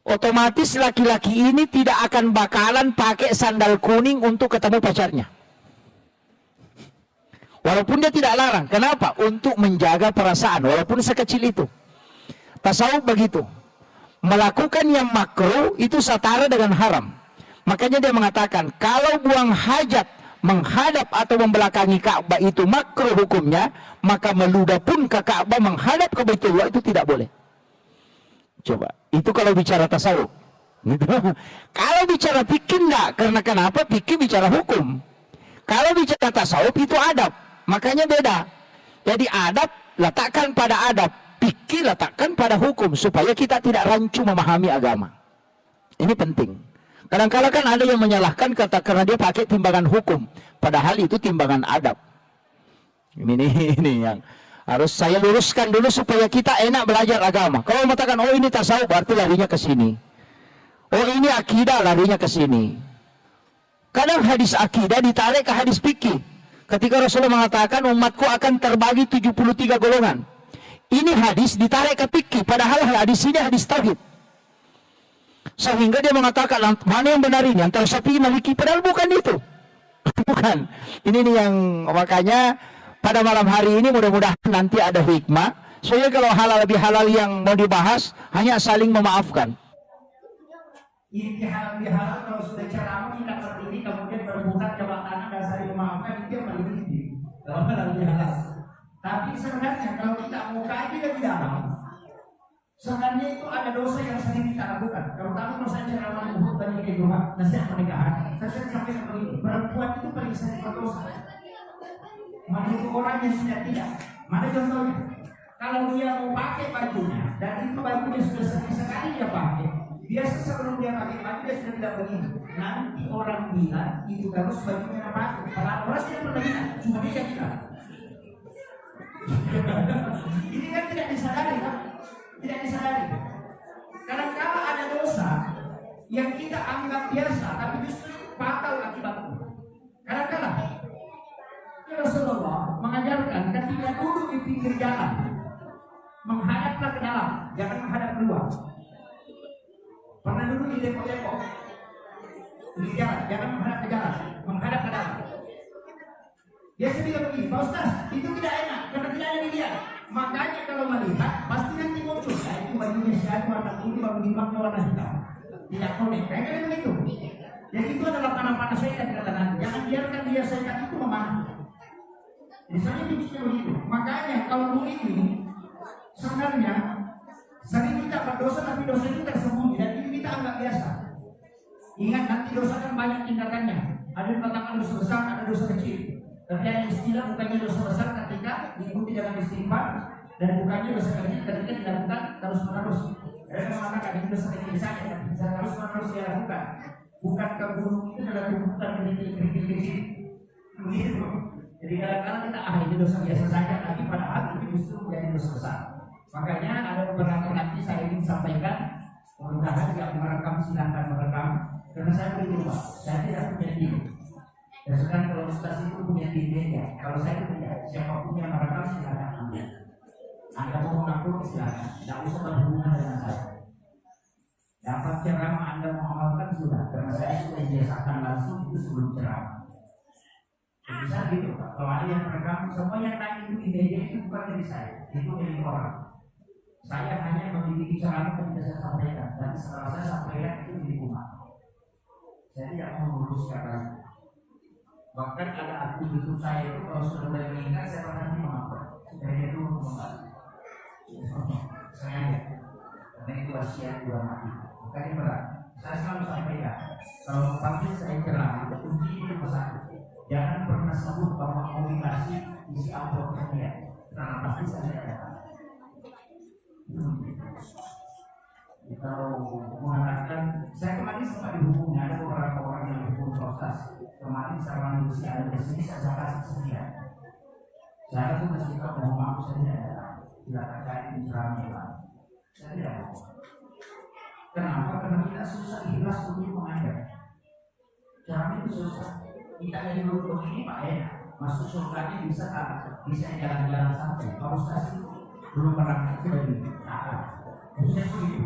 Otomatis laki-laki ini tidak akan bakalan pakai sandal kuning untuk ketemu pacarnya. Walaupun dia tidak larang. Kenapa? Untuk menjaga perasaan, walaupun sekecil itu. Tasawuf begitu. Melakukan yang makruh itu setara dengan haram. Makanya dia mengatakan, kalau buang hajat menghadap atau membelakangi Ka'bah itu makruh hukumnya, maka meludah pun ke Ka'bah menghadap ke Baitullah itu tidak boleh. Coba, itu kalau bicara tasawuf. Kalau bicara fikih enggak, karena kenapa? Fikih bicara hukum. Kalau bicara tasawuf itu adab. Makanya beda. Jadi adab letakkan pada adab. Fikih letakkan pada hukum supaya kita tidak rancu memahami agama. Ini penting. Kadang-kadang kan ada yang menyalahkan karena dia pakai timbangan hukum, padahal itu timbangan adab. Ini yang harus saya luruskan dulu supaya kita enak belajar agama. Kalau mengatakan oh ini tasawuf berarti larinya ke sini. Oh ini akidah, larinya ke sini. Kadang hadis akidah ditarik ke hadis fikih. Ketika Rasulullah mengatakan umatku akan terbagi 73 golongan. Ini hadis ditarik ke fikih, padahal hadis ini hadis tauhid. Sehingga dia mengatakan mana yang benar ini antara Syafi'i Maliki, padahal bukan itu. Bukan. Ini nih yang makanya pada malam hari ini mudah-mudahan nanti ada hikmah. Soalnya kalau halal lebih halal yang mau dibahas hanya saling memaafkan. Ini halal kalau sudah ceramah kita berdiri kemudian berebutan jabatan dan saling memaafkan, itu yang paling tinggi. Kalau halal halal. Tapi sebenarnya kalau kita mau kaji lebih dalam, sebenarnya itu ada dosa yang sering kita lakukan. Terutama dosa ceramah Uhud dan kehidupan nasihat pernikahan. Saya sampaikan begini, perempuan itu paling sering berdosa. Menurut orang yang sudah tidak. Mana contohnya? Kalau dia mau pakai bajunya dan itu bajunya sudah sering sekali dia pakai, biasa sebelum dia pakai baju dia sudah tidak begini. Nanti orang bilang itu terus bajunya yang pakai. Kalau orang tidak pernah bilang, cuma dia yang bilang. Ini kan tidak disadari, kan? Tidak disadari. Kadang-kadang ada dosa yang kita anggap biasa, tapi justru fatal akibatnya. Kadang-kadang Rasulullah mengajarkan ketika duduk di pinggir jalan, menghadaplah ke dalam, jangan menghadap keluar. Pernah duduk di depot-depot, di jalan, jangan menghadap ke jalan, menghadap ke dalam. Dia bilang begini, Pak Ustaz, itu tidak enak karena tidak ada dilihat. Makanya kalau melihat pasti nanti muncul. Nah, itu bajunya siapa warna putih, baru dimaknya warna hitam. Tidak konek, kayak begitu. Yang itu adalah panah-panah syaitan dikatakan. Jangan biarkan dia syaitan itu memanah. Misalnya itu begitu. Makanya kalau ini sebenarnya sering kita berdosa tapi dosa itu tersembunyi dan itu kita anggap biasa. Ingat nanti dosa kan banyak tingkatannya. Ada yang katakan dosa besar, ada dosa kecil. Tapi ada istilah bukannya dosa besar ketika diikuti dengan istighfar dan bukannya dosa kecil ketika dilakukan terus-menerus. Mereka mengatakan ini dosa kecil saja, bisa terus-menerus dilakukan. Bukan ke gunung itu adalah bukan kecil-kecil. Begitu. Jadi kadang-kadang kita ini dosa biasa saja, tapi padahal itu justru menjadi dosa besar. Makanya ada beberapa nanti saya ingin sampaikan, mudah-mudahan yang merekam silahkan merekam, karena saya begitu Pak, saya tidak punya diri. Dan sekarang kalau Ustaz itu punya diri ya, kalau saya tidak, siapapun yang merekam silahkan ambil. Anda mau mengaku silahkan, tidak usah berhubungan dengan saya. Dapat ceramah Anda mau amalkan sudah, karena saya sudah biasakan langsung itu sebelum ceramah. Bisa gitu Pak, kalau ada yang merekam, semua yang tanya itu ide-ide itu bukan dari saya, itu dari orang. Saya hanya memiliki ceramah yang bisa saya sampaikan, dan setelah saya sampaikan itu di rumah. Saya tidak mau mengurus kata. Bahkan ada akun YouTube saya itu kalau sudah mulai meningkat saya pernah mengapa supaya dia dulu membantu. Sengaja, karena itu wasiat dua mati. Makanya berat. Saya selalu sampaikan kalau pagi saya ceramah kunci itu pesan. Jangan pernah sebut bahwa komunikasi isi amplop sekian, karena pasti saya ada. Kalau mengatakan, saya kemarin sempat dihubungi ada beberapa orang yang dihubung proses. Kemarin saya manusia ada di sini saya kasih sekian. Saya tuh masih tahu bahwa maaf saya tidak ada. Tidak terkait ceramah. Saya tidak mau. Kenapa? Karena kita susah ikhlas untuk mengajar. Ceramah itu susah. Kita dari dulu ini Pak ya, masuk surganya bisa jalan-jalan sampai. Kalau Ustaz itu belum pernah lagi. Maksudnya begitu.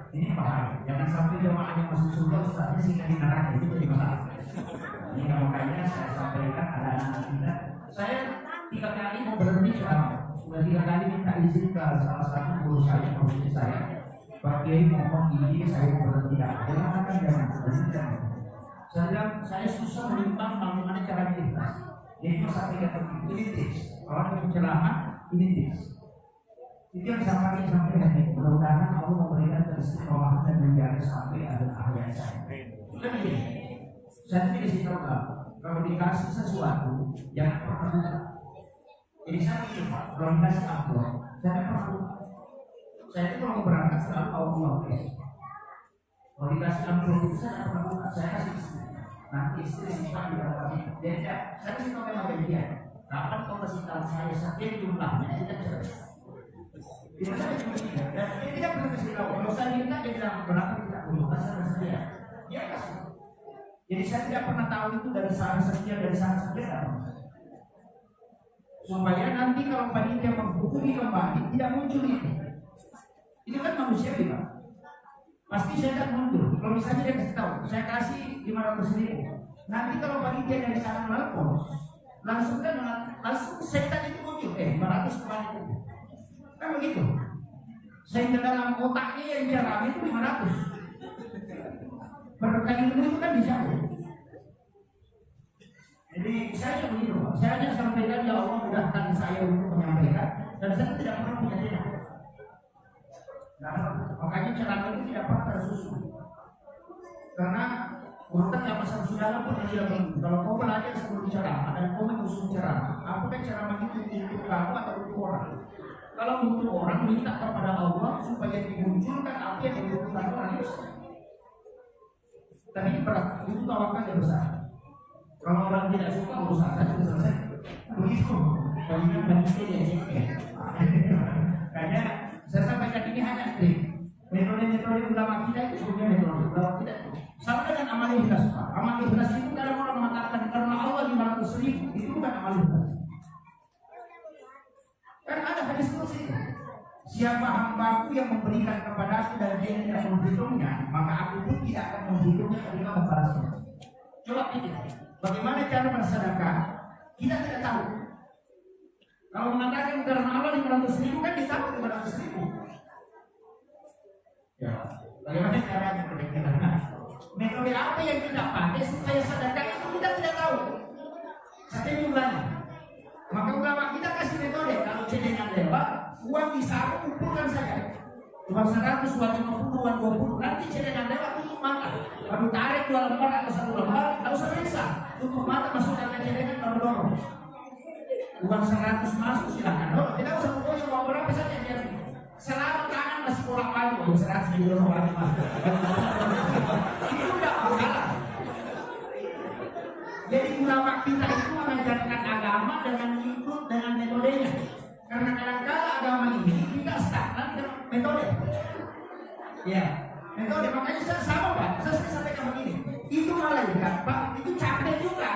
Ini bahaya. Jangan sampai jemaah yang masuk surga Ustaznya sehingga di neraka itu jadi masalah. Ini makanya saya sampaikan ada anak kita. Saya 3 kali mau berhenti ceramah. Sudah 3 kali minta izin ke salah satu guru saya, profesi saya. Pak Kiai mohon ini saya mau berhenti. Dia mengatakan jangan. Saya susah menimbang bagaimana cara ikhlas. Jadi saya sampaikan ini tips. Orang yang ceramah ini tips. Itu yang sampai ini. Mudah-mudahan Allah memberikan keistiqomahan dan menjaga sampai akhir saya. Kan begini. Saya tidak kasih tahu kalau dikasih sesuatu jangan pernah buka. Jadi saya begini Pak, kalau dikasih amplop jangan pernah buka. Saya itu kalau berangkat selalu Allah. Kalau dikasih amplop itu saya tidak pernah buka. Saya kasih istri. Nanti istri simpan di dalam itu. Jadi saya kasih tahu memang dia. Kapan kau kasih tahu saya sekian jumlahnya kita cerai. Bisa saja cuma 3. Dan dia tidak pernah kasih tahu. Kalau saya minta dia bilang berapa kita perlu kasar saya. Dia kasih. Jadi saya tidak pernah tahu itu dari saat sekian dari saat sekian. Supaya nanti kalau panitia menghubungi kembali tidak muncul itu. Itu kan manusia Pak. Pasti saya akan mundur. Kalau misalnya dia kasih tahu, saya kasih 500.000. Nanti kalau panitia dari sana melapor, langsung setan itu muncul. 500 kembali itu. Kan begitu. Sehingga dalam otaknya yang dia rame itu 500. Berkali itu kan bisa. Jadi saya begitu, saya hanya sampaikan ya Allah mudahkan saya untuk menyampaikan dan saya tidak pernah punya celah. Nah, makanya ceramah itu tidak pernah tersusun. Karena urutan yang masa saudara pun dia bilang kalau kau belajar sebelum ceramah dan kau mengusung ceramah, apakah ceramah itu untuk kamu atau untuk orang? Kalau untuk orang minta kepada Allah supaya dimunculkan apa yang dibutuhkan orang itu. Tapi ini berat, itu tawakan yang besar. Kalau orang tidak suka urusan saja sudah selesai. Begitu. Bagaimana manusia dia Karena saya sampaikan ini hanya trik. Metode-metode ulama kita itu sebenarnya metode ulama kita itu sama dengan amal ikhlas. Amal ikhlas itu kadang orang mengatakan karena Allah 500.000 itu bukan amal ikhlas. Kan ada hadis kursi. Siapa hambaku yang memberikan kepadaku dan dia tidak menghitungnya, maka aku pun tidak akan menghitungnya ketika membalasnya. Coba pikir. Bagaimana cara bersedekah? Kita tidak tahu. Kalau mengatakan karena Allah 500.000 kan ditahu 500.000. Ya, bagaimana caranya berpikir? Metode apa yang kita pakai supaya sedekah itu kita tidak tahu. Satu jumlahnya. Maka ulama kita kasih metode. Kalau cedengan lewat, uang di saku kumpulkan saja. Uang 100, uang 50, uang 20. Nanti cedengan lewat tutup mata. Baru tarik 2 lembar atau 1 lembar, lalu selesai. Tutup mata masukkan ke cedengan baru dorong. Uang 100 masuk silakan dorong. Tidak usah pokoknya uang berapa saja dia. Selama tangan masih kurang balik, uang 100 didorong lagi masuk. Itu tidak masalah. Jadi ulama kita itu mengajarkan agama dengan ikut dengan metodenya. Karena kadang-kadang agama ini kita stagnan dengan metode. Ya, metode makanya saya sama Pak. Saya sampaikan begini. Itu malaikat Pak, itu capek juga.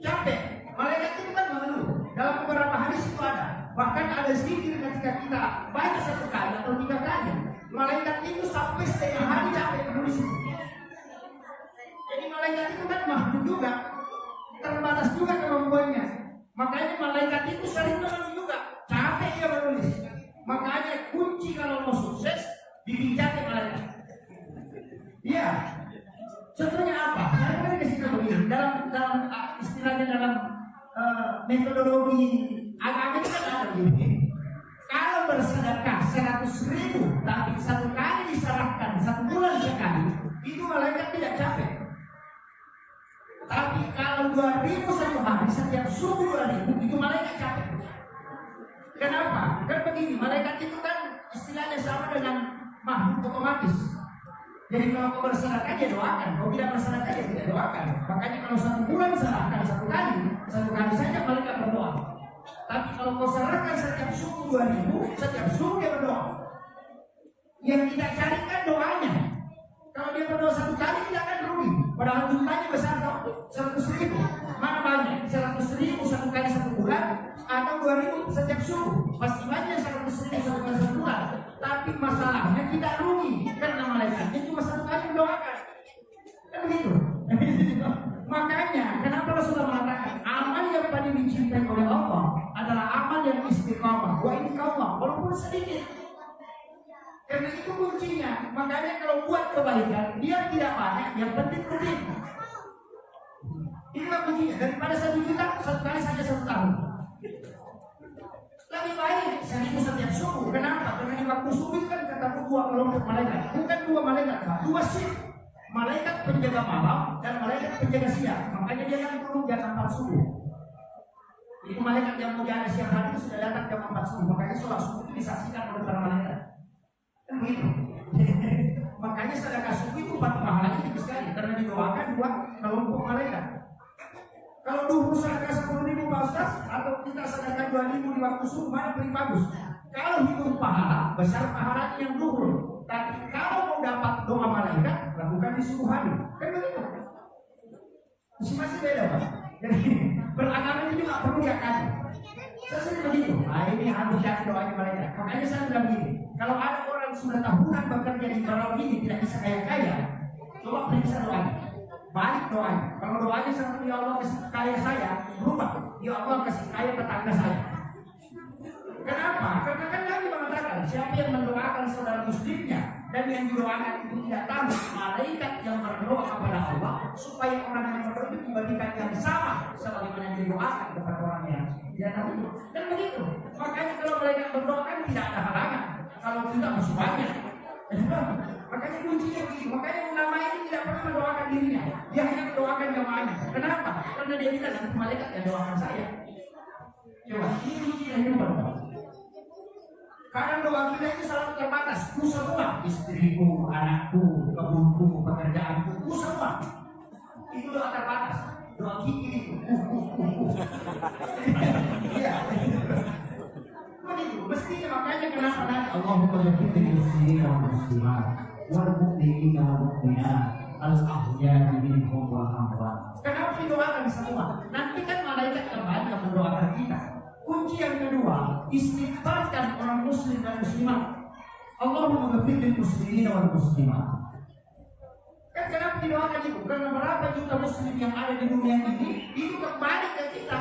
Capek. Malaikat itu kan mengeluh. Dalam beberapa hadis itu ada. Bahkan ada zikir ketika kita baca 1 kali atau 3 kali. Malaikat itu sampai setengah hari capek menulis itu. Jadi malaikat itu kan makhluk juga, terbatas juga kemampuannya. Makanya malaikat itu sering mengeluh juga, capek dia menulis. Makanya kunci kalau mau sukses dibincang malaikat. Iya. Contohnya apa? Saya akan kasih tahu begini. Dalam istilahnya dalam metodologi agama itu kan ada begini. Kalau bersedekah 100.000 tapi 1 kali diserahkan 1 bulan sekali, itu malaikat tidak capek. Tapi kalau 2.000 1 hari setiap subuh 2.000 itu malaikat capek. Kenapa? Kan begini, malaikat itu kan istilahnya sama dengan makhluk otomatis. Jadi kalau kau bersedekah dia doakan, kalau tidak bersedekah dia tidak doakan. Makanya kalau 1 bulan serahkan 1 kali saja malaikat berdoa. Tapi kalau kau serahkan setiap subuh 2.000, setiap subuh dia berdoa. Yang kita carikan doanya. Kalau dia berdoa 1 kali tidak akan rugi. Padahal jumlahnya besar dong, 100.000. Mana banyak? 100.000 1 kali 1 bulan atau 2.000 setiap subuh. Pasti banyak 100.000 1 kali 1 bulan. Tapi masalahnya tidak rugi karena malaikatnya cuma 1 kali mendoakan. Kan begitu. Makanya kenapa Rasulullah mengatakan amal yang paling dicintai oleh Allah adalah amal yang istiqamah. Wa istiqamah walaupun sedikit. Karena itu kuncinya. Makanya kalau buat kebaikan dia tidak banyak, yang penting rutin. Inilah kuncinya. Daripada 1 juta 1 kali saja 1 tahun. Lebih baik 1.000 setiap subuh. Kenapa? Karena di waktu subuh kan ketemu 2 kelompok malaikat. Bukan 2 malaikat, 2 shift. Malaikat penjaga malam dan malaikat penjaga siang. Makanya dia kan turun jam 4 subuh. Itu malaikat yang mau jaga siang hari itu sudah datang jam 4 subuh. Makanya sholat subuh itu disaksikan oleh para malaikat. Kan begitu. Makanya sedekah subuh itu pahalanya tinggi sekali karena didoakan 2 kelompok malaikat. Kalau dulu sedekah 10.000 Pak Ustaz atau kita sedekah 2.000 di waktu subuh mana paling bagus? Kalau hitung pahala, besar pahalanya yang luhur. Tapi kalau mau dapat doa malaikat, lakukan di subuh hari. Kan begitu. Masih beda, Pak. Jadi beragama itu juga perlu diakali. Saya sering begitu. Nah, ini harus yakin doanya malaikat. Makanya saya bilang gini, kalau ada orang sudah tahunan bekerja di barang ini tidak bisa kaya-kaya, coba periksa doanya. Balik doanya. Kalau doanya seperti ya Allah kasih kaya saya, berubah. Ya Allah kasih kaya tetangga saya. Kenapa? Karena kan Nabi mengatakan siapa yang mendoakan saudara muslimnya dan yang didoakan itu tidak tahu, malaikat yang berdoa kepada Allah supaya orang yang berdoa itu diberikan yang sama sebagaimana yang didoakan kepada orang yang tidak tahu. Dan begitu. Makanya kalau malaikat berdoa kan tidak ada halangan. Kalau tidak masih banyak. Makanya kuncinya begini. Makanya ulama ini tidak pernah mendoakan dirinya. Dia hanya mendoakan jamaahnya. Kenapa? Karena dia bilang nanti malaikat yang doakan saya. Coba ini kuncinya yang pertama. Kadang doa kita itu selalu terbatas. Ku semua, istriku, anakku, kebunku, pekerjaanku, ku semua. Itu doa terbatas. Doa kiki itu. Iya. Begitu. Mestinya makanya kenapa nanti Allahumma yaghfir muslimin wal muslimat wal mu'minina wal mu'minat al-ahya'i minhum wal amwat. Kenapa didoakan semua? Nanti kan malaikat kembali yang mendoakan kita. Kunci yang kedua, istighfarkan orang muslim dan muslimat. Allahumma ghfir muslimin wal muslimat. Kan kenapa didoakan itu? Karena berapa juta muslim yang ada di dunia ini itu kembali ke kita.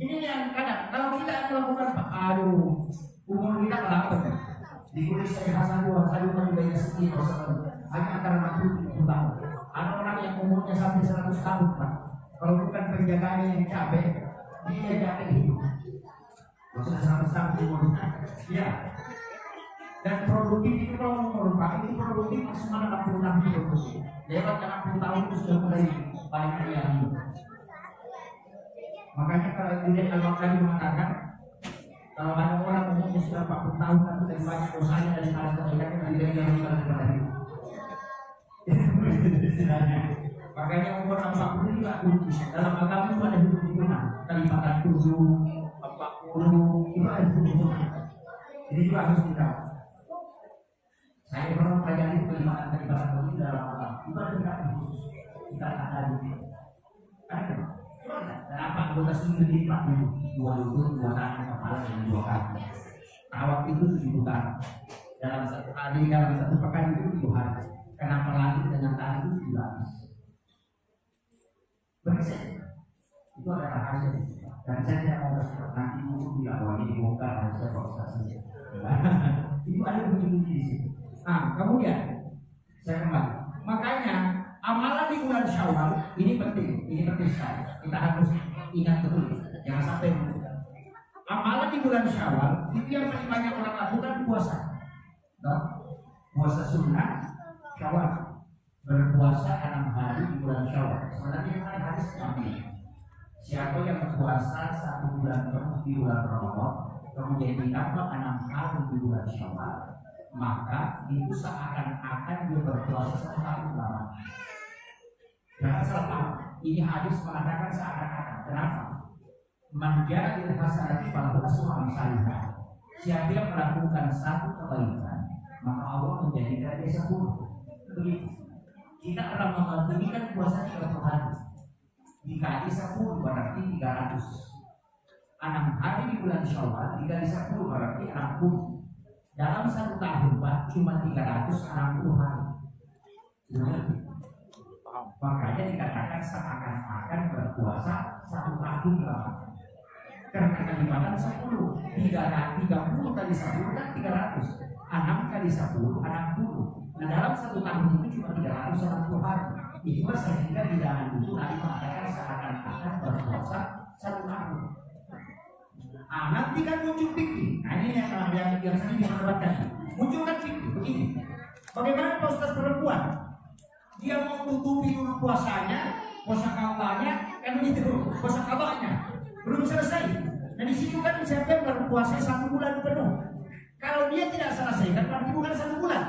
Ini yang kadang kalau kita melakukan aduh, umur kita berapa? Dikulis saya Hasan dua kali banyak sekian hanya antara 60 tahun. Ada orang yang umurnya sampai 100 tahun, Pak. Kalau bukan penjagaannya yang capek, dia capek hidup. Maksudnya 100 tahun umurnya. Ya. Dan produktif itu kalau merupakan itu produktif maksimal 60 tahun hidup. Lewat 60 tahun itu sudah mulai banyak yang hidup. Makanya kalau Ibnu Al-Waqidi mengatakan kalau ada orang umurnya sudah 40 tahun tapi lebih banyak dosanya daripada kebaikannya dari yang daripada itu. Makanya umur 40 juga kunci. Dalam agama itu ada hitung-hitungan. Kelipatan 7, 40 itu ada hitung-hitungan. Jadi juga harus kita. Saya pernah pelajari kelipatan 7 dalam agama. Itu ada hitungan khusus. Kita ada di ada. Kenapa anggota sendiri dilipat dulu? 2 lutut, 2 tangan, kepala, dan 2 kaki. Awak itu 7 putaran. Dalam satu hari, dalam satu pekan itu 7 hari. Kenapa langit dengan tangan itu 7 lapis? Bersih. Itu ada rahasia. Dan saya tidak mau bersikap nanti dulu tidak bahwa ini dibongkar dan saya prosesnya. Itu ada bunyi-bunyi di sini. Nah, kemudian saya kembali. Makanya amalan di bulan Syawal ini penting sekali. Kita harus ingat betul, jangan sampai lupa. Amalan di bulan Syawal itu yang paling banyak orang lakukan puasa. Puasa sunnah Syawal, berpuasa 6 hari di bulan Syawal. Sebenarnya ini hadis Nabi. Siapa yang berpuasa 1 bulan penuh di bulan Ramadan, kemudian ditambah 6 hari di bulan Syawal, maka itu seakan-akan dia berpuasa 1 tahun lama. Jangan salah paham. Ini hadis mengatakan seakan-akan. Kenapa? Menjadi hasanati pada Rasulullah sallallahu. Siapa yang melakukan 1 kebaikan, maka Allah menjadikan dia 10. Begitu. Kita dalam Ramadan ini kan puasa 30 hari. Dikali 10 berarti 300. 6 hari di bulan Syawal dikali 10 berarti 60. Dalam 1 tahun Pak cuma 360 hari. Makanya dikatakan seakan-akan berpuasa 1 tahun lama. Karena kelipatan 10, 30 kali 10 kan 300, 6 kali 10, 60. Nah dalam 1 tahun itu cuma 360 hari. Itu sehingga di dalam itu Nabi mengatakan seakan-akan berpuasa 1 tahun. Nanti kan muncul fikih. Nah ini yang sering diperdebatkan. Muncul kan fikih begini. Bagaimana proses perempuan? Dia mau tutupi dulu puasanya, puasa kaulanya, kan begitu, puasa kaulanya belum selesai. Dan di situ kan siapa berpuasa 1 bulan penuh. Kalau dia tidak selesaikan, berarti bukan 1 bulan.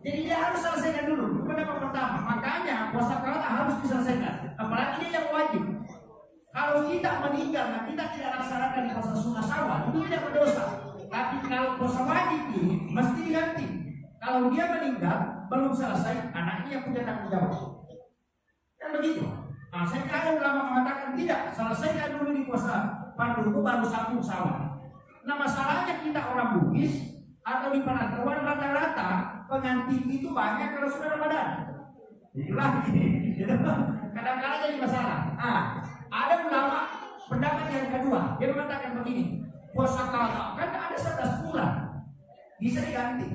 Jadi dia harus selesaikan dulu. Itu yang pertama. Makanya puasa kaula harus diselesaikan. Apalagi dia yang wajib. Kalau kita meninggal, nah kita tidak laksanakan puasa sunnah syawal, itu tidak berdosa. Tapi kalau puasa wajib ini mesti diganti. Kalau dia meninggal belum selesai, anaknya yang punya tanggung jawab. Kan begitu. Nah, saya kira ada ulama mengatakan tidak, selesaikan dulu di puasa fardu baru sambung syawal. Nah, masalahnya kita orang Bugis atau di perantauan rata-rata pengantin itu banyak kalau sudah Ramadan. Itulah kadang-kadang jadi masalah. Nah, ada ulama pendapat yang kedua, dia mengatakan begini, puasa qadha kan ada 11 bulan bisa diganti.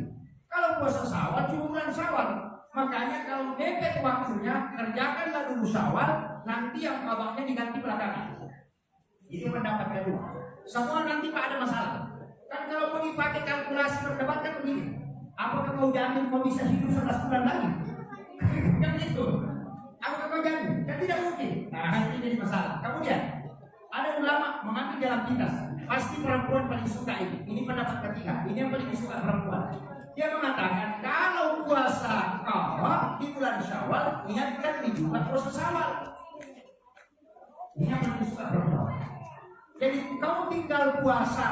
Kalau puasa Syawal cuma bulan Syawal, makanya kalau mepet waktunya kerjakanlah dulu Syawal, nanti yang qadhanya diganti belakangan. Itu pendapat kedua. Semua nanti Pak ada masalah. Kan kalau mau dipakai kalkulasi berdebat kan begini, apakah kau jamin kau bisa hidup 11 bulan lagi? Kan itu. Apakah kau jamin? Kan tidak mungkin. Nah, ini jadi masalah. Kemudian ada ulama mengambil dalam kitas. Pasti perempuan paling suka ini. Ini pendapat ketiga. Ini yang paling disuka perempuan. Dia mengatakan kalau puasa qadha di bulan Syawal, ingatkan di bulan puasa Syawal. Ini yang paling disuka perempuan. Jadi kamu tinggal puasa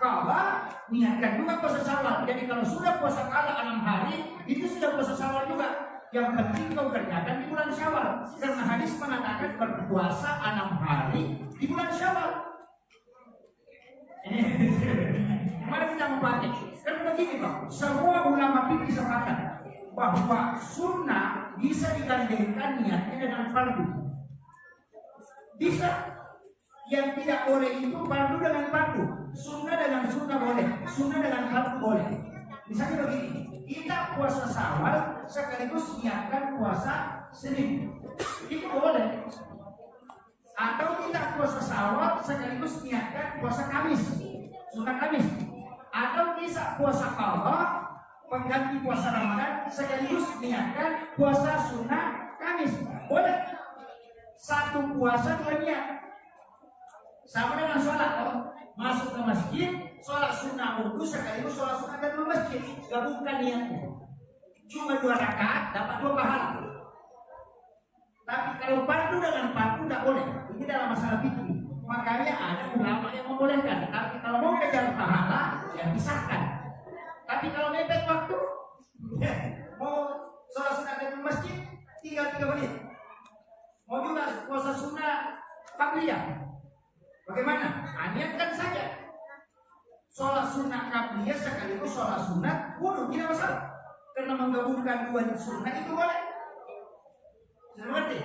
qadha, niatkan juga puasa Syawal. Jadi kalau sudah puasa qadha 6 hari, itu sudah puasa Syawal juga. Yang penting kau kerjakan di bulan Syawal. Karena hadis mengatakan berpuasa 6 hari di bulan Syawal. Mari kita mempelajari. Kan begini Pak, semua ulama fikih sepakat bahwa sunnah bisa digandengkan niatnya dengan fardu. Bisa. Yang tidak boleh itu fardu dengan fardu, sunnah dengan sunnah boleh, sunnah dengan fardu boleh. Misalnya begini, kita puasa Syawal sekaligus niatkan puasa Senin, itu boleh. Atau kita puasa Syawal sekaligus niatkan puasa Kamis, sunnah Kamis. Atau kita puasa qadha pengganti puasa Ramadan sekaligus niatkan puasa sunnah Kamis, boleh. Satu puasa dua niat. Sama dengan sholat, masuk ke masjid, sholat sunnah wudhu sekaligus sholat sunnah dan masjid, gabungkan niatnya. Cuma 2 rakaat dapat 2 pahala. Tapi kalau fardu dengan fardu tidak boleh. Ini dalam masalah fikih. Makanya ada ulama yang membolehkan. Tapi kalau mau kejar pahala, ya pisahkan. Tapi kalau mepet waktu, ya, mau sholat sunnah dan masjid, tinggal 3 menit. Mau juga puasa sunnah qabliyah. Bagaimana? Niatkan saja. Sholat sunnah qabliyah sekaligus sholat sunnah wudhu, tidak masalah. Karena menggabungkan 2 sunnah itu boleh. Seperti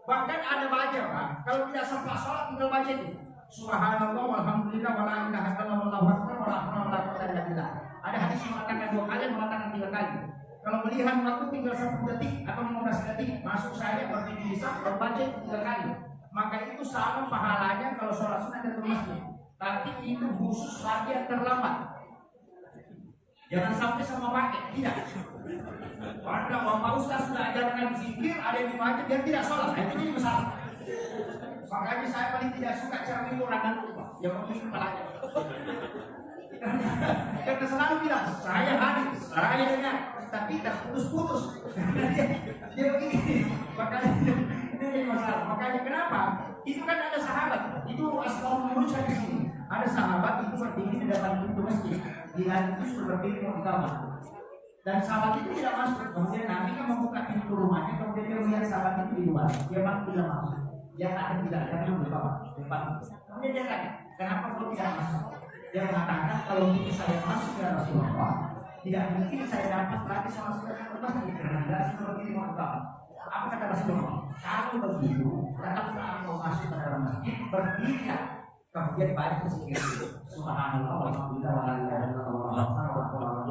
bahkan ada baca Pak, kalau tidak sempat sholat tinggal baca itu. Subhanallah walhamdulillah wala ilaha illallah wallahu akbar wala haula wala quwwata illa billah. Ada hadis yang mengatakan 2 kali, mengatakan 3 kali. Kalau melihat waktu tinggal 10 detik atau 15 detik, masuk saya berdiri bisa berbaca 3 kali. Maka itu sama pahalanya kalau sholat sunnah dan masjid. Tapi itu khusus bagi yang terlambat. Jangan sampai sama pakai, tidak. Karena Bapak Ustaz sudah ajarkan zikir, ada yang dibaca dia tidak sholat, itu jadi masalah. Makanya saya paling tidak suka cara itu orang lupa, yang penting kepalanya. Karena selalu bilang, saya hadir, saya dengar, tapi tidak putus-putus. Dia begini, makanya itu jadi masalah. Makanya kenapa? Itu kan ada sahabat, itu asal manusia di sini. Ada sahabat itu berdiri di depan pintu masjid, dia itu sudah berdiri di kamar. Dan sahabat itu tidak masuk. Kemudian Nabi kan membuka pintu rumahnya, kemudian dia melihat sahabat itu di luar. Dia tidak masuk. Dia akan tidak ada di bawah depan. Kemudian dia tanya, kenapa kau tidak masuk? Dia mengatakan kalau itu saya masuk ya Rasulullah, tidak mungkin saya dapat lagi sama sekali masjid karena tidak seperti di Makkah. Apa kata Rasulullah? Kalau begitu, tetaplah engkau masuk ke dalam masjid, berdirilah. Kemudian baca zikir Subhanallah walhamdulillah wala ilaha illallah wallahu akbar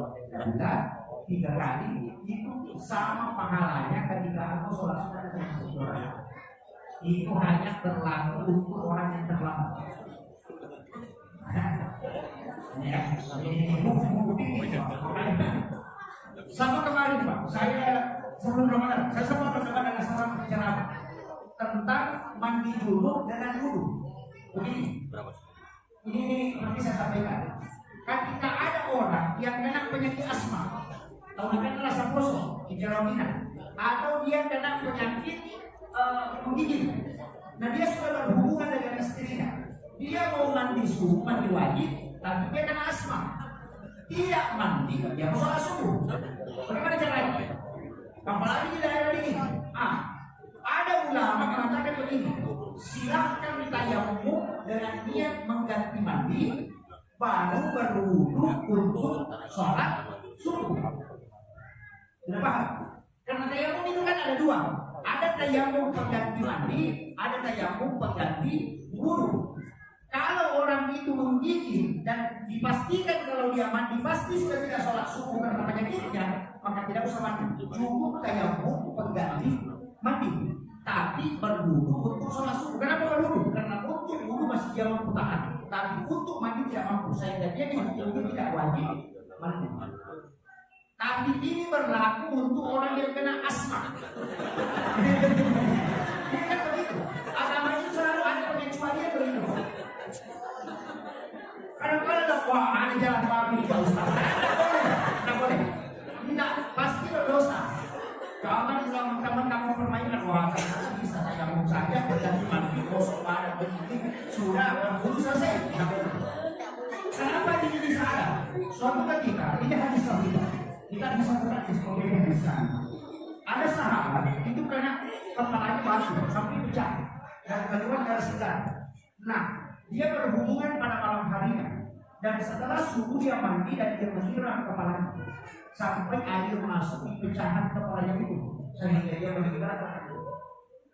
3 kali. Itu sama pahalanya ketika aku sholat sunnah dan masjid. Itu hanya berlaku untuk orang yang terlambat. Ya, sama kemarin Pak, saya sebelum Ramadan, saya sempat berdebat dengan seorang penceramah tentang mandi junub dengan wudu. Begini, ini seperti saya sampaikan. Ketika ada orang yang kena penyakit asma, atau kena rasa kosong, hijrah atau dia kena penyakit menggigil, Nah dia sudah berhubungan dengan istrinya. Dia mau mandi subuh, mandi wajib, tapi dia kena asma. Tidak mandi, dia mau sholat subuh. Bagaimana caranya? Apalagi di daerah ini. Ada ulama mengatakan begini, silahkan ditayamum dengan niat mengganti mandi, baru berwudu untuk sholat subuh. Sudah paham? Karena tayamum itu kan ada dua. Ada tayamum pengganti mandi, ada tayamum pengganti wudu. Kalau orang itu menggigit dan dipastikan kalau dia mandi pasti sudah tidak sholat subuh karena penyakitnya, maka tidak usah mandi. Cukup tayamum pengganti mandi, tapi berwudu untuk sholat subuh. Kenapa berwudu? Karena untuk wudu masih dia mampu tahan, tapi untuk mandi tidak mampu. Sehingga dia tidak wajib mandi. Tapi ini berlaku untuk orang yang kena asma. Ini kan begitu. Agama itu selalu ada pengecualian begitu. Kadang-kadang ada wah ada jalan babi Pak Ustaz. Tidak boleh. Tidak pasti berdosa. Jangan teman-teman kamu permainkan wah karena bisa saya mau saja berganti mandi gosok pada begini sudah berwudu selesai. Kenapa ini bisa ada? Suatu ketika ini hadis kita. Kita bisa praktis sebagai hadis. Ada sahabat itu karena kepalanya batu sampai pecah dan keluar dari segar. Nah, dia berhubungan pada malam harinya dan setelah subuh dia mandi dan dia menyiram kepalanya sampai air masuk di pecahan kepalanya itu sehingga dia meninggal.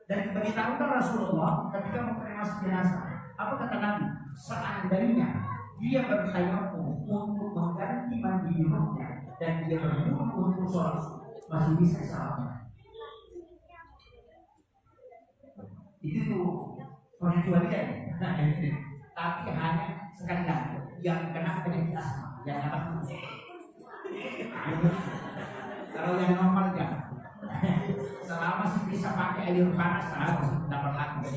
Dan diberitahukan Rasulullah ketika mengkremasi jenazah. Apa kata Nabi? Seandainya dia bertayamum untuk mengganti mandi hidupnya dan dia berwudu untuk sholat masih bisa salah. Itu tuh pengecualian. Tapi hanya sekali lagi yang kena penyakit asma, yang apa? Kalau yang normal jangan. Selama sih bisa pakai air panas harus dapat laku.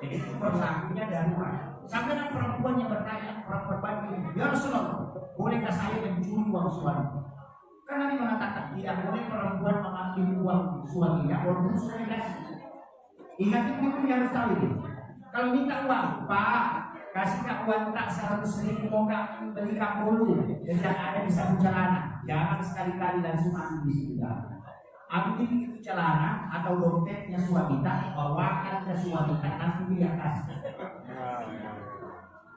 Jadi itu berlakunya darurat. Sampai dengan perempuan yang bertanya, perempuan bagi, ya Rasulullah, bolehkah saya mencuri uang suami? Karena Nabi mengatakan tidak boleh perempuan mengambil uang suaminya walaupun sudah dikasih. Ingat itu yang harus tahu ini. Kalau minta uang, Pak, kasih uang tak 100.000 mau nggak beli kapulu dan jangan ada di saku celana. Jangan sekali-kali langsung ambil di situ. Ambil itu celana atau dompetnya suami tak bawakan ke suami tak nanti dia kasih.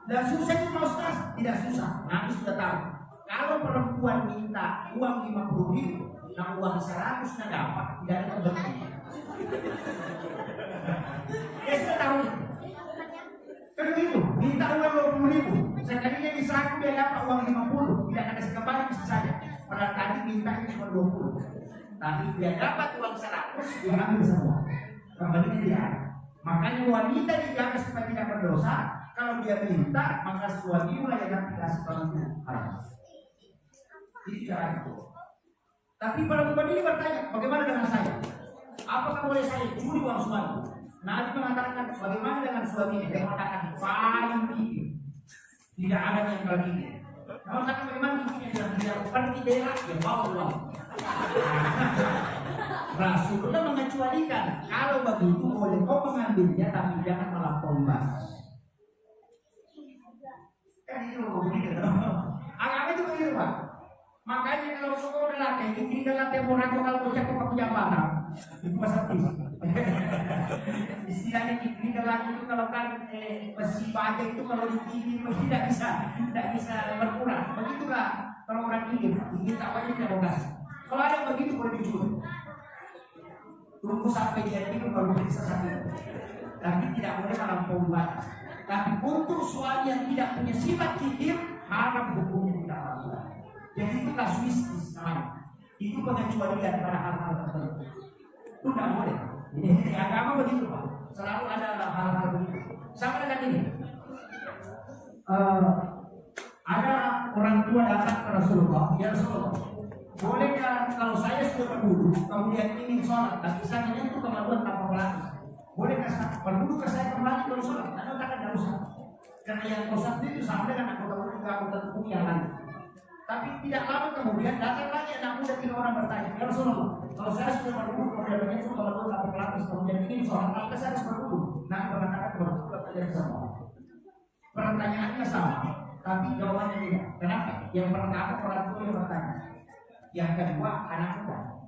Dan susah itu Ustaz? Tidak susah. Nabi sudah tahu. Kalau perempuan minta uang 50.000, nah uang 100 nya dapat, tidak ada kebeli. Dia sudah tahu. Kan begitu, minta uang 20.000, sekalinya di saku dia dapat uang 50, tidak ada kembali bisa saja. Padahal tadi minta cuma 20. Tapi dia dapat uang 100, dia ambil semua. Kembalinya tidak ada. Makanya wanita dijaga supaya tidak berdosa. Kalau dia minta, maka suami mulai yang dikasih bantu harus. Itu cara itu. Tapi perempuan ini bertanya, bagaimana dengan saya? Apakah boleh saya curi uang suami? Nabi mengatakan, bagaimana dengan suaminya? Dia mengatakan, paling tinggi. Tidak ada yang lebih tinggi. Dia mengatakan, bagaimana tingginya? Dia pergi berak, dia bawa uang. Rasulullah mengecualikan, kalau begitu boleh kau mengambilnya, tapi jangan melampaui batas. Kan itu begitu. Agama itu begitu Pak. Makanya kalau kau udah latih, ini udah latih orang kalau bocah kau punya barang, itu pasal tis. Istilahnya ini lagi itu kalau kan besi baja itu kalau digigit tidak bisa berkurang. Begitulah kalau orang gigit tak banyak tidak kasih. Kalau ada begitu boleh dicuri. Tunggu sampai jadi itu baru bisa sakit. Tapi tidak boleh melampaui batas. Tapi untuk suami yang tidak punya sifat kikir, haram hukumnya tidak lakukan. Jadi itu kasuistis namanya. Itu pengecualian pada hal-hal tertentu. Itu tidak boleh. Ini agama begitu Pak. Selalu ada hal-hal begitu. Sama dengan ini. Ada orang tua datang ke Rasulullah. Ya Rasulullah, bolehkah kalau saya sudah berwudu, kemudian ingin sholat, tapi saya menyentuh kemaluan tanpa berlatih? Bolehkah saya berwudu ke saya kembali kalau sholat? Anda katakan tidak usah. Karena yang kau itu sama dengan anggota tubuh yang lain. Tapi tidak lama kemudian datang lagi anak muda 3 orang bertanya, ya Rasulullah, kalau saya sudah berwudu kemudian begitu kalau aku berlapis kemudian ini sholat, apakah saya harus berwudu? Nah, mengatakan berwudu terjadi sama. Pertanyaannya sama, tapi jawabannya tidak. Kenapa? Yang pertama orang tua yang bertanya, yang kedua anak muda.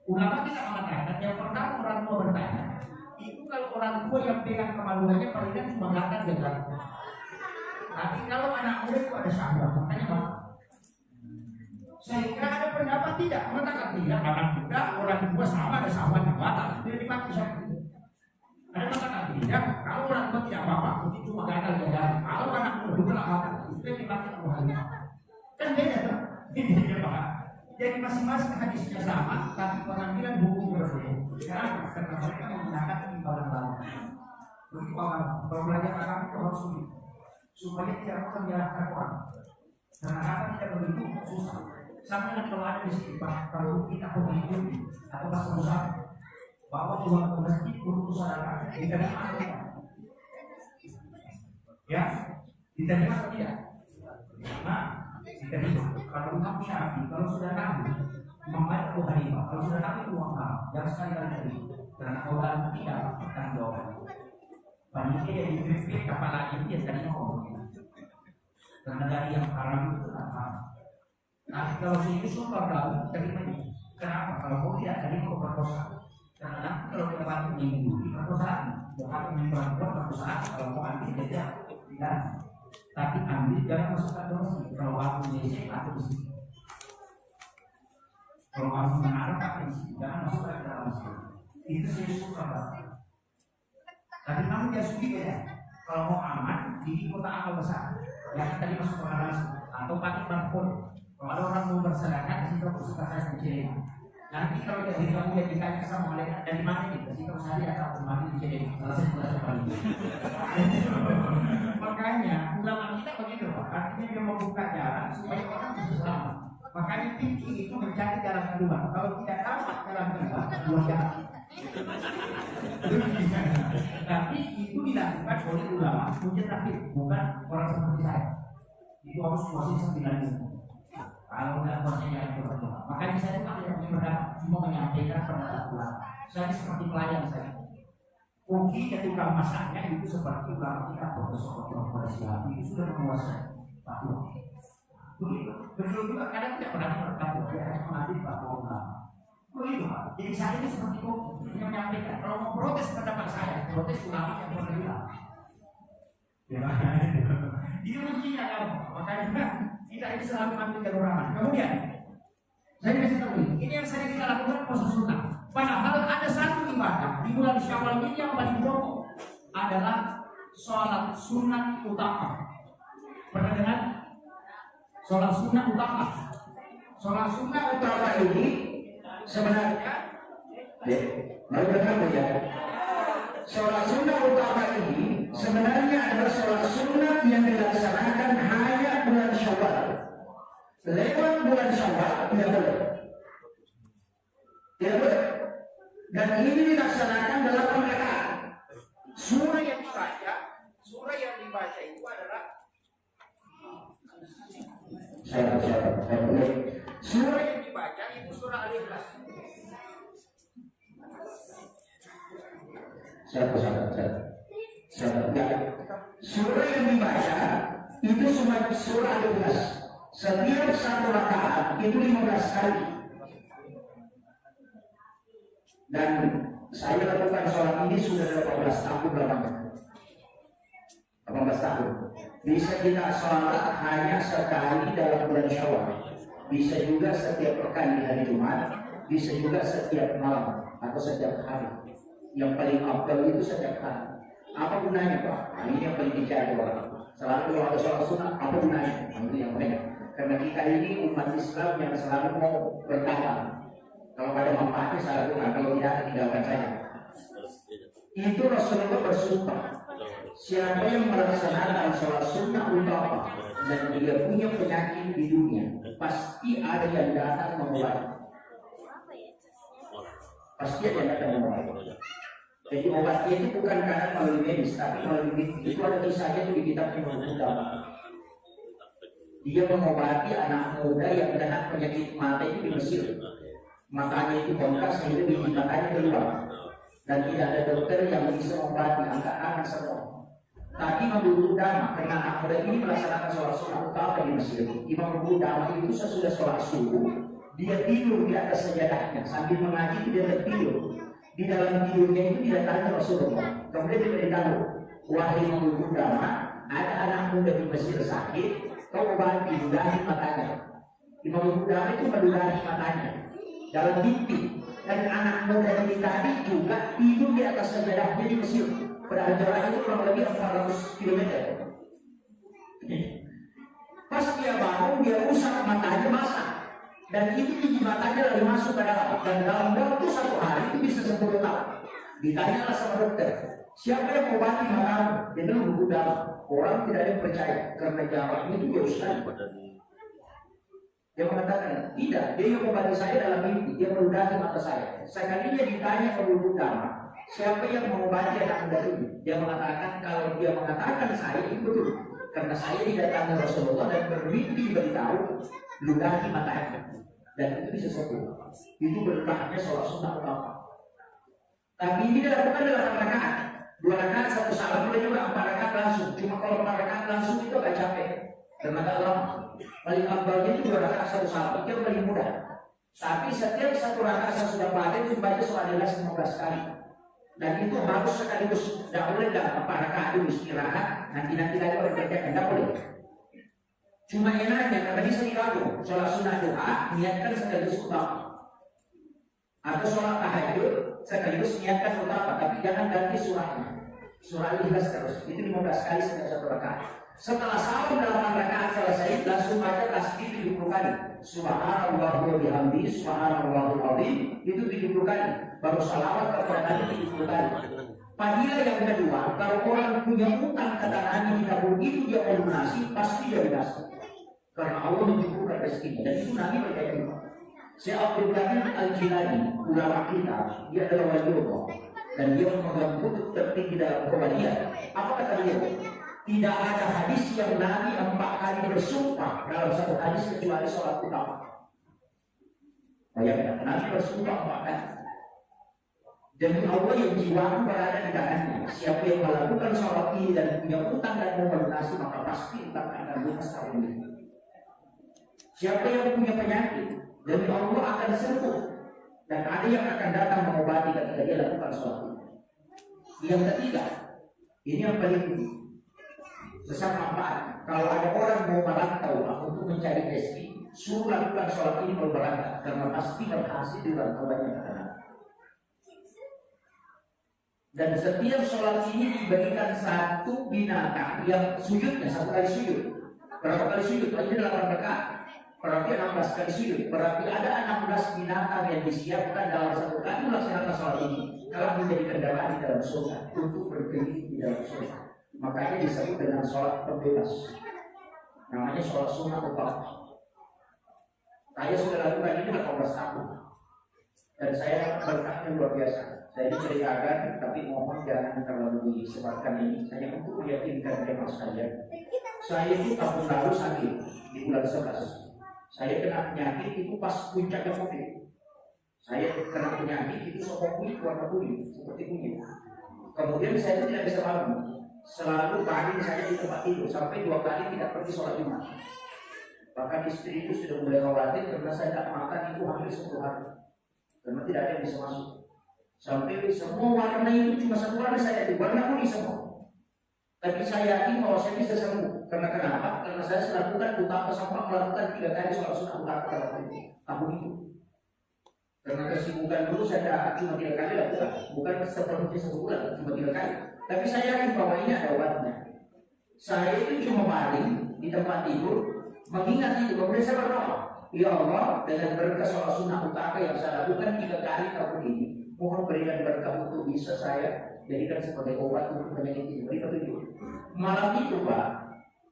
Ulama tidak mengatakan yang pertama orang tua bertanya, itu kalau orang tua yang pegang kemaluannya palingan cuma belakang dia belakang. Tapi kalau anak muda itu ada syahwat, makanya Pak. Saya kira ada pendapat tidak, mengatakan tidak, anak muda orang tua sama ada syahwat yang batal, tidak dipakai syahwat. Ada mengatakan tidak, kalau orang tua tidak apa-apa, itu cuma gagal dia. Kalau anak muda juga lah batal, itu dipakai keluarga. Kan beda tuh, beda Pak. Jadi masing-masing hadisnya sama, tapi pengambilan buku berbeda. Kenapa? Karena mereka menggunakan imbalan lain. Begitu kalau belajar agama itu harus sulit, supaya tidak menyalahkan orang. Karena apa tidak begitu susah. Sama dengan kalau ada di sini Pak, kalau kita pemimpin atau pas usaha, bawa uang ke masjid untuk usaha, diterima atau tidak? Ya, diterima atau tidak? Nah, diterima. Kalau Imam Syafi'i, kalau sudah tahu, Imam Malik Abu Hanifah, kalau sudah tahu itu uang haram, jangan sekali-kali terima. Karena kalau tidak akan jawab. Panitia yang dipimpin kepala ini dia tadi ngomong. Karena dari yang haram itu apa? Nah, kalau itu super tahu terima ini. Kenapa? Kalau kau tidak terima perkosaan. Karena kalau kita bantu minggu perkosaan, jangan menimbang perkosaan. Kalau kau ambil dia tidak. Tapi ambil jangan masukkan ke masjid. Kalau aku menyisik atau di sini. Kalau aku mengarah ke sini, jangan masukkan ke dalam masjid. Itu saya suka banget. Tapi kamu dia sugi beda. Kalau mau aman di kota amal besar, jangan tadi masuk ke dalam masjid atau pakai barcode. Kalau ada orang mau bersedekah, di situ aku suka saya kecilin. Nanti kalau dari kamu yang ditanya sama mereka dari mana nih? Di situ saya atau kemarin kecilin. Selesai sekali. Makanya ulama kita begitu Pak, artinya dia membuka jalan supaya orang bisa selamat. Makanya fikih itu mencari jalan kedua. Kalau tidak dapat jalan kedua, dua jalan. Tapi itu dilakukan oleh ulama mujtahid, bukan orang seperti saya. Itu harus posisi 9. Kalau tidak posisinya yang berbeda. Makanya saya itu tidak punya pendapat, cuma menyampaikan pendapat ulama. Saya seperti pelayan saya. Koki ketika masaknya itu seperti ulama kita profesor siap itu sudah menguasai fatwa. Begitu juga kadang tidak pernah berkata dia hanya mengambil fatwa ulama. Begitu Pak. Jadi saya ini seperti koki yang menyampaikan. Kalau mau protes pendapat saya, protes ulama yang pernah bilang. Itu kuncinya kan. Makanya kita ini selalu ambil jalur aman. Kemudian saya kasih tahu ini yang sering kita lakukan puasa sunnah. Padahal ada satu ibadah di bulan Syawal ini yang paling pokok adalah sholat sunat utama. Pernah dengar? Sholat sunat utama. Sholat sunat utama ini sebenarnya, baru dengar ya? Sholat sunat utama ini sebenarnya adalah sholat sunat yang dilaksanakan hanya bulan Syawal. Lewat bulan Syawal tidak boleh. Tidak boleh. Dan ini dilaksanakan dalam rakaat. Surah yang dibaca itu adalah surah yang dibaca itu surah Al-Ikhlas. Surah yang dibaca itu cuma surah Al-Ikhlas. Setiap satu rakaat itu 15 kali. Dan saya lakukan sholat ini sudah 18 tahun lamanya. 18 tahun. Bisa kita sholat hanya sekali dalam bulan Syawal. Bisa juga setiap pekan di hari Jumat. Bisa juga setiap malam atau setiap hari. Yang paling afdal itu setiap hari. Apa gunanya Pak? Nah, ini yang paling dicari orang. Selalu kalau ada sholat sunnah, apa gunanya? Nah, itu yang banyak. Karena kita ini umat Islam yang selalu mau bertahan. Kalau ada manfaatnya saya lakukan, kalau tidak ada tinggalkan saja. Itu Rasulullah bersumpah, siapa yang melaksanakan sholat sunnah utama dan dia punya penyakit di dunia, pasti ada yang datang memulai. Pasti ada yang datang memulai. Jadi obatnya itu bukan karena melalui medis, tapi melalui itu ada kisahnya itu di kitab yang Dia mengobati anak muda yang kena penyakit mata itu di Mesir. Matanya itu bengkak sehingga biji matanya keluar. Dan tidak ada dokter yang bisa mengobati, angkat-angkat semua. Tapi Imam Qudamah, karena anak muda ini melaksanakan sholat sunnah utama di Mesir. Imam Qudamah itu sesudah sholat subuh, dia tidur di atas sajadahnya sambil mengaji, dia tertidur. Di dalam tidurnya itu didatangi Rasulullah. Kemudian dia beritahu, wahai Imam Qudamah, ada anak muda di Mesir sakit, kau obati, ludahi matanya. Imam Qudamah itu meludahi matanya dalam mimpi. Dan anak muda ini tadi juga tidur di atas sajadahnya di Mesir. Pada jarak itu kurang lebih 400 km. Pas dia bangun, dia rusak matanya basah. Dan itu biji matanya lalu masuk ke dalam. Dan dalam waktu 1 hari itu bisa 10 tahun. Ditanyalah sama dokter, siapa yang mengobati matamu? Dia bilang Qudamah. Orang tidak ada yang percaya karena jaraknya itu jauh sekali. Dia mengatakan, tidak, dia yang mengobati saya dalam mimpi, dia meludahi mata saya. Sekalinya ditanya oleh Qudamah, siapa yang mengobati anak muda ini? Dia mengatakan, kalau dia mengatakan saya itu betul, karena saya didatangi Rasulullah dan bermimpi beritahu ludahi matanya, dan itu bisa sembuh. Itu berkahnya sholat sunnah utama. Tapi ini dilakukan dalam 8 rakaat, 2 rakaat 1 salam, boleh juga 4 rakaat langsung. Cuma kalau 4 rakaat langsung itu agak capek dan agak lama. Paling ambalnya itu 2 rakaat 1 salam, itu yang paling mudah. Tapi setiap 1 rakaat sesudah pada itu baca surah Ikhlas 15 kali. Dan itu harus sekaligus, tidak boleh dalam 4 rakaat dulu istirahat, nanti lagi baru kerjakan, tidak boleh. Cuma enaknya karena bisa digabung, sholat sunnah doa niatkan sekaligus utama. Atau sholat tahajud sekaligus niatkan utama, tapi jangan ganti surahnya. Surah Ikhlas terus, itu 15 kali setiap 1 rakaat. Setelah salam 8 rakaat selesai, langsung baca tasbih 70 kali. Subhanallah wa bihamdi, subhanallahul azim, itu 70 kali. Baru salawat kepada Nabi 70 kali. Fadilah yang kedua, kalau orang punya utang kata Nabi tidak begitu dia melunasi, pasti dia lunasi. Karena Allah mencukupkan rezekinya, dan itu Nabi percaya juga. Syekh Abdul Qadir Al-Jilani, ulama kita, dia adalah wali Allah dan dia memegang kutub tertinggi dalam Quraniyah. Apa kata dia? Tidak ada hadis yang Nabi 4 kali bersumpah dalam 1 hadis kecuali sholat utama. Bayangkan, Nabi bersumpah 4 kali. Demi Allah yang jiwaku berada di tangannya. Siapa yang melakukan sholat ini dan punya utang dan mau melunasi, maka pasti utang akan lunas tahun ini. Siapa yang punya penyakit, demi Allah akan sembuh. Dan ada yang akan datang mengobati ketika dia lakukan sholat ini. Yang ketiga, ini yang paling besar manfaat. Kalau ada orang mau merantau untuk mencari rezeki, suruh lakukan sholat ini kalau berangkat, karena pasti berhasil di rantauannya ke tanah. Dan setiap sholat ini diberikan 1 binatang yang sujudnya 1 kali sujud. Berapa kali sujud? Ini 8 rakaat. Berarti 16 kali sujud. Berarti ada 16 binatang yang disiapkan dalam 1 kali melaksanakan sholat ini. Kalau menjadi kendaraan di dalam surga untuk berkeliling di dalam surga. Makanya disebut dengan sholat pembebas. Namanya sholat sunnah utama. Saya sudah lakukan ini 18 tahun. Dan saya berkahnya luar biasa. Saya diceritakan, tapi mohon jangan terlalu disebarkan ini. Saya untuk meyakinkan mereka sekalian. Saya itu tahun lalu sakit di bulan 11. Saya kena penyakit itu pas puncaknya COVID. Saya kena penyakit itu sokok kulit, warna kulit, seperti kunyit. Kemudian saya tidak bisa bangun. Selalu pagi saya di tempat tidur sampai 2 kali tidak pergi sholat Jumat. Bahkan istri itu sudah mulai khawatir karena saya tak makan itu hampir 10 hari. Karena tidak ada yang bisa masuk. Sampai semua warna itu cuma 1 warna saya di warna kuning semua. Tapi saya yakin bahwa saya bisa sembuh. Karena kenapa? Karena saya melakukan utama sampai melakukan 3 kali sholat sunnah utama tahun itu. Karena kesibukan dulu saya cuma 3 kali lakukan, bukan seperti 1 bulan, cuma 3 kali. Tapi saya yakin bahwa ini ada obatnya. Saya itu cuma baring di tempat tidur, mengingat itu, kemudian saya berdoa, ya Allah, dengan berkah sholat sunnah utama yang saya lakukan 3 kali tahun ini, mohon berikan berkah untuk bisa saya jadikan sebagai obat untuk penyakit ini. Beri petunjuk. Malam itu Pak,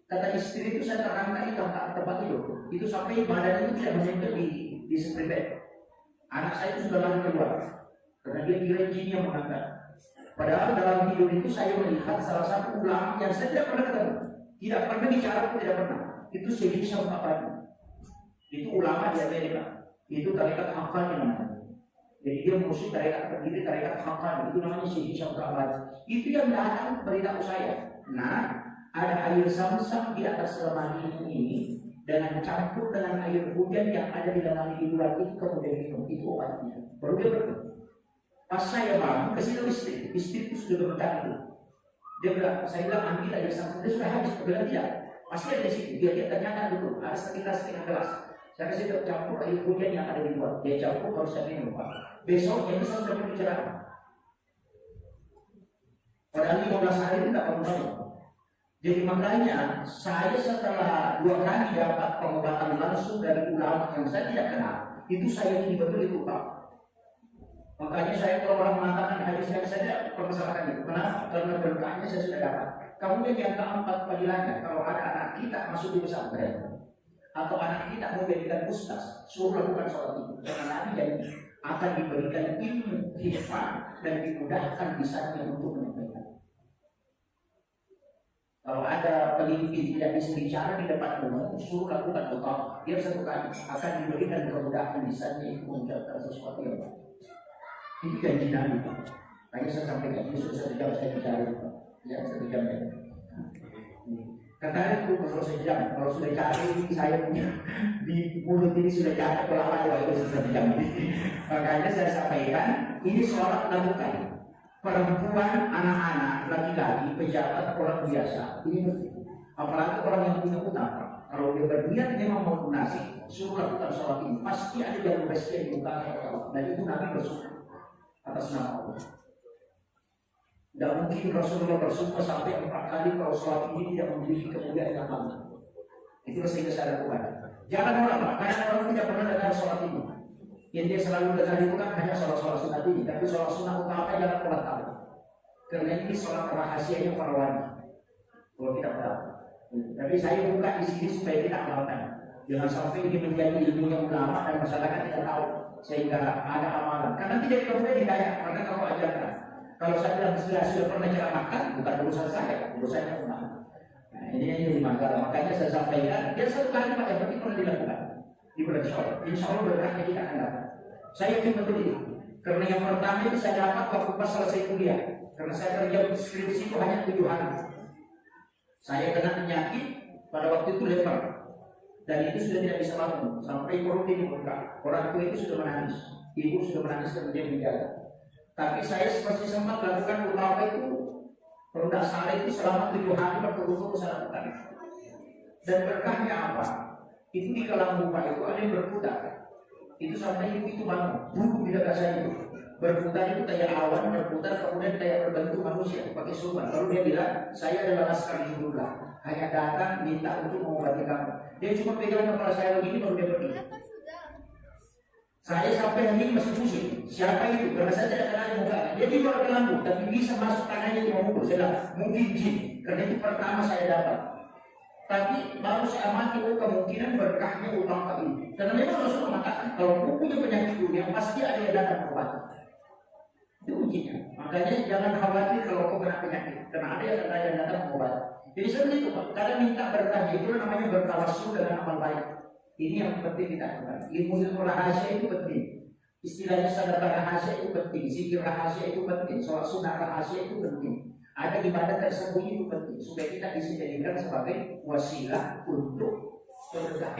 kata istri itu saya terangkat di tempat tidur. Itu sampai badan itu tidak menyentuh di sepribet. Anak saya itu sudah lari keluar karena dia kira jin yang mengangkat. Padahal dalam tidur itu saya melihat salah satu ulama yang saya tidak pernah ketemu, tidak pernah bicara pun tidak pernah. itu Syekh Hisham Abadi. Itu ulama di Amerika. Itu tarekat Haqqani namanya. Jadi dia musuh tarekat pendiri tarekat Haqqani. Itu namanya Syekh Hisham Abadi. Itu yang datang beritahu saya. Nah, ada air Zam-Zam di atas lemari ini dengan campur dengan air hujan yang ada di lemari di luar itu, kemudian minum, itu obatnya. Baru dia berdoa. Pas saya bangun ke situ istri itu sudah berdoa itu. Dia bilang, saya bilang ambil air Zam-Zam, dia sudah habis. Dia bilang tidak, pasti ada di situ. Dia ternyata dulu ada sekitar setengah gelas. Saya kasih dia campur air hujan yang ada di luar. Dia campur baru saya minum. Besoknya saya sudah berbicara. Padahal 15 hari itu tidak pernah. Jadi makanya saya setelah 2 kali dapat pengobatan langsung dari ulama yang saya tidak kenal, itu saya ini betul itu Pak. Makanya saya kalau orang mengatakan hadis yang saya permasalahkan itu. Kenapa? Karena berkahnya saya sudah dapat. Kemudian yang keempat padilannya, kalau ada anak kita masuk di pesantren atau anak kita mau jadikan ustaz, suruh lakukan sholat itu. Karena Nabi janji akan diberikan ilmu, hikmah dan dimudahkan lisannya untuk menyampaikan. Kalau ada pemimpin tidak bisa bicara di depan umum, suruh lakukan doa. Dia satu kali akan diberikan kemudahan lisannya untuk mengucapkan sesuatu yang baik. Itu janji Nabi. Makanya saya sampaikan ini sudah 1 jam saya bicara. Ya 1 jam ya. Katanya itu kalau sejam, kalau sudah cari saya punya di mulut ini sudah cari pelawat itu 1 jam. Makanya saya sampaikan ini sholat lakukan. Perempuan, anak-anak, laki-laki, pejabat, orang biasa, ini penting. Apalagi orang yang punya utang. Kalau dia berniat memang mau lunasi, suruh lakukan sholat ini. Pasti ada jalur rezeki yang dibukakan oleh Allah. Dan itu Nabi bersumpah atas nama Allah. Tidak mungkin Rasulullah bersumpah sampai 4 kali kalau sholat ini tidak memiliki kemuliaan yang lama. Itu sehingga saya lakukan. Jangan orang, karena orang tidak pernah dengar sholat ini. Yang dia selalu dengar itu kan hanya sholat-sholat sunat ini, tapi sholat sunat utama jangan pernah tahu. Karena ini sholat rahasianya para wanita. Kalau kita tahu. Tapi saya buka di sini supaya kita amalkan. Jangan sampai ini menjadi ilmu yang ulama dan masyarakat tidak tahu sehingga ada amalan. Karena tidak kemudian dikaya. Karena kalau ajarkan, kalau saya bilang sudah pernah ceramahkan, bukan urusan saya, urusannya ulama. Nah ini yang jadi masalah. Makanya saya sampaikan, dia 1 kali Pak yang penting pernah dilakukan. Di bulan Syawal, insya Allah berkahnya kita akan dapat. Saya yakin betul itu. Karena yang pertama itu saya dapat waktu pas selesai kuliah. Karena saya kerja skripsi itu hanya 7 hari. Saya kena penyakit pada waktu itu leper. Dan itu sudah tidak bisa bangun. Sampai perut ini bengkak. Orang tua itu sudah menangis. Ibu sudah menangis kemudian menjaga. Tapi saya masih sempat lakukan utama itu. Produk sehari itu selama 7 hari berturut-turut saya lakukan. Dan berkahnya apa? Itu di kolam muka itu ada yang berputar. Itu sampai itu bangun, duduk di dekat saya itu. Berputar itu kayak awan, berputar kemudian kayak berbentuk manusia, pakai sulman. Lalu dia bilang, saya adalah laskar Jibrullah, hanya datang minta untuk mengobati kamu. Dia cuma pegang kepala saya begini baru dia pergi. Saya sampai hari ini masih pusing. Siapa itu? Karena saya tidak kenal muka. Dia di luar lampu, tapi bisa masuk tangannya di memukul. Saya bilang, mungkin jin. Karena itu pertama saya dapat. Tapi baru saya amati kemungkinan berkahnya utama ini. Karena memang Rasulullah mengatakan kalau punya penyakit dunia pasti ada yang datang berobat. Itu ujinya. Makanya jangan khawatir kalau kau kena penyakit, karena ada yang datang berobat. Jadi seperti itu Pak. Kadang minta berkahnya itu namanya bertawassul dengan amal baik. Ini yang penting kita lakukan. Ilmu rahasia itu penting. Istilahnya sedekah rahasia itu penting, zikir rahasia itu penting, sholat sunnah rahasia itu penting. Ada ibadah tersembunyi itu penting supaya kita bisa jadikan sebagai wasilah untuk berkah.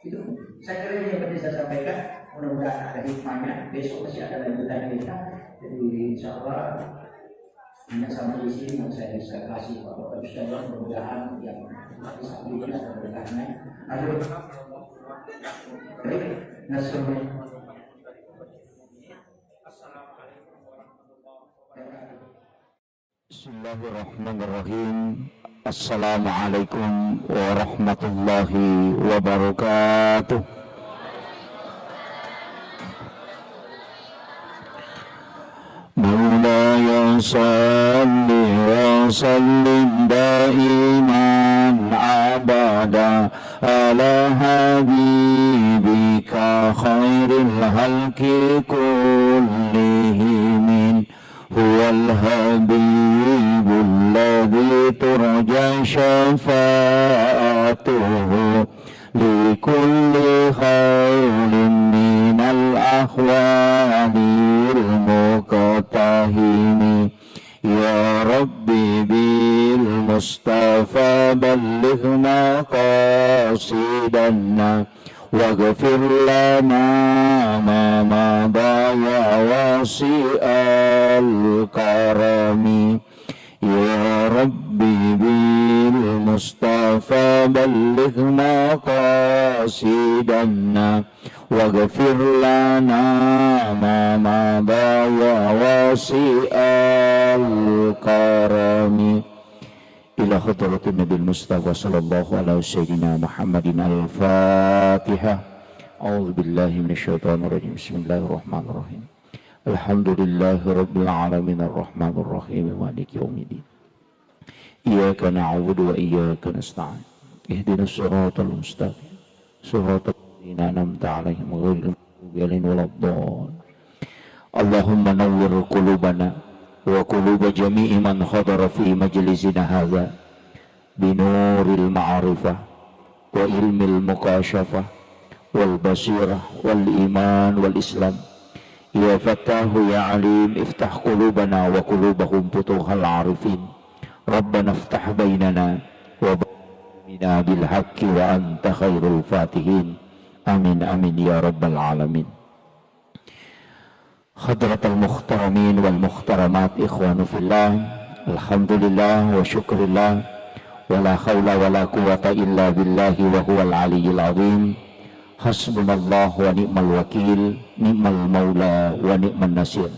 Itu saya kira ini yang penting saya sampaikan. Mudah-mudahan ada hikmahnya. Besok masih ada lanjutan kita. Jadi insya Allah hanya sampai di sini yang saya bisa kasih Bapak Ustaz. Mudah-mudahan yang bisa diberikan ada berkahnya. Aduh, baik, nasrullah. Bismillahirrahmanirrahim. Assalamualaikum warahmatullahi wabarakatuh. Maulaya salli wa sallim daiman abada ala habibika khairil halki kullihim. هو الحبيب الذي ترجى شفاعته المقتحم يا ربي بالمصطفى بلغ مقاصدنا واغفر لنا ما مضى يا واسع الكرم يا ربي بالمصطفى بلغ مقاصدنا واغفر لنا ما مضى يا واسع الكرم إلى حضرة النبي المصطفى صلى الله على سيدنا محمد الفاتحة. أعوذ بالله من الشيطان الرجيم. بسم الله الرحمن الرحيم. الحمد لله رب العالمين الرحمن الرحيم مالك يوم الدين. إياك نعبد وإياك نستعين. اهدنا الصراط المستقيم صراط الذين أنعمت عليهم غير المغضوب عليهم ولا الضالين. اللهم نور قلوبنا وقلوب جميع من حضر في مجلسنا هذا بنور المعرفة وعلم المكاشفة والبصيرة والإيمان والإسلام. يا فتاح يا عليم افتح قلوبنا وقلوبهم فتوح العارفين. ربنا افتح بيننا وبيننا بالحق وأنت خير الفاتحين. آمين آمين يا رب العالمين. Hadratul muhtaramin wal muhtaramat ikhwanu fillah, alhamdulillah wa syukurillah wa la hawla wa la quwata illa billahi wa huwal aliyyil azim. Hasbunallah wa ni'mal wakil, ni'mal maula wa ni'man nasir.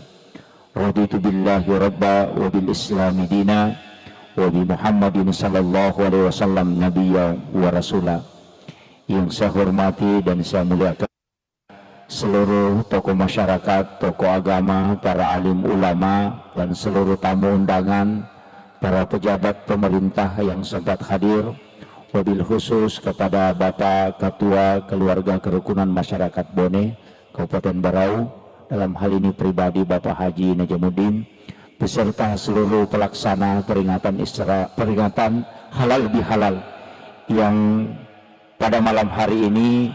Raditu billahi rabba wa bil islami dina wa bi Muhammadin sallallahu alaihi wasallam nabiyya wa rasula. Yang saya hormati dan saya muliakan seluruh tokoh masyarakat, tokoh agama, para alim ulama, dan seluruh tamu undangan, para pejabat pemerintah yang sempat hadir, wabil khusus kepada Bapak Ketua Keluarga Kerukunan Masyarakat Bone, Kabupaten Berau, dalam hal ini pribadi Bapak Haji Najamuddin, beserta seluruh pelaksana peringatan halal bihalal yang pada malam hari ini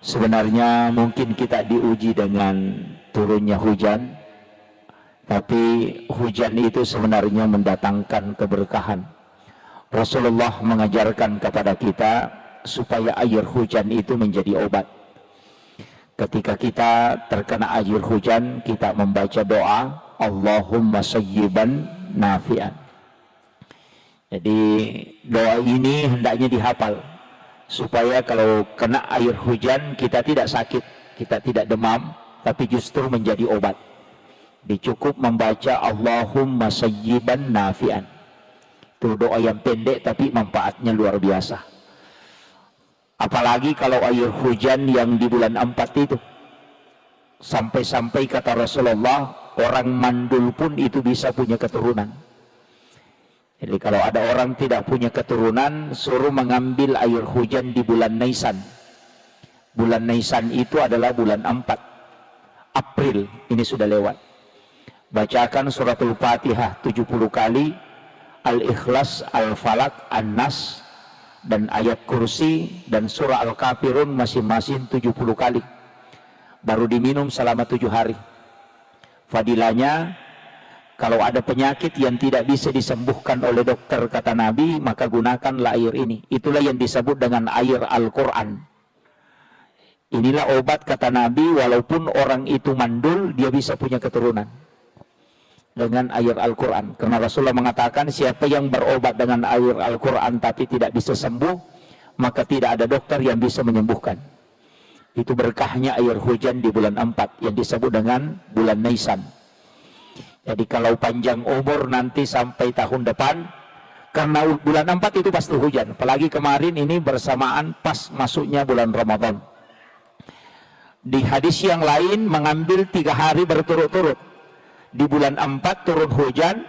sebenarnya mungkin kita diuji dengan turunnya hujan, tapi hujan itu sebenarnya mendatangkan keberkahan. Rasulullah mengajarkan kepada kita supaya air hujan itu menjadi obat. Ketika kita terkena air hujan, kita membaca doa Allahumma sayyiban nafi'an. Jadi doa ini hendaknya dihafal, supaya kalau kena air hujan kita tidak sakit, kita tidak demam, tapi justru menjadi obat. Dicukup membaca Allahumma sayyiban nafi'an. Itu doa yang pendek tapi manfaatnya luar biasa. Apalagi kalau air hujan yang di bulan 4 itu, sampai-sampai kata Rasulullah, orang mandul pun itu bisa punya keturunan. Jadi kalau ada orang tidak punya keturunan, suruh mengambil air hujan di bulan Nisan. Bulan Nisan itu adalah bulan 4. April, ini sudah lewat. Bacakan suratul Fatihah 70 kali, Al-Ikhlas, Al-Falak, An-Nas, dan ayat kursi, dan surah Al-Kafirun masing-masing 70 kali. Baru diminum selama 7 hari. Fadilahnya, kalau ada penyakit yang tidak bisa disembuhkan oleh dokter kata Nabi, maka gunakanlah air ini. Itulah yang disebut dengan air Al-Quran. Inilah obat kata Nabi, walaupun orang itu mandul, dia bisa punya keturunan dengan air Al-Quran. Karena Rasulullah mengatakan, siapa yang berobat dengan air Al-Quran tapi tidak bisa sembuh, maka tidak ada dokter yang bisa menyembuhkan. Itu berkahnya air hujan di bulan 4 yang disebut dengan bulan Nisan. Jadi kalau panjang umur nanti sampai tahun depan, karena bulan 4 itu pasti hujan. Apalagi kemarin ini bersamaan pas masuknya bulan Ramadan. Di hadis yang lain mengambil 3 hari berturut-turut. Di bulan 4 turun hujan,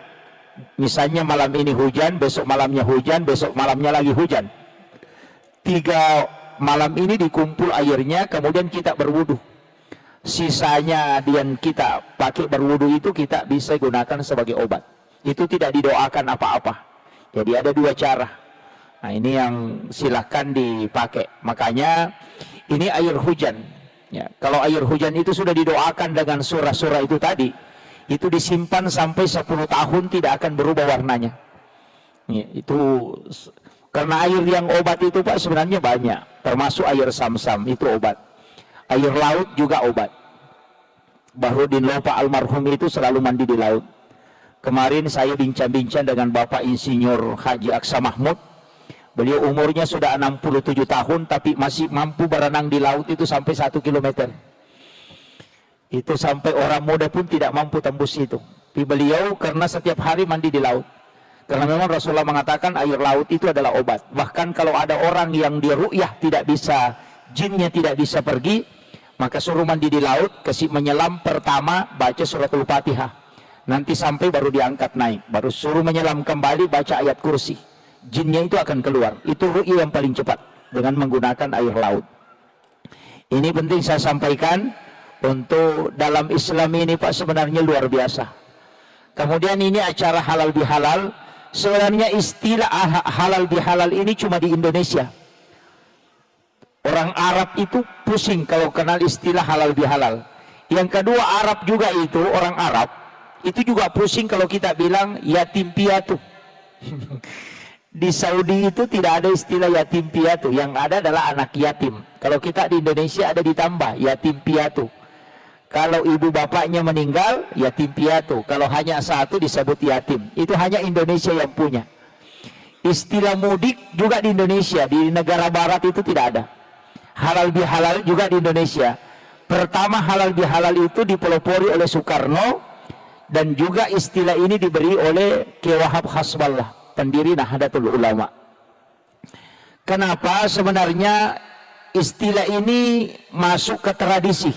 misalnya malam ini hujan, besok malamnya hujan, besok malamnya lagi hujan. 3 malam ini dikumpul airnya, kemudian kita berwudu. Sisanya yang kita pakai berwudu itu kita bisa gunakan sebagai obat. Itu tidak didoakan apa-apa. Jadi ada 2 cara. Nah ini yang silahkan dipakai. Makanya ini air hujan. Ya, kalau air hujan itu sudah didoakan dengan surah-surah itu tadi, itu disimpan sampai 10 tahun tidak akan berubah warnanya. Ya, itu karena air yang obat itu Pak sebenarnya banyak, termasuk air Sam-Sam itu obat. Air laut juga obat. Bahrudin Lopa almarhum itu selalu mandi di laut. Kemarin saya bincang-bincang dengan Bapak Insinyur Haji Aksa Mahmud. Beliau umurnya sudah 67 tahun tapi masih mampu berenang di laut itu sampai 1 kilometer. Itu sampai orang muda pun tidak mampu tembus itu. Tapi beliau karena setiap hari mandi di laut. Karena memang Rasulullah mengatakan air laut itu adalah obat. Bahkan kalau ada orang yang dia ru'yah tidak bisa, jinnya tidak bisa pergi, maka suruh mandi di laut, kasih menyelam pertama baca suratul Fatihah. Nanti sampai baru diangkat naik, baru suruh menyelam kembali baca ayat kursi. Jinnya itu akan keluar. Itu ru'yah yang paling cepat dengan menggunakan air laut. Ini penting saya sampaikan untuk dalam Islam ini Pak sebenarnya luar biasa. Kemudian ini acara halal bihalal. Sebenarnya istilah halal bihalal ini cuma di Indonesia. Orang Arab itu pusing kalau kenal istilah halal bihalal. Yang kedua Arab juga itu, orang Arab itu juga pusing kalau kita bilang yatim piatu. Di Saudi itu tidak ada istilah yatim piatu, yang ada adalah anak yatim. Kalau kita di Indonesia ada ditambah yatim piatu. Kalau ibu bapaknya meninggal yatim piatu, kalau hanya satu disebut yatim. Itu hanya Indonesia yang punya. Istilah mudik juga di Indonesia, di negara barat itu tidak ada. Halal bihalal juga di Indonesia. Pertama halal bihalal itu dipelopori oleh Soekarno, dan juga istilah ini diberi oleh Kiai Wahab Hasballah, pendiri Nahdlatul Ulama. Kenapa sebenarnya istilah ini masuk ke tradisi?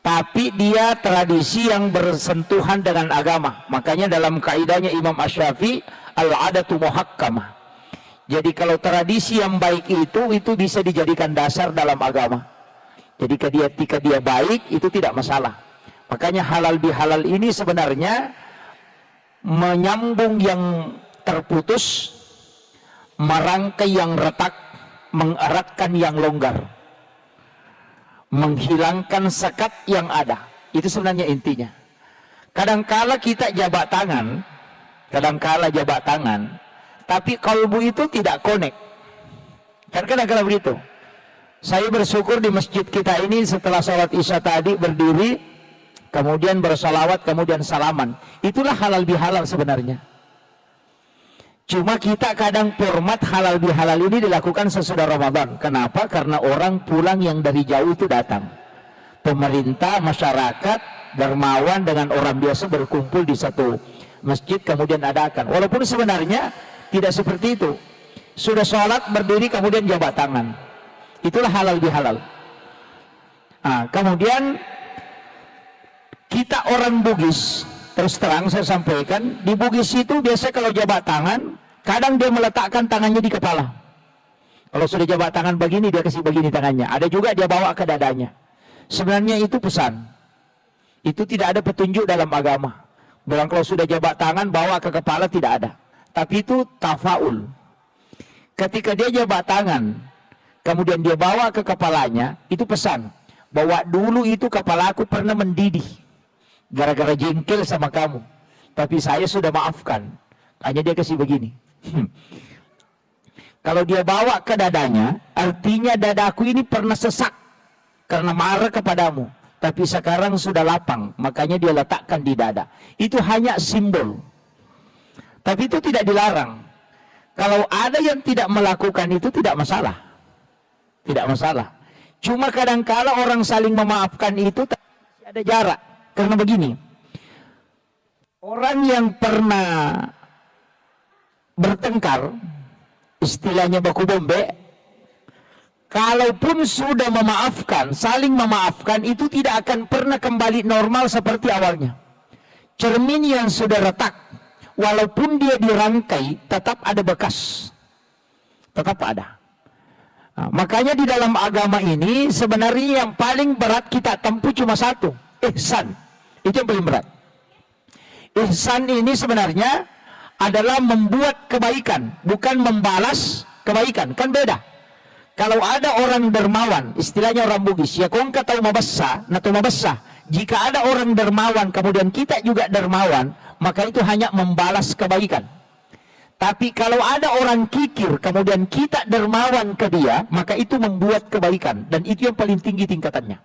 Tapi dia tradisi yang bersentuhan dengan agama. Makanya dalam kaidahnya Imam Asy-Syafi'i, al-adatu muhakkamah. Jadi kalau tradisi yang baik itu bisa dijadikan dasar dalam agama. Jadi ketika dia baik itu tidak masalah. Makanya halal bihalal ini sebenarnya menyambung yang terputus, merangkai yang retak, mengeratkan yang longgar, menghilangkan sekat yang ada. Itu sebenarnya intinya. Kadangkala kita jabat tangan, tapi kalbu itu tidak connect. Kan kadang-kadang begitu. Saya bersyukur di masjid kita ini setelah sholat isya tadi berdiri, kemudian bersalawat, kemudian salaman. Itulah halal bihalal sebenarnya. Cuma kita kadang format halal bihalal ini dilakukan sesudah Ramadan. Kenapa? Karena orang pulang yang dari jauh itu datang. Pemerintah, masyarakat, dermawan dengan orang biasa berkumpul di satu masjid kemudian adakan. Walaupun sebenarnya tidak seperti itu. Sudah sholat berdiri kemudian jabat tangan. Itulah halal bihalal. Nah, kemudian kita orang Bugis, terus terang saya sampaikan, di Bugis itu biasa kalau jabat tangan, kadang dia meletakkan tangannya di kepala. Kalau sudah jabat tangan begini, dia kasih begini tangannya. Ada juga dia bawa ke dadanya. Sebenarnya itu pesan. Itu tidak ada petunjuk dalam agama. Bilang kalau sudah jabat tangan, bawa ke kepala, tidak ada. Tapi itu tafaul. Ketika dia jabat tangan, kemudian dia bawa ke kepalanya, itu pesan. Bahwa dulu itu kepala aku pernah mendidih. Gara-gara jengkel sama kamu. Tapi saya sudah maafkan. Hanya dia kasih begini. Kalau dia bawa ke dadanya, artinya dadaku ini pernah sesak. Karena marah kepadamu. Tapi sekarang sudah lapang. Makanya dia letakkan di dada. Itu hanya simbol. Tapi itu tidak dilarang. Kalau ada yang tidak melakukan itu tidak masalah. Tidak masalah. Cuma kadang-kala orang saling memaafkan itu ada jarak. Karena begini, orang yang pernah bertengkar, istilahnya baku bombe, kalaupun sudah memaafkan, saling memaafkan, itu tidak akan pernah kembali normal seperti awalnya. Cermin yang sudah retak, walaupun dia dirangkai, tetap ada bekas. Tetap ada. Nah, makanya di dalam agama ini, sebenarnya yang paling berat kita tempuh cuma satu. Ihsan, itu yang paling berat. Ihsan ini sebenarnya adalah membuat kebaikan, bukan membalas kebaikan. Kan beda. kalau ada orang dermawan, istilahnya orang Bugis, ya kong katau mabassa, nato mabassa. Jika ada orang dermawan, kemudian kita juga dermawan, maka itu hanya membalas kebaikan. Tapi kalau ada orang kikir, kemudian kita dermawan ke dia, maka itu membuat kebaikan. Dan itu yang paling tinggi tingkatannya.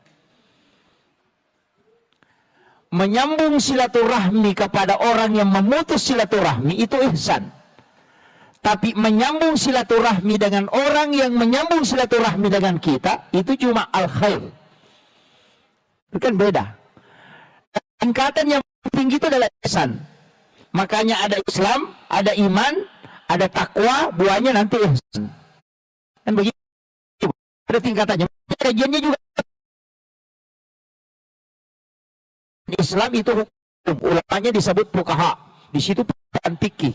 Menyambung silaturahmi kepada orang yang memutus silaturahmi, itu ihsan. Tapi menyambung silaturahmi dengan orang yang menyambung silaturahmi dengan kita, itu cuma al-khair. Itu kan beda. Tingkatan yang tinggi itu adalah ihsan. Makanya ada Islam, ada iman, ada takwa, buahnya nanti ihsan. Dan begitu. Ada tingkatannya. Kajiannya juga. Islam itu hukum. Ulamanya disebut fuqaha. Di situ bukan fikih.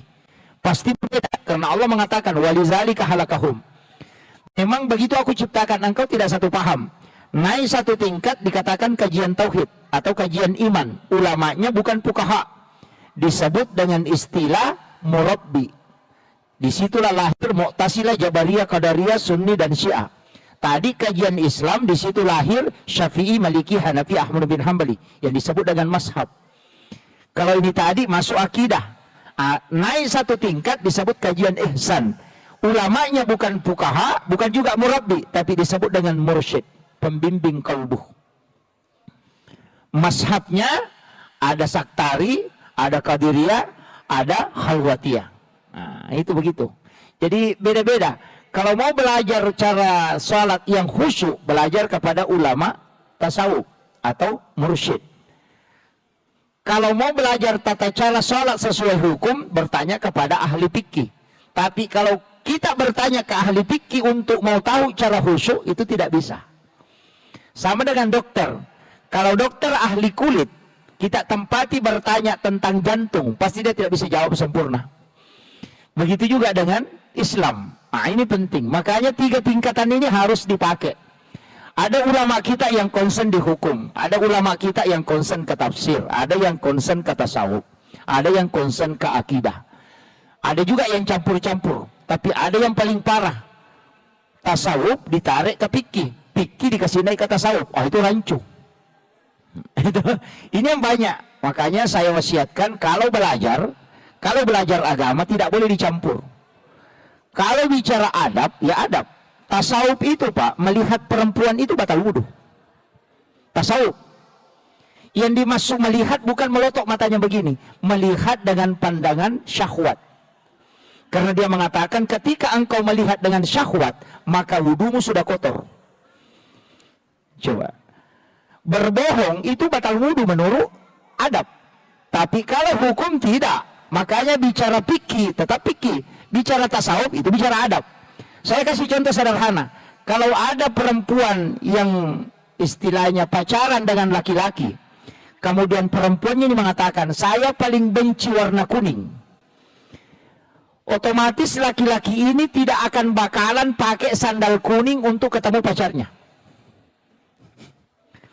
Pasti berbeda, karena Allah mengatakan walizalika halakahum. Memang begitu aku ciptakan engkau tidak satu paham. Naik satu tingkat dikatakan kajian tauhid atau kajian iman. Ulamanya bukan fuqaha. Disebut dengan istilah murabbi. Disitulah lahir Mu'tazilah, Jabariyah, Qadariyah, Sunni dan Syiah. Tadi kajian Islam, disitu lahir Syafi'i, Maliki, Hanafi, Ahmad bin Hambali yang disebut dengan mazhab. Kalau ini tadi masuk akidah. Naik satu tingkat disebut kajian ihsan. Ulamanya bukan fuqaha, bukan juga murabbi, tapi disebut dengan mursyid, pembimbing kalbu. Mazhabnya ada Saktari, ada Qadiriyah, ada Khalwatiyah. Nah, itu begitu. Jadi beda-beda. Kalau mau belajar cara sholat yang khusyuk, belajar kepada ulama tasawuf atau mursyid. Kalau mau belajar tata cara sholat sesuai hukum, bertanya kepada ahli fikih. Tapi kalau kita bertanya ke ahli fikih untuk mau tahu cara khusyuk, itu tidak bisa. Sama dengan dokter. Kalau dokter ahli kulit, kita tempati bertanya tentang jantung, pasti dia tidak bisa jawab sempurna. Begitu juga dengan Islam. Nah, ini penting. Makanya 3 tingkatan ini harus dipakai. Ada ulama kita yang concern di hukum, ada ulama kita yang concern ke tafsir, ada yang concern ke tasawuf, ada yang concern ke akidah. Ada juga yang campur-campur, tapi ada yang paling parah. Tasawuf ditarik ke fikih, fikih dikasih naik ke tasawuf. Oh, itu rancu. Ini yang banyak. Makanya saya wasiatkan kalau belajar agama tidak boleh dicampur. Kalau bicara adab, ya adab. Tasawuf itu Pak, melihat perempuan itu batal wudhu. Tasawuf. Yang dimaksud melihat bukan melotok matanya begini. Melihat dengan pandangan syahwat. Karena dia mengatakan ketika engkau melihat dengan syahwat, maka wudhumu sudah kotor. Coba. Berbohong itu batal wudhu menurut adab. Tapi kalau hukum tidak. Makanya bicara fikih tetap fikih. Bicara tasawuf itu bicara adab. Saya kasih contoh sederhana. Kalau ada perempuan yang istilahnya pacaran dengan laki-laki, kemudian perempuannya ini mengatakan, saya paling benci warna kuning. Otomatis laki-laki ini tidak akan bakalan pakai sandal kuning untuk ketemu pacarnya.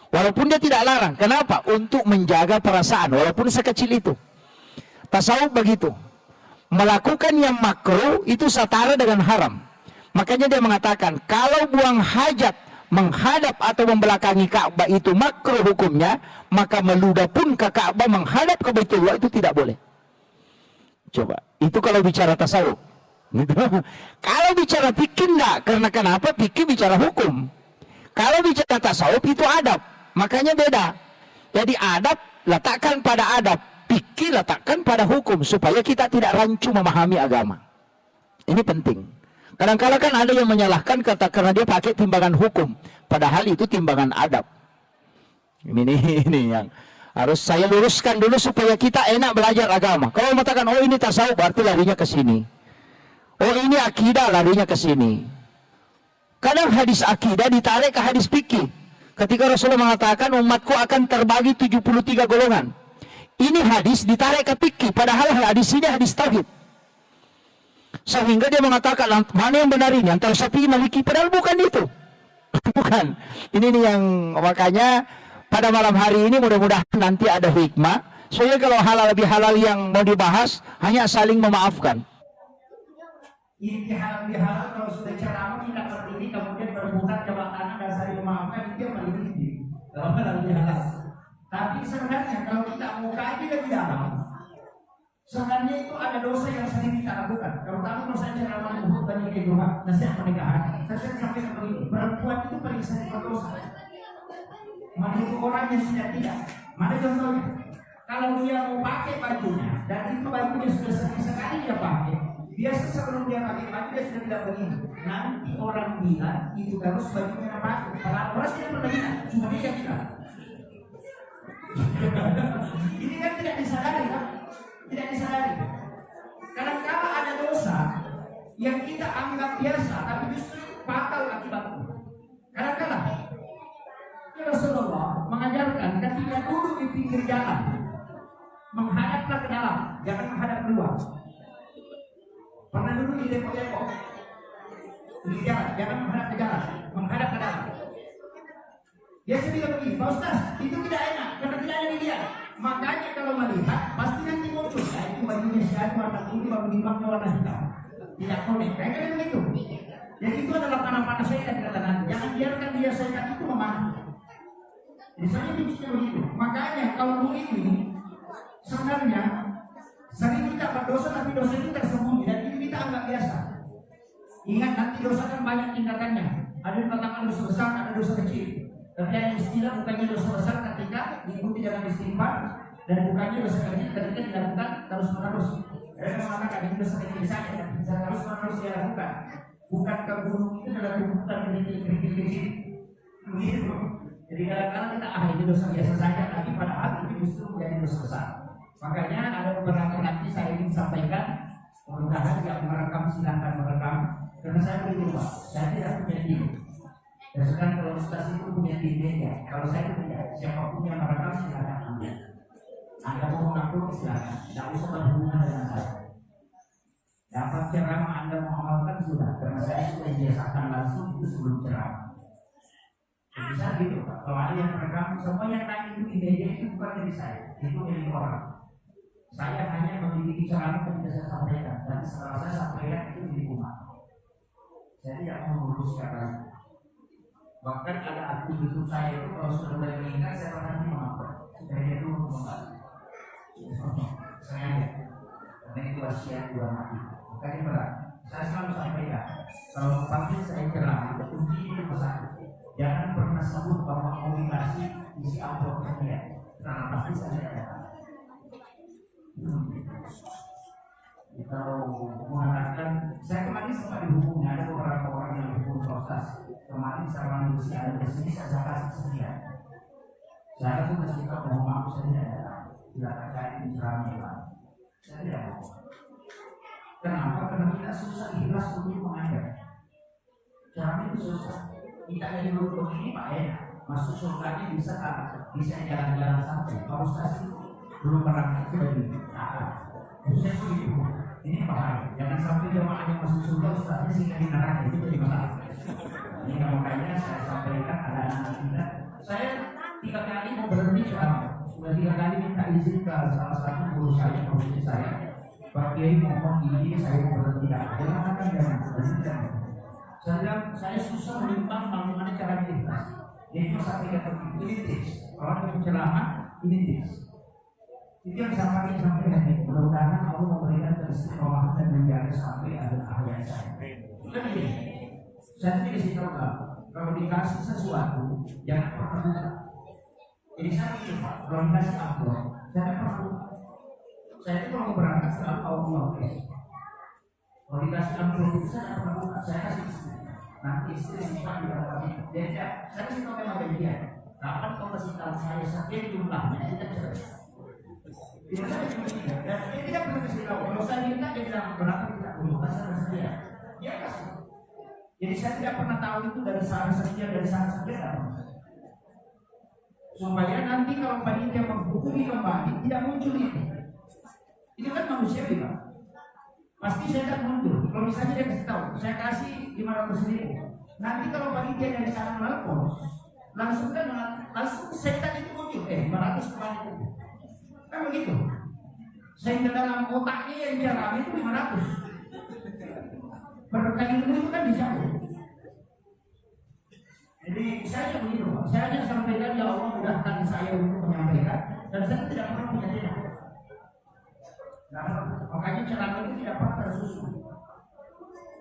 Walaupun dia tidak larang. Kenapa? Untuk menjaga perasaan, walaupun sekecil itu. Tasawuf begitu. Melakukan yang makruh itu setara dengan haram. Makanya dia mengatakan, kalau buang hajat menghadap atau membelakangi Ka'bah itu makruh hukumnya, maka meludah pun ke Ka'bah menghadap ke Baitullah itu tidak boleh. Coba, itu kalau bicara tasawuf. Kalau bicara fikih enggak, karena kenapa? Fikih bicara hukum. Kalau bicara tasawuf itu adab, makanya beda. Jadi adab letakkan pada adab, fikih letakkan pada hukum, supaya kita tidak rancu memahami agama. Ini penting. Kadang-kadang kan ada yang menyalahkan karena dia pakai timbangan hukum, padahal itu timbangan adab. Ini yang harus saya luruskan dulu supaya kita enak belajar agama. Kalau mengatakan oh ini tasawuf berarti larinya ke sini. Oh ini akidah larinya ke sini. Kadang hadis akidah ditarik ke hadis fikih. Ketika Rasulullah mengatakan umatku akan terbagi 73 golongan. Ini hadis ditarik ke fikih, padahal hadis ini hadis tauhid. Sehingga dia mengatakan mana yang benar ini antara Syafi'i, Maliki, padahal bukan itu. Bukan. Ini yang makanya pada malam hari ini mudah-mudahan nanti ada hikmah. Soalnya kalau halal lebih halal yang mau dibahas hanya saling memaafkan. Ini halal kalau sudah ceramah kita berdiri kemudian berebutan jabat tangan dan saling memaafkan itu yang paling tinggi dalam halal bihalal. Tapi sebenarnya kalau kita mau kaji lebih dalam, sebenarnya itu ada dosa yang sering kita lakukan. Terutama dosa ceramah untuk bagi kehidupan nasihat pernikahan. Saya sampaikan begini, perempuan itu paling sering berdosa. Menurut orang yang sudah tidak. Mana contohnya? Kalau dia mau pakai bajunya dan itu bajunya sudah sering sekali dia pakai, biasa sebelum dia pakai baju dia sudah tidak begini. Nanti orang bilang itu terus bajunya apa? Orang tidak pernah bilang, cuma dia bilang. Ini kan tidak disadari, kan? Tidak disadari. Kadang-kadang ada dosa yang kita anggap biasa, tapi justru fatal akibatnya. Kadang-kadang Rasulullah mengajarkan ketika duduk di pinggir jalan, menghadaplah ke dalam, jangan menghadap keluar. Pernah duduk di depot-depot, di jalan, jangan menghadap ke jalan, menghadap ke dalam. Dia bilang begini, Pak Ustaz, itu tidak enak karena tidak ada dilihat. Makanya kalau melihat pasti nanti muncul. Nah, itu bajunya siapa warna kuning, baru dimangnya warna hitam. Tidak konek, kayak begitu. Jadi itu adalah panah-panah syaitan dikatakan. Jangan biarkan dia syaitan itu memanah. Misalnya tipisnya begitu. Makanya kalau ini sebenarnya sering kita berdosa tapi dosa itu tersembunyi dan ini kita anggap biasa. Ingat nanti dosa kan banyak tindakannya. Ada yang katakan dosa besar, ada dosa kecil. Tapi ada istilah bukannya dosa besar ketika diikuti dengan istighfar dan bukannya dosa kecil ketika dilakukan terus-menerus. Ada yang mengatakan ini dosa kecil saja, bisa terus-menerus dilakukan. Bukan ke gunung itu adalah tuntutan kecil-kecil. Begitu. Jadi kadang-kadang kita ini dosa biasa saja, tapi padahal itu justru menjadi dosa besar. Makanya ada beberapa nanti saya ingin sampaikan, mudah-mudahan yang merekam silakan merekam, karena saya belum lupa, saya tidak punya tim. Dan sekarang kalau Ustaz itu punya timnya ya, kalau saya tidak, siapapun yang merekam silakan ambil. Anda mau mengaku silakan, tidak usah berhubungan dengan saya. Dapat ceramah Anda mau amalkan sudah, karena saya sudah biasakan langsung itu sebelum ceramah. Bisa gitu Pak, kalau ada yang merekam, semua yang nanya itu ide-ide itu bukan dari saya, itu dari orang. Saya hanya memiliki ceramah yang bisa saya sampaikan, dan setelah saya sampaikan itu di rumah. Saya tidak mau meluruskan lagi. Bahkan ada akun YouTube saya itu kalau sudah mulai meningkat, saya pernah mengapa supaya dia dulu kembali. Sengaja, karena itu wasiat dua mati. Makanya berat. Saya selalu sampaikan, kalau pagi saya ceramah, kunci itu pesan. Jangan pernah sebut bahwa komunikasi isi amplop kalian, karena pasti saya ada. Kalau mengatakan, saya kemarin sempat dihubungi ada beberapa orang yang dihubung proses. Kemarin saya manusia ada di sini saya kasih sekian. Saya pun bersikap bahwa maaf saya tidak ada, tidak terkait ceramah. Saya tidak mau. Kenapa? Karena kita susah ikhlas untuk mengajar. Ceramah itu susah. Kita dari dulu ini Pak enak, masuk surganya bisa jalan-jalan sampai. Kalau Ustaz itu belum pernah sudah gitu. Khususnya begitu. Ini bahaya. Jangan sampai jemaah yang masuk surga Ustaznya sehingga di neraka itu jadi masalah. Ini makanya saya sampaikan ada anak kita. Saya 3 kali mau berhenti ceramah. Sudah 3 kali minta izin ke salah satu guru saya, profesi saya. Pak Kiai ngomong ini saya mau berhenti. Jangan jangan. Saya susah menimbang bagaimana cara ikhlas. Jadi saya kata ini tips. Orang yang ceramah ini tips. Itu yang saya sampaikan. Mudah-mudahan Allah memberikan keistiqomahan dan menjaga sampai akhir saya. Kan ini. Saya tidak kasih tahu kalau dikasih sesuatu jangan pernah buka. Jadi saya ingin Pak, kalau dikasih amplop, jangan pernah buka. Saya itu kalau berangkat selalu Allah. Kalau dikasih amplop itu saya pernah buka. Saya kasih nanti istri simpan di dalam itu. Jadi saya kasih tahu memang bagian. Kapan kau kasih tahu saya sekian jumlahnya kita cerai. Tidak saya cuma dan dia tidak pernah kasih tahu. Kalau saya minta dia bilang berapa kita perlu kasih dia. Dia kasih. Jadi saya tidak pernah tahu itu dari sana sekian supaya nanti kalau panitia menghubungi kembali tidak muncul itu. Ini kan manusia Pak. Pasti saya akan mundur. Kalau misalnya dia kasih tahu, saya kasih 500.000. Nanti kalau panitia dari sana telepon, langsung setan itu muncul. 500 kembali itu. Kan begitu. Sehingga dalam otaknya yang jalan itu 500. Berkah ilmu itu kan dicabut. Jadi saya begitu, Pak. Saya hanya sampaikan, ya Allah mudahkan saya untuk menyampaikan, dan saya tidak pernah punya celah. Nah, makanya ceramah itu tidak pernah tersusun.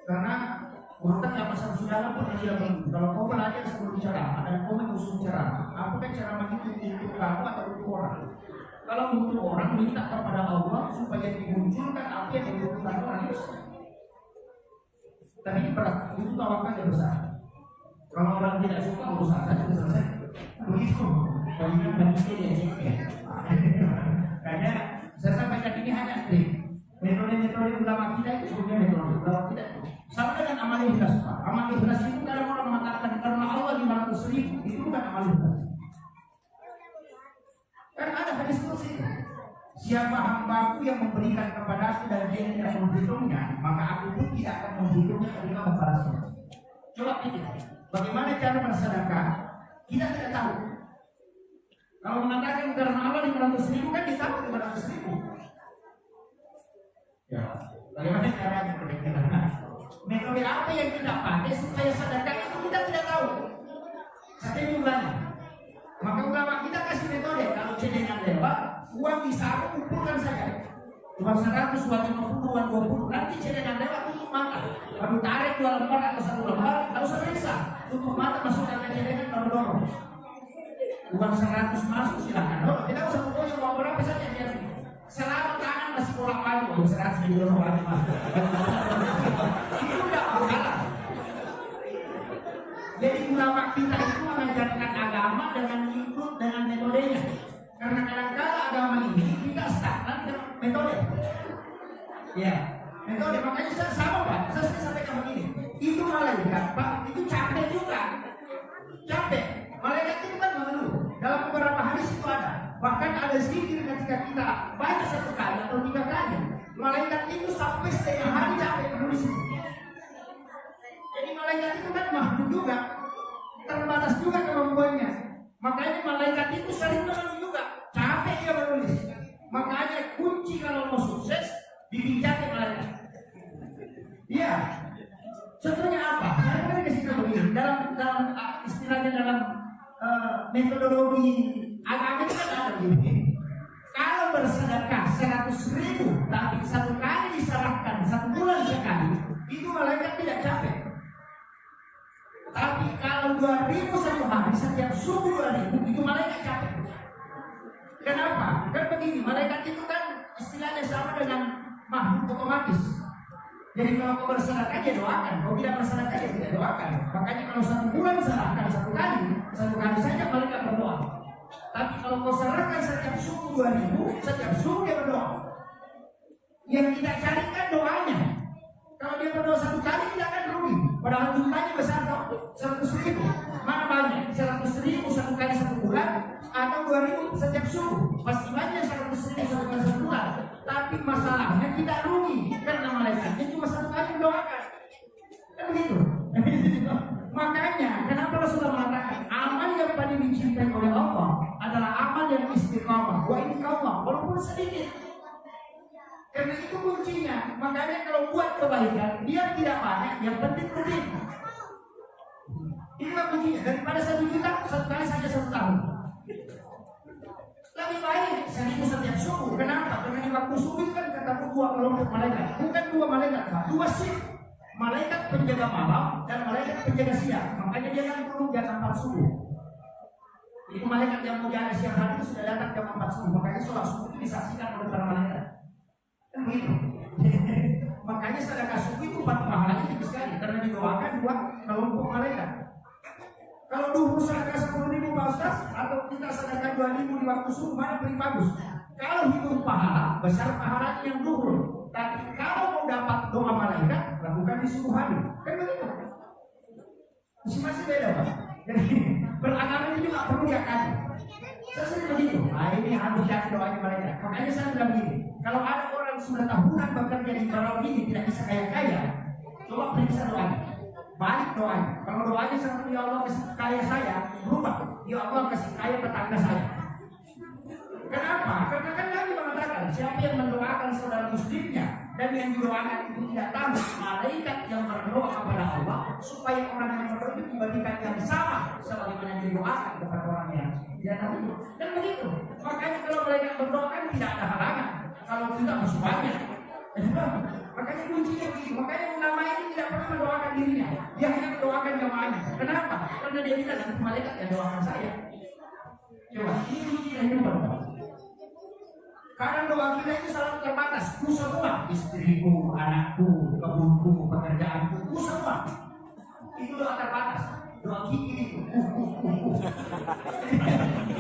Karena urutan yang masa saudara pernah dia bilang, kalau kau belajar sebelum ceramah dan kau mengusung ceramah, apakah ceramah itu untuk kamu atau untuk orang? Kalau untuk orang, minta kepada Allah supaya dimunculkan apa yang dibutuhkan orang itu. Tapi ini berat, itu tawakkal yang besar. Kalau orang tidak suka urusan saja selesai. Begitu. Bagaimana manusia dia cek. Karena saya sampaikan ini hanya metode-metode ulama kita itu sebenarnya metode ulama kita itu sama dengan amal ikhlas. Amal ikhlas itu kadang orang mengatakan karena Allah 500.000 itu bukan amal ikhlas. Kan ada hadis kursi. Siapa hambaku yang memberikan kepadaku dan dia tidak menghitungnya, maka aku pun tidak akan menghitungnya ketika membalasnya. Coba pikir, bagaimana cara bersedekah? Kita tidak tahu. Kalau mengatakan karena Allah 500.000 kan kita tahu 500.000. Ya, bagaimana caranya? Metode apa yang kita pakai supaya sedekah itu kita tidak tahu. Satu jumlahnya. Maka ulama kita kasih metode, kalau cedengan lewat, uang bisa aku kumpulkan saja. Uang 100, uang 50, uang 20, nanti cedengan lewat tutup mata. Baru tarik 2 lembar atau 1 lembar, lalu selesai. Tutup mata masukkan ke cedengan, baru dorong. Uang 100 masuk silahkan dorong. Kita usah punya uang berapa saja dia. Selama tangan masih bolak balik, uang 100 di dorong lagi masuk. Itu tidak masalah. Jadi ulama kita itu mengajarkan agama dengan ikut dengan metodenya. Karena kadang-kadang agama ini tidak stagnan dengan metode. Ya, metode. Makanya saya sama Pak, saya sampaikan begini. Itu malaikat Pak, itu capek juga. Capek. Malaikat itu kan mengeluh. Dalam beberapa hadis itu ada. Bahkan ada zikir ketika kita baca 1 kali atau 3 kali. Malaikat itu sampai setengah hari capek menulis itu. Jadi malaikat itu kan makhluk juga, terbatas juga kemampuannya. Makanya malaikat itu sering mengeluh juga, capek dia menulis. Makanya kunci kalau mau sukses dibincangkan malaikat. Iya. Contohnya apa? Saya akan kasih tahu begini. Dalam istilahnya dalam metodologi agama itu kan ada begini. Kalau bersedekah 100.000 tapi 1 kali diserahkan 1 bulan sekali, itu malaikat tidak capek. Tapi kalau 2.000 1 hari setiap subuh 2.000 itu malaikat capek. Kenapa? Kan begini, malaikat itu kan istilahnya sama dengan makhluk otomatis. Jadi kalau kau bersedekah dia doakan, kau tidak bersedekah dia tidak doakan. Makanya kalau 1 bulan serahkan 1 kali saja malaikat berdoa. Tapi kalau kau serahkan setiap subuh 2.000, setiap subuh dia berdoa. Yang kita carikan doanya. Kalau dia berdoa 1 kali tidak akan rugi. Padahal jumlahnya besar dong, 100.000. Mana banyak? 100.000 1 kali 1 bulan atau 2.000 setiap subuh. Pasti banyak 100.000 1 kali 1 bulan. Tapi masalahnya tidak rugi karena malaikatnya cuma 1 kali mendoakan. Kan begitu. Makanya kenapa Rasulullah mengatakan amal yang paling dicintai oleh Allah adalah amal yang istiqamah. Wa iqamah, walaupun sedikit. Karena itu kuncinya. Makanya kalau buat kebaikan, dia tidak banyak, yang penting rutin. Itulah kuncinya. Daripada 1 juta, 1 kali saja 1 tahun. Lebih baik 1.000 setiap subuh. Kenapa? Karena di waktu subuh kan ketemu 2 kelompok malaikat. Bukan 2 malaikat, 2 shift. Malaikat penjaga malam dan malaikat penjaga siang. Makanya dia kan perlu jam 4 subuh. Itu malaikat yang menjaga siang hari itu sudah datang jam 4 subuh. Makanya sholat subuh itu disaksikan oleh para malaikat. Begitu. Makanya sedekah subuh itu pahalanya tinggi sekali karena didoakan 2 kelompok malaikat. Kalau duhur sedekah 10.000 Pak Ustaz, atau kita sedekah 2.000 di waktu subuh, mana paling bagus? Kalau hitung pahala, besar pahalanya yang duhur. Tapi kalau mau dapat doa malaikat, lakukan di subuh hari. Kan begitu. Masih beda Pak. Jadi beragama itu juga perlu diakali. Saya sering begitu. Nah ini harus jadi doanya malaikat. Makanya saya bilang begini. Kalau ada orang sudah tahunan bekerja di barang ini tidak bisa kaya-kaya, coba periksa doanya. Balik doanya. Kalau doanya seperti ya Allah kasih kaya saya, berubah. Ya Allah kasih kaya tetangga saya. Kenapa? Karena kan Nabi mengatakan siapa yang mendoakan saudara muslimnya Dan yang didoakan itu tidak tahu malaikat yang berdoa kepada Allah supaya orang yang berdoa itu diberikan yang sama sebagaimana yang didoakan kepada orang yang tidak tahu. Dan begitu. Makanya kalau malaikat berdoa kan tidak ada halangan. Kalau tidak masih banyak. Makanya kuncinya begitu. Makanya ulama ini tidak pernah mendoakan dirinya. Dia hanya mendoakan jamaahnya. Kenapa? Karena dia bilang nanti malaikat yang doakan saya. Coba ini kuncinya yang kedua. Karena doa kita itu selalu terbatas. Ku semua, istriku, anakku, kebunku, pekerjaanku, ku semua. Itu doa terbatas. Doa kiki itu.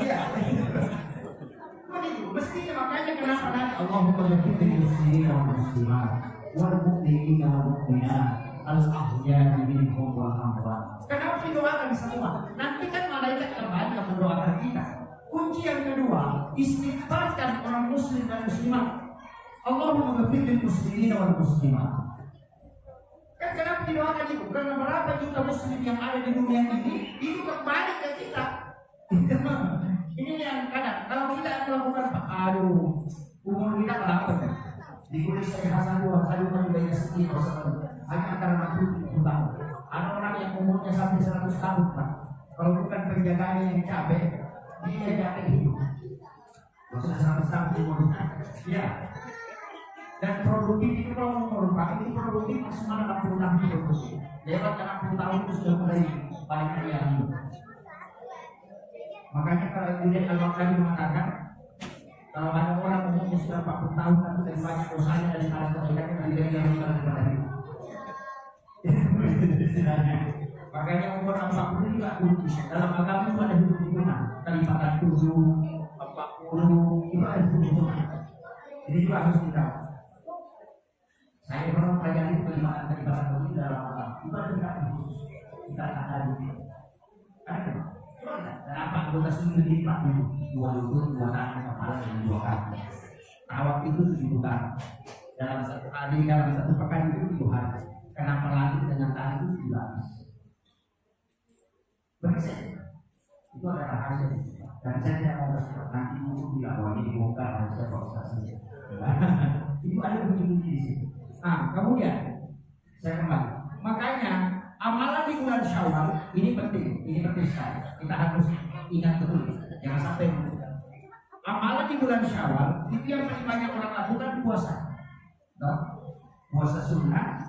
Iya. Begitu. Mestinya makanya kenapa nanti Allahumma barik muslimin wal muslimat wal mu'minina wal mu'minat al-ahya'i minhum wal amwat. Kenapa didoakan semua? Nanti kan malaikat terbanyak mendoakan kita. Kunci yang kedua, istighfarkan orang muslim dan muslimat. Allahumma ghafir muslimin wal muslimat. Kan kenapa didoakan itu? Karena berapa juta muslim yang ada di dunia ini itu kembali ke kita. Ini yang kadang kalau kita melakukan aduh umur kita berapa kan? Dikulis saya hasan dua kali kan banyak sedikit hanya antara 60 tahun. Ada orang yang umurnya sampai 100 tahun Pak. Kalau bukan penjagaannya yang capek, dia capek hidup. Maksudnya 100 tahun umurnya. Ya. Dan produktif itu kalau merupakan itu produktif maksimal 60 tahun hidup. Lewat 60 tahun itu sudah mulai banyak yang hidup. Makanya kalau kemudian Al-Baqari mengatakan kalau ada orang umurnya sudah 40 tahun tapi lebih banyak dosanya daripada kebaikannya dari yang kepada hidup. Makanya umur 40 juga kunci. Dalam agama itu ada hitung-hitungan. Kelipatan 7, 40 itu ada hitung-hitungan. Jadi juga harus kita. Saya pernah pelajari kelipatan itu dalam agama. Itu ada hitung khusus. Kita ada di ada. Kenapa anggota sendiri dilipat dulu? 2 lutut, 2 tangan, kepala, dan 2 kaki. Awak itu 7 putaran. Dalam satu hari, dalam satu pekan itu 7 hari. Kenapa langit dengan tangan itu 7 lapis? Bersih. Itu ada rahasia. Dan saya tidak mau bersikap nanti dulu bila bahwa ini dibongkar dan saya prosesnya. Itu ada kunci-kunci di sini. Nah, kemudian saya kembali. Makanya amalan di bulan Syawal ini penting sekali. Kita harus ingat betul, jangan sampai amalan di bulan Syawal itu yang paling banyak orang lakukan puasa. Puasa sunnah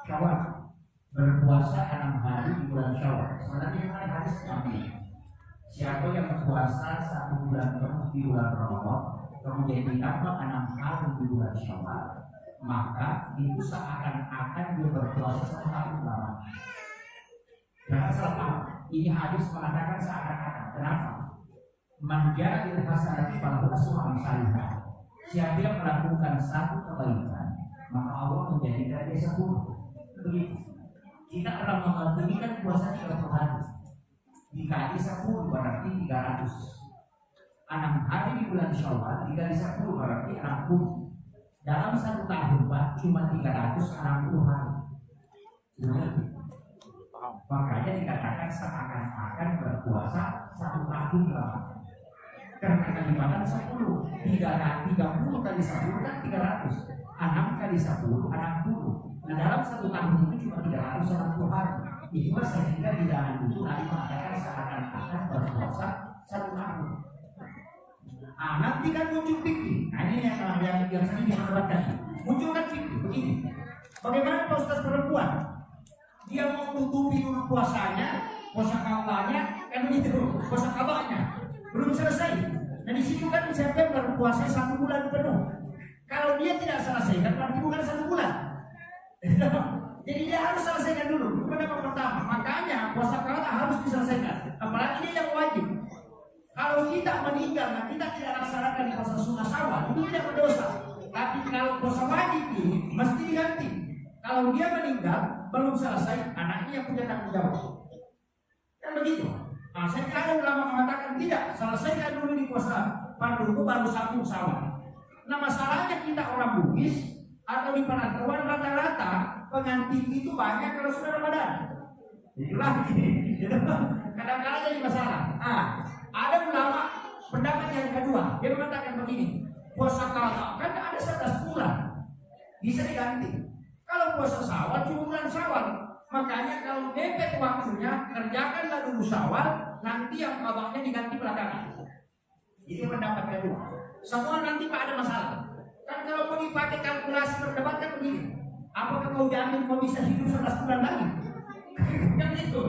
Syawal, berpuasa 6 hari di bulan Syawal. Sebenarnya ini hadis Nabi. Siapa yang berpuasa 1 bulan penuh di bulan Ramadan, kemudian ditambah 6 hari di bulan Syawal, maka itu seakan-akan dia berpuasa 1 tahun lama. Jangan salah paham. Ini hadis mengatakan seakan-akan. Kenapa? Manja'il hasanati falahu asru amsalha. Siapa yang melakukan 1 kebaikan, maka Allah menjadikan dia 10. Begitu. Kita orang mengerti kan puasa 30 hari. Dikali 10 berarti 300. 6 hari di bulan Syawal dikali 10 berarti 60. Dalam 1 tahun Pak cuma 360 hari. Makanya dikatakan seakan-akan berpuasa 1 tahun lama. Karena kelipatan 10, 30 kali 10 kan 300, 6 kali 10, 60. Nah dalam 1 tahun itu cuma 360 hari. Itulah sehingga di dalam itu Nabi mengatakan seakan-akan berpuasa 1 tahun. Nanti kan muncul fikih. Nah ini yang sering diperdebatkan. Muncul kan fikih begini. Bagaimana Ustaz perempuan? Dia mau tutupi dulu puasanya, puasa kawanya, kan begitu, puasa kawanya belum selesai. Dan di situ kan September puasa 1 bulan penuh. Kalau dia tidak selesaikan, berarti bukan 1 bulan. Jadi dia harus selesaikan dulu. Itu pendapat pertama. Makanya puasa kawa harus diselesaikan. Apalagi ini yang wajib. Kalau kita meninggal dan kita tidak laksanakan puasa sunnah Syawal, itu tidak berdosa. Tapi kalau puasa wajib ini mesti diganti. Kalau dia meninggal belum selesai, anaknya yang punya tanggung jawab. Kan begitu. Nah, saya kira ulama mengatakan tidak, selesaikan dulu di puasa fardu baru 1 Syawal. Nah, masalahnya kita orang Bugis atau di Penangkawan rata-rata pengantin itu banyak kalau sudah Ramadan. Itulah ini. Kadang-kadang jadi masalah. Ada ulama pendapat yang kedua, dia mengatakan begini, puasa qadha kan ada 11 bulan. bisa diganti. Kalau puasa Syawal cuma bulan Syawal. Makanya kalau mepet waktunya, kerjakanlah dulu Syawal, nanti yang qadanya diganti belakangan. Ini pendapat kedua. Semua nanti Pak ada masalah. Kan kalau mau dipakai kalkulasi berdebat kan begini. Apakah kau jamin kau bisa hidup 11 bulan lagi? Kan itu.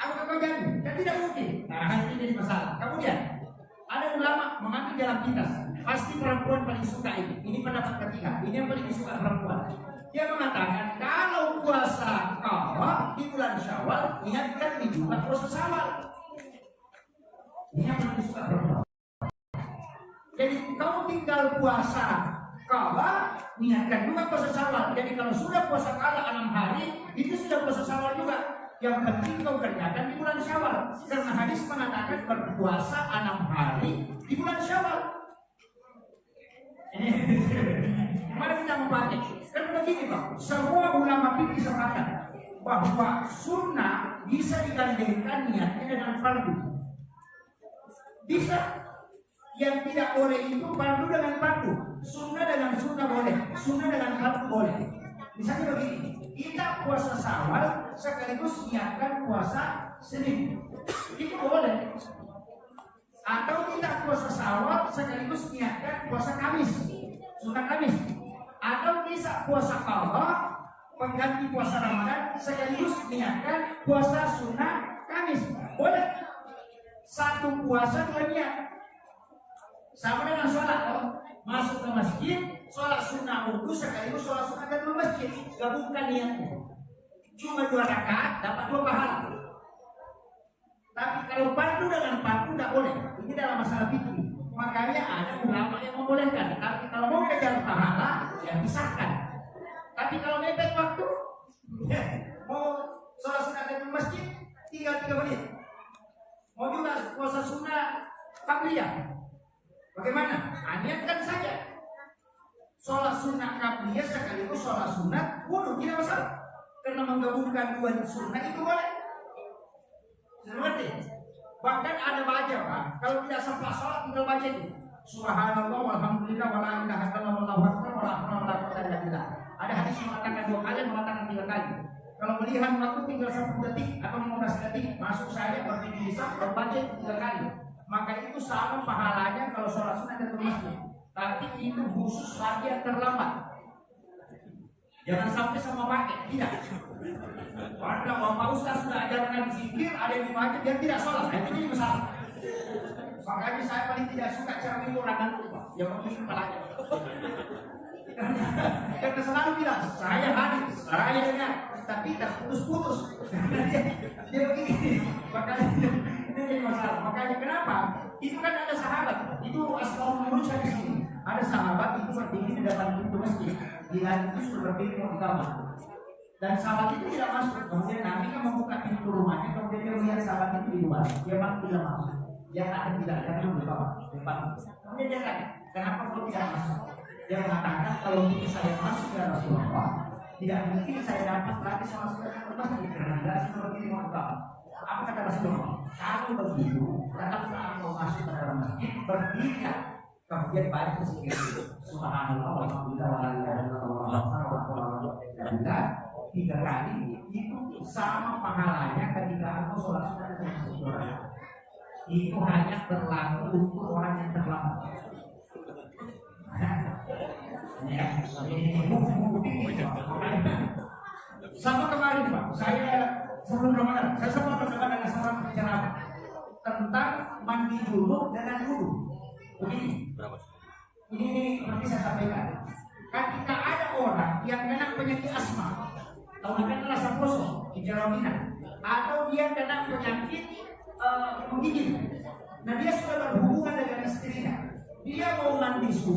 Apakah kau jamin? Kan tidak mungkin. Nah, ini jadi masalah. Kemudian ada ulama mengambil dalam kitas. Pasti perempuan paling suka ini. Ini pendapat ketiga. Ini yang paling disuka perempuan. Dia mengatakan kalau puasa qadha di bulan Syawal, ingatkan di bulan puasa Syawal. Ini yang paling disuka perempuan. Jadi kamu tinggal puasa qadha, niatkan juga puasa Syawal. Jadi kalau sudah puasa qadha 6 hari, itu sudah puasa Syawal juga. Yang penting kau kerjakan di bulan Syawal. Karena hadis mengatakan berpuasa 6 hari di bulan Syawal. Mari kita membaca. Kan begini Pak, semua ulama fikih sepakat bahwa sunnah bisa digandengkan niatnya dengan fardu. Bisa. Yang tidak boleh itu fardu dengan fardu, sunnah dengan sunnah boleh, sunnah dengan fardu boleh. Misalnya begini, kita puasa Syawal sekaligus niatkan puasa Senin, itu boleh. Atau kita puasa Syawal sekaligus niatkan puasa Kamis, sunnah Kamis. Atau bisa puasa qadha pengganti puasa Ramadan sekaligus niatkan puasa sunnah Kamis, boleh. Satu puasa dua niat. Sama dengan sholat, masuk ke masjid, sholat sunnah wudhu sekaligus sholat sunnah dan masjid, gabungkan niatnya. Cuma 2 rakaat dapat 2 pahala. Tapi kalau fardu dengan fardu tidak boleh. Ini dalam masalah fikih. Makanya ada ulama yang membolehkan. Tapi kalau mau kejar pahala, ya pisahkan. Tapi kalau mepet waktu, ya, mau sholat sunnah dan masjid, tinggal 3 menit. Mau juga puasa sunnah qabliyah. Bagaimana? Niatkan saja. Sholat sunnah qabliyah sekaligus sholat sunnah wudhu, tidak masalah. Karena menggabungkan 2 sunnah itu boleh. Seperti bahkan ada baca Pak, kalau tidak sempat sholat tinggal baca itu. Subhanallah walhamdulillah wala ilaha illallah wallahu akbar wala haula wala quwwata illa billah. Ada hadis yang mengatakan 2 kali, mengatakan 3 kali. Kalau melihat waktu tinggal 10 detik atau 15 detik, masuk saja berdiri di saf, baca 3 kali. Maka itu sama pahalanya kalau sholat sunnah dan masjid. Tapi itu khusus bagi yang terlambat. Jangan sampai sama pakai, tidak. Karena Bapak Ustaz sudah ajarkan zikir, ada yang dibaca dia tidak sholat, itu jadi masalah. Makanya saya paling tidak suka cara orang itu, Pak. Yang penting kepalanya. Karena selalu bilang, saya hadir, saya dengar, tapi tak putus-putus. Dia begini, makanya ini jadi masalah. Makanya kenapa? Itu kan ada sahabat, itu asal menurut saya di sini. Ada sahabat itu berdiri di depan pintu masjid, di lain itu sudah berdiri di kamar. Dan sahabat itu tidak masuk. Kemudian Nabi kan membuka pintu rumahnya, kemudian dia melihat sahabat itu di luar. Dia memang tidak masuk. Dia akan tidak, dia akan berdoa depan. Kemudian dia tanya, kenapa kau tidak masuk? Dia mengatakan kalau mungkin saya masuk ya Rasulullah, tidak mungkin saya dapat lagi sama sekali masjid karena tidak seperti ini mau berdoa. Apa kata Rasulullah? Kalau begitu, tetap saat mau masuk ke dalam masjid berdiri. Kemudian baca sedikit Subhanallah walhamdulillah wala ilaha illallah wallahu akbar 3 kali, itu sama pahalanya ketika aku sholat sunnah dan masjid. Itu hanya berlaku untuk orang yang terlambat. Ya, sama kemarin Pak, saya sebelum Ramadan, saya sempat bersama dengan seorang penceramah tentang mandi junub dengan wudu. Begini, ini seperti saya sampaikan. Ketika ada orang yang kena penyakit asma, atau kena rasa kosong, hidrominan, atau dia kena penyakit menggigil, nah dia sudah berhubungan dengan istrinya, dia mau mandi